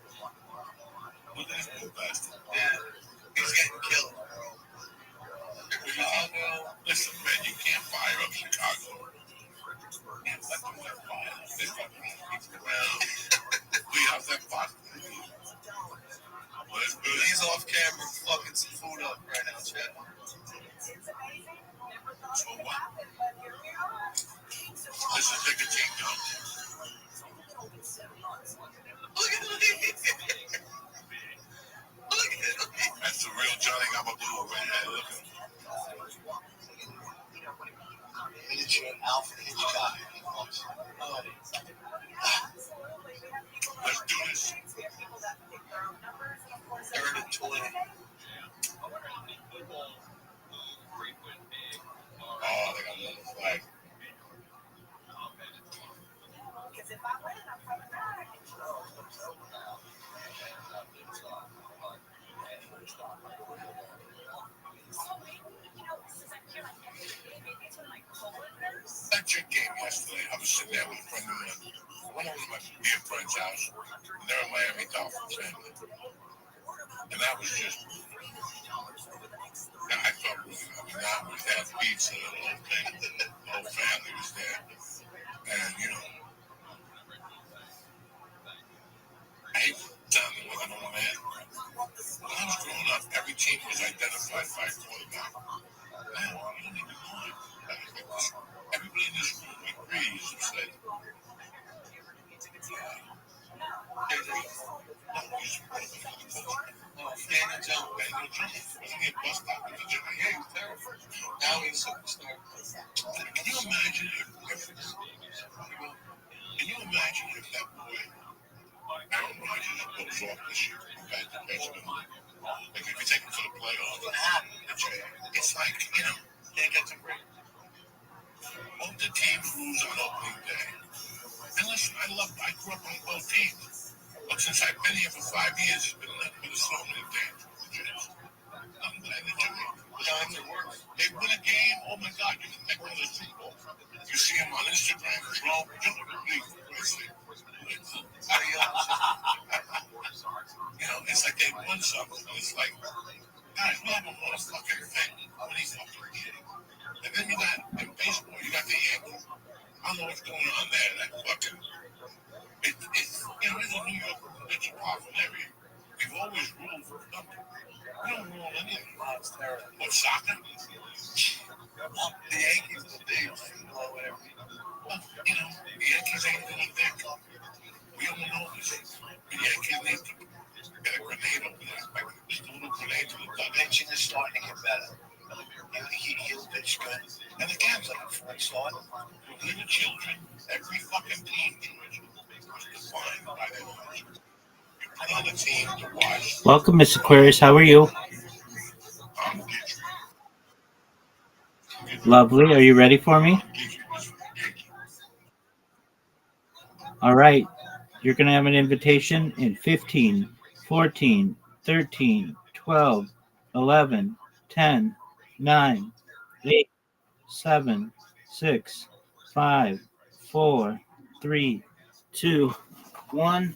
Look at this poor bastard. Yeah. He's getting killed. Chicago. Listen, man, you can't fire up Chicago. You can't let them get fired. They fucking keep around. How's that possible? He's off camera fucking some food up right now, Chad. So what? This is bigger team, though. Look at that's the real Johnny Gabagoo right there. Look at him. Miniature Alfred Hitchcock. Let's do this. 3rd and 20. Oh, they got another flag. That chick game yesterday, I was sitting there with a friend of mine. One of my dear friend's house. And they're a Miami Dolphins family. And that was just, I thought, we had pizza, the whole thing. The whole family was there. And, you know, I hate telling what I don't want to add. When I was growing up, every team was identified by a quarterback. Now, you don't even know it. Everybody in this room agrees and said, Daniel Jones. Daniel Jones. Wasn't he a bust stop with the Giants? Yeah, he was terrible. Now he's a superstar. Can you imagine if that boy, Aaron Rodgers, goes off this year from bad to best? Like, if you take him to the playoffs, what happened? It's like, you know, they get to break. Both the teams lose on opening day. And listen, I grew up on both teams. But since I've been here for 5 years, it's been nothing but a so many days. I'm glad they do it. They win a game, oh my God, you can take one of the Super Bowl. You see them on Instagram, bro, you know, it's like they won something. It's like, guys, we haven't won a fucking thing. How many fucking years? And then you got, in baseball, you got the Yankees. I don't know what's going on there. That fucking, it's you know, it's a New York metropolitan area. We've always ruled for something. We don't rule anything. It's terrible. What, soccer? The Yankees, they blow everything. Well, you know, the Yankees ain't doing their job. We don't know this. The Yankees need to get a grenade over there. Like, just a little grenade to the dugout. Pitching is starting to get better. He'll pitch good. And again, like a fourth start. Little children, every fucking team, George, was defined by their culture. You put on a team to watch. Welcome, Miss Aquarius. How are you? Lovely. Are you ready for me? All right. You're going to have an invitation in 15, 14, 13, 12, 11, 10, 9, 8, 7, 6, 5, 4, 3, 2, 1.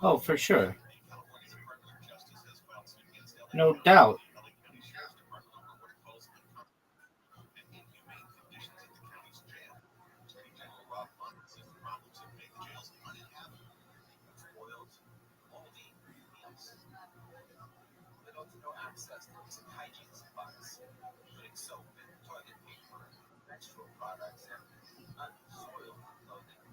Oh, for sure. No doubt. Access to basic hygiene supplies, including soap, toilet paper, menstrual products, and unsoiled clothing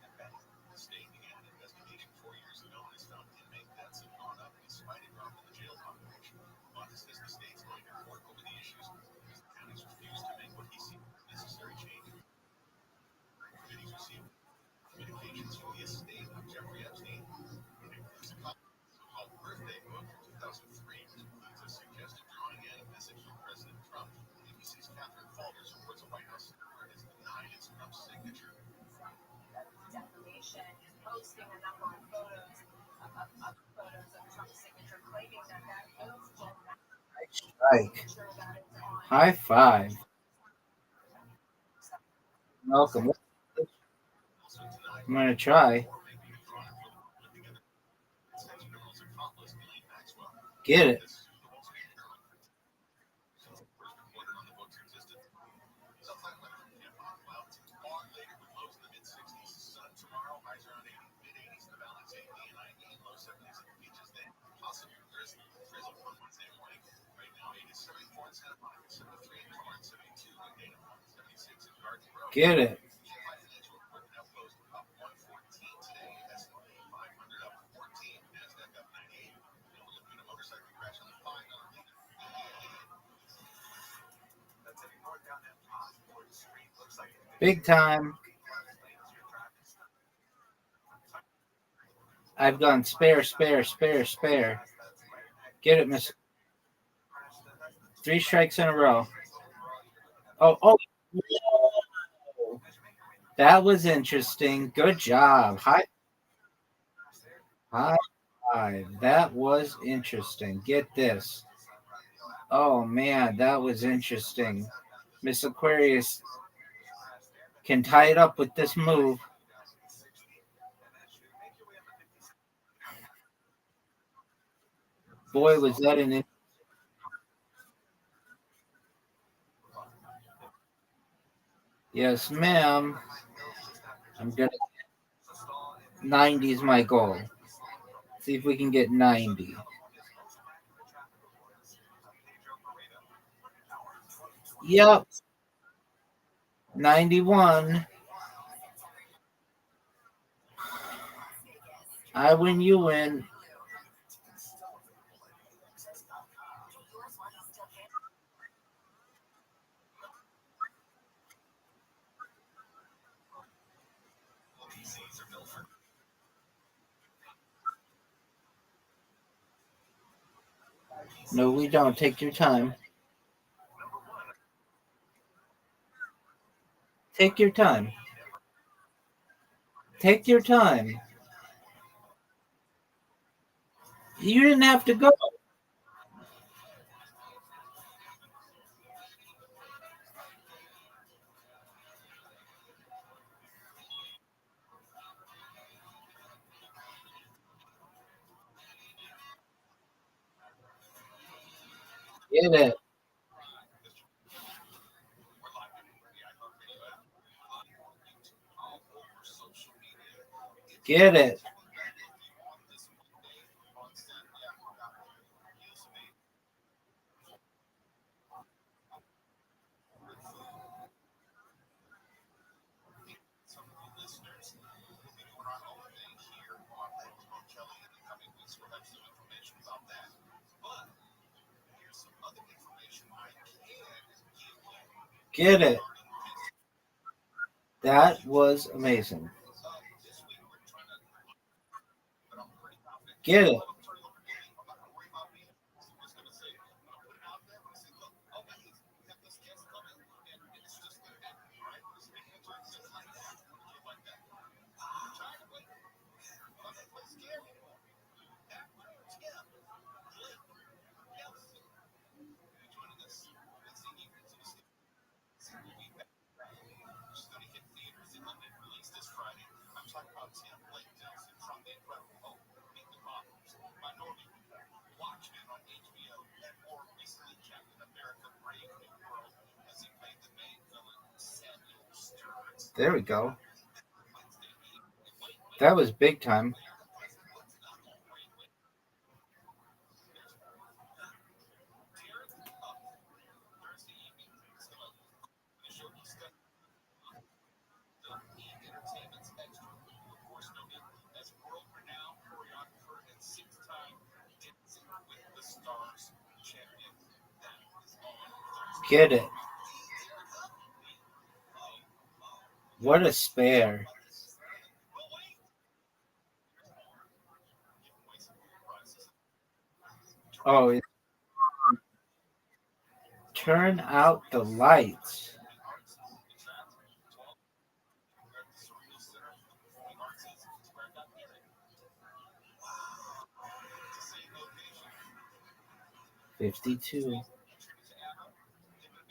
and bedding. The state began an investigation 4 years ago and has found inmate deaths have gone up despite a drop in the jail population. Montes says the state's going to court over the issues because the counties refused to make what he sees as necessary changes. Committees received communications from the estate of Jeffrey Epstein. It includes a so-called birthday book from 2003, which includes a suggested drawing and a message from President Trump. ABC's Catherine Falders reports a White House senator has denied it's Trump's signature. Defamation is posting a number of photos of Trump's signature, claiming that goes to Strike. High five. Welcome. I'm gonna try. Get it. Get it. Big time. I've gone spare. Get it, miss. 3 strikes in a row. Oh. That was interesting. Good job. High five. That was interesting. Get this. Oh, man, that was interesting. Miss Aquarius can tie it up with this move. Boy, was that an... Yes, ma'am. I'm gonna... 90 is my goal. See if we can get 90. Yep. 91. I win, you win. No, we don't. Take your time. Take your time. Take your time. You didn't have to go. Get it. Get it. Get it. That was amazing. Get it. There we go. That was big time. Get it. What a spare. Oh, turn out the lights. $52.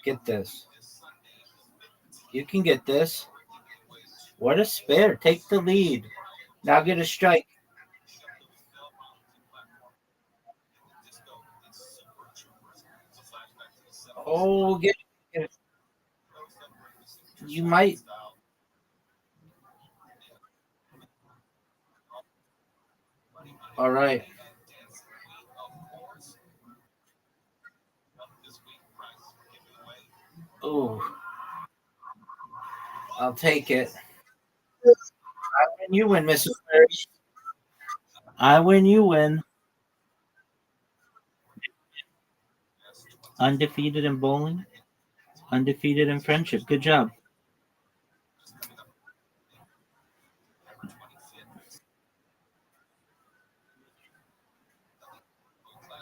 Get this. You can get this. What a spare. Take the lead. Now get a strike. Oh, get it. You might. All right. Oh, I'll take it. I win, you win, Mrs. Murray. I win, you win. Undefeated in bowling, undefeated in friendship. Good job.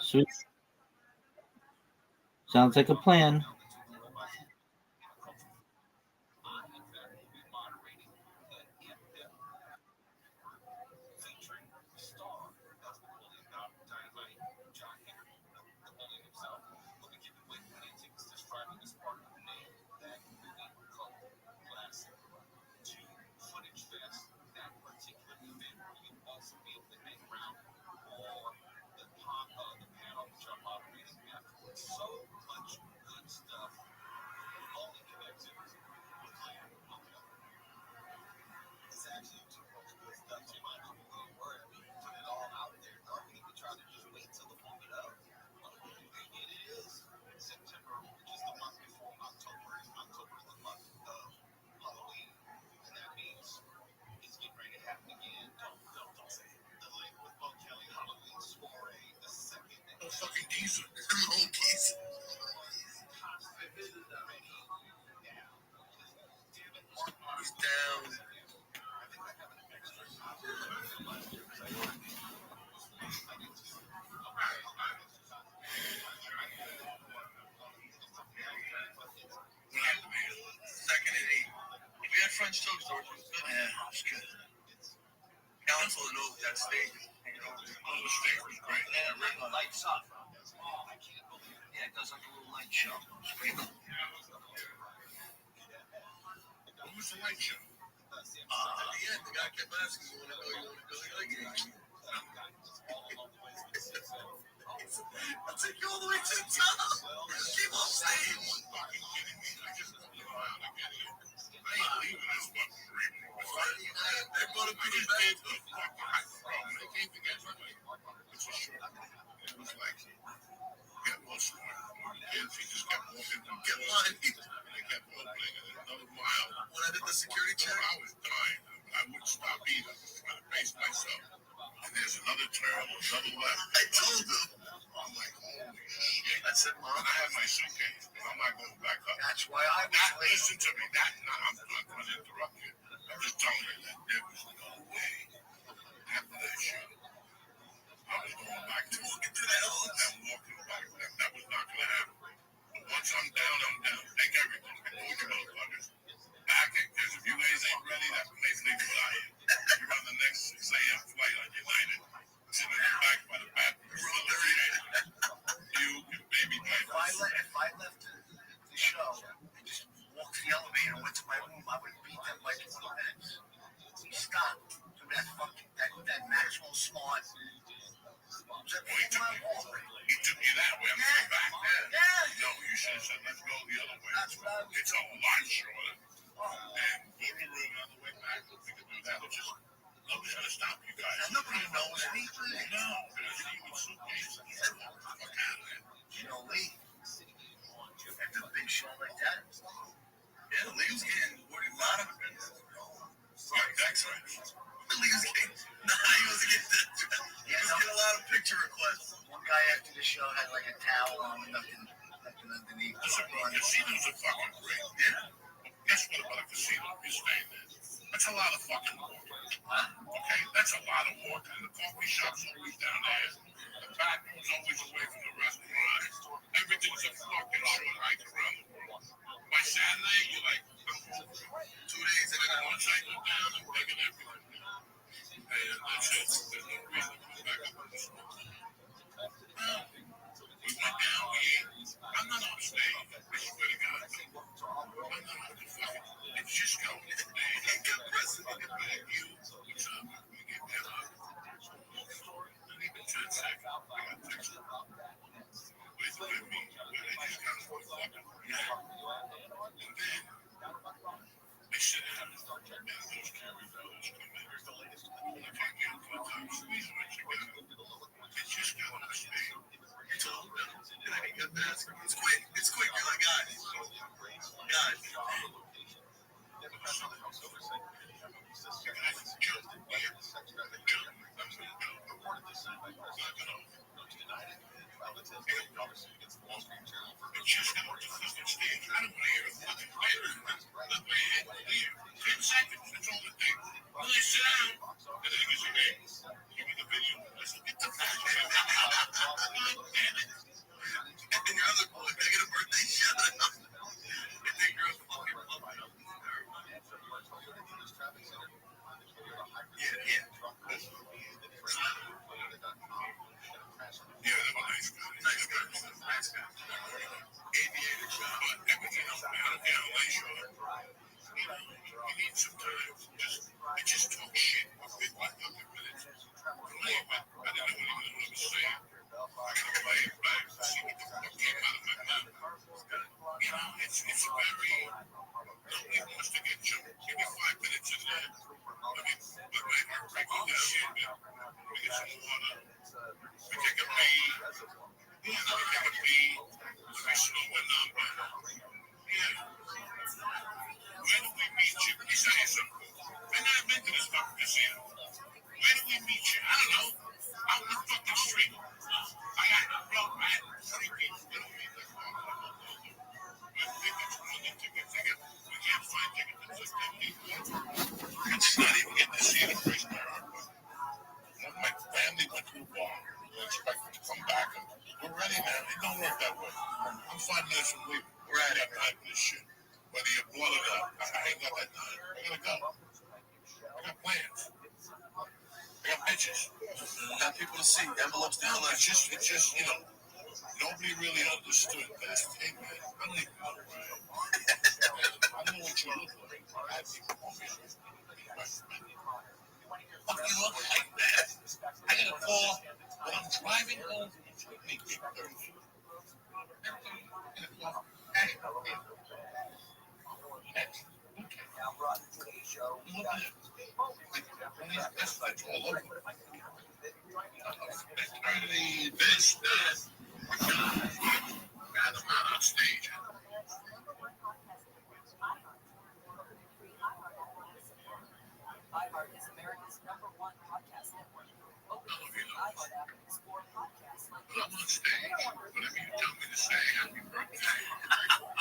Sweet. Sounds like a plan. Fucking geezer. Old geezer. He's down. Second and 8. We had French toast, George. It was good. Yeah, it was good. Council and Oak, that steak. Oh, the steak was great. Yeah, lights up. Yeah, it does like a little light show. It's pretty cool. What was the light show? At the end, the guy kept asking, you want to go, you want to go? You're like, yeah. I'll take you all the way to the top. Keep on stage. Fucking kidding me. I just don't know how to get here. I ain't leaving this fucking ring. They're going to be the best. They came together. It's a short. It was like, get more smart. Kids, he just kept walking through. Get one. They kept opening and another mile. When I did the security check, I was dying. I wouldn't stop either. I was trying to pace myself. And there's another turn, another left. I told them. I'm like, holy shit. I said, Mom, I have my suitcase. I'm not going back up. That's why I was late. Listen to me. I'm not going to interrupt you. I'm just telling you that there was no way after that show I was going back to walking to that hole. I'm walking back. That was not going to happen. But once I'm down, I'm down. Take everything. I told you motherfuckers. Backing. Because if you guys ain't ready, that makes me what I am. You're on the next 6 a.m. flight on United. Sitting in the back by the bathroom. You and baby diapers. If I left the show and just walked to the elevator and went to my room, I would beat them by 20 minutes. Stop. That Maxwell Smart. He took you that way. I'm going back. Yeah. No, you should have said, let's go the other way. It's a lot shorter. And No, You know, Lee, after a big show like that, yeah, Lee was getting awarded a lot of events. Right, that's right. Lee was getting, he was getting a lot of picture requests. one guy after the show had like a towel on and nothing underneath. Listen, bro, casinos are fucking great. Yeah. Guess what about a casino? You're staying there. That's a lot of fucking walking. Okay, that's a lot of walking. The coffee shop's always down there. The bathroom's always away from the restaurant. Everything's a fucking short hike around the world. By Saturday, you're like, I'm home. 2 days and then once I go down, I'm taking everything. And that's it. There's no reason to come back up on the smoke. We went down, we ate. I'm not on stage. I swear to God. I'm not on the fucking. It's just going to be. I got president back. You. What's up? We get that up. Not even 10 seconds. I got text. Where's the me? Where they just got us for fucking. Yeah. And then they sit down. And those carry fellas come in. I can't get into the time. Squeeze them together. It's just going to stay. It's all done. And I can get that. It's quick. It's quick. You're like, guys. It's just going to fucking stage. I don't want to hear a fucking fighter. Let my head clear. 10 seconds. That's all it takes. Well, I sit down. And then he goes, hey, give me the video. I said, get the fuck out. Damn it. And your other boy, I get a birthday shout out. And then girls fucking love me. Yeah. Yeah, they were nice guys. Nice guys. Aviator shot. But everything else, man, I don't get LA shot. You need some time. Just talk shit for 50 minutes. I didn't know what he was saying. I gotta play it back to see what the fuck came out of my mouth. You know, it's very. Nobody wants to get jumped. Give me 5 minutes in there. Let my heart break all this shit, man. Let me get some water. Let me take a pee. Yeah, let me take a pee. Let me slow my number. Yeah. Where do we meet you? Let me tell you something. I've never been to this fucking casino. Where do we meet you? I don't know. Out in the fucking street. I had 40 people. You know what I mean? Tickets, money, tickets. We can't find tickets. It's like 10 people. It's not even getting to see the race by our book. My family went to the bar. They expected to come back. And we're ready now. It don't work that way. I'm 5 minutes from leaving. We're out of time for this shit. Whether you blow it up, I ain't got that time. I gotta go. I got plans. I got bitches. I got people to see. Envelopes down. It's just, you know, nobody really understood that. Hey, man, I don't even know where I am. I don't know what you look like. I have people call me. What do you look like, man? I gotta call when I'm driving home. Hey, that's all over. Eternity, this, that. Got them out on stage. iHeart is America's #1 podcast network. Open the iHeart app and explore podcasts like I'm on stage. Whatever you tell me to say, happy birthday.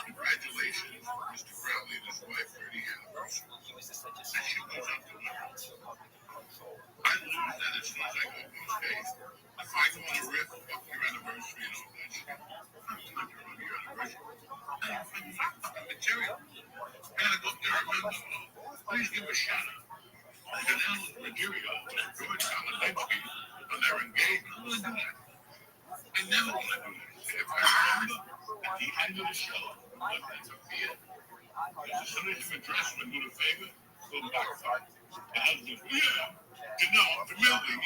Congratulations, Mr. Crowley and his wife, 30th anniversary. That shit goes up to me. I lose that as soon as I go on stage. If I go on a riff about your anniversary and all that shit, I'm not on your anniversary. I don't fucking fucking material. I gotta go up there and remember. Please give a shout out. Janelle Rodrigo and George Kamenetsky when they're engaged. I'm gonna do that. I never want to do that. If I remember at the end of the show, let that be it. As soon as you address me, do the favor, go back far. And I'll do, yeah, you know, I'm familiar.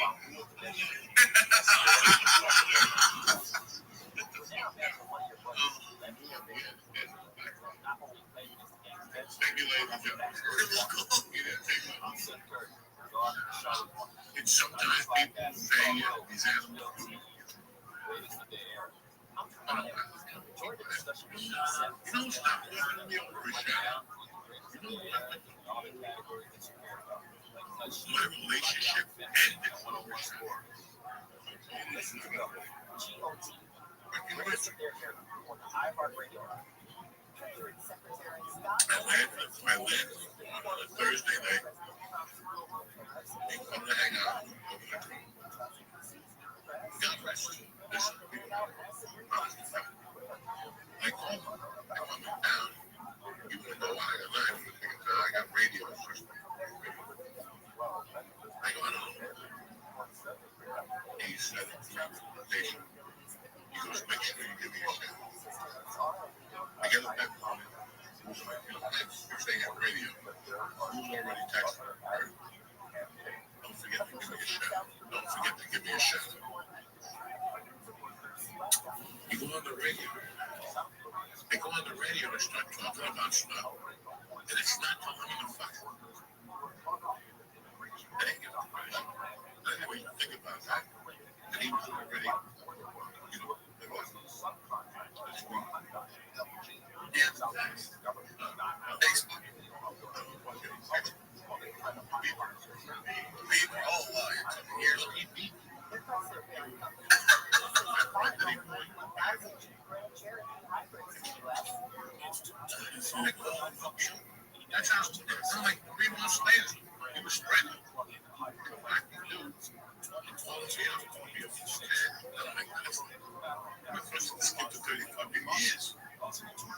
Thank you, ladies and gentlemen. And sometimes people say these animals do. You don't stop walking me over a shadow. You know what? My relationship ended over a shadow. I landed on a Thursday night. They come to hang out over the room. God rest. Listen, I call them. I come down. Even though I got radio first. I go on. He said, "Station." He goes, "Make sure you give me a shout." I get up that morning. You're staying at radio. Who's already texted her? Don't forget to give me a shout. Don't forget to give me a shout. You go on the radio. They go on the radio and start talking about stuff. And it's not talking about fucking. That ain't gonna finish. I never even think about that. And he was already, it wasn't. Yeah. Facebook. People all lying to me. Here's me. That's how it's like 3 months later. He was pregnant. Come back and do it. My first skipped to 30 fucking years.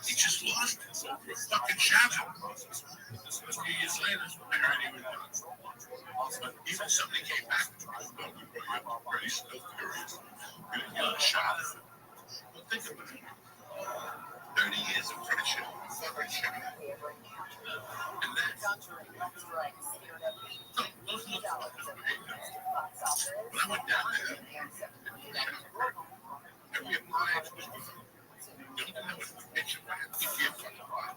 He just lost it over a fucking shadow. A few years later, I heard he was done. But even somebody came back and told me, we brought you up pretty still furious. You didn't get a shot. Well, think about it. 30 years of friendship, fucking shadow. And that's those motherfuckers were ignorant. When I went down there, every appliance was gone. The only thing that was in the kitchen was a PPF fucking pot.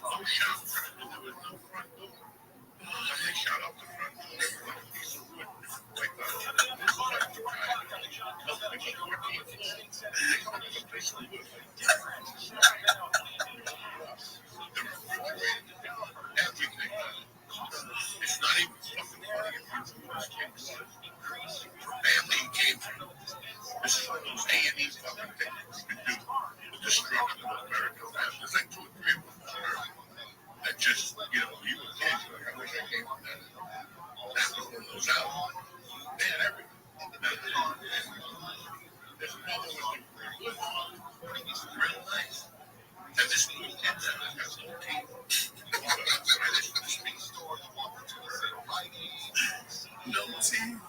No shop front, there was no front door. They shot off the front door. Like a piece of wood. Like this is like the guy. Like a 14 floor. Like a piece of wood. The refrigerator. Everything. It's not even fucking funny if you do those things. Family came from. This is one of those A&E fucking things you can do. The destruction of American family. There's like 2 or 3 of them. That just, you were kids. Like, I wish I came from that. That was one of those out. They had everything. There's another one pretty good. Real nice. And this new kid that has no teeth. No teeth.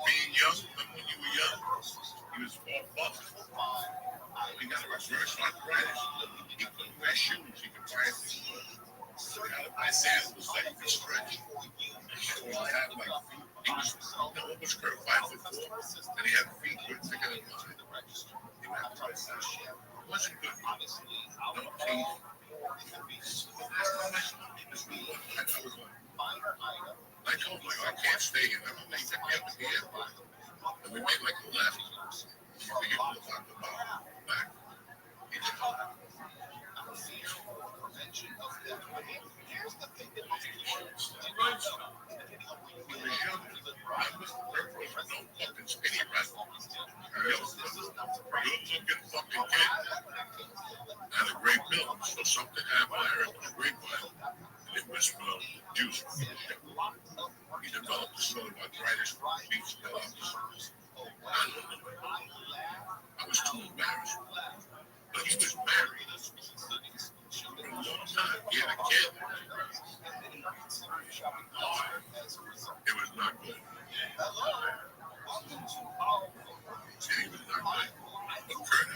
Being young, when you were young, he was 4 bucks. He got a reverse arthritis. He couldn't wear shoes. He could try it. So he had to buy sandals that he could stretch. He had like feet. He was, what was Kurt, 5'4", and he had feet that were thicker than mine. He would have to buy sandals. It wasn't good. No teeth. I told him, I can't stay here. They took me up to the airport. And we made like a left. We get to talk about back. Here's the thing that most people He was young. I was no fucking skinny wrestler. Good looking fucking kid. Had a great build. So something happened. I heard the grapevine. And it was juice from the ship. He developed a sort of arthritis. Feet fell off the surface. I don't know. I was too embarrassed. But he was married for a long time. He had a kid. It was not good. He was not good. But Kurt,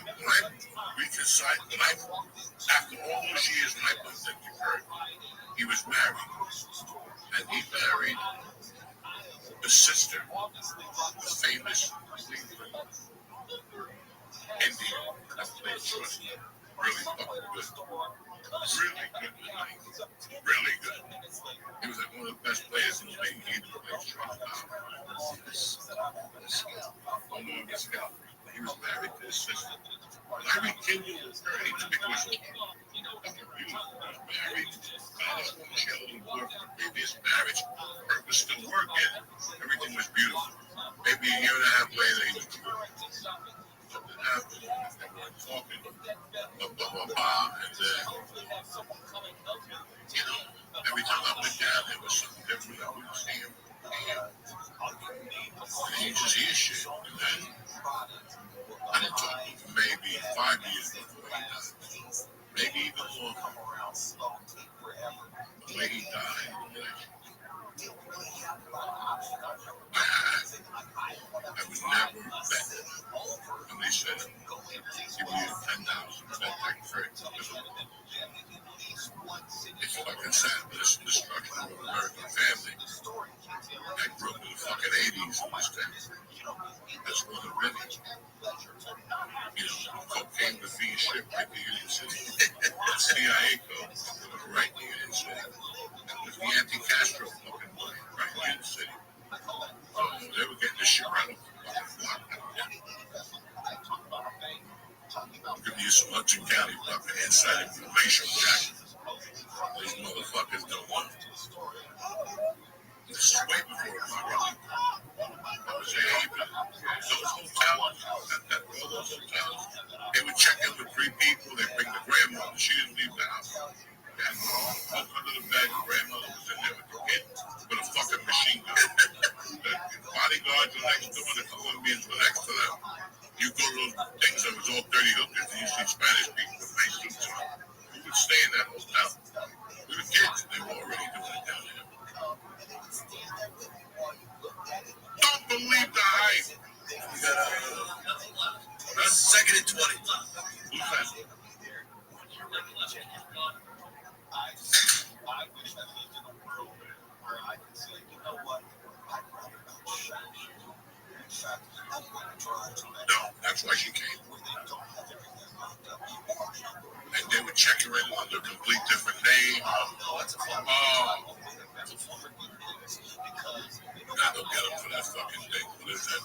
after all those years when I bumped into Kurt, he was married. And he married the sister of the famous Indian that played chess. Really fucking good. Really good tonight. Really good. He was like one of the best players in the league. He played system. Every kid will marry because married, Spanish woman, she had a little boy from the previous marriage. Her was still working. Everything was beautiful. Maybe a year and a half later, he was something happened. They weren't talking. Blah, blah, blah, blah. And then, you know, every time I went down, there was something different. I wouldn't see him. And he just hear shit. And then, I didn't talk to him for maybe 5 years before he died. Maybe even longer. The way he died, I was never bet. And they said, give me $10,000 bet back first. It's fucking sad, but it's the destruction of an American family. I grew up in the fucking 80s in this town. That's one of many. You know, cocaine was being shipped right to Union City. The CIA code was right to Union City. That was the anti-Castro fucking money, right in Union City. So they were getting this shit right off the fucking block. I'll give you some Hudson County fucking inside information, Jack. These motherfuckers don't want it. This is way before ViralRabbi. I was there, those hotels, all those hotels, they would check in with 3 people, they'd bring the grandmother, she didn't leave the house. And under the bed, the grandmother was in there with the kid with a fucking machine gun. The bodyguards were next to them, the Colombians were next to them. You go to those things that was all dirty hookers, and you see Spanish people with nice suits on. Who would stay in that hotel? We were kids, and they were already doing it down there. Don't believe the hype. We got second and 20. Who's that? I wish I lived in a world where I could say, you know what, I'd rather go shopping. In fact, I'm going to drive to that. No, that's why she came. And they would check her in under a complete different name. Now they'll get them for that fucking thing. What is that?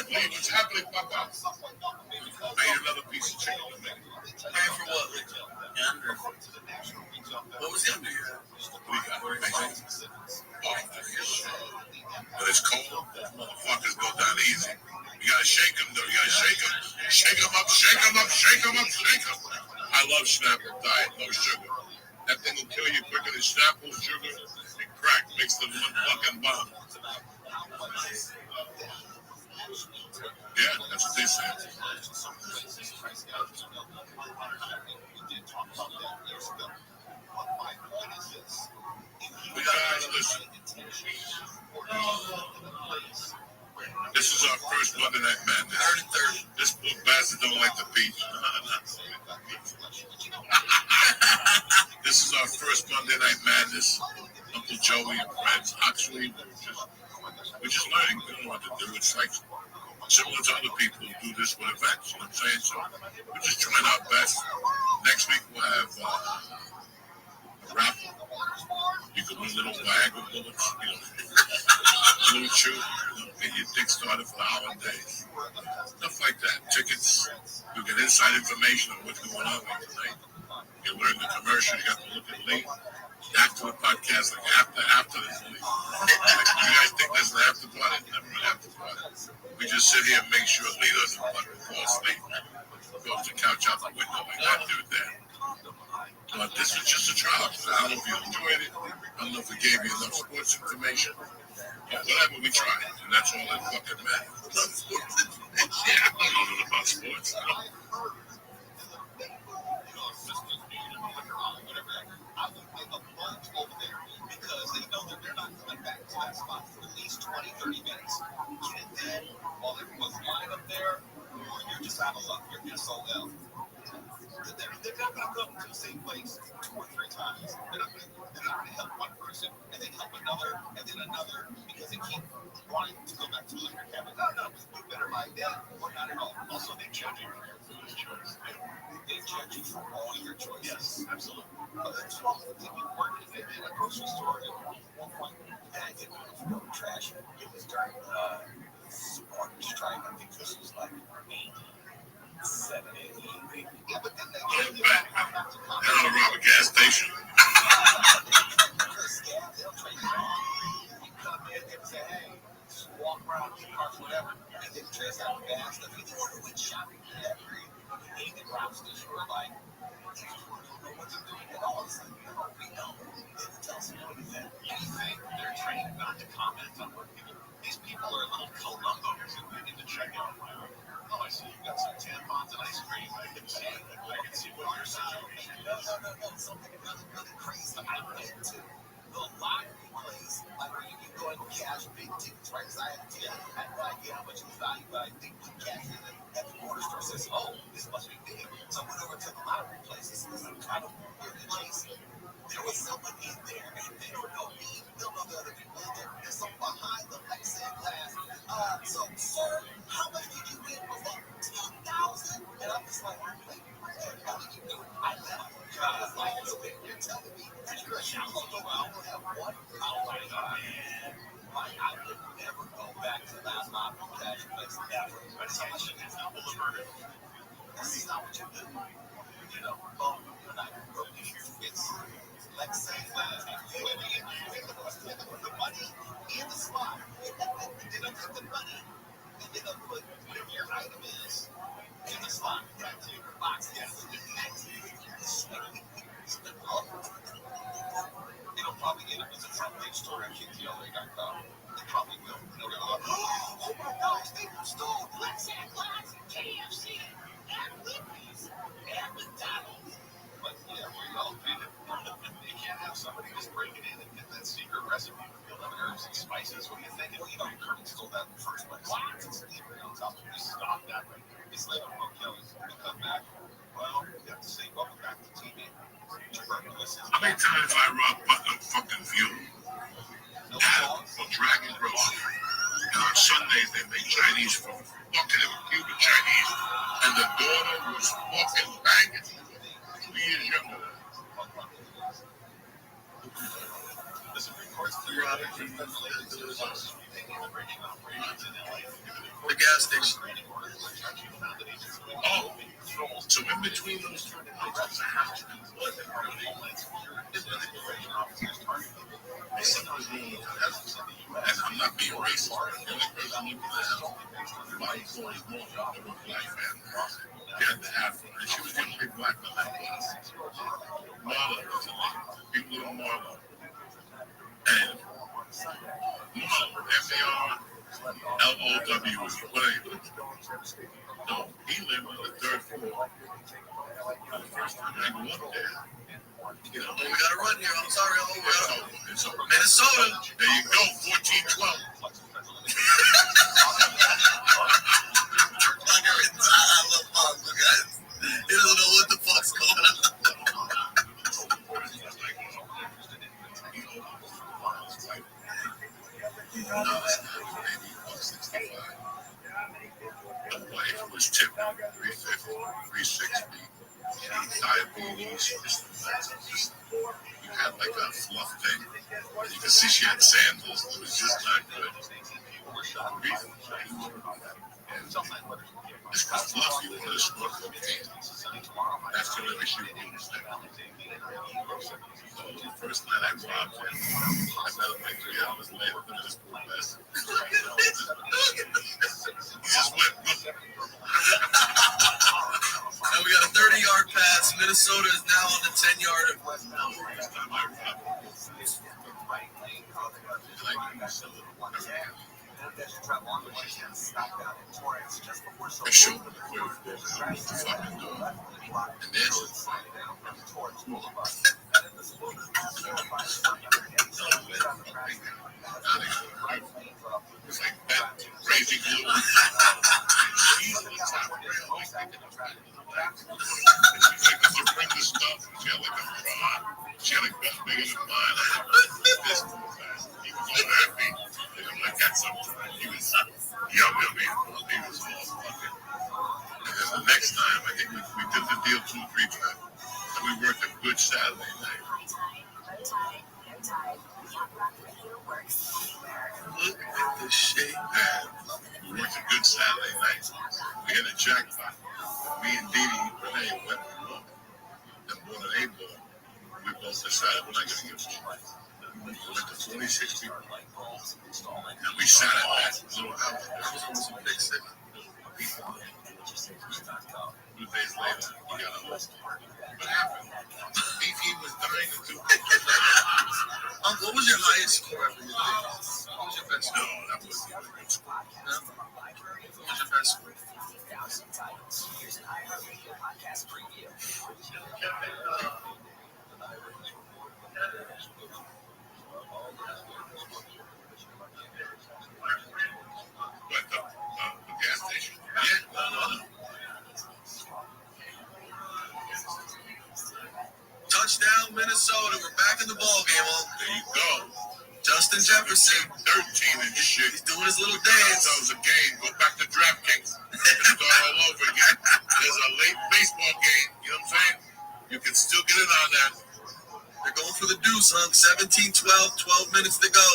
What's happening, Papa? I ate another piece of chicken to make. Pay for what? Yonder. What was yonder here? We got but it's cold. Motherfuckers go down easy. You gotta shake them, though. You gotta shake them. Shake them up, shake them up, shake them up, shake them. I love Snapple diet, no sugar. That thing will kill you quicker than Snapple, sugar, and crack mixed in one fucking bomb. Yeah, that's what they said. But guys, listen. This is our first Monday Night Madness. This poor bastard don't like the peach. This is our first Monday Night Madness. Uncle Joey and friends. Actually, we're just learning. We don't know what to do. It's like similar to other people who do this with events. You know what I'm saying? So we're just trying our best. Next week we'll have a raffle. You can win little Viagra bullets, you know, Blue Chew, get your dick started for the holidays. Stuff like that. Tickets. You get inside information on what's going on with tonight. You learn the commercial. You got to look at Lee. After the podcast, like after this Lee. You guys think there's an after party? Never an after party. We just sit here and make sure Lee doesn't fall asleep. Goes the couch out the window like that dude there. But this was just a trial. I don't know if you enjoyed it. I don't know if it gave you enough sports information. But whatever, we tried. And that's all that fucking matters. Yeah, I don't know nothing about sports. I would make a bunch over there because they know that they're not coming back to that spot for at least 20, 30 minutes. And then, while everyone's lined up there, or you're just out of luck, you're just sold out. They're not going to come to the same place 2 or 3 times. They're not going to help one person, and then help another, and then another, because they keep wanting to go back to the liquor cabinet. No, you better buy that, or not at all. Also, they judge you for your foolish choice. They judge you for all your choices. Yes, absolutely. But it's wrong with people working in a grocery store at one point. Dad didn't know if you know trash. It was during supermarket strike. I think this was like 87, 88. Yeah, but then they came back to That'll rob a gas station. they'll trade you off. You come in and say, hey, just walk around, get cars, whatever, and then dress out the gas stuff. You never went shopping for that period. David Robsons were like, these people don't know what they're doing at all. It's like, no, we know. It tells you anything. You think they're trained not to comment on what people. These people are little Columbos and they need to check out. Oh, I see you got some tampons and ice cream. I can see what your situation is. No. Something really crazy I went into. The lottery place, like where you can go and cash big tickets, right? Because I had no idea how much it was valued, but I think we cashed it at the corner store. Says, oh, this must be big. So I went over to the lottery place. This is kind of weird and chasing. There was someone in there, and they don't know me. They don't know the other people in there. There's someone behind the plexiglass. So, sir, how much did you win? Was that 10,000? And I'm just like, wait, how did you do it? I left. I was like, you're telling me that you're a shallow I only have one? I was like, oh, man. Like, I would never go back to last night for cash place ever. That's how much it's not what you do. This is not what you do. You know, you're not broken. It's like saying, the money in the slot. And then I put the money, and then I put whatever your item is in the slot. Right to your box. Yes. It'll probably end up as a front page story on KTLA.com. They probably will. They'll go, oh my gosh, they stole plexiglass, KFC, and Wendy's, and McDonald's. But yeah, we all did it. You can't have somebody just breaking in and get that secret recipe with the 11 herbs and spices. What do you think? Well, you know, Kirby stole that in the first place. It's on top of this stuff that way. It's like a Kelly's. We come back. Well, you have to say, welcome back to TV. How many times I robbed Butler fucking Fuel? For Dragon Roast. And on Sundays they make Chinese food. Fucking it was Cuban Chinese. And the daughter was fucking banging. 2 years younger than her. The gas station. Oh, so in between those two houses, a house. And I'm not being racist. The only person living in the house, my boy is more than a black family. She had the afro, and she was the only black one that was. Marla was the name. Big little Marla. And Marla, M-A-R-L-O-W was playing. No, he lived on the third floor. The first time I grew up there. You know, we gotta run here. I'm sorry. It's over. Minnesota. There you go, 14-12. He doesn't know what the fuck's going on. The wife was tipped 350, 360. She had diabetes. You had like a fluff thing. You could see she had sandals. It was just not good. This was fluffy when it was cocaine. That's the only issue we understand. So the first night I robbed him, I met him like 3 hours later. Look at this poor bastard. He just went, And we got a 30-yard pass. Minnesota is now on the 10-yard. I showed him what to fucking do. And then it's like that crazy glue. She's on the top rail, like that. She's like, if you bring this stuff, she had like a rod. She had like guns bigger than mine. This he was all happy. And I'm like, that's something. He was yummy. He was all fucking. And then the next time, I think we did the deal 2 good Saturday night. Look at the shape. We worked a good Saturday night. We hit a jackpot. Me and Didi Renee went and looked and bought an A-ball. We both decided we're not going to give it. We went to 46 people. And we sat at that little house. It was almost a big city. 2 days later, he got a list. What happened? He was dying to do it. What was your highest score ever? What was your best score? No, that wasn't even a good score. No? What was your best score? Here's an iHeartRadio podcast preview. But the gas station? Yeah, no. Touchdown, Minnesota. We're back in the ball game. There you go. Justin Jefferson. 13 and shit. He's doing his little dance. That was a game. Go back to DraftKings and start all over again. There's a late baseball game. You know what I'm saying? You can still get in on that. They're going for the deuce, huh? 17-12, 12 minutes to go.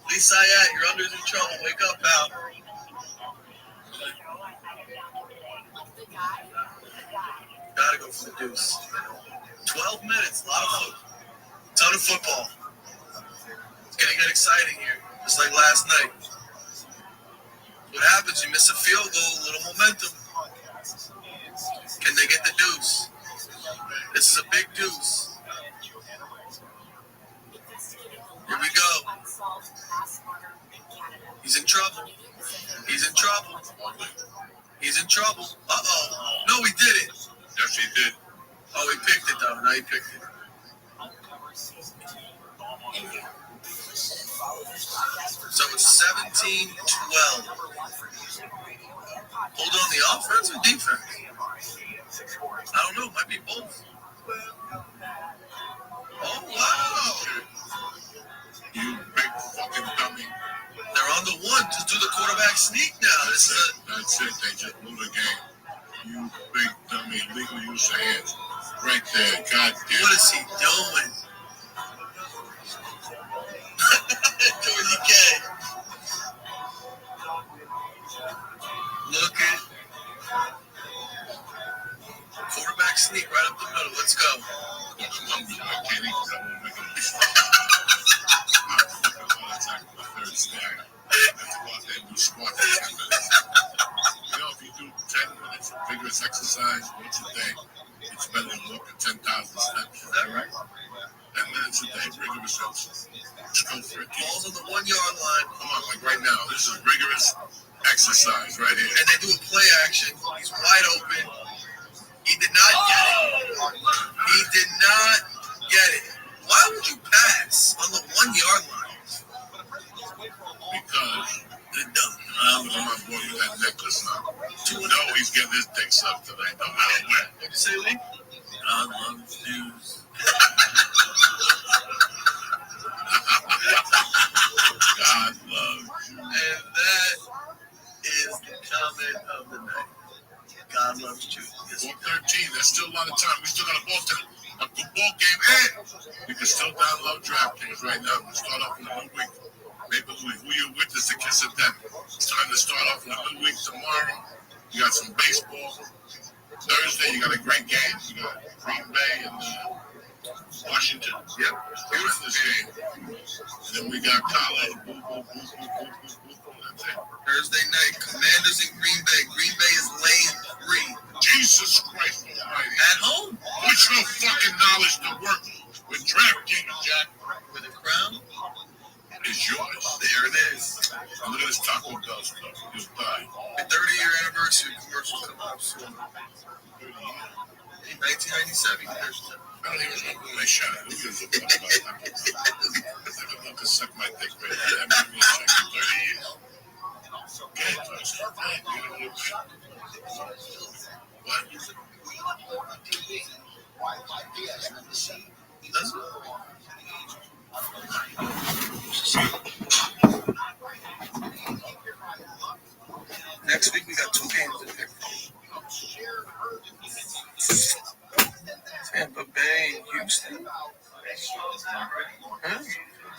Lee Sayat, you're under the trouble. Wake up, pal. Gotta go for the deuce. 12 minutes, a ton of football. It's gonna get exciting here, just like last night. What happens? You miss a field goal, a little momentum. Can they get the deuce? This is a big deuce. Here we go. He's in trouble. He's in trouble. He's in trouble. Uh-oh. No, he didn't. Yes, he did. Oh, he picked it, though. No, he picked it. So it's 17-12. Hold on, the offense or defense? I don't know. It might be both. Oh, wow. You big fucking dummy. They're on the one. Just do the quarterback sneak now. That's it. They just blew the game. You big dummy. Legal use of hands. Right there. God damn. What is he doing? Georgie K. Look at quarterback sneak right up the middle. Let's go. I can't eat because I won't make a mistake. Third snag. I have to go out there and do squats for 10 minutes. You know, if you do 10 minutes of vigorous exercise once a day, it's better than walking 10,000 steps. Is that right? 10 minutes a day, rigorous exercise. Let's go for it. Ball's on the 1 yard line. Come on, like right now. This is rigorous exercise right here. And they do a play action. He's wide open. He did not get it. He did not get it. Why would you pass on the 1 yard line? Because Good dumb. I'm not going to that necklace now. No, he's getting his dick sucked tonight. No matter what. What'd you say, Lee? God loves Jews. God loves you. And that is the comment of the night. God loves Jews. 4:13. There's still a lot of time. We still got a good ball game, and we can still download DraftKings right now. We start off in a new week. Maybe who you with is the kiss of death. It's time to start off in a new week tomorrow. You got some baseball. Thursday, you got a great game. You got Green Bay and Washington. Yep, beautiful game. And then we got college. Thursday night, Commanders in Green Bay. Green Bay is laying 3. Jesus Christ Almighty. At home. Put your fucking knowledge to work with DraftKings, Jack. With a crown. It's yours. There it is. Look at this Taco Bell stuff. You'll die. The 30-year anniversary commercial coming up soon. 1997. I don't even remember when they shot it. Who gives a fuck about that? If I could suck my dick, baby, that made me like 30 years. Get it, what? Does it? Next week we got 2 games in there. Tampa Bay and Houston. Huh?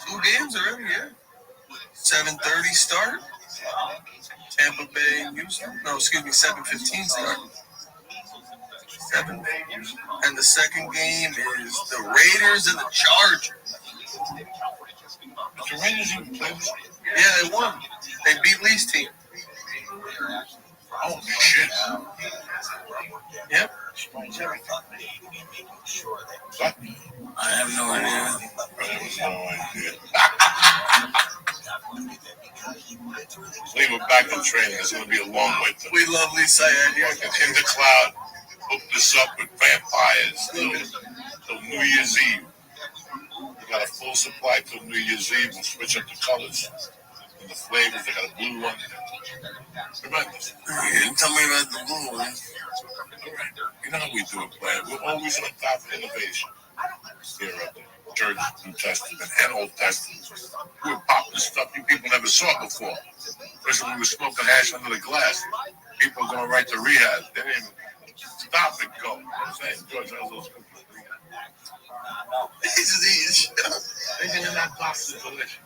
2 games already, yeah. 7:30 start. Tampa Bay, Houston. No, excuse me, 7:15 start. 7. And the second game is the Raiders and the Chargers. The Raiders even played. Yeah, they won. They beat Lee's team. Oh shit! Yep. What? I have no idea. Lee, we're back in training. It's going to be a long winter. We love Lee Syed here. In the cloud, hooked us up with vampires till New Year's Eve. We got a full supply till New Year's Eve. We'll switch up the colors and the flavors. They got a blue one. Tremendous. You didn't tell me about the blue one. You know how we do it, man. We're always on top of innovation. Here at the Church, New Testament, and Old Testament. We're popping stuff you people never saw before. Especially when we were smoking hash under the glass. People are going right to rehab. They didn't even stop and go. You know what I'm saying? George has those cookies. They're not delicious.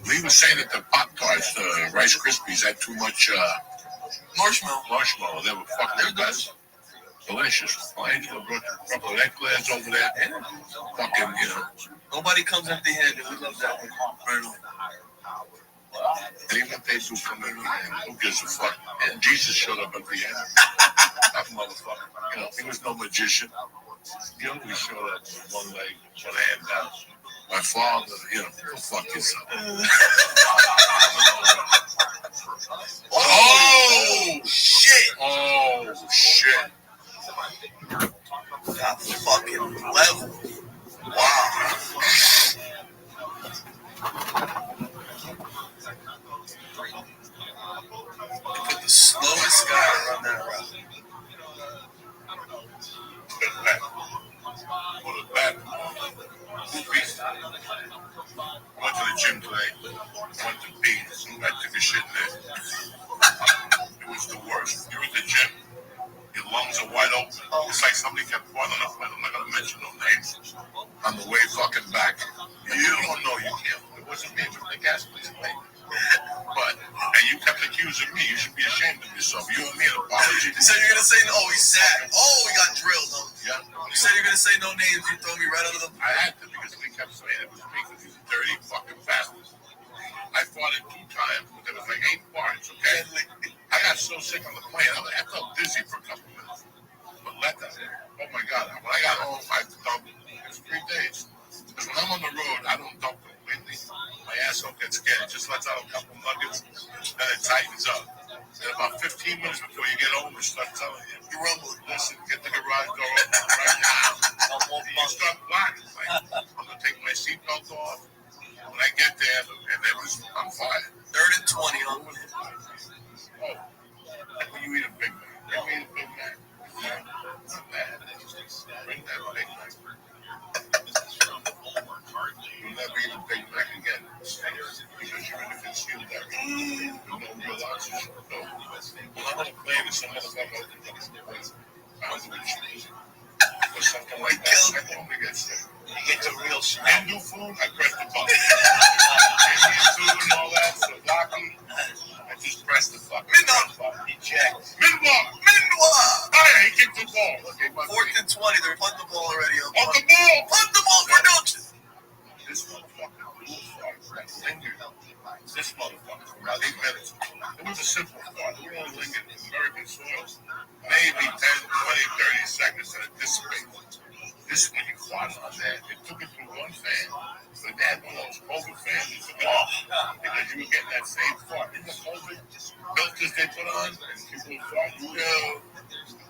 Lee was saying that the Pop-Tarts, the Rice Krispies, had too much marshmallow. They were fucking the best. Delicious. Angela brought a couple of eclairs over there. Fucking, you know. Nobody comes empty-handed. We love that one. And even if they do come in, who gives a fuck? And Jesus showed up empty-handed. That motherfucker. You know, he was no magician. He only showed up with one leg, one hand down. My father, you know, go fuck yourself. Oh, shit. Oh, shit. That fucking level. Wow. Put the slowest guy on that route. Went to the gym today. Went to pee. I took a shit there. It was the worst. You're at the gym. Your lungs are wide open. It's like somebody kept falling on a plane. I'm not going to mention no names. On the way fucking back. You don't know you can't. It wasn't me. It was the gas station lady. But, and you kept accusing me. You should be ashamed of yourself. You owe me an apology. You said you're going to say, oh, he's sad. Oh, he got drilled. Yeah. You said you're going to say no names. You throw me right under the... I had to because we kept saying it was me because he's a dirty fucking bastard. I fought it 2 times, but there was like 8 parts, okay? I got so sick on the plane. I felt dizzy for a couple minutes. But let that. Oh my God. When I got home, I dumped it. It was 3 days. Because when I'm on the road, I don't dump completely. My asshole gets scared. It just lets out a couple nuggets, then it tightens up. And about 15 minutes before you get home, it starts telling you, you rumble. Listen, get the garage door open right now. You start blocking. Like, I'm going to take my seatbelt off. When I get there, and it was on fire. 3rd and 20. Oh, when you eat a Big Mac. When you eat a Big Mac. Not bad. Bring that Big Mac. You'll never eat a Big Mac again. Because you're in a concealed area. You'll know real oxygen. No. When I'm on a plane and some motherfucker opens up the plane, I was with you. Or something like that. I normally get sick. You get the real shit. Hindu food, I press the button. Indian food and all that, souvlaki, I just press the fucking button. Eject. Minwa! Hey, he kicked the ball. Okay, 4th and 20, they're punting the ball already. Punt the ball! Punt the ball, production! This motherfucker lingered. This motherfucker for about 8 minutes. It was a simple thought. We only lingered in American soil. Maybe 10, 20, 30 seconds and it dissipated. This when you fought on that, it took it through one fan. But they had one of those COVID fans that took it off because you were getting that same fart. In the COVID filters they put on, and people would fart,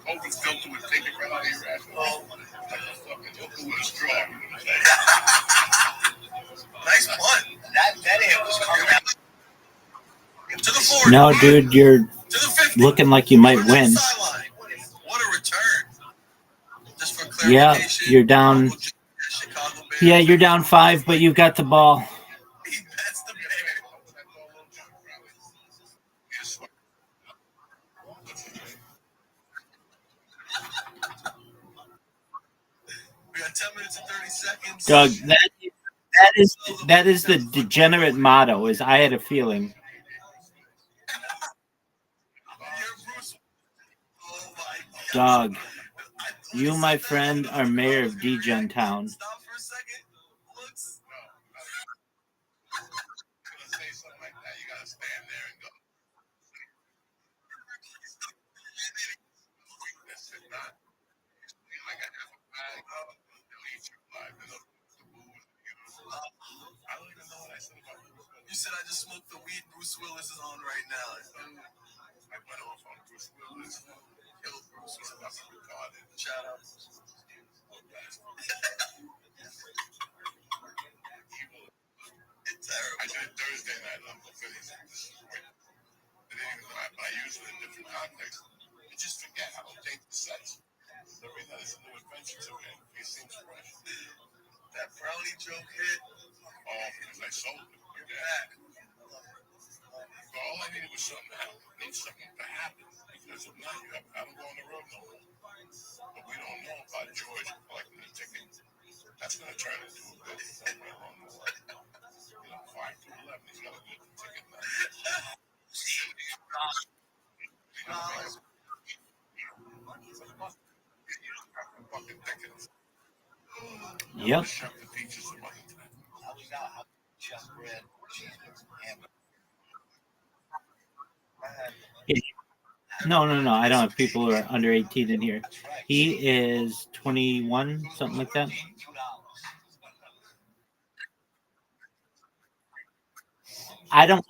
COVID filter would take it right out of your ass. Like a fucking hooker with a straw. You know what I'm saying? Nice punt. That hit was coming out. To the 40. No, dude, you're looking like you might win. What a return. Just for Yeah, clarification. you're down. Yeah, you're down 5, but you got the ball. That's the got 10 minutes and 30 seconds. Doug, that is the degenerate motto. Is I had a feeling. Doug, you, my friend, are mayor of Degen Town. Stop for a second. Looks. Say something like that, you gotta stand there and go. That's it, not. Like a half a bag, they'll eat you alive. The booze, I don't even know what I said about Bruce Willis. You said I just smoked the weed Bruce Willis is on right now. I went off on Bruce Willis. Killed Bruce Willis. Retarded. Shout out. It's terrible. I did Thursday night Lumber Phillies. But I use it in different contexts. You just forget how to take the sets. So every night is a new adventure to it. It seems fresh. That brownie joke hit. Oh, because I sold it. You're back. So all I needed was something to happen. I need something to happen. Because if not, I don't go on the road no more. But we don't know about George collecting the ticket. That's going to turn into a good somewhere along the way. 5 to 11, he's got to get the ticket now. Yep. No. I don't have people who are under 18 in here. He is 21, something like that. I don't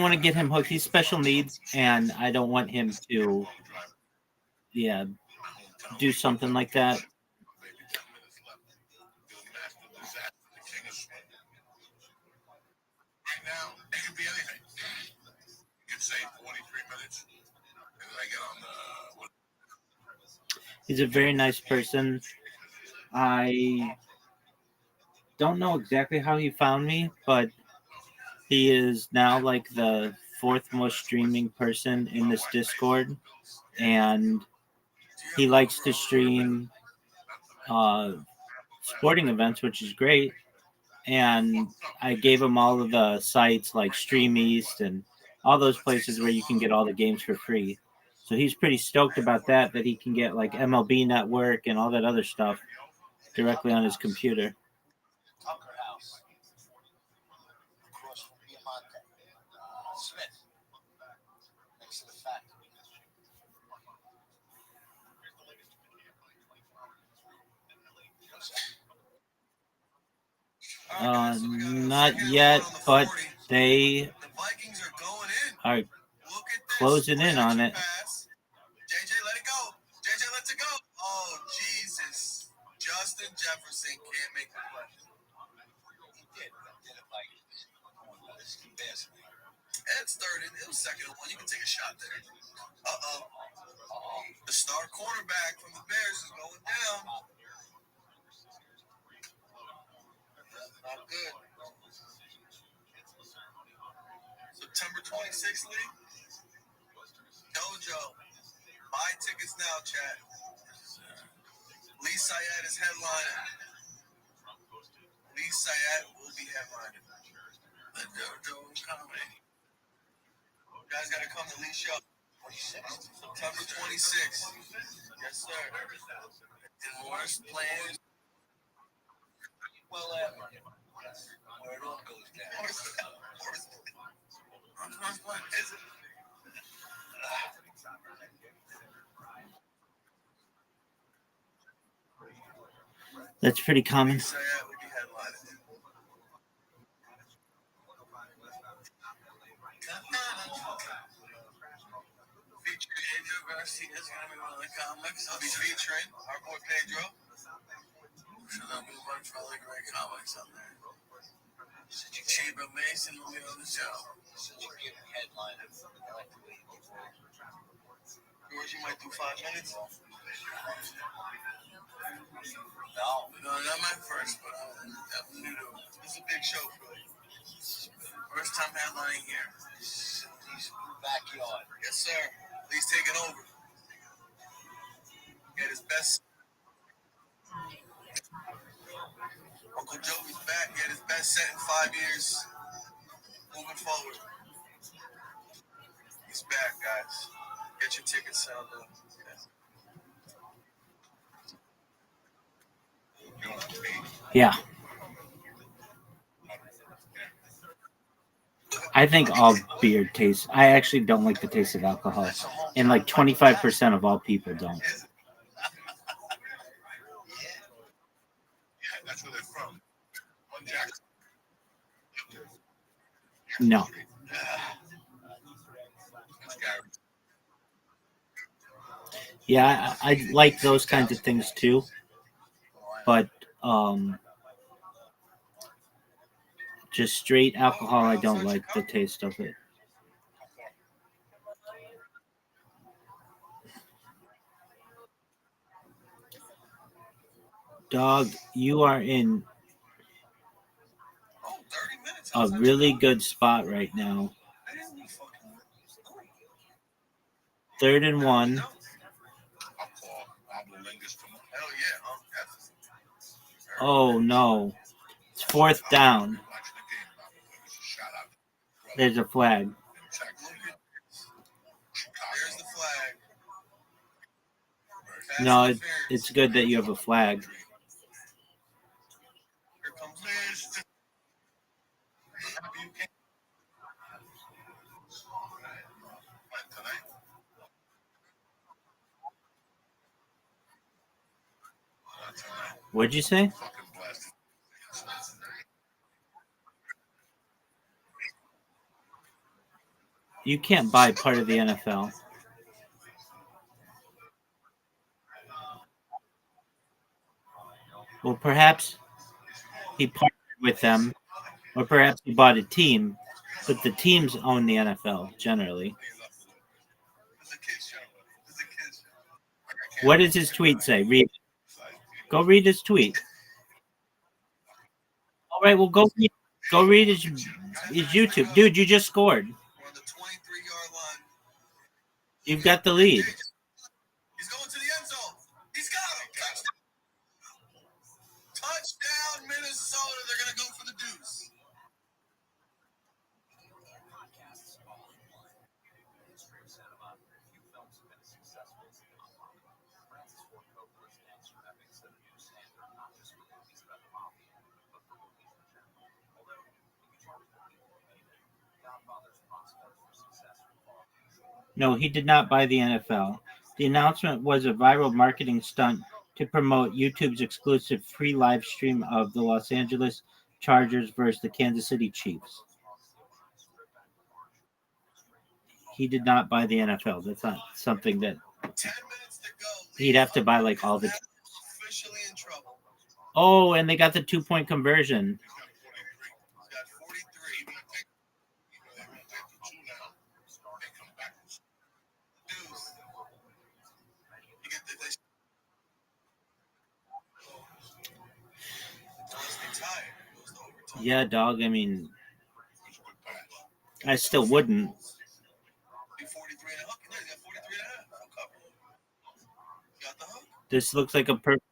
want to get him hooked. He's special needs, and I don't want him to, do something like that. Right now, it could be anything. You could say 43 minutes, and then I get on the. He's a very nice person. I don't know exactly how he found me, but he is now like the 4th most streaming person in this Discord, and he likes to stream sporting events, which is great. And I gave him all of the sites like Stream East and all those places where you can get all the games for free. So he's pretty stoked about that he can get like MLB Network and all that other stuff directly on his computer. Tucker House, across from Diamante, Smith, next to the factory. Not yet, but they are closing in on it. JJ, let it go. JJ, let it go. Oh, Jesus. Justin Jefferson can't make the play. He did it like it's third and it was 2nd and 1. You can take a shot there. The star quarterback from the Bears is going down. Not good. September 26th, Lee. Dojo. Buy tickets now, chat. Lee Syed is headlining. Lee Syed will be headlining. The Dojo comedy. You guys got to come to Lee's show. September 26th. Yes, sir. And Morris playing. Well, where it all goes down. Is it? That's pretty common. Garcia's gonna be one of the comics. I'll be featuring our boy Pedro. So there'll be a bunch of other great comics on there. Chiba Mason will be on the show. George, you might do 5 minutes. No, not my first, but I'm new to it. This is a big show for me. First time headlining here. He's backyard. Yes, sir. He's taking over. Get his best. Joey's back. He had his best set in 5 years. Moving forward. He's back, guys. Get your tickets sold up. Yeah. I think all beer tastes. I actually don't like the taste of alcohol, and like 25% of all people don't. That's where they're from. One Jackson. No. Yeah, I like those kinds of things too, but just straight alcohol, I don't like the taste of it. Dog, you are in a really good spot right now. 3rd and 1. Oh no. It's 4th down. There's a flag. There's the flag. No, it's good that you have a flag. Here comes the What'd you say? You can't buy part of the NFL. Well, perhaps he partnered with them, or perhaps he bought a team, but the teams own the NFL generally. What does his tweet say? Read. Go read his tweet. All right, well, go read his YouTube. Dude, you just scored. You've got the lead. He's going to the end zone. He's got him. Touchdown, Minnesota. They're going to go for the deuce. No, he did not buy the NFL. The announcement was a viral marketing stunt to promote YouTube's exclusive free live stream of the Los Angeles Chargers versus the Kansas City Chiefs. He did not buy the NFL. That's not something that he'd have to buy like all the teams. Oh, and they got the 2-point conversion. Yeah, dog. I mean, I still wouldn't. This looks like a perfect.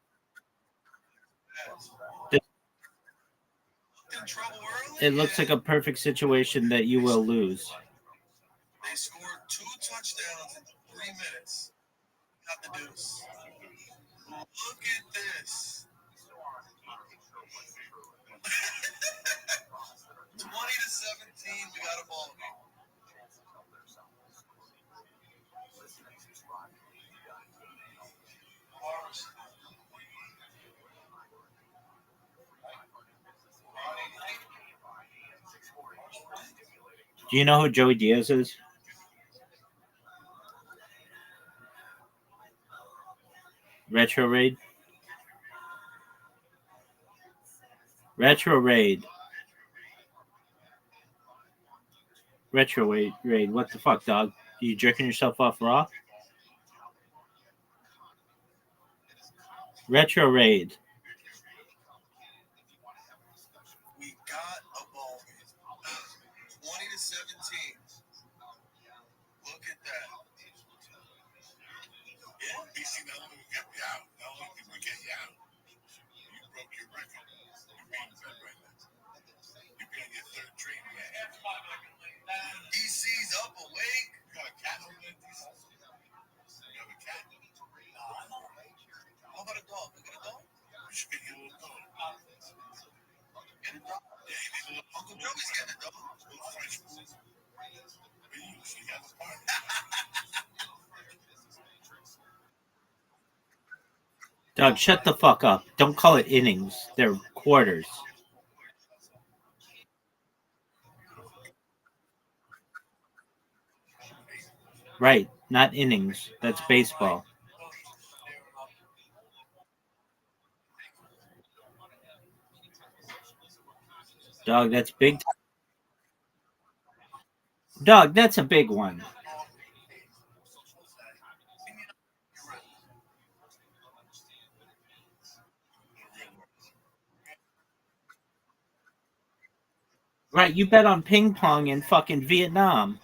It looks like a perfect situation that you will lose. They scored 2 touchdowns in 3 minutes. Got the deuce. Look at this. 20-17, we got a ball game. Do you know who Joey Diaz is? Retro Raid? Retro Raid. Retro Raid. What the fuck, dog? Are you jerking yourself off raw? Retro Raid. We got a ball game. 20-17. Look at that. Yeah, BC, not only we get you out, not only did we get you out, you broke your record. You beat Doug, shut the fuck up. Don't call it innings. They're quarters. Right, not innings. That's baseball. Dog, that's big. Dog, that's a big one. Right, you bet on ping pong in fucking Vietnam.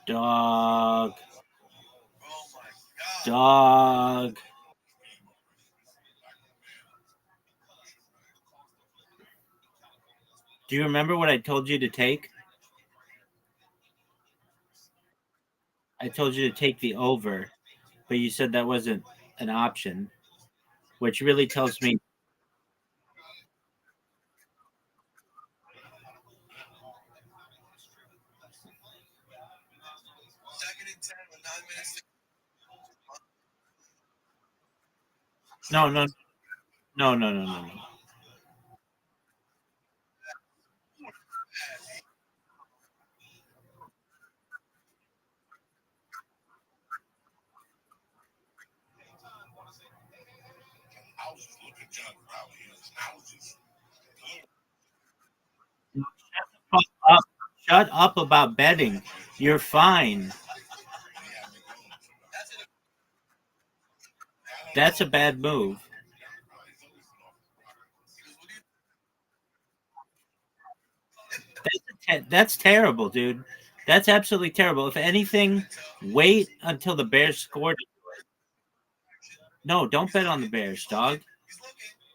Dog. Dog. Do you remember what I told you to take? I told you to take the over, but you said that wasn't an option, which really tells me. No, no, no, no, no, no, no. Fuck up. Shut up about betting. You're fine. That's a bad move. That's terrible, dude. That's absolutely terrible. If anything, wait until the Bears score. No, don't bet on the Bears, dog.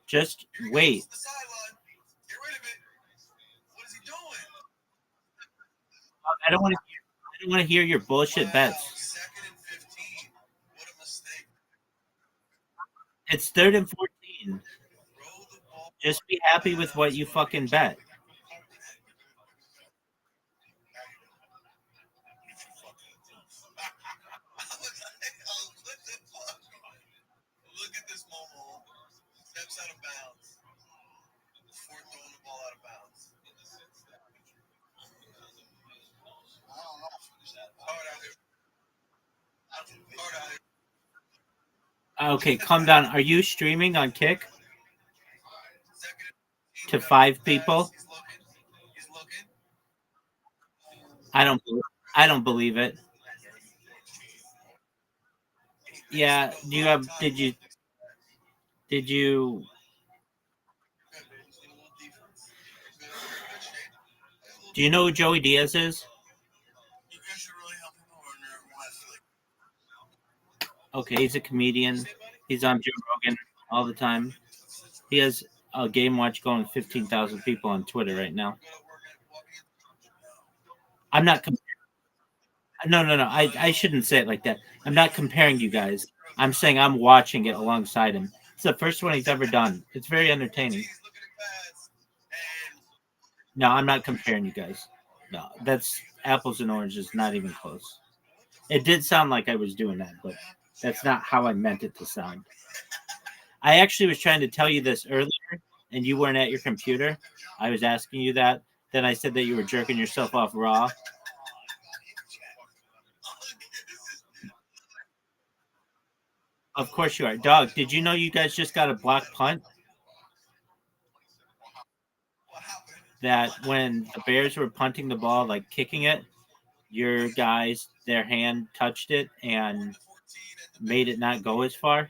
Just wait. I don't want to. I don't want to hear your bullshit bets. It's 3rd and 14. Just be happy with what you fucking bet. Look at this Momo. Steps out of bounds. Before throwing the ball out of bounds. Okay, calm down. Are you streaming on Kick to 5 people? I don't. I don't believe it. Yeah. Do you have? Did you? Did you? Do you know who Joey Diaz is? Okay, he's a comedian. He's on Joe Rogan all the time. He has a game watch going 15,000 people on Twitter right now. I'm not. No, no, no. I shouldn't say it like that. I'm not comparing you guys. I'm saying I'm watching it alongside him. It's the first one he's ever done. It's very entertaining. No, I'm not comparing you guys. No, that's apples and oranges, not even close. It did sound like I was doing that, but that's not how I meant it to sound. I actually was trying to tell you this earlier, and you weren't at your computer. I was asking you that. Then I said that you were jerking yourself off raw. Of course you are. Dog, did you know you guys just got a block punt? That when the Bears were punting the ball, like kicking it, your guys, their hand touched it and made it not go as far?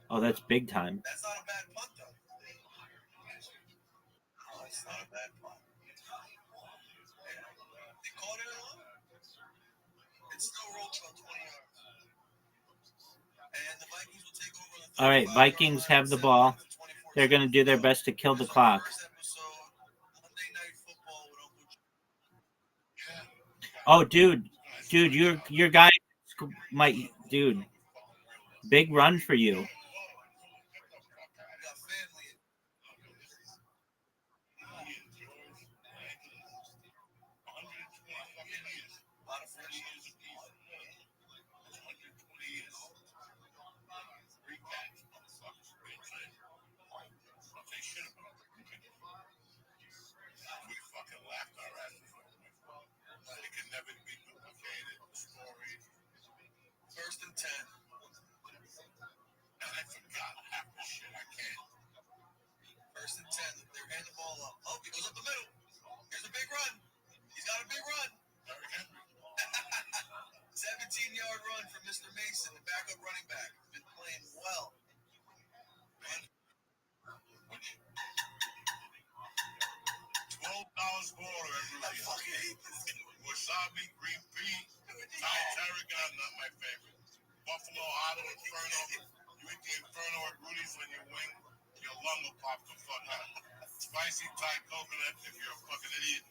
Oh, that's big time. That's not a bad punt, though. No, it's not a bad punt. They called it a lot. It still rolled about 20 All right, Vikings have the ball. They're going to do their best to kill the clock. Oh, dude, your guy might, dude. Big run for you. First and 10. And I forgot half the shit. I can't. First and 10. They're handing the ball up. Oh, he goes up the middle. Here's a big run. He's got a big run. 17-yard run from Mr. Mason, the backup running back. Been playing well. $12 for order, everybody. I fucking hate this. Wasabi, green pea, Thai tarragon, not my favorite. Buffalo Auto Inferno. You eat the Inferno at Rudy's when you wing, your lung will pop the fuck out. Spicy Thai coconut if you're a fucking idiot.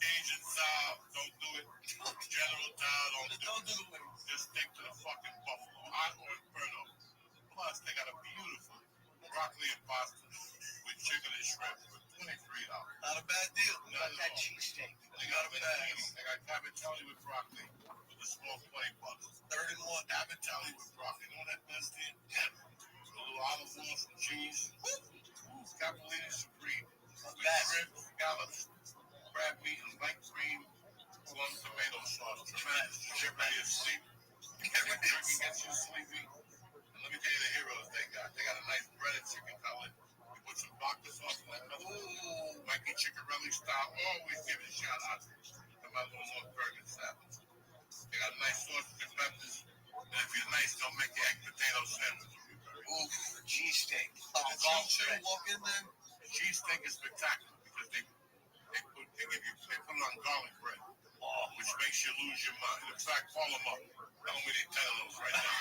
Asian style, don't do it. General style, don't do it. Just stick to the fucking Buffalo Hot or Inferno. Plus, they got a beautiful broccoli and pasta with chicken and shrimp for $23. Not a bad deal. Not that cheesesteak. They got a panini. They got cavatelli with broccoli with a small play butter. 3rd and 1. Cavatelli with broccoli. You know what that does to you? A little olive oil, some cheese. Capellini Supreme. With shrimp, scallops, crab meat, and light cream, plum tomato sauce. Tremendous. Get ready to sleep. Turkey gets you sleepy. And let me tell you the heroes they got. They got a nice breaded chicken cutlet. You put some vodka sauce in that. Ooh, Mikey Chickarelli style. Always give it a shout out to my little North Bergen sandwich. They got nice sausage and peppers. And if you're nice, they'll make you egg potato sandwich. Ooh, cheesesteak. Walk in there. Cheesesteak is spectacular because they put it on garlic bread, which makes you lose your mind. In fact, call them up. Tell them we need 10 of those right now.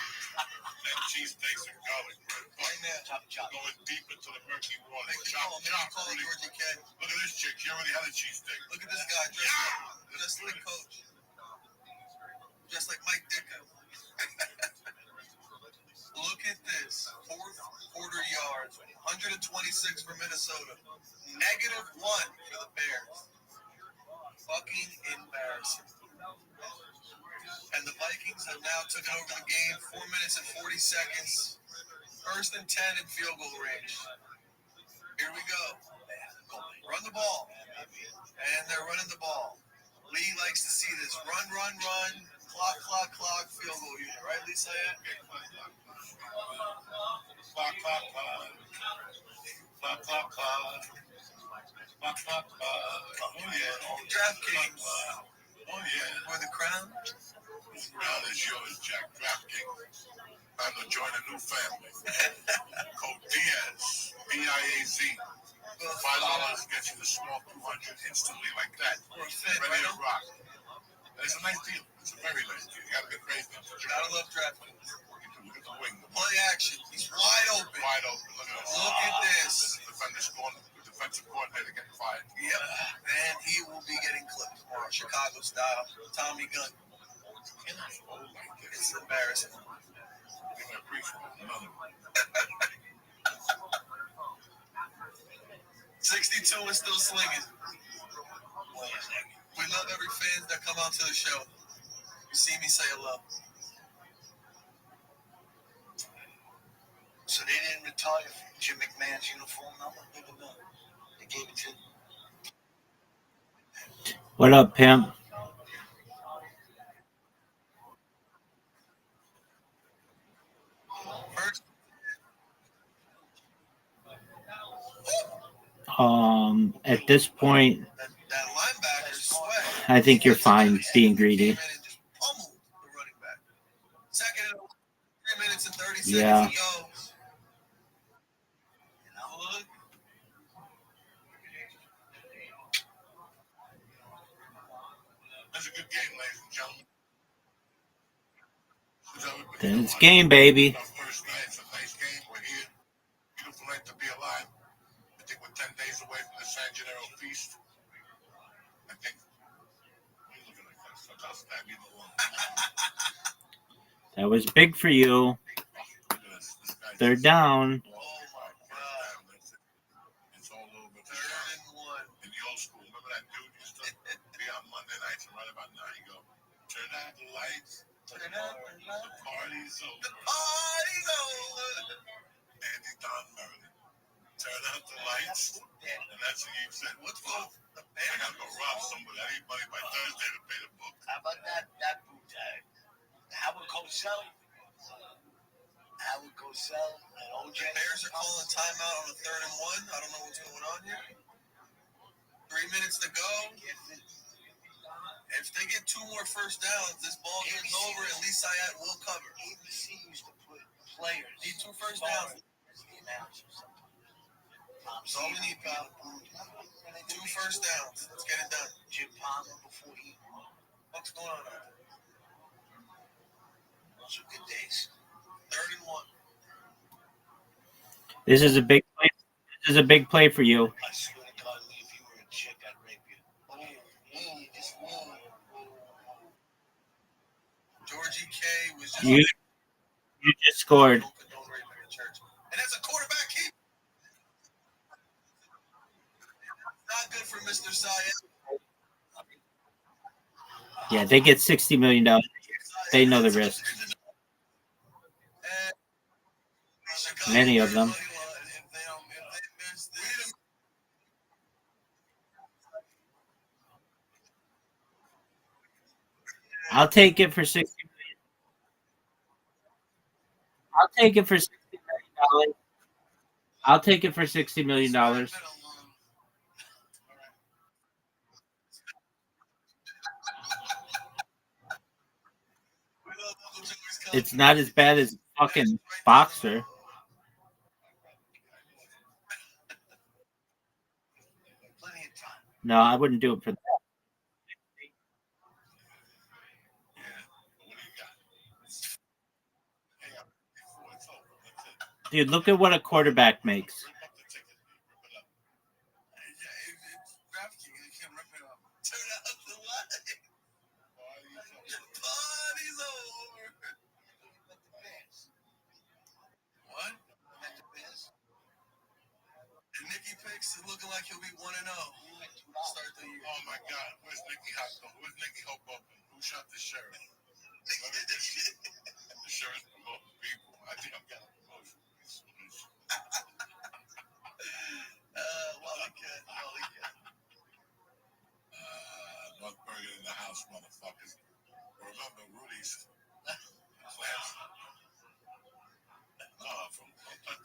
That cheesesteaks and garlic bread. Right now. Going deep into the murky water. Chop. Really. Look at this chick. She already had a cheesesteak. Look at this guy just like Coach. Just like Mike Ditka. Look at this. 4th quarter yards. 126 for Minnesota. -1 for the Bears. Fucking embarrassing. And the Vikings have now taken over the game. 4 minutes and 40 seconds. 1st and 10 in field goal range. Here we go. Run the ball. And they're running the ball. Lee likes to see this. Run. Clock. Field goal unit. Right, Lee Sayed? Clock. Oh, yeah. DraftKings. Oh, yeah. For the crown. This crown is yours, Jack. DraftKings. Time to join a new family. Code Diaz. D-I-A-Z. $5 gets you the small 200 instantly like that. Ready to rock. It's a nice deal. It's a very nice deal. You gotta get crazy. Gotta love DraftKings. Look at the wing. Play action. He's wide open. Wide open. Look at this. The defensive coordinator getting fired. Yep. And he will be getting clipped. Chicago style. Tommy Gunn. It's embarrassing. 62 is still slinging. We love every fan that come out to the show. You see me, say hello. So they didn't retire Jim McMahon's uniform number? They gave it to him. What up, pimp? At this point, I think you're fine being greedy. Yeah. That's a good game, ladies and gentlemen. Then it's game, baby. First night, it's a nice game. We're That was big for you. Third down. It's all over. Third and 1. In the old school, remember that dude used to be on Monday nights and right about 9 you go, turn out the lights. Turn out the lights. The party's over. The party's over. Andy Don Merlin. Turn out the lights. And that's what you said. What's for? I gotta go rob somebody. I need money by Thursday to pay the book. How about that boot tag? Howard Cosell. Howard Cosell and OJ. Bears are calling timeout on a 3rd and 1. I don't know what's going on here. 3 minutes to go. If they get 2 more first downs, this ball game's over and Lee Sayat will cover. ABC used to put players. Need 2 first downs. As the announcers. That's all we need, pal. 2 first downs. Let's get it done. Jim Palmer before he. What's going on out there? Those are good days. 3rd and 1. This is a big play. This is a big play for you. I swear to God, Lee, if you were a chick, I'd rape you. Georgie K was just. You just scored. And that's a quarterback keep. Not good for Mr. Sayat. Yeah, they get $60 million. They know the risk. Many of them. I'll take it for $60 million. I'll take it for $60 million. I'll take it for $60 million. It's not as bad as fucking Boxer. No, I wouldn't do it for that. Dude, look at what a quarterback makes. Nicky Picks is looking like he'll be 1-0. Start the year. Oh my God, where's Nicky Hope? Where's Nicky Hope open? Who shot the sheriff? The sheriff's promoting people. I think I'm getting a promotion. Wally Cat. North Bergen in the house, motherfuckers. Remember Rudy's class? From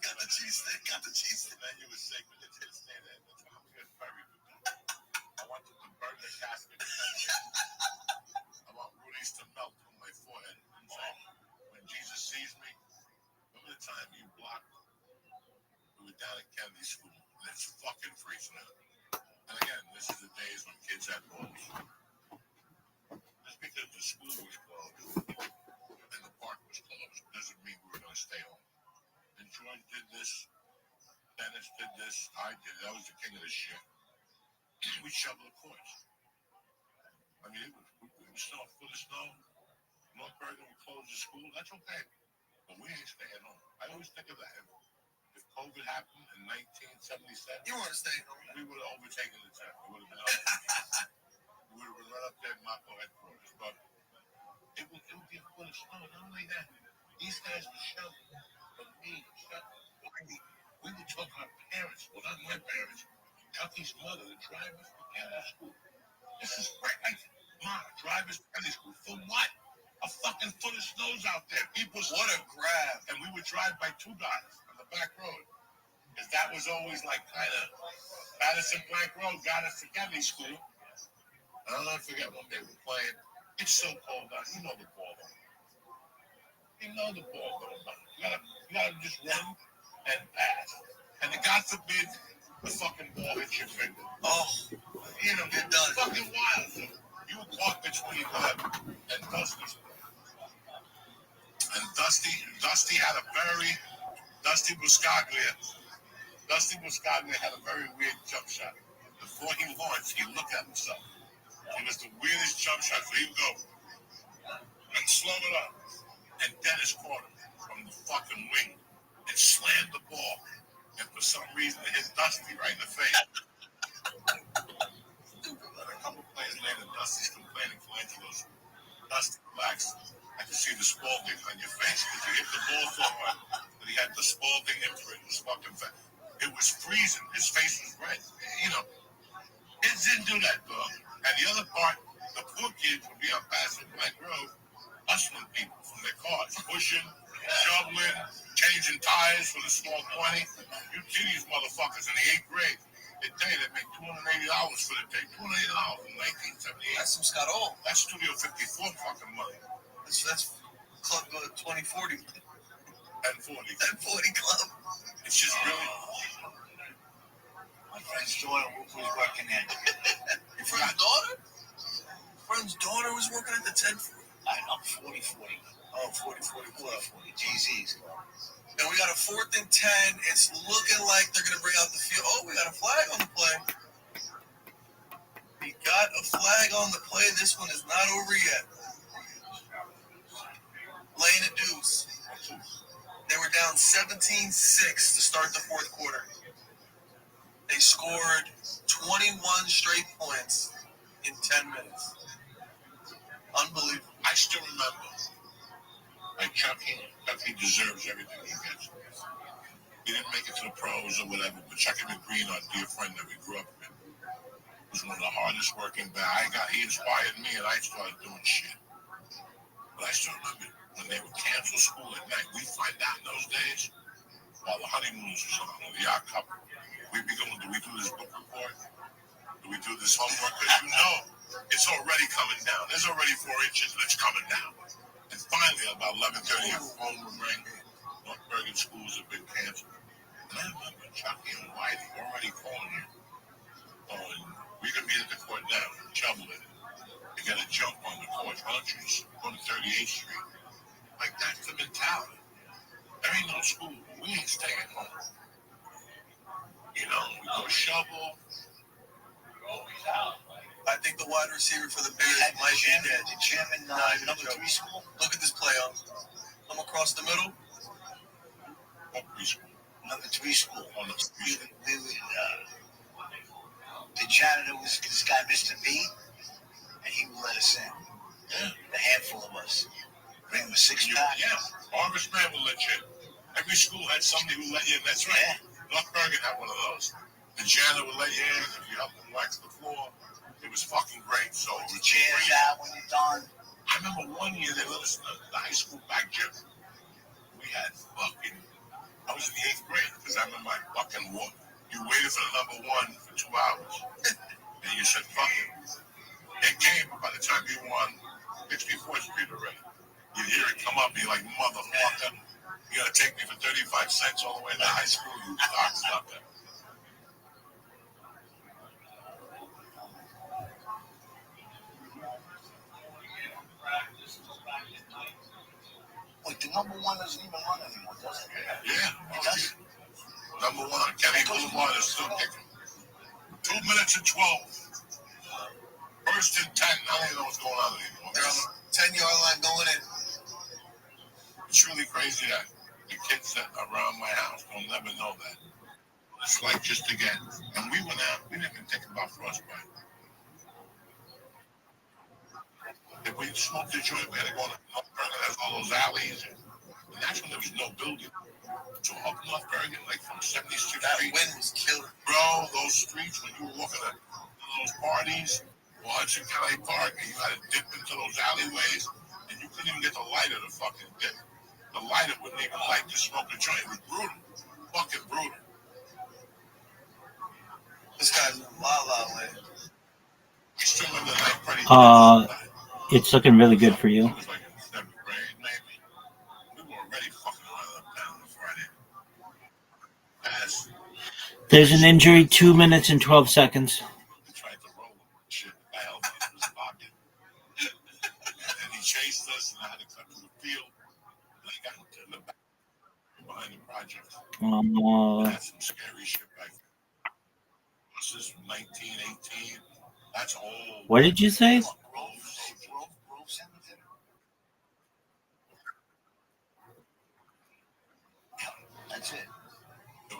Got the cheesesteak. Then you were sick, but they didn't stay there. That's why I'm getting buried with that. I want them to burn the casket. I want Rudy's to melt on my forehead. So when Jesus sees me, remember the time you blocked? We were down at Kennedy School, and it's fucking freezing out. And again, this is the days when kids had balls. Just because the school was closed and the park was closed doesn't mean we were going to stay home. And George did this, Dennis did this, I did it. I was the king of this shit. We shoveled the courts. I mean, it was snow, full of snow. North Bergen would close the school. That's okay. But we ain't staying home. I always think of that. If COVID happened in 1977, You want to stay home? we would have overtaken the town. We would have been up. We would have been right up there at Mako headquarters. But it would be a full of snow. Not only that, these guys were shoveling. But me, we would talk to our parents. Well, not my parents. Tucky's mother, the driver for Kennedy School. This is great. Mom, drivers for Kennedy School. For what? A fucking foot of snow's out there. What a grab. And we would drive by 2 guys on the back road. Because that was always like kind of Madison Plank Road got us to Kennedy School. I'll never forget one day we're playing. It's so cold out. You know the ball don't. You know the ball don't. You gotta just run and pass. And God forbid the fucking ball hits your finger. Oh, you know, you're done. Fucking wild. So you were caught between them and Dusty. And Dusty had a very, Dusty Buscaglia had a very weird jump shot. Before he launched, he looked at himself. It was the weirdest jump shot. So he would go and slung it up. And Dennis caught him from the fucking wing and slammed the ball. And for some reason, it hit Dusty right in the face. A couple plays later, Dusty's complaining to Angelo's. Dusty, relax. I can see the Spalding on your face because you hit the ball so hard that he had the Spalding imprint. It was fucking fat. It was freezing. His face was red. You know, kids didn't do that, dog. And the other part, the poor kids would be up passing Black Road, hustling people from their cars, pushing, shoveling, changing tires for the small 20. You see these motherfuckers in the 8th grade. They make $280 for the day. $280 in 1978. That's some Scott Old. That's Studio 54 fucking money. That's Club 2040. And 40. And 40 Club. It's just really. My friend's daughter was working there. Your friend's daughter? Friend's daughter was working at the 1040. I'm 4040. Oh, 4040 Club. 40 GZ's. And we got a 4th and 10. It's looking like they're going to bring out the field. Oh, we got a flag on the play. We got a flag on the play. This one is not over yet. Laying a deuce. They were down 17-6 to start the 4th quarter. They scored 21 straight points in 10 minutes. Unbelievable. I still remember. Like Chucky deserves everything he gets. He didn't make it to the pros or whatever, but Chucky McGreen, our dear friend that we grew up with, was one of the hardest working guys. He inspired me, and I started doing shit. But I still remember when they would cancel school at night. We find out in those days while the honeymoons was on, or the yacht couple. We'd be going, do we do this book report? Do we do this homework? Because you know it's already coming down. There's already 4 inches and it's coming down. And finally, about 11:30, a phone would ring. North Bergen schools have been canceled. And I remember Chucky and Whitey already calling you. We're going to be at the court now, shoveling it. You got to jump on the court. Why don't you just go to 38th Street? Like, that's the mentality. There ain't no school. We ain't staying home. You know, we go shovel. We're always out. I think the wide receiver for the Bears might be dead. The chairman, number 3 school. Look at this play on. Come across the middle. Number 3 school. On the street. The janitor was this guy, Mr. B, and he would let us in. Yeah. A handful of us. Bring him a 6-pack. Yeah. Harvest Man will let you in. Every school had somebody who let you in. That's right. Yeah. North Bergen had one of those. The janitor would let you in. If you helped them wax the floor, it was fucking great. So the chairs out when you're done. I remember one year they let us in the high school back gym. We had fucking. I was in the 8th grade because I remember my fucking walk. You waited for the number 1 for 2 hours, and you said fuck it. It came, but by the time you won 64th Street already, you hear it come up, and you're like, motherfucker, you gotta take me for 35 cents all the way to high school. You cocksucker. Wait, the number 1 doesn't even run anymore, does it? Yeah. It does? Number 1, Kenny Boulevard is still kicking. 2 minutes and 12. First and 10. I don't even know what's going on anymore. They're on the 10-yard line going in. It's really crazy that the kids that are around my house will never know that. It's like just again. And we went out. We didn't even think about frostbite. If we smoked the joint, we had to go to North Bergen. There's all those alleys. And that's when there was no building. So up North Bergen, like from 76th Street. That wind was killer. Bro, those streets, when you were walking to those parties, or Hudson County Park, and you had to dip into those alleyways, and you couldn't even get the lighter to fucking dip. The lighter wouldn't even light to smoke a joint. It was brutal. Fucking brutal. This guy's in La La Land. We still in the night pretty it's looking really good for you. It was like in 7th grade, maybe. We were already fucking around down on Friday. There's an injury, 2 minutes and 12 seconds. He tried to roll him. Shit, I held on to his pocket. And he chased us, and I had to cut through the field. And I got into the back behind the project. I had some scary shit back then. This is 1918. That's old. What did you say?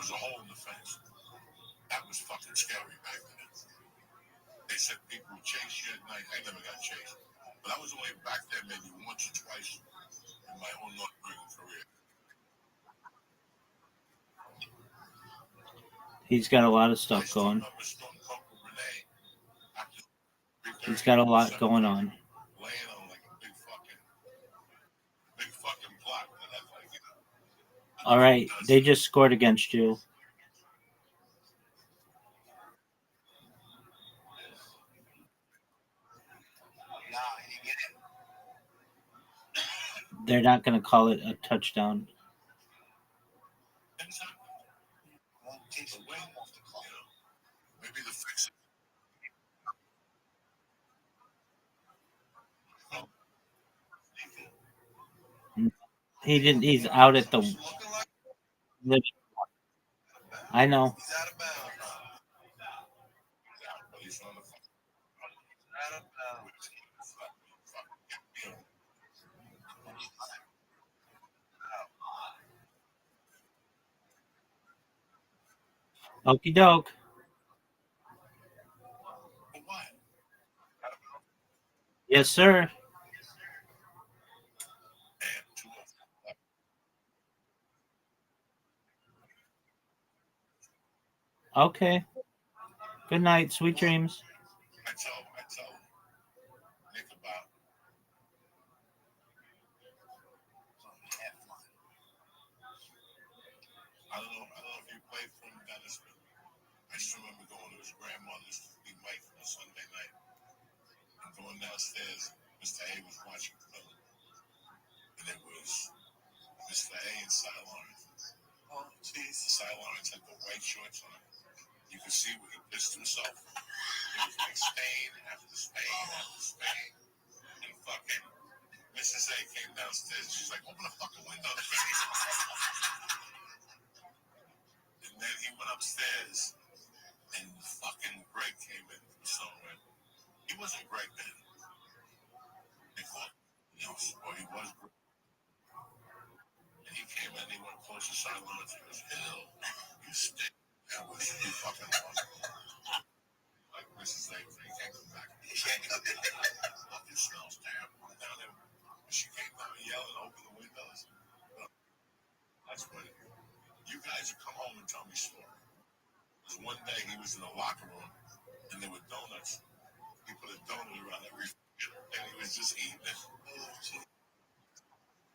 was a hole in the fence. That was fucking scary back then. They said people would chase you at night. I never got chased. But I was only back there maybe once or twice in my whole North American career. He's got a lot of stuff going. He's got a lot going on. Laying on like a big fucking block. All right, they just scored against you. They're not going to call it a touchdown. Maybe the fix. He didn't. He's out at the. I know. Okie doke. Yes, sir. Okay. Good night. Sweet dreams. I tell Nick about I don't know if you played for him, Dennis, but I just remember going to his grandmother's to be Mike on a Sunday night. And going downstairs, Mr. A was watching film. And it was Mr. A and Cy Lawrence. Oh, jeez. Cy Lawrence had the white shorts on. You could see where he pissed himself. It was like Spain after Spain after Spain. And fucking Mrs. A came downstairs. She's like, open the fucking window. And then he went upstairs. And fucking Greg came in from somewhere. He wasn't Greg then. They called him, or he was Greg. And he came in, he went close to Cy Lawrence. He goes, ew, you stink. That was you fucking awesome. Like Mrs. A, he can't come back. He can't come in. Fucking smells terrible down there. She came down yelling, open the windows. That's when you guys would come home and tell me story. Because one day he was in the locker room and there were donuts. He put a donut around every and he was just eating it.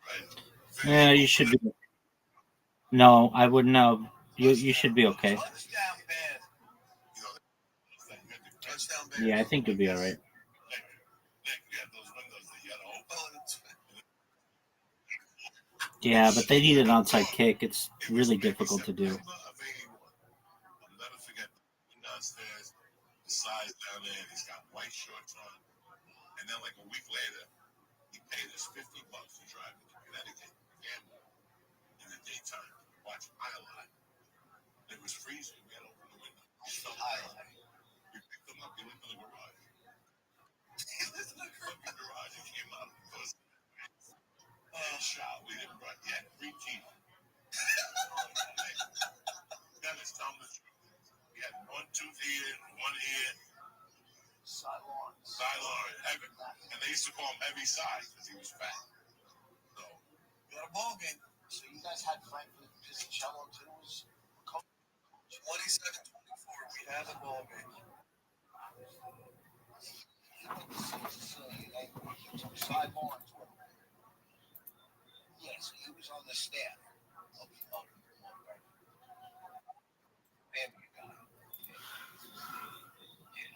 Right? Yeah, you should be. No, I wouldn't have. You should be okay. Yeah, I think you'll be all right. Yeah, but they need an outside kick. It's really difficult to do. I'll never forget downstairs, the size down there, and he's got white shorts on. And then like a week later, he paid us $50 to drive to Connecticut, gamble in the daytime, watch Highlight. It was freezing. We had to open the window. We picked him up. He lived in the garage. He lived in the fucking garage. He came out and goes, shot. We didn't run yet. 3 teeth. Dennis, tell him the truth. He had 1 tooth here, 1 ear. Sideline, heavy. And they used to call him Heavy Side because he was fat. So, We had a ball game. So you guys had Franklin Pizzicello too? 27-24, we had a ball game. He took Cy Lawrence with him. Yes, he was on the staff of family guy. Yeah.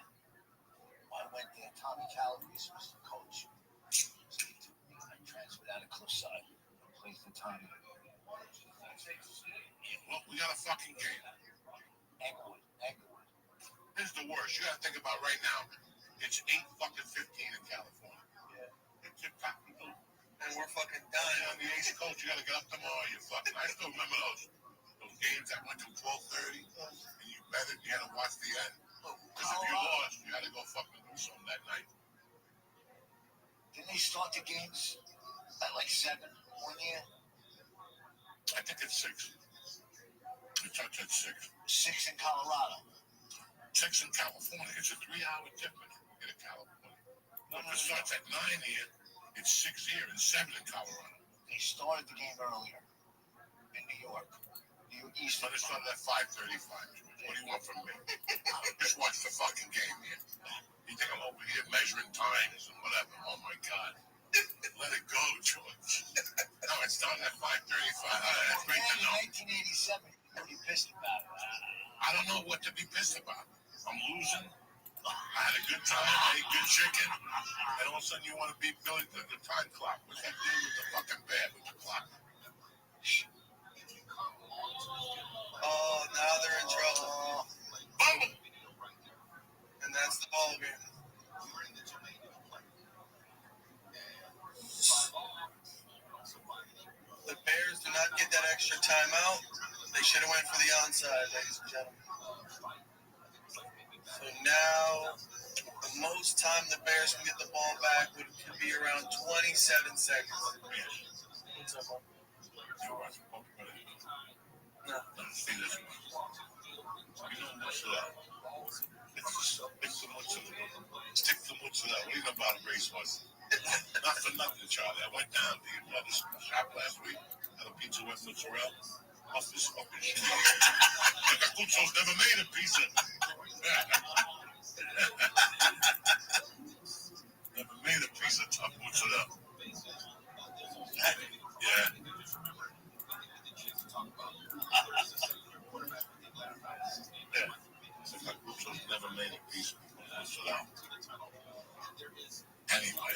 I went there. Tommy Calabrese was the coach. So he took me. I transferred out of Cliffside. I played for Tommy. Well, we got a fucking game. Englewood. This is the worst. You got to think about right now. It's 8:15 in California. Yeah. It's tip-top. And we're fucking dying. On the East Coast, you got to get up tomorrow. You fucking. I still remember those games that went to 12:30, and you bet it. You had to watch the end. Because if you lost, you had to go fucking do something that night. Didn't they start the games at like 7 1 year? I think it's 6. We touch at 6. 6 in Colorado. 6 in California. It's a 3-hour difference in California. If it starts at 9 here, it's 6 here and 7 in Colorado. They started the game earlier in New York. Eastern. But it started at 5:35. What do you want from me? Just watch the fucking game here. You think I'm over here measuring times and whatever? Oh my God. Let it go, George. No, it started at 5:35. That's great to know. 1987. What are you pissed about? I don't know what to be pissed about. I'm losing. I had a good time. I ate good chicken. And all of a sudden you want to beat Billy to the time clock. What's that deal with the fucking bed with the clock? Oh, now they're in trouble. Boom! And that's the ball game. The Bears do not get that extra timeout. They should have went for the onside, ladies and gentlemen. So now, the most time the Bears can get the ball back would be around 27 seconds. What's up, Mom? No. See this one. You know what's that? Stick to mozzarella. What do you know about racehorse? Not for nothing, Charlie. I went down to your brother's shop last week. Had a pizza with mozzarella. Off this fucking shit. The Cacuccios never made a pizza. Never made a pizza tough mozzarella. Yeah. The Cacuccios never made a pizza mozzarella. Anyway.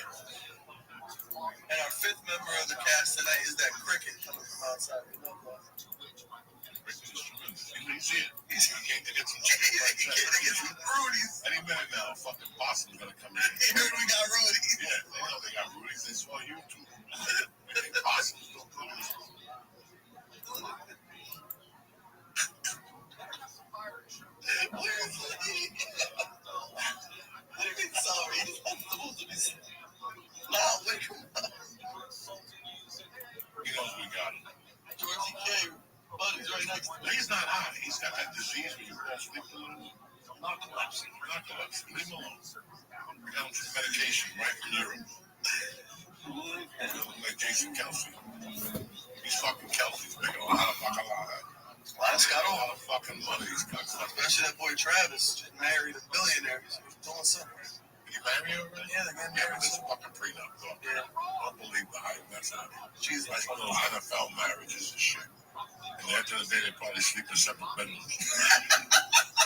And our fifth member of the cast tonight is that cricket coming from outside. He's here. He came to get some chicken. He came to get some Rudy's. Any minute now, fucking Boston's gonna come in. He heard we got Rudy's. Yeah, they know they got Rudy's. They saw YouTube. They think Boston's don't lose. Where's Lee? What do you mean sorry? He's not supposed to be sorry. Nah, wake him up. He knows we got him. Georgie K. Buddy's right next to me. He's not high. He's got that disease where you fall asleep a little. Narcolepsy. Leave him alone. We got him some medication right from Europe. Like Jason Kelsey. He's fucking Kelsey's big on how to fuck a lot of. Last got a lot of fucking money. He's got stuff. Especially that boy Travis, just married a billionaire. He's doing something. Did he marry her already? Yeah, they got Yeah, married. but it's a fucking prenup, though. Yeah. Don't believe the hype. That's not it. She's like one of those NFL marriages and shit. And after the day, they probably sleep in separate bedrooms.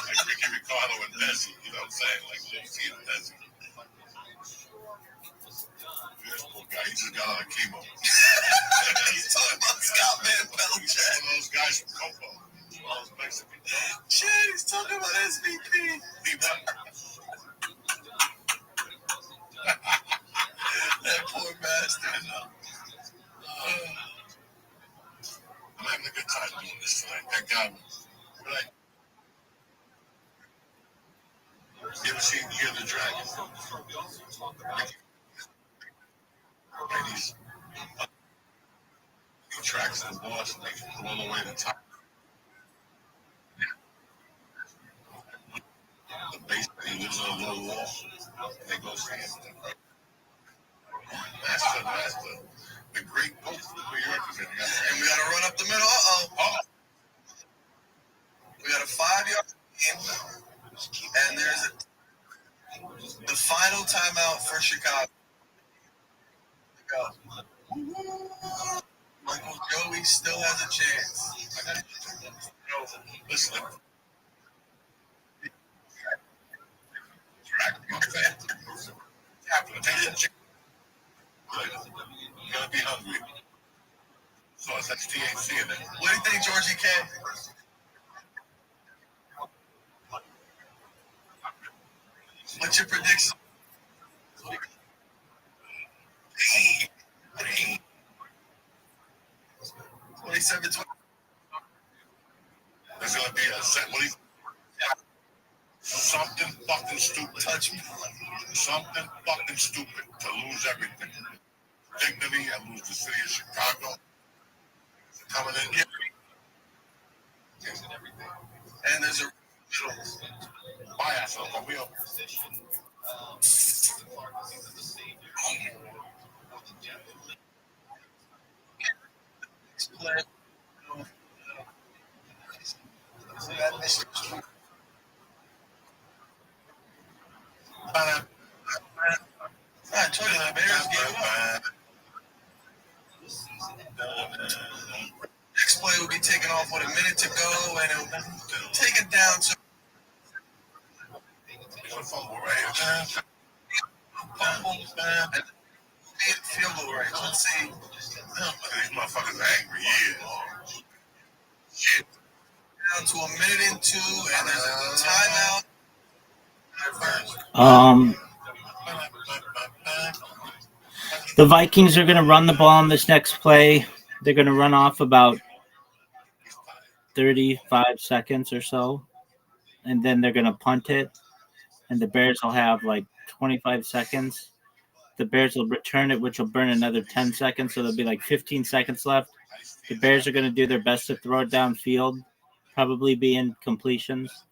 Like Ricky Ricardo and Desi, you know what I'm saying? Like Lucy and Desi. This poor guy, he just got out of chemo. He's talking about Scott Van Pelt. He's one of those guys from Copo. All those Mexican guys. Shit, he's talking about SVP. That poor bastard. I'm having a good time doing this tonight. That guy was like, you ever seen Year of the Dragon? And he tracks the boss and they go all the way to the top. The basement, he lives on a little wall. And they go see him. That's the great post of New York is in. And we got to run up the middle. We got a 5-yard game. And there's the final timeout for Chicago. Michael Joey still has a chance. Listen. You're gonna be hungry. So it's that's THC in it. What do you think, Georgie K? What's your prediction? 27-20. There's gonna be a set. Something fucking stupid. Touch me. Something fucking stupid to lose everything. Dignity, I lose the city of Chicago. Coming in here. And there's a Payaso, conmigo. play. I told you the Bears gave up. Next play will be taken off with a minute to go, and it'll take it down to field goal range. Let's see. These motherfuckers are angry. Yeah. Shit. Down to a minute and 2, and there's a timeout. The Vikings are going to run the ball on this next play. They're going to run off about 35 seconds or so, and then they're going to punt it, and the Bears will have like 25 seconds. The Bears will return it, which will burn another 10 seconds, so there'll be like 15 seconds left. The Bears are going to do their best to throw it downfield, probably be in completions,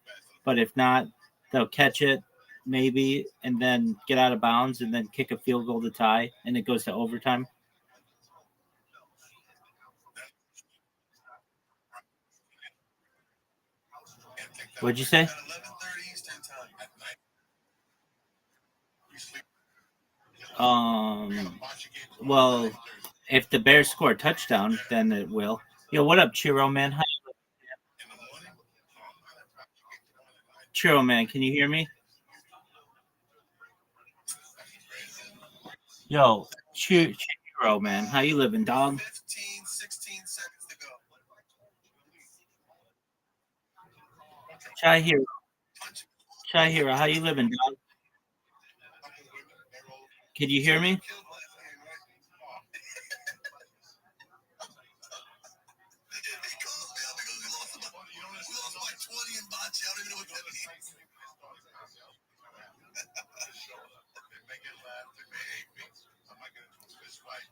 but if not, they'll catch it maybe and then get out of bounds and then kick a field goal to tie, and it goes to overtime. What'd you say? Well, if the Bears score a touchdown, then it will. Yo, what up, Chiro, man? Hi. Chiro, man, can you hear me? Yo, Chiro, man, how you living, dog? 15, 16 seconds to go. Chihiro, how you living, dog? Can you hear me?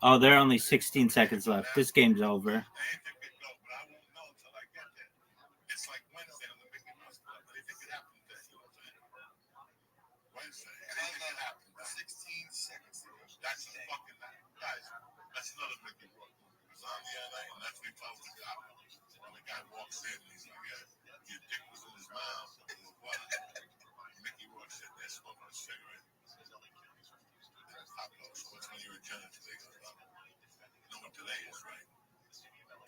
Oh, there are only 16 seconds left. This game's over. That's the fucking guys. That's another Mickey Rourke. It was on the other night, and that's when he tells the cop. When the guy walks in, he's like, "Yeah, your dick was in his mouth." What? Mickey Rourke said they're smoking a cigarette. Stop those. What's when you return it today? You know what today is, right?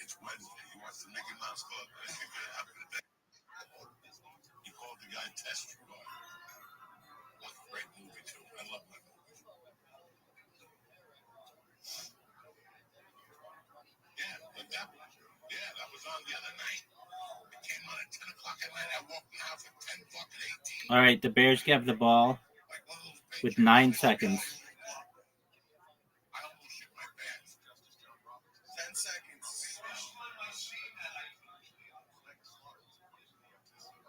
It's Wednesday. He wants the Mickey Mouse Club. I think it happened today. He called the guy Test Drive. Great movie too. I love that movie. That was on the other night. It came on at 10 o'clock at night. I walked in the house at 10 fucking 18. All right, the Bears have the ball with 9 seconds. 10 seconds.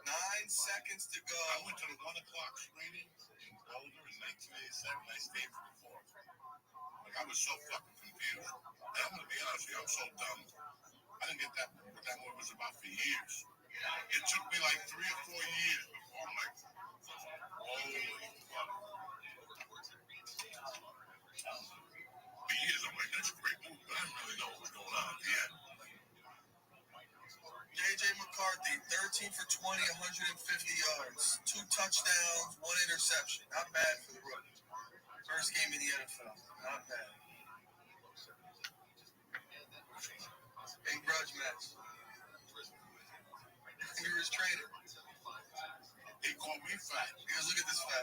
9 seconds to go. I went to the 1 o'clock screening in Boulder in 1987. I stayed for the 4th. Like, I was so fucking confused. And I'm going to be honest with you, I'm so dumb. I didn't get what that movie was about for years. It took me like 3 or 4 years before I'm like, holy fuck. For years, I'm like, that's a great movie, but I didn't really know what was going on at the end. J.J. McCarthy, 13 for 20, 150 yards, 2 touchdowns, 1 interception. Not bad for the rookie. First game in the NFL. Not bad. Big grudge match. He was trainer. He called me fat. He goes, look at this fat.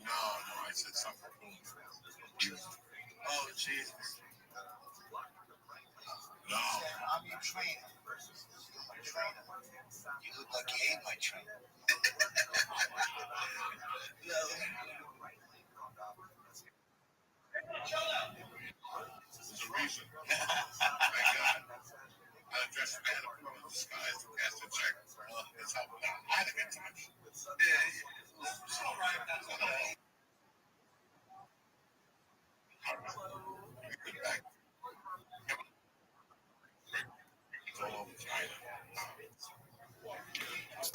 No, I said something. Oh, Jesus. No. I'm your trainer. You look like you ate my trainer. No. There's a reason. Thank God. I addressed the man in disguise to cast a check. That's how I had to get touched.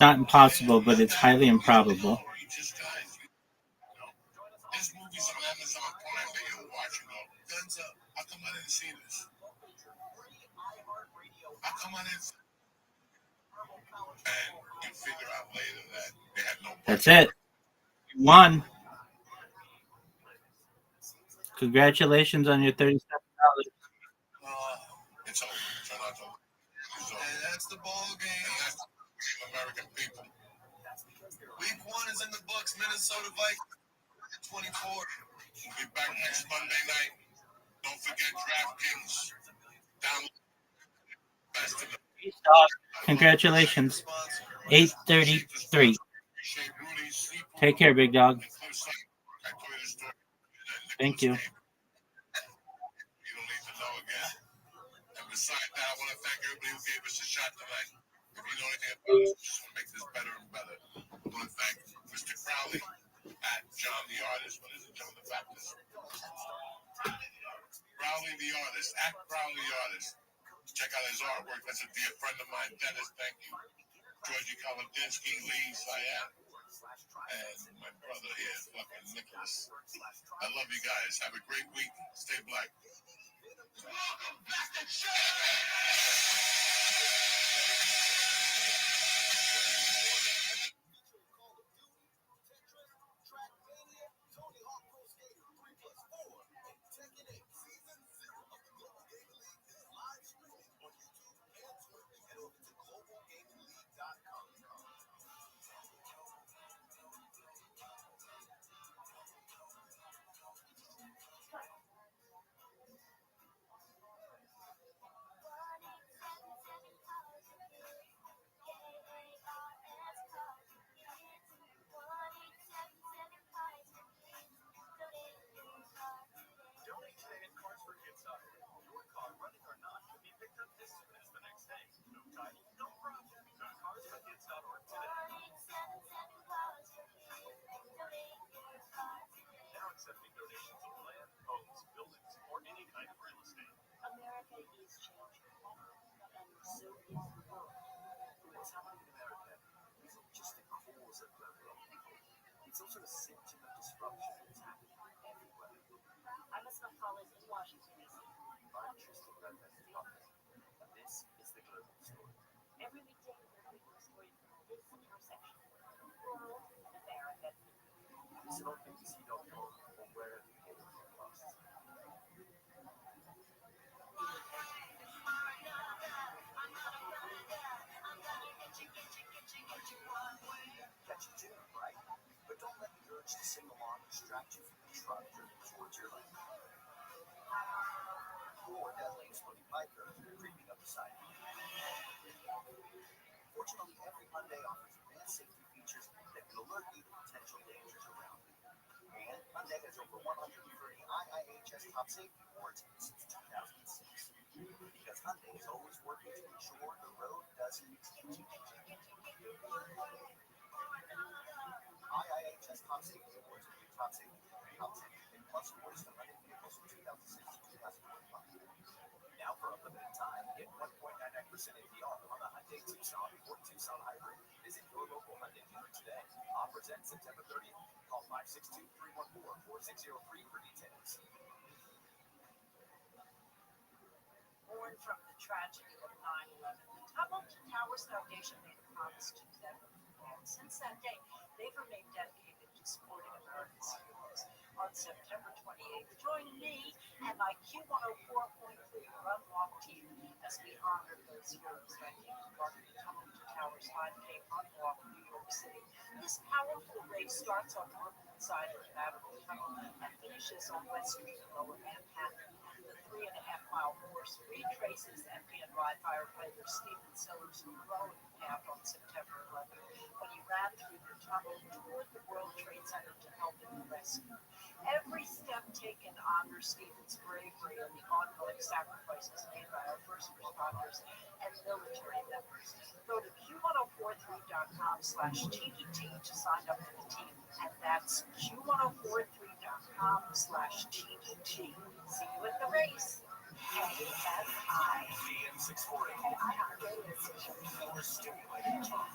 not impossible, but it's highly improbable. There's movies on Amazon Prime that you'll watch and go, guns up. How come I didn't see this? How come I didn't see this? And you figure out later that they had no budget. That's it. You won. Congratulations on your $37. It's over. Turn out to And that's the ball game. And that's the American people. Week 1 is in the books. Minnesota Vikings 24. We'll be back next Monday night. Don't forget DraftKings. Download. Congratulations. 8:33. Take care, big dog. Thank you. You don't need to know again. And besides that, I want to thank everybody who gave us a shot tonight. If you know anything about us, we just want to make this better and better. I want to thank Mr. Crowley at John the Artist. What is it, John the Baptist? Crowley the Artist, at Crowley the Artist. Check out his artwork. That's a dear friend of mine, Dennis. Thank you. Georgie Kaladinsky, Lee Syed, and my brother here, fucking Nicholas. I love you guys. Have a great week. Stay black. Welcome back to show. Donate today at Cars for Kids. Your car, running or not, can be picked up as soon as the next day. No title, no problem. Go to carsforkids.org today. Now accepting donations of land, homes, buildings, or any kind of real estate. America is changing, and so is the world. What's happening in America isn't just the cause of global warming. It's also a symptom of disruption that's happening everywhere. I must not call it in Washington, D.C. I'm Tristan Lopez, the office, and this is the Global Story. Every weekday, we're bringing a story from this intersection, the world and America. Visit on BBC.com or wherever you get your podcasts. Catch a tune, right? But don't let the urge to sing along distract you from the truck driven towards your lane. Or that lane's Monty Python creeping up beside you. Fortunately, every Monday offers advanced safety features that can alert you to potential dangers around you. And Monday has over 130 IIHS Top Safety Awards since 2006. Because Hyundai is always working to ensure the road doesn't teach you. IIHS Top Safety Awards are your top safety and plus awards to Hyundai vehicles from 2006 to 2025. Now for a limited time, get 1.99% APR on the Hyundai Tucson or Tucson Hybrid. Visit your local Hyundai dealer today. Offers end September 30th. Call 562-314-4603 for details. Born from the tragedy of 9/11, the Hamilton Towers Foundation made a promise to never forget. Since that day, they've remained dedicated to supporting America's heroes. On September 28th, join me and my Q104.3 Run Walk team as we honor those heroes by taking part in the Hamilton Towers 5K Run Walk in New York City. This powerful race starts on the northern side of the Madison Tunnel and finishes on West Street in Lower Manhattan. The 3.5-mile course retraces FBI firefighter Stephen Sellers' heroic path on September 11th when he ran through the tunnel toward the World Trade Center to help in the rescue. Every step taken honors Stephen's bravery and the ongoing sacrifices made by our first responders and military members. Go to Q1043.com/TDT to sign up for the team, and that's Q1043.com/TDT. See you at the race. KFI. AM 640. KIRA. More stimulating talk.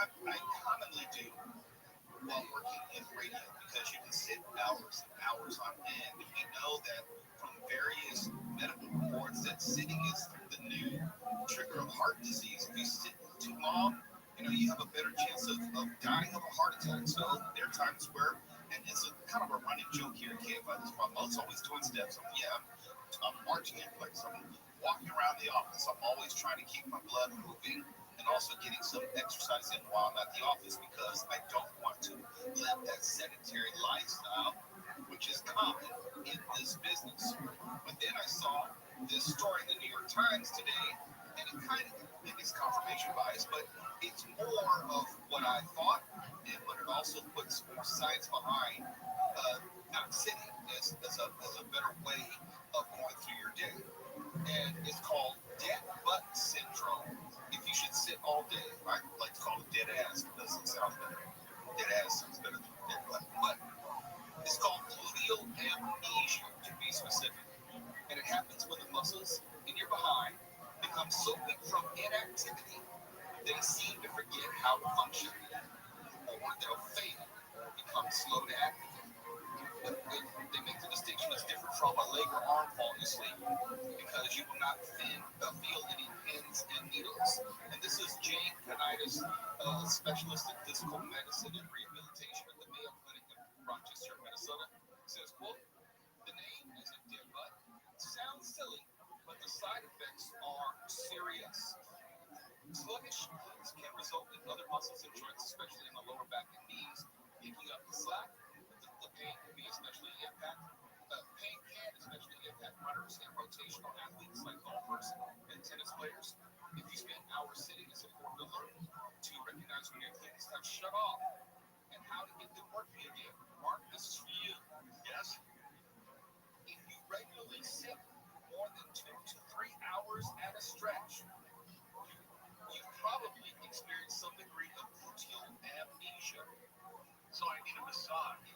I commonly do while working in radio because you can sit hours and hours on end. We know that from various medical reports that sitting is the new trigger of heart disease. If you sit too long, you have a better chance of dying of a heart attack. So there are times where, and it's kind of a running joke here at KFI, this one, it's always doing steps. I'm marching in place. I'm walking around the office. I'm always trying to keep my blood moving and also getting some exercise in while I'm at the office because I don't want to live that sedentary lifestyle, which is common in this business. But then I saw this story in the New York Times today, and it kind of, maybe it's confirmation bias, but it's more of what I thought, but it also puts more science behind not sitting as a better way of going through your day. And it's called dead butt syndrome. If you should sit all day, I like to call it dead ass. It doesn't sound better. Dead ass sounds better than dead butt. But it's called gluteal amnesia, to be specific. And it happens when the muscles in your behind become so weak from inactivity, they seem to forget how to function, or they'll fail, become slow to activate. They make the distinction that's different from a leg or arm falling asleep because you will not feel any pins and needles. And this is Jane Canitas, specialist in physical medicine and rehabilitation at the Mayo Clinic in Rochester, Minnesota, says, quote, the name isn't dead butt. Sounds silly, but the side effects are serious. Sluggishness can result in other muscles and joints, especially in the lower back and knees, picking up the slack. The pain can especially impact runners and rotational athletes like golfers and tennis players. If you spend hours sitting, it's important to learn to recognize when your kidneys have shut off and how to get them working again. Mark, this is for you. Yes. If you regularly sit more than 2 to 3 hours at a stretch, you probably experience some degree of gluteal amnesia. So I need a massage.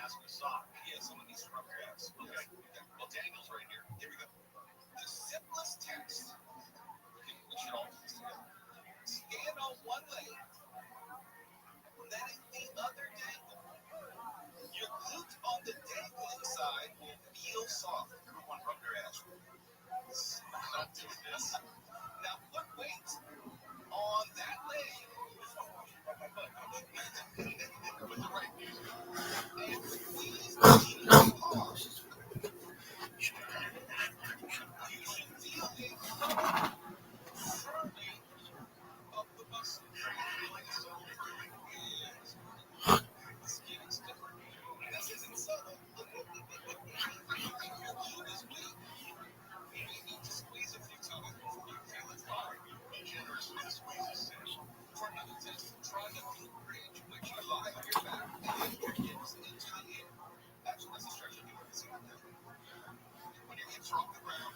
Ask massage. Yeah, someone needs to rub your ass. Okay. Well, Daniel's right here. Here we go. The simplest test. We should all do this together. Stand on one leg, letting the other dangle. Your glute on the dangling side will feel soft. Everyone rub their ass. I'm not doing this. Now put weight on that leg. With the right knee. And squeeze the knee hard. You should feel a firming of the muscle. Feeling so firming is skin is stiffer. This isn't subtle. If your glute is weak, you may need to squeeze a few times before you feel it fire. Be generous with the squeezes. For another test, try the glute bridge, which you lie on your back and lift your hips into the air. Actually, that's a stretch of the organ. See what that is? When your hips are off the ground,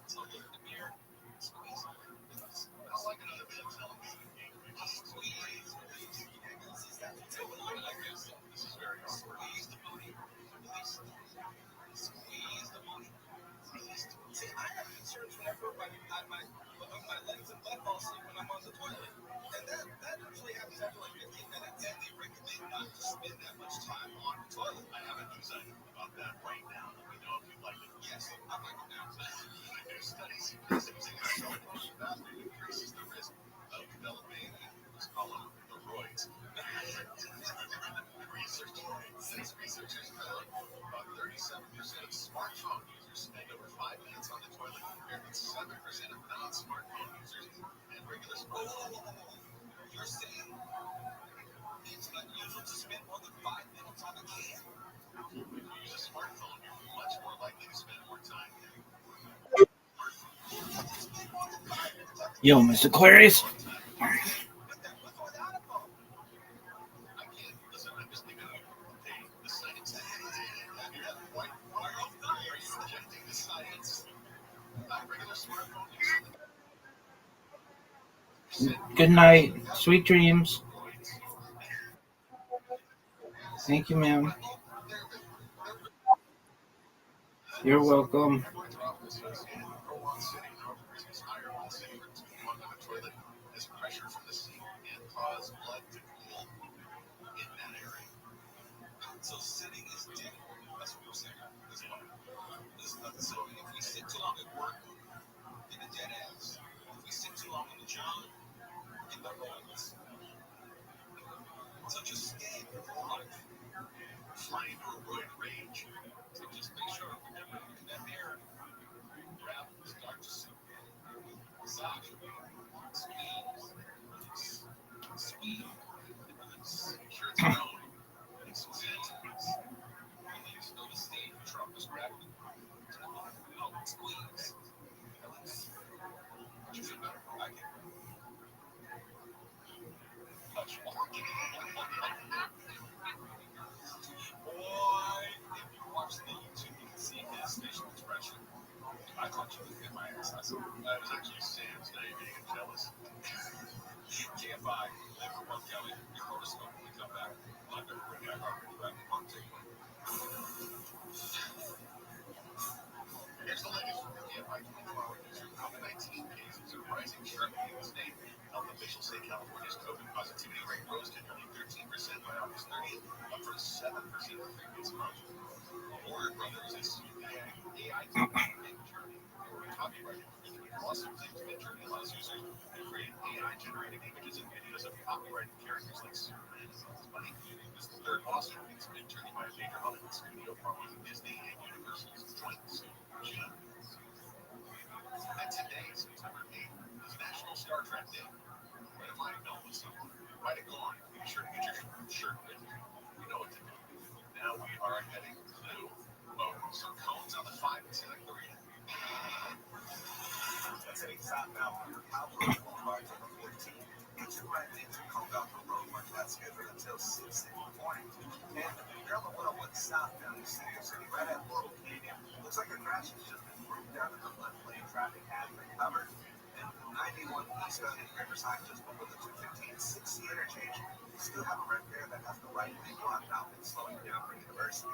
so look in the mirror, squeeze. I like another bit of television. Squeeze. This is very hard. Squeeze the booty. Release. Squeeze the booty. Release. See, I have concerns whenever my legs and butt fall asleep when I'm on the toilet. And that usually happens after like 15 minutes. And they recommend not to spend that much time on the toilet. I have a news item about that right now. Let me know if you'd like it. Yes, I'd like it now. A new study suggests using a self-closed bathroom increases the risk of developing what's called the roids. Researchers found about 37% of smartphone users spend over 5 minutes on the toilet compared with 7% of non-smartphone users and regular smartphone. You're saying it's unusual to spend more than 5 minutes on a can? When you use a smartphone, you're much more likely to spend more time. Yo, Mr. Clarice. Good night. Sweet dreams. Thank you, ma'am. You're welcome. toilet as pressure from the sink can cause blood to pool in that area. So sitting is difficult. That's what we're saying. So if we sit too long at work, in the dead ends. If we sit too long on the job, in the roads. So just stay in your life. Fly into a roid rage. So just make sure whenever you're in that mirror, grab, start to sink in. Massage, squeeze, make sure it's known. Make some sense. And then you still the stage, Trump is grabbing. Squeeze. You feel better. I can. Touch. Boy, if you watch the YouTube, you can see his facial expression. I thought you would get my ass. I said, that was actually Sam's day being jealous. Can't buy. Live for one Kelly. Your horoscope when we come back. I'm going to bring back our Rabbi Rothschild. Here's the latest from the KFI 24-hour news. COVID-19 cases are rising sharply in the state. Health officials say California's COVID positivity rate rose to nearly 13% by August 30th, up from 7% the previous month. Warner Brothers is suing AI Midjourney for copyright infringement. Lawsuit claims Midjourney allows users to create AI-generated images and videos of copyrighted characters like Superman and Bugs Bunny. This is the third lawsuit against Midjourney by a major Hollywood studio following Disney and Universal's joint suit in June. And today, September 8th, is National Star Trek Day. Write a line note with someone. Write a gone. Be sure to get your shirt with you. You know what to do. Now we are heading to some cones on the 5 and select the read. That's heading southbound through Cowboy Boulevard to the 14. Get your right into Cone Mountain Road, mark that scheduled until 6 in the morning. And you're on the 101 southbound to Studio City, right at Laurel Canyon. Looks like a crash has just been moved down to the left lane. Traffic has been covered. And 91 eastbound in Riverside, just below the 215 6C interchange. You still have a red pair that has the right lane blocked out and slowing down for University.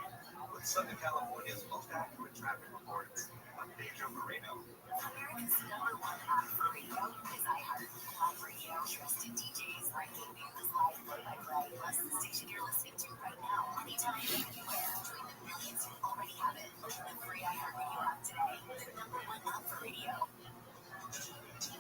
With Southern California's most accurate traffic reports, I'm Pedro Moreno. America's #1 app for radio is iHeart. Live radio, trusted DJs, breaking news, live play-by-play, plus the station you're listening to right now, anytime, anywhere. Join the millions who already have it. The free iHeart Radio app today. The #1 app for radio.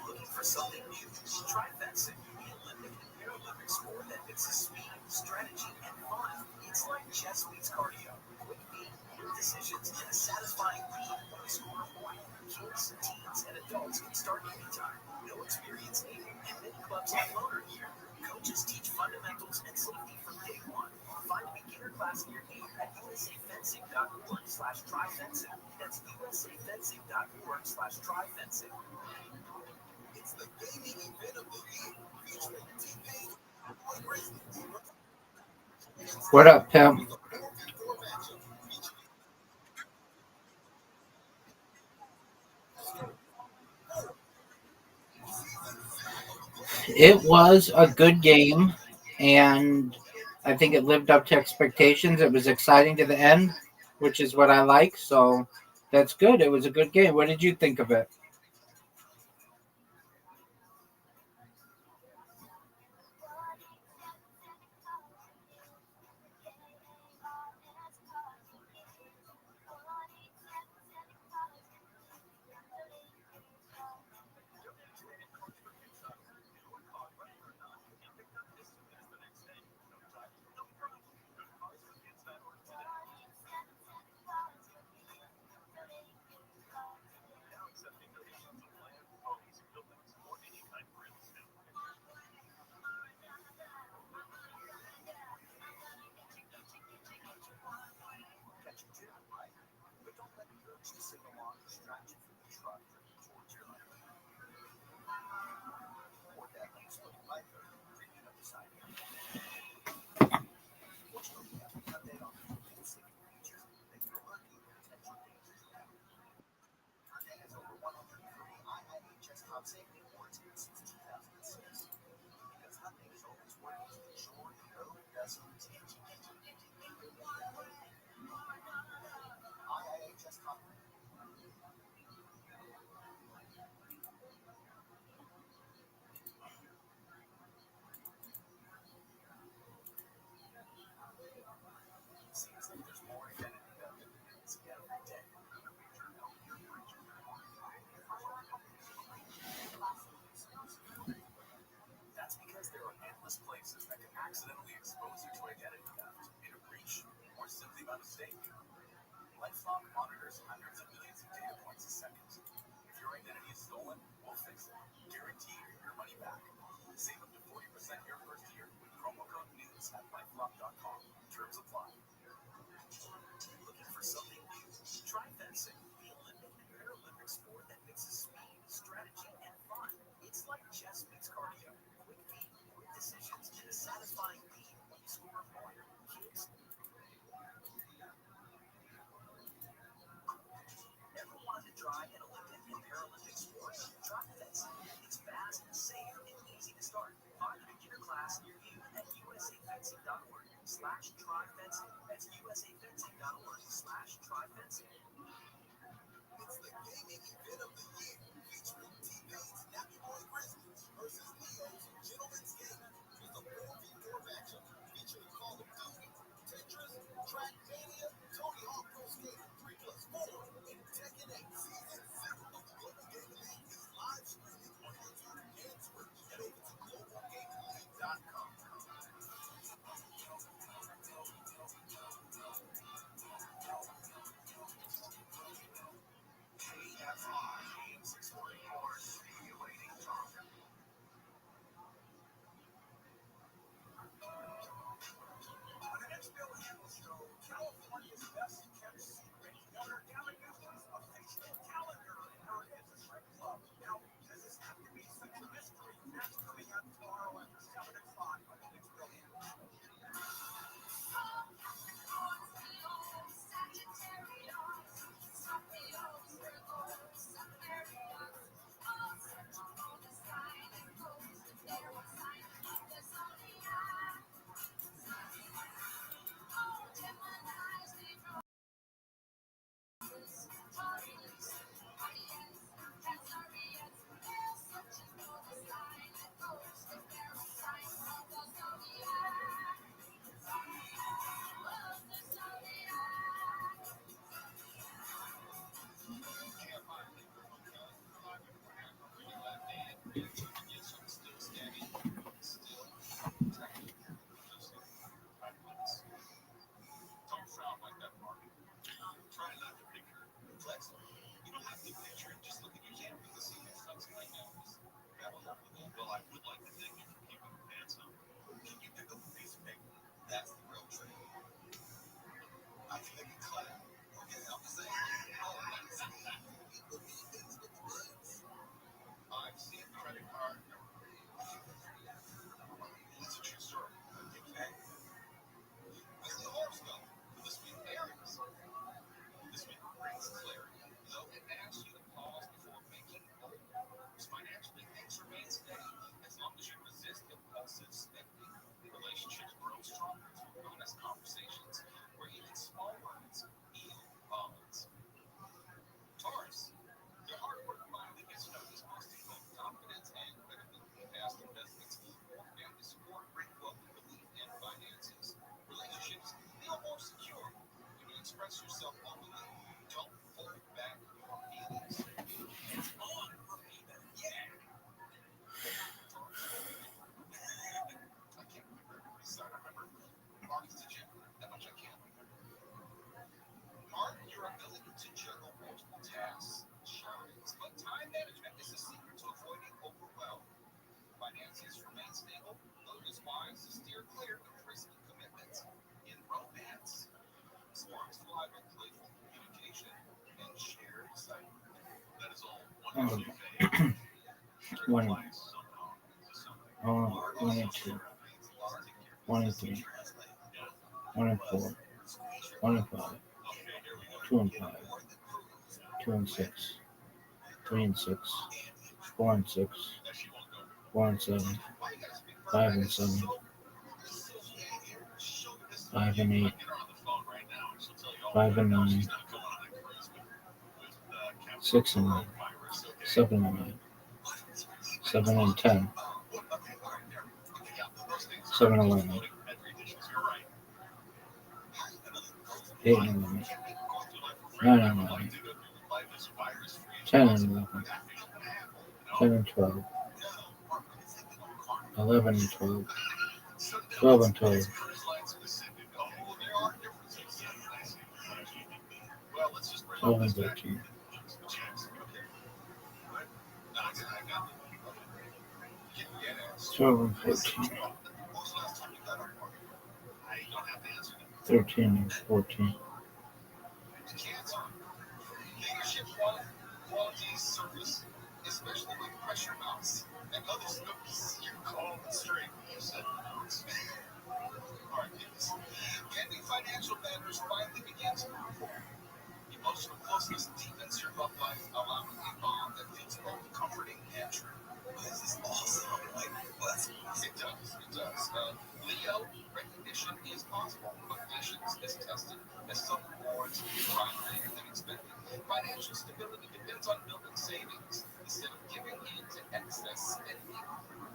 Looking for something new? Try fencing, the Olympic and Paralympic sport that mixes speed, strategy, and fun. It's like chess meets cardio. Quick feet, quick decisions, and a satisfying lead when you score a point. Kids, teens, and adults can start anytime. No experience needed, and many clubs have loaner gear. Coaches teach fundamentals and safety from day one. Find a beginner class near you at usafencing.org/tryfencing. That's usafencing.org/tryfencing. It's the gaming event of the year, featuring T-Pain. What up, Tim? It was a good game, and I think it lived up to expectations. It was exciting to the end, which is what I like, so that's good. It was a good game. What did you think of it? a mistake. LifeLock monitors hundreds of millions of data points a second. If your identity is stolen, we'll fix it. Guaranteed your money back. Save up to 40% your first year with promo code NEWS at lifelock.com. Terms apply. Looking for something new? Try fencing, the Olympic and Paralympic sport that mixes speed, strategy, and fun. It's like chess meets cardio. Quick beat, quick decisions, and a satisfying beat when you score a point. Kids. Ever wanted to try an Olympic and Paralympic sport? Try fencing. It's fast, safe, and easy to start. Find a beginner class near you at usafencing.org/tryfencing. That's usafencing.org/tryfencing. It's the gaming event of the year, featuring T-Pain's Nappy Boy Grizzlies versus Leo's Gentleman's Game. It's a 4v4 matchup featuring Call of Duty, Tetris, Trackmania, Tony Hawk Pro Skater 3+4, and Tekken 8. Season 0 of the Global Gaming League is live streaming on YouTube and Twitch. Head over to globalgamingleague.com. California's best kept secret. Governor Gavin Newsom's official calendar in her strip club. Now, does this have to be such a mystery? That's coming up tomorrow at 7 o'clock on the Next Billion. One and two, 1 and 3, 1 and 4, 1 and 5, 2 and 5, 2 and 6, 3 and 6, 4 and 6, 4 and 7, 5 and 7, 5 and 8, 5 and 9, 6 and 9, 7 and 9, 7 and 10, 7 and 11, 8 and 11, 9 and 11, 10 and 11, 10 and 12, 11 and 12, 12 and 12, 12 and 13. Get ass. 12 and 14. When was the last time you got up on it? You don't have to answer that. 13 and 14. Cancer. Leadership quality service, especially with pressure mounts and other scopes. You're calm and straight. You said words. All right, kids. Pending financial matters finally begin to move forward. Emotional closeness deepens your love life, allowing a bond that feels both comforting and true. This is awesome. Like, what? It does. It does. Leo, recognition is possible, but patience is tested as some rewards arrive later than expected. Financial stability depends on building savings instead of giving in to excess spending.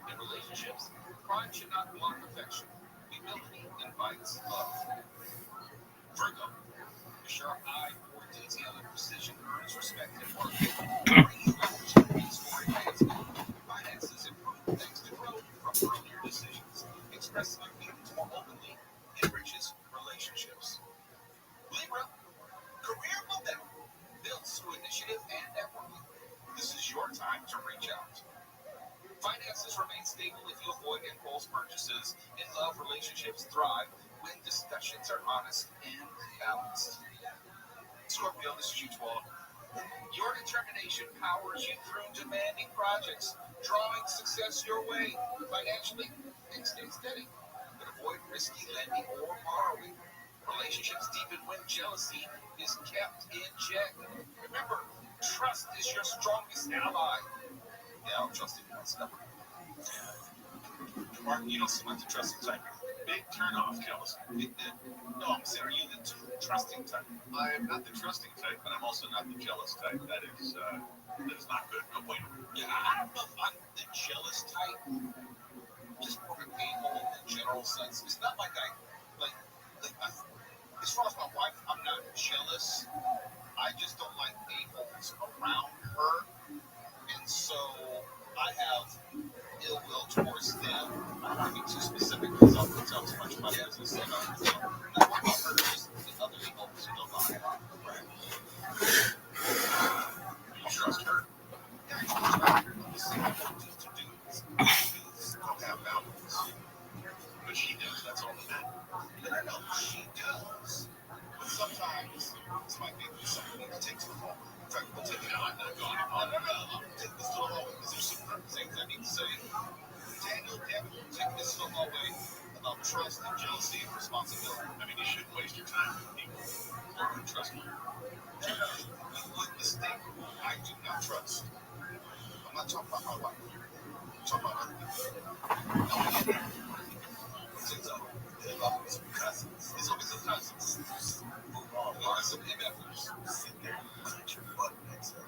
In relationships, pride should not block affection. Humility invites love. Virgo, a sharp eye for detail and precision earns respect at work, bringing opportunities for advancement. Finances improve thanks to growth from earlier decisions. Expressing your feelings more openly enriches relationships. Libra, career momentum builds through initiative and networking. This is your time to reach out. Finances remain stable if you avoid impulse purchases. In love, relationships thrive when discussions are honest and balanced. Scorpio, this is you 12. Your determination powers you through demanding projects, drawing success your way. Financially, things stay steady, but avoid risky lending or borrowing. Relationships deepen when jealousy is kept in check. Remember, trust is your strongest ally. Yeah, I'm trusting you. Stubborn. Mark, you don't seem like the trusting type. Big turnoff, jealousy. No, I'm saying, are you the trusting type? I am not the trusting type, but I'm also not the jealous type. That is not good. No point. Yeah, I don't know if I'm the jealous type. Just more of a people in the general sense. It's not like as far as my wife, I'm not jealous. I just don't like a-holes around her. And so I have ill will towards them. I don't want to be too specific because I'll tell too much about business. So, not about her, just the other a-holes who don't know how. Right. You trust her? Yeah, I trust her. Dudes don't have boundaries. But she does. That's all that matters. And I know she does. But sometimes this might be something that takes a long. In fact, we'll take it out. I'm not going to. I'm going to take this to the hallway because there's some things I need to say. Daniel, take this to the hallway about trust and jealousy and responsibility. I mean, you shouldn't waste your time with people who don't trust you. One mistake I do not trust. I'm not talking about my wife. I'm talking about other people. It's cousins. It's always the cousins. Move on. There are some MFers. Sit there and clench your butt.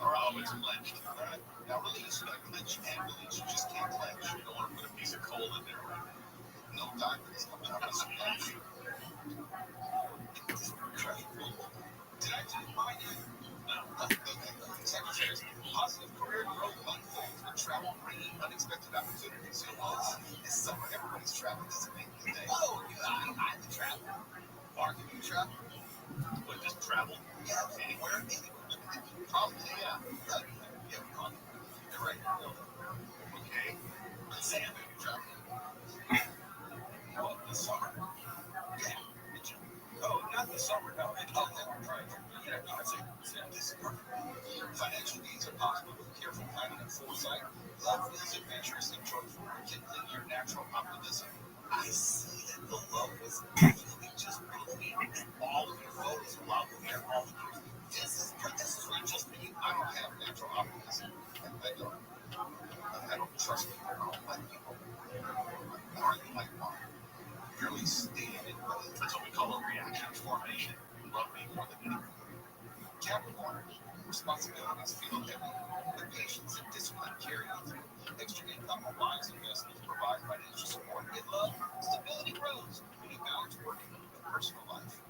Or always clenched. All right. Now release. You gotta clench and release. You just can't clench. You don't want to put a piece of coal in there. No diamonds. I'm not going to clench. Did I do mine yet? No. Secretaries. Positive career growth unfolds with travel bringing unexpected opportunities. You know, it's summer. Everybody's traveling. Doesn't make me think. Oh, I have to travel. Mark, have you traveled? What, just travel? Yeah, anywhere? Probably, yeah. Yeah, probably. You're right. Okay. Sam, have you traveled? What, this summer? Yeah. Oh, not this summer, no. Right. Yeah, no, I'd say this is perfect. Financial gains are possible with careful planning and foresight. Love feels adventurous and joyful, rekindling your natural optimism. I see that the love was really just blooming, and all of your photos are out there, all of yours. This is really just me. I don't have natural optimism. I don't trust people. I don't like people. Nor do like mine. Barely stand in love. That's what we call a reaction formation. Love me more than anything. Capricorn, responsibilities feel heavy, but patience and discipline carry you through. Extra income or wise investments provide financial support. In love, stability grows when you balance work with personal life.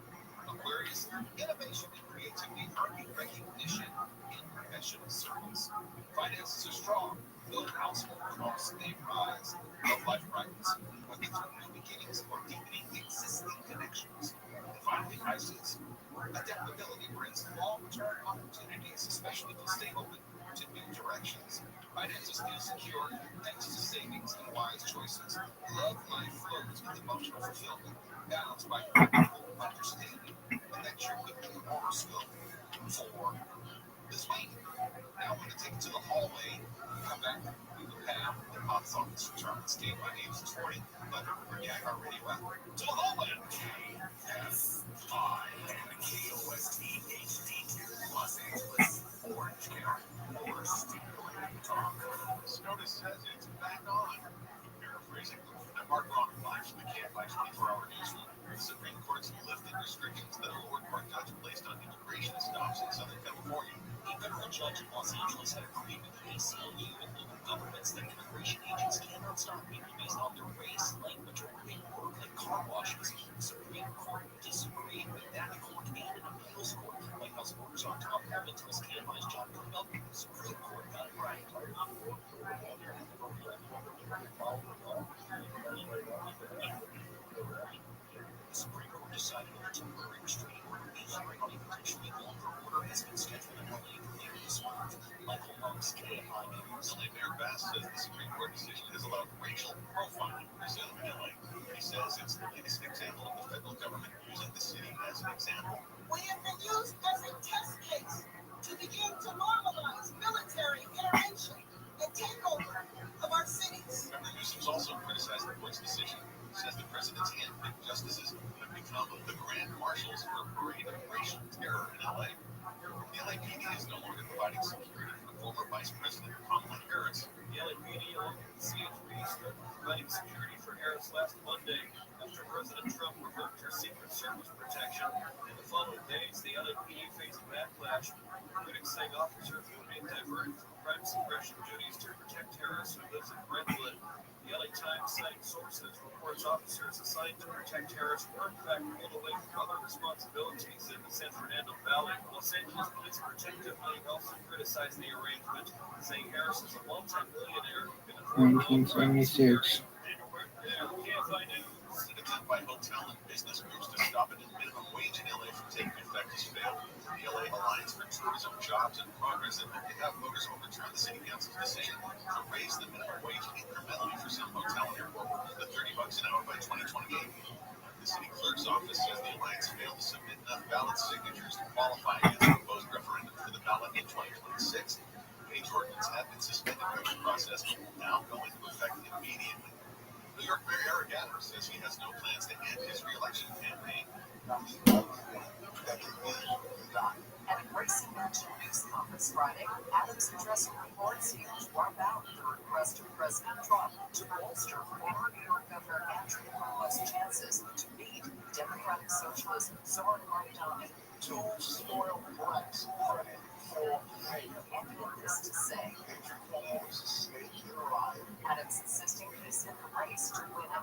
Aquarius, innovation and creativity earn you recognition in professional circles. Finances are strong, build household costs may rise, love life brightens, whether through new beginnings or deepening existing connections. And finally, Pisces, adaptability brings long-term especially if they stay open to new directions. Finances feel secure thanks to savings and wise choices. Love life flows with emotional fulfillment, balanced by practical understanding. And that's your weekly horoscope for this week. Now I'm going to take it to the hallway. Come back. We will have the box office return. Stay by names this morning. But we're the iHeartRadio app. To the hallway. KFI-KOST-HD2 Los Angeles, Orange County, or Stimulating Talk. SCOTUS says it's back on. Paraphrasing. I'm Mark Ron live from the KFI 24-hour newsroom. The Supreme Court's lifted restrictions that a lower court judge placed on immigration stops in Southern California. A federal judge in Los Angeles had agreed with the ACLU and local governments that immigration agents cannot stop people based on their race, language, or where they work, like car washes. The Supreme Court disagreed with that court and an appeals court. White House voters on top of it tells KFI's John Kuhnel. The Supreme Court got it right. The Supreme Court decided on a temporary restraining order. A hearing on a potentially longer order has been scheduled in LA later this month. Michael Marks, KFI News. LA Mayor Bass says the Supreme Court decision has allowed racial profiling to resume in LA. He says it's the latest example of the federal government using the city as an example. We have been used as a test case to begin to normalize military intervention and takeover of our cities. Governor Newsom's also criticized the court's decision. Says the president's handpicked justices have become the grand marshals for a parade of racial terror in LA. The LAPD is no longer providing security for former Vice President Kamala Harris. The LAPD, along with the CHP, started providing security for Harris last Monday after President Trump revoked her Secret Service protection. In the following days, the LAPD faced backlash. Critics saying officers were being diverted from crime suppression duties to protect Harris, who lives in Brentwood. The LA Times, citing sources, reports officers assigned to protect Harris were in fact pulled away from other responsibilities in the San Fernando Valley. Los Angeles Police Protective League also criticized the arrangement, saying Harris is a multi-millionaire who can afford 1976. KFI News. An attempt by hotel and business groups to stop a new minimum wage in LA from taking effect has failed. The LA Alliance for Tourism, Jobs, and Progress had hoped to have voters overturn the city council's decision to raise the minimum wage incrementally for some hotel and airport workers to $30 an hour by 2028. The city clerk's office says the Alliance failed to submit enough ballot signatures to qualify against the proposed referendum for the ballot in 2026. Wage ordinance had been suspended during the process, but will now go into effect immediately. New York Mayor Eric Adams says he has no plans to end his re-election campaign. At a Grayson Mansion news conference Friday, Adams addressing reports he was dropped out at the request of President Trump to bolster former New York Governor Andrew Cuomo's chances to beat Democratic Socialist Zoran Mamdani. To spoil blacks, credit for hate. And he had this to say. Andrew Cuomo is a snake in a lie. Adams insisting he's in the race to win a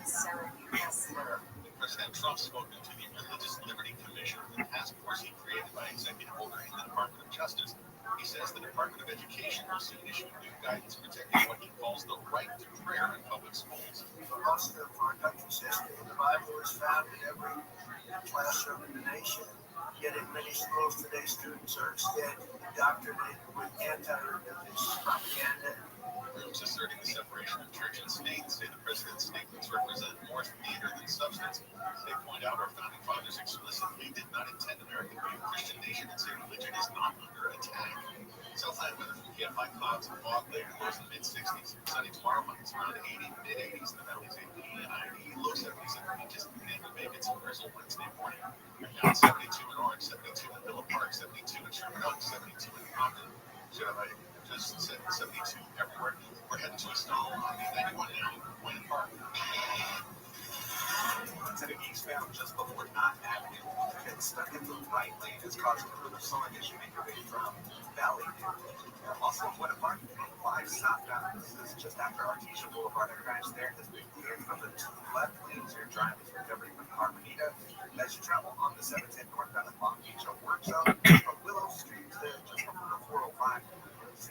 Sarah U.S. letter. President Trump spoke to the Religious Liberty Commission, the task force he created by executive order in the Department of Justice. He says the Department of Education will soon issue new guidance protecting what he calls the right to prayer in public schools. Philosopher for our country's history, the Bible is found in every classroom in the nation. Yet in many schools today, students are instead indoctrinated with anti-religious propaganda. Groups asserting the separation of church and state say the president's statements represent more theater than substance. They point out our founding fathers explicitly did not intend America to be a Christian nation and say religion is not under attack. Southland weather from KFI clouds and fog later lows in the mid-60s. Sunny tomorrow, months around 80, mid-80s in the valleys 80 and 90, low 70s in the beaches, and we may get some drizzle Wednesday morning. Now 72 in Orange, 72 in Villa Park, 72 in Sherman Oaks, 72 in Compton. Should I just said 72 everywhere? We're heading to a storm on the 91 now, Wayne Park. Heading eastbound just before 9th Avenue. Get stuck in the right lane is causing a little slowing as you make your way from Valley. Also, what a park 5 southbound. This is just after Artesia Boulevard. A crash there has been cleared from the 2 left lanes. Your drive is recovering from Carmenita. As you travel on the 710 northbound at Long Beach work zone from Willow Street to just before the 405.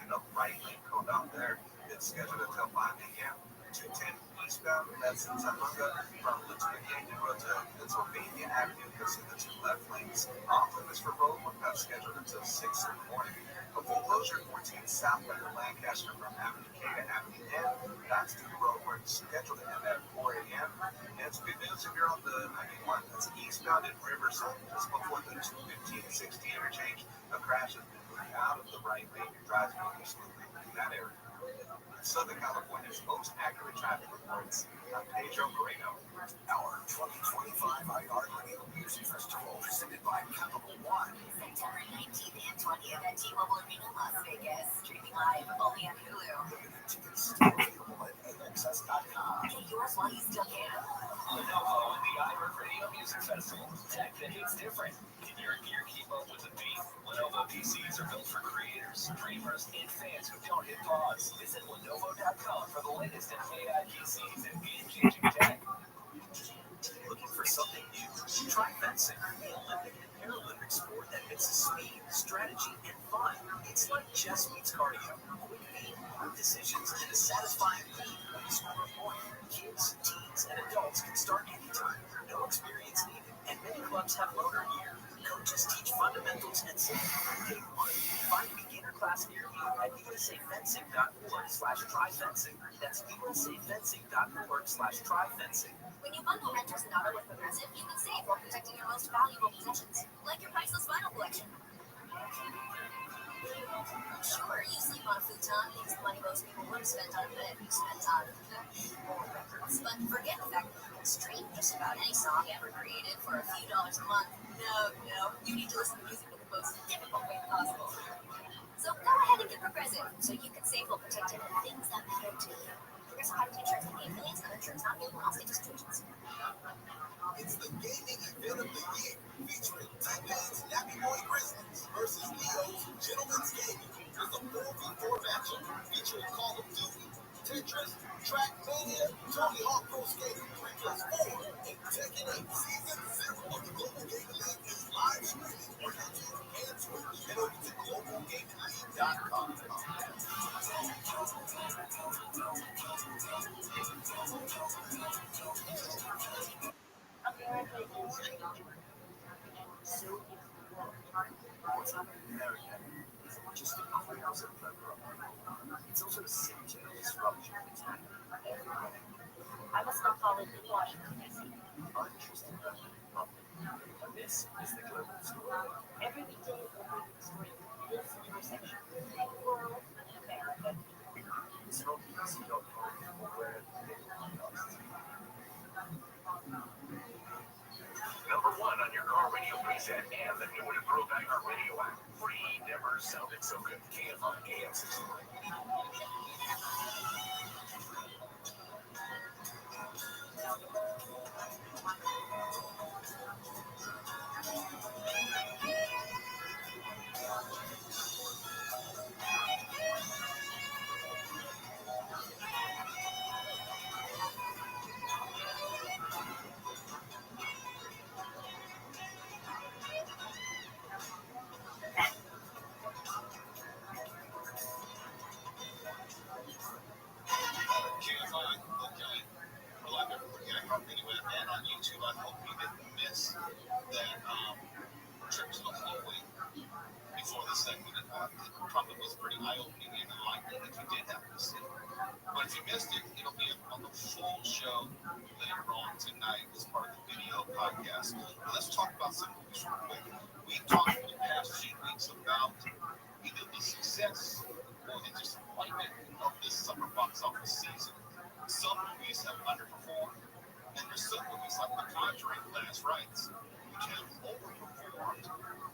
In the right lane code out there. It's scheduled until 5 a.m. 210 eastbound, that's in Zamunda, from Lithuania Road to Pennsylvania Avenue, you'll see the two left lanes off limits for road work that's scheduled until 6 in the morning. A full closure 14 southbound in Lancaster from Avenue K to Avenue N. That's due to road work scheduled to end at 4 a.m. And it's good news if you're on the 91. That's eastbound in Riverside, just before the 215-60 interchange. A crash has been moved out of the right lane. Your drive's moving smoothly in that area. Southern California's most accurate traffic reports. I'm Pedro Moreno. Our 2025 iHeart Radio Music Festival, presented by Capital One. September 19th and 20th at T-Mobile Arena, Las Vegas. Streaming live only on Hulu. Limited tickets still available at AXS.com. Get yours while you still can. Lenovo and the iHeart Radio Music Festival. Tech that hits different. Can your gear keep up with the beat? Lenovo PCs are built for creators, dreamers, and fans who don't hit pause. Visit Lenovo.com for the latest in AI PCs and game-changing tech. Looking for something new? Try fencing, the Olympic and Paralympic sport that mixes speed, strategy, and fun. It's like chess meets cardio. Quick feet, quick decisions, and a satisfying lead when you score a point. Kids, teens, and adults can start anytime. No experience needed, and many clubs have loaner gear. Coaches teach fundamentals and safety from day one. Find a beginner class near you at usafencing.org/tryfencing. That's usafencing.org/tryfencing. When you bundle renters and auto with Progressive, you can save while protecting your most valuable possessions, like your priceless vinyl collection. Sure, you sleep on a futon because the money most people would have spent on a bed you spent on more records. But forget the fact that you can stream just about any song ever created for a few dollars a month. No, you need to listen to music in the most difficult way possible. So go ahead and get Progressive so you can save while protecting the things that matter to you. Progressive Casualty Insurance Company affiliates and other insurance not available in all states or situations. It's the gaming event of the year, featuring T-Man's Nappy Boy Grizzlies versus Leo's Gentleman's Gaming. There's a 4v4 matchup featuring Call of Duty, Tetris, Trackmania, Tony Hawk Pro Skater 3+4, and Tekken 8 Season 0 of the Global Gaming League is live streaming on YouTube and Twitch. Head over to globalgamingleague.com. America is so what's happening in America is just the chaos of the problem. It's also a symptom of disruption that's happening everywhere. I must not fall into Washington, D.C. Uninteresting about the problem. And this is the global story. Every weekday, the story of this intersection, the world, America. It's not easy.com or where they podcast. Number one on your car radio preset and the new and improved iHeart Radio app. Free never sounded so good. KFI AM 61. And on YouTube, I hope you didn't miss that trip to the hallway before the segment. It probably was pretty eye-opening and enlightening if you did happen to see it. But if you missed it, it'll be on the full show later on tonight as part of the video podcast. But let's talk about some movies real quick. We've talked for the past few weeks about either the success or the disappointment of this summer box office season. Some movies have underperformed, and there's some movies like The Conjuring Last Rites, which have overperformed.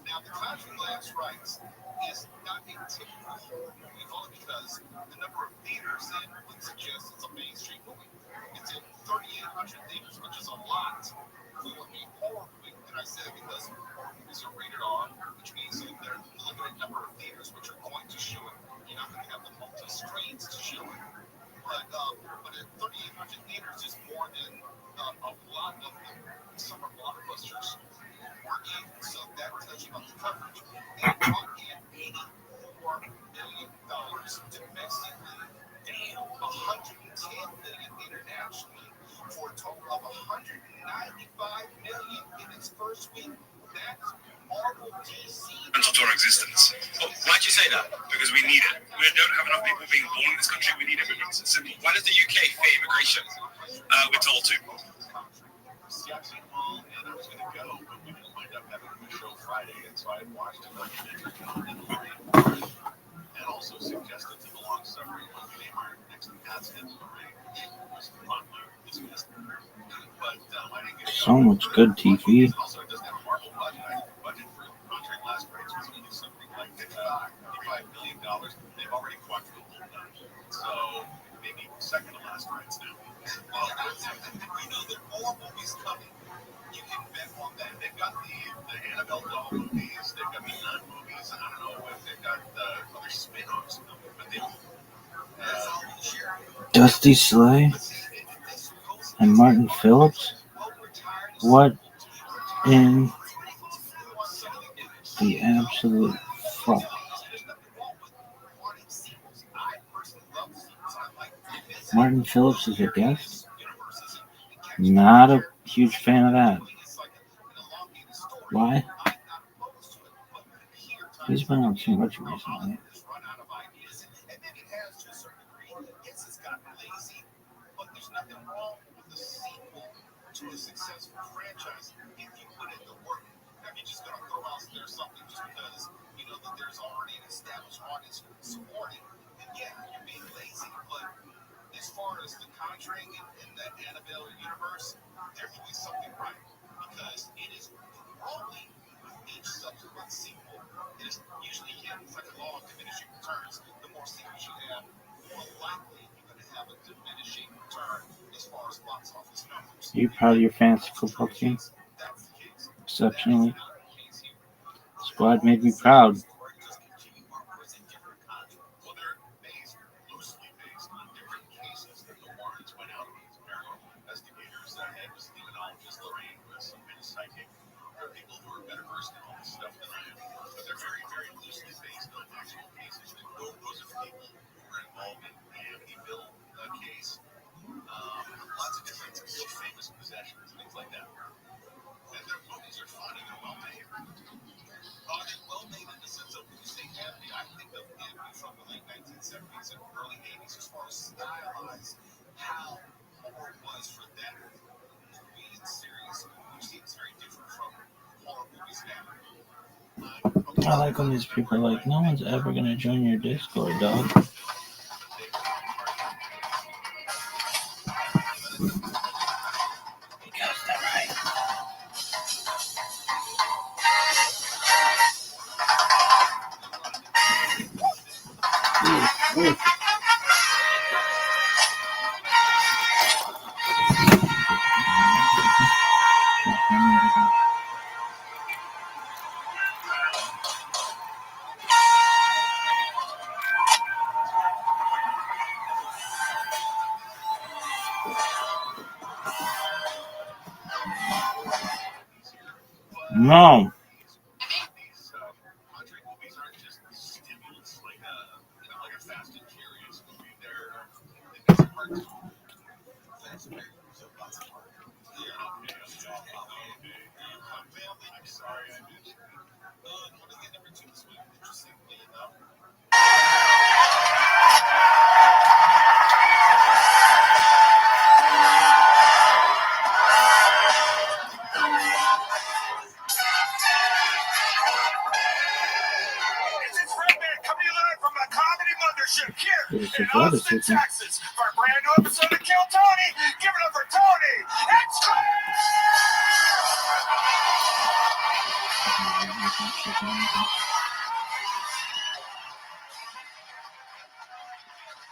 Now, The Conjuring Last Rites is not a typical horror movie, only because the number of theaters in would suggest it's a mainstream movie. It's in 3,800 theaters, which is a lot for a horror movie. And I say that because horror movies are rated R, which means that there are a limited number of theaters which are going to show it. You're not going to have the multi-screens to show it. But at 3,800 theaters is more than a lot of the summer blockbusters were in. So that tells you about the coverage. It brought in $84 million domestically. Damn, $110 million internationally. until to our existence. Oh, why'd you say that? Because we need it. We don't have enough people being born in this country. We need immigrants. It's simple. Why does the UK fear immigration? We're told to. And I was going to go, but we didn't wind up having a show Friday, and so I watched a documentary and also suggested to the long-suffering movie Neymar next to God's head was wrongly dismissed. But I didn't get So much good TV. Also, it doesn't have a Marvel budget. I think the budget for Contract Last Rights was only something like $55 million. They've already quadrupled that. So maybe second to Last Rights now. Well, we know that more movies coming. You can bet on that. They've got the Annabelle doll movies. They've got the Nun movies. I don't know if they've got other spin-offs, but they Dusty Slay and Martin Phillips? What in the absolute fuck? Martin Phillips is a guest? Not a huge fan of that. Why? He's been on too much recently. But there's nothing wrong with the sequel to a successful franchise if you put in the work. I mean, just going to throw out there something just because you know that there's already an established audience supporting. And yeah, you're being lazy, but as far as the Conjuring and that Annabelle universe, they're doing something right because it is growing with each subsequent sequel. It is usually it's like a law of diminishing returns. The more sequels you have, the more likely you're going to have a diminishing return as far as box office numbers. Are you proud of your fantasy football team? Exceptionally. Squad made me proud. Well, they're loosely based on different cases that the Warrens went out with. Paranormal investigators, head was demonologist Lorraine, was some kind of psychic. There are people who are better versed in all this stuff than I am. But they're very, very loosely based on actual cases. Those are people who were involved in the Amityville case. Lots of different real famous possessions, things like that. And their movies are fun and they're well made. They're well made in the sense of when you say Amity, I think of Amity from the late 1970s and early 80s as far as stylized how horror was for that movie and series. You see, it's very different from horror movies now. I like when these people are like, no one's ever gonna join your Discord, dog. Because they're right. Ooh. No. These Conjuring movies aren't just stimulants like a Fast and Furious movie. They've got some heart to them. Fast and Furious, so lots of heart. Yeah, family. I'm sorry I mentioned it. What is the number 2 this week? Interestingly enough. It's Redman coming live from the Comedy Mothership here in Austin, Texas for a brand new episode of Kill Tony. Give it up for Tony and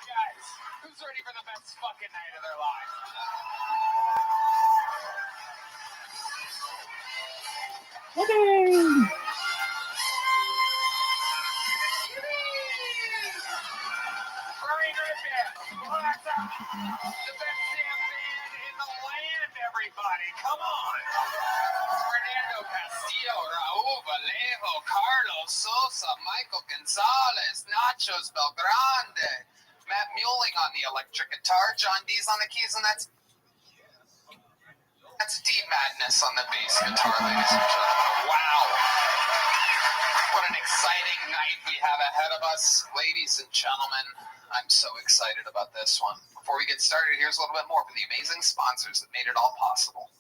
guys, who's ready for the best fucking night of their life? Okay. The best damn band in the land, everybody. Come on. Fernando Castillo, Raul Vallejo, Carlos Sosa, Michael Gonzalez, Nachos Belgrande, Matt Muelling on the electric guitar, John Dees on the keys, and that's That's deep madness on the bass guitar, ladies and gentlemen. Wow. What an exciting night we have ahead of us. Ladies and gentlemen, I'm so excited about this one. Before we get started, here's a little bit more from the amazing sponsors that made it all possible.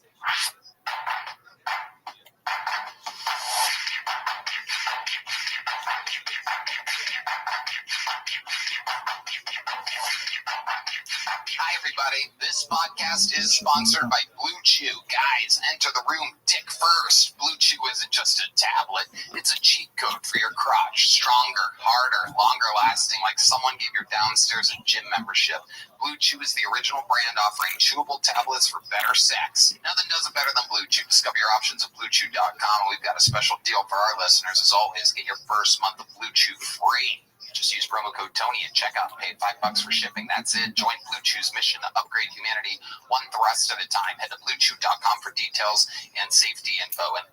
Hi, everybody. This podcast is sponsored by Blue Chew. Guys, enter the room dick first. Blue Chew isn't just a tablet. It's a cheat code for your crotch. Stronger, harder, longer lasting, like someone gave your downstairs a gym membership. Blue Chew is the original brand offering chewable tablets for better sex. Nothing does it better than Blue Chew. Discover your options at BlueChew.com. We've got a special deal for our listeners. As always, get your first month of Blue Chew free. Just use promo code Tony at checkout and pay $5 for shipping. That's it. Join Blue Chew's mission to upgrade humanity one thrust at a time. Head to BlueChew.com for details and safety info. And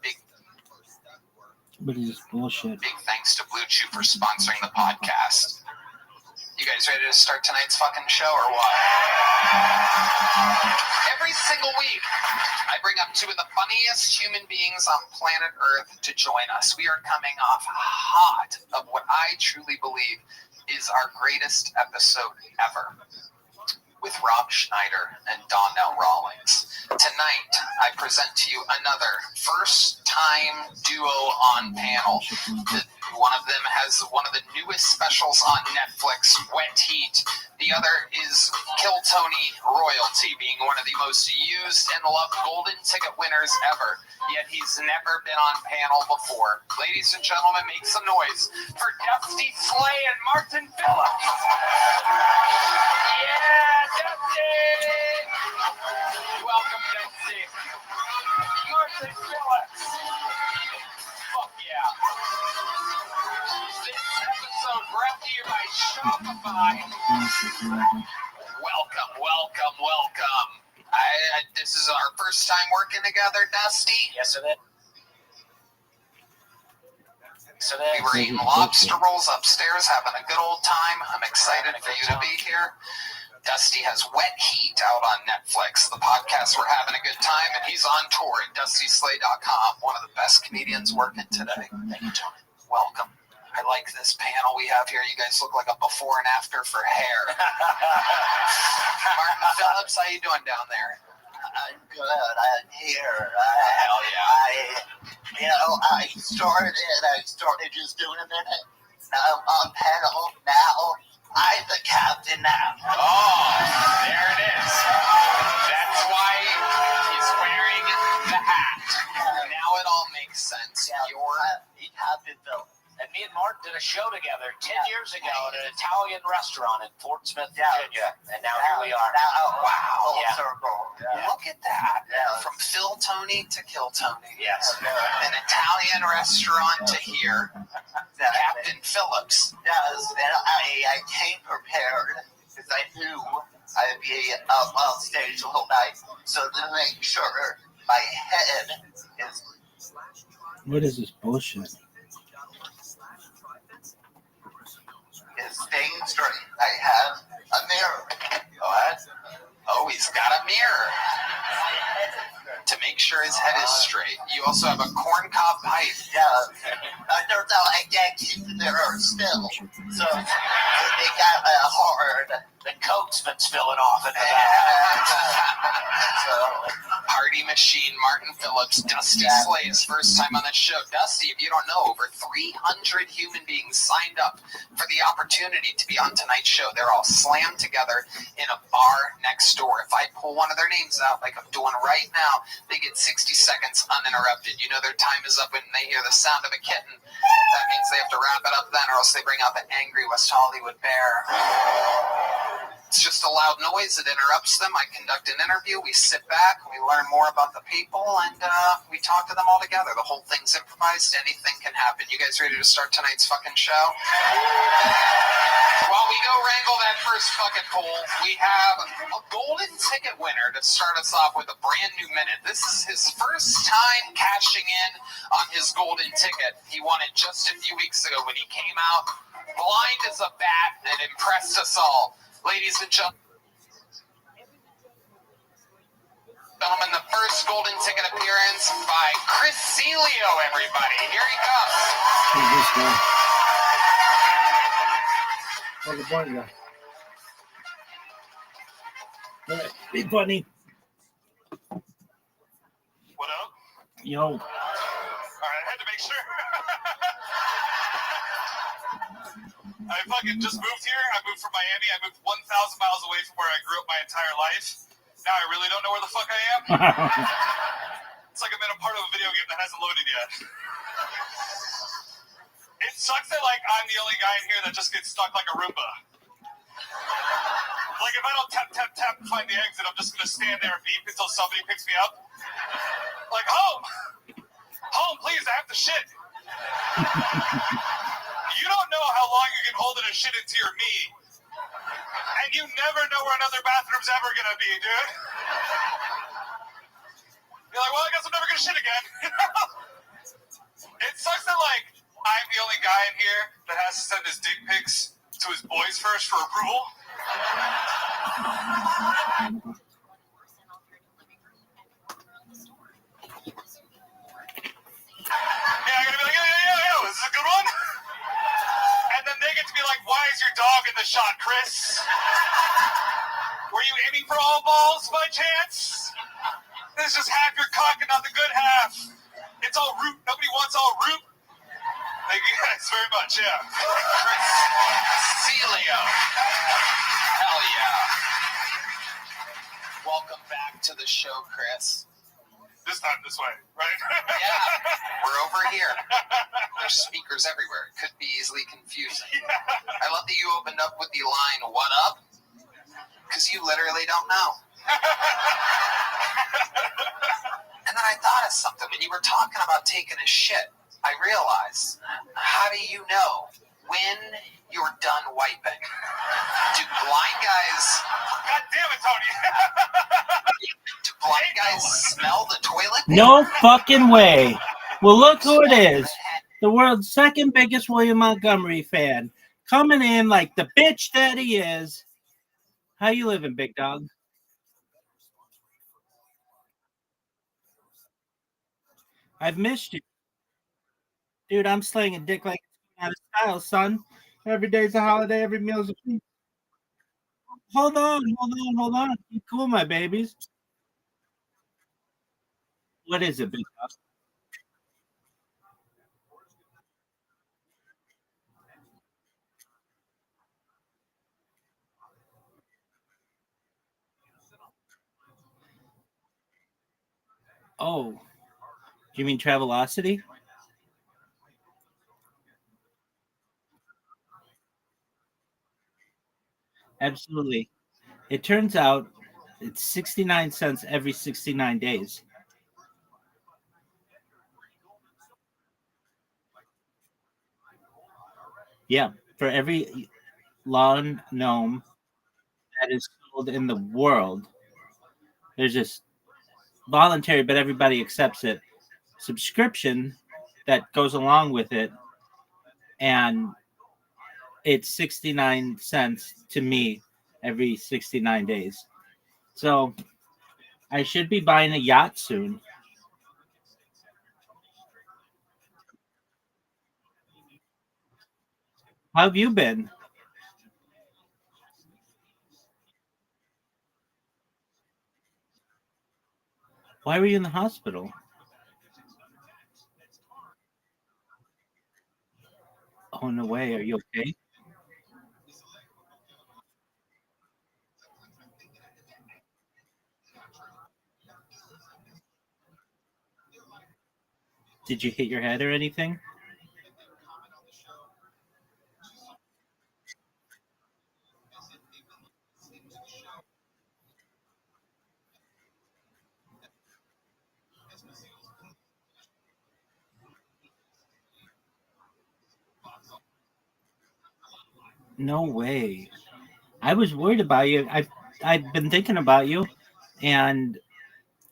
What is this bullshit? big thanks to Blue Chew for sponsoring the podcast. You guys ready to start tonight's fucking show or what? Every single week, I bring up two of the funniest human beings on planet Earth to join us. We are coming off hot of what I truly believe is our greatest episode ever, with Rob Schneider and Donnell Rawlings. Tonight, I present to you another first-time duo on panel. One of them has one of the newest specials on Netflix, Wet Heat. The other is Kill Tony Royalty, being one of the most used and loved golden ticket winners ever. Yet he's never been on panel before. Ladies and gentlemen, make some noise for Dusty Slay and Martin Phillips. Yeah, Dusty! Welcome, Dusty. Martin Phillips. Fuck yeah. This episode brought to you by Shopify. Welcome, welcome, welcome. This is our first time working together, Dusty. Yes, it is. We were eating lobster rolls upstairs, having a good old time. I'm excited for you to be here. Dusty has Wet Heat out on Netflix. The podcast, we're having a good time, and he's on tour at DustySlay.com. One of the best comedians working today. Thank you, Tony. Welcome. I like this panel we have here. You guys look like a before and after for hair. Martin Phillips, how you doing down there? I'm good. I'm here. Hell yeah. I started just doing a minute. Now I'm on panel. Now I'm the captain now. Oh, there it is. That's why he's wearing the hat. Now it all makes sense. Yeah, You're Captain Phil. And me and Mark did a show together 10 years ago at an Italian restaurant in Fort Smith, Virginia. And now here we are. wow. Full Yeah. circle. Yeah. Look at that. Yeah. From Phil Tony to Kill Tony. Yes. An Italian restaurant to here. Captain Phillips. Yes, and I came prepared because I knew I'd be up on stage the whole night. So to make sure my head is What is this bullshit? staying straight. I have a mirror. What? Oh, he's got a mirror to make sure his head is straight. You also have a corncob pipe. Yeah, turns out I can't keep the mirror still. So they got hard. The coke's been spilling off in the back. So Party machine, Martin Phillips, Dusty Slay's first time on the show. Dusty, if you don't know, over 300 human beings signed up for the opportunity to be on tonight's show. They're all slammed together in a bar next door. If I pull one of their names out, like I'm doing right now, they get 60 seconds uninterrupted. You know their time is up when they hear the sound of a kitten. That means they have to wrap it up then, or else they bring out the angry West Hollywood bear. It's just a loud noise. It interrupts them. I conduct an interview. We sit back. We learn more about the people, and we talk to them all together. The whole thing's improvised. Anything can happen. You guys ready to start tonight's fucking show? While we go wrangle that first fucking poll, we have a golden ticket winner to start us off with a brand new minute. This is his first time cashing in on his golden ticket. He won it just a few weeks ago when he came out blind as a bat and impressed us all. Ladies and gentlemen. Gentlemen, the first golden ticket appearance by Chris Celio, everybody. Here he comes. Who's this guy? Where's the point guy? All right, be funny. What up? Yo. All right, I had to make sure. I fucking just moved here. I moved from Miami. I moved 1,000 miles away from where I grew up my entire life. Now I really don't know where the fuck I am. It's like I'm in a part of a video game that hasn't loaded yet. It sucks that like I'm the only guy in here that just gets stuck like a Roomba. Like if I don't tap to find the exit, I'm just gonna stand there and beep until somebody picks me up. Like home, please, I have to shit. You don't know how long you can hold it and shit into your me, and you never know where another bathroom's ever gonna be, dude. You're like, well, I guess I'm never gonna shit again. It sucks that like I'm the only guy in here that has to send his dick pics to his boys first for approval. Yeah, I'm gonna be like, yo, is this a good one? And then they get to be like, why is your dog in the shot, Chris? Were you aiming for all balls by chance? This is half your cock and not the good half. It's all root. Nobody wants all root. Thank you guys very much, yeah. Chris Celio. Hell yeah. Welcome back to the show, Chris. This time this way, right? Yeah, we're over here. There's speakers everywhere. It could be easily confusing. Yeah. I love that you opened up with the line, what up? Because you literally don't know. And then I thought of something. When you were talking about taking a shit, I realized, how do you know when you're done wiping? Do blind guys... God damn it, Tony! Do blind guys smell the toilet? No fucking way. Well, look who it is. The world's second biggest William Montgomery fan. Coming in like the bitch that he is. How you living, big dog? I've missed you. Dude, I'm slaying a dick like it's out of style, son. Every day's a holiday, every meal's a feast. Hold on. Be cool, my babies. What is it, big dog? Oh, do you mean Travelocity? Absolutely. It turns out it's 69 cents every 69 days. Yeah, for every lawn gnome that is sold in the world, there's this voluntary, but everybody accepts it, subscription that goes along with it, and it's 69 cents to me every 69 days. So I should be buying a yacht soon. How have you been? Why were you in the hospital? Oh, no way. Are you okay? Did you hit your head or anything? No way. I was worried about you. I've been thinking about you, and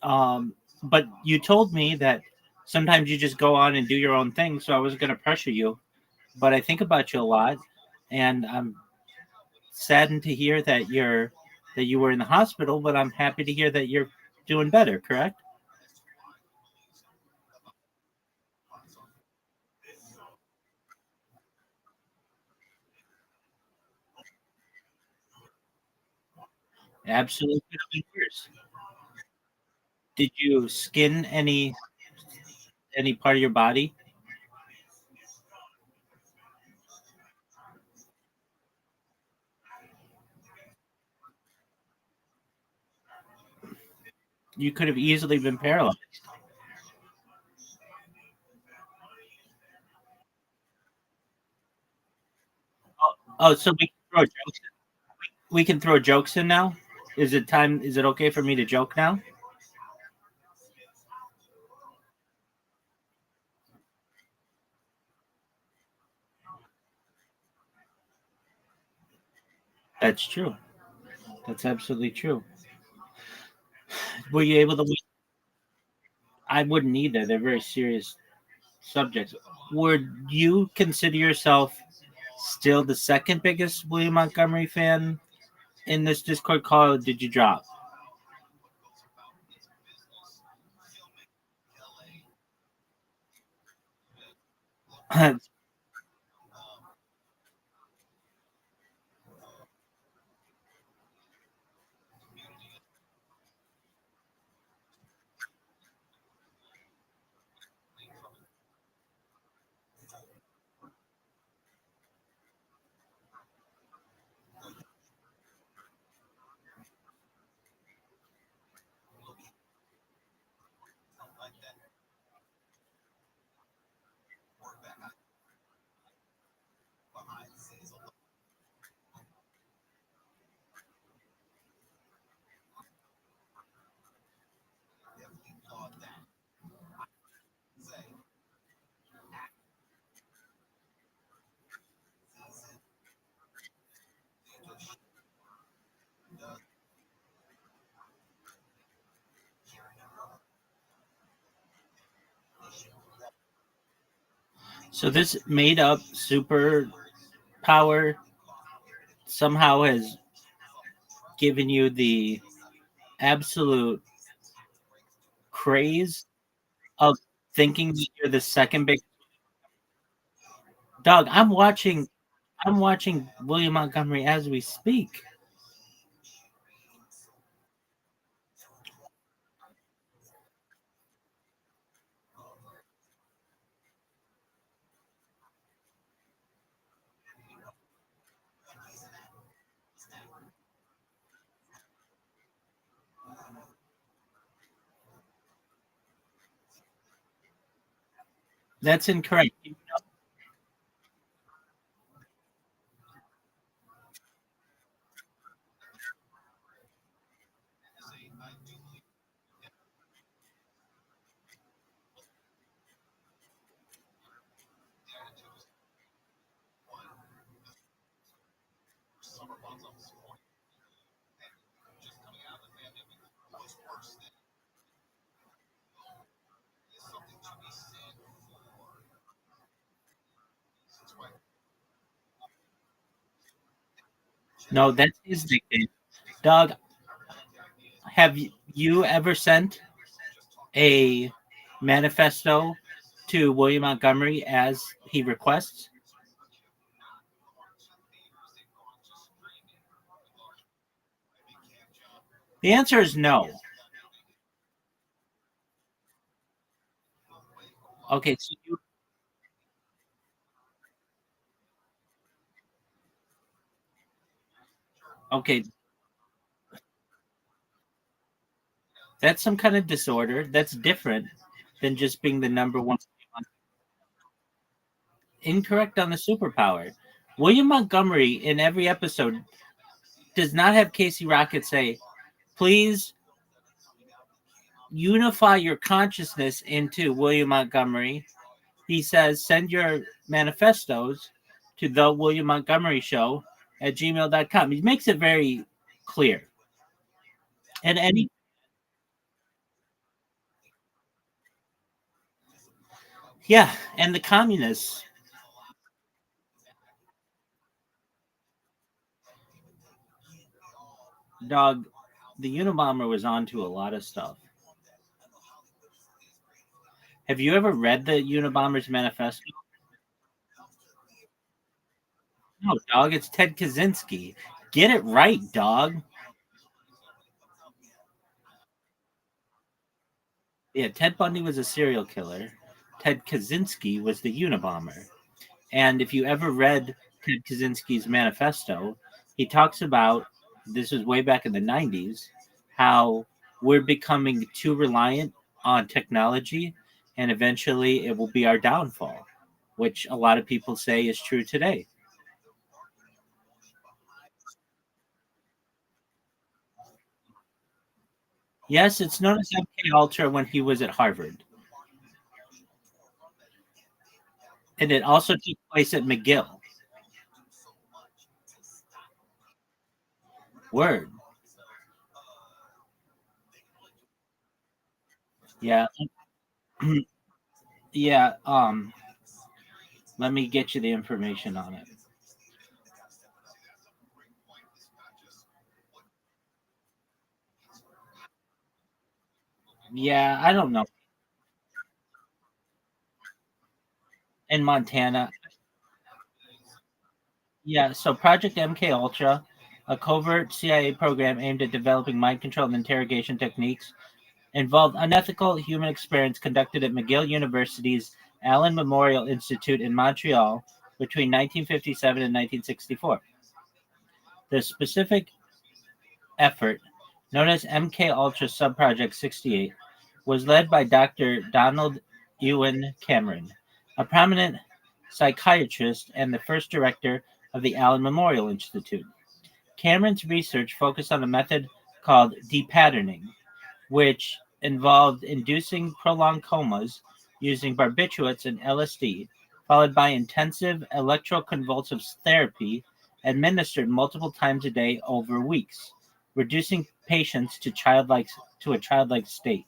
but you told me that sometimes you just go on and do your own thing. So I wasn't going to pressure you, but I think about you a lot, and I'm saddened to hear that you were in the hospital. But I'm happy to hear that you're doing better, correct? Absolutely could have been worse. Did you skin any part of your body? You could have easily been paralyzed. Oh, so we can throw jokes. We can throw jokes in now. Is it time? Is it okay for me to joke now? That's true. That's absolutely true. Were you able to? I wouldn't either. They're very serious subjects. Would you consider yourself still the second biggest William Montgomery fan in this Discord call? Or did you drop? So this made up super power somehow has given you the absolute craze of thinking that you're the second big dog. I'm watching William Montgomery as we speak. That's incorrect. No, that's his nickname. Dog, have you ever sent a manifesto to William Montgomery as he requests? The answer is no. Okay, so okay, that's some kind of disorder. That's different than just being the number one. Incorrect on the superpower. William Montgomery in every episode does not have Casey Rocket say, please unify your consciousness into William Montgomery. He says, send your manifestos to the William Montgomery Show at gmail.com. He makes it very clear. And any, yeah, and the communists, dog, the Unabomber was onto a lot of stuff. Have you ever read the Unabomber's manifesto? No, dog. It's Ted Kaczynski. Get it right, dog. Yeah, Ted Bundy was a serial killer. Ted Kaczynski was the Unabomber. And if you ever read Ted Kaczynski's manifesto, he talks about, this was way back in the 90s, how we're becoming too reliant on technology and eventually it will be our downfall, which a lot of people say is true today. Yes, it's known as MK Ultra when he was at Harvard. And it also took place at McGill. Word. Yeah. Yeah, let me get you the information on it. Yeah, I don't know. In Montana. Yeah, so Project MK Ultra, a covert CIA program aimed at developing mind control and interrogation techniques, involved unethical human experiments conducted at McGill University's Allen Memorial Institute in Montreal between 1957 and 1964. The specific effort, known as MK Ultra Subproject 68, was led by Dr. Donald Ewan Cameron, a prominent psychiatrist and the first director of the Allen Memorial Institute. Cameron's research focused on a method called depatterning, which involved inducing prolonged comas using barbiturates and LSD, followed by intensive electroconvulsive therapy administered multiple times a day over weeks, reducing patients to a childlike state.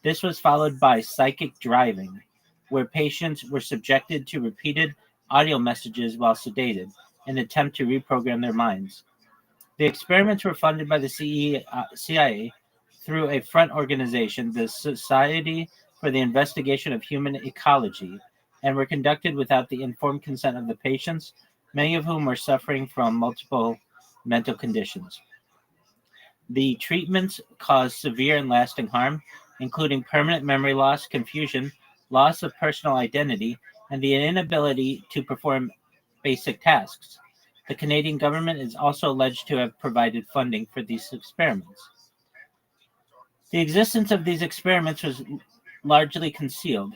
This was followed by psychic driving, where patients were subjected to repeated audio messages while sedated in an attempt to reprogram their minds. The experiments were funded by the CIA through a front organization, the Society for the Investigation of Human Ecology, and were conducted without the informed consent of the patients, many of whom were suffering from multiple mental conditions. The treatments caused severe and lasting harm, including permanent memory loss, confusion, loss of personal identity, and the inability to perform basic tasks. The Canadian government is also alleged to have provided funding for these experiments. The existence of these experiments was largely concealed,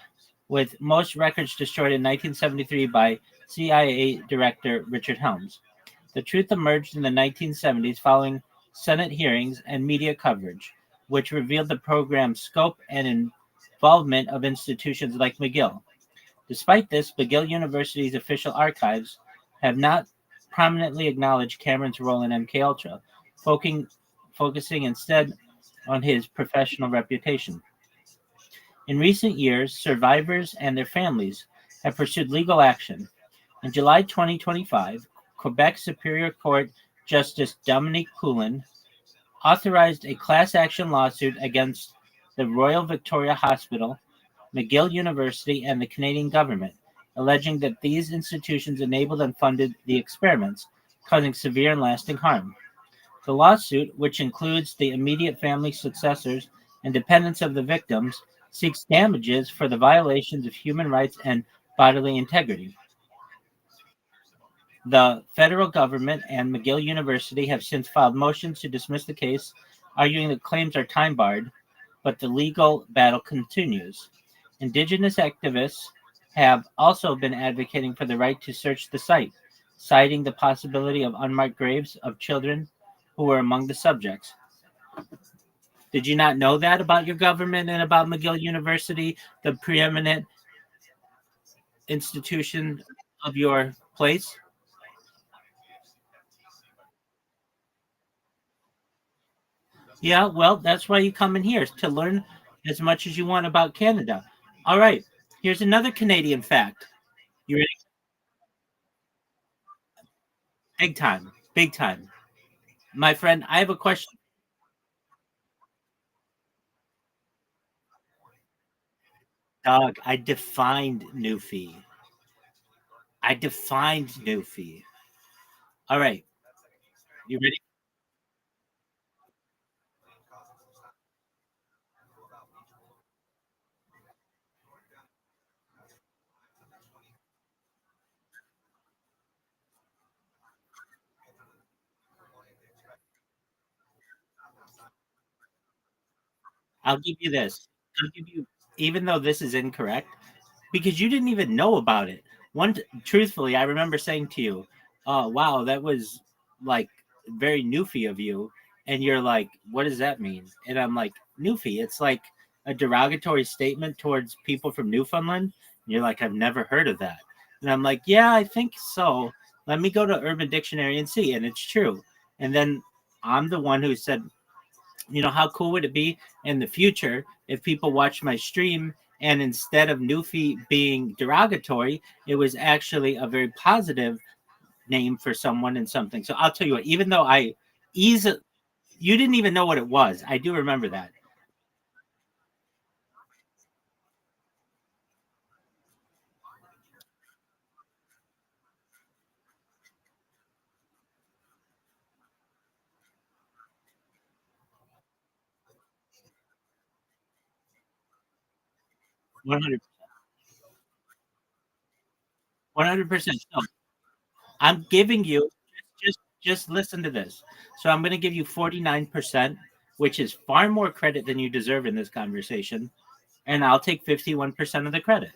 with most records destroyed in 1973 by CIA Director Richard Helms. The truth emerged in the 1970s following Senate hearings and media coverage, which revealed the program's scope and involvement of institutions like McGill. Despite this, McGill University's official archives have not prominently acknowledged Cameron's role in MKUltra, focusing instead on his professional reputation. In recent years, survivors and their families have pursued legal action. In July 2025, Quebec Superior Court Justice Dominique Poulin authorized a class action lawsuit against the Royal Victoria Hospital, McGill University, and the Canadian government, alleging that these institutions enabled and funded the experiments, causing severe and lasting harm. The lawsuit, which includes the immediate family successors and dependents of the victims, seeks damages for the violations of human rights and bodily integrity. The federal government and McGill University have since filed motions to dismiss the case, arguing that claims are time barred, but the legal battle continues. Indigenous activists have also been advocating for the right to search the site, citing the possibility of unmarked graves of children who were among the subjects. Did you not know that about your government and about McGill University, the preeminent institution of your place? Yeah, well, that's why you come in here, to learn as much as you want about Canada. All right, here's another Canadian fact. You ready? Big time, big time. My friend, I have a question. Dog, I defined Newfie. I defined Newfie. All right. You ready? I'll give you this. I'll give you, even though this is incorrect, because you didn't even know about it. Truthfully, I remember saying to you, "Oh, wow, that was like very newfie of you," and you're like, "What does that mean?" And I'm like, "Newfie, it's like a derogatory statement towards people from Newfoundland." And you're like, "I've never heard of that," and I'm like, "Yeah, I think so. Let me go to Urban Dictionary and see," and it's true. And then I'm the one who said, how cool would it be in the future if people watched my stream and instead of Newfie being derogatory, it was actually a very positive name for someone and something. So I'll tell you what, even though you didn't even know what it was. I do remember that. 100, 100%. No, I'm giving you just listen to this. So I'm going to give you 49%, which is far more credit than you deserve in this conversation, and I'll take 51% of the credit.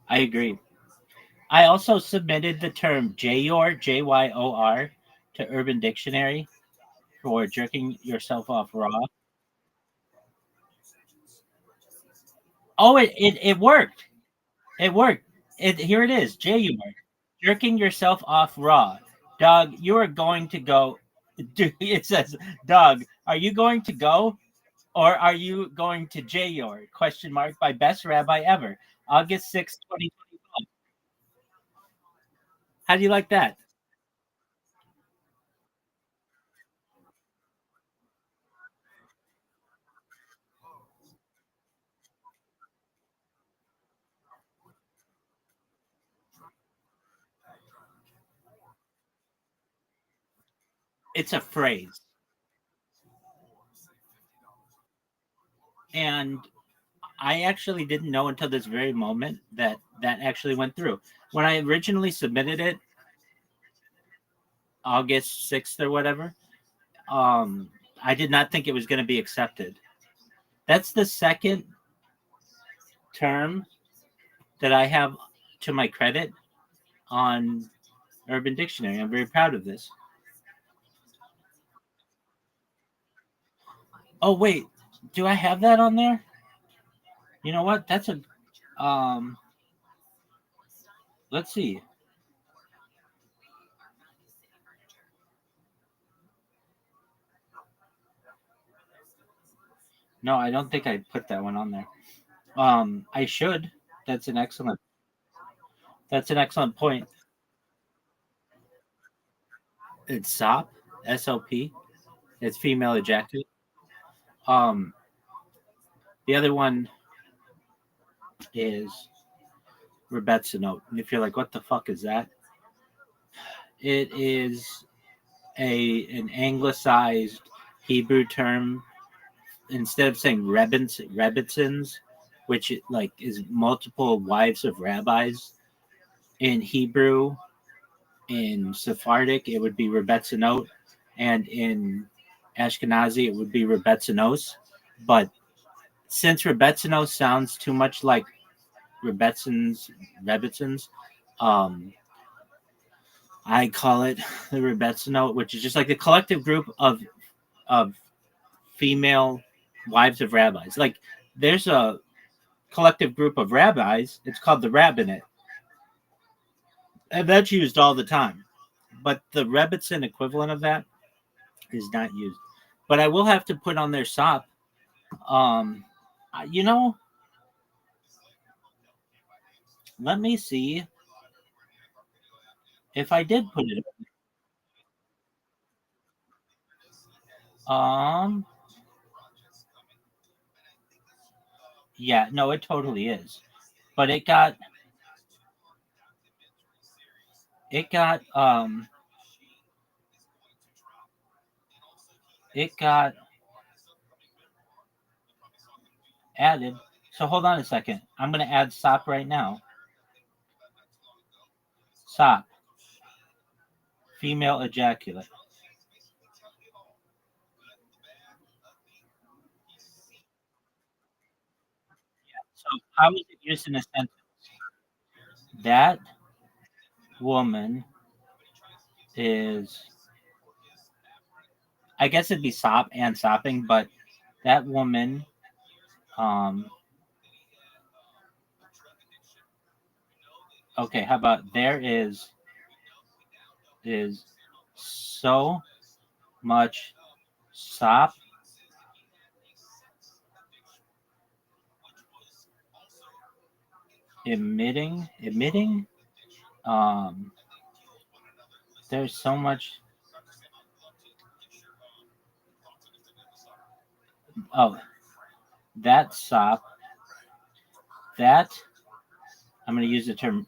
I agree. I also submitted the term Jyor, Jyor, to Urban Dictionary for jerking yourself off raw. Oh, it worked. It worked. Here it is, Jyor, jerking yourself off raw. Dog, you are going to go. Dude, it says, Dog, are you going to go or are you going to Jyor? Question mark by Best Rabbi Ever, August 6th, 2025. How do you like that? It's a phrase. And I actually didn't know until this very moment that that actually went through. When I originally submitted it, August 6th or whatever, I did not think it was going to be accepted. That's the second term that I have to my credit on Urban Dictionary. I'm very proud of this. Oh, wait. Do I have that on there? You know what? That's a. Um, let's see. No, I don't think I put that one on there. I should. That's an excellent. That's an excellent point. It's SOP, SOP. It's female ejaculate. Um, the other one is Rebetsinote. And if you're like, what the fuck is that? It is an anglicized Hebrew term. Instead of saying Rebbitzins, which like is multiple wives of rabbis, in Hebrew, in Sephardic, it would be Rebetzinot, and in Ashkenazi, it would be Rebetzinos. But since Rebetzinos sounds too much like Rebetzins, um, I call it the Rebetzinot, which is just like the collective group of female wives of rabbis. Like there's a collective group of rabbis. It's called the rabbinate, and that's used all the time. But the Rebbitzin equivalent of that is not used. But I will have to put on their sop. You know, let me see if I did put it. Yeah, no, it totally is. But it got it got added. So hold on a second. I'm gonna add sop right now. Sop. Female ejaculate. So how is it used in a sentence? That woman is, I guess it'd be sop and sopping, but that woman okay, how about there is so much sop emitting there's so much that sop that I'm going to use the term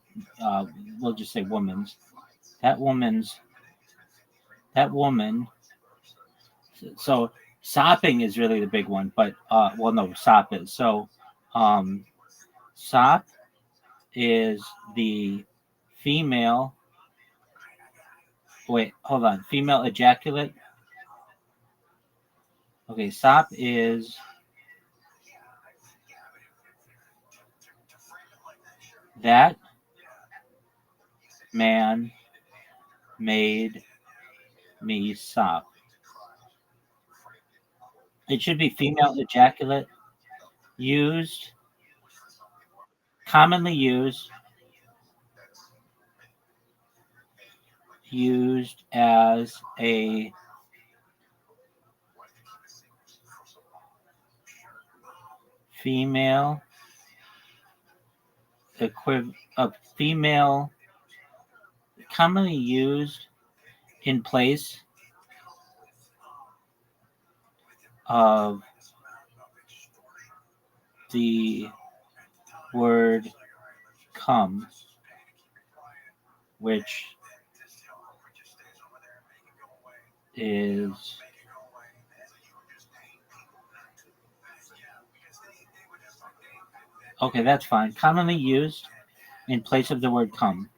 we'll just say woman's that woman so sopping is really the big one, but well no, sop is so sop is the female wait hold on female ejaculate. Okay, sop is that man made me sop. It should be female ejaculate used commonly used as a female a female commonly used in place of the word come, which is okay, that's fine. Commonly used in place of the word come.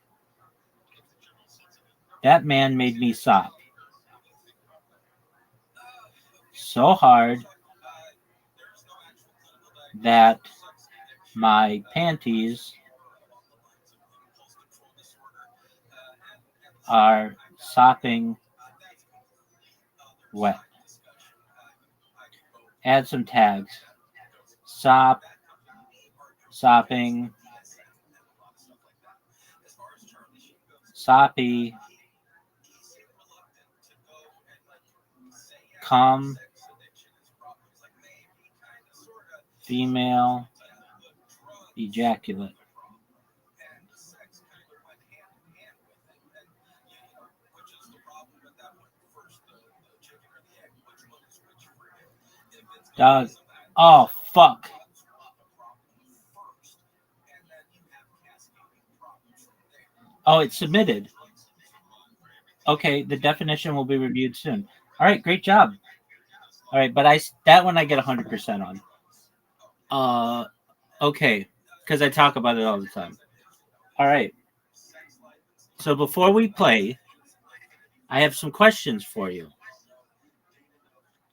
That man made me sop so hard that my panties are sopping wet. Add some tags. Sop, sopping, soppy, come, female, ejaculate. Dog. Oh, fuck. Oh, it's submitted. Okay, the definition will be reviewed soon. All right, great job. All right, but that one I get 100% on. Okay, because I talk about it all the time. All right. So before we play, I have some questions for you.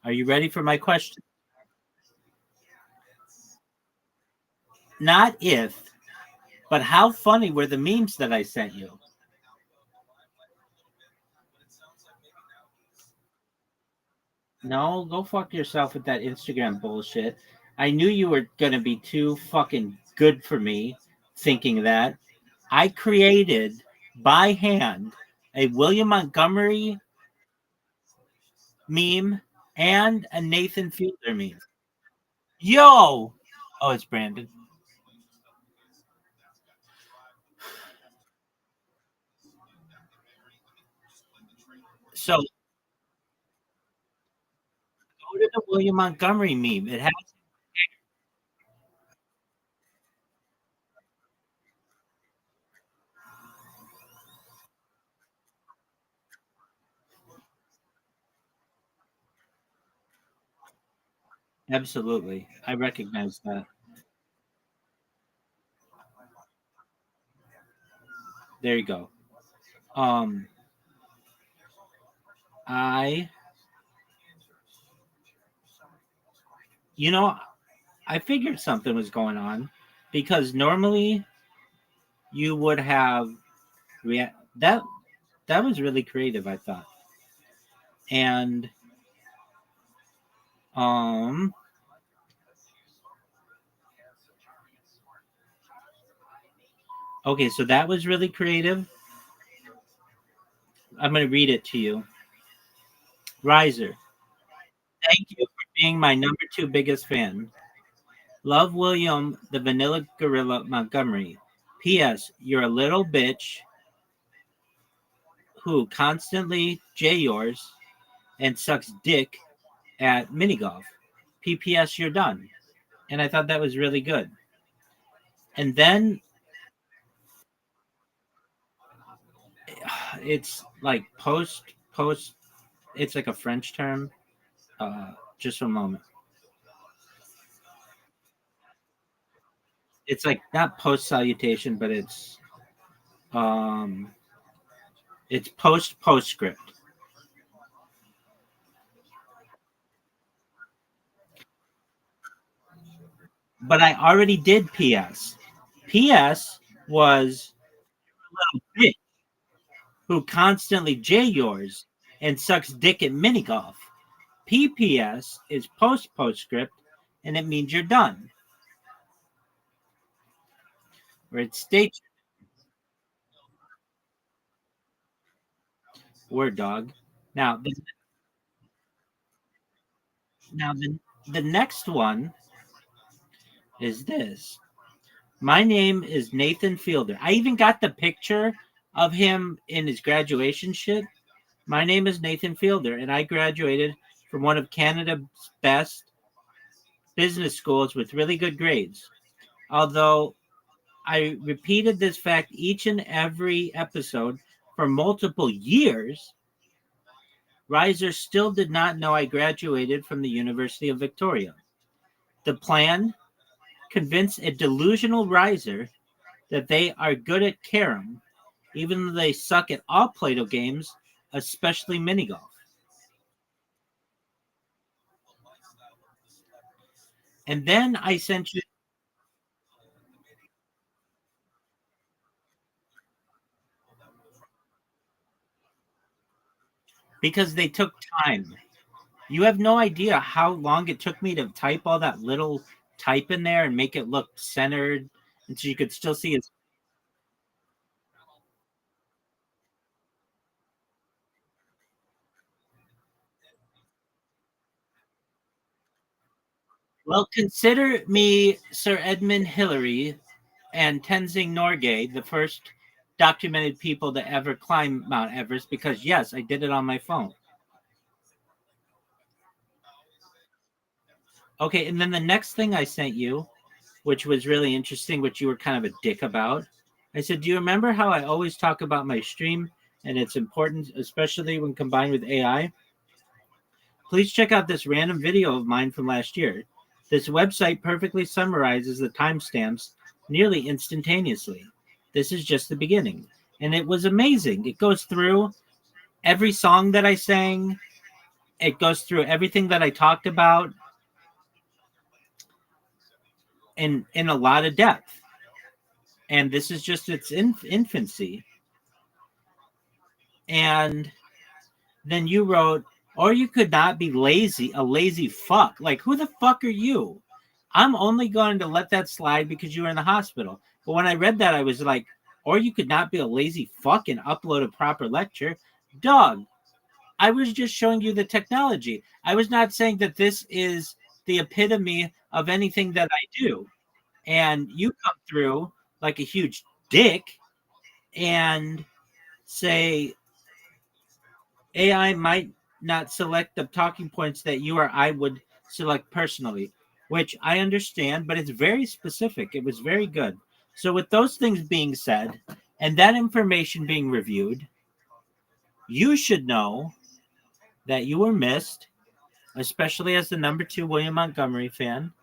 Are you ready for my question? Not if, but how funny were the memes that I sent you? No, go fuck yourself with that Instagram bullshit. I knew you were gonna be too fucking good for me thinking that. I created by hand a William Montgomery meme and a Nathan Fielder meme. Yo! Oh, it's Brandon. So go to the William Montgomery meme. It has absolutely. I recognize that. There you go. Um, I, you know, I figured something was going on because normally you would have that. That was really creative, I thought. And um, okay, so that was really creative. I'm going to read it to you. Riser, thank you for being my number two biggest fan. Love William the Vanilla Gorilla Montgomery. P.S. You're a little bitch who constantly J yours and sucks dick at mini golf. P.P.S. You're done. And I thought that was really good. And then it's like post. It's like a French term. Just a moment. It's like not post salutation, but um it's postscript. But I already did PS. PS was bitch who constantly J yours and sucks dick at mini golf. PPS is postscript, and it means you're done. Where it states word dog. Now the next one is this. My name is Nathan Fielder. I even got the picture of him in his graduation shit. My name is Nathan Fielder, and I graduated from one of Canada's best business schools with really good grades. Although I repeated this fact each and every episode for multiple years, Riser still did not know I graduated from the University of Victoria. The plan? Convince a delusional Riser that they are good at carom, even though they suck at all Play-Doh games, especially mini golf. And then I sent you because they took time. You have no idea how long it took me to type all that little type in there and make it look centered, and so you could still see his. Well, consider me Sir Edmund Hillary and Tenzing Norgay, the first documented people to ever climb Mount Everest, because yes, I did it on my phone. Okay, and then the next thing I sent you, which was really interesting, which you were kind of a dick about. I said, do you remember how I always talk about my stream and its importance, especially when combined with AI? Please check out this random video of mine from last year. This website perfectly summarizes the timestamps nearly instantaneously. This is just the beginning. And it was amazing. It goes through every song that I sang, it goes through everything that I talked about in a lot of depth. And this is just its infancy. And then you wrote, or you could not be lazy, a lazy fuck. Like, who the fuck are you? I'm only going to let that slide because you were in the hospital. But when I read that, I was like, or you could not be a lazy fuck and upload a proper lecture. Dog, I was just showing you the technology. I was not saying that this is the epitome of anything that I do. And you come through like a huge dick and say AI might not select the talking points that you or I would select personally, which I understand, but it's very specific. It was very good. So, with those things being said, and that information being reviewed, you should know that you were missed, especially as the number 2 William Montgomery fan.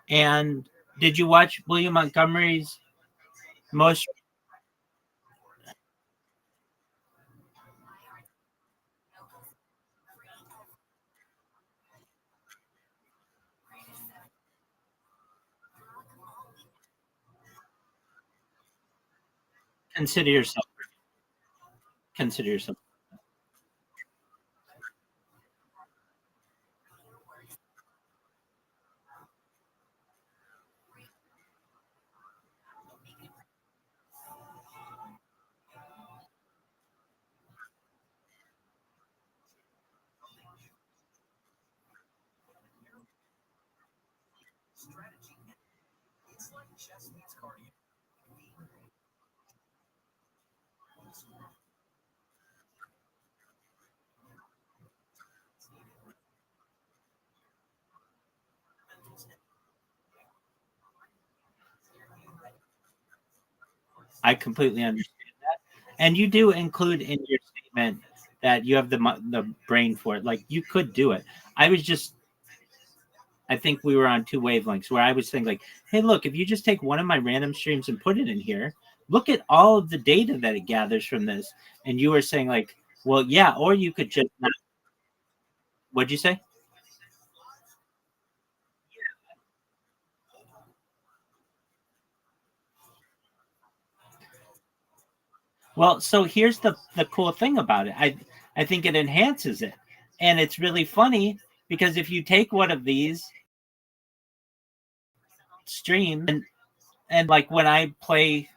And did you watch William Montgomery's most? Consider yourself. Consider yourself. I completely understand that, and you do include in your statement that you have the brain for it. Like, you could do it. I was just, I think we were on two wavelengths where I was saying like, hey, look, if you just take one of my random streams and put it in here, look at all of the data that it gathers from this. And you were saying like, well, yeah, or you could just not. What'd you say? Well, so here's the cool thing about it. I think it enhances it, and it's really funny because if you take one of these streams and like when I play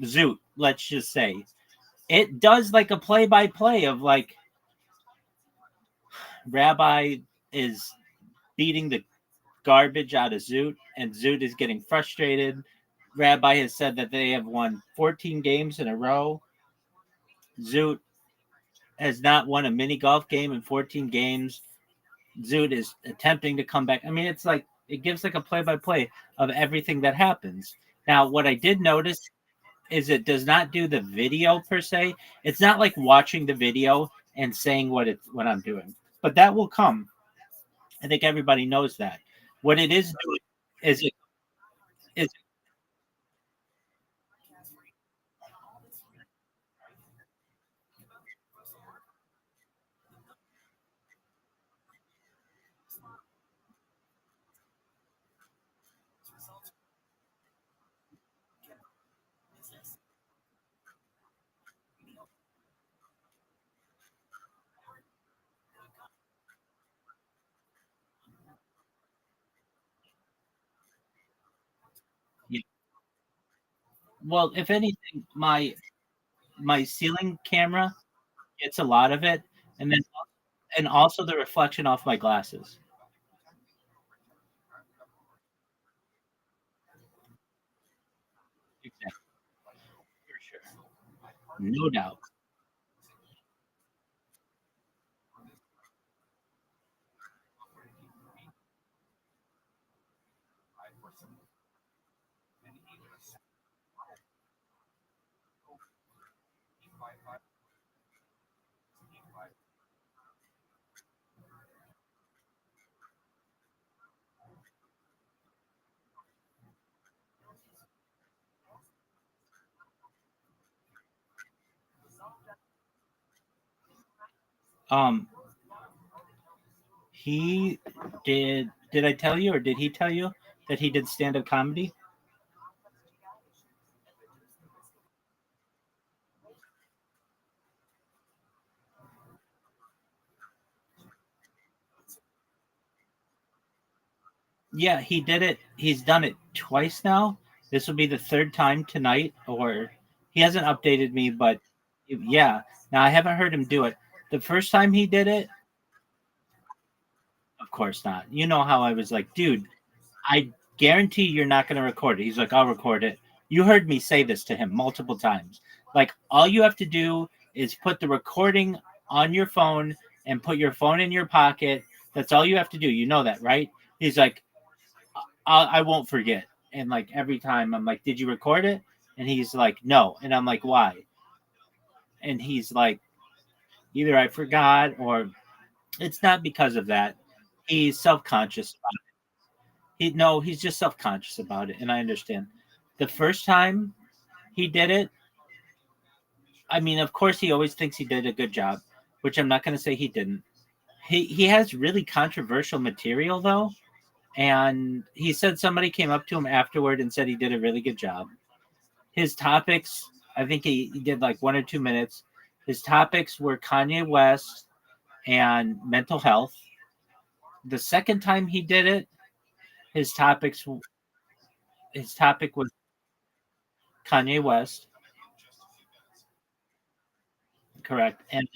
Zoot, let's just say, it does like a play by play of like Rabbi is beating the garbage out of Zoot, and Zoot is getting frustrated. Rabbi has said that they have won 14 games in a row. Zoot has not won a mini golf game in 14 games. Zoot is attempting to come back. I mean, it's like it gives like a play by play of everything that happens. Now, what I did notice is it does not do the video per se. It's not like watching the video and saying what I'm doing. But that will come. I think everybody knows that. What it is doing is it is yeah. Well, if anything, my ceiling camera gets a lot of it, and then and also the reflection off my glasses. Exactly, for sure, no doubt. Um, he did. Did I tell you, or did he tell you that he did stand up comedy? Yeah, he did it. He's done it twice now. This will be the third time tonight, or he hasn't updated me, but yeah. Now I haven't heard him do it. The first time he did it, of course not. You know how I was like, dude, I guarantee you're not going to record it. He's like, I'll record it. You heard me say this to him multiple times. Like, all you have to do is put the recording on your phone and put your phone in your pocket. That's all you have to do. You know that, right? He's like, I won't forget. And like every time I'm like, did you record it? And he's like, no. And I'm like, why? And he's like, either I forgot or it's not because of that. He's self conscious. He's just self conscious about it. And I understand. The first time he did it, I mean, of course, he always thinks he did a good job, which I'm not going to say he didn't. He has really controversial material though, and he said somebody came up to him afterward and said he did a really good job. His topics, I think he did like 1 or 2 minutes. His topics were Kanye West and mental health. The second time he did it, his topics his topic was Kanye West, correct, and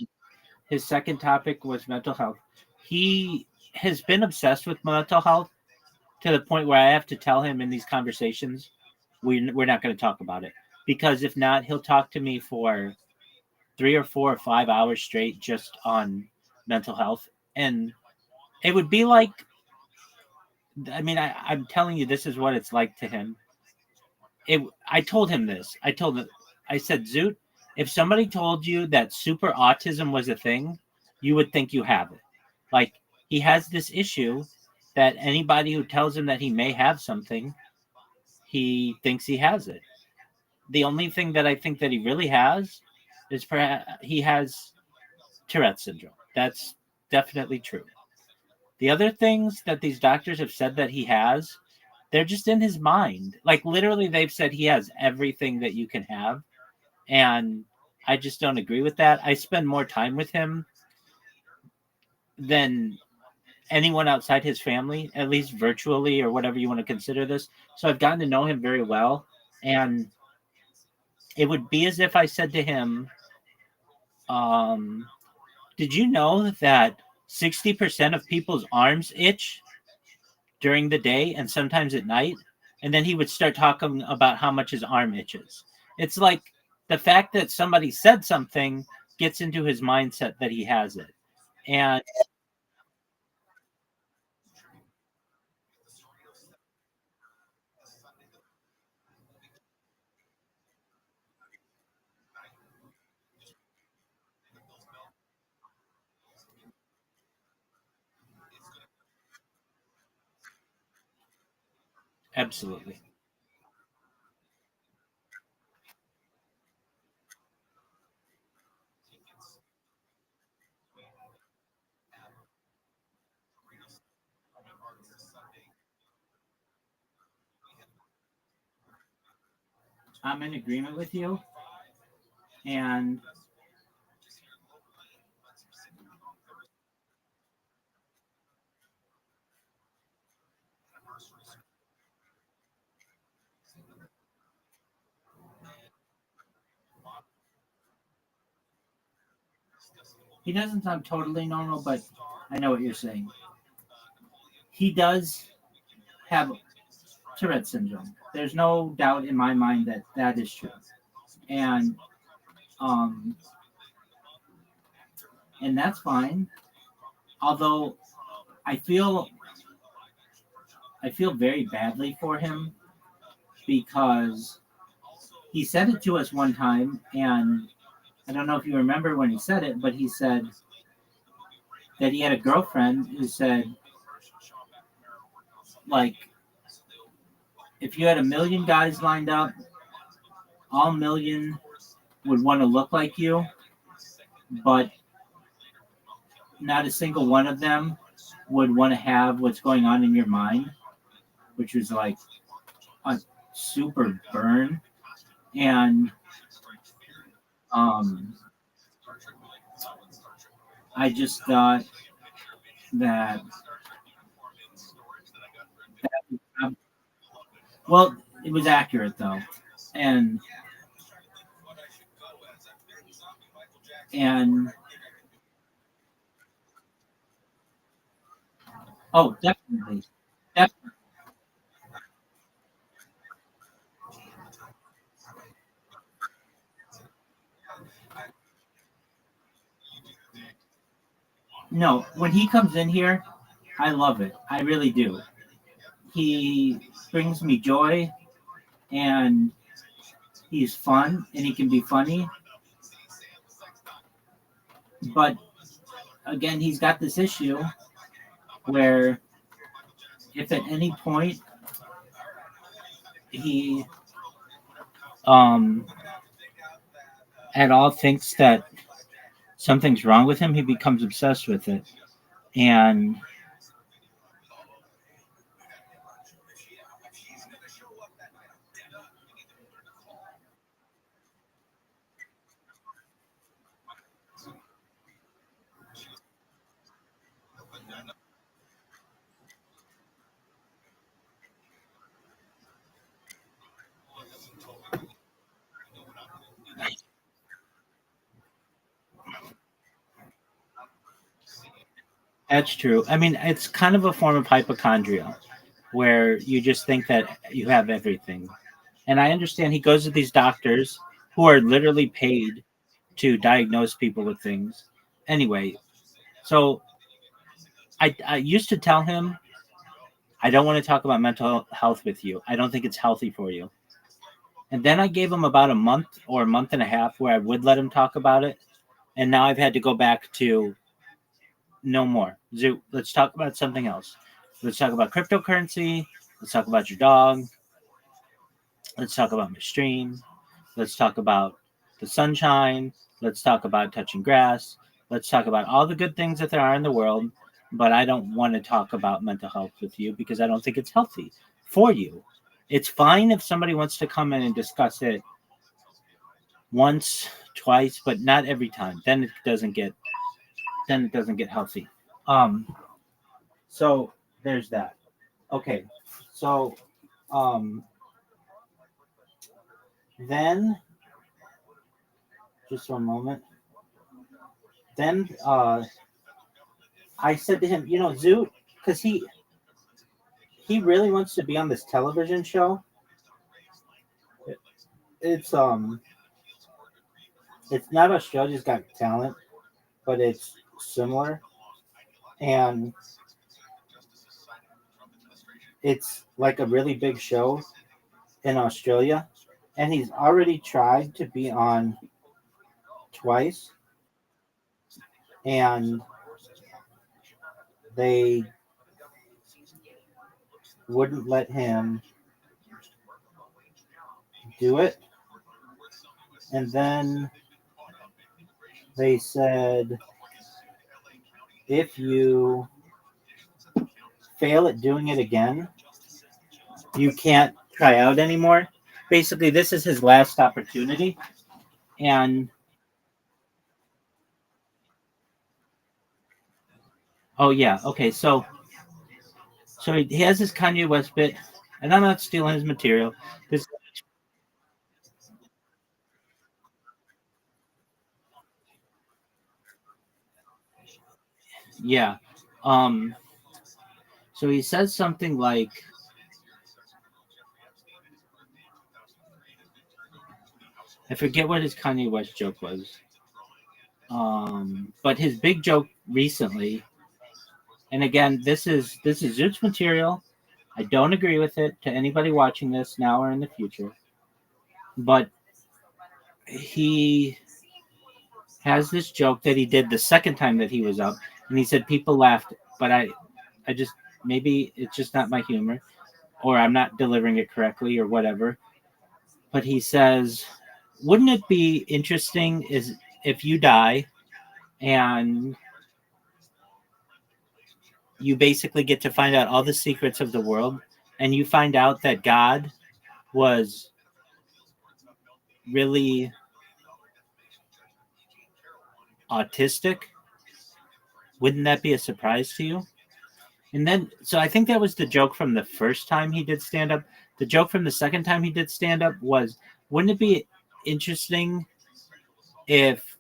his second topic was mental health. He has been obsessed with mental health to the point where I have to tell him in these conversations, we're not going to talk about it. Because if not, he'll talk to me for 3 or 4 or 5 hours straight just on mental health. And it would be like, I mean, I'm telling you, this is what it's like to him. I told him this. I said, Zoot, if somebody told you that super autism was a thing, you would think you have it. Like, he has this issue that anybody who tells him that he may have something, he thinks he has it. The only thing that I think that he really has is perhaps he has Tourette syndrome. That's definitely true. The other things that these doctors have said that he has, they're just in his mind. Like, literally, they've said he has everything that you can have. And I just don't agree with that. I spend more time with him than anyone outside his family, at least virtually or whatever you want to consider this. So I've gotten to know him very well. And it would be as if I said to him, did you know that 60% of people's arms itch during the day and sometimes at night? And then he would start talking about how much his arm itches. It's like the fact that somebody said something gets into his mindset that he has it. And absolutely. I'm in agreement with you. And he doesn't sound totally normal, but I know what you're saying. He does have Tourette syndrome. There's no doubt in my mind that that is true. And um and that's fine. Although I feel I feel very badly for him because he said it to us one time, and I don't know if you remember when he said it, but he said that he had a girlfriend who said, like, if you had a million guys lined up, all million would want to look like you, but not a single one of them would want to have what's going on in your mind, which was like a super burn. And um, I just thought that Well, it was accurate though, and and oh, definitely, definitely. No, when he comes in here, I love it. I really do. He brings me joy, and he's fun, and he can be funny. But again, he's got this issue where if at any point he um at all thinks that something's wrong with him, he becomes obsessed with it. And that's true. I mean, it's kind of a form of hypochondria where you just think that you have everything. And I understand he goes to these doctors who are literally paid to diagnose people with things. Anyway, so I used to tell him, I don't want to talk about mental health with you. I don't think it's healthy for you. And then I gave him about a month or a month and a half where I would let him talk about it. And now I've had to go back to no more. Zoo, let's talk about something else. Let's talk about cryptocurrency. Let's talk about your dog. Let's talk about my stream. Let's talk about the sunshine. Let's talk about touching grass. Let's talk about all the good things that there are in the world. But I don't want to talk about mental health with you because I don't think it's healthy for you. It's fine if somebody wants to come in and discuss it once, twice, but not every time. Then it doesn't get healthy. Um, so there's that. Okay. So um then just one moment. Then I said to him, Zoo, because he really wants to be on this television show. It's it's not Australia's Got Talent, but it's similar, and it's like a really big show in Australia, and he's already tried to be on twice, and they wouldn't let him do it. And then they said, if you fail at doing it again, you can't try out anymore. Basically, this is his last opportunity. And oh yeah, okay, so he has this Kanye West bit, and I'm not stealing his material. This yeah. Um so he says something like, I forget what his Kanye West joke was. But his big joke recently, and again, this is Zoot's material. I don't agree with it to anybody watching this now or in the future. But he has this joke that he did the second time that he was up, and he said people laughed, but I just, maybe it's just not my humor, or I'm not delivering it correctly, or whatever. But he says, "Wouldn't it be interesting is if you die and you basically get to find out all the secrets of the world, and you find out that God was really autistic? Wouldn't that be a surprise to you?" And then, so I think that was the joke from the first time he did stand up. The joke from the second time he did stand up was, wouldn't it be interesting if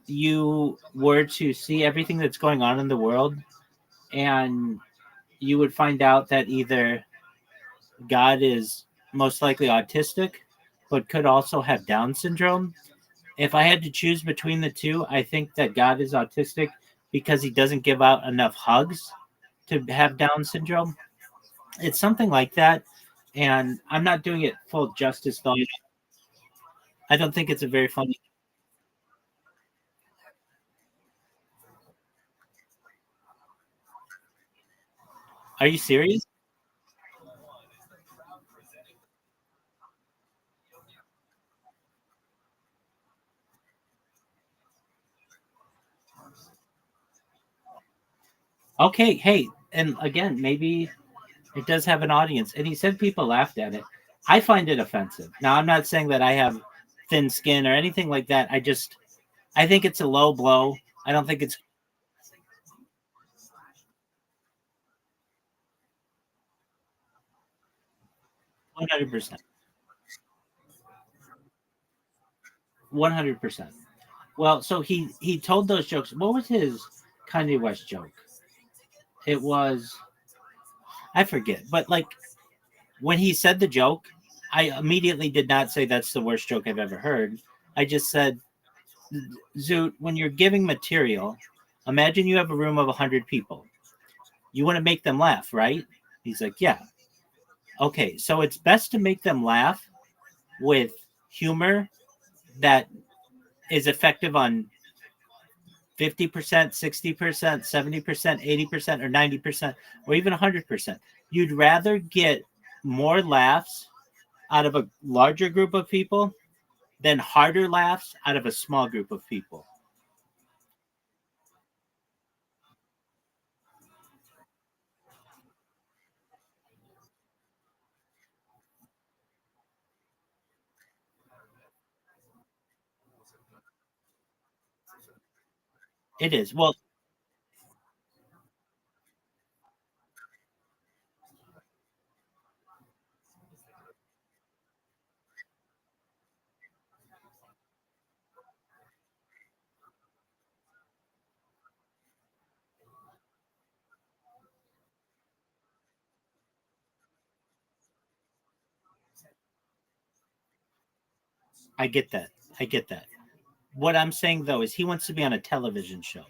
you were to see everything that's going on in the world and you would find out that either God is most likely autistic, but could also have Down syndrome? If I had to choose between the two, I think that God is autistic because he doesn't give out enough hugs to have Down syndrome. It's something like that. And I'm not doing it full justice, though. I don't think it's a very funny. Are you serious? Okay, hey, and again, maybe it does have an audience. And he said people laughed at it. I find it offensive. Now, I'm not saying that I have thin skin or anything like that. I think it's a low blow. I don't think it's 100%. 100%. Well, so he told those jokes. What was his Kanye West joke? It was, I forget, but like when he said the joke, I immediately did not say that's the worst joke I've ever heard. I just said, Zoot, when you're giving material, imagine you have a room of 100 people. You want to make them laugh, right? He's like, yeah. Okay, so it's best to make them laugh with humor that is effective on 50%, 60%, 70%, 80%, or 90%, or even 100%. You'd rather get more laughs out of a larger group of people than harder laughs out of a small group of people. It is. Well, I get that. I get that. What I'm saying though is he wants to be on a television show.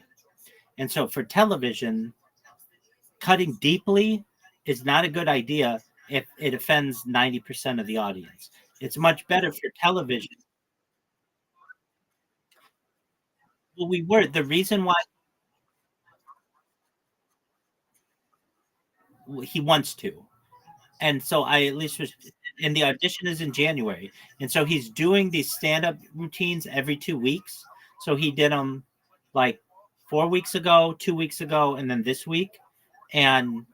And so for television, cutting deeply is not a good idea if it offends 90% of the audience. It's much better for television. Well, we were the reason why he wants to. And so I at least was, and the audition is in January. And so he's doing these stand-up routines every 2 weeks. So he did them like 4 weeks ago, 2 weeks ago, and then this week. And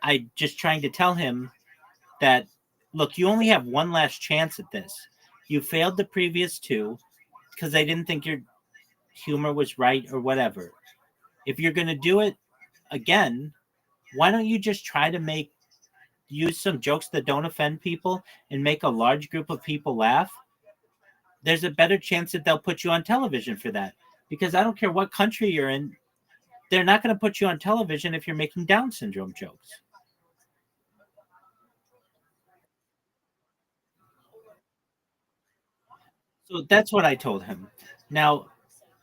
I just trying to tell him that, look, you only have one last chance at this. You failed the previous two because they didn't think your humor was right or whatever. If you're going to do it again, why don't you just try to use some jokes that don't offend people and make a large group of people laugh? There's a better chance that they'll put you on television for that. Because I don't care what country you're in, they're not going to put you on television if you're making Down syndrome jokes. So that's what I told him. Now,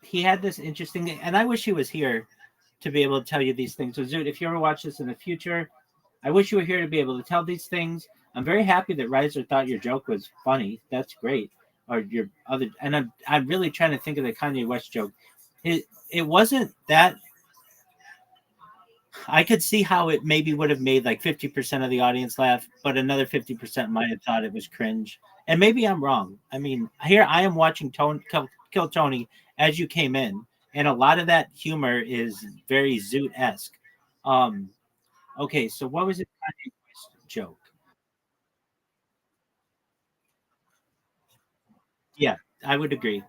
he had this interesting thing, and I wish he was here to be able to tell you these things. So, Zoot, if you ever watch this in the future, I wish you were here to be able to tell these things. I'm very happy that Reiser thought your joke was funny. That's great. Or your other, and I'm really trying to think of the Kanye West joke. It wasn't that. I could see how it maybe would have made like 50% of the audience laugh, but another 50% might have thought it was cringe. And maybe I'm wrong. I mean, here I am watching Kill Tony as you came in, and a lot of that humor is very Zoot esque. Um, okay, so what was it? Kanye West joke? Yeah, I would agree.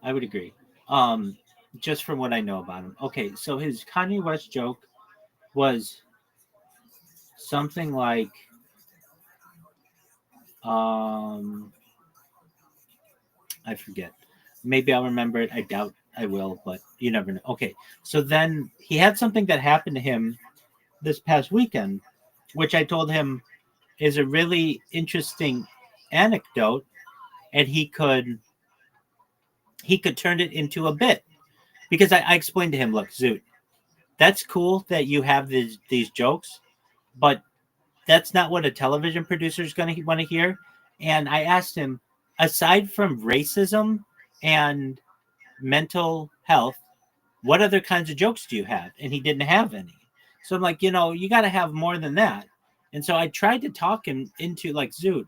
I would agree. Um, just from what I know about him. Okay, so his Kanye West joke was something like, I forget. Maybe I'll remember it. I doubt I will, but you never know. Okay, so then he had something that happened to him this past weekend, which I told him is a really interesting anecdote, and he could turn it into a bit because I explained to him, look, Zoot, that's cool that you have these jokes, but that's not what a television producer is going to want to hear. And I asked him, aside from racism and mental health, what other kinds of jokes do you have? And he didn't have any. So I'm like, you got to have more than that. And so I tried to talk him into like, Zoot,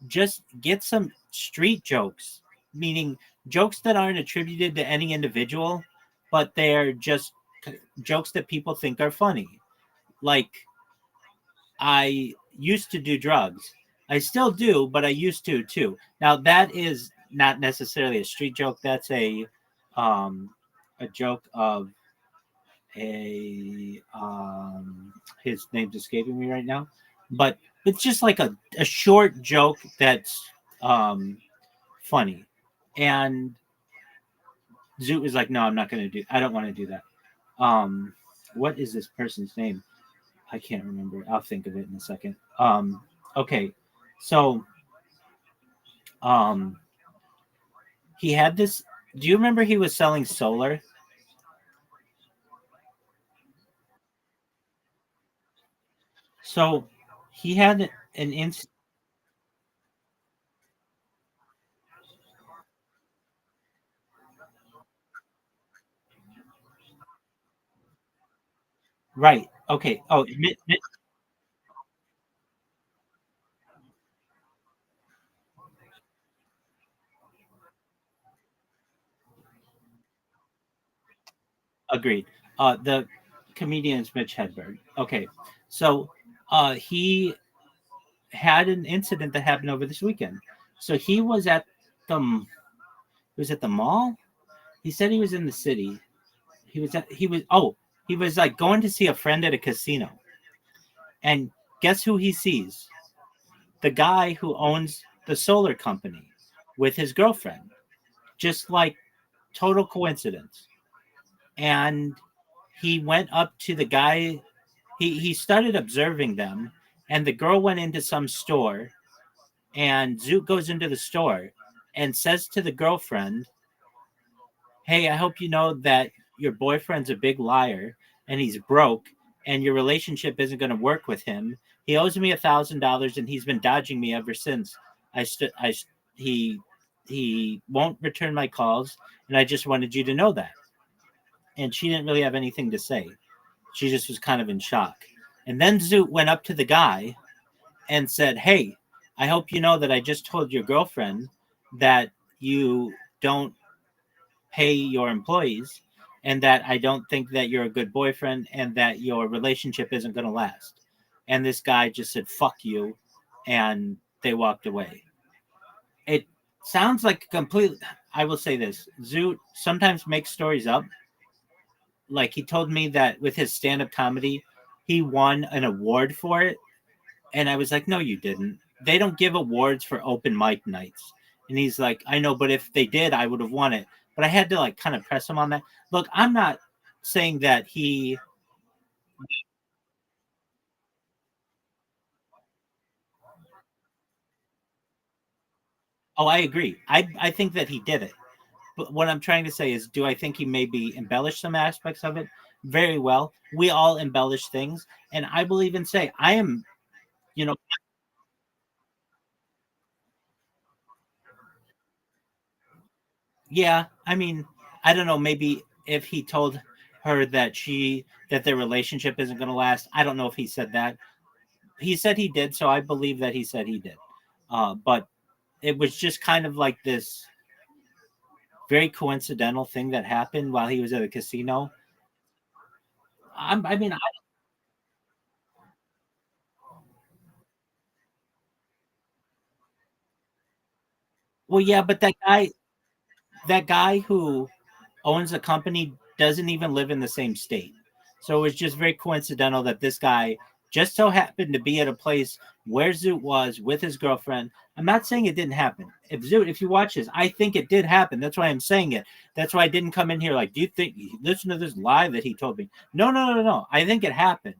just get some street jokes, meaning jokes that aren't attributed to any individual, but they're just jokes that people think are funny. Like, I used to do drugs. I still do, but I used to too. Now that is not necessarily a street joke. That's a joke of a his name's escaping me right now, but it's just like a short joke that's funny. And Zoot was like, no, I don't want to do that. What is this person's name? I can't remember. I'll think of it in a second. Okay. So, um, he had this. Do you remember he was selling solar? So, he had an inst. Right. Okay. Oh, agreed. The comedian is Mitch Hedberg. Okay. So, he had an incident that happened over this weekend. So he was at the mall. He said he was in the city. He was like going to see a friend at a casino. And guess who he sees? The guy who owns the solar company with his girlfriend. Just like total coincidence. And he went up to the guy. He started observing them, and the girl went into some store, and Zoot goes into the store and says to the girlfriend, hey, I hope you know that your boyfriend's a big liar and he's broke and your relationship isn't going to work with him. He owes me $1,000 and he's been dodging me ever since. He he won't return my calls, and I just wanted you to know that. And she didn't really have anything to say. She just was kind of in shock. And then Zoot went up to the guy and said, hey, I hope you know that I just told your girlfriend that you don't pay your employees and that I don't think that you're a good boyfriend and that your relationship isn't going to last. And this guy just said, fuck you. And they walked away. It sounds like I will say this. Zoot sometimes makes stories up. Like he told me that with his stand up comedy, he won an award for it. And I was like, no, you didn't. They don't give awards for open mic nights. And he's like, I know, but if they did, I would have won it. But I had to like kind of press him on that. Look, I'm not saying that he. Oh, I agree. I think that he did it. But what I'm trying to say is, do I think he maybe embellished some aspects of it? Very well. We all embellish things. And I will even say, I am, you know, yeah, I mean, I don't know, maybe if he told her that their relationship isn't going to last. I don't know if he said that. He said he did, so I believe that he said he did. But it was just kind of like this very coincidental thing that happened while he was at a casino. I mean, well, yeah, but that guy who owns the company doesn't even live in the same state. So it was just very coincidental that this guy just so happened to be at a place where Zoot was with his girlfriend. I'm not saying it didn't happen. If you watch this, I think it did happen. That's why I'm saying it. That's why I didn't come in here like, do you think, listen to this lie that he told me? No. I think it happened.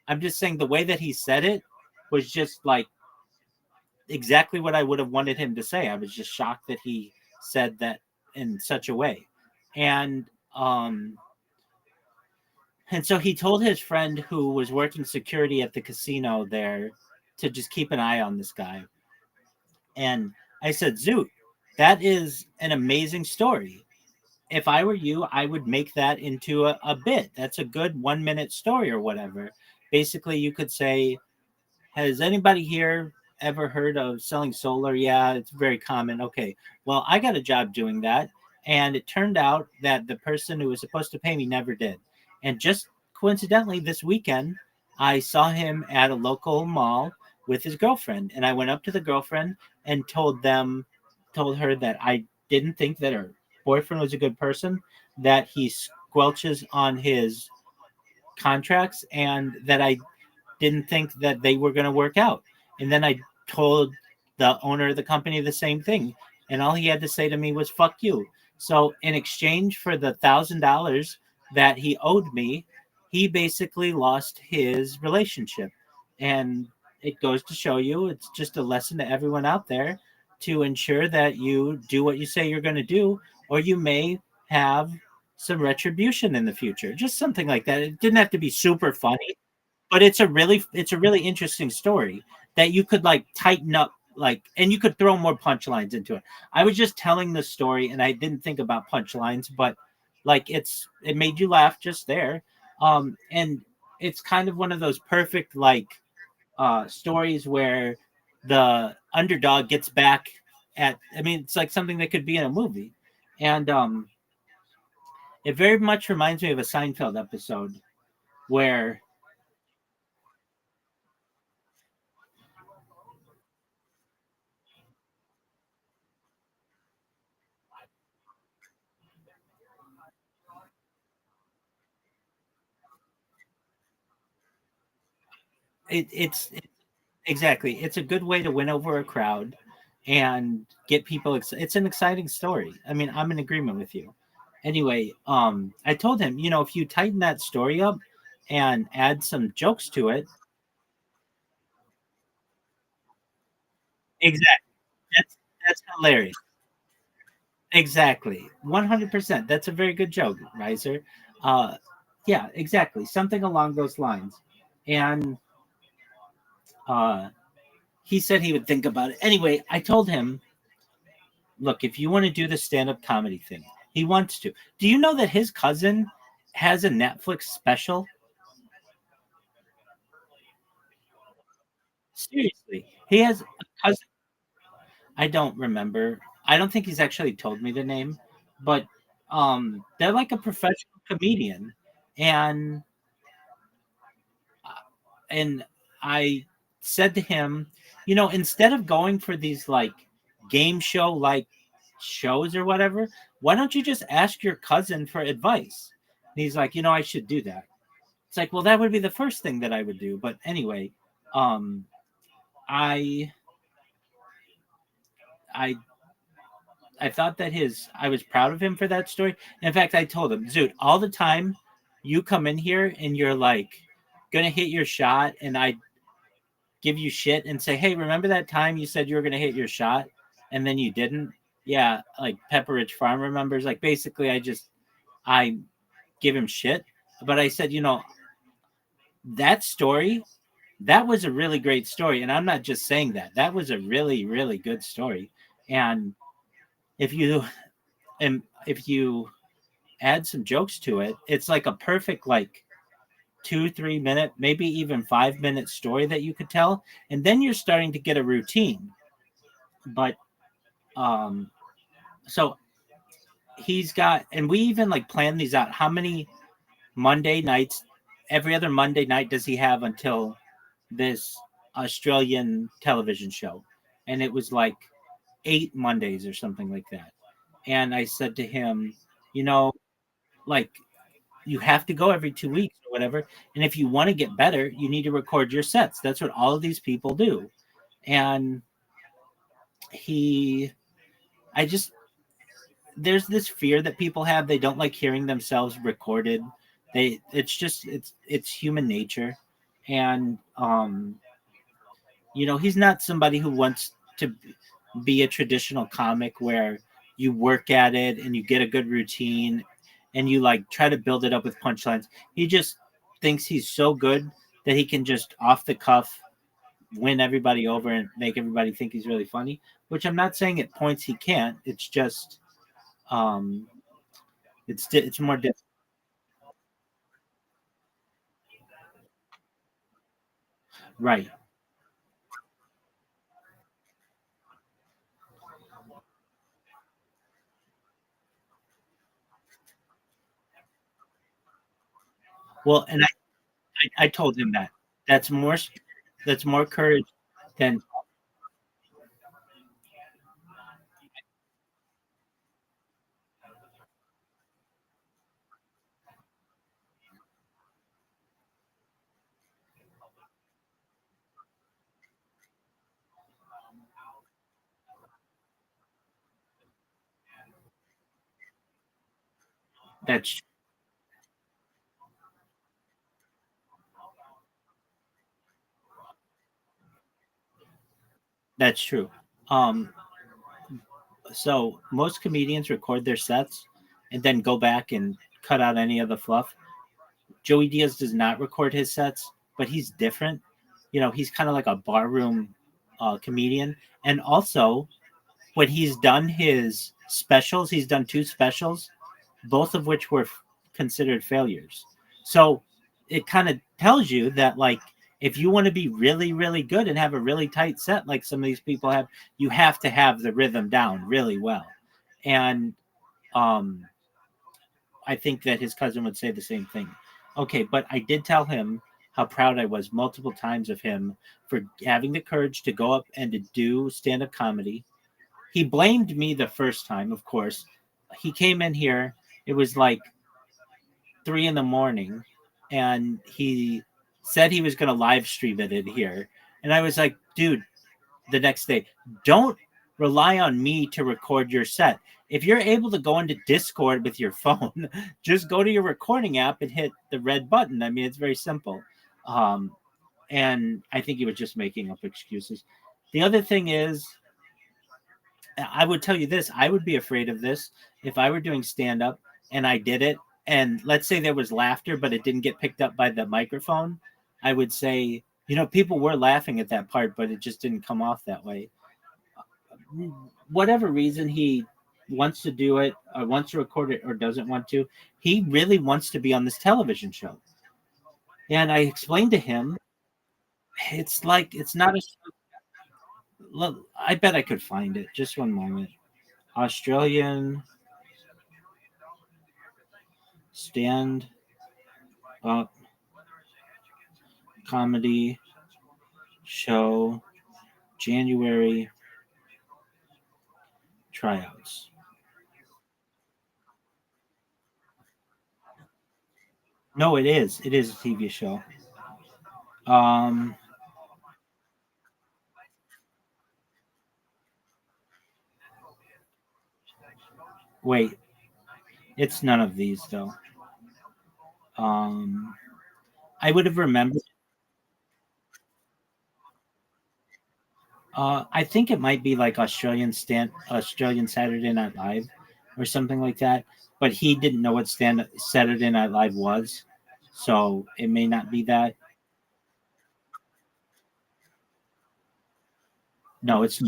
I'm just saying the way that he said it was just like exactly what I would have wanted him to say. I was just shocked that he said that in such a way. And um and so he told his friend who was working security at the casino there to just keep an eye on this guy. And I said, Zoot, that is an amazing story. If I were you, I would make that into a bit. That's a good 1 minute story or whatever. Basically, you could say, has anybody here ever heard of selling solar? Yeah, it's very common. Okay, well, I got a job doing that. And it turned out that the person who was supposed to pay me never did. And just coincidentally, this weekend, I saw him at a local mall with his girlfriend. And I went up to the girlfriend and told her that I didn't think that her boyfriend was a good person, that he squelches on his contracts, and that I didn't think that they were going to work out. And then I told the owner of the company the same thing. And all he had to say to me was, fuck you. So in exchange for the $1,000 that he owed me, he basically lost his relationship. And it goes to show you, it's just a lesson to everyone out there to ensure that you do what you say you're going to do, or you may have some retribution in the future. Just something like that. It didn't have to be super funny, but it's a really interesting story that you could like tighten up, like, and you could throw more punchlines into it. I was just telling the story and I didn't think about punchlines, but like it made you laugh just there. And it's kind of one of those perfect like stories where the underdog gets back at, I mean, it's like something that could be in a movie. And it very much reminds me of a Seinfeld episode where it's exactly. It's a good way to win over a crowd and get people. It's an exciting story. I mean, I'm in agreement with you. Anyway, I told him, if you tighten that story up and add some jokes to it, exactly. That's hilarious. Exactly, 100%. That's a very good joke, Riser. Uh, yeah, exactly. Something along those lines. And uh, he said he would think about it. Anyway, I told him, look, if you want to do the stand-up comedy thing, he wants to. Do you know that his cousin has a Netflix special? Seriously, he has a cousin. I don't remember. I don't think he's actually told me the name, but they're like a professional comedian, and and I said to him, instead of going for these like game show like shows or whatever, why don't you just ask your cousin for advice? And he's like, I should do that. It's like, well, that would be the first thing that I would do. But anyway, um, I I I thought that I was proud of him for that story. In fact, I told him, dude, all the time you come in here and you're like gonna hit your shot, and I give you shit and say, hey, remember that time you said you were gonna hit your shot and then you didn't? Yeah, like Pepperidge Farm remembers. Like basically, I give him shit, but I said, that story, that was a really great story, and I'm not just saying that. That was a really, really good story. And if you if you add some jokes to it, it's like a perfect like 2-3 minute, maybe even 5 minute story that you could tell, and then you're starting to get a routine. But um, so he's got, and we even like plan these out. How many Monday nights? Every other Monday night does he have until this Australian television show? And it was like 8 Mondays or something like that. And I said to him, you know, like you have to go every 2 weeks or whatever. And if you want to get better, you need to record your sets. That's what all of these people do. And I just, there's this fear that people have. They don't like hearing themselves recorded. It's human nature. And, he's not somebody who wants to be a traditional comic where you work at it and you get a good routine and you like try to build it up with punchlines. He just thinks he's so good that he can just off the cuff win everybody over and make everybody think he's really funny, which I'm not saying at points he can't. It's just um it's more difficult. Right. Well, and I told him that. That's more that's more courage than that's that's true. Um so most comedians record their sets and then go back and cut out any of the fluff. Joey Diaz does not record his sets, but he's different. He's kind of like a barroom comedian. And also, when he's done his specials, he's done 2 specials, both of which were considered failures. So it kind of tells you that, like, if you want to be really, really good and have a really tight set, like some of these people have, you have to have the rhythm down really well. And um, I think that his cousin would say the same thing. Okay, but I did tell him how proud I was multiple times of him for having the courage to go up and to do stand-up comedy. He blamed me the first time, of course. He came in here, it was like 3 in the morning, and he said he was going to live stream it in here. And I was like, dude, the next day, don't rely on me to record your set. If you're able to go into Discord with your phone, just go to your recording app and hit the red button. I mean, it's very simple. Um, and I think he was just making up excuses. The other thing is, I would tell you this, I would be afraid of this if I were doing stand up and I did it. And let's say there was laughter, but it didn't get picked up by the microphone. I would say, people were laughing at that part, but it just didn't come off that way. Whatever reason he wants to do it or wants to record it or doesn't want to, he really wants to be on this television show. And I explained to him, it's like, it's not a, look, I bet I could find it. Just one moment. Australian stand up comedy show January tryouts. No, it is. It is a TV show. Um, wait, it's none of these though. Um, I would have remembered. I think it might be like Australian Saturday Night Live or something like that. But he didn't know what Saturday Night Live was, so it may not be that. No, no, it's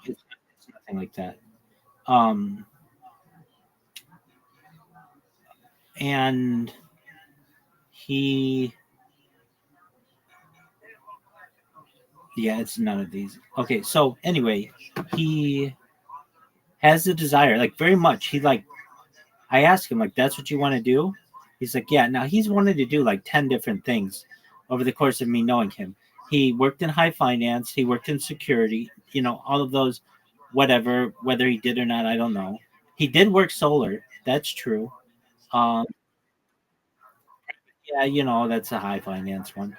nothing like that. Um, and he, yeah, it's none of these. Okay, so anyway, he has the desire, like very much. I asked him, like, that's what you want to do? He's like, yeah. Now he's wanted to do like 10 different things over the course of me knowing him. He worked in high finance, he worked in security, all of those, whatever, whether he did or not, I don't know. He did work solar. That's true. Um, yeah, that's a high finance one.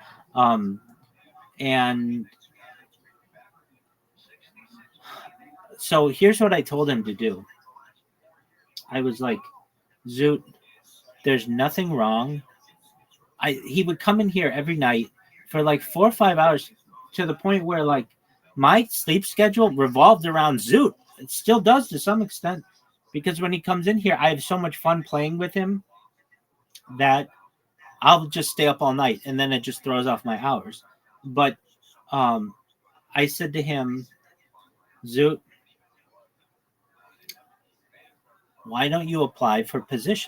And so here's what I told him to do. I was like, Zoot, there's nothing wrong. He would come in here every night for like 4 or 5 hours, to the point where like my sleep schedule revolved around Zoot. It still does to some extent, because when he comes in here, I have so much fun playing with him that I'll just stay up all night, and then it just throws off my hours. But I said to him, Zoot, why don't you apply for positions?